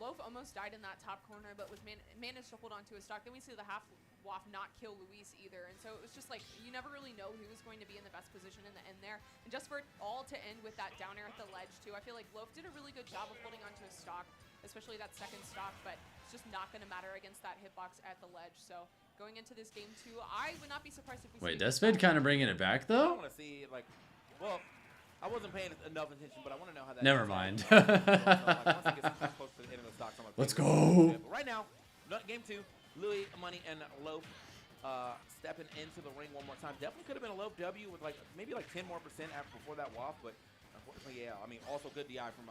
Loaf almost died in that top corner, but was managed to hold on to his stock. Then we see the half waff not kill Luis either, and so it was just like you never really know who was going to be in the best position in the end there. And just for it all to end with that down air at the ledge too, I feel like Loaf did a really good job of holding onto his stock, especially that second stock, but it's just not going to matter against that hitbox at the ledge. So going into this game two, I would not be surprised if we wait, see Desfade kind of bringing it back I though. want to see like, well, I wasn't paying enough attention, but I want to know how that. Never mind. Let's go. But right now, game two, Louis Money and Loaf stepping into the ring one more time. Definitely could have been a Loaf W with like maybe like 10% more after before that waff, but unfortunately, yeah. I mean, also good DI from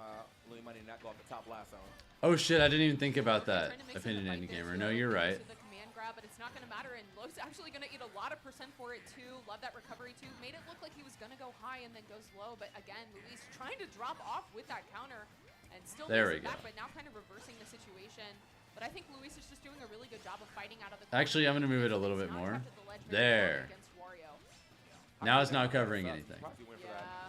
Louis Money to not go off the top last zone. Oh shit, I didn't even think about that. Opinionated gamer. No, you're right. The command grab, but it's not going to matter, and Loaf's actually going to eat a lot of percent for it too. Love that recovery too. Made it look like he was going to go high and then goes low, but again, Luis trying to drop off with that counter and still there we it go. back, but now kind of reversing the situation. But I think Luis is just doing a really good job of fighting out of the Actually, I'm going to move it a little bit more. There. Now it's not covering anything.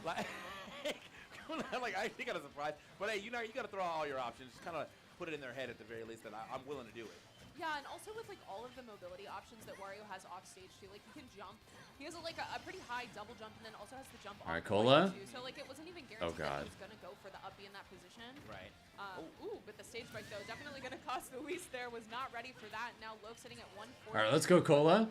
Like I actually got a surprise, but hey, you know you got to throw out all your options. Just kind of put it in their head at the very least that I'm willing to do it. Yeah, and also with like all of the mobility options that Wario has off stage too, like he can jump. He has a pretty high double jump, and then also has the jump. All right, off Cola. too. So like it wasn't even guaranteed that God. he was gonna go for the up B in that position. Right. Ooh, but the stage break though definitely gonna cost Luis there. Was not ready for that. Now Loaf sitting at 140. All right, let's go, Cola.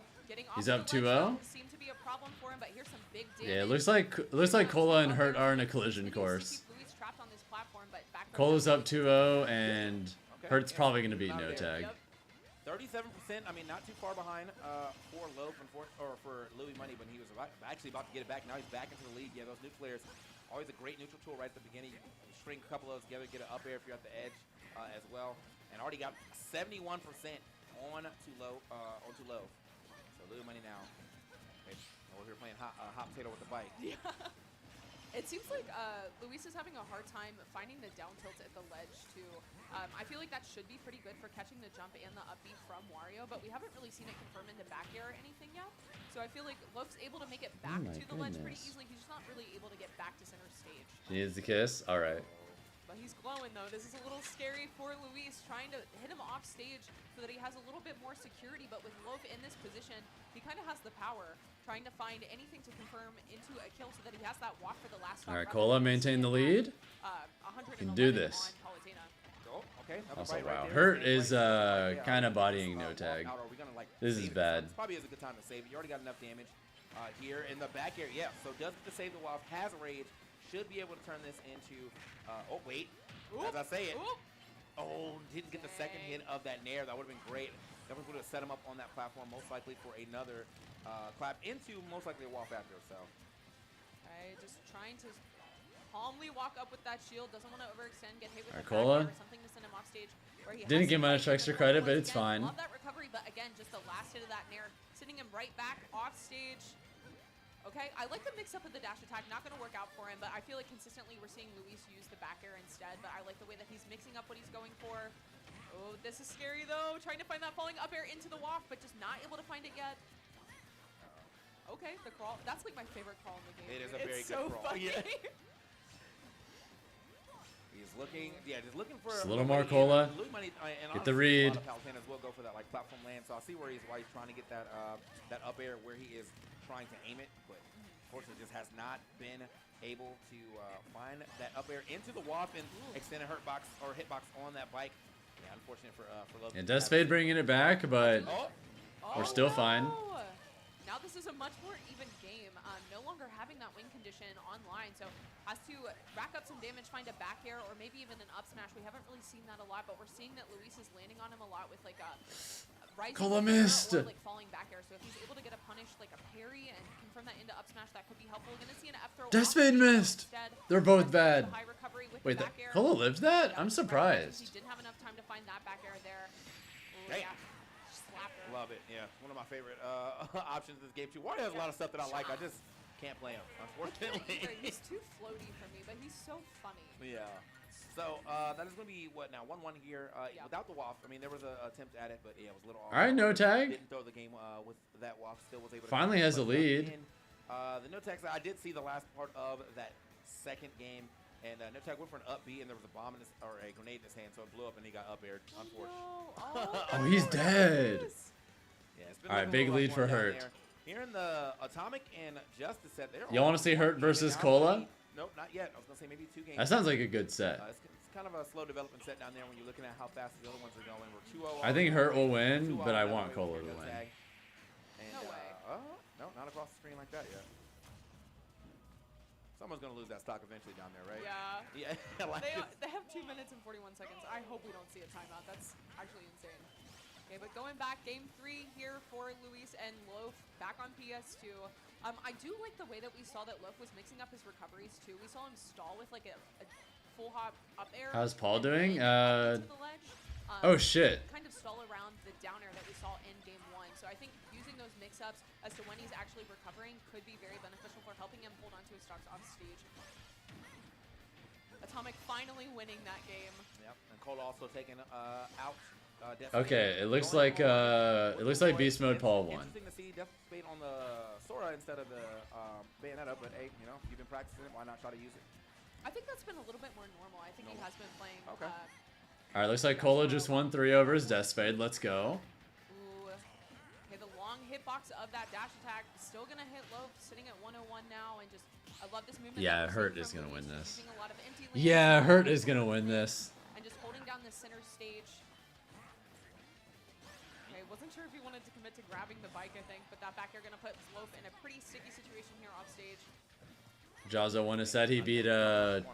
He's up 2-0. Seemed to be a problem for him, but here's some big damage. Yeah, it looks like Cola and Hurt are in a collision course. Luis trapped on this platform, but back Cola's up 2-0, and Hurt's probably going to beat no tag. 37%. I mean, not too far behind for Loaf and for Louis Money when he was actually about to get it back. Now he's back into the lead. Yeah, those nuclears, always a great neutral tool right at the beginning. You string a couple of those together, get an up air if you're at the edge as well, and already got 71% on to Loaf. So Louis Money now. Okay, we're here playing hot potato with the bike. Yeah. It seems like Luis is having a hard time finding the down tilt at the ledge too. I feel like that should be pretty good for catching the jump and the up B from Wario, but we haven't really seen it confirm into back air or anything yet. So I feel like Loaf's able to make it back to the ledge pretty easily. He's just not really able to get back to center stage. She needs the kiss. All right. But he's glowing though. This is a little scary for Luis, trying to hit him off stage so that he has a little bit more security. But with Loaf in this position, he kind of has the power, trying to find anything to confirm into a kill so that he has that walk for the last stop. All right, Cola, maintain the lead. Can do this. Oh, okay. Also, wow, Hurt is kind of bodying no tag. This is bad. This probably is a good time to save it. You already got enough damage here in the back air. Yeah, so does get to save the wild, has rage, should be able to turn this into. Oh wait, as I say it. Oh, didn't get the second hit of that nair. That would have been great. Definitely would have set him up on that platform, most likely for another clap into most likely a walk after. So. Okay, just trying to calmly walk up with that shield. Doesn't want to overextend, get hit with the Cola. or something to send him off stage. Where he Didn't get much extra credit, but it's fine. Love that recovery, but again, just the last hit of that nair, sending him right back off stage. Okay, I like the mix-up of the dash attack. Not going to work out for him, but I feel like consistently we're seeing Luis use the back air instead, but I like the way that he's mixing up what he's going for. Oh, this is scary, though. Trying to find that falling up air into the waft, but just not able to find it yet. Okay, the crawl. That's like my favorite crawl in the game. It is a very good so crawl. Funny. Yeah. He's looking, just looking for just a little more Cola. Money, get the read. A lot of Palutanas will go for that like platform land, so I'll see why he's trying to get that that up air where he is trying to aim it, but unfortunately just has not been able to find that up air into the waft and extend a hitbox on that bike. Yeah, unfortunate for Love. It does fade bringing it back, but we're still fine. Now this is a much more even game. No longer having that win condition online, so has to rack up some damage, find a back air, or maybe even an up smash. We haven't really seen that a lot, but we're seeing that Luis is landing on him a lot with like a rising Cola missed. or like falling back air. So if he's able to get a punish, like a parry, and confirm that into up smash, that could be helpful. We're gonna see an F throw. Desfade missed. They're both bad. High recovery with Wait, the back air. Cola lives that? I'm surprised. He didn't have enough time to find that back air there. Damn. Slapped her. Love it. Yeah, one of my favorite options in this game too. Wario has a lot of stuff that I like. I just can't play him, unfortunately. He's too floaty for me, but he's so funny. Yeah. So that is going to be what now? 1-1 here without the waft. I mean, there was an attempt at it, but yeah, it was a little off. All right, no tag. Didn't throw the game with that waft. Still was able to finally has a lead. The no tag. I did see the last part of that second game, and no tag went for an up B, and there was a bomb in his, or a grenade in his hand, so it blew up, and he got up aired. Unfortunately. Oh, he's dead. Yeah, it's been all right, big lead for Hurt. Here in the Atomic and Justice set, y'all want to see Hurt versus Cola? Nope, not yet. I was gonna say maybe 2 games. That sounds like a good set. It's kind of a slow development set down there when you're looking at how fast the other ones are going. We're 2-0. I think Hurt will win, but I want Cola to win. And, no way. No, not across the screen like that yet. Someone's gonna lose that stock eventually down there, right? Yeah. Yeah. They have 2 minutes and 41 seconds. I hope we don't see a timeout. That's actually insane. Okay, but going back, game 3 here for Luis and Loaf back on PS2. I do like the way that we saw that Loaf was mixing up his recoveries too. We saw him stall with like a full hop up air. How's Paul doing? To the ledge. Oh shit. Kind of stall around the down air that we saw in game 1. So I think using those mix-ups as to when he's actually recovering could be very beneficial for helping him hold onto his stocks off stage. Atomic finally winning that game. Yep, and Cole also taking out. Okay, it looks like Beast Mode Paul won. Interesting to see Death Spade on the Sora instead of the Bayonetta, but hey, you know, you've been practicing it, why not try to use it? I think that's been a little bit more normal. I think he has been playing. Okay. All right, looks like Cola just won 3 over his Death Spade. Let's go. Ooh. Okay, the long hitbox of that dash attack still gonna hit Loaf, sitting at 101 now, and just I love this movement. Yeah, Hurt is gonna win this. A lot of empty Yeah, Hurt is gonna win this. And just holding down the center stage. Wasn't sure if he wanted to commit to grabbing the bike, I think, but that back air gonna put Loaf in a pretty sticky situation here off stage. Jazzo won a set. He beat Chugs.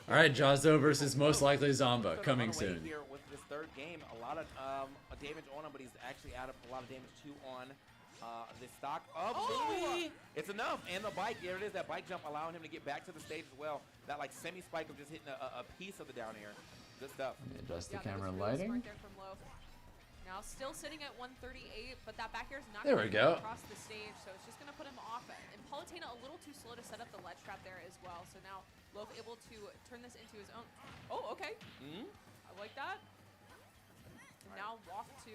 All right, Jazzo versus most likely Zomba coming soon. Here with this third game, a lot of damage on him, but he's actually added a lot of damage too on the stock of Louis. It's enough, and the bike, there it is, that bike jump allowing him to get back to the stage as well. That like semi-spike of just hitting a piece of the down air. Good stuff. Adjust the camera really lighting. Smart there from Loaf. Now still sitting at 138, but that back air is not there going we to go. across the stage, so it's just going to put him off. And Palutena a little too slow to set up the ledge trap there as well. So now Loaf able to turn this into his own. Oh, okay. I like that. And now walk to.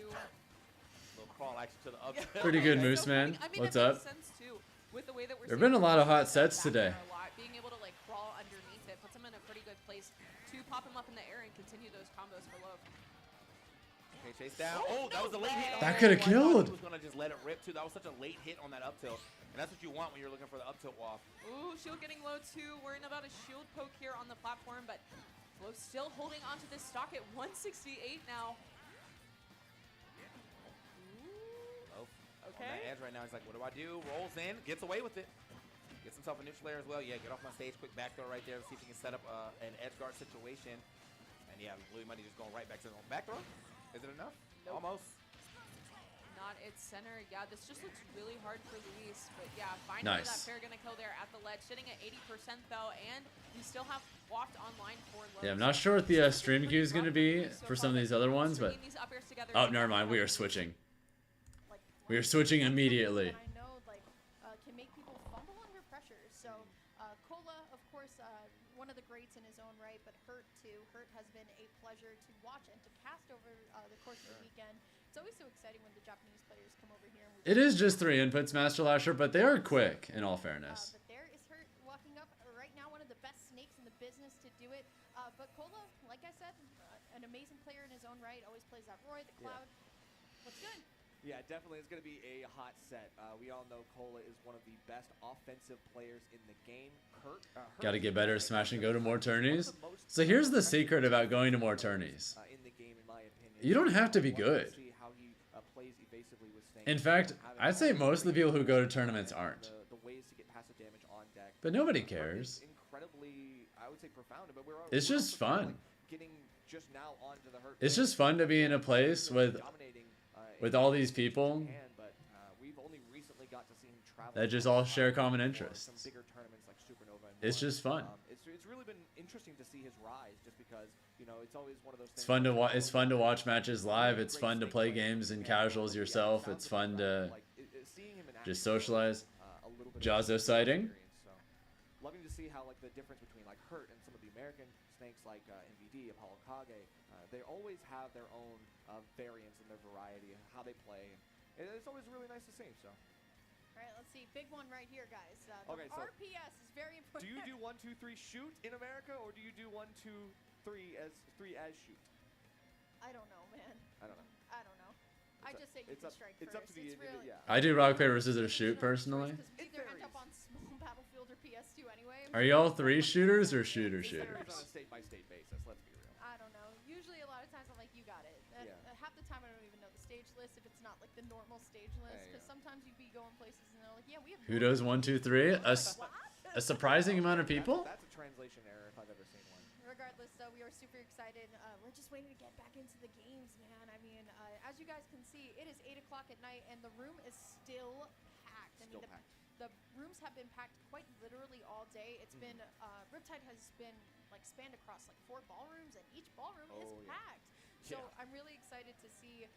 Little crawl actually to the up. Pretty good, Moose Man. I mean, What's it up? makes sense too, with the way that we're There've been a lot of hot sets today. Being able to like crawl underneath it puts him in a pretty good place to pop him up in the air and continue those combos for Loaf. Okay, chase down. Oh, that was a late hit. That could have killed. He was gonna just let it rip too. That was such a late hit on that up tilt, and that's what you want when you're looking for the up tilt waft. Ooh, shield getting low too. Worrying about a shield poke here on the platform, but Loaf still holding onto this stock at 168 now. On that edge right now, he's like, what do I do? Rolls in, gets away with it. Gets himself a neutral air as well. Yeah, get off my stage, quick back throw right there. See if he can set up an edge guard situation. And yeah, Louis Money just going right back to the back throw. Is it enough? Nope. Almost. Not its center. Yeah, this just looks really hard for Luis. But yeah, finally that fair gonna kill there at the ledge. Sitting at 80% though, and we still have walked online for Loaf. Yeah, I'm not sure what the stream queue is going to be for some of these other ones, but... Oh, never mind. We are switching. We are switching immediately. I know, like, can make people fumble under pressure. So, Cola, of course, one of the greats in his own right, but Hurt too. Hurt has been a pleasure to watch and to cast over the course of the weekend. It's always so exciting when the Japanese players come over here. And it is just 3 inputs, Master Lasher, but they are quick, in all fairness. But there is Hurt walking up right now, one of the best snakes in the business to do it. But Cola, like I said, an amazing player in his own right. Always plays that Roy, the Cloud. What's good? Yeah, definitely. It's going to be a hot set. We all know Cola is one of the best offensive players in the game. Got to get better at Smash and go to more tourneys. So here's the secret about going to more tourneys. In the game, in my opinion. You don't have to be good. In fact, I'd say most of the people who go to tournaments aren't. The ways to get passive damage on deck. But nobody cares. Incredibly, I would say, profound. But it's just fun. Getting just now onto the Hurt. It's just fun to be in a place with all these people that just all share common interests. It's just fun. It's really been interesting to see his rise, just because it's always one of those things. It's fun to watch matches live. It's fun to play games in casuals yourself. It's fun to just socialize. Jazo sighting. So, loving to see how the difference between Hurt and some of the American snakes like MVD, Apollo Kage, they always have their own variants in their variety, how they play. And it's always really nice to see. So. All right, let's see. Big one right here, guys. Okay, so RPS is very important. Do you do 1, 2, 3 shoot in America, or do you do 1, 2, 3 as shoot? I don't know, man. I don't know. I just say you can strike first. It's up to the really, yeah. I do rock paper scissors shoot personally. We either end up on small Battlefield or PS2 anyway. Are y'all 3 shooters or shooters? On a state-by-state basis, let's be real. I don't know. Usually a lot of times I'm like, you got it. Half the time I don't even know the stage list if it's not the normal stage list, because sometimes you'd be going places and they're like, yeah, we have. Who does 1, 2, 3? A surprising amount of people. That's a translation error if I've ever seen one. Regardless, though, we are super excited. We're just waiting to get back into the games, man. I mean, as you guys can see, it is 8 o'clock at night, and the room is still packed. The rooms have been packed quite literally all day. It's been Riptide has been spanned across 4 ballrooms, and each ballroom is packed. So I'm really excited to see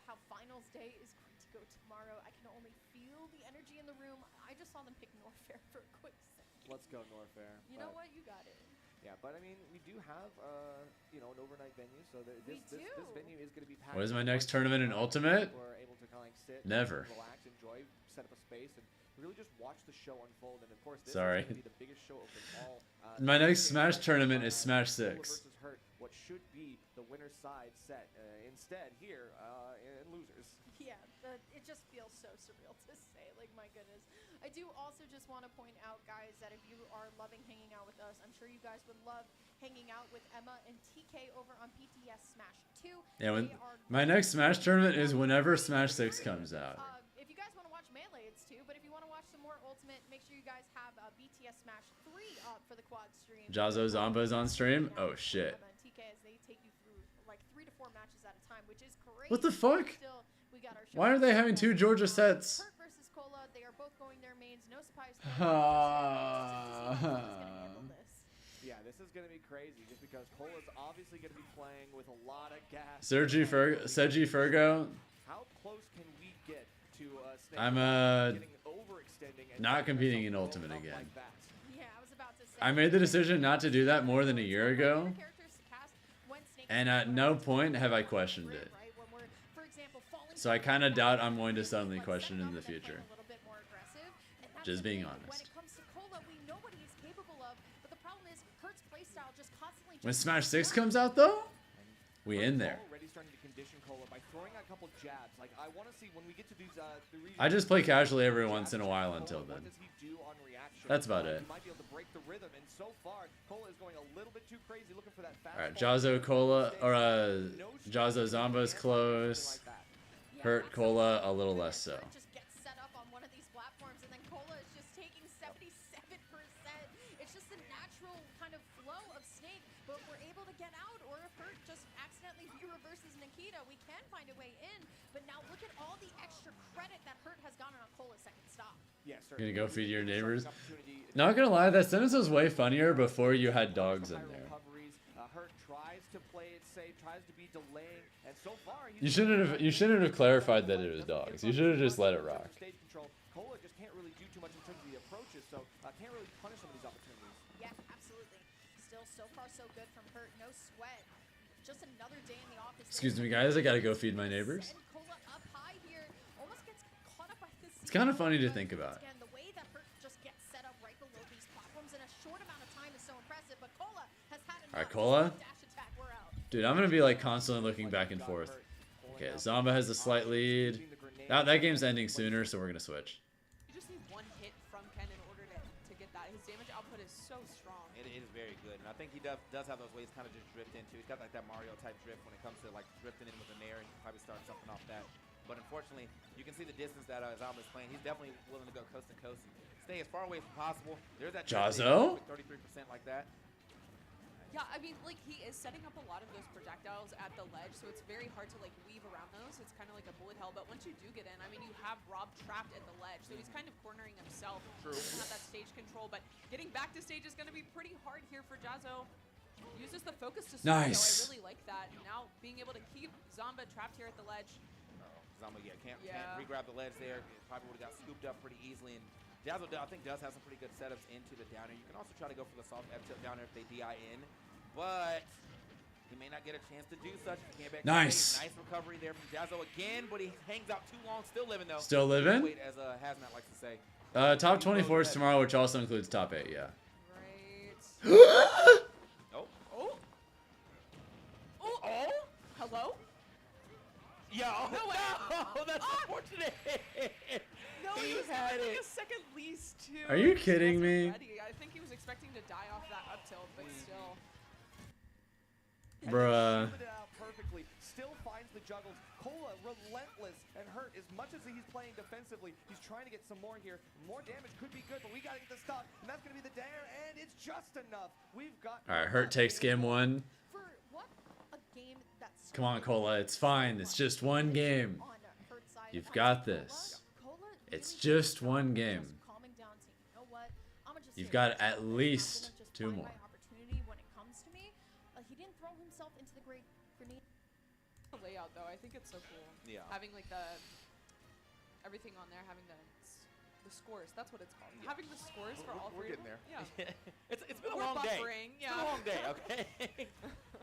how finals day is going to go tomorrow. I can only feel the energy in the room. I just saw them pick Norfair for a quick second. Let's go Norfair. You know what? You got it. Yeah, but I mean, we do have an overnight venue, so this venue is going to be packed. What is my next tournament in Ultimate? We're able to kind of sit, Never. relax, enjoy, set up a space, and really just watch the show unfold. And of course, this Sorry. is going to be the biggest show of them all. My next Smash tournament is Smash 6. Versus Hurt, what should be the winner's side set. Instead, here in losers. Yeah, it just feels so surreal to say. My goodness. I do also just want to point out, guys, that if you are loving hanging out with us, I'm sure you guys would love hanging out with Emma and TK over on PTS Smash 2. Yeah, my next Smash tournament is whenever Smash 6 comes out. If you guys want to watch Melee, it's 2, but if you want to watch some more Ultimate, make sure you guys have BTS Smash 3 up for the quad stream. Jazo Zomba's on stream? Oh, shit. Emma and TK, as they take you through 3 to 4 matches at a time, which is crazy. What the fuck? Still, we got our Why are they having 2 Georgia sets? Hurt versus Cola, they are both going their mains. No surprise. Yeah, this is going to be crazy just because Cola's obviously going to be playing with a lot of gas. Seji Fergo. How close can we get to Snake I'm getting overextending and not competing in Ultimate again. Yeah, I was about to say. I made the decision not to do that more than a year ago, and at no point have I questioned it. So I kind of doubt I'm going to suddenly question it in the future. Just being honest. When Smash 6 comes out, though, we in there. Already starting to condition Cola by throwing a couple jabs. I want to see when we get to these I just play casually every once in a while until then. That's about it. He might be able to break the rhythm, and so far Cola is going a little bit too crazy, looking for that fast. All right, Jazo Cola or Jazo Zomba's close. Hurt Cola a little less so. Just get set up on one of these platforms, and then Cola is just taking 77%. It's just a natural kind of flow of Snake, but we're able to get out, or if Hurt just accidentally reverses Nikita, we can find a way in. But now look at all the extra credit that Hurt has gotten on Cola's second stop. Yes, sir. Gonna go feed your neighbors. Not gonna lie, that sentence was way funnier before you had dogs in there. Hurt tries to play it safe, tries to be delaying, and so far You shouldn't have clarified that it was dogs. You should have just let it rock. Stage control. Cola just can't really do too much in terms of the approaches, so can't really punish some of these opportunities. Yeah, absolutely. Still, so far so good from Hurt. No sweat. Just another day in the office. Excuse me, guys. I gotta go feed my neighbors. Cola up high here, almost gets caught up by this. It's kind of funny to think about. Again, the way that Hurt just gets set up right below these platforms in a short amount of time is so impressive. But Cola has had enough. All right, Cola. Dash attack, we're out. Dude, I'm gonna be constantly looking back and forth. Okay, Zomba has a slight lead. That game's ending sooner, so we're gonna switch. You just need one hit from Ken in order to get that. His damage output is so strong. It is very good, and I think he does have those ways kind of just drift into. He's got that Mario type drift when it comes to drifting in with an air. He can probably start something off that. But unfortunately, you can see the distance that Zomba's playing. He's definitely willing to go coast to coast and stay as far away as possible. There's that Jazo? 33% like that. Yeah, I mean, like, he is setting up a lot of those projectiles at the ledge, so it's very hard to, like, weave around those. It's kind of like a bullet hell, but once you do get in, I mean, you have Rob trapped at the ledge, so he's kind of cornering himself. True. He doesn't have that stage control, but getting back to stage is going to be pretty hard here for Jazzo. Uses the focus to start, Nice. though. I really like that. Now being able to keep Zamba trapped here at the ledge. Zamba, can't re-grab the ledge there. It probably would have got scooped up pretty easily. And Jazzo, I think, does have some pretty good setups into the downer. You can also try to go for the soft F tilt downer if they DI in, but he may not get a chance to do such if he can't back. Nice. Nice recovery there from Jazzo again, but he hangs out too long. Still living, though. Still living? Wait, as Hazmat likes to say. Top 24 is tomorrow, which also includes top 8, yeah. Right. Oh! Hello? Yo! No way! No, that's unfortunate! No, he was had having it. a second lease, too. Are you kidding me? I think he was expecting to die off that up tilt, but still. Bruh. It out perfectly. Still finds the juggles. Cola relentless and hurt as much as he's playing defensively. He's trying to get some more here. More damage could be good, but we got to get the stock, and that's going to be the dare, and it's just enough. We've got. All right, Hurt takes game 1. For what a game that's Come on, Cola. It's fine. It's just one game. You've got this. It's just one game. You've got at least 2 more. When it comes to me, he didn't throw himself into the great grenade. The layout, though, I think it's so cool. Yeah. Having like everything on there, having the scores. That's what it's called. Yeah. Having the scores for all We're three. getting there. Yeah. It's been a We're long day. buffering, It's been a long day. Okay.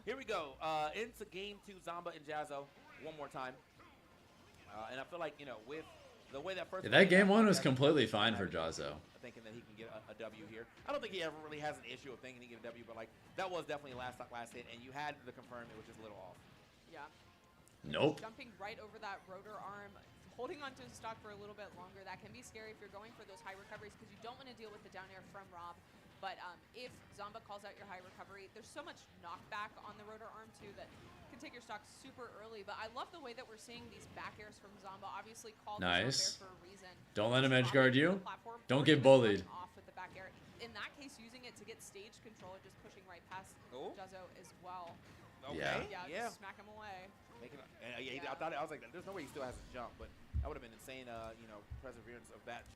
Here we go. Into game 2, Zamba and Jazzo. One more time. And I feel like, with the way that first. Yeah, that game 1 was completely fine for Jazzo. Thinking that he can get a W here. I don't think he ever really has an issue of thinking he can get a W, but like that was definitely last hit, and you had the confirm it was just a little off. Yeah. Nope. Jumping right over that rotor arm, holding onto his stock for a little bit longer. That can be scary if you're going for those high recoveries because you don't want to deal with the down air from Rob. But if Zamba calls out your high recovery, there's so much knockback on the rotor arm too that can take your stock super early. But I love the way that we're seeing these back airs from Zamba. Obviously called Nice. for a reason. Don't let him edge guard you. Don't get bullied. Off with the back air. In that case, using it to get stage control and just pushing right past Jazzo as well. Okay. Yeah. Just smack him away. I thought I was like, there's no way he still has a jump, but that would have been insane. Perseverance of that.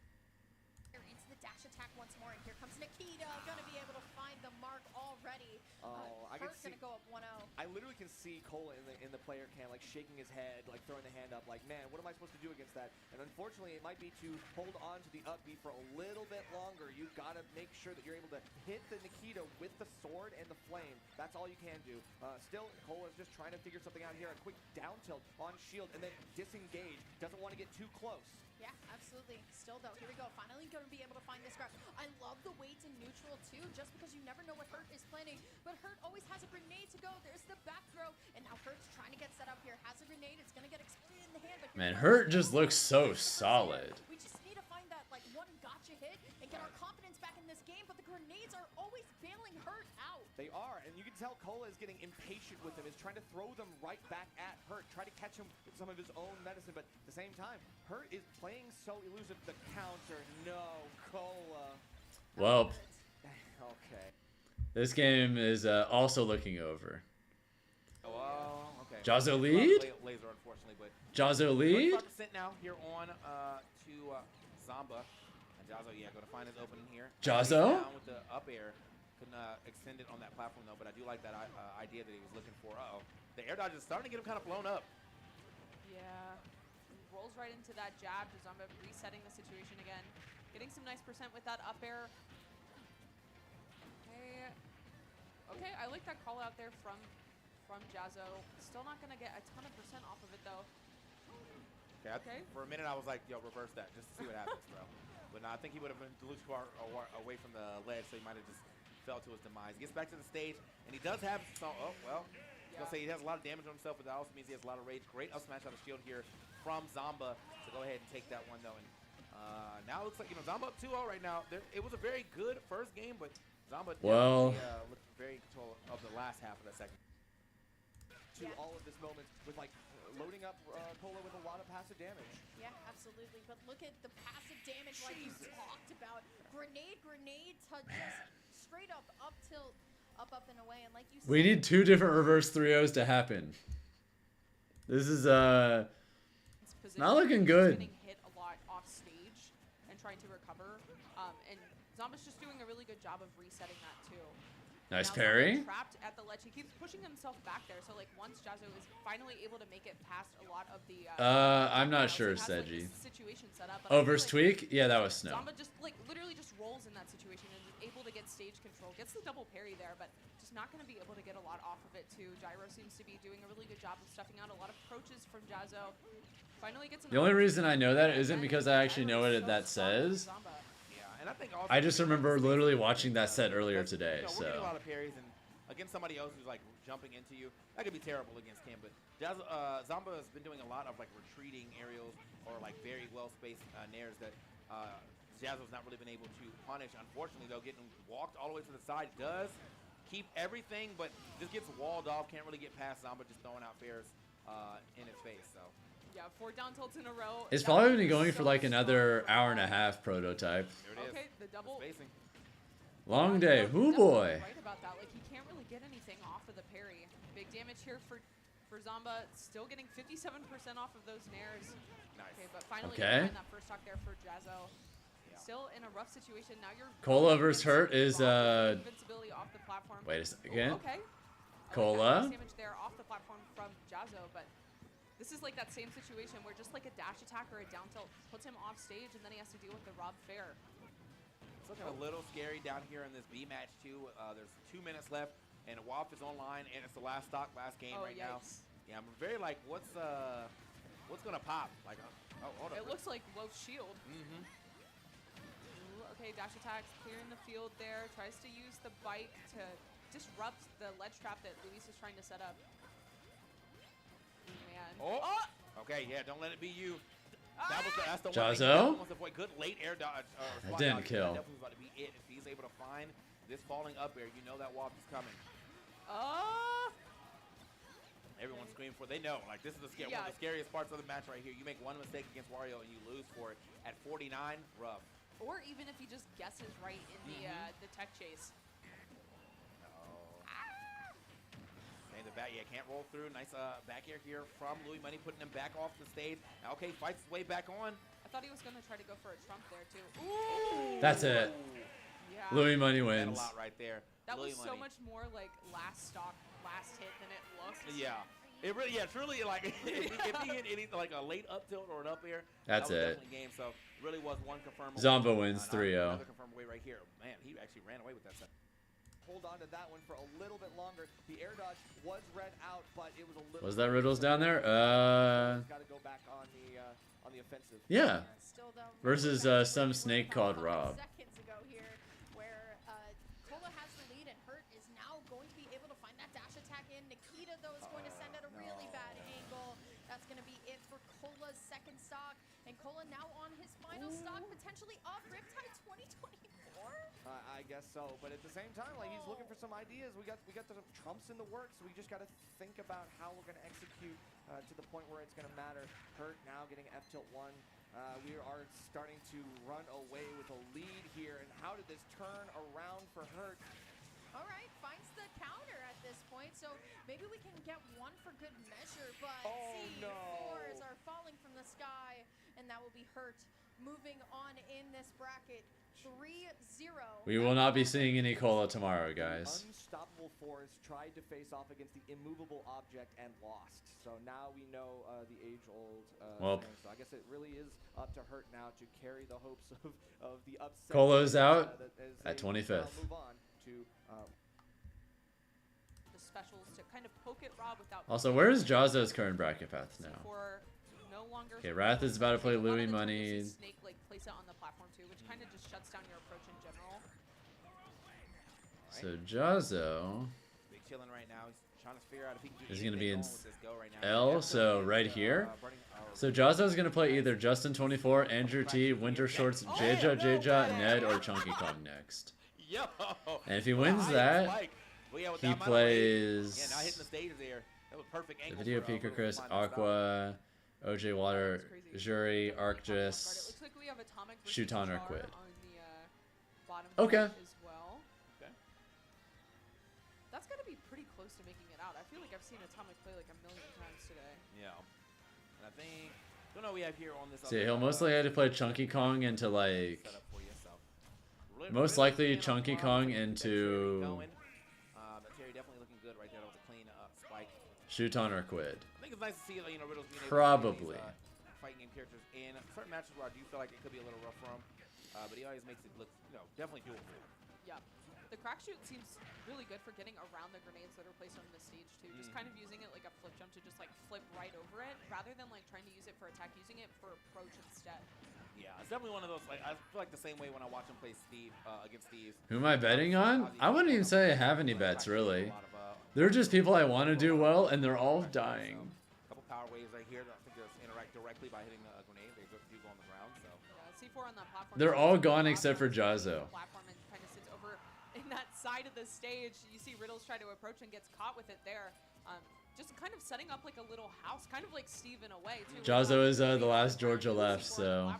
Into the dash attack once more, and here comes Nikita, gonna be able to find the mark already. I can Kurt's see. gonna go up 1-0. I literally can see Cola in the player cam, like shaking his head, like throwing the hand up, like, man, what am I supposed to do against that? And unfortunately, it might be to hold on to the up B for a little bit longer. You've got to make sure that you're able to hit the Nikita with the sword and the flame. That's all you can do. Still, Cola is just trying to figure something out here. A quick down tilt on shield and then disengage. Doesn't want to get too close. Yeah, absolutely. Still though, here we go. Finally going to be able to find this grab. I love the weight in neutral too, just because you never know what Hurt is planning. But Hurt always has a grenade to go. There's the back throw, and now Hurt's trying to get set up here. Has a grenade. It's going to get exploded in the hand. But Man, Hurt just looks so solid. we just need to find that like one gotcha hit and get our confidence back in this game. But the grenades are always bailing Hurt out. They are, and you can tell Cola is getting impatient with them, is trying to throw them right back at Hurt, try to catch him with some of his own medicine, but at the same time, Hurt is playing so elusive. The counter, no, Cola. Well, Okay. this game is also looking over. Okay. Jazzo lead? Laser, unfortunately, but Jazzo lead? 25% now here on to Zamba. And Jazzo, going to find his opening here. Jazzo? Down with the up air. Couldn't extend it on that platform, though, but I do like that idea that he was looking for. The air dodge is starting to get him kind of blown up. Yeah. Rolls right into that jab. Zamba resetting the situation again. Getting some nice percent with that up air. Okay, I like that call out there from Jazzo. Still not going to get a ton of percent off of it, though. Okay. For a minute, I was like, yo, reverse that just to see what happens, bro. But no, I think he would have been too far away from the ledge, so he might have just fell to his demise. Gets back to the stage, and he does have some. I was gonna say he has a lot of damage on himself, but that also means he has a lot of rage. Great up smash out of shield here from Zamba to go ahead and take that one, though. And now it looks like Zamba up 2-0 right now. It was a very good first game, but Zamba definitely looked very in control of the last half of that second. To all of this moment with loading up Cola with a lot of passive damage. Yeah, absolutely. But look at the passive damage like you talked about. Grenade to just straight up tilt up and away. And like you We said, need 2 different reverse 3-0s to happen. This is not looking good. Getting hit a lot off stage and trying to recover. And Zomba's just doing a really good job of resetting that too. Nice Now parry. Zomba trapped at the ledge. He keeps pushing himself back there. So like once Jazzo is finally able to make it past a lot of the I'm not sure, has, Seji. like, this situation set up, but Oh, I feel versus like Tweak? Yeah, that was Snow. Zomba just like literally just rolls in that situation and is able to get stage control. Gets the double parry there, but just not going to be able to get a lot off of it too. Gyro seems to be doing a really good job of stuffing out a lot of approaches from Jazzo. Finally gets The only reason I know that isn't because I actually know what that says. And I think also I just remember literally watching that set earlier today. We're So getting a lot of parries, and against somebody else who's like jumping into you, that could be terrible against him. But Zomba has been doing a lot of like retreating aerials or like very well spaced nairs that Jazzo's not really been able to punish. Unfortunately, though, getting walked all the way to the side does keep everything, but just gets walled off. Can't really get past Zomba just throwing out fairs in his face. So. Yeah, 4 down tilts in a row. it's probably going to be going for like another hour and a half prototype. Okay, the double. Long day. Hoo boy. Right about that. Like he can't really get anything off of the parry. Big damage here for Zomba. Still getting 57% off of those nairs. Nice. Okay, but finally find that first stock there for Jazzo. Still in a rough situation. Now you're Cola versus Hurt is invincibility off the platform. Wait a second. Okay. Cola. Damage there off the platform from Jazzo, but this is like that same situation where just like a dash attack or a down tilt puts him off stage, and then he has to deal with the Rob Fair. It's looking a little scary down here in this B match too. There's 2 minutes left, and WAF is online, and it's the last game right now. Yeah, I'm very like, what's gonna pop? Like, hold up. It looks like low shield. Okay, dash attacks, clearing the field there. Tries to use the bite to disrupt the ledge trap that Luis is trying to set up. Man. Oh. Okay, yeah, don't let it be you. That's the Jazzo? one. Good late air dodge. That didn't kill. That definitely about to be it. If he's able to find this falling up air, you know that WAF is coming. Everyone's screaming for it. They know. Like, this is one of the scariest parts of the match right here. You make one mistake against Wario and you lose for it. At 49, rough. Or even if he just guesses right in the tech chase. The back, can't roll through. Nice back air here from Louis Money, putting him back off the stage. Okay, fights his way back on. I thought he was going to try to go for a trump there, too. Ooh. That's it. Yeah. Louis Money wins. A lot right there. That Louis was so much more like last stock, last hit than it looked. Yeah. It really, truly, like, if he hit anything like a late up tilt or an up air, that's that was definitely game. So, really was one confirmed. Zomba wins 3-0. Another confirmed away right here. Man, he actually ran away with that set. Hold on to that one for a little bit longer. The air dodge was read out, but it was a little. Was that Riddles down there? Got to go back on the offensive. Yeah. Versus some snake called Rob. Seconds ago here, where Cola has the lead and Hurt is now going to be able to find that dash attack in. Nikita though is going to send at a really bad angle. That's going to be it for Cola's second stock, and Cola now on his final stock, potentially off Riptide 2024. I guess so, but at the same time, like he's looking for some ideas. We got the trumps in the works. We just got to think about how we're going to execute to the point where it's going to matter. Hurt now getting F tilt 1. We are starting to run away with a lead here, and how did this turn around for Hurt? All right, finds the counter at this point, so maybe we can get one for good measure, but C4s are falling from the sky, and that will be Hurt moving on in this bracket. 3-0. We will not be seeing any Cola tomorrow, guys. Unstoppable Force tried to face off against the immovable object and lost. So now we know the age-old thing. So I guess it really is up to Hurt now to carry the hopes of the upset. Cola's out at 25th. Move on to the specials to kind of poke at Rob without. Also, where is Jazzo's current bracket path now? Okay, Wrath is about to play Louis Money. Snake like place it on the platform too, which kind of just shuts down your approach in general. So Jazzo Big chilling right now. He's trying to figure out if he can do is going to be in right now. L, so right here. So Jazzo's going to play either Justin24, Andrew T, Winter Shorts, Jeja, Ned, or Chunky Kong next. Yo. And if he wins that, he plays now hitting the stage there. That was perfect angle. the Video Peeker, Chris, Aqua, OJ Water, Jury, Arcgis, Shuton, or Quid. Okay. Okay. got to be pretty close to making it out. I feel like I've seen Atomic play like a million times today. Yeah. And I think, don't know what we have here on this. See, he'll mostly have to play Chunky Kong into like, most likely Chunky Kong into Terry definitely looking good right there with the clean spike. Shuton or Quid. I think it's nice to see Riddles being Probably. able to use, fighting game characters in certain matches where I do feel like it could be a little rough for him, but he always makes it look, definitely doable. Yeah. The crack shoot seems really good for getting around the grenades that are placed on the stage too. Just kind of using it like a flip jump to just like flip right over it, rather than like trying to use it for attack, using it for approach instead. Yeah, it's definitely one of those, like, I feel like the same way when I watch him play Steve, against Steve. Who am I betting on? I wouldn't even say I have any bets, really. They're just people I want to do well, and they're all dying. A couple power waves right here that I think just interact directly by hitting a grenade. They do go on the ground, so. Yeah, C4 on that platform. They're all gone except for Jazzo. Platform and kind of sits over in that side of the stage. You see Riddles try to approach and gets caught with it there. Just kind of setting up like a little house, kind of like Steve in a way, too. Jazzo is the last Georgia left, so.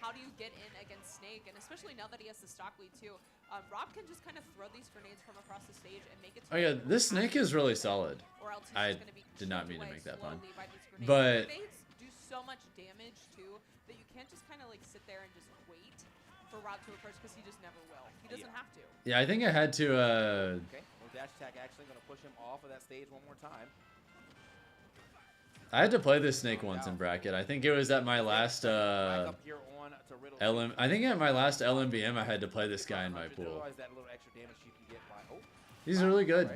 How do you get in against Snake? And especially now that he has the stock lead, too. Rob can just kind of throw these grenades from across the stage and make it. Oh yeah, this Snake is really solid. I did not mean to make that pun. But grenades do so much damage, too, that you can't just kind of like sit there and just wait for Rob to approach, because he just never will. He doesn't have to. yeah, I think I had to Okay, well, dash attack actually going to push him off of that stage one more time. I had to play this Snake once in bracket. I think it was at my last I think at my last LMBM I had to play this guy in my pool. He's really good.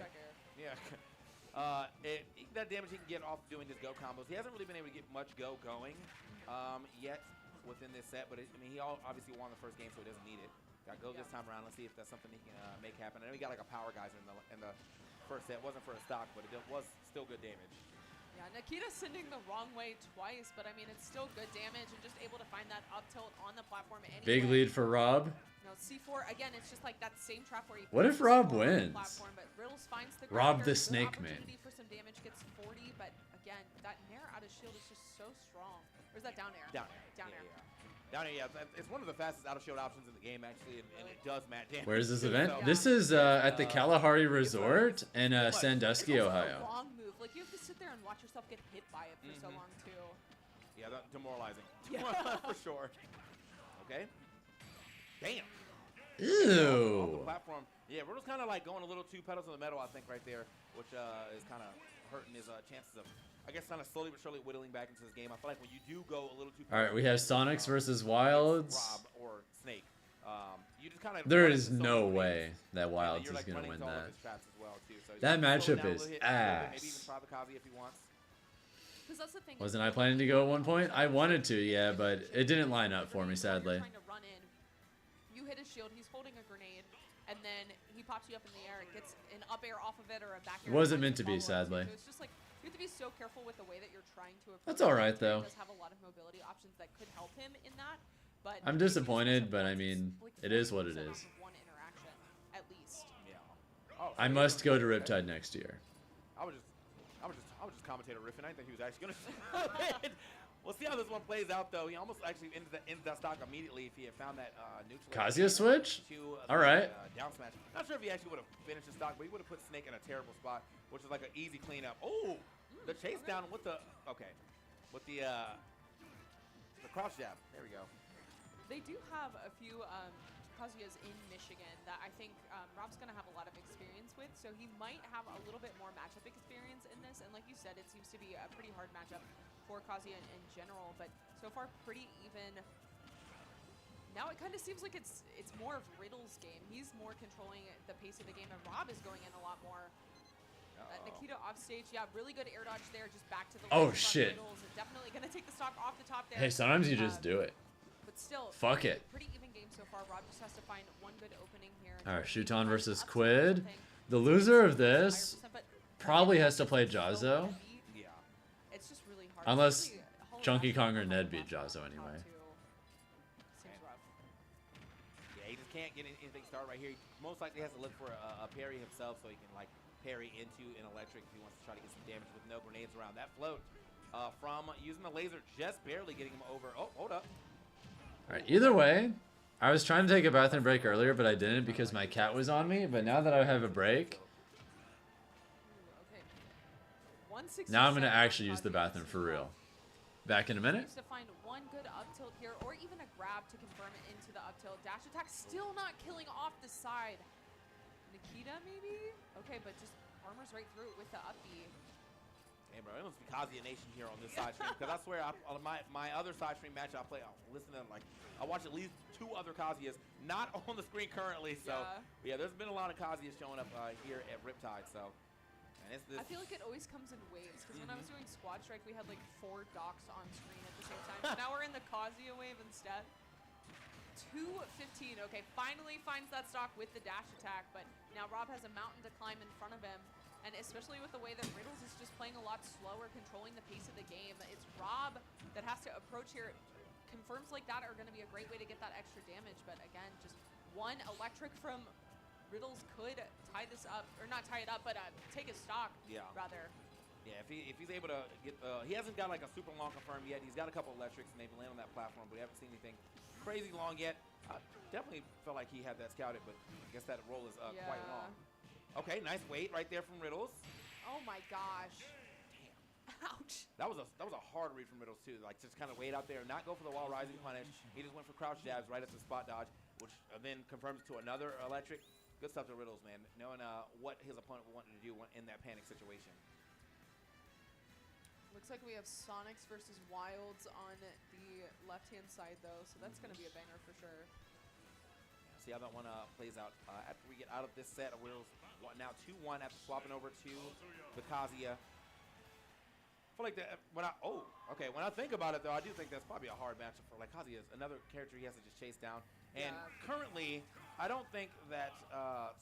Yeah. That damage he can get off doing his go combos. He hasn't really been able to get much go going yet within this set, but he obviously won the first game, so he doesn't need it. Got go this time around. Let's see if that's something he can make happen. I know he got like a power geyser in the first set. It wasn't for a stock, but it was still good damage. Yeah, Nikita sending the wrong way twice, but I mean, it's still good damage and just able to find that up tilt on the platform anyway. Big lead for Rob. No, C4, again, it's just like that same trap where he what if Rob wins? But Riddles finds the Rob the Snake Man. For some damage, gets 40, but again, that nair out of shield is just so strong. Or is that down air? Down air. Down air. Down air, yeah. It's one of the fastest out of shield options in the game, actually, and it does mat damage. Where is this event? This is at the Kalahari Resort in Sandusky, Ohio. Long move. Like, you have to sit there and watch yourself get hit by it for so long, too. Yeah, that's demoralizing. Yeah. For sure. Okay. Damn. Ew. Off the platform. Yeah, Riddle's kind of like going a little too pedals to the metal, I think, right there, which is kind of hurting his chances of, I guess, kind of slowly but surely whittling back into this game. I feel like when you do go a little too. All right, we have Sonics versus Wilds. Rob or Snake. You just kind of. There is no way that Wilds is gonna win that. That matchup is ass. Maybe even try the Kazi if he wants. Because that's the thing. Wasn't I planning to go at one point? I wanted to, yeah, but it didn't line up for me, sadly. Trying to run in, you hit his shield. He's holding a grenade, and then he pops you up in the air. It gets an up air off of it or a back air. Wasn't meant to be, sadly. So it's just like you have to be so careful with the way that you're trying to approach. That's all right, though. He does have a lot of mobility options that could help him in that. But I'm disappointed, but I mean, it is what it is. One interaction, at least. Yeah. Oh, I must go to Riptide next year. I was just commentator riffing. I didn't think he was actually gonna. We'll see how this one plays out, though. He almost actually ends that stock immediately if he had found that neutral. Kazuya switch? All right. Down smash. Not sure if he actually would have finished the stock, but he would have put Snake in a terrible spot, which is like an easy cleanup. Oh, the chase down with the with the crouch jab. There we go. They do have a few Kazuyas in Michigan that I think Rob's going to have a lot of experience with, so he might have a little bit more matchup experience in this. And like you said, it seems to be a pretty hard matchup for Kazuya in general, but so far pretty even. Now it kind of seems like it's more of Riddle's game. He's more controlling the pace of the game, and Rob is going in a lot more. Nikita off stage, yeah, really good air dodge there, just back to the shit. Riddles. Definitely going to take the stock off the top there. Hey, sometimes you just do it. But still, fuck it. Pretty even game so far. Rob just has to find one good opening here. All right, Shuton versus Quid. The loser of this probably has to play Jazzo. Yeah. It's just really hard. Unless Chunky Kong or Ned beat Jazzo anyway. Seems rough. Yeah, he just can't get anything started right here. He most likely has to look for a parry himself so he can like parry into an electric if he wants to try to get some damage with no grenades around. That float from using the laser just barely getting him over. Oh, hold up. All right, either way, I was trying to take a bathroom break earlier, but I didn't because my cat was on me. But now that I have a break, 167 Now I'm going to on actually use the bathroom for real. Back in a minute. Needs to find one good up tilt here, or even a grab to confirm it into the up tilt. Dash attack still not killing off the side. Nikita maybe? Okay, but just armors right through it with the up B. Hey, bro, it must be Kazuya Nation here on this side stream, because I swear, on my other side stream match I play, I'll listen to them, like, I watch at least 2 other Kazuyas, not on the screen currently, so, yeah, there's been a lot of Kazuyas showing up here at Riptide, so, and it's this. I feel like it always comes in waves, because when I was doing Squad Strike, we had like 4 docks on screen at the same time, so now we're in the Kazuya wave instead. 2:15, okay, finally finds that stock with the dash attack, but now Rob has a mountain to climb in front of him. And especially with the way that Riddles is just playing a lot slower, controlling the pace of the game, it's Rob that has to approach here. Confirms like that are going to be a great way to get that extra damage. But again, just one electric from Riddles could tie this up, or not tie it up, but take his stock, rather. Yeah, if he's able to get, he hasn't got like a super long confirm yet. He's got a couple electrics and they've landed on that platform, but we haven't seen anything crazy long yet. Definitely felt like he had that scouted, but I guess that roll is quite long. Okay, nice wait right there from Riddles. Oh my gosh. Damn. Ouch. That was a hard read from Riddles too. Like just kind of wait out there, not go for the wall rising punish. He just went for crouch jabs right at the spot dodge, which then confirms to another electric. Good stuff to Riddles, man. Knowing what his opponent wanted to do in that panic situation. Looks like we have Sonics versus Wilds on the left-hand side though, so that's going to be a banger for sure. See how that one plays out. After we get out of this set, we're now 2-1 after swapping over to the Kazuya. I feel like that when I think about it though, I do think that's probably a hard matchup for like Kazuya is another character he has to just chase down. And currently, I don't think that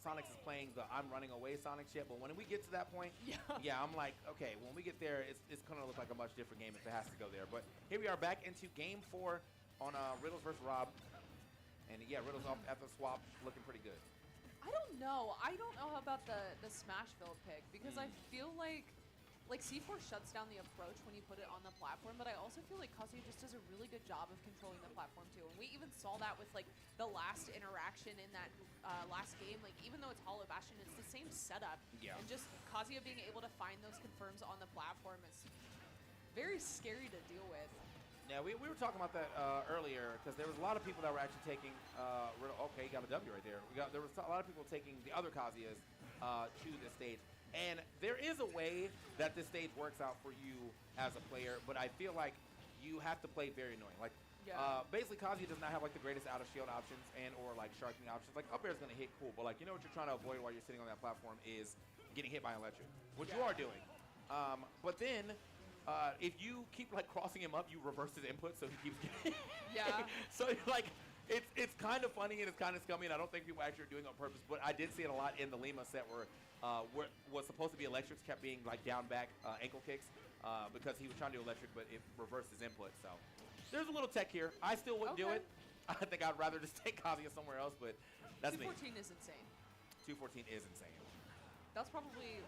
Sonics is playing the I'm running away Sonics yet. But when we get to that point, I'm like, okay, when we get there, it's gonna look like a much different game if it has to go there. But here we are back into game 4 on Riddles versus Rob. And yeah, Riddles off after the swap, looking pretty good. I don't know about the Smashville pick, because I feel like C4 shuts down the approach when you put it on the platform, but I also feel like Kazuya just does a really good job of controlling the platform too. And we even saw that with like the last interaction in that last game. Like even though it's Hollow Bastion, it's the same setup. Yeah. And just Kazuya being able to find those confirms on the platform is very scary to deal with. Yeah, we were talking about that earlier because there was a lot of people that were actually taking. Okay, got a W right there. There was a lot of people taking the other Kazuyas to this stage, and there is a way that this stage works out for you as a player, but I feel like you have to play very annoying. Like, basically, Kazuya does not have like the greatest out of shield options and or like sharking options. Like up air is gonna hit cool, but like you know what you're trying to avoid while you're sitting on that platform is getting hit by electric, which you are doing. But then. If you keep like crossing him up, you reverse his input, so he keeps getting. So like, it's kind of funny and it's kind of scummy, and I don't think people actually are doing it on purpose. But I did see it a lot in the Lima set where was supposed to be electrics kept being like down back ankle kicks because he was trying to do electric, but it reversed his input. So there's a little tech here. I still wouldn't do it. I think I'd rather just take Kazuya somewhere else, but that's 214 is insane. 214 is insane. That's probably.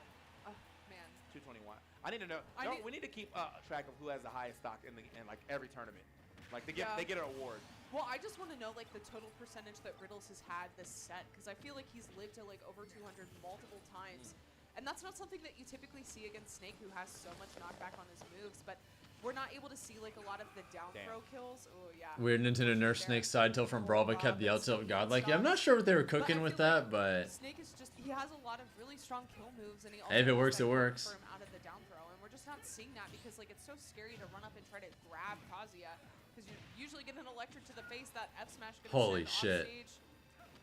221. I need to know. We need to keep track of who has the highest stock in like every tournament. Like they get an award. Well, I just want to know like the total percentage that Riddles has had this set, because I feel like he's lived to like over 200 multiple times, and that's not something that you typically see against Snake, who has so much knockback on his moves. But we're not able to see like a lot of the down throw kills. Oh yeah. Weird Nintendo nerf Snake side tilt from Brawl, but kept the out tilt godlike. Yeah, I'm not sure what they were cooking with that, but Snake is he has a lot of really strong kill moves, and he also hey, if it works, it works. For him out of the down throw, and we're just not seeing that because like it's so scary to run up and try to grab Kazuya, because you usually get an electric to the face. That F smash. Holy shit,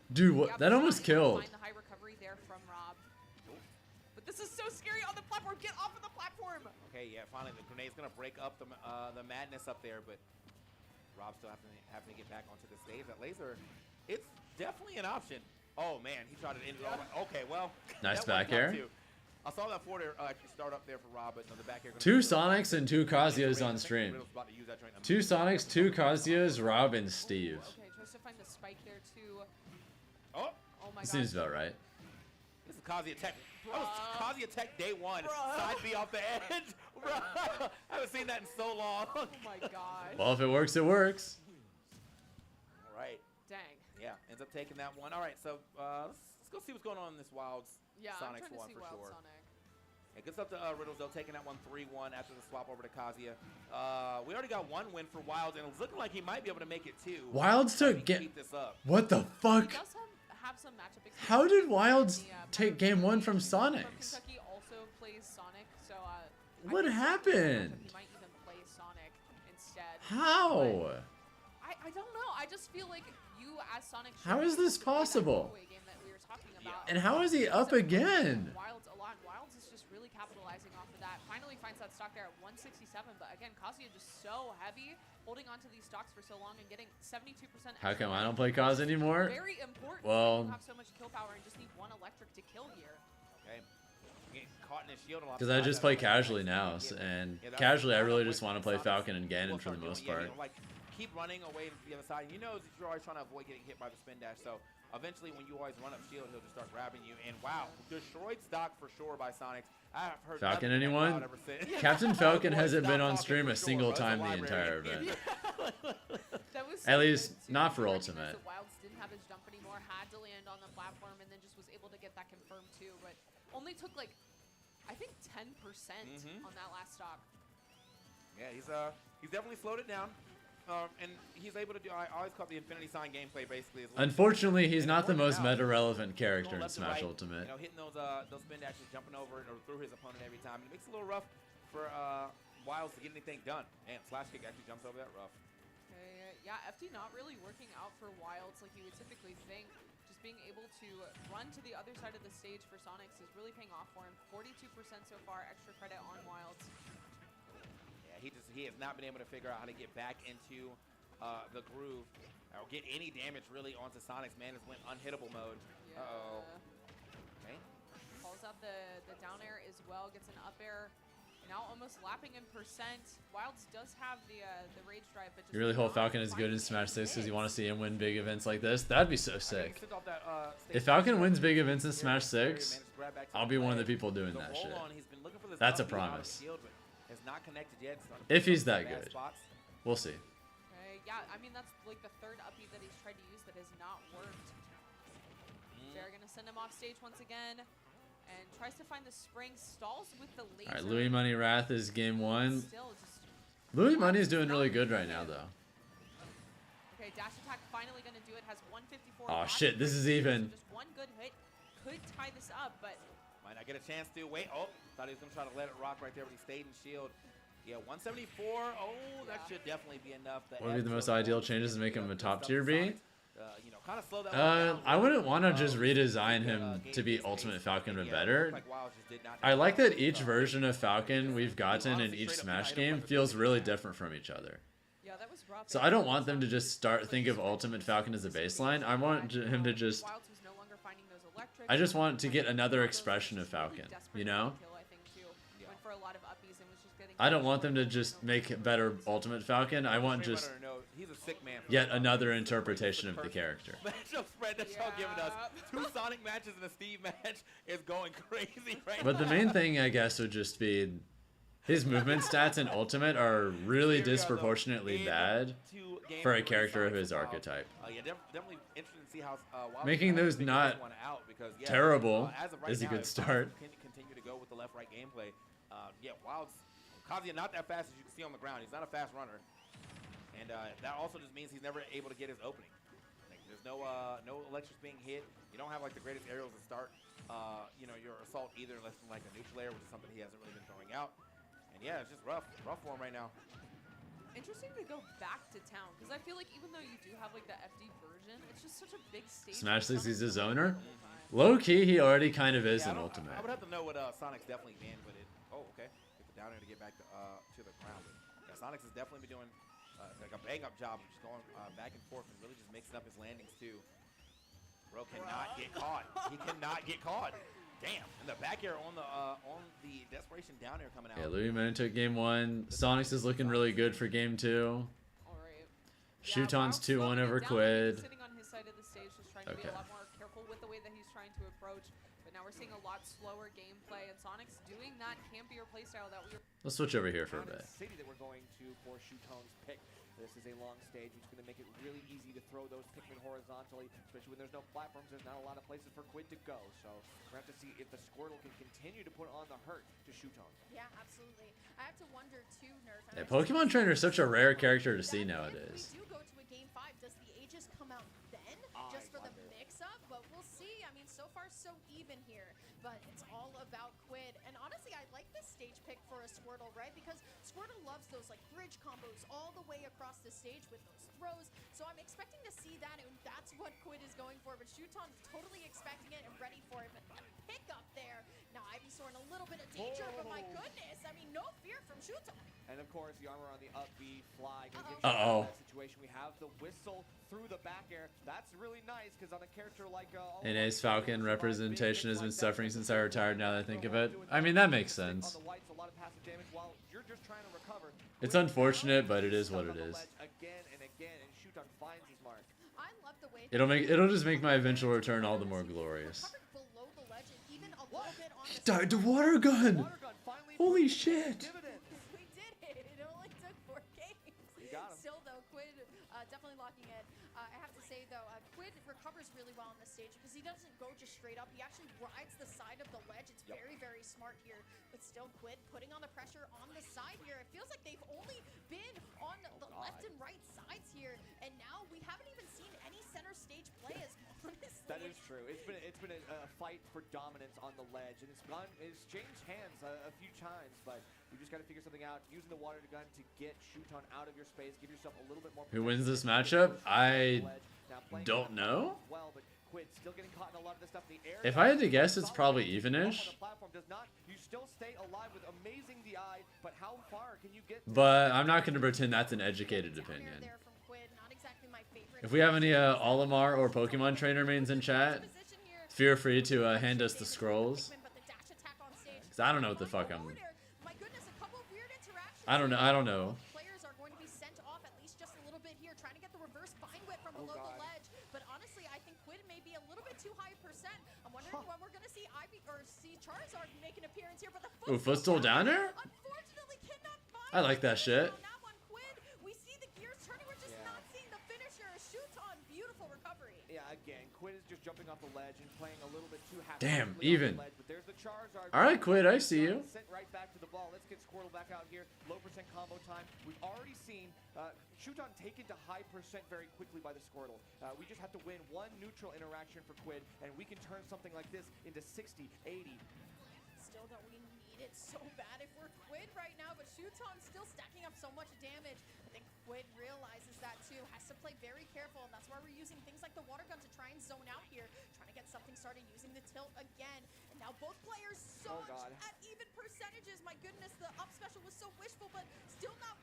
dude! What? That almost killed. Find the high recovery there from Rob. But this is so scary on the platform. Get off of the platform. Okay, yeah, finally the grenade's gonna break up the madness up there, but Rob still having to get back onto the stage. That laser, it's definitely an option. Oh man, he tried to end it all. Okay, well. Nice back air. I saw that forward air actually start up there for Rob, but no, the back air. 2 Sonics and 2 Kazuyas on stream. 2 Sonics, 2 Kazuyas, Rob and Steve. Okay, tries to find the spike there too. Oh my god. Seems about right. This is Kazuya Tech. That was Kazuya Tech day 1. Side B off the edge. I haven't seen that in so long. Oh my god. Well, if it works, it works. All right. Dang. Yeah, ends up taking that one. All right, so let's go see what's going on in this Wilds Sonics one for sure. Sonic. Yeah, good stuff to Riddles, though, taking that one 3-1 after the swap over to Kazuya. We already got one win for Wilds, and it's looking like he might be able to make it two. Wilds took keep this up. What the fuck? He does have some matchup experience. How did Wilds take game 1 from Sonics? Kentucky also plays Sonic, so What happened? he might even play Sonic instead. How? I don't know. I just feel like you as Sonic. How is this possible? Game that we were talking about. And how is he up again? Wilds a lot. Wilds is just really capitalizing off of that. Finally finds that stock there at 167, but again, Kazuya just so heavy, holding onto these stocks for so long and getting 72%. How come I don't play Kaz anymore? Very important. Well, you have so much kill power and just need one electric to kill here. Okay. Getting caught in his shield a lot. because I just play casually now, and casually I really just want to play Falcon and Ganon for the most part. Keep running away to the other side. You know that you're always trying to avoid getting hit by the spin dash, so eventually when you always run up shield, he'll just start grabbing you. And wow, destroyed stock for sure by Sonics. I've heard Falcon, anyone? Captain Falcon hasn't been on stream a single time the entire event. At least not for Ultimate. Wilds didn't have his jump anymore, had to land on the platform, and then just was able to get that confirmed too, but only took like, I think 10% on that last stock. Yeah, he's definitely slowed it down. And he's able to do, I always call it the Infinity Sign gameplay, basically. Unfortunately, he's not the most meta-relevant character in Smash Ultimate. You know, hitting those spin dashes, jumping over or through his opponent every time. It makes it a little rough for Wilds to get anything done. And Slash Kick actually jumps over that rough. Okay, yeah, FD not really working out for Wilds like you would typically think. Just being able to run to the other side of the stage for Sonics is really paying off for him. 42% so far, extra credit on Wilds. He has not been able to figure out how to get back into the groove or get any damage really onto Sonics. Man has went unhittable mode. Yeah. Uh-oh. Okay. Calls out the down air as well, gets an up air. Now almost lapping in percent. Wilds does have the rage drive, but just You really hope Falcon is good in Smash 6 because you want to see him win big events like this? That'd be so sick. If Falcon wins big events in Smash 6, I'll be one of the people doing that shit. That's a promise. Has not connected yet. If he's that good. We'll see. Okay, yeah, I mean, that's like the third uppie that he's tried to use that has not worked. They're going to send him off stage once again and tries to find the spring, stalls with the laser. All right, Louis Money Wrath is game 1. Louis Money is doing really good right now, though. Okay, dash attack finally going to do it. Has 154. Oh, shit, this is even. Just one good hit could tie this up, but might not get a chance to. Wait, oh, thought he was going to try to let it rock right there, but he stayed in shield. Yeah, 174. Oh, that should definitely be enough. What would be the most ideal changes to make him a top tier B? You know, kind of slow that one down. I wouldn't want to just redesign him to be Ultimate Falcon, but better. I like that each version of Falcon we've gotten in each Smash game feels really different from each other. So I don't want them to just think of Ultimate Falcon as a baseline. I want him to just... I just want to get another expression of Falcon, you know? I don't want them to just make better Ultimate Falcon. I want just yet another interpretation of the character. Matchup spread that's y'all giving us. 2 Sonic matches and a Steve match is going crazy right now. But the main thing, I guess, would just be his movement stats in Ultimate are really disproportionately bad for a character of his archetype. Yeah, definitely interesting to see how making those not terrible is a good start. Continue to go with the left-right gameplay. Yeah, Wilds, Kazuya not that fast as you can see on the ground. He's not a fast runner, and that also just means he's never able to get his opening. Like, there's no electrics being hit. You don't have like the greatest aerials to start. You know, your assault either, unless from like a neutral air, which is something he hasn't really been throwing out. And yeah, it's just rough for him right now. Interesting to go back to town, because I feel like even though you do have like the FD version, it's just such a big stage. Smash 6 he's his owner? Low key, he already kind of is in Ultimate. I would have to know what Sonic's definitely banned with it. Oh, okay. Get the down air to get back to the ground. Yeah, Sonics has definitely been doing like a bang-up job of just going back and forth and really just mixing up his landings too. Bro cannot get caught. He cannot get caught. Damn, and the back air on the desperation down air coming out. Yeah, Louis Mann took game 1. Sonics is looking really good for game 2. Alright. Shuton's 2-1 over Quid. Sitting on his side of the stage, just trying to be a lot more careful with the way that he's trying to approach. But now we're seeing a lot slower gameplay, and Sonics doing that campier playstyle that we were Let's switch over here for a bit. City that we're going to for Shuton's pick. This is a long stage, which is going to make it really easy to throw those Pikmin horizontally, especially when there's no platforms. There's not a lot of places for Quid to go. So we're going to have to see if the Squirtle can continue to put on the hurt to Shuton. Yeah, absolutely. I have to wonder, too, Nerf. Yeah, Pokemon Trainer is such a rare character to see nowadays. If we do go to a Game 5, does the Aegis come out then? Just for the mix-up? But we'll see. I mean, so far, so even here. But it's all about Quid. And honestly, I like this stage pick for a Squirtle, right? Because Squirtle loves those like bridge combos all the way across the stage with those throws. So I'm expecting to see that, and that's what Quid is going for. But Shuton totally expecting it and ready for it. But that pick up there. Now Ivysaur in a little bit of danger, but my goodness, I mean, no fear from Shuton. And of course, the armor on the up B fly. Uh-oh. Situation. We have the whistle through the back air. That's really nice because on a character like An Ace Falcon representation has been suffering since I retired, now that I think of it. I mean, that makes sense. It's unfortunate, but it is what it is. It'll just make my eventual return all the more glorious. He died to water gun! Holy shit! We did it. It only took 4 games. Still, though, Quid definitely locking it. I have to say, though, Quid recovers really well on this stage because he doesn't go just straight up. He actually rides the side of the ledge. It's very, very smart here. But still, Quid putting on the pressure on the side here. It feels like they've only been on the left and right sides here. And now we haven't even seen any center stage play as honestly. That is true. It's been a fight for dominance on the ledge, and it's changed hands a few times, but you just got to figure something out. Using the water gun to get Shuton out of your space, give yourself a little bit more. Who wins this matchup? I don't know. Well, but Quid still getting caught in a lot of the stuff in the air. If I had to guess, it's probably evenish. You still stay alive with amazing DI, but how far can you get? But I'm not going to pretend that's an educated opinion. If we have any Olimar or Pokemon Trainer mains in chat, feel free to hand us the scrolls. Cause I don't know what the fuck I'm. I don't know. Players are going to be sent off at least just a little bit here, trying to get the reverse bind whip from below the ledge. But honestly, I think Quid may be a little bit too high percent. I'm wondering when we're going to see Charizard make an appearance here, but the footstool downer? Unfortunately, cannot find. I like that shit. We see the gears turning. We're just not seeing the finisher. Shuton, beautiful recovery. Yeah, again, Quid is just jumping off the ledge and playing a little bit too happy. Damn, even. Charizard. All right, Quid, I see you. Sent right back to the ball. Let's get Squirtle back out here. Low percent combo time. We've already seen Shuton taken to high percent very quickly by the Squirtle. We just have to win one neutral interaction for Quid, and we can turn something like this into 60, 80. Still, though, we need it so bad if we're Quid right now, but Shuton's still stacking up so much damage. I think Quid realizes that too, has to play very careful, and that's why we're using things like the water gun to try and zone out here, trying to get something started using the tilt again. And now both players so much at even percentages. My goodness, the up special was so wishful, but still not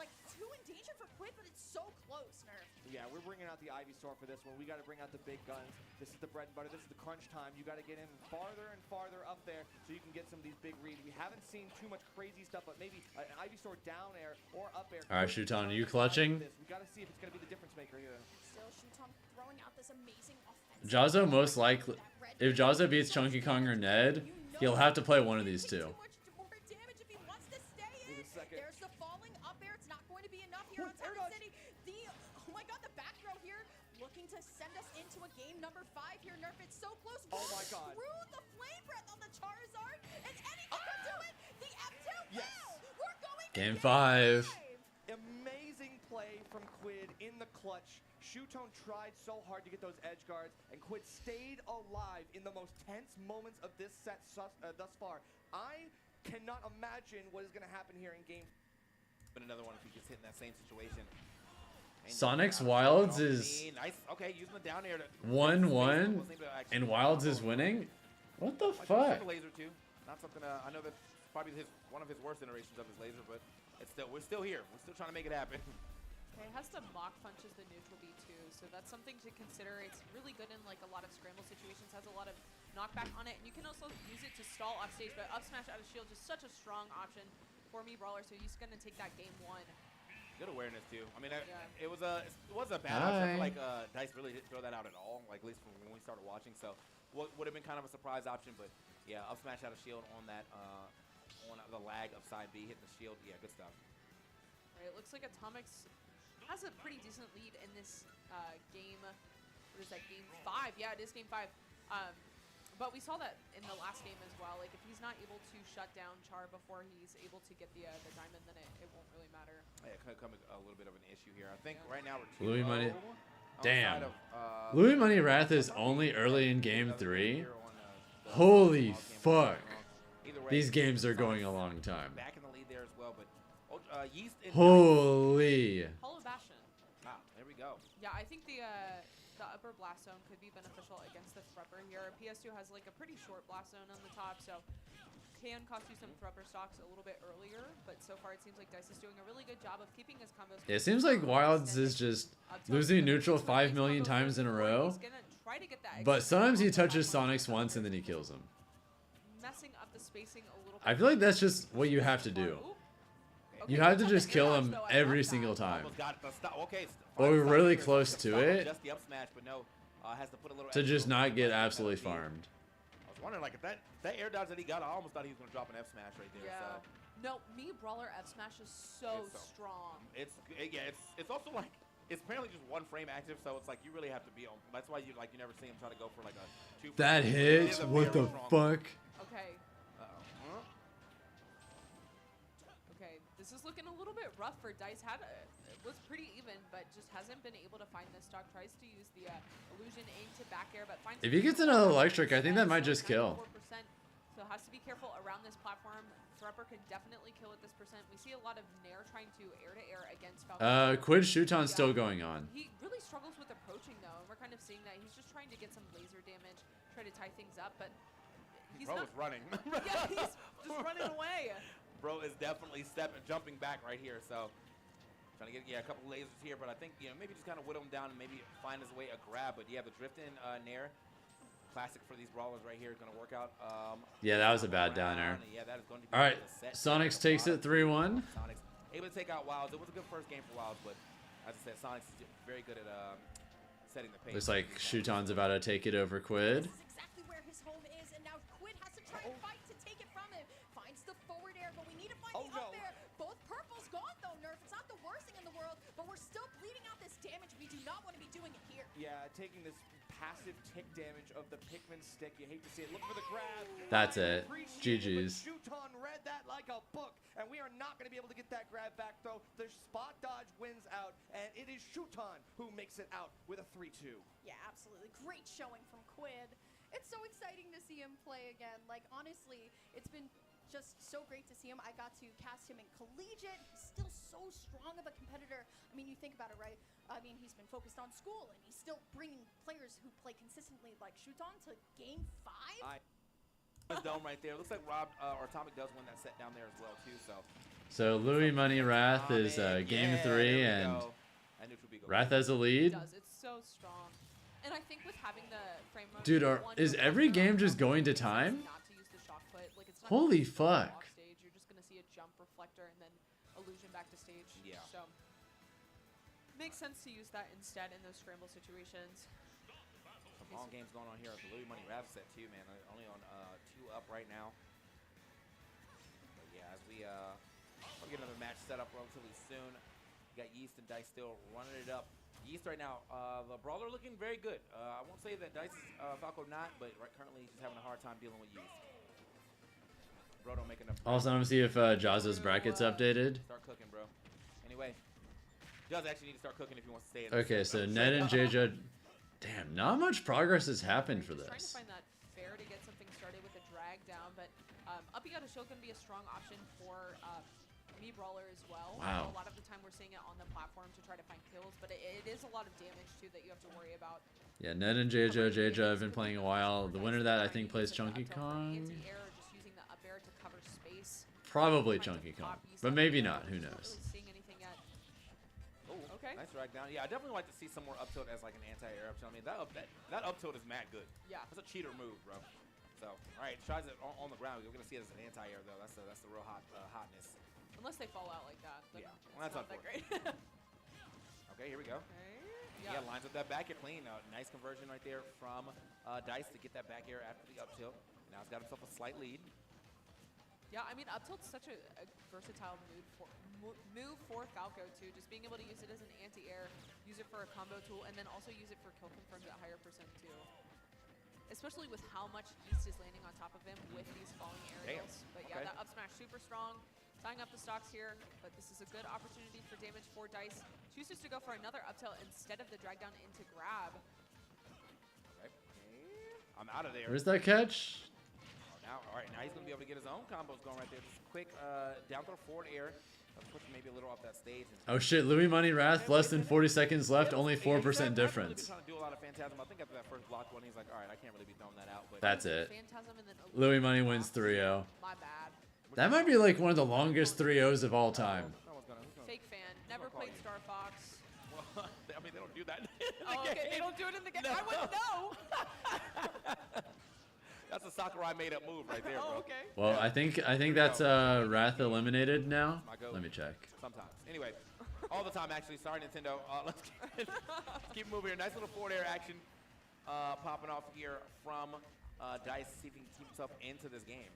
like too in danger for Quid, but it's so close, Nerf. Yeah, we're bringing out the Ivysaur for this one. We got to bring out the big guns. This is the bread and butter. This is the crunch time. You got to get in farther and farther up there so you can get some of these big reads. We haven't seen too much crazy stuff, but maybe an Ivysaur down air or up air. All right, Shuton, are you clutching? We got to see if it's going to be the difference maker here. Still, Shuton throwing out this amazing offense. Jazzo most likely, if Jazzo beats Chunky Kong or Ned, he'll have to play one of these two. There's the falling up air. It's not going to be enough here on Town City. Oh my god, the back throw here looking to send us into a game number 5 here. Nerf, it's so close. Oh my god. Through the flame breath on the Charizard, and Eddie can do it. The F2 will. We're going to Game 5. Amazing play from Quid in the clutch. Shuton tried so hard to get those edge guards, and Quid stayed alive in the most tense moments of this set thus far. I cannot imagine what is going to happen here in game. But another one if he gets hit in that same situation. Sonic's Wilds is nice. Okay, using the down air to 1-1, and Wilds is winning. What the fuck? Laser too. Not something. I know that's probably one of his worst iterations of his laser, but we're still here. We're still trying to make it happen. Okay, it has the mock punches the neutral B too, so that's something to consider. It's really good in like a lot of scramble situations, has a lot of knockback on it, and you can also use it to stall off stage, but up smash out of shield is such a strong option for me, Brawler, so he's going to take that game 1. Good awareness too. I mean, it was a bad option. I feel like Dice really didn't throw that out at all, like at least from when we started watching, so would have been kind of a surprise option, but yeah, up smash out of shield on that on the lag of side B, hitting the shield. Yeah, good stuff. Right, it looks like Atomics has a pretty decent lead in this game. What is that, game 5? Yeah, it is game 5. But we saw that in the last game as well. Like, if he's not able to shut down Char before he's able to get the diamond, then it won't really matter. Yeah, it could come a little bit of an issue here. I think right now we're Louis Money. 2-0 Damn. on the side of, Louis Money Wrath is only early in game 3. Holy fuck. These games are going a long time. Back in the lead there as well, but Yeast and Holy. Hollow Bastion. Ah, there we go. Yeah, I think the upper blast zone could be beneficial against the Thrupper here. PS2 has like a pretty short blast zone on the top, so can cost you some Thrupper stocks a little bit earlier, but so far it seems like Dice is doing a really good job of keeping his combos. It seems like Wilds is just losing neutral 5 million times in a row, but sometimes he touches Sonics once and then he kills him. Messing up the spacing a little bit. I feel like that's just what you have to do. You have to just kill him every single time. Or really close to it to just not get absolutely farmed. I was wondering, like, if that air dodge that he got, I almost thought he was going to drop an F smash right there. Yeah. So. No, me Brawler F smash is so strong. It's also like it's apparently just one frame active, so it's like you really have to be on. That's why you never see him try to go for like a 2. That hit? What the fuck? Okay. Okay, this is looking a little bit rough for Dice. It was pretty even, but just hasn't been able to find this stock. Tries to use the illusion into back air, but finds. If he gets another electric, I think that might just kill. So has to be careful around this platform. Thrupper could definitely kill at this percent. We see a lot of Nair trying to air against Falcon. Quid Shuton's still going on. He really struggles with approaching though, and we're kind of seeing that he's just trying to get some laser damage, try to tie things up, but he's Bro is running. Yeah, he's just running away. Bro is definitely jumping back right here. So trying to get a couple lasers here, but I think maybe just kind of whittle him down and maybe find his way a grab. But yeah, the drift in Nair. Classic for these brawlers right here is going to work out. Yeah, that was a bad down air. Yeah, that is going to be all right, Sonics takes it 3-1. Sonics able to take out Wilds. It was a good first game for Wilds, but as I said, Sonics is very good at setting the pace. Looks like Shuton's about to take it over Quid. This is exactly where his home is, and now Quid has to try and fight to take it from him. Finds the forward air, but we need to find the up air. Both purple's gone though, Nerf. It's not the worst thing in the world, but we're still bleeding out this damage. We do not want to be doing it here. Yeah, taking this passive tick damage of the Pikmin stick. You hate to see it. Look for the grab. That's it. GG's. Shuton read that like a book, and we are not going to be able to get that grab back, though. The spot dodge wins out, and it is Shuton who makes it out with a 3-2. Yeah, absolutely. Great showing from Quid. It's so exciting to see him play again. Like, honestly, it's been just so great to see him. I got to cast him in collegiate. He's still so strong of a competitor. I mean, you think about it, right? I mean, he's been focused on school, and he's still bringing players who play consistently like Shuton to game 5. This dome right there. Looks like Rob or Atomic does win that set down there as well too. So Louis Money Wrath is game 3, and Wrath has a lead. It's so strong, and I think with having the frame mode, Dude, is every game just going to time? not to use the shock put. Like, it's not Holy fuck. stage. You're just gonna see a jump reflector and then illusion back to stage. Yeah. So makes sense to use that instead in those scramble situations. Some long games going on here at the Louis Money Wrath set too, man. Only on 2 up right now. But yeah, as we'll get another match set up relatively soon. We got Yeast and Dice still running it up. Yeast right now, the brawler looking very good. I won't say that Dice is Falco not, but currently he's just having a hard time dealing with Yeast. Brodo making a. Also, I'm gonna see if Jazza's bracket's updated. Start cooking, bro. Anyway, Jazz actually need to start cooking if he wants to stay in. Okay, so Ned and JJ. Damn, not much progress has happened for Trying to this. find that fair to get something started with a drag down, but up you got a shield can be a strong option for me brawler as well. Wow. A lot of the time we're seeing it on the platform to try to find kills, but it is a lot of damage too that you have to worry about. Yeah, Ned and JJ have been playing a while. The winner of that, I think, plays Chunky Kong. Anti-air or just using the up air to cover space. Probably Chunky Kong, but maybe not. Who knows? Not really seeing anything yet. Oh, okay. Nice drag down. Yeah, I definitely like to see some more up tilt as like an anti-air up tilt. I mean, that up tilt is mad good. Yeah. That's a cheater move, bro. So, all right, tries it on the ground. We're gonna see it as an anti-air though. That's the real hotness. Unless they fall out like that. Yeah, well, that's not that great. Okay, here we go. Okay. Yeah, lines up that back air clean. Nice conversion right there from Dice to get that back air after the up tilt. Now he's got himself a slight lead. Yeah, I mean, up tilt's such a versatile move for Falco, too. Just being able to use it as an anti-air, use it for a combo tool, and then also use it for kill confirms at higher percent, too. Especially with how much East is landing on top of him with these falling aerials. Damn. But yeah, that up smash super strong. Tying up the stocks here, but this is a good opportunity for damage for Dice. Chooses to go for another up tilt instead of the drag down into grab. Okay. I'm out of there. Where's that catch? Now, all right, now he's going to be able to get his own combos going right there. Just quick down throw forward air. Push maybe a little off that stage. Oh shit, Louis Money Wrath, less than 40 seconds left, only 4% Really difference. trying to do a lot of Phantasm. I think after that first block one, he's like, all right, I can't really be throwing that out. But That's it. Phantasm and then Louis Money wins 3-0. My bad. That might be like one of the longest 3-0s of all time. Fake fan. Never played Star Fox. Well, I mean, they don't do that. Oh, okay, they don't do it in the game. No. I wouldn't know. That's a Sakurai made-up move right there, bro. Oh, okay. Well, I think that's Wrath eliminated now. Let me check. Sometimes. Anyway, all the time actually. Sorry, Nintendo. Let's keep moving here. Nice little forward air action popping off here from Dice, see if he can keep himself into this game.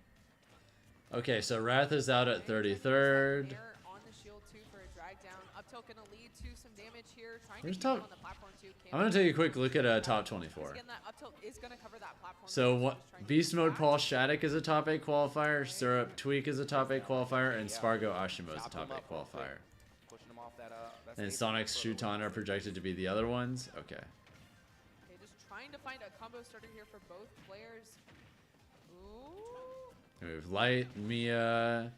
Okay, so Wrath is out at 33rd. On the shield too for a drag down. Up tilt gonna lead to some damage here. Trying Where's to keep him top? on the platform too. I'm gonna take a quick look at top 24. Again, that up tilt is gonna cover that platform. So what? Beast Mode Paul Shattuck is a top 8 qualifier. Syrup Tweak is a top 8 qualifier, and Spargo Ashimo is a top 8 qualifier. Pushing him off that. And Sonic's Shuton are projected to be the other ones. Okay. Okay, just trying to find a combo starter here for both players. Ooh. We have Light, Mia,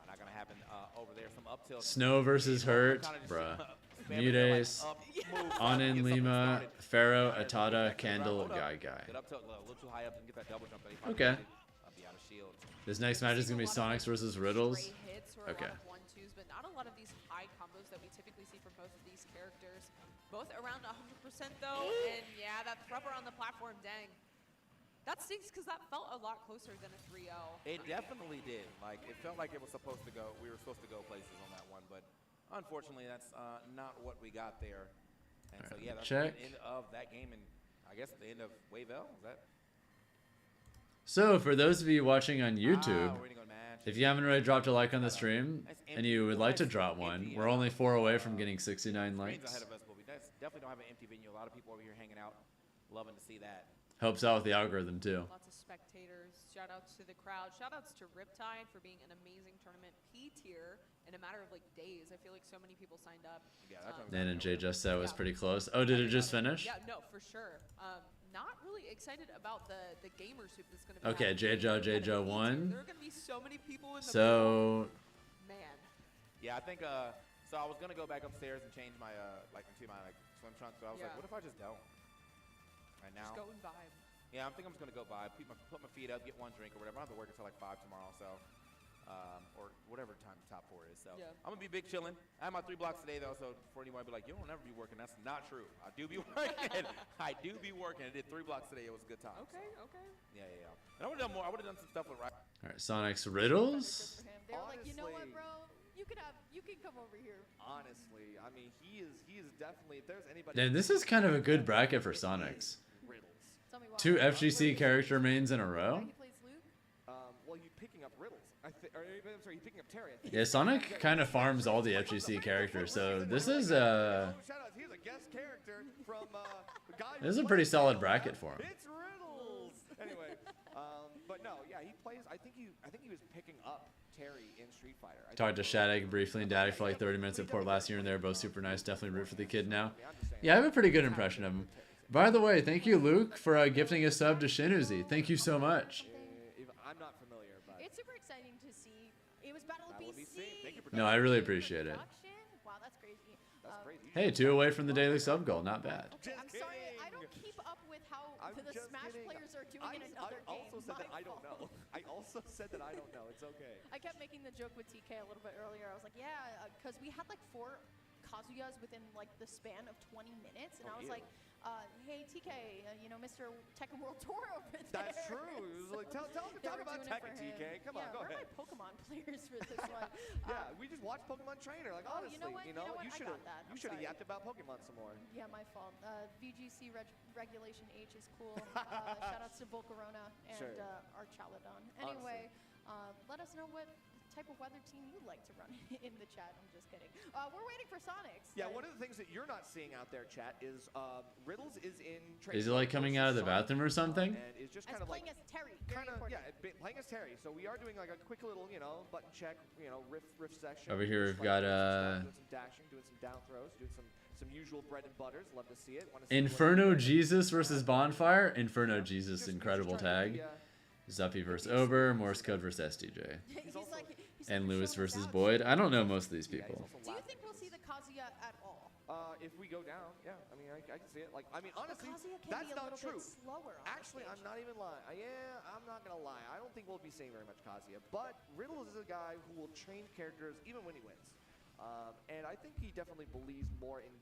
Not gonna happen over there. Some up tilt. Snow versus Hurt, bruh. Mudes, Anin Lima, Pharaoh, Atada, Candle, Guy. Get up tilt a little too high up and get that double jump. Okay. Be out of shield. This next match is gonna be Sonics versus Riddles. Okay. One-twos, but not a lot of these high combos that we typically see from both of these characters. Both around 100% though, and yeah, that rubber on the platform, dang. That stinks because that felt a lot closer than a 3-0. It definitely did. Like, it felt like it was supposed to go. We were supposed to go places on that one, but unfortunately, that's not what we got there. And so, yeah, that's the end of that game, and I guess the end of Wave L. Is that? So, for those of you watching on YouTube, if you haven't already dropped a like on the stream and you would like to drop one, we're only 4 away from getting 69 likes. Ahead of us, but we definitely don't have an empty venue. A lot of people over here hanging out, loving to see that. Helps out with the algorithm too. Lots of spectators. Shout outs to the crowd. Shout outs to Riptide for being an amazing tournament P tier in a matter of like days. I feel like so many people signed up. Yeah, Nan and Jay just said was pretty close. Oh, did it just finish? Yeah, no, for sure. Not really excited about the gamer soup that's going to be Okay, J-Joe won. There are going to be so many people in the So, man. Yeah, I think so I was gonna go back upstairs and change my into my swim trunks, but I was like, what if I just don't? Right now. Just go and vibe. Yeah, I think I'm just gonna go vibe, put my feet up, get one drink or whatever. I don't have to work until like 5 tomorrow, so or whatever time top 4 is. So I'm gonna be big chilling. I have my 3 blocks today though, so for anyone to be like, you don't ever be working, that's not true. I do be working. I do be working. I did 3 blocks today. It was a good time. Okay, okay. Yeah. And I would have done more. I would have done some stuff with all right, Sonic's Riddles. They were like, you know what, bro? You can come over here. Honestly, I mean, he is definitely. If there's anybody. And this is kind of a good bracket for Sonics. Tell me why. 2 FGC character mains in a row. He plays Luke. Well, he's picking up Riddles. I'm sorry, he's picking up Terry. Yeah, Sonic kind of farms all the FGC characters, so this is He's a guest character from the guy. This is a pretty solid bracket for him. It's Riddles. Anyway, but no, yeah, he plays. I think he was picking up Terry in Street Fighter. Talked to Shattuck briefly and Daddy for like 30 minutes at Port last year, and they're both super nice. Definitely root for the kid now. Yeah, I have a pretty good impression of him. By the way, thank you, Luke, for gifting a sub to Shinuzi. Thank you so much. I'm not familiar, but it's super exciting to see. It was Battle of BC. Thank you for No, I really appreciate it. Wow, that's crazy. That's crazy. Hey, 2 away from the daily sub goal. Not bad. Okay, I'm sorry, I don't keep up with how the Smash players are doing in another game. I also said that I don't know. I also said that I don't know. It's okay. I kept making the joke with TK a little bit earlier. I was like, yeah, because we had like 4 Kazuyas within like the span of 20 minutes, and I was like, hey TK, Mr. Tekken World Tour over there. That's true. It was like, talk about Tekken, TK. Come on, go where ahead. are my Pokemon players for this one? Yeah, we just watched Pokemon Trainer. Like honestly, you know what? you should have yapped about Pokemon some more. Yeah, my fault. VGC Regulation H is cool. Shout outs to Volcarona and Archaladon. Anyway, Let us know what type of weather team you'd like to run in the chat. I'm just kidding. We're waiting for Sonics. Yeah, one of the things that you're not seeing out there, chat, is Riddles is in. Is he like coming out of the bathroom or something? And is just kind of playing like as Terry. playing as Terry. So we are doing like a quick little, button check, riff section. Over here we've got doing some dashing, doing some down throws, doing some usual bread and butters. Love to see it. Inferno Jesus versus Bonfire. Inferno Jesus, incredible tag. Zuppy versus Ober, Morse Code versus SDJ. And Lewis versus Boyd. I don't know most of these people. Do you think we'll see the Kazuya at all? If we go down, yeah. I mean, I can see it. Like, I mean, honestly, that's not true. Actually, I'm not even lying. I'm not gonna lie. I don't think we'll be seeing very much Kazuya. But Riddles is a guy who will change characters even when he wins. And I think he definitely believes more in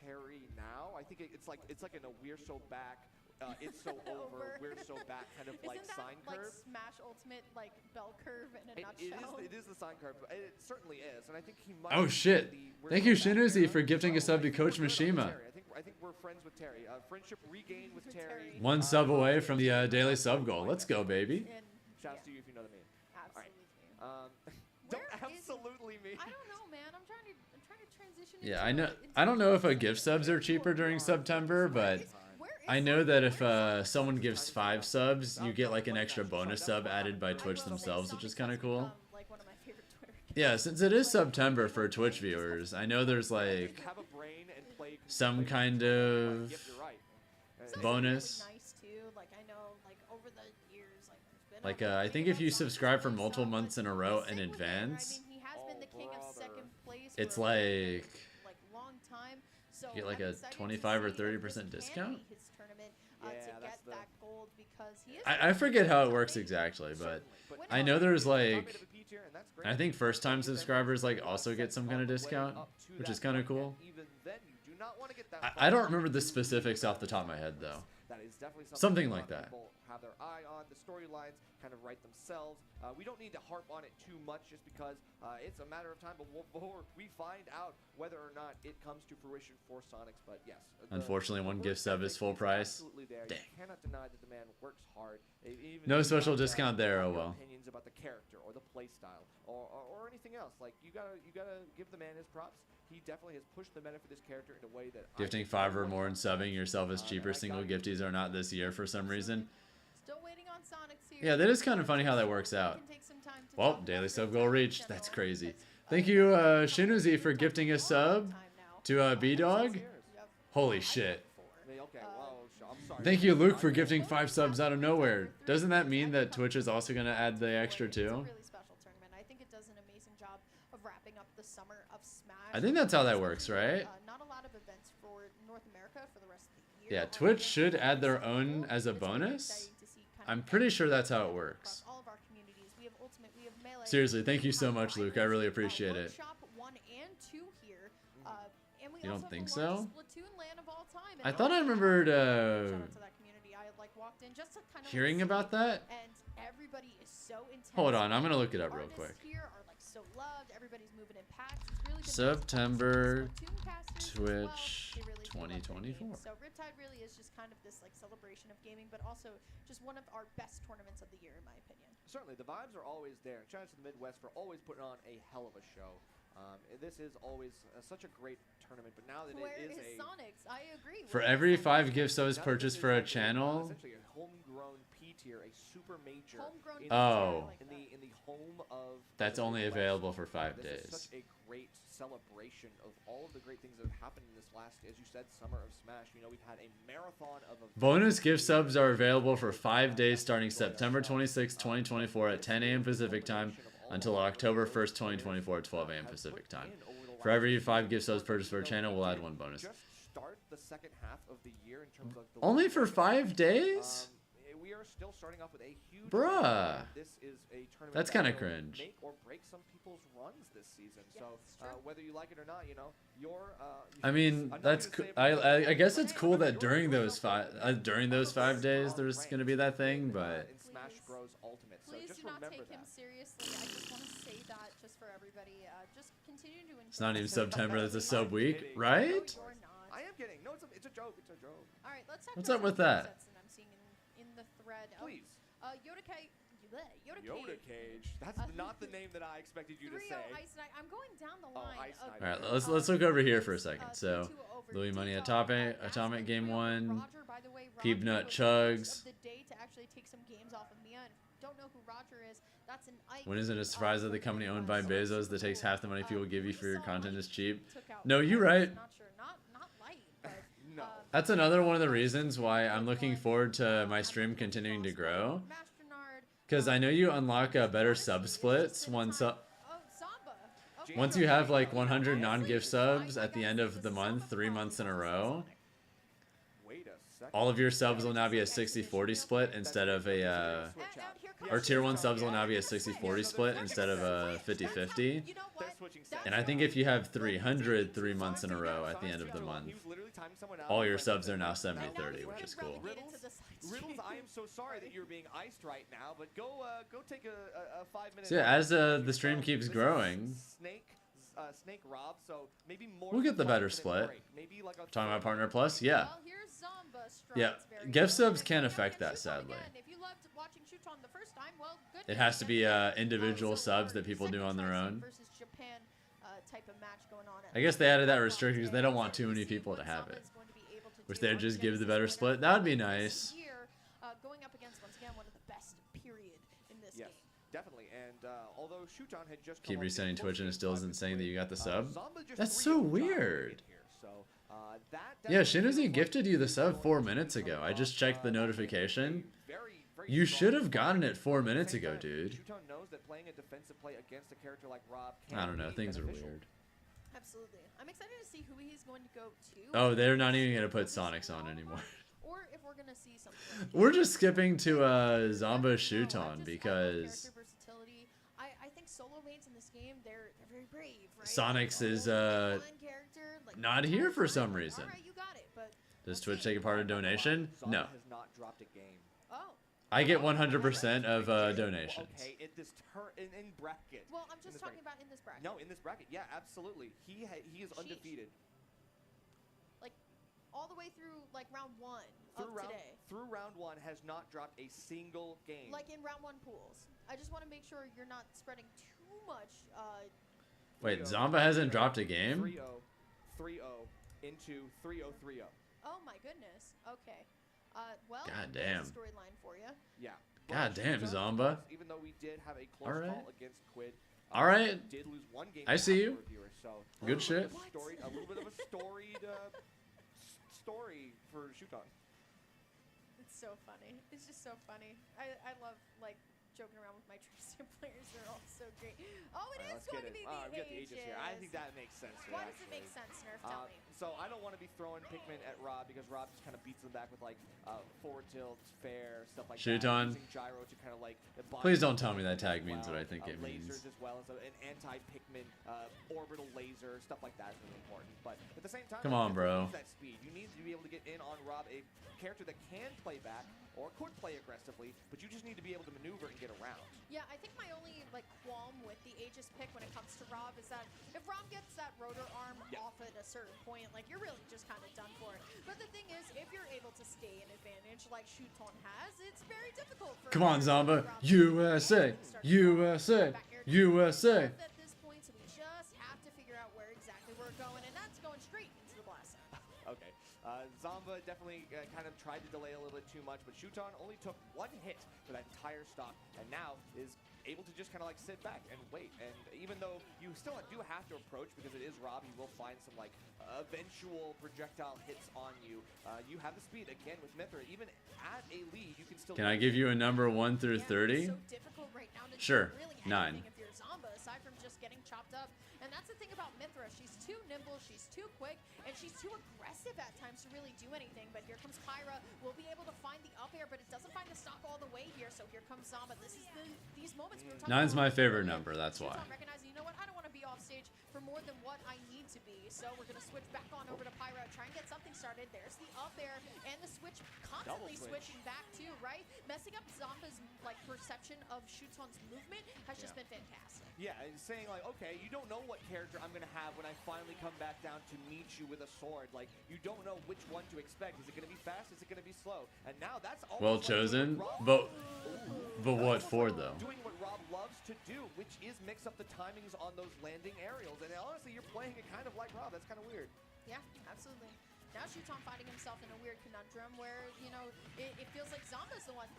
Terry now. I think it's like in a we're so back. It's so over, we're so back kind of like sine curve. Isn't that like Smash Ultimate like bell curve in a nutshell? It is the sine curve. It certainly is, and I think he might. Oh shit! Thank you, Shinuzi, for gifting a sub to Coach Mishima. I think we're friends with Terry. Friendship regained with Terry. One sub away from the daily sub goal. Let's go, baby. Shouts to you if you know the meme. Absolutely. All right. Don't absolutely me. I don't know, man. I'm trying to transition. Yeah, I know. I don't know if gift subs are cheaper during September, but I know that if someone gives 5 subs, you get like an extra bonus sub added by Twitch themselves, which is kind of cool. Like one of my favorite Twitter. Yeah, since it is September for Twitch viewers, I know there's like some kind of bonus. Nice too. Like I know, like over the years, like there's been. Like I think if you subscribe for multiple months in a row in advance, I mean, he has been the king of second place. it's like long time. So you get like a 25 or 30% discount. I forget how it works exactly, but I know there's like, I think first time subscribers like also get some kind of discount, which is kind of cool. I don't remember the specifics off the top of my head though. That is definitely something like that. People have their eye on the storylines, kind of write themselves. We don't need to harp on it too much just because it's a matter of time before we find out whether or not it comes to fruition for Sonics. But yes, unfortunately, one gift sub is full price. Absolutely there. Dang. You cannot deny that the man works hard. Even no special discount there. Oh well. Opinions about the character or the play style or anything else. Like you gotta give the man his props. He definitely has pushed the meta for this character in a way that gifting 5 or more and subbing yourself as cheaper single gifties are not this year for some reason. Still waiting on Sonics here. Yeah, that is kind of funny how that works out. Well, daily sub goal reached. That's crazy. Thank you, Shinuzi, for gifting a sub to B-Dog. Holy shit. Thank you, Luke, for gifting 5 subs out of nowhere. Doesn't that mean that Twitch is also going to add the extra 2? I think that's how that works, right? Not a lot of events for North America for the rest of the year. Yeah, Twitch should add their own as a bonus. I'm pretty sure that's how it works. All of our communities. We have Ultimate, we have Melee. Seriously, thank you so much, Luke. I really appreciate it. Workshop 1 and 2 here. And we You don't also think have the so? largest Splatoon LAN of all time. I thought I remembered Shout out to that community. I like walked in just to kind of hearing about that. And everybody is so intense. Hold on, I'm gonna look it up real quick. Here are like so loved. Everybody's moving in packs. It's really been September Twitch 2024. So Riptide really is just kind of this like celebration of gaming, but also just one of our best tournaments of the year, in my opinion. Certainly, the vibes are always there. Shout out to the Midwest for always putting on a hell of a show. This is always such a great tournament, but now that Where it is is Sonics? I agree. For every 5 gift subs purchased for a channel. Essentially a homegrown P tier, a super major. Homegrown in the home of. That's only available for 5 This days. is such a great celebration of all of the great things that have happened in this last, as you said, summer of Smash. You know, we've had a marathon of events. Bonus gift subs are available for 5 days starting September 26, 2024 at 10 a.m. Pacific time until October 1st, 2024 at 12 a.m. Pacific time. For every 5 gift subs purchased for a channel, we'll add 1 bonus. Just start the second half of the year in terms of the Only for 5 days? We are still starting off with a huge. Bruh. This is a tournament That's that kind of will cringe. Make or break some people's runs this season. So whether you like it or not, you know, I mean, that's I guess it's cool that during those 5 days there's gonna be that thing, but in Smash Bros Ultimate. So Please just do not remember take him seriously. I just want to say that just for everybody. Just continue to enjoy. it's not even September. It's a sub week, right? I am kidding. No, it's a joke. It's a joke. All right, let's talk What's about up with some that? sets that I'm seeing in the thread. Please. Yodakai, Yoda Cage. That's not the name that I expected you to say. 3-0 Ice Knight. I'm going down the line. Ice Knight. All right, let's look over here for a second. So, Louis Money Atomic Game 1, Peepnut Chugs. Of the day to actually take some games off of Mia. And don't know who Roger is. That's an Ike. When is it a surprise that the company owned by Bezos that takes half the money people give you for your content is cheap? No, you're right. Not sure. Not light, but no. That's another one of the reasons why I'm looking forward to my stream continuing to grow. Because I know you unlock better sub splits once you have like 100 non-gift subs at the end of the month, 3 months in a row. All of your subs will now be a 60-40 split instead of a, or tier 1 subs will now be a 60-40 split instead of a 50-50. And I think if you have 300 3 months in a row at the end of the month, all your subs are now 70-30, which is cool. Riddles, I am so sorry that you're being iced right now, but go take a 5-minute. So yeah, as the stream keeps growing, Snake Rob, so maybe more. we'll get the better split. Maybe like a Talking about Partner Plus, yeah. Yeah, gift subs can affect that, sadly. It has to be individual subs that people do on their own. I guess they added that restriction because they don't want too many people to have it. Which they'd just give the better split. That would be nice. Going up against, once again, one of the best, period, in this game. Definitely. And although Shuton had just keep resetting Twitch and it still isn't saying that you got the sub. That's so weird. Yeah, Shinozi gifted you the sub 4 minutes ago. I just checked the notification. You should have gotten it 4 minutes ago, dude. I don't know. Things are weird. Absolutely. I'm excited to see who he's going to go to. Oh, they're not even going to put Sonics on anymore. Or if we're going to see something. We're just skipping to Zomba Shuton because I think solo mates in this game, they're very brave, right? Sonics is not here for some reason. Does Twitch take a part of donation? No. I get 100% of donations. Okay, in bracket. Well, I'm just talking about in this bracket. No, in this bracket, yeah, absolutely. He is undefeated. Like all the way through like round 1 today. Through round 1 has not dropped a single game. Like in round 1 pools. I just want to make sure you're not spreading too much. Wait, Zomba hasn't dropped a game? 3-0 into 3-0-3-0. Oh my goodness. Okay. Well, God damn. Storyline for you. Yeah. God damn, Zomba. Even though we did have a close call against Quid. All right. Did lose 1 game. I see you. So good shit. A little bit of a storied story for Shuton. It's so funny. It's just so funny. I love like joking around with my Trickster players. They're all so great. Oh, it is going to be the we got the Aegis here. I think that makes sense. Why does it make sense, Nerf? Tell me. So I don't want to be throwing Pikmin at Rob because Rob just kind of beats them back with like forward tilts, fair, stuff like Shuton. that. Using gyro to kind of like. Please don't tell me that tag means what I think it means. Lasers as well, and so an anti-Pikmin orbital laser, stuff like that is really important. But at the same time, come on, bro. That speed. You need to be able to get in on Rob, a character that can play back or could play aggressively, but you just need to be able to maneuver and get around. Yeah, I think my only like qualm with the Aegis pick when it comes to Rob is that if Rob gets that rotor arm off at a certain point, like you're really just kind of done for it. But the thing is, if you're able to stay in advantage like Shuton has, it's very difficult for. Come on, Zomba. USA, USA, USA. At this point, so we just have to figure out where exactly we're going, and that's going straight into the blast zone. Okay. Zomba definitely kind of tried to delay a little bit too much, but Shuton only took 1 hit for that entire stock, and now is able to just kind of like sit back and wait. And even though you still do have to approach because it is Rob, you will find some like eventual projectile hits on you. You have the speed again with Mithra. Even at a lead, you can still. Can I give you a number 1 through 30? So difficult right now to sure. Really 9. If you're Zomba, aside from just getting chopped up. And that's the thing about Mithra. She's too nimble, she's too quick, and she's too aggressive at times to really do anything. But here comes Kyra. We'll be able to find the up air, but it doesn't find the stock all the way here. So here comes Zomba. This is these moments we were talking 9's about. my favorite number, that's why. Recognizing, you know what, I don't want to be off stage for more than what I need to be. So we're going to switch back on over to Pyra, try and get something started. There's the up air and the switch, constantly switching back too, right? Messing up Zomba's like perception of Shuton's movement has just been fantastic. Yeah, and saying like, okay, you don't know what character I'm gonna have when I finally come back down to meet you with a sword. Like, you don't know which one to expect. Is it gonna be fast? Is it gonna be slow? And now that's Well chosen, but what for though? Doing what Rob loves to do, which is mix up the timings on those landing aerials. And honestly, you're playing it kind of like Rob. That's kind of weird. Yeah, absolutely. Now Shuton finding himself in a weird conundrum where, you know, it feels like Zomba's the one.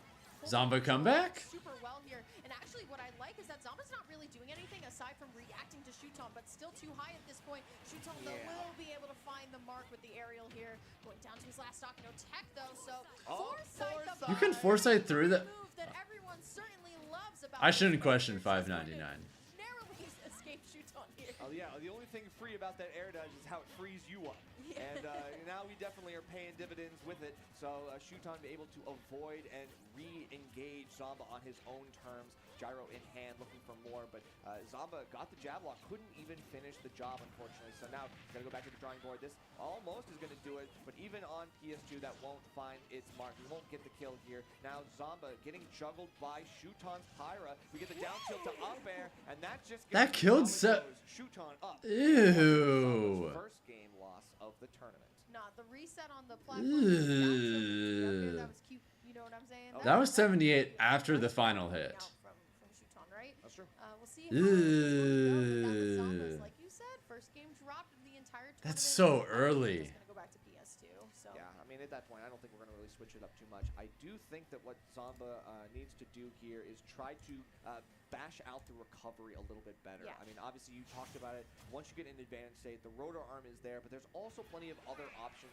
Zomba comeback? Super well here. And actually what I like is that Zomba's not really doing anything aside from reacting to Shuton, but still too high at this point. Shuton though will be able to find the mark with the aerial here. Going down to his last stock. No tech though, so foresight the You can foresight through that. move that everyone certainly loves about I shouldn't question 599. narrowly escape Shuton here. Oh yeah, the only thing free about that air dodge is how it frees you up. And now we definitely are paying dividends with it. So Shuton be able to avoid and re-engage Zomba on his own terms. Gyro in hand, looking for more, but Zomba got the jab lock, couldn't even finish the job, unfortunately. So now he's got to go back to the drawing board. This almost is going to do it, but even on PS2, that won't find its mark. We won't get the kill here. Now Zomba getting juggled by Shuton's Pyra. We get the down tilt to up air, and that just That killed Shuton up. Ew. First game loss of the tournament. Nah, the reset on the platform. That was cute. You know what I'm saying? That was 78 after the final hit. From Shuton, right? That's true. We'll see how this one goes. Like you said, first game dropped the entire tournament. That's so early. It's gonna go back to PS2. So yeah, I mean at that point, I don't think we're gonna really switch it up too much. I do think that what Zomba needs to do here is try to bash out the recovery a little bit better. Yeah. I mean, obviously you talked about it. Once you get in advanced state, the rotor arm is there, but there's also plenty of other options.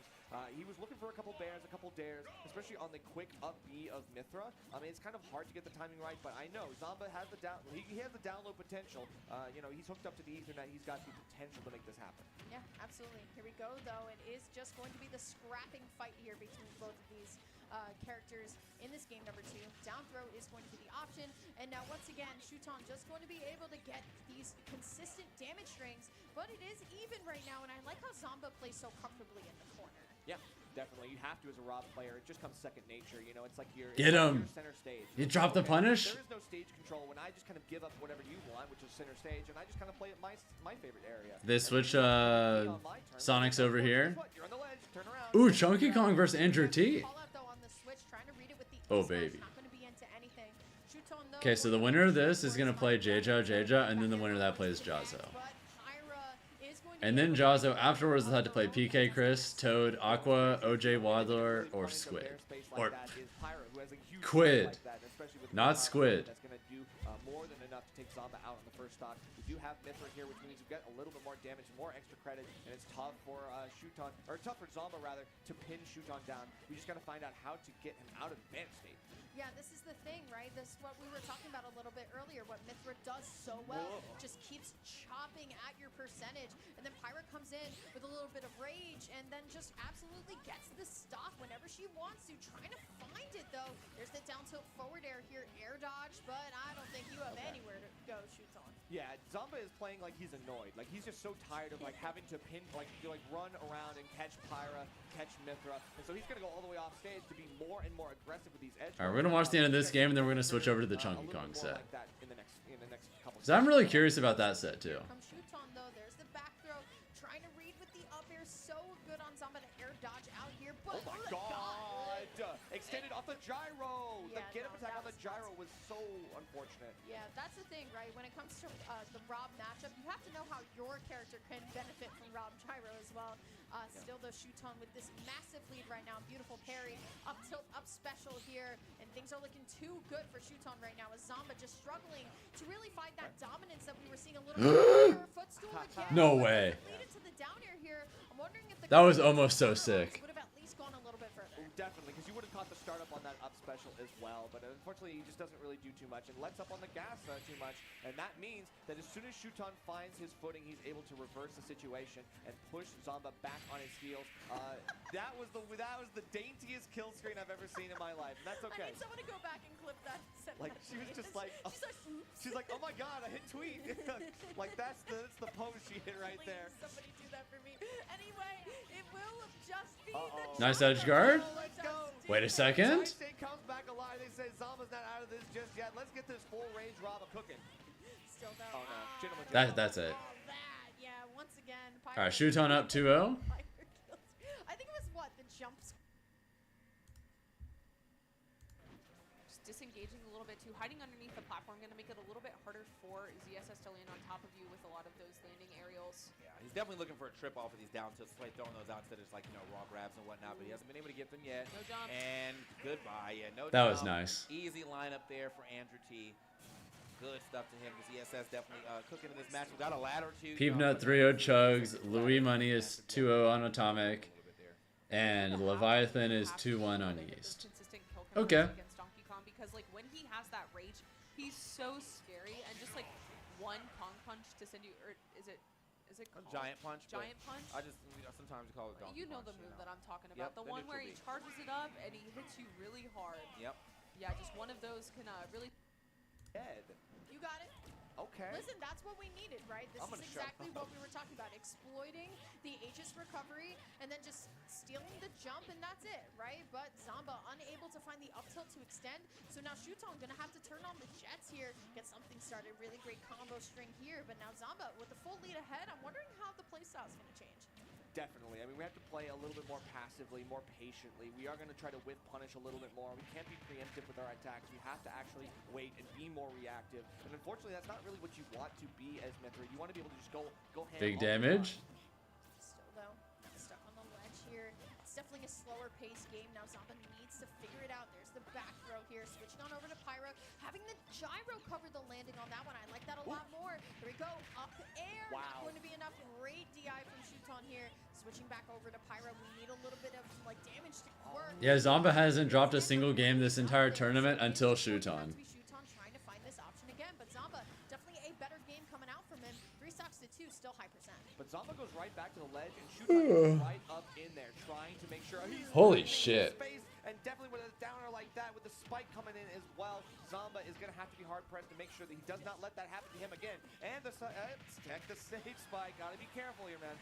He was looking for a couple bears, a couple dares, especially on the quick up B of Mithra. I mean, it's kind of hard to get the timing right, but I know Zomba has the he has the download potential. You know, he's hooked up to the Ethernet. He's got the potential to make this happen. yeah, absolutely. Here we go, though. It is just going to be the scrapping fight here between both of these characters in this game number 2. Down throw is going to be the option, and now once again, Shuton just going to be able to get these consistent damage strings, but it is even right now, and I like how Zomba plays so comfortably in the corner. Yeah, definitely. You have to as a Rob player. It just comes second nature. You know, it's like you're Get him. Center stage. You drop the punish. There is no stage control when I just kind of give up whatever you want, which is center stage, and I just kind of play at my favorite area. They switch Sonic's over here. Ooh, Chunky Kong versus Andrew T. Oh, baby. Okay, so the winner of this is going to play Jeja, and then the winner of that plays Jazzo. And then Jazzo afterwards will have to play PK Chris, Toad, Aqua, OJ Waddler, or Squid. Or Quid. Not Squid. That's going to do more than enough to take Zomba out on the first stock. We do have Mithra here, which means you get a little bit more damage, more extra credit, and it's tough for Shuton, or tough for Zomba rather, to pin Shuton down. We just got to find out how to get him out of advanced state. Yeah, this is the thing, right? This is what we were talking about a little bit earlier. What Mithra does so well, just keeps chopping at your percentage. And then Pyra comes in with a little bit of rage and then just absolutely gets the stock whenever she wants to. Trying to find it, though. There's the down tilt forward air here, air dodge, but I don't think you have anywhere to go, Shuton. Yeah, Zomba is playing like he's annoyed. Like, he's just so tired of, like, having to pin, like run around and catch Pyra, catch Mithra. And so he's going to go all the way off stage to be more and more aggressive with these edge. Alright, we're going to watch the end of this game, and then we're going to switch over to the Chunky Kong set. Like that in the next couple. So I'm really curious about that set, too. Comes Shuton, though. There's the back throw. Trying to read with the up air. So good on Zomba to air dodge out here. But oh my god! Extended off the gyro! Yeah, the get-up attack on the gyro was so unfortunate. Yeah, that's the thing, right? When it comes to the Rob matchup, you have to know how your character can benefit from Rob gyro as well. Still, though, Shuton with this massive lead right now. Beautiful parry. Up tilt, up special here. And things are looking too good for Shuton right now, as Zomba just struggling to really find that dominance that we were seeing a little bit earlier. Footstool again. No way. Lead it to the down air here. I'm wondering if the That was almost so sick. would have at least gone a little bit further. Definitely, because you would have caught the startup on that up special as well, but unfortunately he just doesn't really do too much and lets up on the gas too much, and that means that as soon as Shuton finds his footing, he's able to reverse the situation and push Zomba back on his heels. That was the daintiest kill screen I've ever seen in my life, and that's okay. I need someone to go back and clip that. Like she was just like, she's like, oh my god, I hit tweet. Like that's the pose she hit right there. Somebody do that for me. Anyway, it will just be Nice edge guard. Let's go. Wait a second. State comes back alive. They say Zomba's not out of this just yet. Let's get this full range Rava cooking. Still though. Oh no. That's it. Yeah, once again. All right, Shuton up 2-0. I think it was what, the jumps. Just disengaging a little bit too, hiding underneath the platform, going to make it a little bit harder for ZSS to land on top of you with a lot of those landing aerials. Yeah, he's definitely looking for a trip off of these down tilts, like throwing those out instead of just like, raw grabs and whatnot, but he hasn't been able to get them yet. No jump. And goodbye. Yeah, no That jump. was nice. Easy lineup there for Andrew T. Good stuff to him because ESS definitely cooking in this match. We got a ladder or two. Peepnut 3-0 chugs. Louis Money is 2-0 on Atomic. And Leviathan is 2-1 on East. Okay. Against Donkey Kong, because like when he has that rage, he's so scary, and just like one Kong punch to send you, or is it called? Giant punch. Giant punch. I just sometimes call it donkey You know punch, the move that I'm talking about, Yep, the one where he charges it up and he hits you really hard. Yep. Yeah, just one of those can really. Dead. You got it. Okay. Listen, that's what we needed, right? This is exactly what we were talking about. Exploiting the Aegis recovery and then just stealing the jump, and that's it, right? But Zomba unable to find the up tilt to extend. So now Shuton gonna have to turn on the jets here, get something started. Really great combo string here, but now Zomba with the full lead ahead. I'm wondering how the playstyle is gonna change. Definitely. I mean, we have to play a little bit more passively, more patiently. We are going to try to whip punish a little bit more. We can't be preemptive with our attacks. We have to actually wait and be more reactive. And unfortunately, that's not really what you want to be as Mithra. You want to be able to just go hand. Big damage. Still though, stuck on the ledge here. It's definitely a slower paced game. Now Zomba needs to figure it out. There's the back throw here. Switching on over to Pyra. Having the gyro cover the landing on that one. I like that a lot more. Here we go. Up air. Wow. Not going to be enough. Great DI from Shuton here. Switching back over to Pyra. We need a little bit of like damage to work. Yeah, Zomba hasn't dropped a single game this entire tournament until Shuton. Shuton trying to find this option again, but Zomba definitely a better game coming out from him. 3 stocks to 2, still high percent. But Zomba goes right back to the ledge, and Shuton is right up in there, trying to make sure he's Holy shit. space, and definitely with a downer like that, with the spike coming in as well, Zomba is going to have to be hard pressed to make sure that he does not let that happen to him again. And the tech the safe spike. Got to be careful here, man.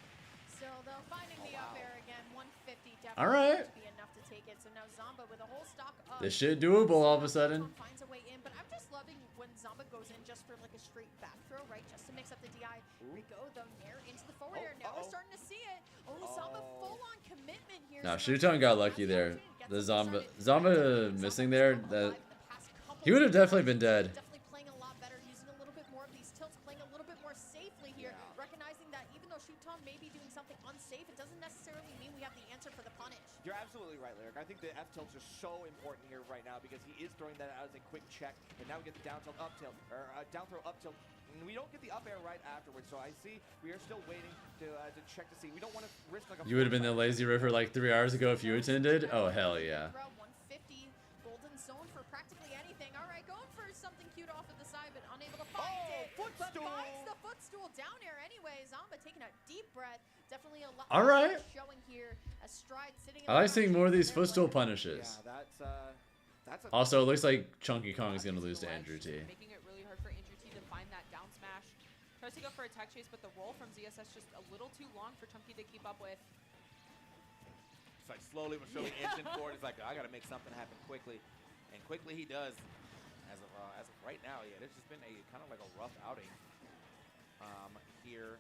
Still though, finding the up air again, 150 definitely All right. to be enough to take it. So now Zomba with a whole stock up. This shit doable all of a sudden. Finds a way in, but I'm just loving when Zomba goes in just for like a straight back throw, right? Just to mix up the DI. Here we go, though, Nair into the forward air. Now we're starting to see it. Oh, Zomba full on commitment here. Now Shuton got lucky there. The Zomba missing there. That he would have definitely been dead. Definitely playing a lot better, using a little bit more of these tilts, playing a little bit more safely here, recognizing that even though Shuton may be doing something unsafe, it doesn't necessarily mean we have the answer for the punish. You're absolutely right, Lyric. I think the F tilts are so important here right now because he is throwing that out as a quick check, and now we get the down tilt up tilt, or down throw up tilt. And we don't get the up air right afterwards, so I see we are still waiting to check to see. We don't want to risk like a. You would have been the lazy river like 3 hours ago if you attended. Oh hell yeah. 150 golden zone for practically anything. All right, going for something cute off of the side, but unable to find it. Footstool. But finds the footstool down air anyway. Zomba taking a deep breath. Definitely a lot. All right. Showing here a stride sitting. I like seeing more of these footstool punishes. Yeah, that's Also, it looks like Chunky Kong is going to lose to Andrew T. Making it really hard for Andrew T to find that down smash. Tries to go for a tech chase, but the roll from ZSS just a little too long for Chunky to keep up with. It's like slowly but surely inching forward. It's like, I got to make something happen quickly. And quickly he does. As of right now, yeah, it's just been a kind of like a rough outing here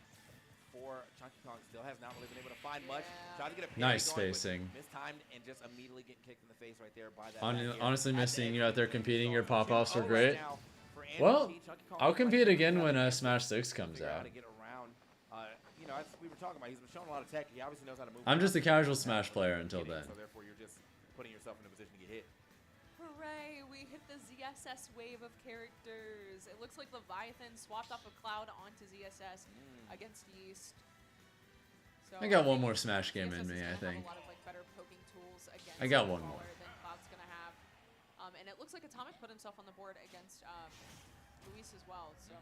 for Chunky Kong. Still has not really been able to find much. Trying to get a parry Nice going, spacing. mistimed and just immediately getting kicked in the face right there by that. Honestly, miss seeing you out there competing. Your pop-offs are great. Well, I'll compete again when Smash 6 comes out. You know, as we were talking about, he's been showing a lot of tech. He obviously knows how to move. I'm just a casual Smash player until then. So therefore, you're just putting yourself in a position to get hit. Hooray! We hit the ZSS wave of characters. It looks like Leviathan swapped off a Cloud onto ZSS against Yeast. So I got one more Smash game in me, I think. A lot of like better poking tools against I got one more. Than Cloud's gonna have, and it looks like Atomic put himself on the board against Luis as well. So,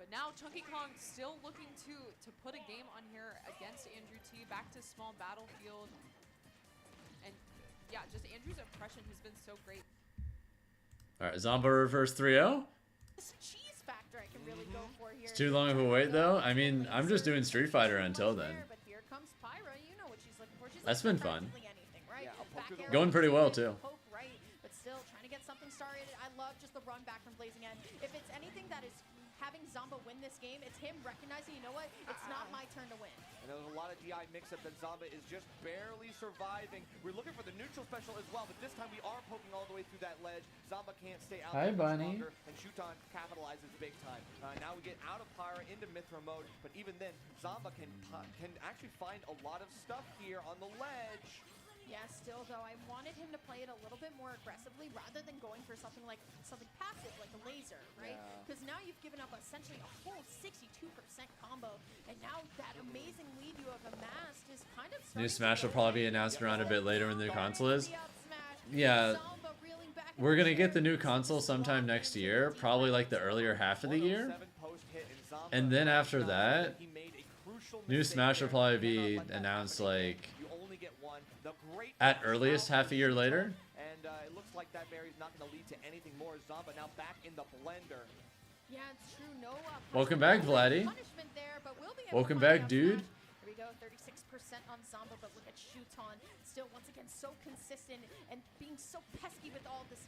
but now Chunky Kong still looking to put a game on here against Andrew T. Back to small battlefield, and yeah, just Andrew's impression has been so great. All right, Zomba reverse 3-0. This cheese factor I can really go for here. It's too long of a wait though. I mean, I'm just doing Street Fighter until then. But here comes Pyra. You know what she's looking for. She's That's been fun. anything, right? Yeah, Going pretty well too. Poke right, but still trying to get something started. I love just the run back from Blazing End. If it's anything that is having Zomba win this game, it's him recognizing, you know what, it's not my turn to win. And there's a lot of DI mix-up that Zomba is just barely surviving. We're looking for the neutral special as well, but this time we are poking all the way through that ledge. Zomba can't stay out Hi, there Bunny. longer, and Shuton capitalizes big time. Now we get out of Pyra into Mithra mode, but even then, Zomba can actually find a lot of stuff here on the ledge. Yeah, still though, I wanted him to play it a little bit more aggressively rather than going for something passive, like a laser, right? Because now you've given up essentially a whole 62% combo, and now that amazing lead you have amassed is kind of New Smash will probably be announced around a bit later when the new console is. Yeah, we're gonna get the new console sometime next year, probably like the earlier half of the year. And then after that, new Smash will probably be announced like at earliest half a year later. And it looks like that Mary's not going to lead to anything more. Zomba now back in the blender. Yeah, it's true. No Welcome back, Vladdy. punishment there, but we'll be able Welcome to find back, out dude. Here we go, 36% on Zomba, but look at Shuton. Still, once again, so consistent and being so pesky with all this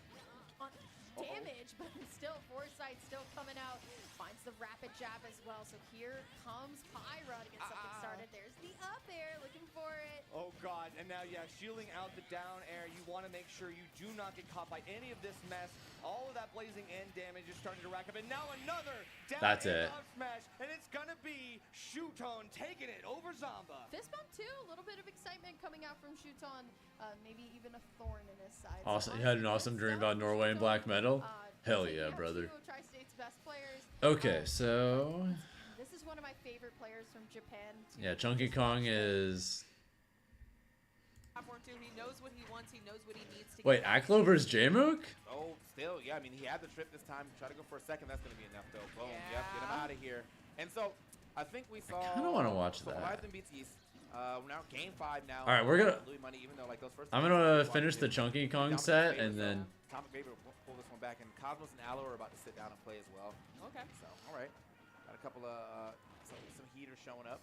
damage, but still, Foresight still coming out. Finds the rapid jab as well. So here comes Pyra to get something started. There's the up air, looking for it. Oh, God. And now, yeah, shielding out the down air. You want to make sure you do not get caught by any of this mess. All of that Blazing End damage is starting to rack up. And now another down That's air it. up smash. And it's going to be Shuton taking it over Zomba. Fist bump too, a little bit of excitement coming out from Shuton. Maybe even a thorn in his side. Awesome. You had an awesome dream about Norway and black metal? Hell yeah, brother. Tri-State's best players. Okay, so This is one of my favorite players from Japan. yeah, Chunky Kong is. He knows what he wants. He knows what he needs to. Wait, Aklo versus J-Mook? Oh, still, yeah. I mean, he had the trip this time. Try to go for a second. That's going to be enough, though. Boom. Yep, get him out of here. And so, I think we saw. I kind of want to watch that. Horizon beats East. Now game 5 now. All right, we're gonna. Louis Money, even though, like, those first I'm gonna finish the Chunky Kong set and then. Atomic Baby will pull this one back, and Cosmos and Aloe are about to sit down and play as well. Okay. So, all right. Got a couple of some heaters showing up.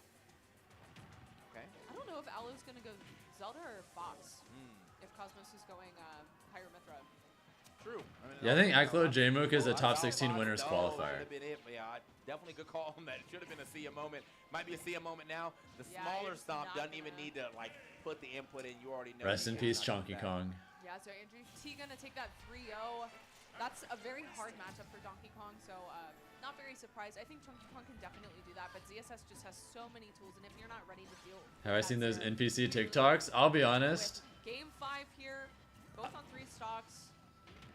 Okay. I don't know if Aloe's gonna go Zelda or Fox. If Cosmos is going Pyra Mithra. True. Yeah, I think Aklo J-Mook is a top 16 winners qualifier. Been it. Yeah, definitely good call on that. Should have been a Sia moment. Might be a Sia moment now. The smaller stomp doesn't even need to like put the input in. You already know. Rest in peace, Chunky Kong. Yeah, so Andrew T gonna take that 3-0. That's a very hard matchup for Donkey Kong, so not very surprised. I think Chunky Kong can definitely do that, but ZSS just has so many tools, and if you're not ready to deal with Have I seen those NPC TikToks? I'll be honest. Game 5 here, both on 3 stocks.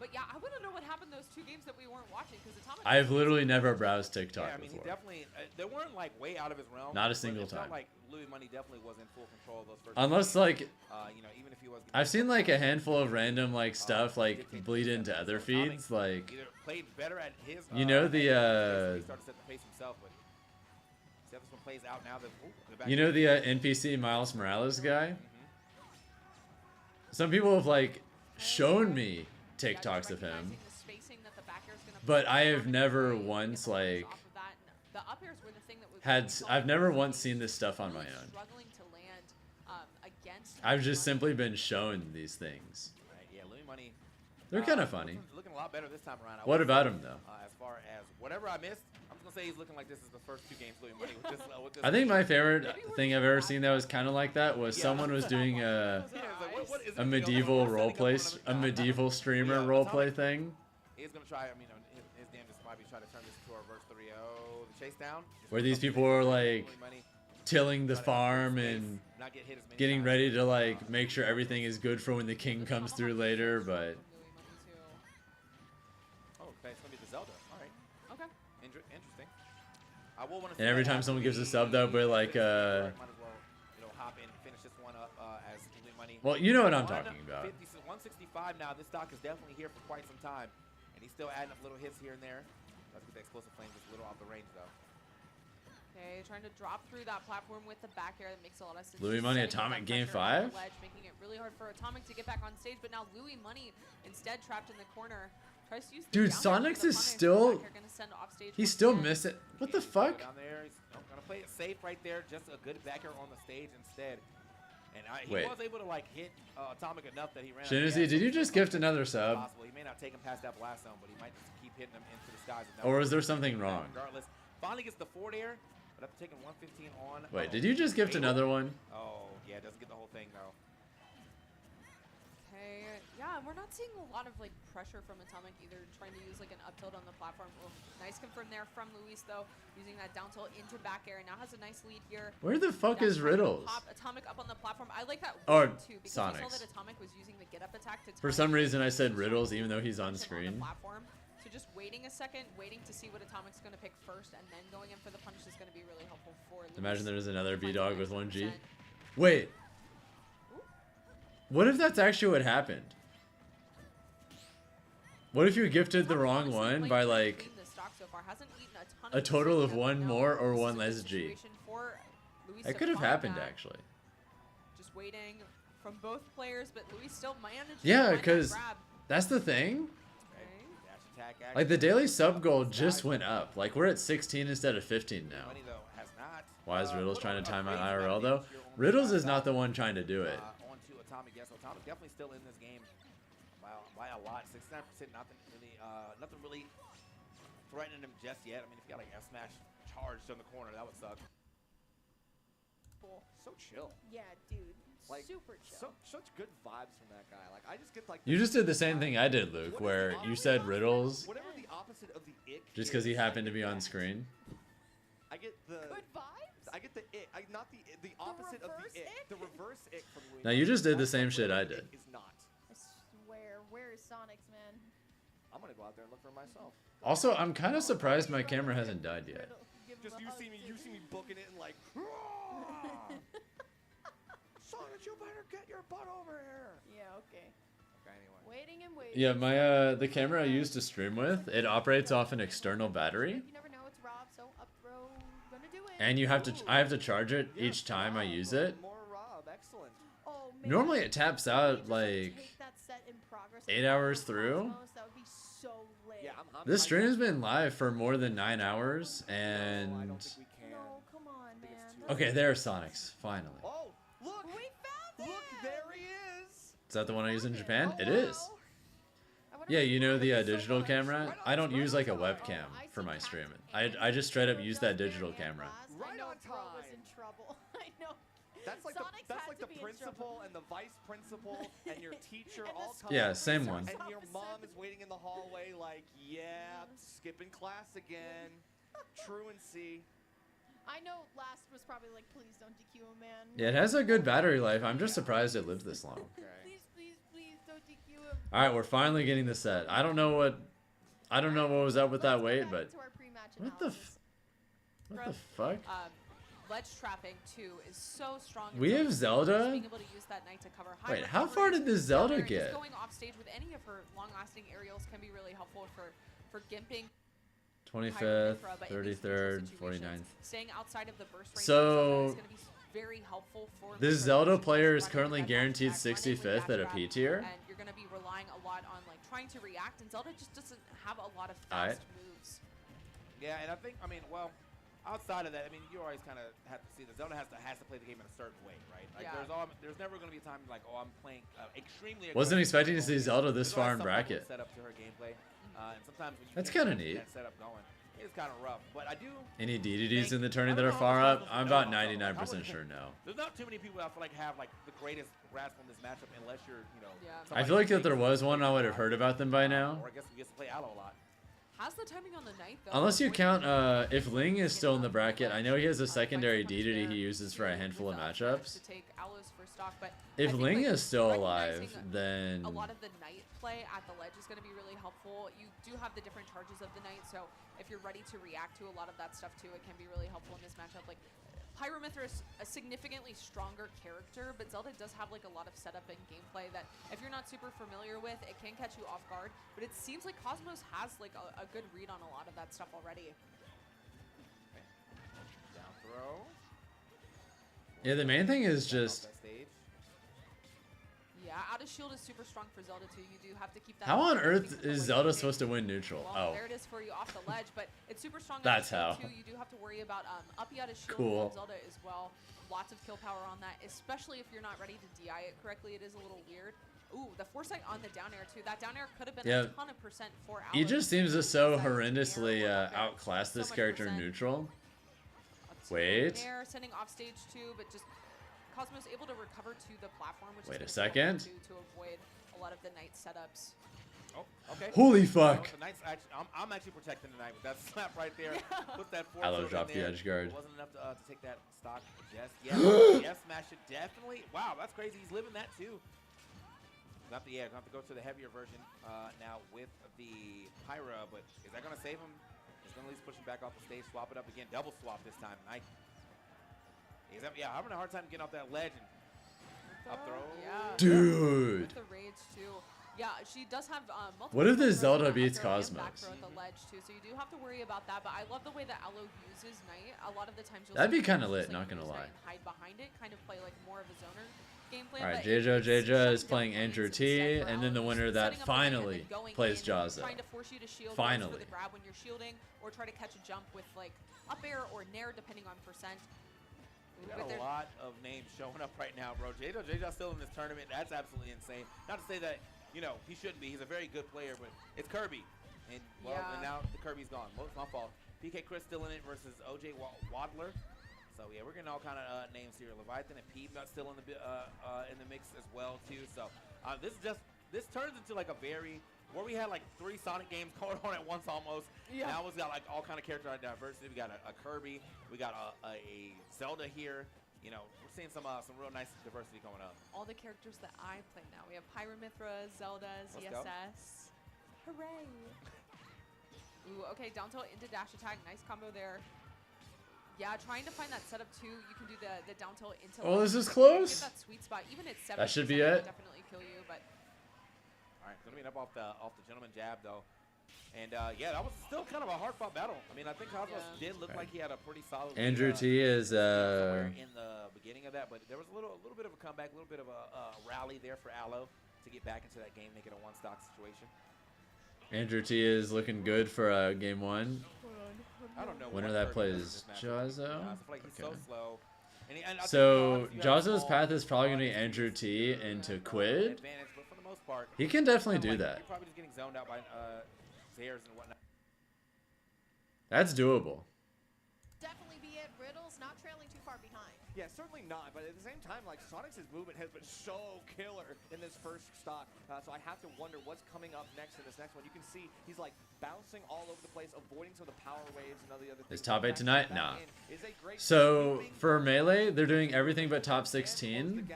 But yeah, I want to know what happened those 2 games that we weren't watching, because Atomic. I've literally never browsed TikTok Yeah, I mean, before. he definitely. They weren't like way out of his realm. Not a single it felt time. like Louis Money definitely was in full control of those first. Unless two like. games. You know, even if he was. I've seen like a handful of random like stuff like bleed into other feeds, like. Either played better at his. You know he the. started to set the pace himself, but see how this one plays out now. You know the NPC Miles Morales guy? Some people have like shown me TikToks of him, but I have never once like I've never once seen this stuff on my own. I've just simply been shown these things. Right, yeah, Louis Money. They're kind of funny. Looking a lot better this time around. What about him though? As far as whatever I missed, I'm gonna say he's looking like this is the first 2 games Louis Money with this. I think my favorite thing I've ever seen that was kind of like that was someone was doing a medieval roleplay, a medieval streamer roleplay thing. He's gonna try. I mean, his game is might be trying to turn this into a reverse 3-0, the chase down. Where these people were like tilling the farm and getting ready to like make sure everything is good for when the king comes through later, but. Oh, okay, it's gonna be the Zelda. All right. Okay. Interesting. I will want to. And every time someone gives a sub, though, but like top and finish this one up as Louis Money. Well, you know what I'm talking about. 165 now. This stock is definitely here for quite some time. And he's still adding up little hits here and there. Let's get the explosive flame just a little off the range, though. Okay, trying to drop through that platform with the back air. That makes a lot of sense. Louis Money Atomic game 5. Making it really hard for Atomic to get back on stage, but now Louis Money instead trapped in the corner. Tries to use the Dude, Sonics is still... He's still missing... What the fuck? Down there, he's gonna play it safe right there. Just a good back air on the stage instead. And he was able to like hit Atomic enough that he ran. Shinzy, did you just gift another sub? Possible. He may not take him past that blast zone, but he might just keep hitting him into the skies. Or is there something wrong? Regardless, finally gets the forward air, but after taking 115 on. Wait, did you just gift another one? Oh yeah, doesn't get the whole thing though. Okay, yeah, we're not seeing a lot of like pressure from Atomic either. Trying to use like an up tilt on the platform. Oh, nice confirm there from Luis though, using that down tilt into back air, and now has a nice lead here. Where the fuck is Riddles? Pop Atomic up on the platform. I like that or too because Sonics. we saw that Atomic was using the get up attack to. For some reason, I said Riddles even though he's on screen. So just waiting a second, waiting to see what Atomic's going to pick first, and then going in for the punish is going to be really helpful for Luis. Imagine there's another B-Dog with 1G. Wait. What if that's actually what happened? What if you gifted the wrong one by like a total of one more or one less G? That could have happened actually. Just waiting from both players, but Luis still managed. Yeah, because that's the thing. Like the daily sub goal just went up. Like we're at 16 instead of 15 now. Why is Riddles trying to time out IRL though? Riddles is not the one trying to do it. On to Atomic, yes, Atomic definitely still in this game by a lot. 69%, nothing really threatening him just yet. I mean, if you got like F smash charged in the corner, that would suck. Cool. So chill. Yeah, dude. Like, super chill. Such good vibes from that guy. Like I just get like. You just did the same thing I did, Luke, where you said Riddles Whatever the opposite of the ick. just because he happened to be on screen. I get the good vibes. I get the ick. Not the opposite of the ick. The reverse ick from Louis. Now you just did the same shit I did. Is not. I swear, where is Sonics, man? I'm gonna go out there and look for myself. Also, I'm kind of surprised my camera hasn't died yet. Just you see me booking it and like. Sonic, you better get your butt over here. Yeah, okay. Okay, anyway. Waiting and waiting. Yeah, my the camera I used to stream with, it operates off an external battery. You never know, it's Rob, so up throw, gonna do it. And I have to charge it each time I use it. More Rob, excellent. Oh, man. Normally it taps out like Take that set in progress 8 hours through. That would be so lit. Yeah, This stream has been live for more than 9 hours, and No, come on, man. okay, there's Sonics finally. Oh, look! We found Look, there he is. Is that the one I use in Japan? It is. Yeah, you know the digital camera? I don't use like a webcam for my stream. I just straight up use that digital camera. Right on time. Was in trouble. I know. That's like the principal and the vice principal and your teacher all come. Yeah, same one. And your mom is waiting in the hallway like, yeah, skipping class again. Truancy. I know last was probably like, please don't DQ him, man. Yeah, it has a good battery life. I'm just surprised it lived this long. Please don't DQ him. All right, we're finally getting the set. I don't know what was up with that wait, but what the fuck? Ledge trapping too is so strong. We have Zelda? Being able to use that knight to cover high Wait, how recovery. far did this Zelda Just get? going off stage with any of her long-lasting aerials can be really helpful for gimping. 25th, 33rd, 49th. Staying outside of the burst range So, is going to be very helpful for this Zelda player is currently guaranteed 65th at a P tier. And you're going to be relying a lot on like trying to react, and Zelda just doesn't have a lot of fast moves. Yeah, and I think, I mean, well, outside of that, I mean, you always kind of have to see that Zelda has to play the game in a certain way, right? Like, there's never going to be a time like, oh, I'm playing extremely. Wasn't expecting to see Zelda this far in bracket. Set up to her gameplay, and sometimes when you That's kind of neat. That setup going, it's kind of rough, but I do. Any DDDs in the tourney that are far up? I'm about 99% sure no. There's not too many people that I feel like have like the greatest grasp on this matchup, unless you're, you know. I feel like if there was one, I would have heard about them by now. Or I guess we get to play Aloe a lot. How's the timing on the knight though? Unless you count, if Ling is still in the bracket, I know he has a secondary DDD he uses for a handful of matchups. If Ling is still alive, then a lot of the knight play at the ledge is going to be really helpful. You do have the different charges of the knight, so if you're ready to react to a lot of that stuff too, it can be really helpful in this matchup. Like Pyramithra is a significantly stronger character, but Zelda does have like a lot of setup and gameplay that if you're not super familiar with, it can catch you off guard. But it seems like Cosmos has like a good read on a lot of that stuff already. Down throw. Yeah, the main thing is just... Yeah, out of shield is super strong for Zelda too. You do have to keep that. How on earth is Zelda supposed to win neutral? Well, Oh. there it is for you off the ledge, but it's super strong. That's out of how. shield too. You do have to worry about uppy out of shield Cool. from Zelda as well. Lots of kill power on that, especially if you're not ready to DI it correctly. It is a little weird. Ooh, the foresight on the down air too. That down air could have been a ton of percent for Aloe. He just seems to so horrendously outclass this character in neutral. Wait. There, sending off stage too, but just Cosmos able to recover to the platform, which Wait is a second. to avoid a lot of the Knight setups. Oh, okay. Holy fuck. The Knight's actually, I'm actually protecting the Knight with that slap right there. Put that forward Aloe tilt dropped in the there. edge guard. It wasn't enough to take that stock. Yes, yes, smash it definitely. Wow, that's crazy. He's living that too. Got the have to go to the heavier version now with the Pyra, but is that gonna save him? He's gonna at least push him back off the stage, swap it up again, double swap this time. Knight. He's having a hard time getting off that ledge and up throw. Yeah. Dude. With the rage too. Yeah, she does have multiple. What if this throws Zelda and beats up throw and Cosmos? back throw at the ledge too, so you do have to worry about that. But I love the way that Aloe uses Knight. A lot of the times you'll That'd see be kind of him lit, just, not gonna use lie. Knight and hide behind it, kind of play like more of a zoner gameplay. Alright, but Jeja is playing Andrew T, and then the winner that setting up a lane and finally then going plays in, Jazza. Trying to force you to shield Finally. for the grab when you're shielding, or try to catch a jump with like up air or nair depending on percent. We got a lot of names showing up right now, bro. Jeja's still in this tournament. That's absolutely insane. Not to say that, you know, he shouldn't be. He's a very good player, but it's Kirby. And, well, and now the Kirby's gone. Well, it's my fault. PK Chris still in it versus OJ Wadler. So, yeah, we're getting all kind of names here. Leviathan and Pete still in the mix as well, too. So, this turns into like a very, where we had like 3 Sonic games going on at once almost. Yeah. Now it's got like all kind of character diversity. We got a Kirby. We got a Zelda here. You know, we're seeing some real nice diversity going up. All the characters that I play now. We have Pyramithra, Zelda, ZSS. Hooray! Ooh, okay, down tilt into dash attack. Nice combo there. Yeah, trying to find that setup too. You can do the down tilt into. Oh, this is Get close. that sweet spot. Even at 7%, That should be it. Definitely kill you, but. All right, gonna be up off the gentleman jab though. And yeah, that was still kind of a hard-fought battle. I mean, I think Cosmos did look like he had a pretty solid. Andrew T is somewhere in the beginning of that, but there was a little bit of a comeback, a little bit of a rally there for Aloe to get back into that game, make it a one-stock situation. Andrew T is looking good for game 1. I don't know. Winner that plays Jazzo. Like he's so slow. And I So think, Jazzo's path is probably gonna be Andrew T into Quid. advantage, but for the most part, He can definitely kinda do like, that. You're probably just getting zoned out by Zayers and whatnot. That's doable. Definitely be it. Riddle's not trailing too far behind. Yeah, certainly not. But at the same time, like Sonic's movement has been so killer in this first stock. So I have to wonder what's coming up next in this next one. You can see he's like bouncing all over the place, avoiding some of the power waves and all the other things. Is top 8 tonight? Nah. Is a great So for Melee, they're doing everything but top 16.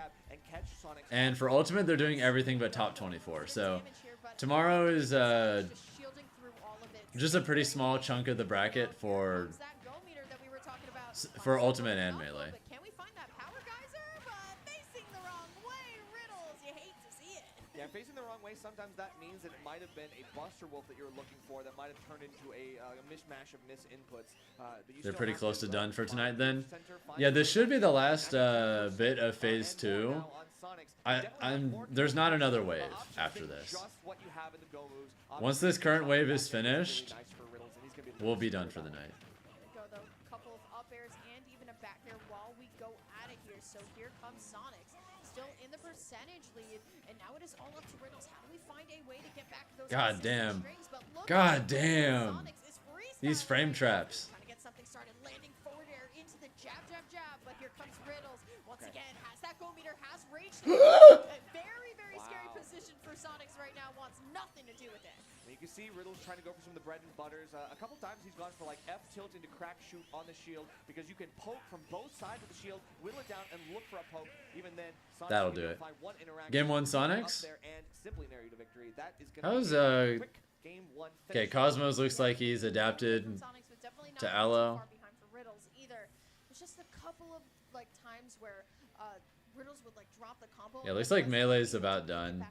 And for Ultimate, they're doing everything but top 24. So tomorrow is just a pretty small chunk of the bracket for Ultimate and Melee. Can we find that power geyser? But facing the wrong way, Riddles. You hate to see it. Yeah, facing the wrong way, sometimes that means that it might have been a Buster Wolf that you're looking for that might have turned into a mishmash of misinputs. They're pretty close to done for tonight then. Yeah, this should be the last bit of Phase 2. There's not another wave after this. Once this current wave is finished, we'll be done for the night. Go though, couple of up airs and even a back air while we go at it here. So here comes Sonics, still in the percentage lead, and now it is all up to Riddles. How do we find a way to get back those? God damn. Strings, but look God at damn. Sonics is These frame traps. trying to get something started, landing forward air into the jab, but here comes Riddles. Once again, has that go meter, has reached it. A very, very scary position for Sonics right now, wants nothing to do with it. You can see Riddle's trying to go for some of the bread and butters. A couple times he's gone for like F tilt into crack shoot on the shield because you can poke from both sides of the shield, whittle it down, and look for a poke. Even then, Sonics That'll do it. Game 1 Sonics. How's Game 1 okay, Cosmos looks like he's adapted to Aloe. was just a couple of like times where Riddles would like drop the combo. Yeah, looks like Melee's about done.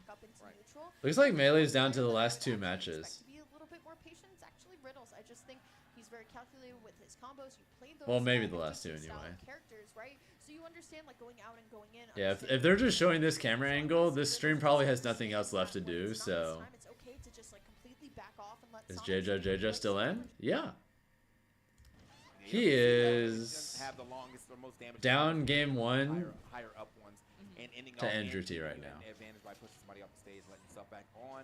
Looks like Melee's down to the last 2 matches. Be a little bit more patient. It's actually Riddles. I just think he's very calculated with his combos. You played those. Well, maybe the last 2 anyway. Characters, right? So you understand like going out and going in. Yeah, if they're just showing this camera angle, this stream probably has nothing else left to do. So, is JJ still in? Yeah. He is down game 1 higher up ones, and ending to off Andrew T right now. Advantage by pushing somebody off the stage, letting yourself back on.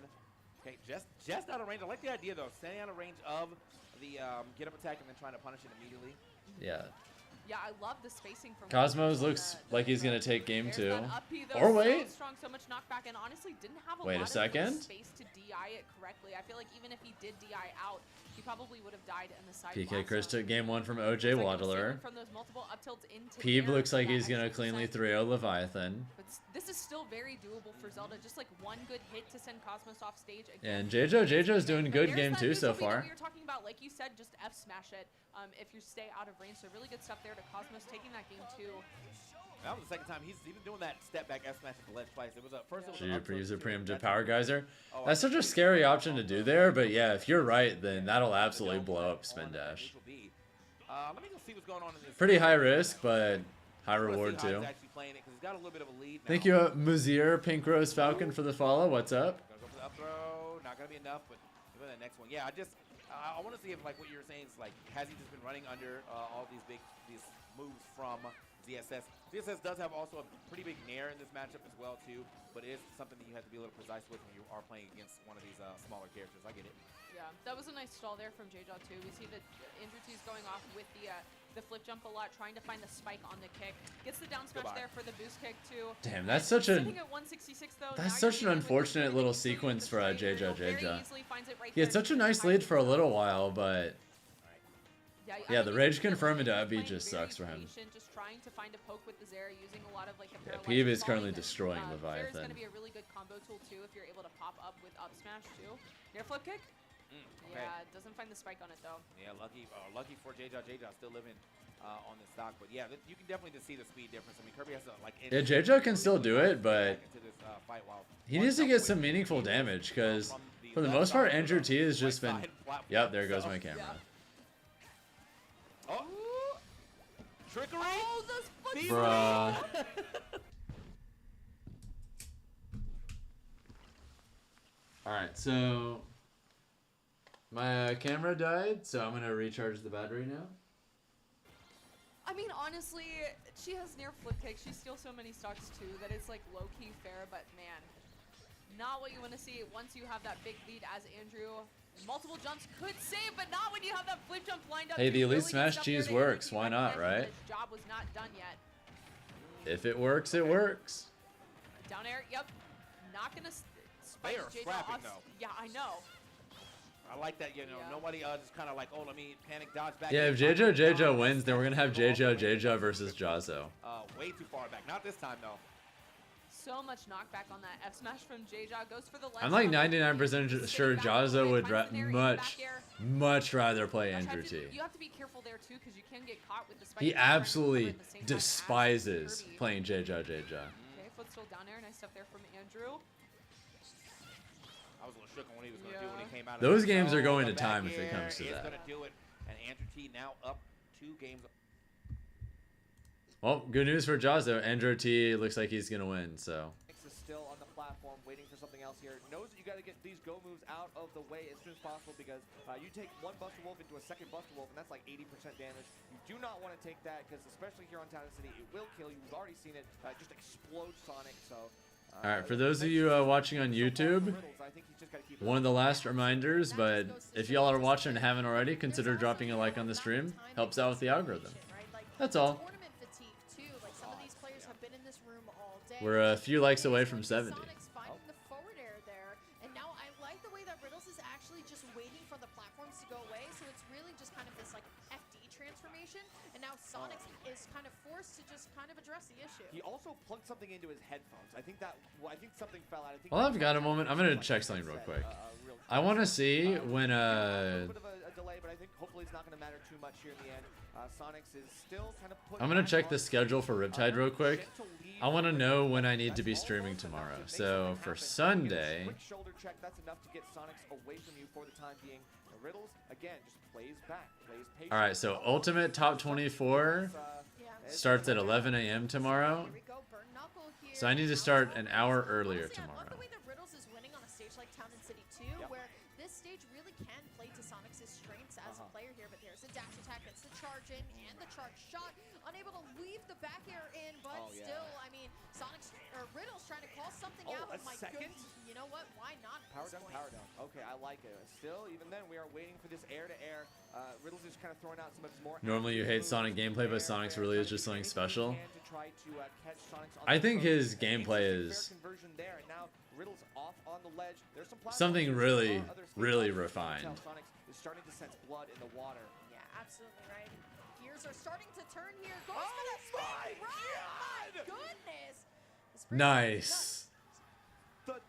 Okay, just out of range. I like the idea though, staying out of range of the get up attack and then trying to punish it immediately. Yeah. Yeah, I love the spacing from Cosmos looks like he's gonna take game 2. Though, Or wait. So strong, so much knockback, and honestly didn't have a Wait lot a second. of space to DI it correctly. I feel like even if he did DI out, he probably would have died in the side. PK Chris took game 1 from OJ Waddler. From those multiple up tilts into Peeb looks like he's gonna cleanly 3-0 Leviathan. But this is still very doable for Zelda. Just like one good hit to send Cosmos off stage. Again. And JoJo's doing good game 2 so far. We were talking about, like you said, just F smash it if you stay out of range. So really good stuff there to Cosmos taking that game 2. That was the second time he's been doing that step back F smash at the ledge twice. It was first. User preemptive power geyser. That's such a scary option to do there, but yeah, if you're right, then that'll absolutely blow up spin dash. Let me go see what's going on in this. Pretty high risk, but high reward too. Thank you, Muzir Pink Rose Falcon for the follow. What's up? Gonna go for the up throw. Not gonna be enough, but go for the next one. Yeah, I want to see if like what you're saying is like, has he just been running under all these moves from ZSS? ZSS does have also a pretty big nair in this matchup as well too, but it is something that you have to be a little precise with when you are playing against one of these smaller characters. I get it. Yeah, that was a nice stall there from JJ too. We see that Andrew T is going off with the flip jump a lot, trying to find the spike on the kick. Gets the down smash there for the boost kick too. Damn, that's such a sitting at 166 though. That's such an unfortunate little sequence for JJ. He had such a nice lead for a little while, but yeah, the rage confirm into Ubby just sucks for him. Just trying to find a poke with the Zera, using a lot of like the Peeb is currently destroying Leviathan. Zera's gonna be a really good combo tool too if you're able to pop up with up smash too. Nair flip kick. Okay. Yeah, doesn't find the spike on it though. Yeah, lucky for JJ. JJ still living on this stock, but yeah, you can definitely just see the speed difference. I mean, Kirby has to like. Yeah, JJ can still do it, but he needs to get some meaningful damage because for the most part, Andrew T has just been. Yep, there goes my camera. Oh, trickery! Oh, those foot. Bruh. All right, so my camera died, so I'm gonna recharge the battery now. I mean, honestly, she has near flip kick. She steals so many stocks too that it's like low-key fair, but man, not what you want to see once you have that big lead as Andrew. Multiple jumps could save, but not when you have that flip jump lined up. Hey, the Elite Smash cheese works. Why not, right? Job was not done yet. If it works, it works. Down air, yep. Not gonna spike JJ off. Yeah, I know. I like that, you know, nobody just kind of like, oh, let me panic dodge back. Yeah, if JJ wins, then we're gonna have JJ versus Jazzo. Way too far back. Not this time though. So much knockback on that F smash from JJ. Goes for the left. I'm like 99% sure Jazzo would much rather play Andrew T. You have to be careful there too, because you can get caught with the spike. He absolutely despises playing JJ. Okay, footstool down air. Nice stuff there from Andrew. I was a little shook on what he was going to do when he came out. Those games are going to time if it comes to that. Going to do it, and Andrew T now up 2 games. Well, good news for Jazzo. Andrew T looks like he's gonna win. So. Is still on the platform, waiting for something else here. Knows that you got to get these go moves out of the way as soon as possible because you take one Buster Wolf into a second Buster Wolf, and that's like 80% damage. You do not want to take that because especially here on Town and City, it will kill you. We've already seen it just explode Sonic. So. All right, for those of you watching on YouTube, one of the last reminders, but if y'all are watching and haven't already, consider dropping a like on the stream. Helps out with the algorithm. That's all. We're a few likes away from 70. Finding the forward air there, and now I like the way that Riddles is actually just waiting for the platforms to go away. So it's really just kind of this like FD transformation, and now Sonic is kind of forced to just kind of address the issue. He also plugged something into his headphones. I think something fell out. I think Well, I've got a moment. I'm gonna check something real quick. I want to see when a bit of a delay, but I think hopefully it's not going to matter too much here in the end. Sonic's is still kind of I'm gonna check the schedule for Riptide real quick. I want to know when I need to be streaming tomorrow. So for Sunday. Quick shoulder check, that's enough to get Sonic's away from you for the time being. The Riddles again just plays back, plays patient. All right, so Ultimate Top 24 starts at 11 a.m. tomorrow. So I need to start an hour earlier tomorrow. I love the way that Riddles is winning on a stage like Town and City 2, where this stage really can play to Sonic's strengths as a player here. But there's a dash attack, that's the charge in, and the charge shot. Unable to leave the back air in, but still, I mean, Riddle's trying to call something out. A My second? goodness, you know what? Why not? Power down. Okay, I like it. Still, even then, we are waiting for this air-to-air. Riddles is kind of throwing out some of his more. Normally you hate Sonic gameplay, but Sonic's really is just something special. I think his gameplay is something really, really refined. Sonic is starting to sense blood in the water. Yeah, absolutely right. Gears are starting to turn here. Goes Oh for the spin right. My God! goodness. Nice.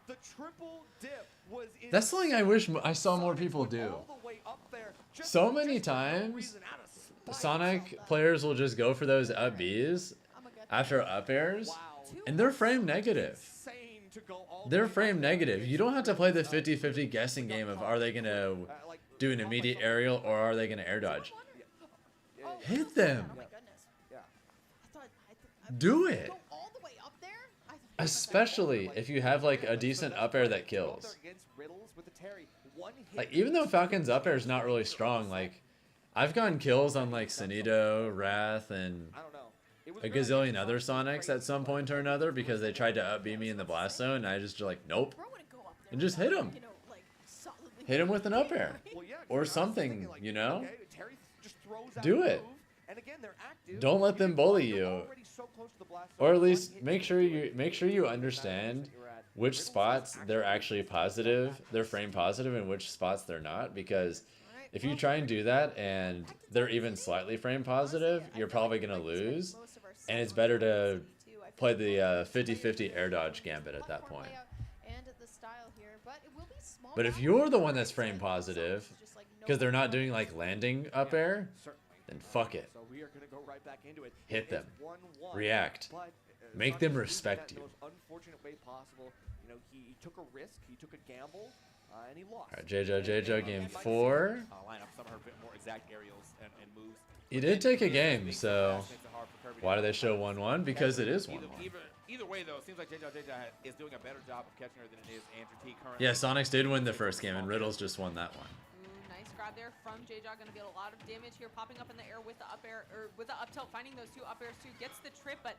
The triple dip was That's something I wish I saw more people do. all the way up there. So many times, Sonic players will just go for those up Bs after up airs, and they're frame negative. They're frame negative. You don't have to play the 50-50 guessing game of are they going to do an immediate aerial or are they going to air dodge. Hit them. Oh my goodness. Do it. Go all the way up there? Especially if you have like a decent up air that kills. Like even though Falcon's up air is not really strong, like I've gotten kills on like Sonido, Wrath, and a gazillion other Sonics at some point or another because they tried to up B me in the blast zone and I just like nope. And just hit him. Hit him with an up air. Or something, you know? Do it. Don't let them bully you. Or at least make sure you understand which spots they're actually positive, they're frame positive, and which spots they're not, because if you try and do that and they're even slightly frame positive, you're probably going to lose, and it's better to play the 50-50 air dodge gambit at that point. But if you're the one that's frame positive, because they're not doing like landing up air, then fuck it. Hit them. React. Make them respect you. Unfortunate way possible. You know, he took a risk, he took a gamble, and he lost. All right, JJ, game 4. Line up some of her more exact aerials and moves. He did take a game, so why do they show 1-1? Because it is 1-1. Either way, though, it seems like JJ is doing a better job of catching her than it is Andrew T currently. Yeah, Sonics did win the first game, and Riddles just won that one. Nice grab there from JJ. Going to get a lot of damage here, popping up in the air with the up air, or with the up tilt, finding those two up airs too. Gets the trip, but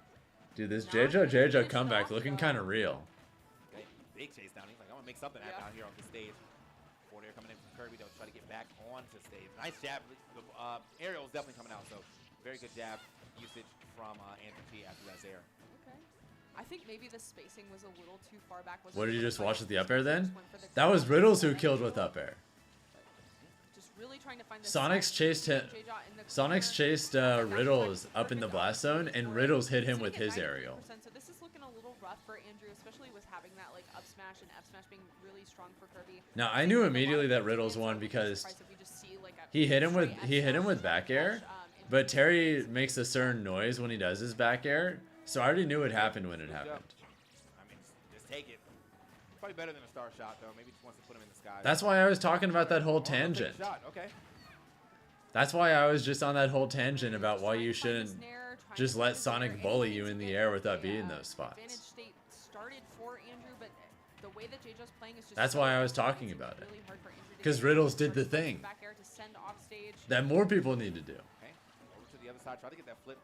dude, this JJ comeback looking kind of real. Okay, big chase down. He's like, I'm gonna make something happen out here on the stage. Forward air coming in from Kirby, though, try to get back onto stage. Nice jab. Aerial is definitely coming out, so very good jab usage from Andrew T after that there. Okay. I think maybe the spacing was a little too far back. What did you just watch with the up air then? That was Riddles who killed with up air. Just really trying to find the Sonics chased him. Sonics chased Riddles up in the blast zone, and Riddles hit him with his aerial. So this is looking a little rough for Andrew, especially with having that like up smash and F smash being really strong for Kirby. Now I knew immediately that Riddles won because he hit him with back air, but Terry makes a certain noise when he does his back air, so I already knew it happened when it happened. I mean, just take it. Probably better than a star shot though. Maybe just wants to put him in the sky. That's why I was talking about that whole tangent. Okay. That's why I was just on that whole tangent about why you shouldn't just let Sonic bully you in the air without being in those spots. That's why I was talking about it. Because Riddles did the thing that more people need to do. Okay. Over to the other side, try to get that flip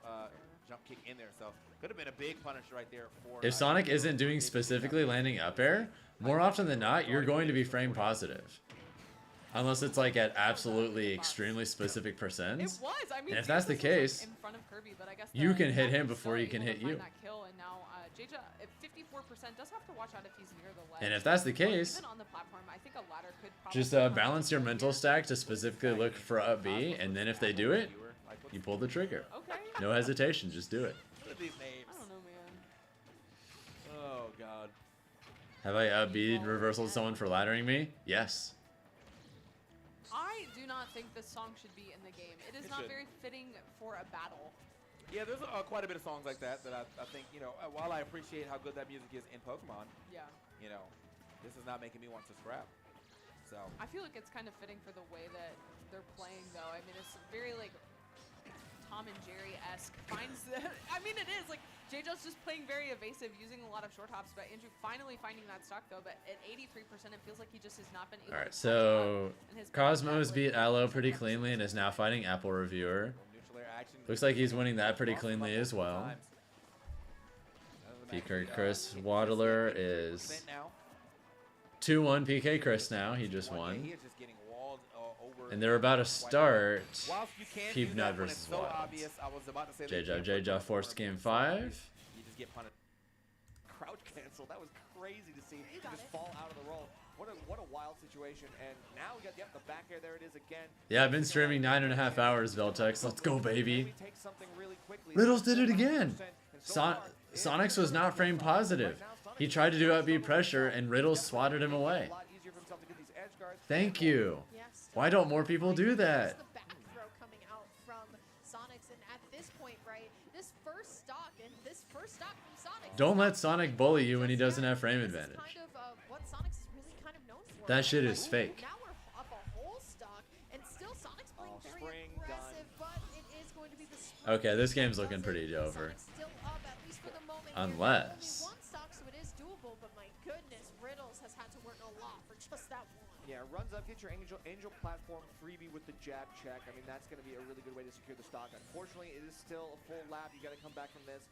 jump kick in there. So could have been a big punisher right there for. If Sonic isn't doing specifically landing up air, more often than not, you're going to be frame positive. Unless it's like at absolutely extremely specific percents. It was. I mean, and if that's the case, in front of Kirby, but I guess you can hit him before he can hit you. That kill, and now Jaja, at 54%, does have to watch out if he's near the ledge. And if that's the case, even on the platform, I think a ladder could probably just balance your mental stack to specifically look for up B, and then if they do it, you pull the trigger. Okay. No hesitation, just do it. Look at these names. I don't know, man. Oh, God. Have I up B reversaled someone for laddering me? Yes. I do not think this song should be in the game. It is not should. very fitting for a battle. Yeah, there's quite a bit of songs like that I think, you know, while I appreciate how good that music is in Pokemon, Yeah. you know, this is not making me want to scrap. So. I feel like it's kind of fitting for the way that they're playing, though. I mean, it's very, like, Tom and Jerry-esque. Finds the... I mean, it is. Like, J-Jo's just playing very evasive, using a lot of short hops, but Andrew finally finding that stock, though. But at 83%, it feels like he just has not been able Alright, to so Cosmos beat Aloe pretty cleanly and is now fighting Apple Reviewer. Looks like he's winning that pretty cleanly as well. PK Chris Waddler is 2-1 PK Chris now. He just won. And they're about to start Peepnut versus Wilds. J-Jaw forced game 5. You just get punished. Crouch cancel. That was crazy to see. Just fall out of the roll. What a wild situation. And now we got the back air. There it is again. Yeah, I've been streaming 9.5 hours, Veltex. Let's go, baby. Riddles did it again. Sonics was not frame positive. He tried to do up B pressure, and Riddles swatted him away. Thank you. Why don't more people do that? The back throw coming out from Sonics, and at this point, right, this first stock from Sonics. Don't let Sonic bully you when he doesn't have frame advantage. Kind of what Sonics is really kind of known for. That shit is fake. Now we're up a whole stock, and still Sonic's playing very aggressive, but it is going to be the Okay, this game's looking pretty over. still up, at least for the moment. Unless... One stock, so it is doable, but my goodness, Riddles has had to work a lot for just that one. Yeah, runs up, get your angel platform freebie with the jab check. I mean, that's going to be a really good way to secure the stock. Unfortunately, it is still a full lap. You got to come back from this.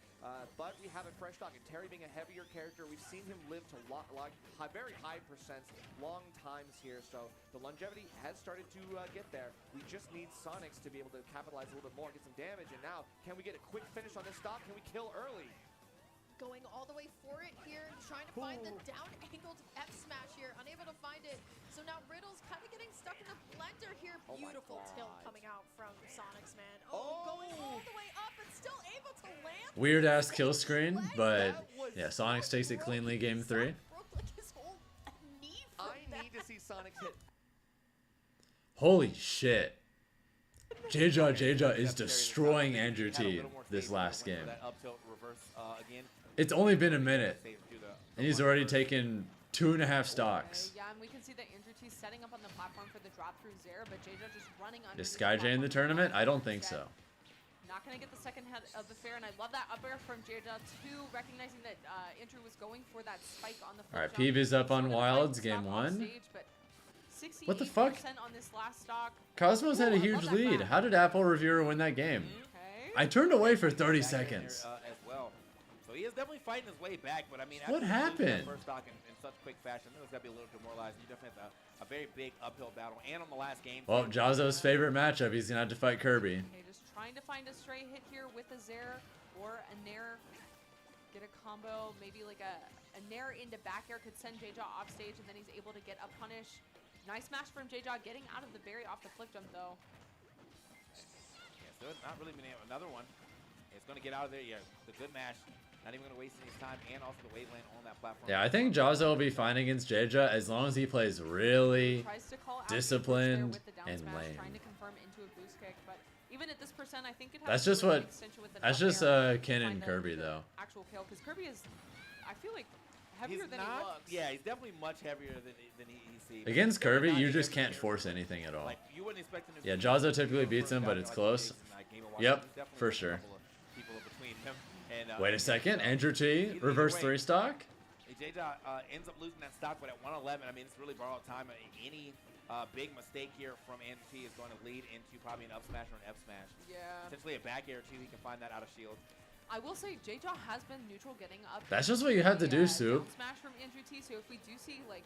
But we have a fresh stock. And Terry being a heavier character, we've seen him live to very high percents, long times here. So the longevity has started to get there. We just need Sonics to be able to capitalize a little bit more, get some damage. And now, can we get a quick finish on this stock? Can we kill early? Going all the way for it here, trying to find the down-angled F smash here, unable to find it. So now Riddles kind of getting stuck in the blender here. Beautiful tilt coming out from Sonics, man. Going all the way up and still able to land. Weird ass kill screen, but yeah, Sonics takes it cleanly game 3. I need to see Sonics hit. Holy shit. J-Jaw is destroying Andrew T this last game. It's only been a minute, and he's already taken 2.5 stocks. Yeah, and we can see that Andrew T's setting up on the platform for the drop through Zera, but J-Jaw just running under. Is SkyJ in the tournament? I don't think so. Not going to get the second head of the fair, and I love that up air from J-Jaw too, recognizing that Andrew was going for that spike on the flip Alright, jump. Peeve is up on Wilds, game 1. What the fuck? On this last stock. Cosmos had a huge lead. How did Apple Reviewer win that game? I turned away for 30 seconds. As well. So he is definitely fighting his way back, but I mean, What happened? First stock in such quick fashion, it's got to be a little demoralizing. You definitely have a very big uphill battle, and on the last game. Well, Jazzo's favorite matchup, he's gonna have to fight Kirby. Okay, just trying to find a stray hit here with a Zera or a Nair. Get a combo, maybe like a Nair into back air could send J-Jaw off stage, and then he's able to get a punish. Nice match from J-Jaw, getting out of the berry off the flip jump though. Yeah, so it's not really been another one. It's going to get out of there. Yeah, the good match. Not even going to waste any time, and also the waveland on that platform. Yeah, I think Jazzo will be fine against J-Jaw as long as he plays really disciplined and lame. Trying to confirm into a boost kick, but even at this percent, I think it has That's just what. That's just Ken and Kirby though. Actual kill, because Kirby is, I feel like, heavier than he looks. Yeah, he's definitely much heavier than he seems. Against Kirby, you just can't force anything at all. Like, you wouldn't expect him to yeah, Jazzo typically beats him, but it's close. Yep, for sure. Wait a second, Andrew T, reverse 3 stock? J-Jaw ends up losing that stock, but at 111, I mean, it's really borrowed time. Any big mistake here from Andrew T is going to lead into probably an up smash or an F smash. Yeah. Potentially a back air, too. He can find that out of shield. I will say J-Jaw has been neutral getting up. That's just what you have to do, Soup. Smash from Andrew T. So if we do see like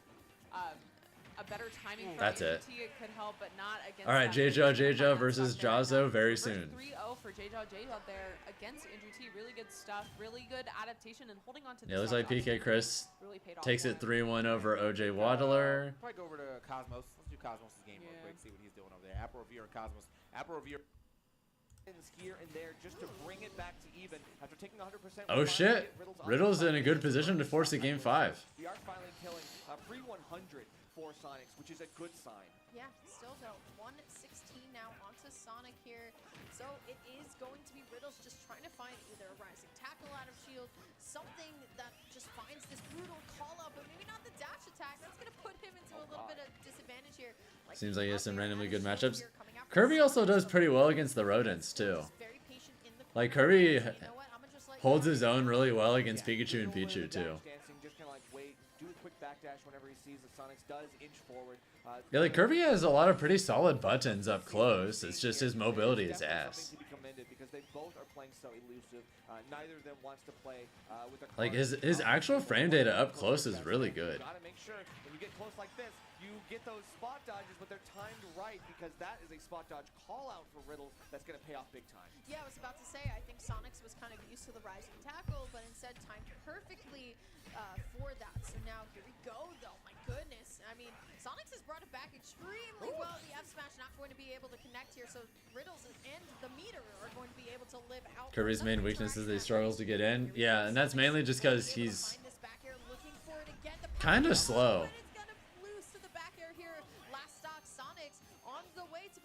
a better timing for That's it. it could help, but not against. All right, J-Jaw versus Jazzo very soon. 3-0 for J-Jaw there against Andrew T. Really good stuff, really good adaptation and holding on to. Yeah, looks like PK Chris takes it 3-1 over OJ Waddler. Probably go over to Cosmos. Let's do Cosmos' game real quick, see what he's doing over there. Apple Revere and Cosmos. Apple Revere here and there just to bring it back to even after taking 100%. Oh shit! Riddle's in a good position to force a game 5. We are finally killing pre-100 for Sonics, which is a good sign. Yeah, still though, 116 now onto Sonic here. So it is going to be Riddles just trying to find either a rising tackle out of shield, something that just finds this brutal call out, but maybe not the dash attack. That's going to put him into a little bit of disadvantage here. Like, seems like he has some randomly good matchups. Kirby also does pretty well against the rodents too. Like Kirby holds his own really well against Pikachu and Pichu too. Yeah, like Kirby has a lot of pretty solid buttons up close. It's just his mobility is ass. Like his actual frame data up close is really good. You get those spot dodges, but they're timed right because that is a spot dodge call out for Riddle that's going to pay off big time. Yeah, I was about to say, I think Sonics was kind of used to the rising tackle, but instead timed perfectly for that. So now here we go, though. My goodness. I mean, Sonics has brought it back extremely well. The F smash not going to be able to connect here, so Riddles and the meter are going to be able to live out. Kirby's main weakness is that he struggles to get in. Yeah, and that's mainly just because he's kind of slow.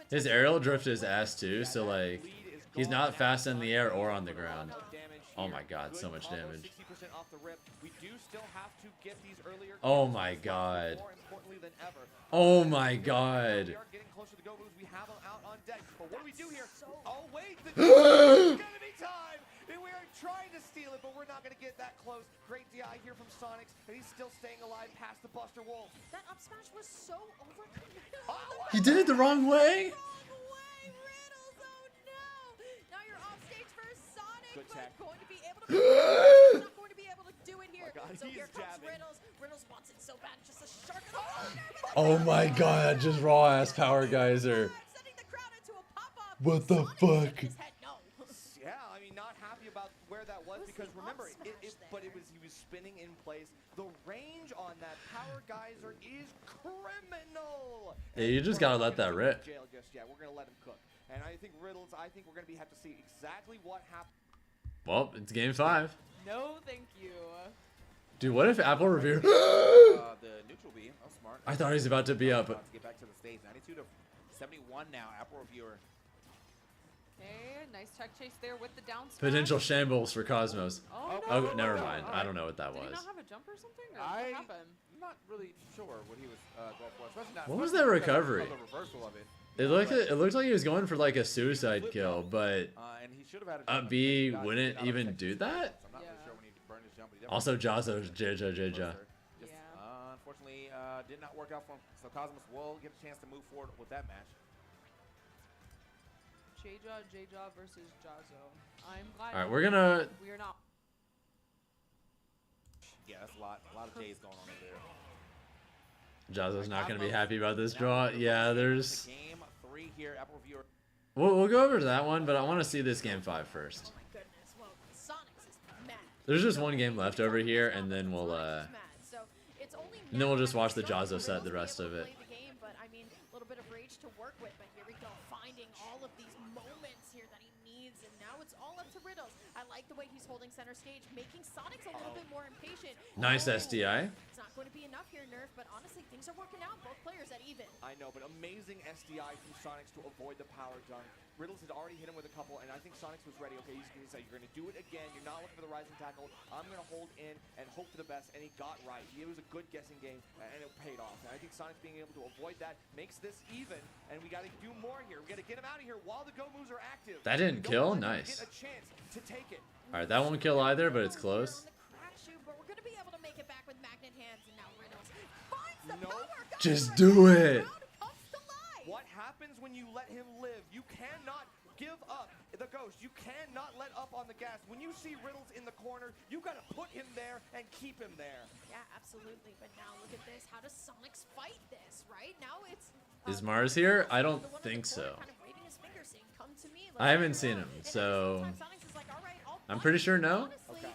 His aerial drift is ass too, so like he's not fast in the air or on the ground. Oh my god, so much damage. Oh my god. Oh my god. We are trying to steal it, but we're not going to get that close. Great DI here from Sonics, and he's still staying alive past the Buster Wolf. That up smash was so overcommitted. He did it the wrong way? Riddles, oh no! Now you're off stage for Sonic, good tech. But going to be able to not going to be able to do it here. So here comes Riddles. Riddles wants it so bad, just a shark in the water. Oh my god, just raw ass power geyser. What the fuck? Yeah, I mean, not happy about where that was because remember, he was spinning in place. The range on that power geyser is criminal. Yeah, you just gotta let that rip. Jail just yet. We're gonna let him cook. And I think Riddles, we're gonna have to see exactly what happened. Well, it's game 5. No, thank you. Dude, what if Apple Revere? The neutral B. Oh, smart. I thought he was about to be up. To get back to the stage. 92 to 71 now. Apple Revere. Okay, nice tech chase there with the down smash. Potential shambles for Cosmos. Oh, no, never mind. I don't know what that Did was. he not have a jump or something? Or what happened? I'm not really sure what he was going for. Especially not, What was that recovery? The reversal of it. It looked like he was going for like a suicide kill, but and he should have had up B wouldn't even do that. I'm not really sure when he burned his jump. Also, Jazzo, J-Ja. Unfortunately, did not work out for him. So Cosmos will get a chance to move forward with that match. J-Jaw versus Jazzo. I'm glad. All right, we're gonna. We are not. Yeah, that's a lot of J's going on over there. Jazzo's not gonna be happy about this draw. Yeah, there's. Game 3 here. Apple Reviewer. We'll go over to that one, but I want to see this game 5 first. Oh my goodness. Well, Sonics is mad. There's just one game left over here, and then we'll just watch the Jazzo set the rest of it. But I mean, a little bit of rage to work with, but here we go, finding all of these moments here that he needs, and now it's all up to Riddles. I like the way he's holding center stage, making Sonics a little bit more impatient. Nice SDI. It's not going to be enough here, Nerf, but honestly, things are working out. Both players at even. I know, but amazing SDI from Sonics to avoid the power dunk. Riddles had already hit him with a couple, and I think Sonics was ready. Okay, he's going to say, you're going to do it again. You're not looking for the rising tackle. I'm going to hold in and hope for the best, and he got right. It was a good guessing game, and it paid off. And I think Sonics being able to avoid that makes this even, and we got to do more here. We got to get him out of here while the go moves are active. That didn't kill? Nice. Get a chance to take it. All right, that won't kill either, but it's close. But we're going to be able to make it back with magnet hands, and now Riddles finds the power. Just do it. What happens when you let him live? You cannot give up. the Ghost. You cannot let up on the gas. When you see Riddles in the corner, you got to put him there and keep him there. Yeah, absolutely. But now look at this. How does Sonics fight this, right? Now it's... Is Mars here? I don't think so. Kind of waving his finger saying, come to me. I haven't seen him, so I'm pretty sure no. Honestly,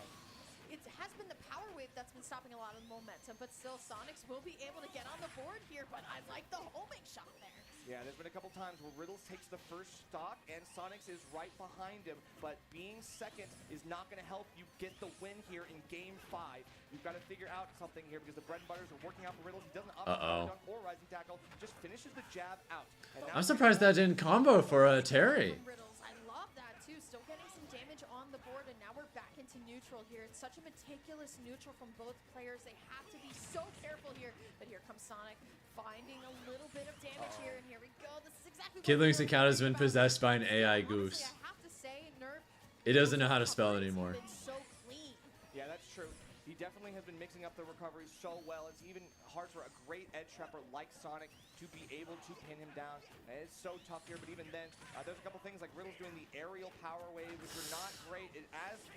it has been the power wave that's been stopping a lot of the momentum, but still Sonics will be able to get on the board here, but I like the homing shot there. Yeah, there's been a couple times where Riddles takes the first stock and Sonics is right behind him, but being second is not going to help you get the win here in Game 5. You've got to figure out something here because the bread and butters are working out for Riddles. He doesn't up dunk or rising tackle, just finishes the jab out. And I'm surprised that didn't combo for Terry. Riddles, I love that too. Still getting some damage on the board, and now we're back into neutral here. It's such a meticulous neutral from both players. They have to be so careful here. But here comes Sonic, finding a little bit of damage here, and here we go. This is exactly what Kidling's account has been possessed by an AI goose. I have to say, Nerf, It doesn't know how to spell anymore. so clean. Yeah, that's true. He definitely has been mixing up the recovery so well. It's even hard for a great edge trapper like Sonic to be able to pin him down. And it's so tough here, but even then, there's a couple things like Riddle's doing the aerial power wave, which are not great.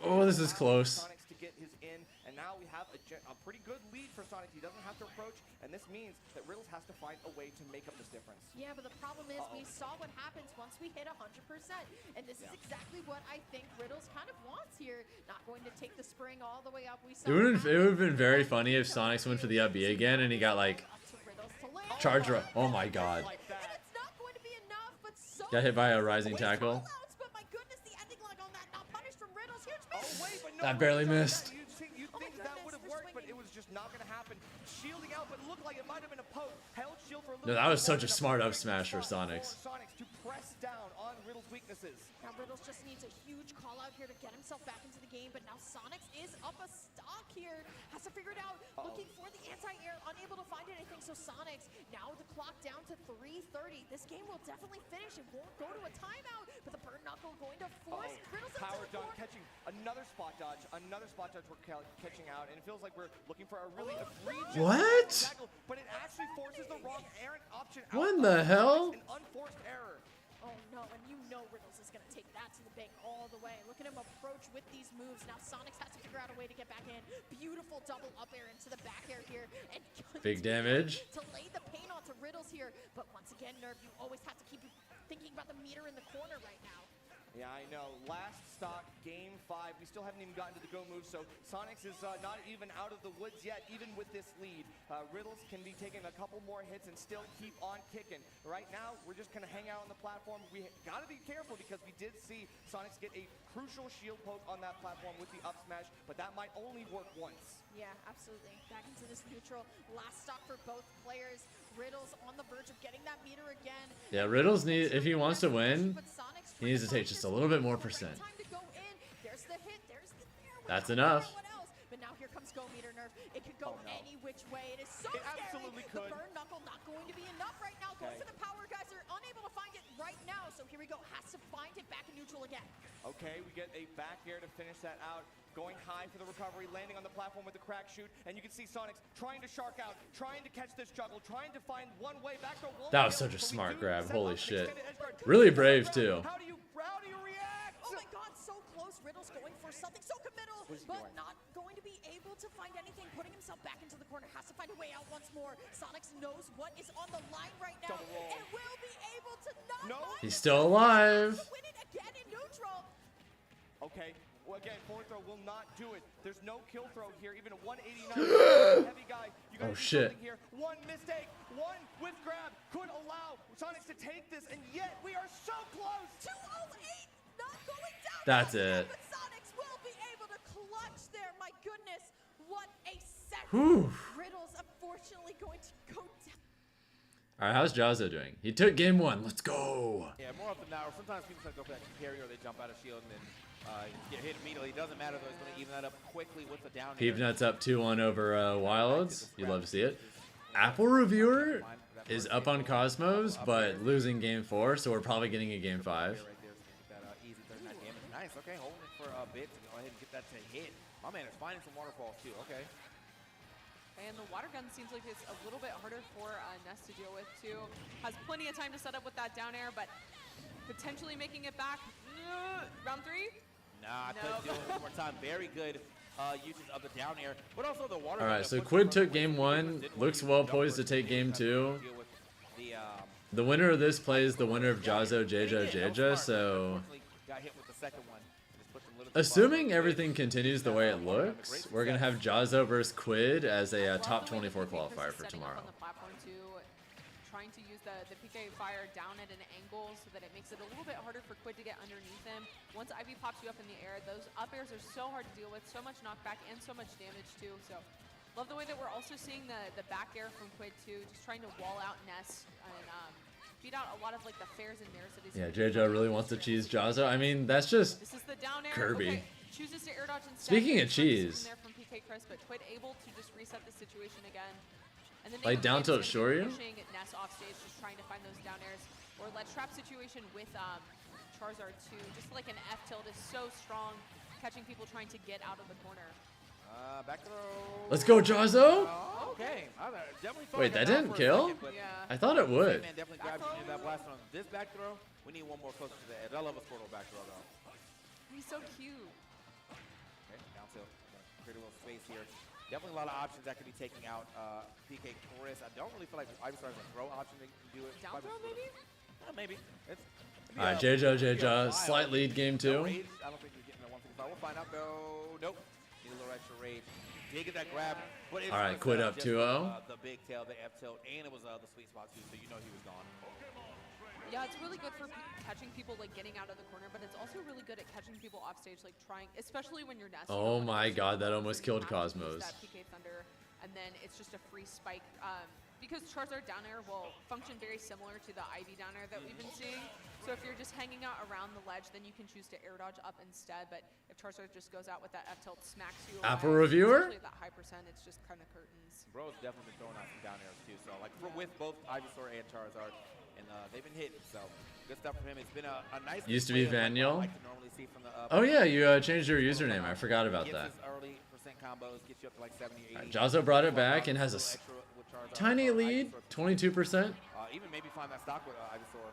Oh, this is close. Sonics to get his in, and now we have a pretty good lead for Sonic. He doesn't have to approach, and this means that Riddles has to find a way to make up this difference. Yeah, but the problem is we saw what happens once we hit 100%, and this is exactly what I think Riddles kind of wants here. Not going to take the spring all the way up. We saw It would have been very funny if Sonics went for the up B again and he got like charge up. Oh my god. Got hit by a rising tackle. That barely missed. You think that would have worked, but it was just not going to happen. Shielding out, but it looked like it might have been a poke. Held shield for a little No, that was such a smart up smash for Sonics. Sonics to press down on Riddle's weaknesses. Now Riddles just needs a huge call out here to get himself back into the game, but now Sonics is up a stock here. Has to figure it out. Looking for the anti-air, unable to find anything. So Sonics, now with the clock down to 3:30. This game will definitely finish. It won't go to a timeout, but the burn knuckle going to force Riddles into Power the dunk, board. catching another spot dodge we're catching out, and it feels like we're looking for a really egregious What? tackle, but it actually forces the wrong errant option out. What in the hell? An unforced error. Oh no, and you know Riddles is going to take that to the bank all the way. Look at him approach with these moves. Now Sonics has to figure out a way to get back in. Beautiful double up air into the back air here. And Big damage. to lay the pain onto Riddles here. But once again, Nerf, you always have to keep thinking about the meter in the corner right now. Yeah, I know. Last stock, Game 5. We still haven't even gotten to the go move, so Sonics is not even out of the woods yet, even with this lead. Riddles can be taking a couple more hits and still keep on kicking. Right now, we're just going to hang out on the platform. We got to be careful because we did see Sonics get a crucial shield poke on that platform with the up smash, but that might only work once. Yeah, absolutely. Back into this neutral. Last stock for both players. Riddles on the verge of getting that meter again. Yeah, Riddles needs, if he wants to win, he needs to take just a little bit more percent. There's the hit. There's the That's enough. But now here comes go meter Nerf. It could go any which way. It is so scary. Absolutely could. The burn knuckle not going to be enough right now. Goes for the power. Guys are unable to find it right now. So here we go. Has to find it back in neutral again. Okay, we get a back air to finish that out. Going high for the recovery, landing on the platform with the crack shoot, and you can see Sonics trying to shark out, trying to catch this juggle, trying to find one way back to wall. That was such a smart grab. Holy shit. Really brave too. How do you react? Oh my god, so close. Riddle's going for something so committal, but not going to be able to find anything. Putting himself back into the corner, has to find a way out once more. Sonics knows what is on the line right now, and will be able to not. He's still alive. Win it again in neutral. Okay. Well, again, forward throw will not do it. There's no kill throw here. Even a 189 heavy guy. You gotta do something here. One mistake, one with grab could allow Sonics to take this, and yet we are so close. 208, not going down. That's it. But Sonics will be able to clutch there. My goodness, what a second. Whew. Riddles, unfortunately, going to go down. All right, how's Jazzo doing? He took game 1. Let's go. Yeah, more often now. Sometimes people go back to carry or they jump out of shield and then get hit immediately. It doesn't matter though. It's going to even that up quickly with the down air. Peepnut's up 2-1 over Wilds. You love to see it. Apple Reviewer is up on Cosmos, but losing game 4, so we're probably getting a game 5. Right there, easy 39 damage. Nice. Okay, holding it for a bit to go ahead and get that to hit. My man is finding some waterfalls too. Okay. And the water gun seems like it's a little bit harder for Ness to deal with too. Has plenty of time to set up with that down air, but potentially making it back. Round 3? Nah, I couldn't do it one more time. Very good usage of the down air, but also the water. All right, so Quid took game 1. Looks well poised to take game 2. The winner of this plays the winner of Jazo, Jeja, so... Got hit with the second one. Assuming everything continues the way it looks, we're going to have Jazo versus Quid as a top 24 qualifier for tomorrow. Trying to use the PK fire down at an angle so that it makes it a little bit harder for Quid to get underneath him. Once Ivy pops you up in the air, those up airs are so hard to deal with, so much knockback and so much damage too. So love the way that we're also seeing the back air from Quid too, just trying to wall out Ness and beat out a lot of like the fairs and nairs that he's Yeah, JJ really wants to cheese Jazo. I mean, that's just this is the down air. Kirby. Okay. Chooses to air dodge instead. Speaking of cheese. There from PK Chris, but Quid able to just reset the situation again. And then Like down tilt Shoryu? pushing Ness off stage, just trying to find those down airs. Or ledge trap situation with Charizard too. Just like an F tilt is so strong, catching people trying to get out of the corner. Back throw. Let's go, Jazo! Okay. Wait, that didn't kill? I thought it would. Man definitely grabbed that blast on this back throw. We need one more closer to the edge. I love a Squirtle back throw though. He's so cute. Okay, down tilt. Pretty little space here. Definitely a lot of options that could be taking out PK Chris. I don't really feel like Ivysaur has a throw option that can do it. Down throw maybe? Maybe. Alright, JJ, slight lead game 2. I don't think you're getting the 155. We'll find out though. Nope. Need a little extra rage. Did get that grab. But Alright, Quid up 2-0. The big tail, the F tilt, and it was the sweet spot too, so you know he was gone. Yeah, it's really good for catching people like getting out of the corner, but it's also really good at catching people off stage, like trying, especially when you're Ness. Oh my god, that almost killed Cosmos. That PK Thunder, and then it's just a free spike. Because Charizard down air will function very similar to the Ivy down air that we've been seeing. So if you're just hanging out around the ledge, then you can choose to air dodge up instead. But if Charizard just goes out with that F tilt, smacks you Apple away, reviewer? especially at that high percent, it's just kind of curtains. Bro's definitely been throwing out some down airs too. So like with both Ivysaur and Charizard, and they've been hitting. So good stuff from him. It's been a nice. Used to be Vaniel. Like normally see from the, Oh yeah, you changed your username. I forgot about that. Early percent combos get you up to like 70 or 80. Jazo brought it back and has a tiny lead, 22%. Even maybe find that stock with Ivysaur.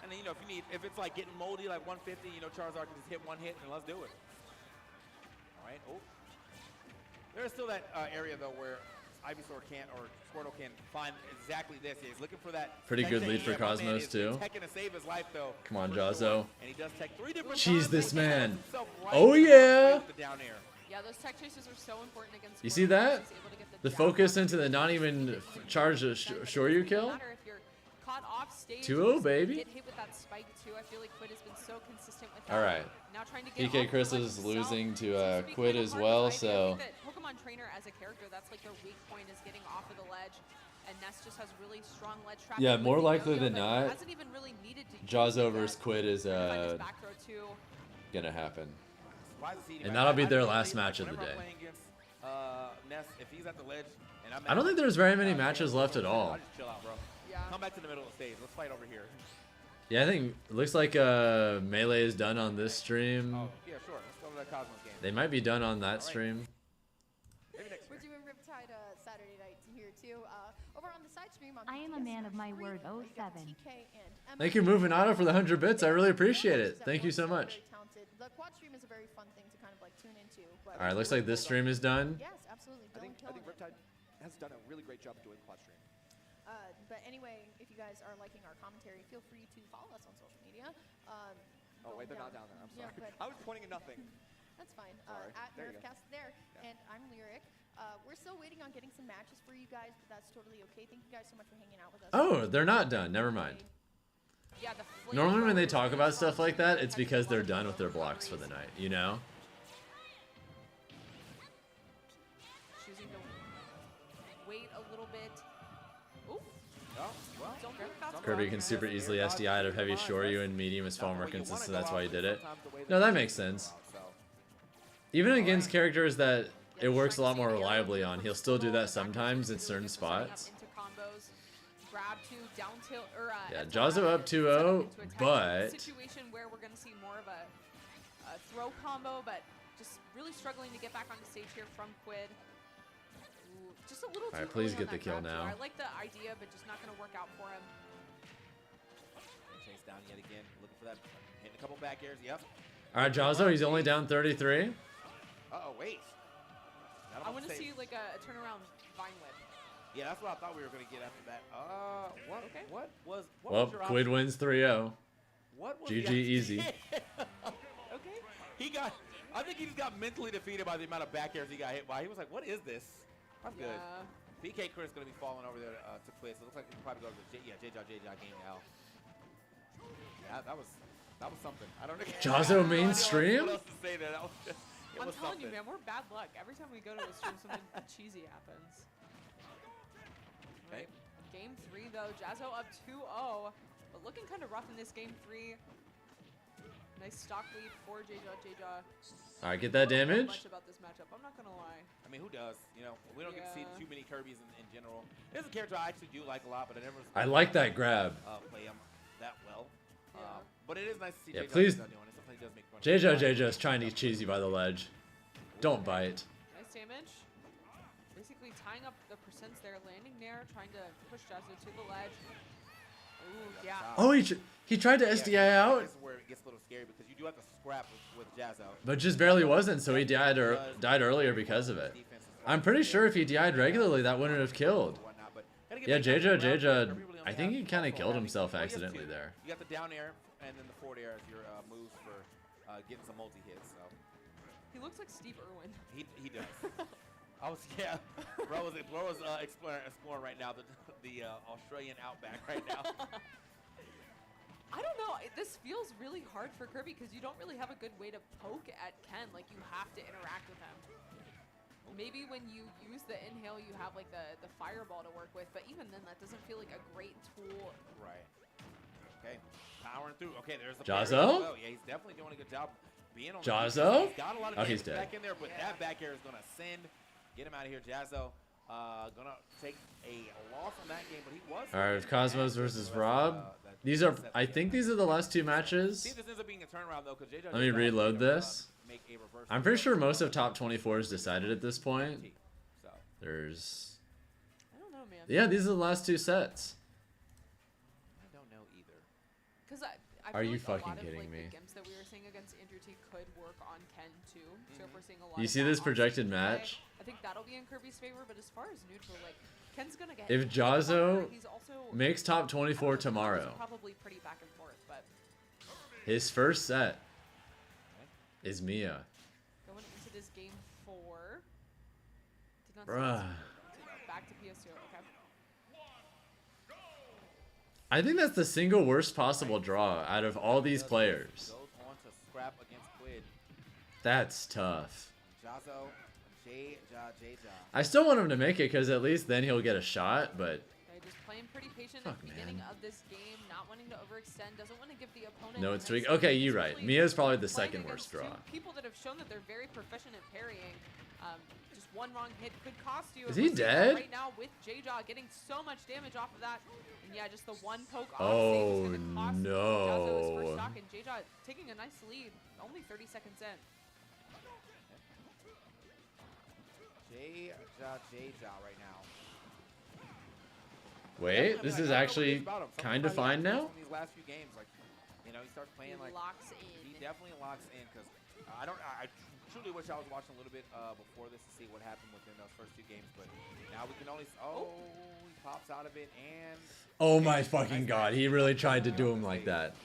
And then, you know, if it's like getting moldy, like 150, you know, Charizard can just hit one hit and let's do it. All right. Oh. There's still that area though where Ivysaur can't or Squirtle can find exactly this. He's looking for that. Pretty good lead for Cosmos too. Teching to save his life though. Come on, Jazo. And he does tech 3 different Cheese times. this man. Right Oh yeah. the down air. Yeah, those tech chases are so important against. You see that? The focus into the not even charge a Shoryu kill. 2-0, baby. Get hit with that spike too. I feel like Quid has been so consistent with that. All right. Now trying to get PK Chris is losing to Quid as well, so. I think that Pokemon Trainer as a character, that's like their weak point is getting off of the ledge, and Ness just has really strong ledge trap. Yeah, more likely than yo-yo, not, hasn't even really needed to Jazo versus Quid is gonna happen. And that'll be their last match of the day. I don't think there's very many matches left at all. Just chill out, bro. Come back to the middle of the stage. Let's fight over here. Yeah, I think it looks like Melee is done on this stream. Oh, yeah, sure. Let's go to the Cosmos game. They might be done on that stream. We're doing Riptide Saturday night here too. Over on the side stream on I am a man of my word. 07. Thank you, Movinato, for the 100 bits. I really appreciate it. Thank you so much. The quad stream is a very fun thing to kind of like tune into. All right, looks like this stream is done. Yes, absolutely. I think Riptide has done a really great job doing quad stream. But anyway, if you guys are liking our commentary, feel free to follow us on social media. Oh wait, they're not down there. I'm sorry. Yeah, I was pointing at nothing. That's fine. Sorry. At There you go. Nerfcast there, and I'm Lyric. We're still waiting on getting some matches for you guys, but that's totally okay. Thank you guys so much for hanging out with us. Oh, they're not done. Never mind. Normally when they talk about stuff like that, it's because they're done with their blocks for the night, you know? Choosing to wait a little bit. Ooh. Kirby can super easily SDI out of heavy Shoryu and medium as far more consistent, so that's why he did it. No, that makes sense. Even against characters that it works a lot more reliably on, he'll still do that sometimes in certain spots. Grab to down tilt or Yeah, Jazo up 2-0, but situation where we're gonna see more of a throw combo, but just really struggling to get back on the stage here from Quid. Ooh, just a little. All right, too please early get on the that kill grab now. too. I like the idea, but just not gonna work out for him. Chase down yet again. Looking for that. Hitting a couple back airs. Yep. All right, Jazzo, he's only down 33. Uh-oh, wait. I want to see like a turnaround vine whip. Yeah, that's what I thought we were going to get after that. What was your Quid option? wins 3-0. What was GG the easy. Okay. I think he just got mentally defeated by the amount of back airs he got hit by. He was like, what is this? I'm good. BK Chris going to be falling over there to Quid, so it looks like we can probably go to the J-Jaw game now. Yeah, that was something. I don't know. Jazzo mainstream? What else to say there? I'm telling you, man, we're bad luck. Every time we go to a stream, something cheesy happens. Okay. Game 3, though. Jazzo up 2-0, but looking kind of rough in this game 3. Nice stock lead for J-Jaw. All right, get that damage. Much about this matchup. I'm not gonna lie. I mean, who does? You know, we don't get to see too many Kirby's in general. There's a character I actually do like a lot, but I never. I like that grab. Play him that well. But it is nice to see. Yeah, J-Jaw please. doing it. Sometimes he does make fun of J-Jaw is trying to get cheesy by the ledge. Don't bite. Nice damage. Basically tying up the percents there, landing there, trying to push Jazzo to the ledge. Ooh, yeah. Oh, he tried to SDI out. This is where it gets a little scary because you do have to scrap with Jazzo. But just barely wasn't, so he died earlier because of it. I'm pretty sure if he died regularly, that wouldn't have killed. Yeah, J-Jaw, I think he kind of killed himself accidentally there. You got the down air and then the forward air as your moves for getting some multi-hits. So. He looks like Steve Irwin. He does. Bro was exploring right now the Australian outback right now. I don't know. This feels really hard for Kirby because you don't really have a good way to poke at Ken. Like, you have to interact with him. Maybe when you use the inhale, you have like the fireball to work with, but even then, that doesn't feel like a great tool. Right. Okay. Powering through. Okay, there's the Jazzo? Yeah, he's definitely doing a good job being on Jazzo? He's got a lot of he's dead. back in there, but that back air is going to send. Get him out of here, Jazzo. Gonna take a loss on that game, but he was. All right, Cosmos versus Rob. These are, I think these are the last two matches. See, this ends up being a turnaround though, because Let me reload this. I'm pretty sure most of top 24 is decided at this point. There's. I don't know, man. Yeah, these are the last two sets. I don't know either. Because I Are feel you like fucking a lot kidding of, like, me? The gimps that we were seeing against Andrew T could work on Ken too. So if we're seeing a lot. You of see that this on projected Tuesday, match? I think that'll be in Kirby's favor. But as far as neutral, like Ken's gonna get. If Jazzo he's also makes top 24 tomorrow, probably pretty back and forth, but his first set is Mia. going into this game 4. Did not Bruh. Back to PS2. Okay. I think that's the single worst possible draw out of all these players. Goes on to scrap against Quid. That's tough. Jazzo, I still want him to make it because at least then he'll get a shot, but Okay, just playing pretty patient Fuck, at the beginning man. of this game, not wanting to overextend, doesn't want to give the opponent. no, a it's nice tweak. Okay, lead, you're right. especially Mia's probably the playing second worst against draw. two people that have shown that they're very proficient at parrying. Just one wrong hit could cost you. Is and he we're seeing that dead? Right now with J-Jaw getting so much damage off of that. And yeah, just the one poke off Oh, save is going to cost Jazzo his first no. stock. And J-Jaw taking a nice lead, only 30 seconds in. J-Jaw right now. Wait, this is actually kind of fine now? In these last few games, like, you know, he starts playing like locks in. He definitely locks in because I truly wish I was watching a little bit before this to see what happened within those first 2 games, but now we can only. He pops out of it and. Oh my fucking god, he really tried to do him like that.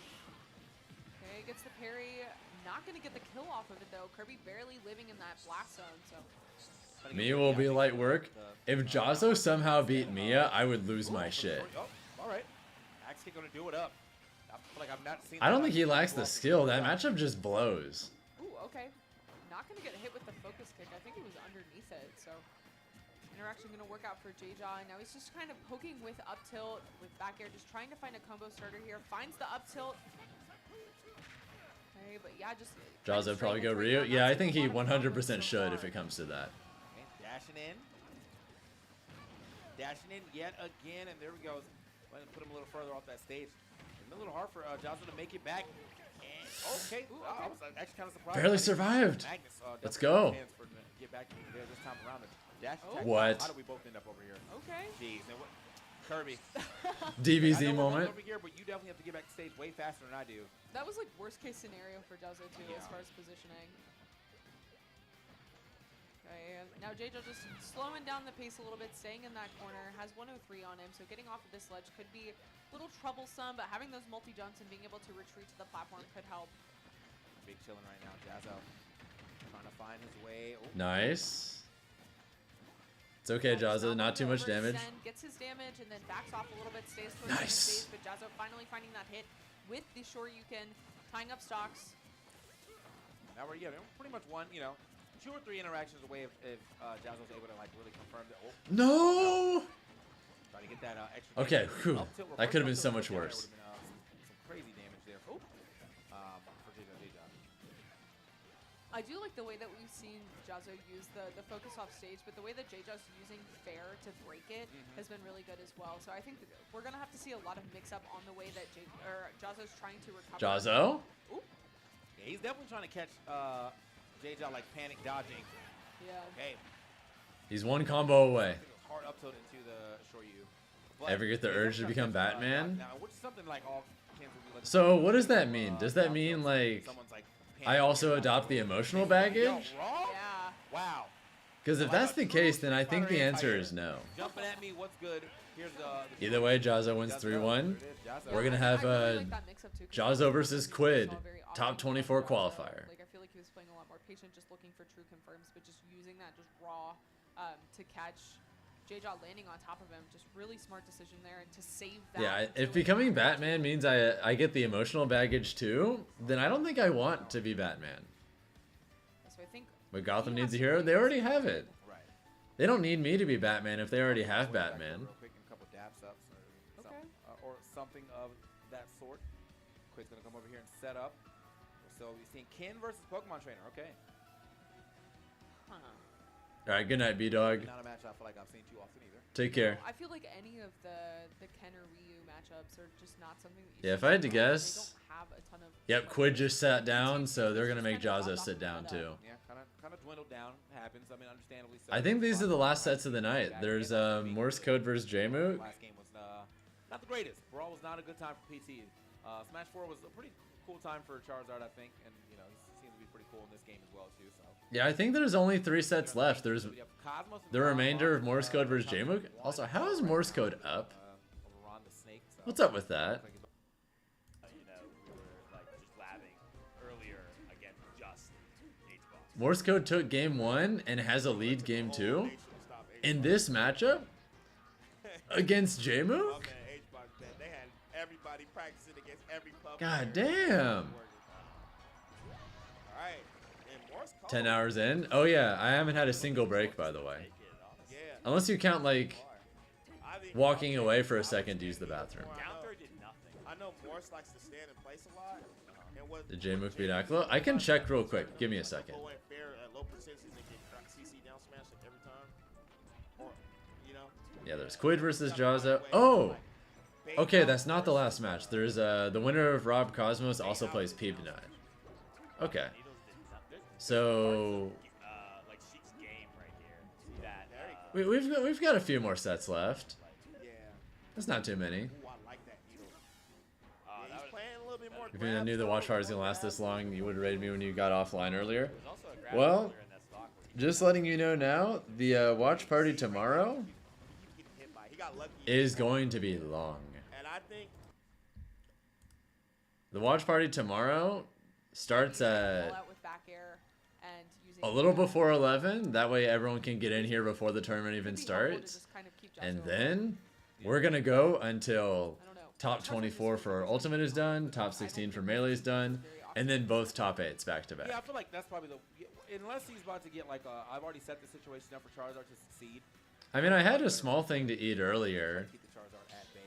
Okay, gets the parry. Not going to get the kill off of it though. Kirby barely living in that blast zone, so. Mia will be light work. If Jazzo somehow beat Mia, I would lose my shit. Oh, all right. Axe kick gonna do it up. I feel like I've not seen. I don't think he lacks the skill. That matchup just blows. Ooh, okay. Not going to get hit with the focus kick. I think he was underneath it, so interaction going to work out for J-Jaw. Now he's just kind of poking with up tilt, with back air, just trying to find a combo starter here. Finds the up tilt. Okay, but yeah, just. Jazzo would probably go Ryu. Yeah, I think he 100% should if it comes to that. Okay, dashing in. Dashing in yet again, and there we go. Put him a little further off that stage. It's a little hard for Jazzo to make it back. And, okay. I was actually kind of surprised. Barely survived. Magnus, Let's go. For him to get back there this time around. Dash What? How did we both end up over here? Okay. Jeez. And Kirby. I DBZ know we're moment. over here, but you definitely have to get back to stage way faster than I do. That was like worst case scenario for Jazzo too, as far as positioning. Okay, now J-Jo just slowing down the pace a little bit, staying in that corner, has 103 on him, so getting off of this ledge could be a little troublesome, but having those multi-jumps and being able to retreat to the platform could help. Big chilling right now, Jazzo. Trying to find his way. Oh. Nice. It's okay, Jazzo. Not too much damage. Gets his damage and then backs off a little bit, stays towards the stage, but Jazzo finally finding that hit with the Shoryuken, tying up stocks. Now we're pretty much one, 2 or 3 interactions away if Jazzo's able to like really confirm that. Oh. No. Try to get that extra. Okay, whew. Up tilt, That could have been reverse so up much tilt. worse. That would've been, some crazy damage there. Oh. For J-Jo. I do like the way that we've seen Jazzo use the focus off stage, but the way that J-Jo's using fair to break it has been really good as well. So I think we're going to have to see a lot of mix-up on the way that Jazzo's trying to recover. Jazzo? Ooh. Yeah, he's definitely trying to catch J-Jo like panic dodging. Yeah. Okay. He's one combo away. Hard up tilt into the Shoryu. Ever get the urge to become Batman? Now, which is something like all Kansas will be looking So what does that mean? Does that mean like I also adopt the emotional baggage? Yeah. Wow. Because if that's the case, then I think the answer is no. Jumping at me, what's good? Here's the Either way, Jazzo wins 3-1. We're gonna have Jazzo versus Quid, top 24 qualifier. Like I feel like he was playing a lot more patient, just looking for true confirms, but just using that just raw to catch J-Jo landing on top of him. Just really smart decision there and to save that. Yeah, if becoming Batman means I get the emotional baggage too, then I don't think I want to be Batman. So I think but Gotham needs a hero. They already have it. Right. They don't need me to be Batman if they already have Batman. Real quick, a couple dabs ups or something of that sort. Quid's gonna come over here and set up. So we've seen Ken versus Pokemon Trainer. Okay. Huh. All right, good night, B-Dog. Not a match I feel like I've seen too often either. Take care. I feel like any of the Ken or Ryu matchups are just not something that you Yeah, if I had to They guess. don't have a ton of Yep, Quid just sat down, so they're gonna make Jazzo sit down too. Yeah, kind of dwindled down. Happens. I mean, understandably so. I think these are the last sets of the night. There's Morse Code versus J-Mook. Last game was not the greatest. Brawl was not a good time for PT. Smash 4 was a pretty cool time for Charizard, I think, and he seems to be pretty cool in this game as well too. So. Yeah, I think there's only 3 sets left. There's the remainder of Morse Code versus J-Mook. Also, how is Morse Code up? What's up with that? Morse Code took game 1 and has a lead game 2 in this matchup against J-Mook? God damn. 10 hours in? Oh yeah, I haven't had a single break, by the way. Unless you count like walking away for a second to use the bathroom. I know Morse likes to stand in place a lot. Did J-Mook beat Aklo? I can check real quick. Give me a second. Yeah, there's Quid versus Jazzo. Oh! Okay, that's not the last match. There's the winner of Rob Cosmos also plays Peepnut. Okay. So we've got a few more sets left. That's not too many. If you knew the watch party was gonna last this long, you would have rated me when you got offline earlier. Well, just letting you know now, the watch party tomorrow is going to be long. The watch party tomorrow starts at a little before 11. That way everyone can get in here before the tournament even starts. And then we're going to go until top 24 for Ultimate is done, top 16 for Melee is done, and then both top 8s back to back. Yeah, I feel like that's probably unless he's about to get like I've already set the situation up for Charizard to succeed. I mean, I had a small thing to eat earlier.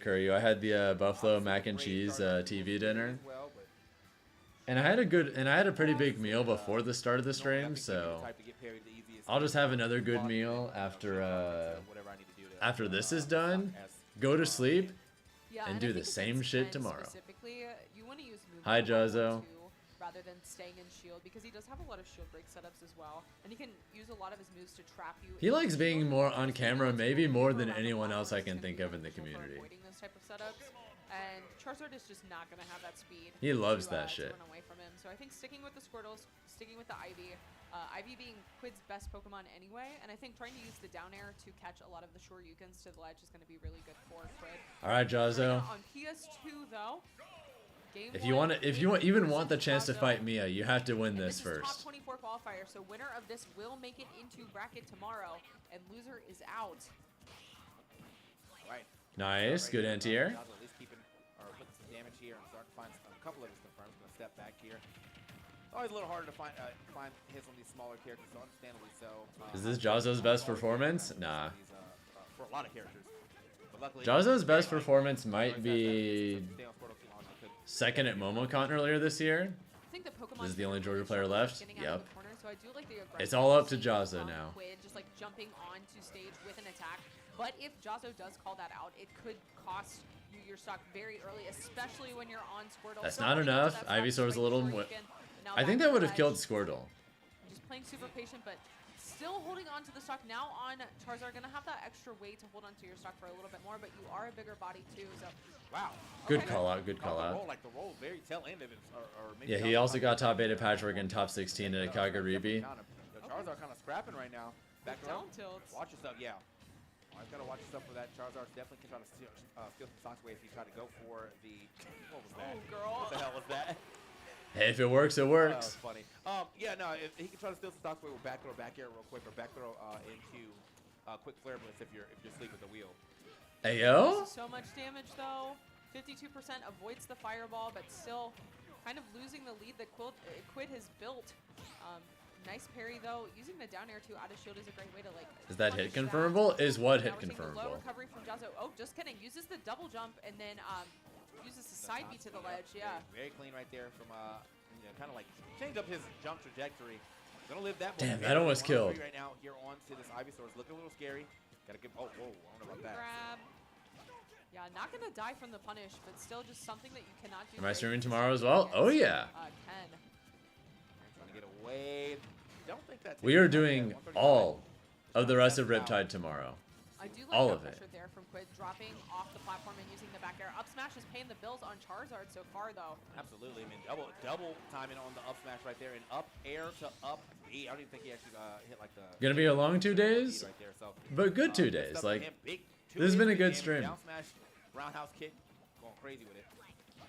Curry, I had the buffalo mac and cheese TV dinner. And I had a pretty big meal before the start of the stream, so I'll just have another good meal after this is done, go to sleep, and do the same shit tomorrow. You want to use Hi, Jazzo. rather than staying in shield, because he does have a lot of shield break setups as well, and he can use a lot of his moves to trap you. He likes being more on camera, maybe more than anyone else I can think of in the community. Avoiding those type of setups, and Charizard is just not going to have that speed. He loves to, that shit. To run away from him. So I think sticking with the Squirtles, sticking with the Ivy. Ivy being Quid's best Pokemon anyway, and I think trying to use the down air to catch a lot of the Shoryukens to the ledge is going to be really good for Quid. All right, Jazzo. On PS2 though, If you even want the chance to fight Mia, you have to win this first. Top 24 qualifier, so winner of this will make it into bracket tomorrow, and loser is out. Right. Nice, good anti-air. At least keeping or putting some damage here and starting to find a couple of his confirms. Gonna step back here. Always a little harder to find hits on these smaller characters, so understandably so. Is this Jazzo's best performance? Nah. For a lot of characters. But luckily, Jazzo's best performance might be second at Momocon earlier this year. I think the Pokemon This is the only Georgia player left. Yep. Corner, so I do like the It's all up to Jazzo now. Quid just like jumping onto stage with an attack. But if Jazzo does call that out, it could cost you your stock very early, especially when you're on Squirtle. That's not enough. Ivysaur's a little. I think that would have killed Squirtle. Just playing super patient, but still holding on to the stock. Now on Charizard, gonna have that extra weight to hold on to your stock for a little bit more, but you are a bigger body too. So wow. Good call out. Good call out. Like the roll, very tail end of it, or maybe Yeah, he also got top 8 at Patchwork and top 16 at Kagaribi. Charizard kind of scrapping right now. Back down tilts. Watch yourself, yeah. I've got to watch yourself for that. Charizard definitely can try to steal some stocks away if you try to go for the. What was that? Oh, girl. What the hell was that? Hey, if it works, it works. That was funny. Yeah, no, if he can try to steal some stocks away with back throw, back air real quick, or back throw into quick flare blitz if you're asleep at the wheel. Hey yo. So much damage though. 52% avoids the fireball, but still kind of losing the lead that Quid has built. Nice parry though. Using the down air too out of shield is a great way to like. Is that hit confirmable? Is what hit Low confirmable? recovery from Jazzo. Oh, just kidding. Uses the double jump and then uses the side B to the ledge. Yeah. Very clean right there from kind of like change up his jump trajectory. Gonna live that. Damn, that almost killed. Right now here onto this Ivysaur is looking a little scary. Gotta give. Oh, whoa! I don't know about that. Grab. Yeah, not gonna die from the punish, but still just something that you cannot do. Am I streaming tomorrow as well? Oh yeah. Ken. Trying to get away. Don't think that. We are doing all of the rest of Riptide tomorrow. I do like all that of it. pressure there from Quid, dropping off the platform and using the back air. Up smash is paying the bills on Charizard so far, though. Absolutely. I mean, double timing on the up smash right there, and up air to up B. I don't even think he actually hit like the. Gonna be a long 2 days, right there, so, but good 2 days. Like this has been a good stream. Down smash, roundhouse kick, going crazy with it.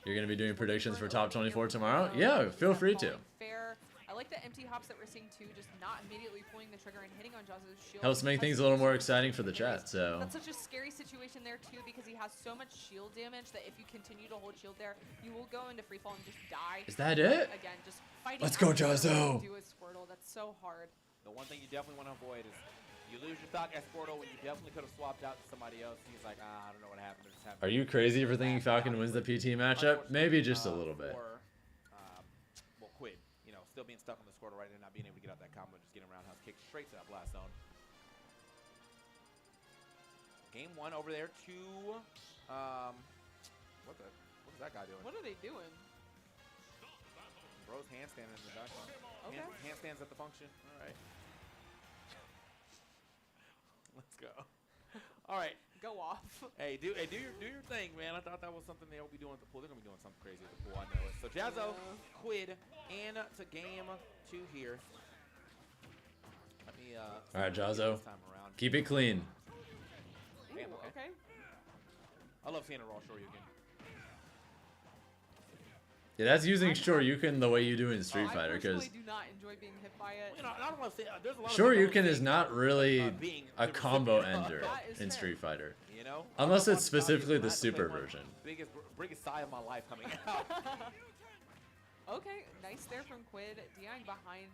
You're gonna be doing predictions for top 24 tomorrow? Yeah, feel free to. Fair. I like the empty hops that we're seeing too, just not immediately pulling the trigger and hitting on Jazzo's shield. Helps make things a little more exciting for the chat. So that's such a scary situation there too, because he has so much shield damage that if you continue to hold shield there, you will go into free fall and just die. Is that it? Again, just fighting. Let's go, Jazzo. Do a Squirtle. That's so hard. The one thing you definitely want to avoid is you lose your stock as Squirtle when you definitely could have swapped out to somebody else. He's like, I don't know what happened. Are you crazy for thinking Falcon wins the PT matchup? Maybe just a little bit. Well, Quid, still being stuck on the Squirtle right there, not being able to get out that combo, just getting roundhouse kick straight to that blast zone. Game 1 over there to what is that guy doing? What are they doing? Bro's handstanding in the background. Okay. Handstands at the function. All right. Let's go. All right. Go off. Hey, do your thing, man. I thought that was something they'll be doing at the pool. They're gonna be doing something crazy at the pool. I know it. So Jazzo, Quid, and to game 2 here. Let me. All right, Jazzo. Keep it clean. Ooh, okay. I love seeing a raw Shoryuken. Yeah, that's using Shoryuken the way you do in Street Fighter, because I do not enjoy being hit by it. I don't want to say there's a lot Shoryuken is not really a combo ender in Street Fighter, unless it's specifically the super version. Biggest sigh of my life coming out. Okay, nice there from Quid, DIing behind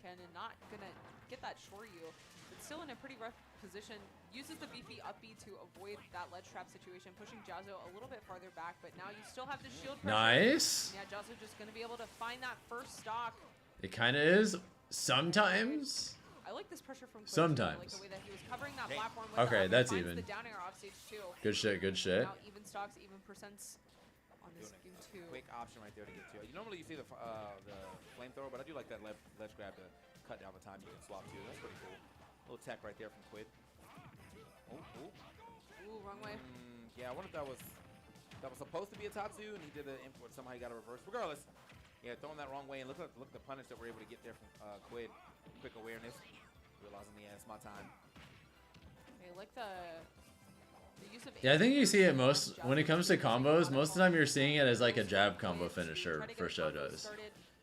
Ken and not gonna get that Shoryu, but still in a pretty rough position. Uses the beefy up B to avoid that ledge trap situation, pushing Jazzo a little bit farther back, but now you still have the shield pressure. Nice. Yeah, Jazzo just gonna be able to find that first stock. It kind of is sometimes. I like this pressure from Quid. Sometimes. I like the way that he was covering that platform with okay, the that's finds even. the down air off stage too. Good shit. Good shit. Now even stocks, even percents on on this game too. Quick option right there to get to it. Normally you see the flamethrower, but I do like that ledge grab to cut down the time you can swap to. That's pretty cool. Little tech right there from Quid. Ooh, wrong way. Yeah, I wonder if that was supposed to be a top two, and he did the import. Somehow he got a reverse. Regardless, yeah, throwing that wrong way, and look at the punish that we're able to get there from Quid. Quick awareness, realizing it's my time. Okay, like the use of. Yeah, I think you see it most when it comes to combos. Most of the time, you're seeing it as like a jab combo finisher for Shojo's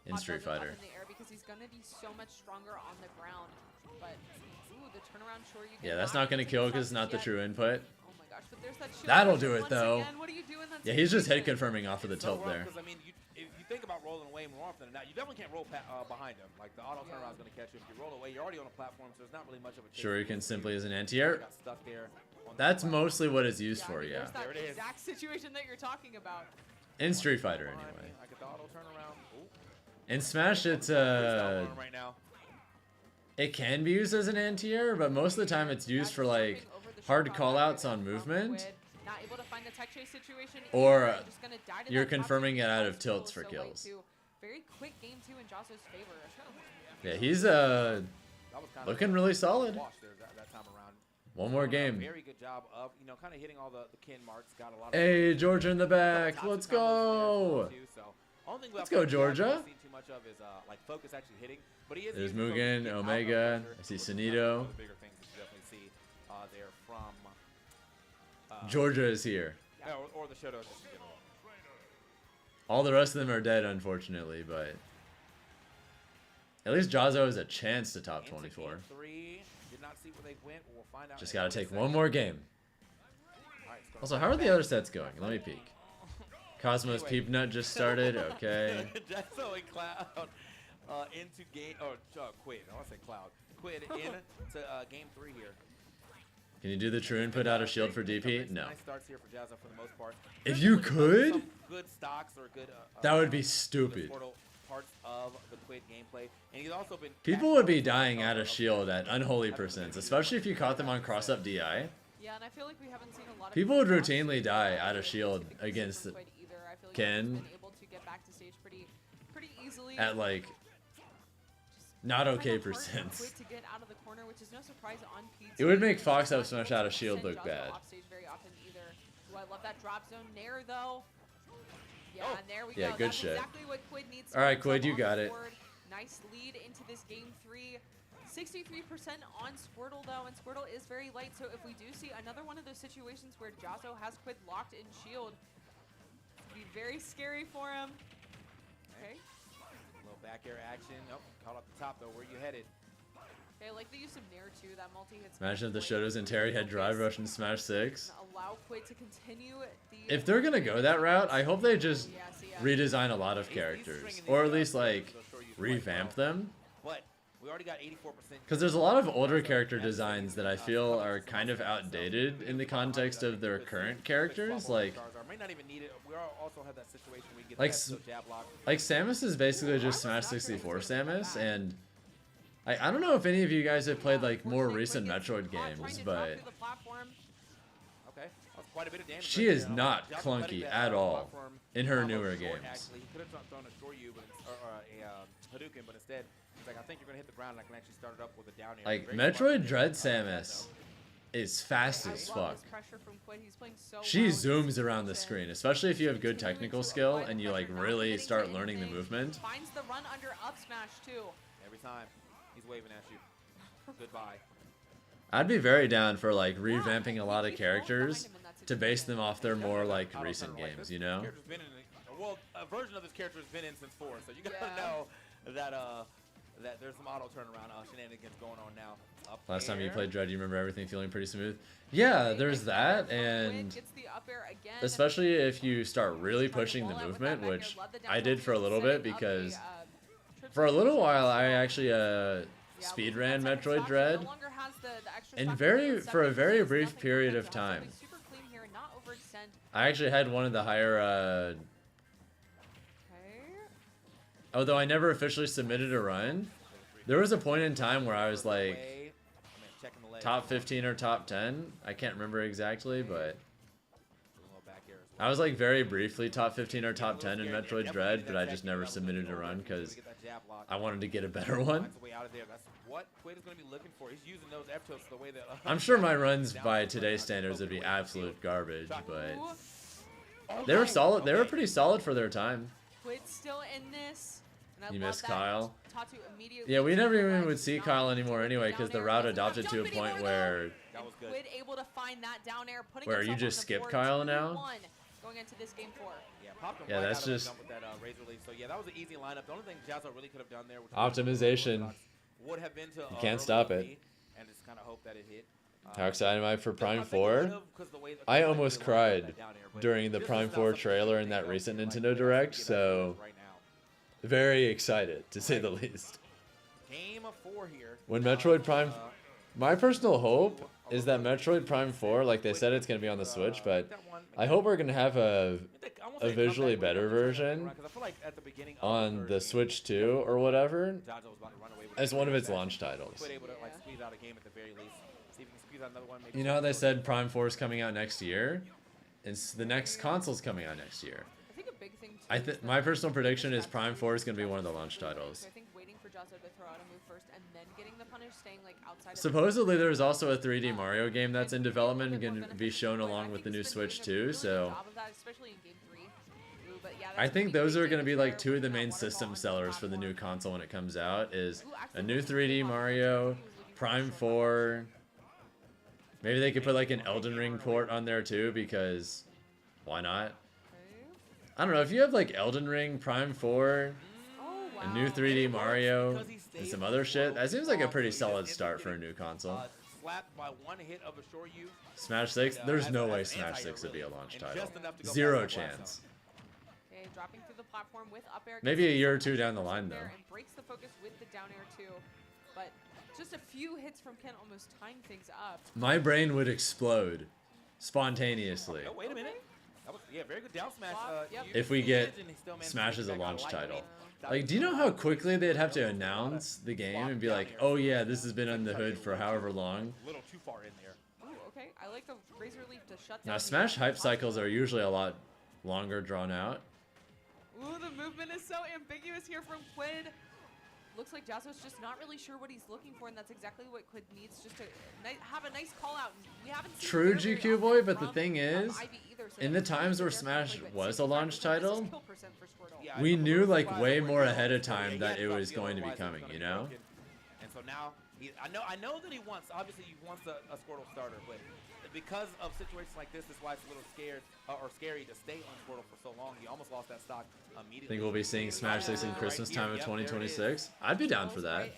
in Street Fighter. In the air because he's gonna be so much stronger on the ground, but ooh, the turnaround sure you Yeah, that's not gonna kill because it's not the true input. Oh my gosh, but there's that shield. That'll do it once though. Again. What are you doing? That's Yeah, he's just hit confirming off of the tilt there. Because I mean, if you think about rolling away more often than not, you definitely can't roll behind him. Like the auto turnaround is going to catch you. If you roll away, you're already on a platform, so there's not really much of a chase. Shuriken simply as an anti-air. Got stuck there. That's mostly what it's used for, yeah. There's that exact situation that you're talking about. In Street Fighter, anyway. I get the auto turnaround. In Smash, it's Right now. it can be used as an anti-air, but most of the time it's used for like hard callouts on movement, Not able to find the tech chase situation. or just gonna die to you're that top confirming two. it out of tilts So for kills. too. Very quick game two in Joso's favor. Yeah, he's looking really solid. That time around. One more game. Very good job of kind of hitting all the kin marks. Got a lot of Hey, Georgia in the back. Let's go. Let's go, Georgia. Too much of is like focus actually hitting, but he is. There's Mugen, Omega. I see Sunito. The bigger things that you definitely see there from. Georgia is here. Yeah, or the Shoto just in general. All the rest of them are dead, unfortunately, but at least Jazo has a chance to top 24. Did not see where they went. We'll find out. Just gotta take one more game. Also, how are the other sets going? Let me peek. Cosmos Peep Nut just started. Okay. Jazo and Cloud into game. Quid. I want to say Cloud. Quid into game 3 here. Can you do the true input out of shield for DP? No. Nice starts here for Jazo for the most part. If you could, Some good stocks or good. that would be stupid. Parts of the Quid gameplay, and he's also been. People would be dying out of shield at unholy percents, especially if you caught them on cross-up DI. Yeah, and I feel like we haven't seen a lot of People would routinely die out of shield against Quid either. I feel like Ken he's been able to get back to stage pretty easily. at like not okay percents. Quid to get out of the corner, which is no surprise on PT. It would make Fox up smash out of shield look Jazo bad. off stage very often either. Do I love that drop zone nair though? Yeah, and there we Yeah, go. good That's shit. exactly what Quid needs to All right, do. Quid, you On got the it. board. Nice lead into this game 3. 63% on Squirtle though, and Squirtle is very light. So if we do see another one of those situations where Jazo has Quid locked in shield, it'd be very scary for him. Okay. A little back air action. Oh, caught up the top though. Where you headed? Okay, I like the use of Nair too. That multi-hits. Imagine if the Shotos and Terry had drive rush in Smash 6. Allow Quid to continue the. If they're gonna go that route, I hope they just redesign a lot of characters, or at least like revamp them. But we already got 84%. Because there's a lot of older character designs that I feel are kind of outdated in the context of their current characters. Like Samus is basically just Smash 64 Samus, and I don't know if any of you guys have played like more recent Metroid games, but she is not clunky at all in her newer games. Actually, he could have thrown a Shoryu, or a Hadouken, but instead, he's like, I think you're gonna hit the ground, and I can actually start it up with a down air. Like Metroid Dread Samus is fast as fuck. She zooms around the screen, especially if you have good technical skill and you like really start learning the movement. Finds the run under up smash too. Every time, he's waving at you. Goodbye. I'd be very down for like revamping a lot of characters to base them off their more like recent games, you know? Well, a version of this character has been in since 4, so you gotta know that that there's some auto turnaround shenanigans going on now. Up Last time you air. played Dread, you remember everything feeling pretty smooth? Yeah, there's that, and especially if you start really pushing the movement, which I did for a little bit, because for a little while I actually speed ran Metroid Dread, and for a very brief period of time. I actually had one of the higher although I never officially submitted a run, there was a point in time where I was like top 15 or top 10. I can't remember exactly, but I was like very briefly top 15 or top 10 in Metroid Dread, but I just never submitted a run because I wanted to get a better one. I'm sure my runs by today's standards would be absolute garbage, but they were solid. They were pretty solid for their time. Quid's still in this. And You miss Kyle. Tatu immediately Yeah, we never even would see Kyle anymore anyway because the route adopted to a Jumping point where Quid able to find that down air, putting where you himself just on the skip board, Kyle 2-1 now. Going into this game 4. Yeah, that's just with that razor leaf. So yeah, that was an easy lineup. The only thing Jazzo really could have done there, optimization. would have been to You can't stop it. and just kind of hope that it hit. How excited am I for Prime 4? I almost cried during the Prime 4 trailer in that recent Nintendo Direct, so very excited to say the least. Game of 4 here. When Metroid Prime, my personal hope is that Metroid Prime 4, like they said, it's going to be on the Switch, but I hope we're going to have a visually better version on the Switch 2 or whatever as one of its launch titles. You know how they said Prime 4 is coming out next year? It's the next console's coming out next year. I think a big thing too My personal prediction is Prime 4 is going to be one of the launch titles. I think waiting for Jazzo to throw out a move first and then getting the punish, staying like outside Supposedly there's also a 3D Mario game that's in development and going to be shown along with the new Switch 2, so I think those are going to be like two of the main system sellers for the new console when it comes out is a new 3D Mario, Prime 4. Maybe they could put like an Elden Ring port on there too because why not? I don't know, if you have like Elden Ring, Prime 4, a new 3D Mario, and some other shit, that seems like a pretty solid start for a new console. Smash 6? There's no way Smash 6 would be a launch title. Zero chance. Okay, dropping through the platform with up air. Maybe a year or two down the line though. And breaks the focus with the down air too. But just a few hits from Ken almost tying things up. My brain would explode spontaneously Oh, wait a minute. That was, yeah, very good down smash. if we get Smash as a launch title. Like, do you know how quickly they'd have to announce the game and be like, oh yeah, this has been on the hood for however long? A little too far in there. Ooh, okay. I like the razor leaf to shut down. Now, Smash hype cycles are usually a lot longer drawn out. Ooh, the movement is so ambiguous here from Quid. Looks like Jazzo's just not really sure what he's looking for, and that's exactly what Quid needs, just to have a nice call out. We haven't seen True GQ boy, but the thing is, in the times where Smash was a launch title, we knew like way more ahead of time that it was going to be coming, you know? And so now, I know that he wants, obviously he wants a Squirtle starter, but because of situations like this, that's why it's a little scary to stay on Squirtle for so long. He almost lost that stock immediately. Think we'll be seeing Smash 6 in Christmas time of 2026? I'd be down for that.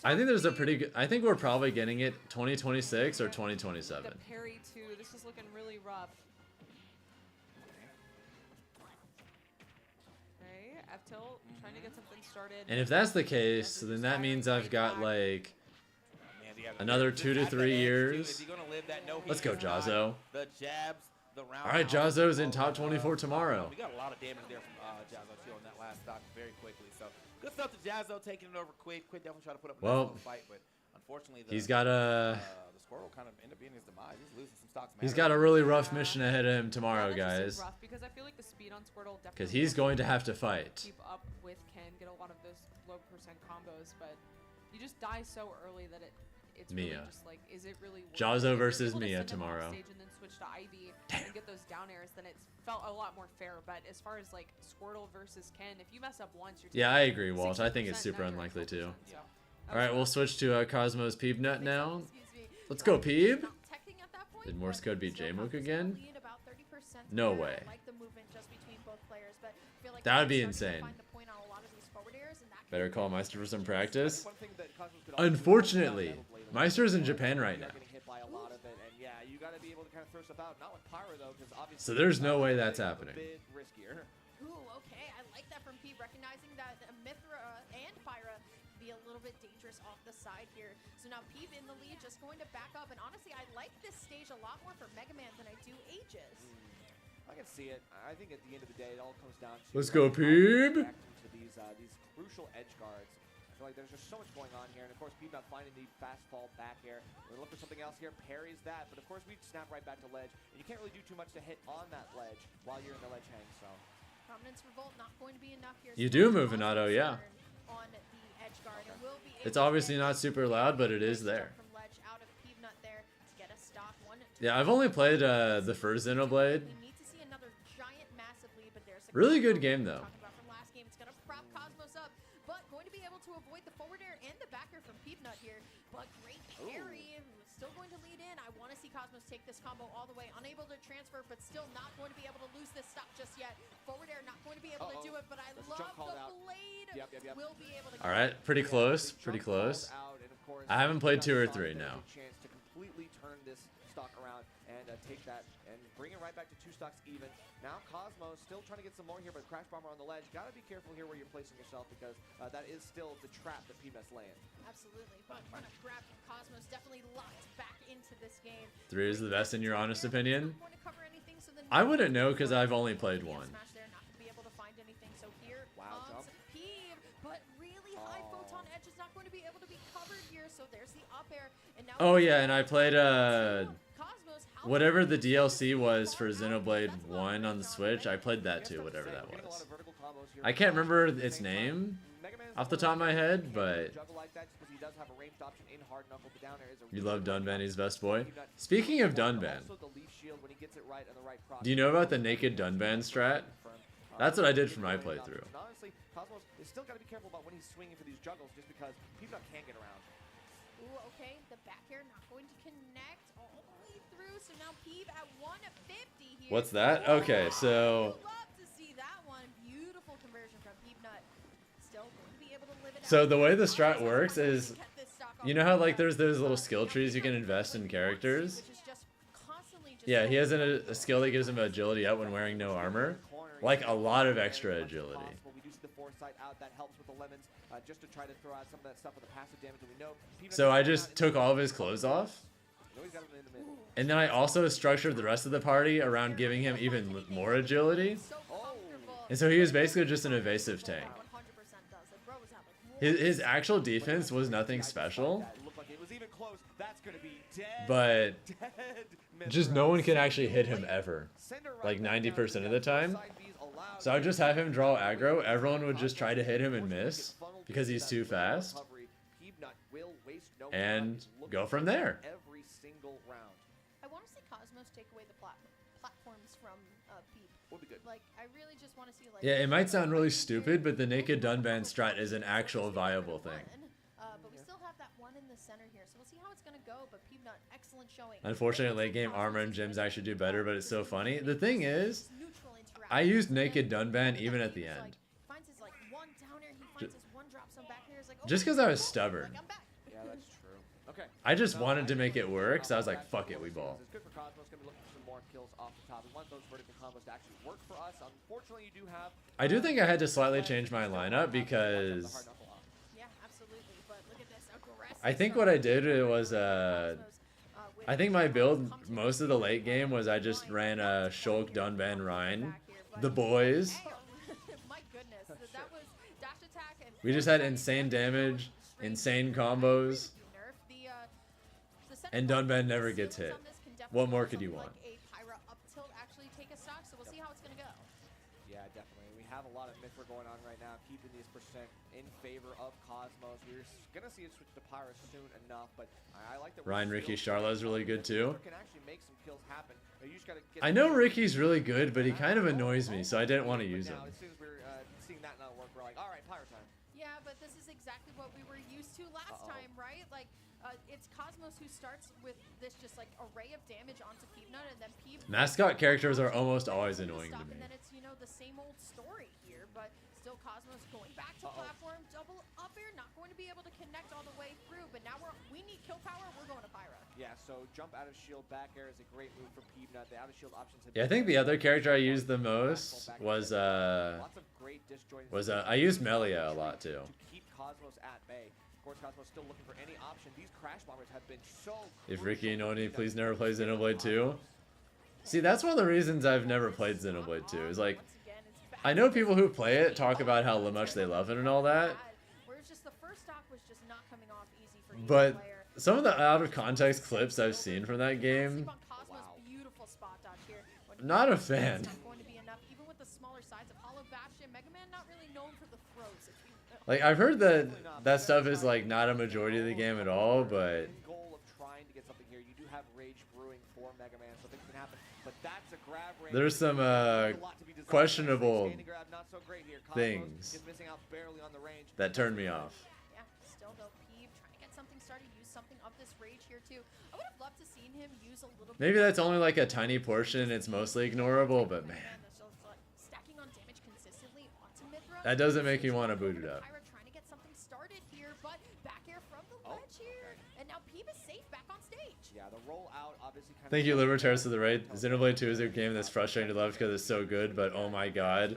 I think there's a pretty good, I think we're probably getting it 2026 or 2027. The parry too, this is looking really rough. Okay, F-tilt trying to get something started. And if that's the case, then that means I've got like another 2 to 3 years. Let's go, Jazzo. Alright, Jazzo's in top 24 tomorrow. We got a lot of damage there from Jazzo too on that last stock very quickly. So good stuff to Jazzo taking it over Quid. Quid definitely tried to put up a nice little fight, but unfortunately he's got a the Squirtle kind of ended up being his demise. He's losing some stocks. He's got a really rough mission ahead of him tomorrow, guys. Because I feel like the speed on Squirtle definitely Because he's going to have to fight. Keep up with Ken, get a lot of those low percent combos, but you just die so early that it's Mia. really just like, is it really worth Jazzo it? versus If you're Mia able to send him off tomorrow. Stage and then switch to Ivy and get those down airs, then it's felt a lot more fair. But as far as like Squirtle versus Ken, if you mess up once, you're Yeah, I agree, Walt. I think it's super unlikely too. Alright, we'll switch to Cosmo's Peeb Nut now. Let's go, Peeb. Did Morse code beat J-Mook again? No way. That would be insane. Better call Meister for some practice. Unfortunately, Meister's in Japan right now. So there's no way that's happening. Ooh, okay. I like that from Pete, recognizing that Mithra and Pyra be a little bit dangerous off the side here. So now Peep in the lead, just going to back up. And honestly, I like this stage a lot more for Mega Man than I do Aegis. I can see it. I think at the end of the day, it all comes down to Let's go, Peep. these crucial edge guards. I feel like there's just so much going on here. And of course, Peanut finding the fast fall back air. We're looking for something else here. Parries that, but of course we snap right back to ledge. And you can't really do too much to hit on that ledge while you're in the ledge hang. So Prominence Revolt not going to be enough here. You do move an auto, yeah. On the edge guard, and will be It's obviously not super loud, but it is there. from ledge out of Peanut there to get a stock. Yeah, I've only played the first Xenoblade. We need to see another giant, massive lead, but there's a Really good game though. talking about from last game. It's gonna prop Cosmos up, but going to be able to avoid the forward air and the backer from Peanut here. But great carry, still going to lead in. I want to see Cosmos take this combo all the way, unable to transfer, but still not going to be able to lose this stock just yet. Forward air not going to be able to do it, but I love the blade. Will be able to. All right, pretty close, pretty close. I haven't played 2 or 3 now. Chance to completely turn this stock around and take that and bring it right back to 2 stocks even. Now Cosmos still trying to get some more here, but Crash Bomber on the ledge. Got to be careful here where you're placing yourself because that is still the trap that Peanut's laying. Absolutely, but run a grab from Cosmos definitely locked back into this game. 3 is the best in your honest opinion? Going to cover anything, so then I wouldn't know because I've only played 1. smash there, not going to be able to find anything. So here comes Peeve, but really high photon edge is not going to be able to be covered here. So there's the up air, and now Oh yeah, and I played whatever the DLC was for Xenoblade 1 on the Switch. I played that too, whatever that was. I can't remember its name off the top of my head, but you love Dunban, he's best boy. Speaking of Dunban, do you know about the naked Dunban strat? That's what I did for my playthrough. Honestly, Cosmos is still got to be careful about when he's swinging for these juggles just because Peanut can get around. Ooh, okay, the back air not going to connect all the way through, so now Peeve at 150 here. What's that? Okay, so Love to see that one. Beautiful conversion from Peanut. Still going to be able to live it So out. the way the strat works is, you know how like there's those little skill trees you can invest in characters? Yeah, he has a skill that gives him agility up when wearing no armor. Like a lot of extra agility. We do see the foresight out that helps with the lemons just to try to throw out some of that stuff with the passive damage that we know. So I just took all of his clothes off. And then I also structured the rest of the party around giving him even more agility. And so he was basically just an evasive tank. His actual defense was nothing special. But just no one can actually hit him ever. Like 90% of the time. So I would just have him draw aggro. Everyone would just try to hit him and miss because he's too fast. And go from there. Every single round. I want to see Cosmos take away the platforms from Peeve. Would be good. Like, I really just want to see like. Yeah, it might sound really stupid, but the naked Dunban strat is an actual viable thing. But we still have that one in the center here, so we'll see how it's gonna go. But Peeve, excellent showing. Unfortunately, late game armor and gems actually do better, but it's so funny. The thing is, I used naked Dunban even at the end. Just because I was stubborn. Yeah, that's true. Okay. I just wanted to make it work, so I was like, fuck it, we ball. It's good for Cosmos. Gonna be looking for some more kills off the top. We want those vertical combos to actually work for us. Unfortunately, you do have. I do think I had to slightly change my lineup because Yeah, absolutely. But look at this aggressive. I think what I did was I think my build most of the late game was I just ran a Shulk, Dunban, Rhine, the boys. My goodness, that was dash attack and. We just had insane damage, insane combos, and Dunban never gets hit. What more could you want? A Pyra up tilt actually take a stock, so we'll see how it's gonna go. Yeah, definitely. We have a lot of Mithra going on right now, keeping these percent in favor of Cosmos. We're gonna see it switch to Pyra soon enough, but I like that. Ryan, Ricky, Charla is really good too. Can actually make some kills happen. You just gotta get I know Ricky's really good, but he kind of annoys me, so I didn't want to use him. As soon as we're seeing that not work, we're like, all right, Pyra time. Yeah, but this is exactly what we were used to last time, right? Like, it's Cosmos who starts with this just like array of damage onto Peanut, and then Peanut. Mascot characters are almost always annoying to me. And then it's the same old story here, but still Cosmos going back to platform, double up air, not going to be able to connect all the way through. But now we need kill power. We're going to Pyra. Yeah, so jump out of shield back air is a great move for Peanut. The out of shield options. Yeah, I think the other character I used the most was I used Melia a lot too. To keep Cosmos at bay. Of course, Cosmos still looking for any option. These crash bombers have been so. If Ricky and Oni please never play Xenoblade 2. See, that's one of the reasons I've never played Xenoblade 2. Is like, I know people who play it talk about how much they love it and all that. Whereas just the first stock But some of the out of context clips I've seen from that game, not a fan. Like, I've heard that that stuff is like not a majority of the game at all, but goal of trying to get something here. You do have rage brewing for Mega Man, so things can happen. But that's a grab range. there's some questionable things that turn me off. Yeah, still though, Peeve trying to get something started, use something of this rage here too. I would have loved to seen him use a little. Maybe that's only like a tiny portion. It's mostly ignorable, but man, Stacking on damage consistently onto Mithra. that doesn't make me want to boot it up. Trying to get something started here, but back air from the ledge here, and now Peeve is safe back on stage. Yeah, the roll out obviously kind Thank you, Libertaris, for the raid. Xenoblade 2 is a game that's frustrating to love because it's so good, but oh my god.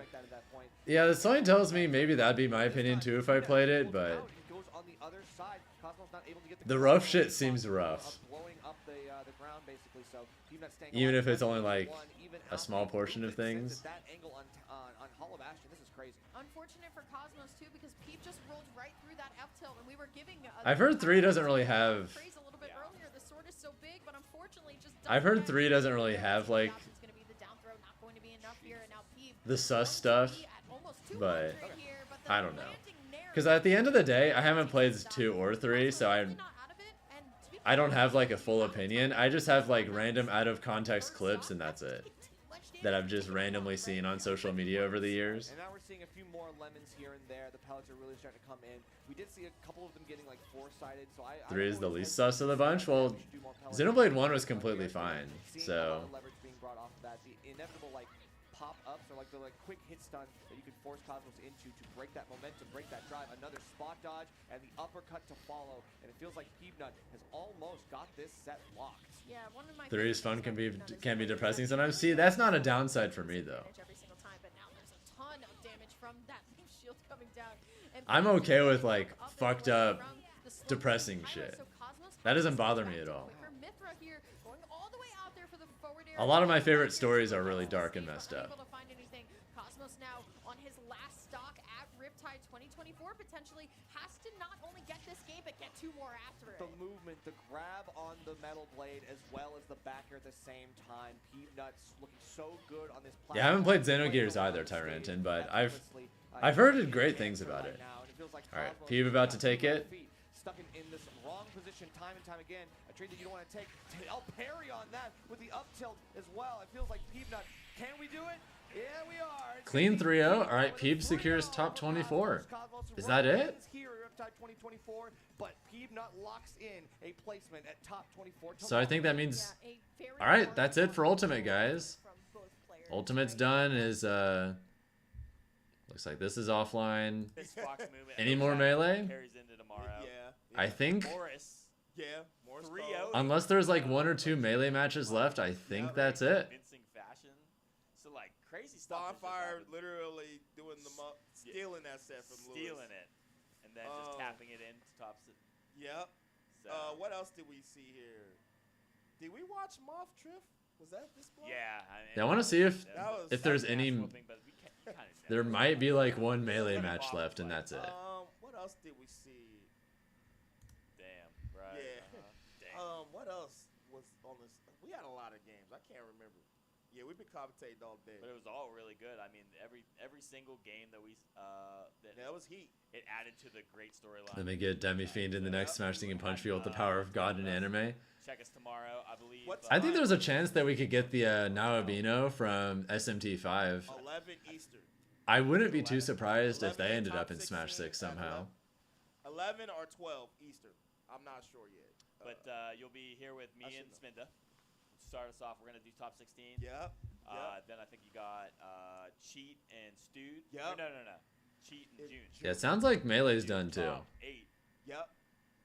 Yeah, something tells me maybe that'd be my opinion too if I played it, but the rough shit seems rough. Even if it's only like a small portion of things. Unfortunate for Cosmos too, because Peeve just rolled right through that F tilt, and we were giving. I've heard 3 doesn't really have. I've heard 3 doesn't really have like the sus stuff, but I don't know. Because at the end of the day, I haven't played 2 or 3, so I don't have like a full opinion. I just have like random out of context clips, and that's it. That I've just randomly seen on social media over the years. And now we're seeing a few more lemons here and there. The pellets are really starting to come in. We did see a couple of them getting like 4-sided, so 3 is the least sus of the bunch. Well, Xenoblade 1 was completely fine, so. Leverage being brought off of that. The inevitable like pop-ups or like the quick hit stun that you can force Cosmos into to break that momentum, break that drive. Another spot dodge and the uppercut to follow. And it feels like Peanut has almost got this set locked. Yeah, one of my 3 is fun, can be depressing sometimes. See, that's not a downside for me though. Every single time, but now there's a ton of damage from that leaf shield coming down. I'm okay with like fucked up, depressing shit. That doesn't bother me at all. A lot of my favorite stories are really dark and messed up. Cosmos now on his last stock at Riptide 2024 potentially has to not only get this game but get 2 more after it. The movement, the grab on the metal blade as well as the backer at the same time. Peanut's looking so good on this platform. Yeah, I haven't played Xenogears either, Tyrantin, but I've heard great things about it. All right, Peeve about to take it. Stuck in this wrong position time and time again. A trade that you don't want to take. I'll parry on that with the up tilt as well. It feels like Peanut. Can we do it? Yeah, we are. Clean 3-0. All right, Peeve secures top 24. Is that it? Here at Riptide 2024, but Peanut locks in a placement at top 24. So I think that means. All right, that's it for Ultimate, guys. Ultimate's done. Is looks like this is offline. Any more melee? I think. Unless there's like 1 or 2 melee matches left, I think that's it. So like crazy stuff. Bonfire literally doing the stealing that set from Lewis. Stealing it, and then just tapping it in to tops it. Yep. So. What else did we see here? Did we watch Moth Triff? Was that this block? Yeah, I want to see if there's any. There might be like 1 melee match left, and that's it. What else did we see? Damn, right. Yeah. Damn. What else was on this? We had a lot of games. I can't remember. Yeah, we've been commentating all day. But it was all really good. I mean, every single game that we that was heat. It added to the great storyline. Let me get Demi Fiend in the next Smash Singing Punch Field with the power of God in anime. Check us tomorrow, I believe. I think there's a chance that we could get the Naobino from SMT5. 11 Eastern. I wouldn't be too surprised if they ended up in Smash 6 somehow. 11 or 12 Eastern. I'm not sure yet. But you'll be here with me and Sminda. Start us off. We're gonna do top 16. Yep. Then I think you got Cheat and Stewed. Yep. No. Cheat and June. Yeah, it sounds like Melee's done too. 8. Yep.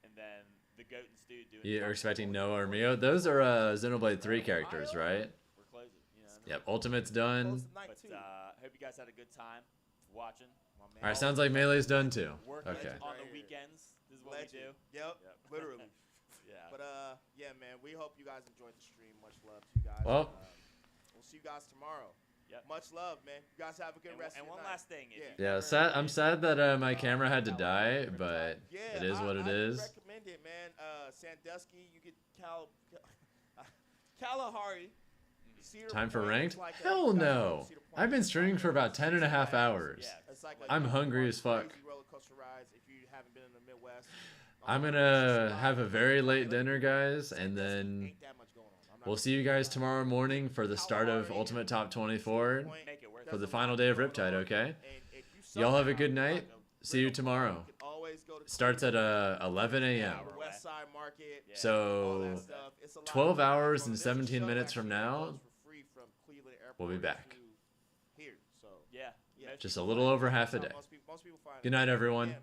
And then the Goat and Stewed doing. You're expecting Noah or Mio? Those are Xenoblade 3 characters, right? We're closing. You know. Yep. Ultimate's done. But hope you guys had a good time watching. All right, sounds like Melee's done too. Okay. On the weekends, this is what we do. Yep. Literally. Yeah. But yeah, man, we hope you guys enjoyed the stream. Much love to you guys. Well, we'll see you guys tomorrow. Yep. Much love, man. You guys have a good rest of your night. And one last thing. Yeah, I'm sad that my camera had to die, but it is what it is. I recommend it, man. Sandusky, you get Kalahari. Time for ranked? Hell no. I've been streaming for about 10.5 hours. I'm hungry as fuck. I'm gonna have a very late dinner, guys, and then we'll see you guys tomorrow morning for the start of Ultimate Top 24 for the final day of Riptide, okay? Y'all have a good night. See you tomorrow. Starts at 11 a.m. So 12 hours and 17 minutes from now, we'll be back. Just a little over half a day. Good night, everyone.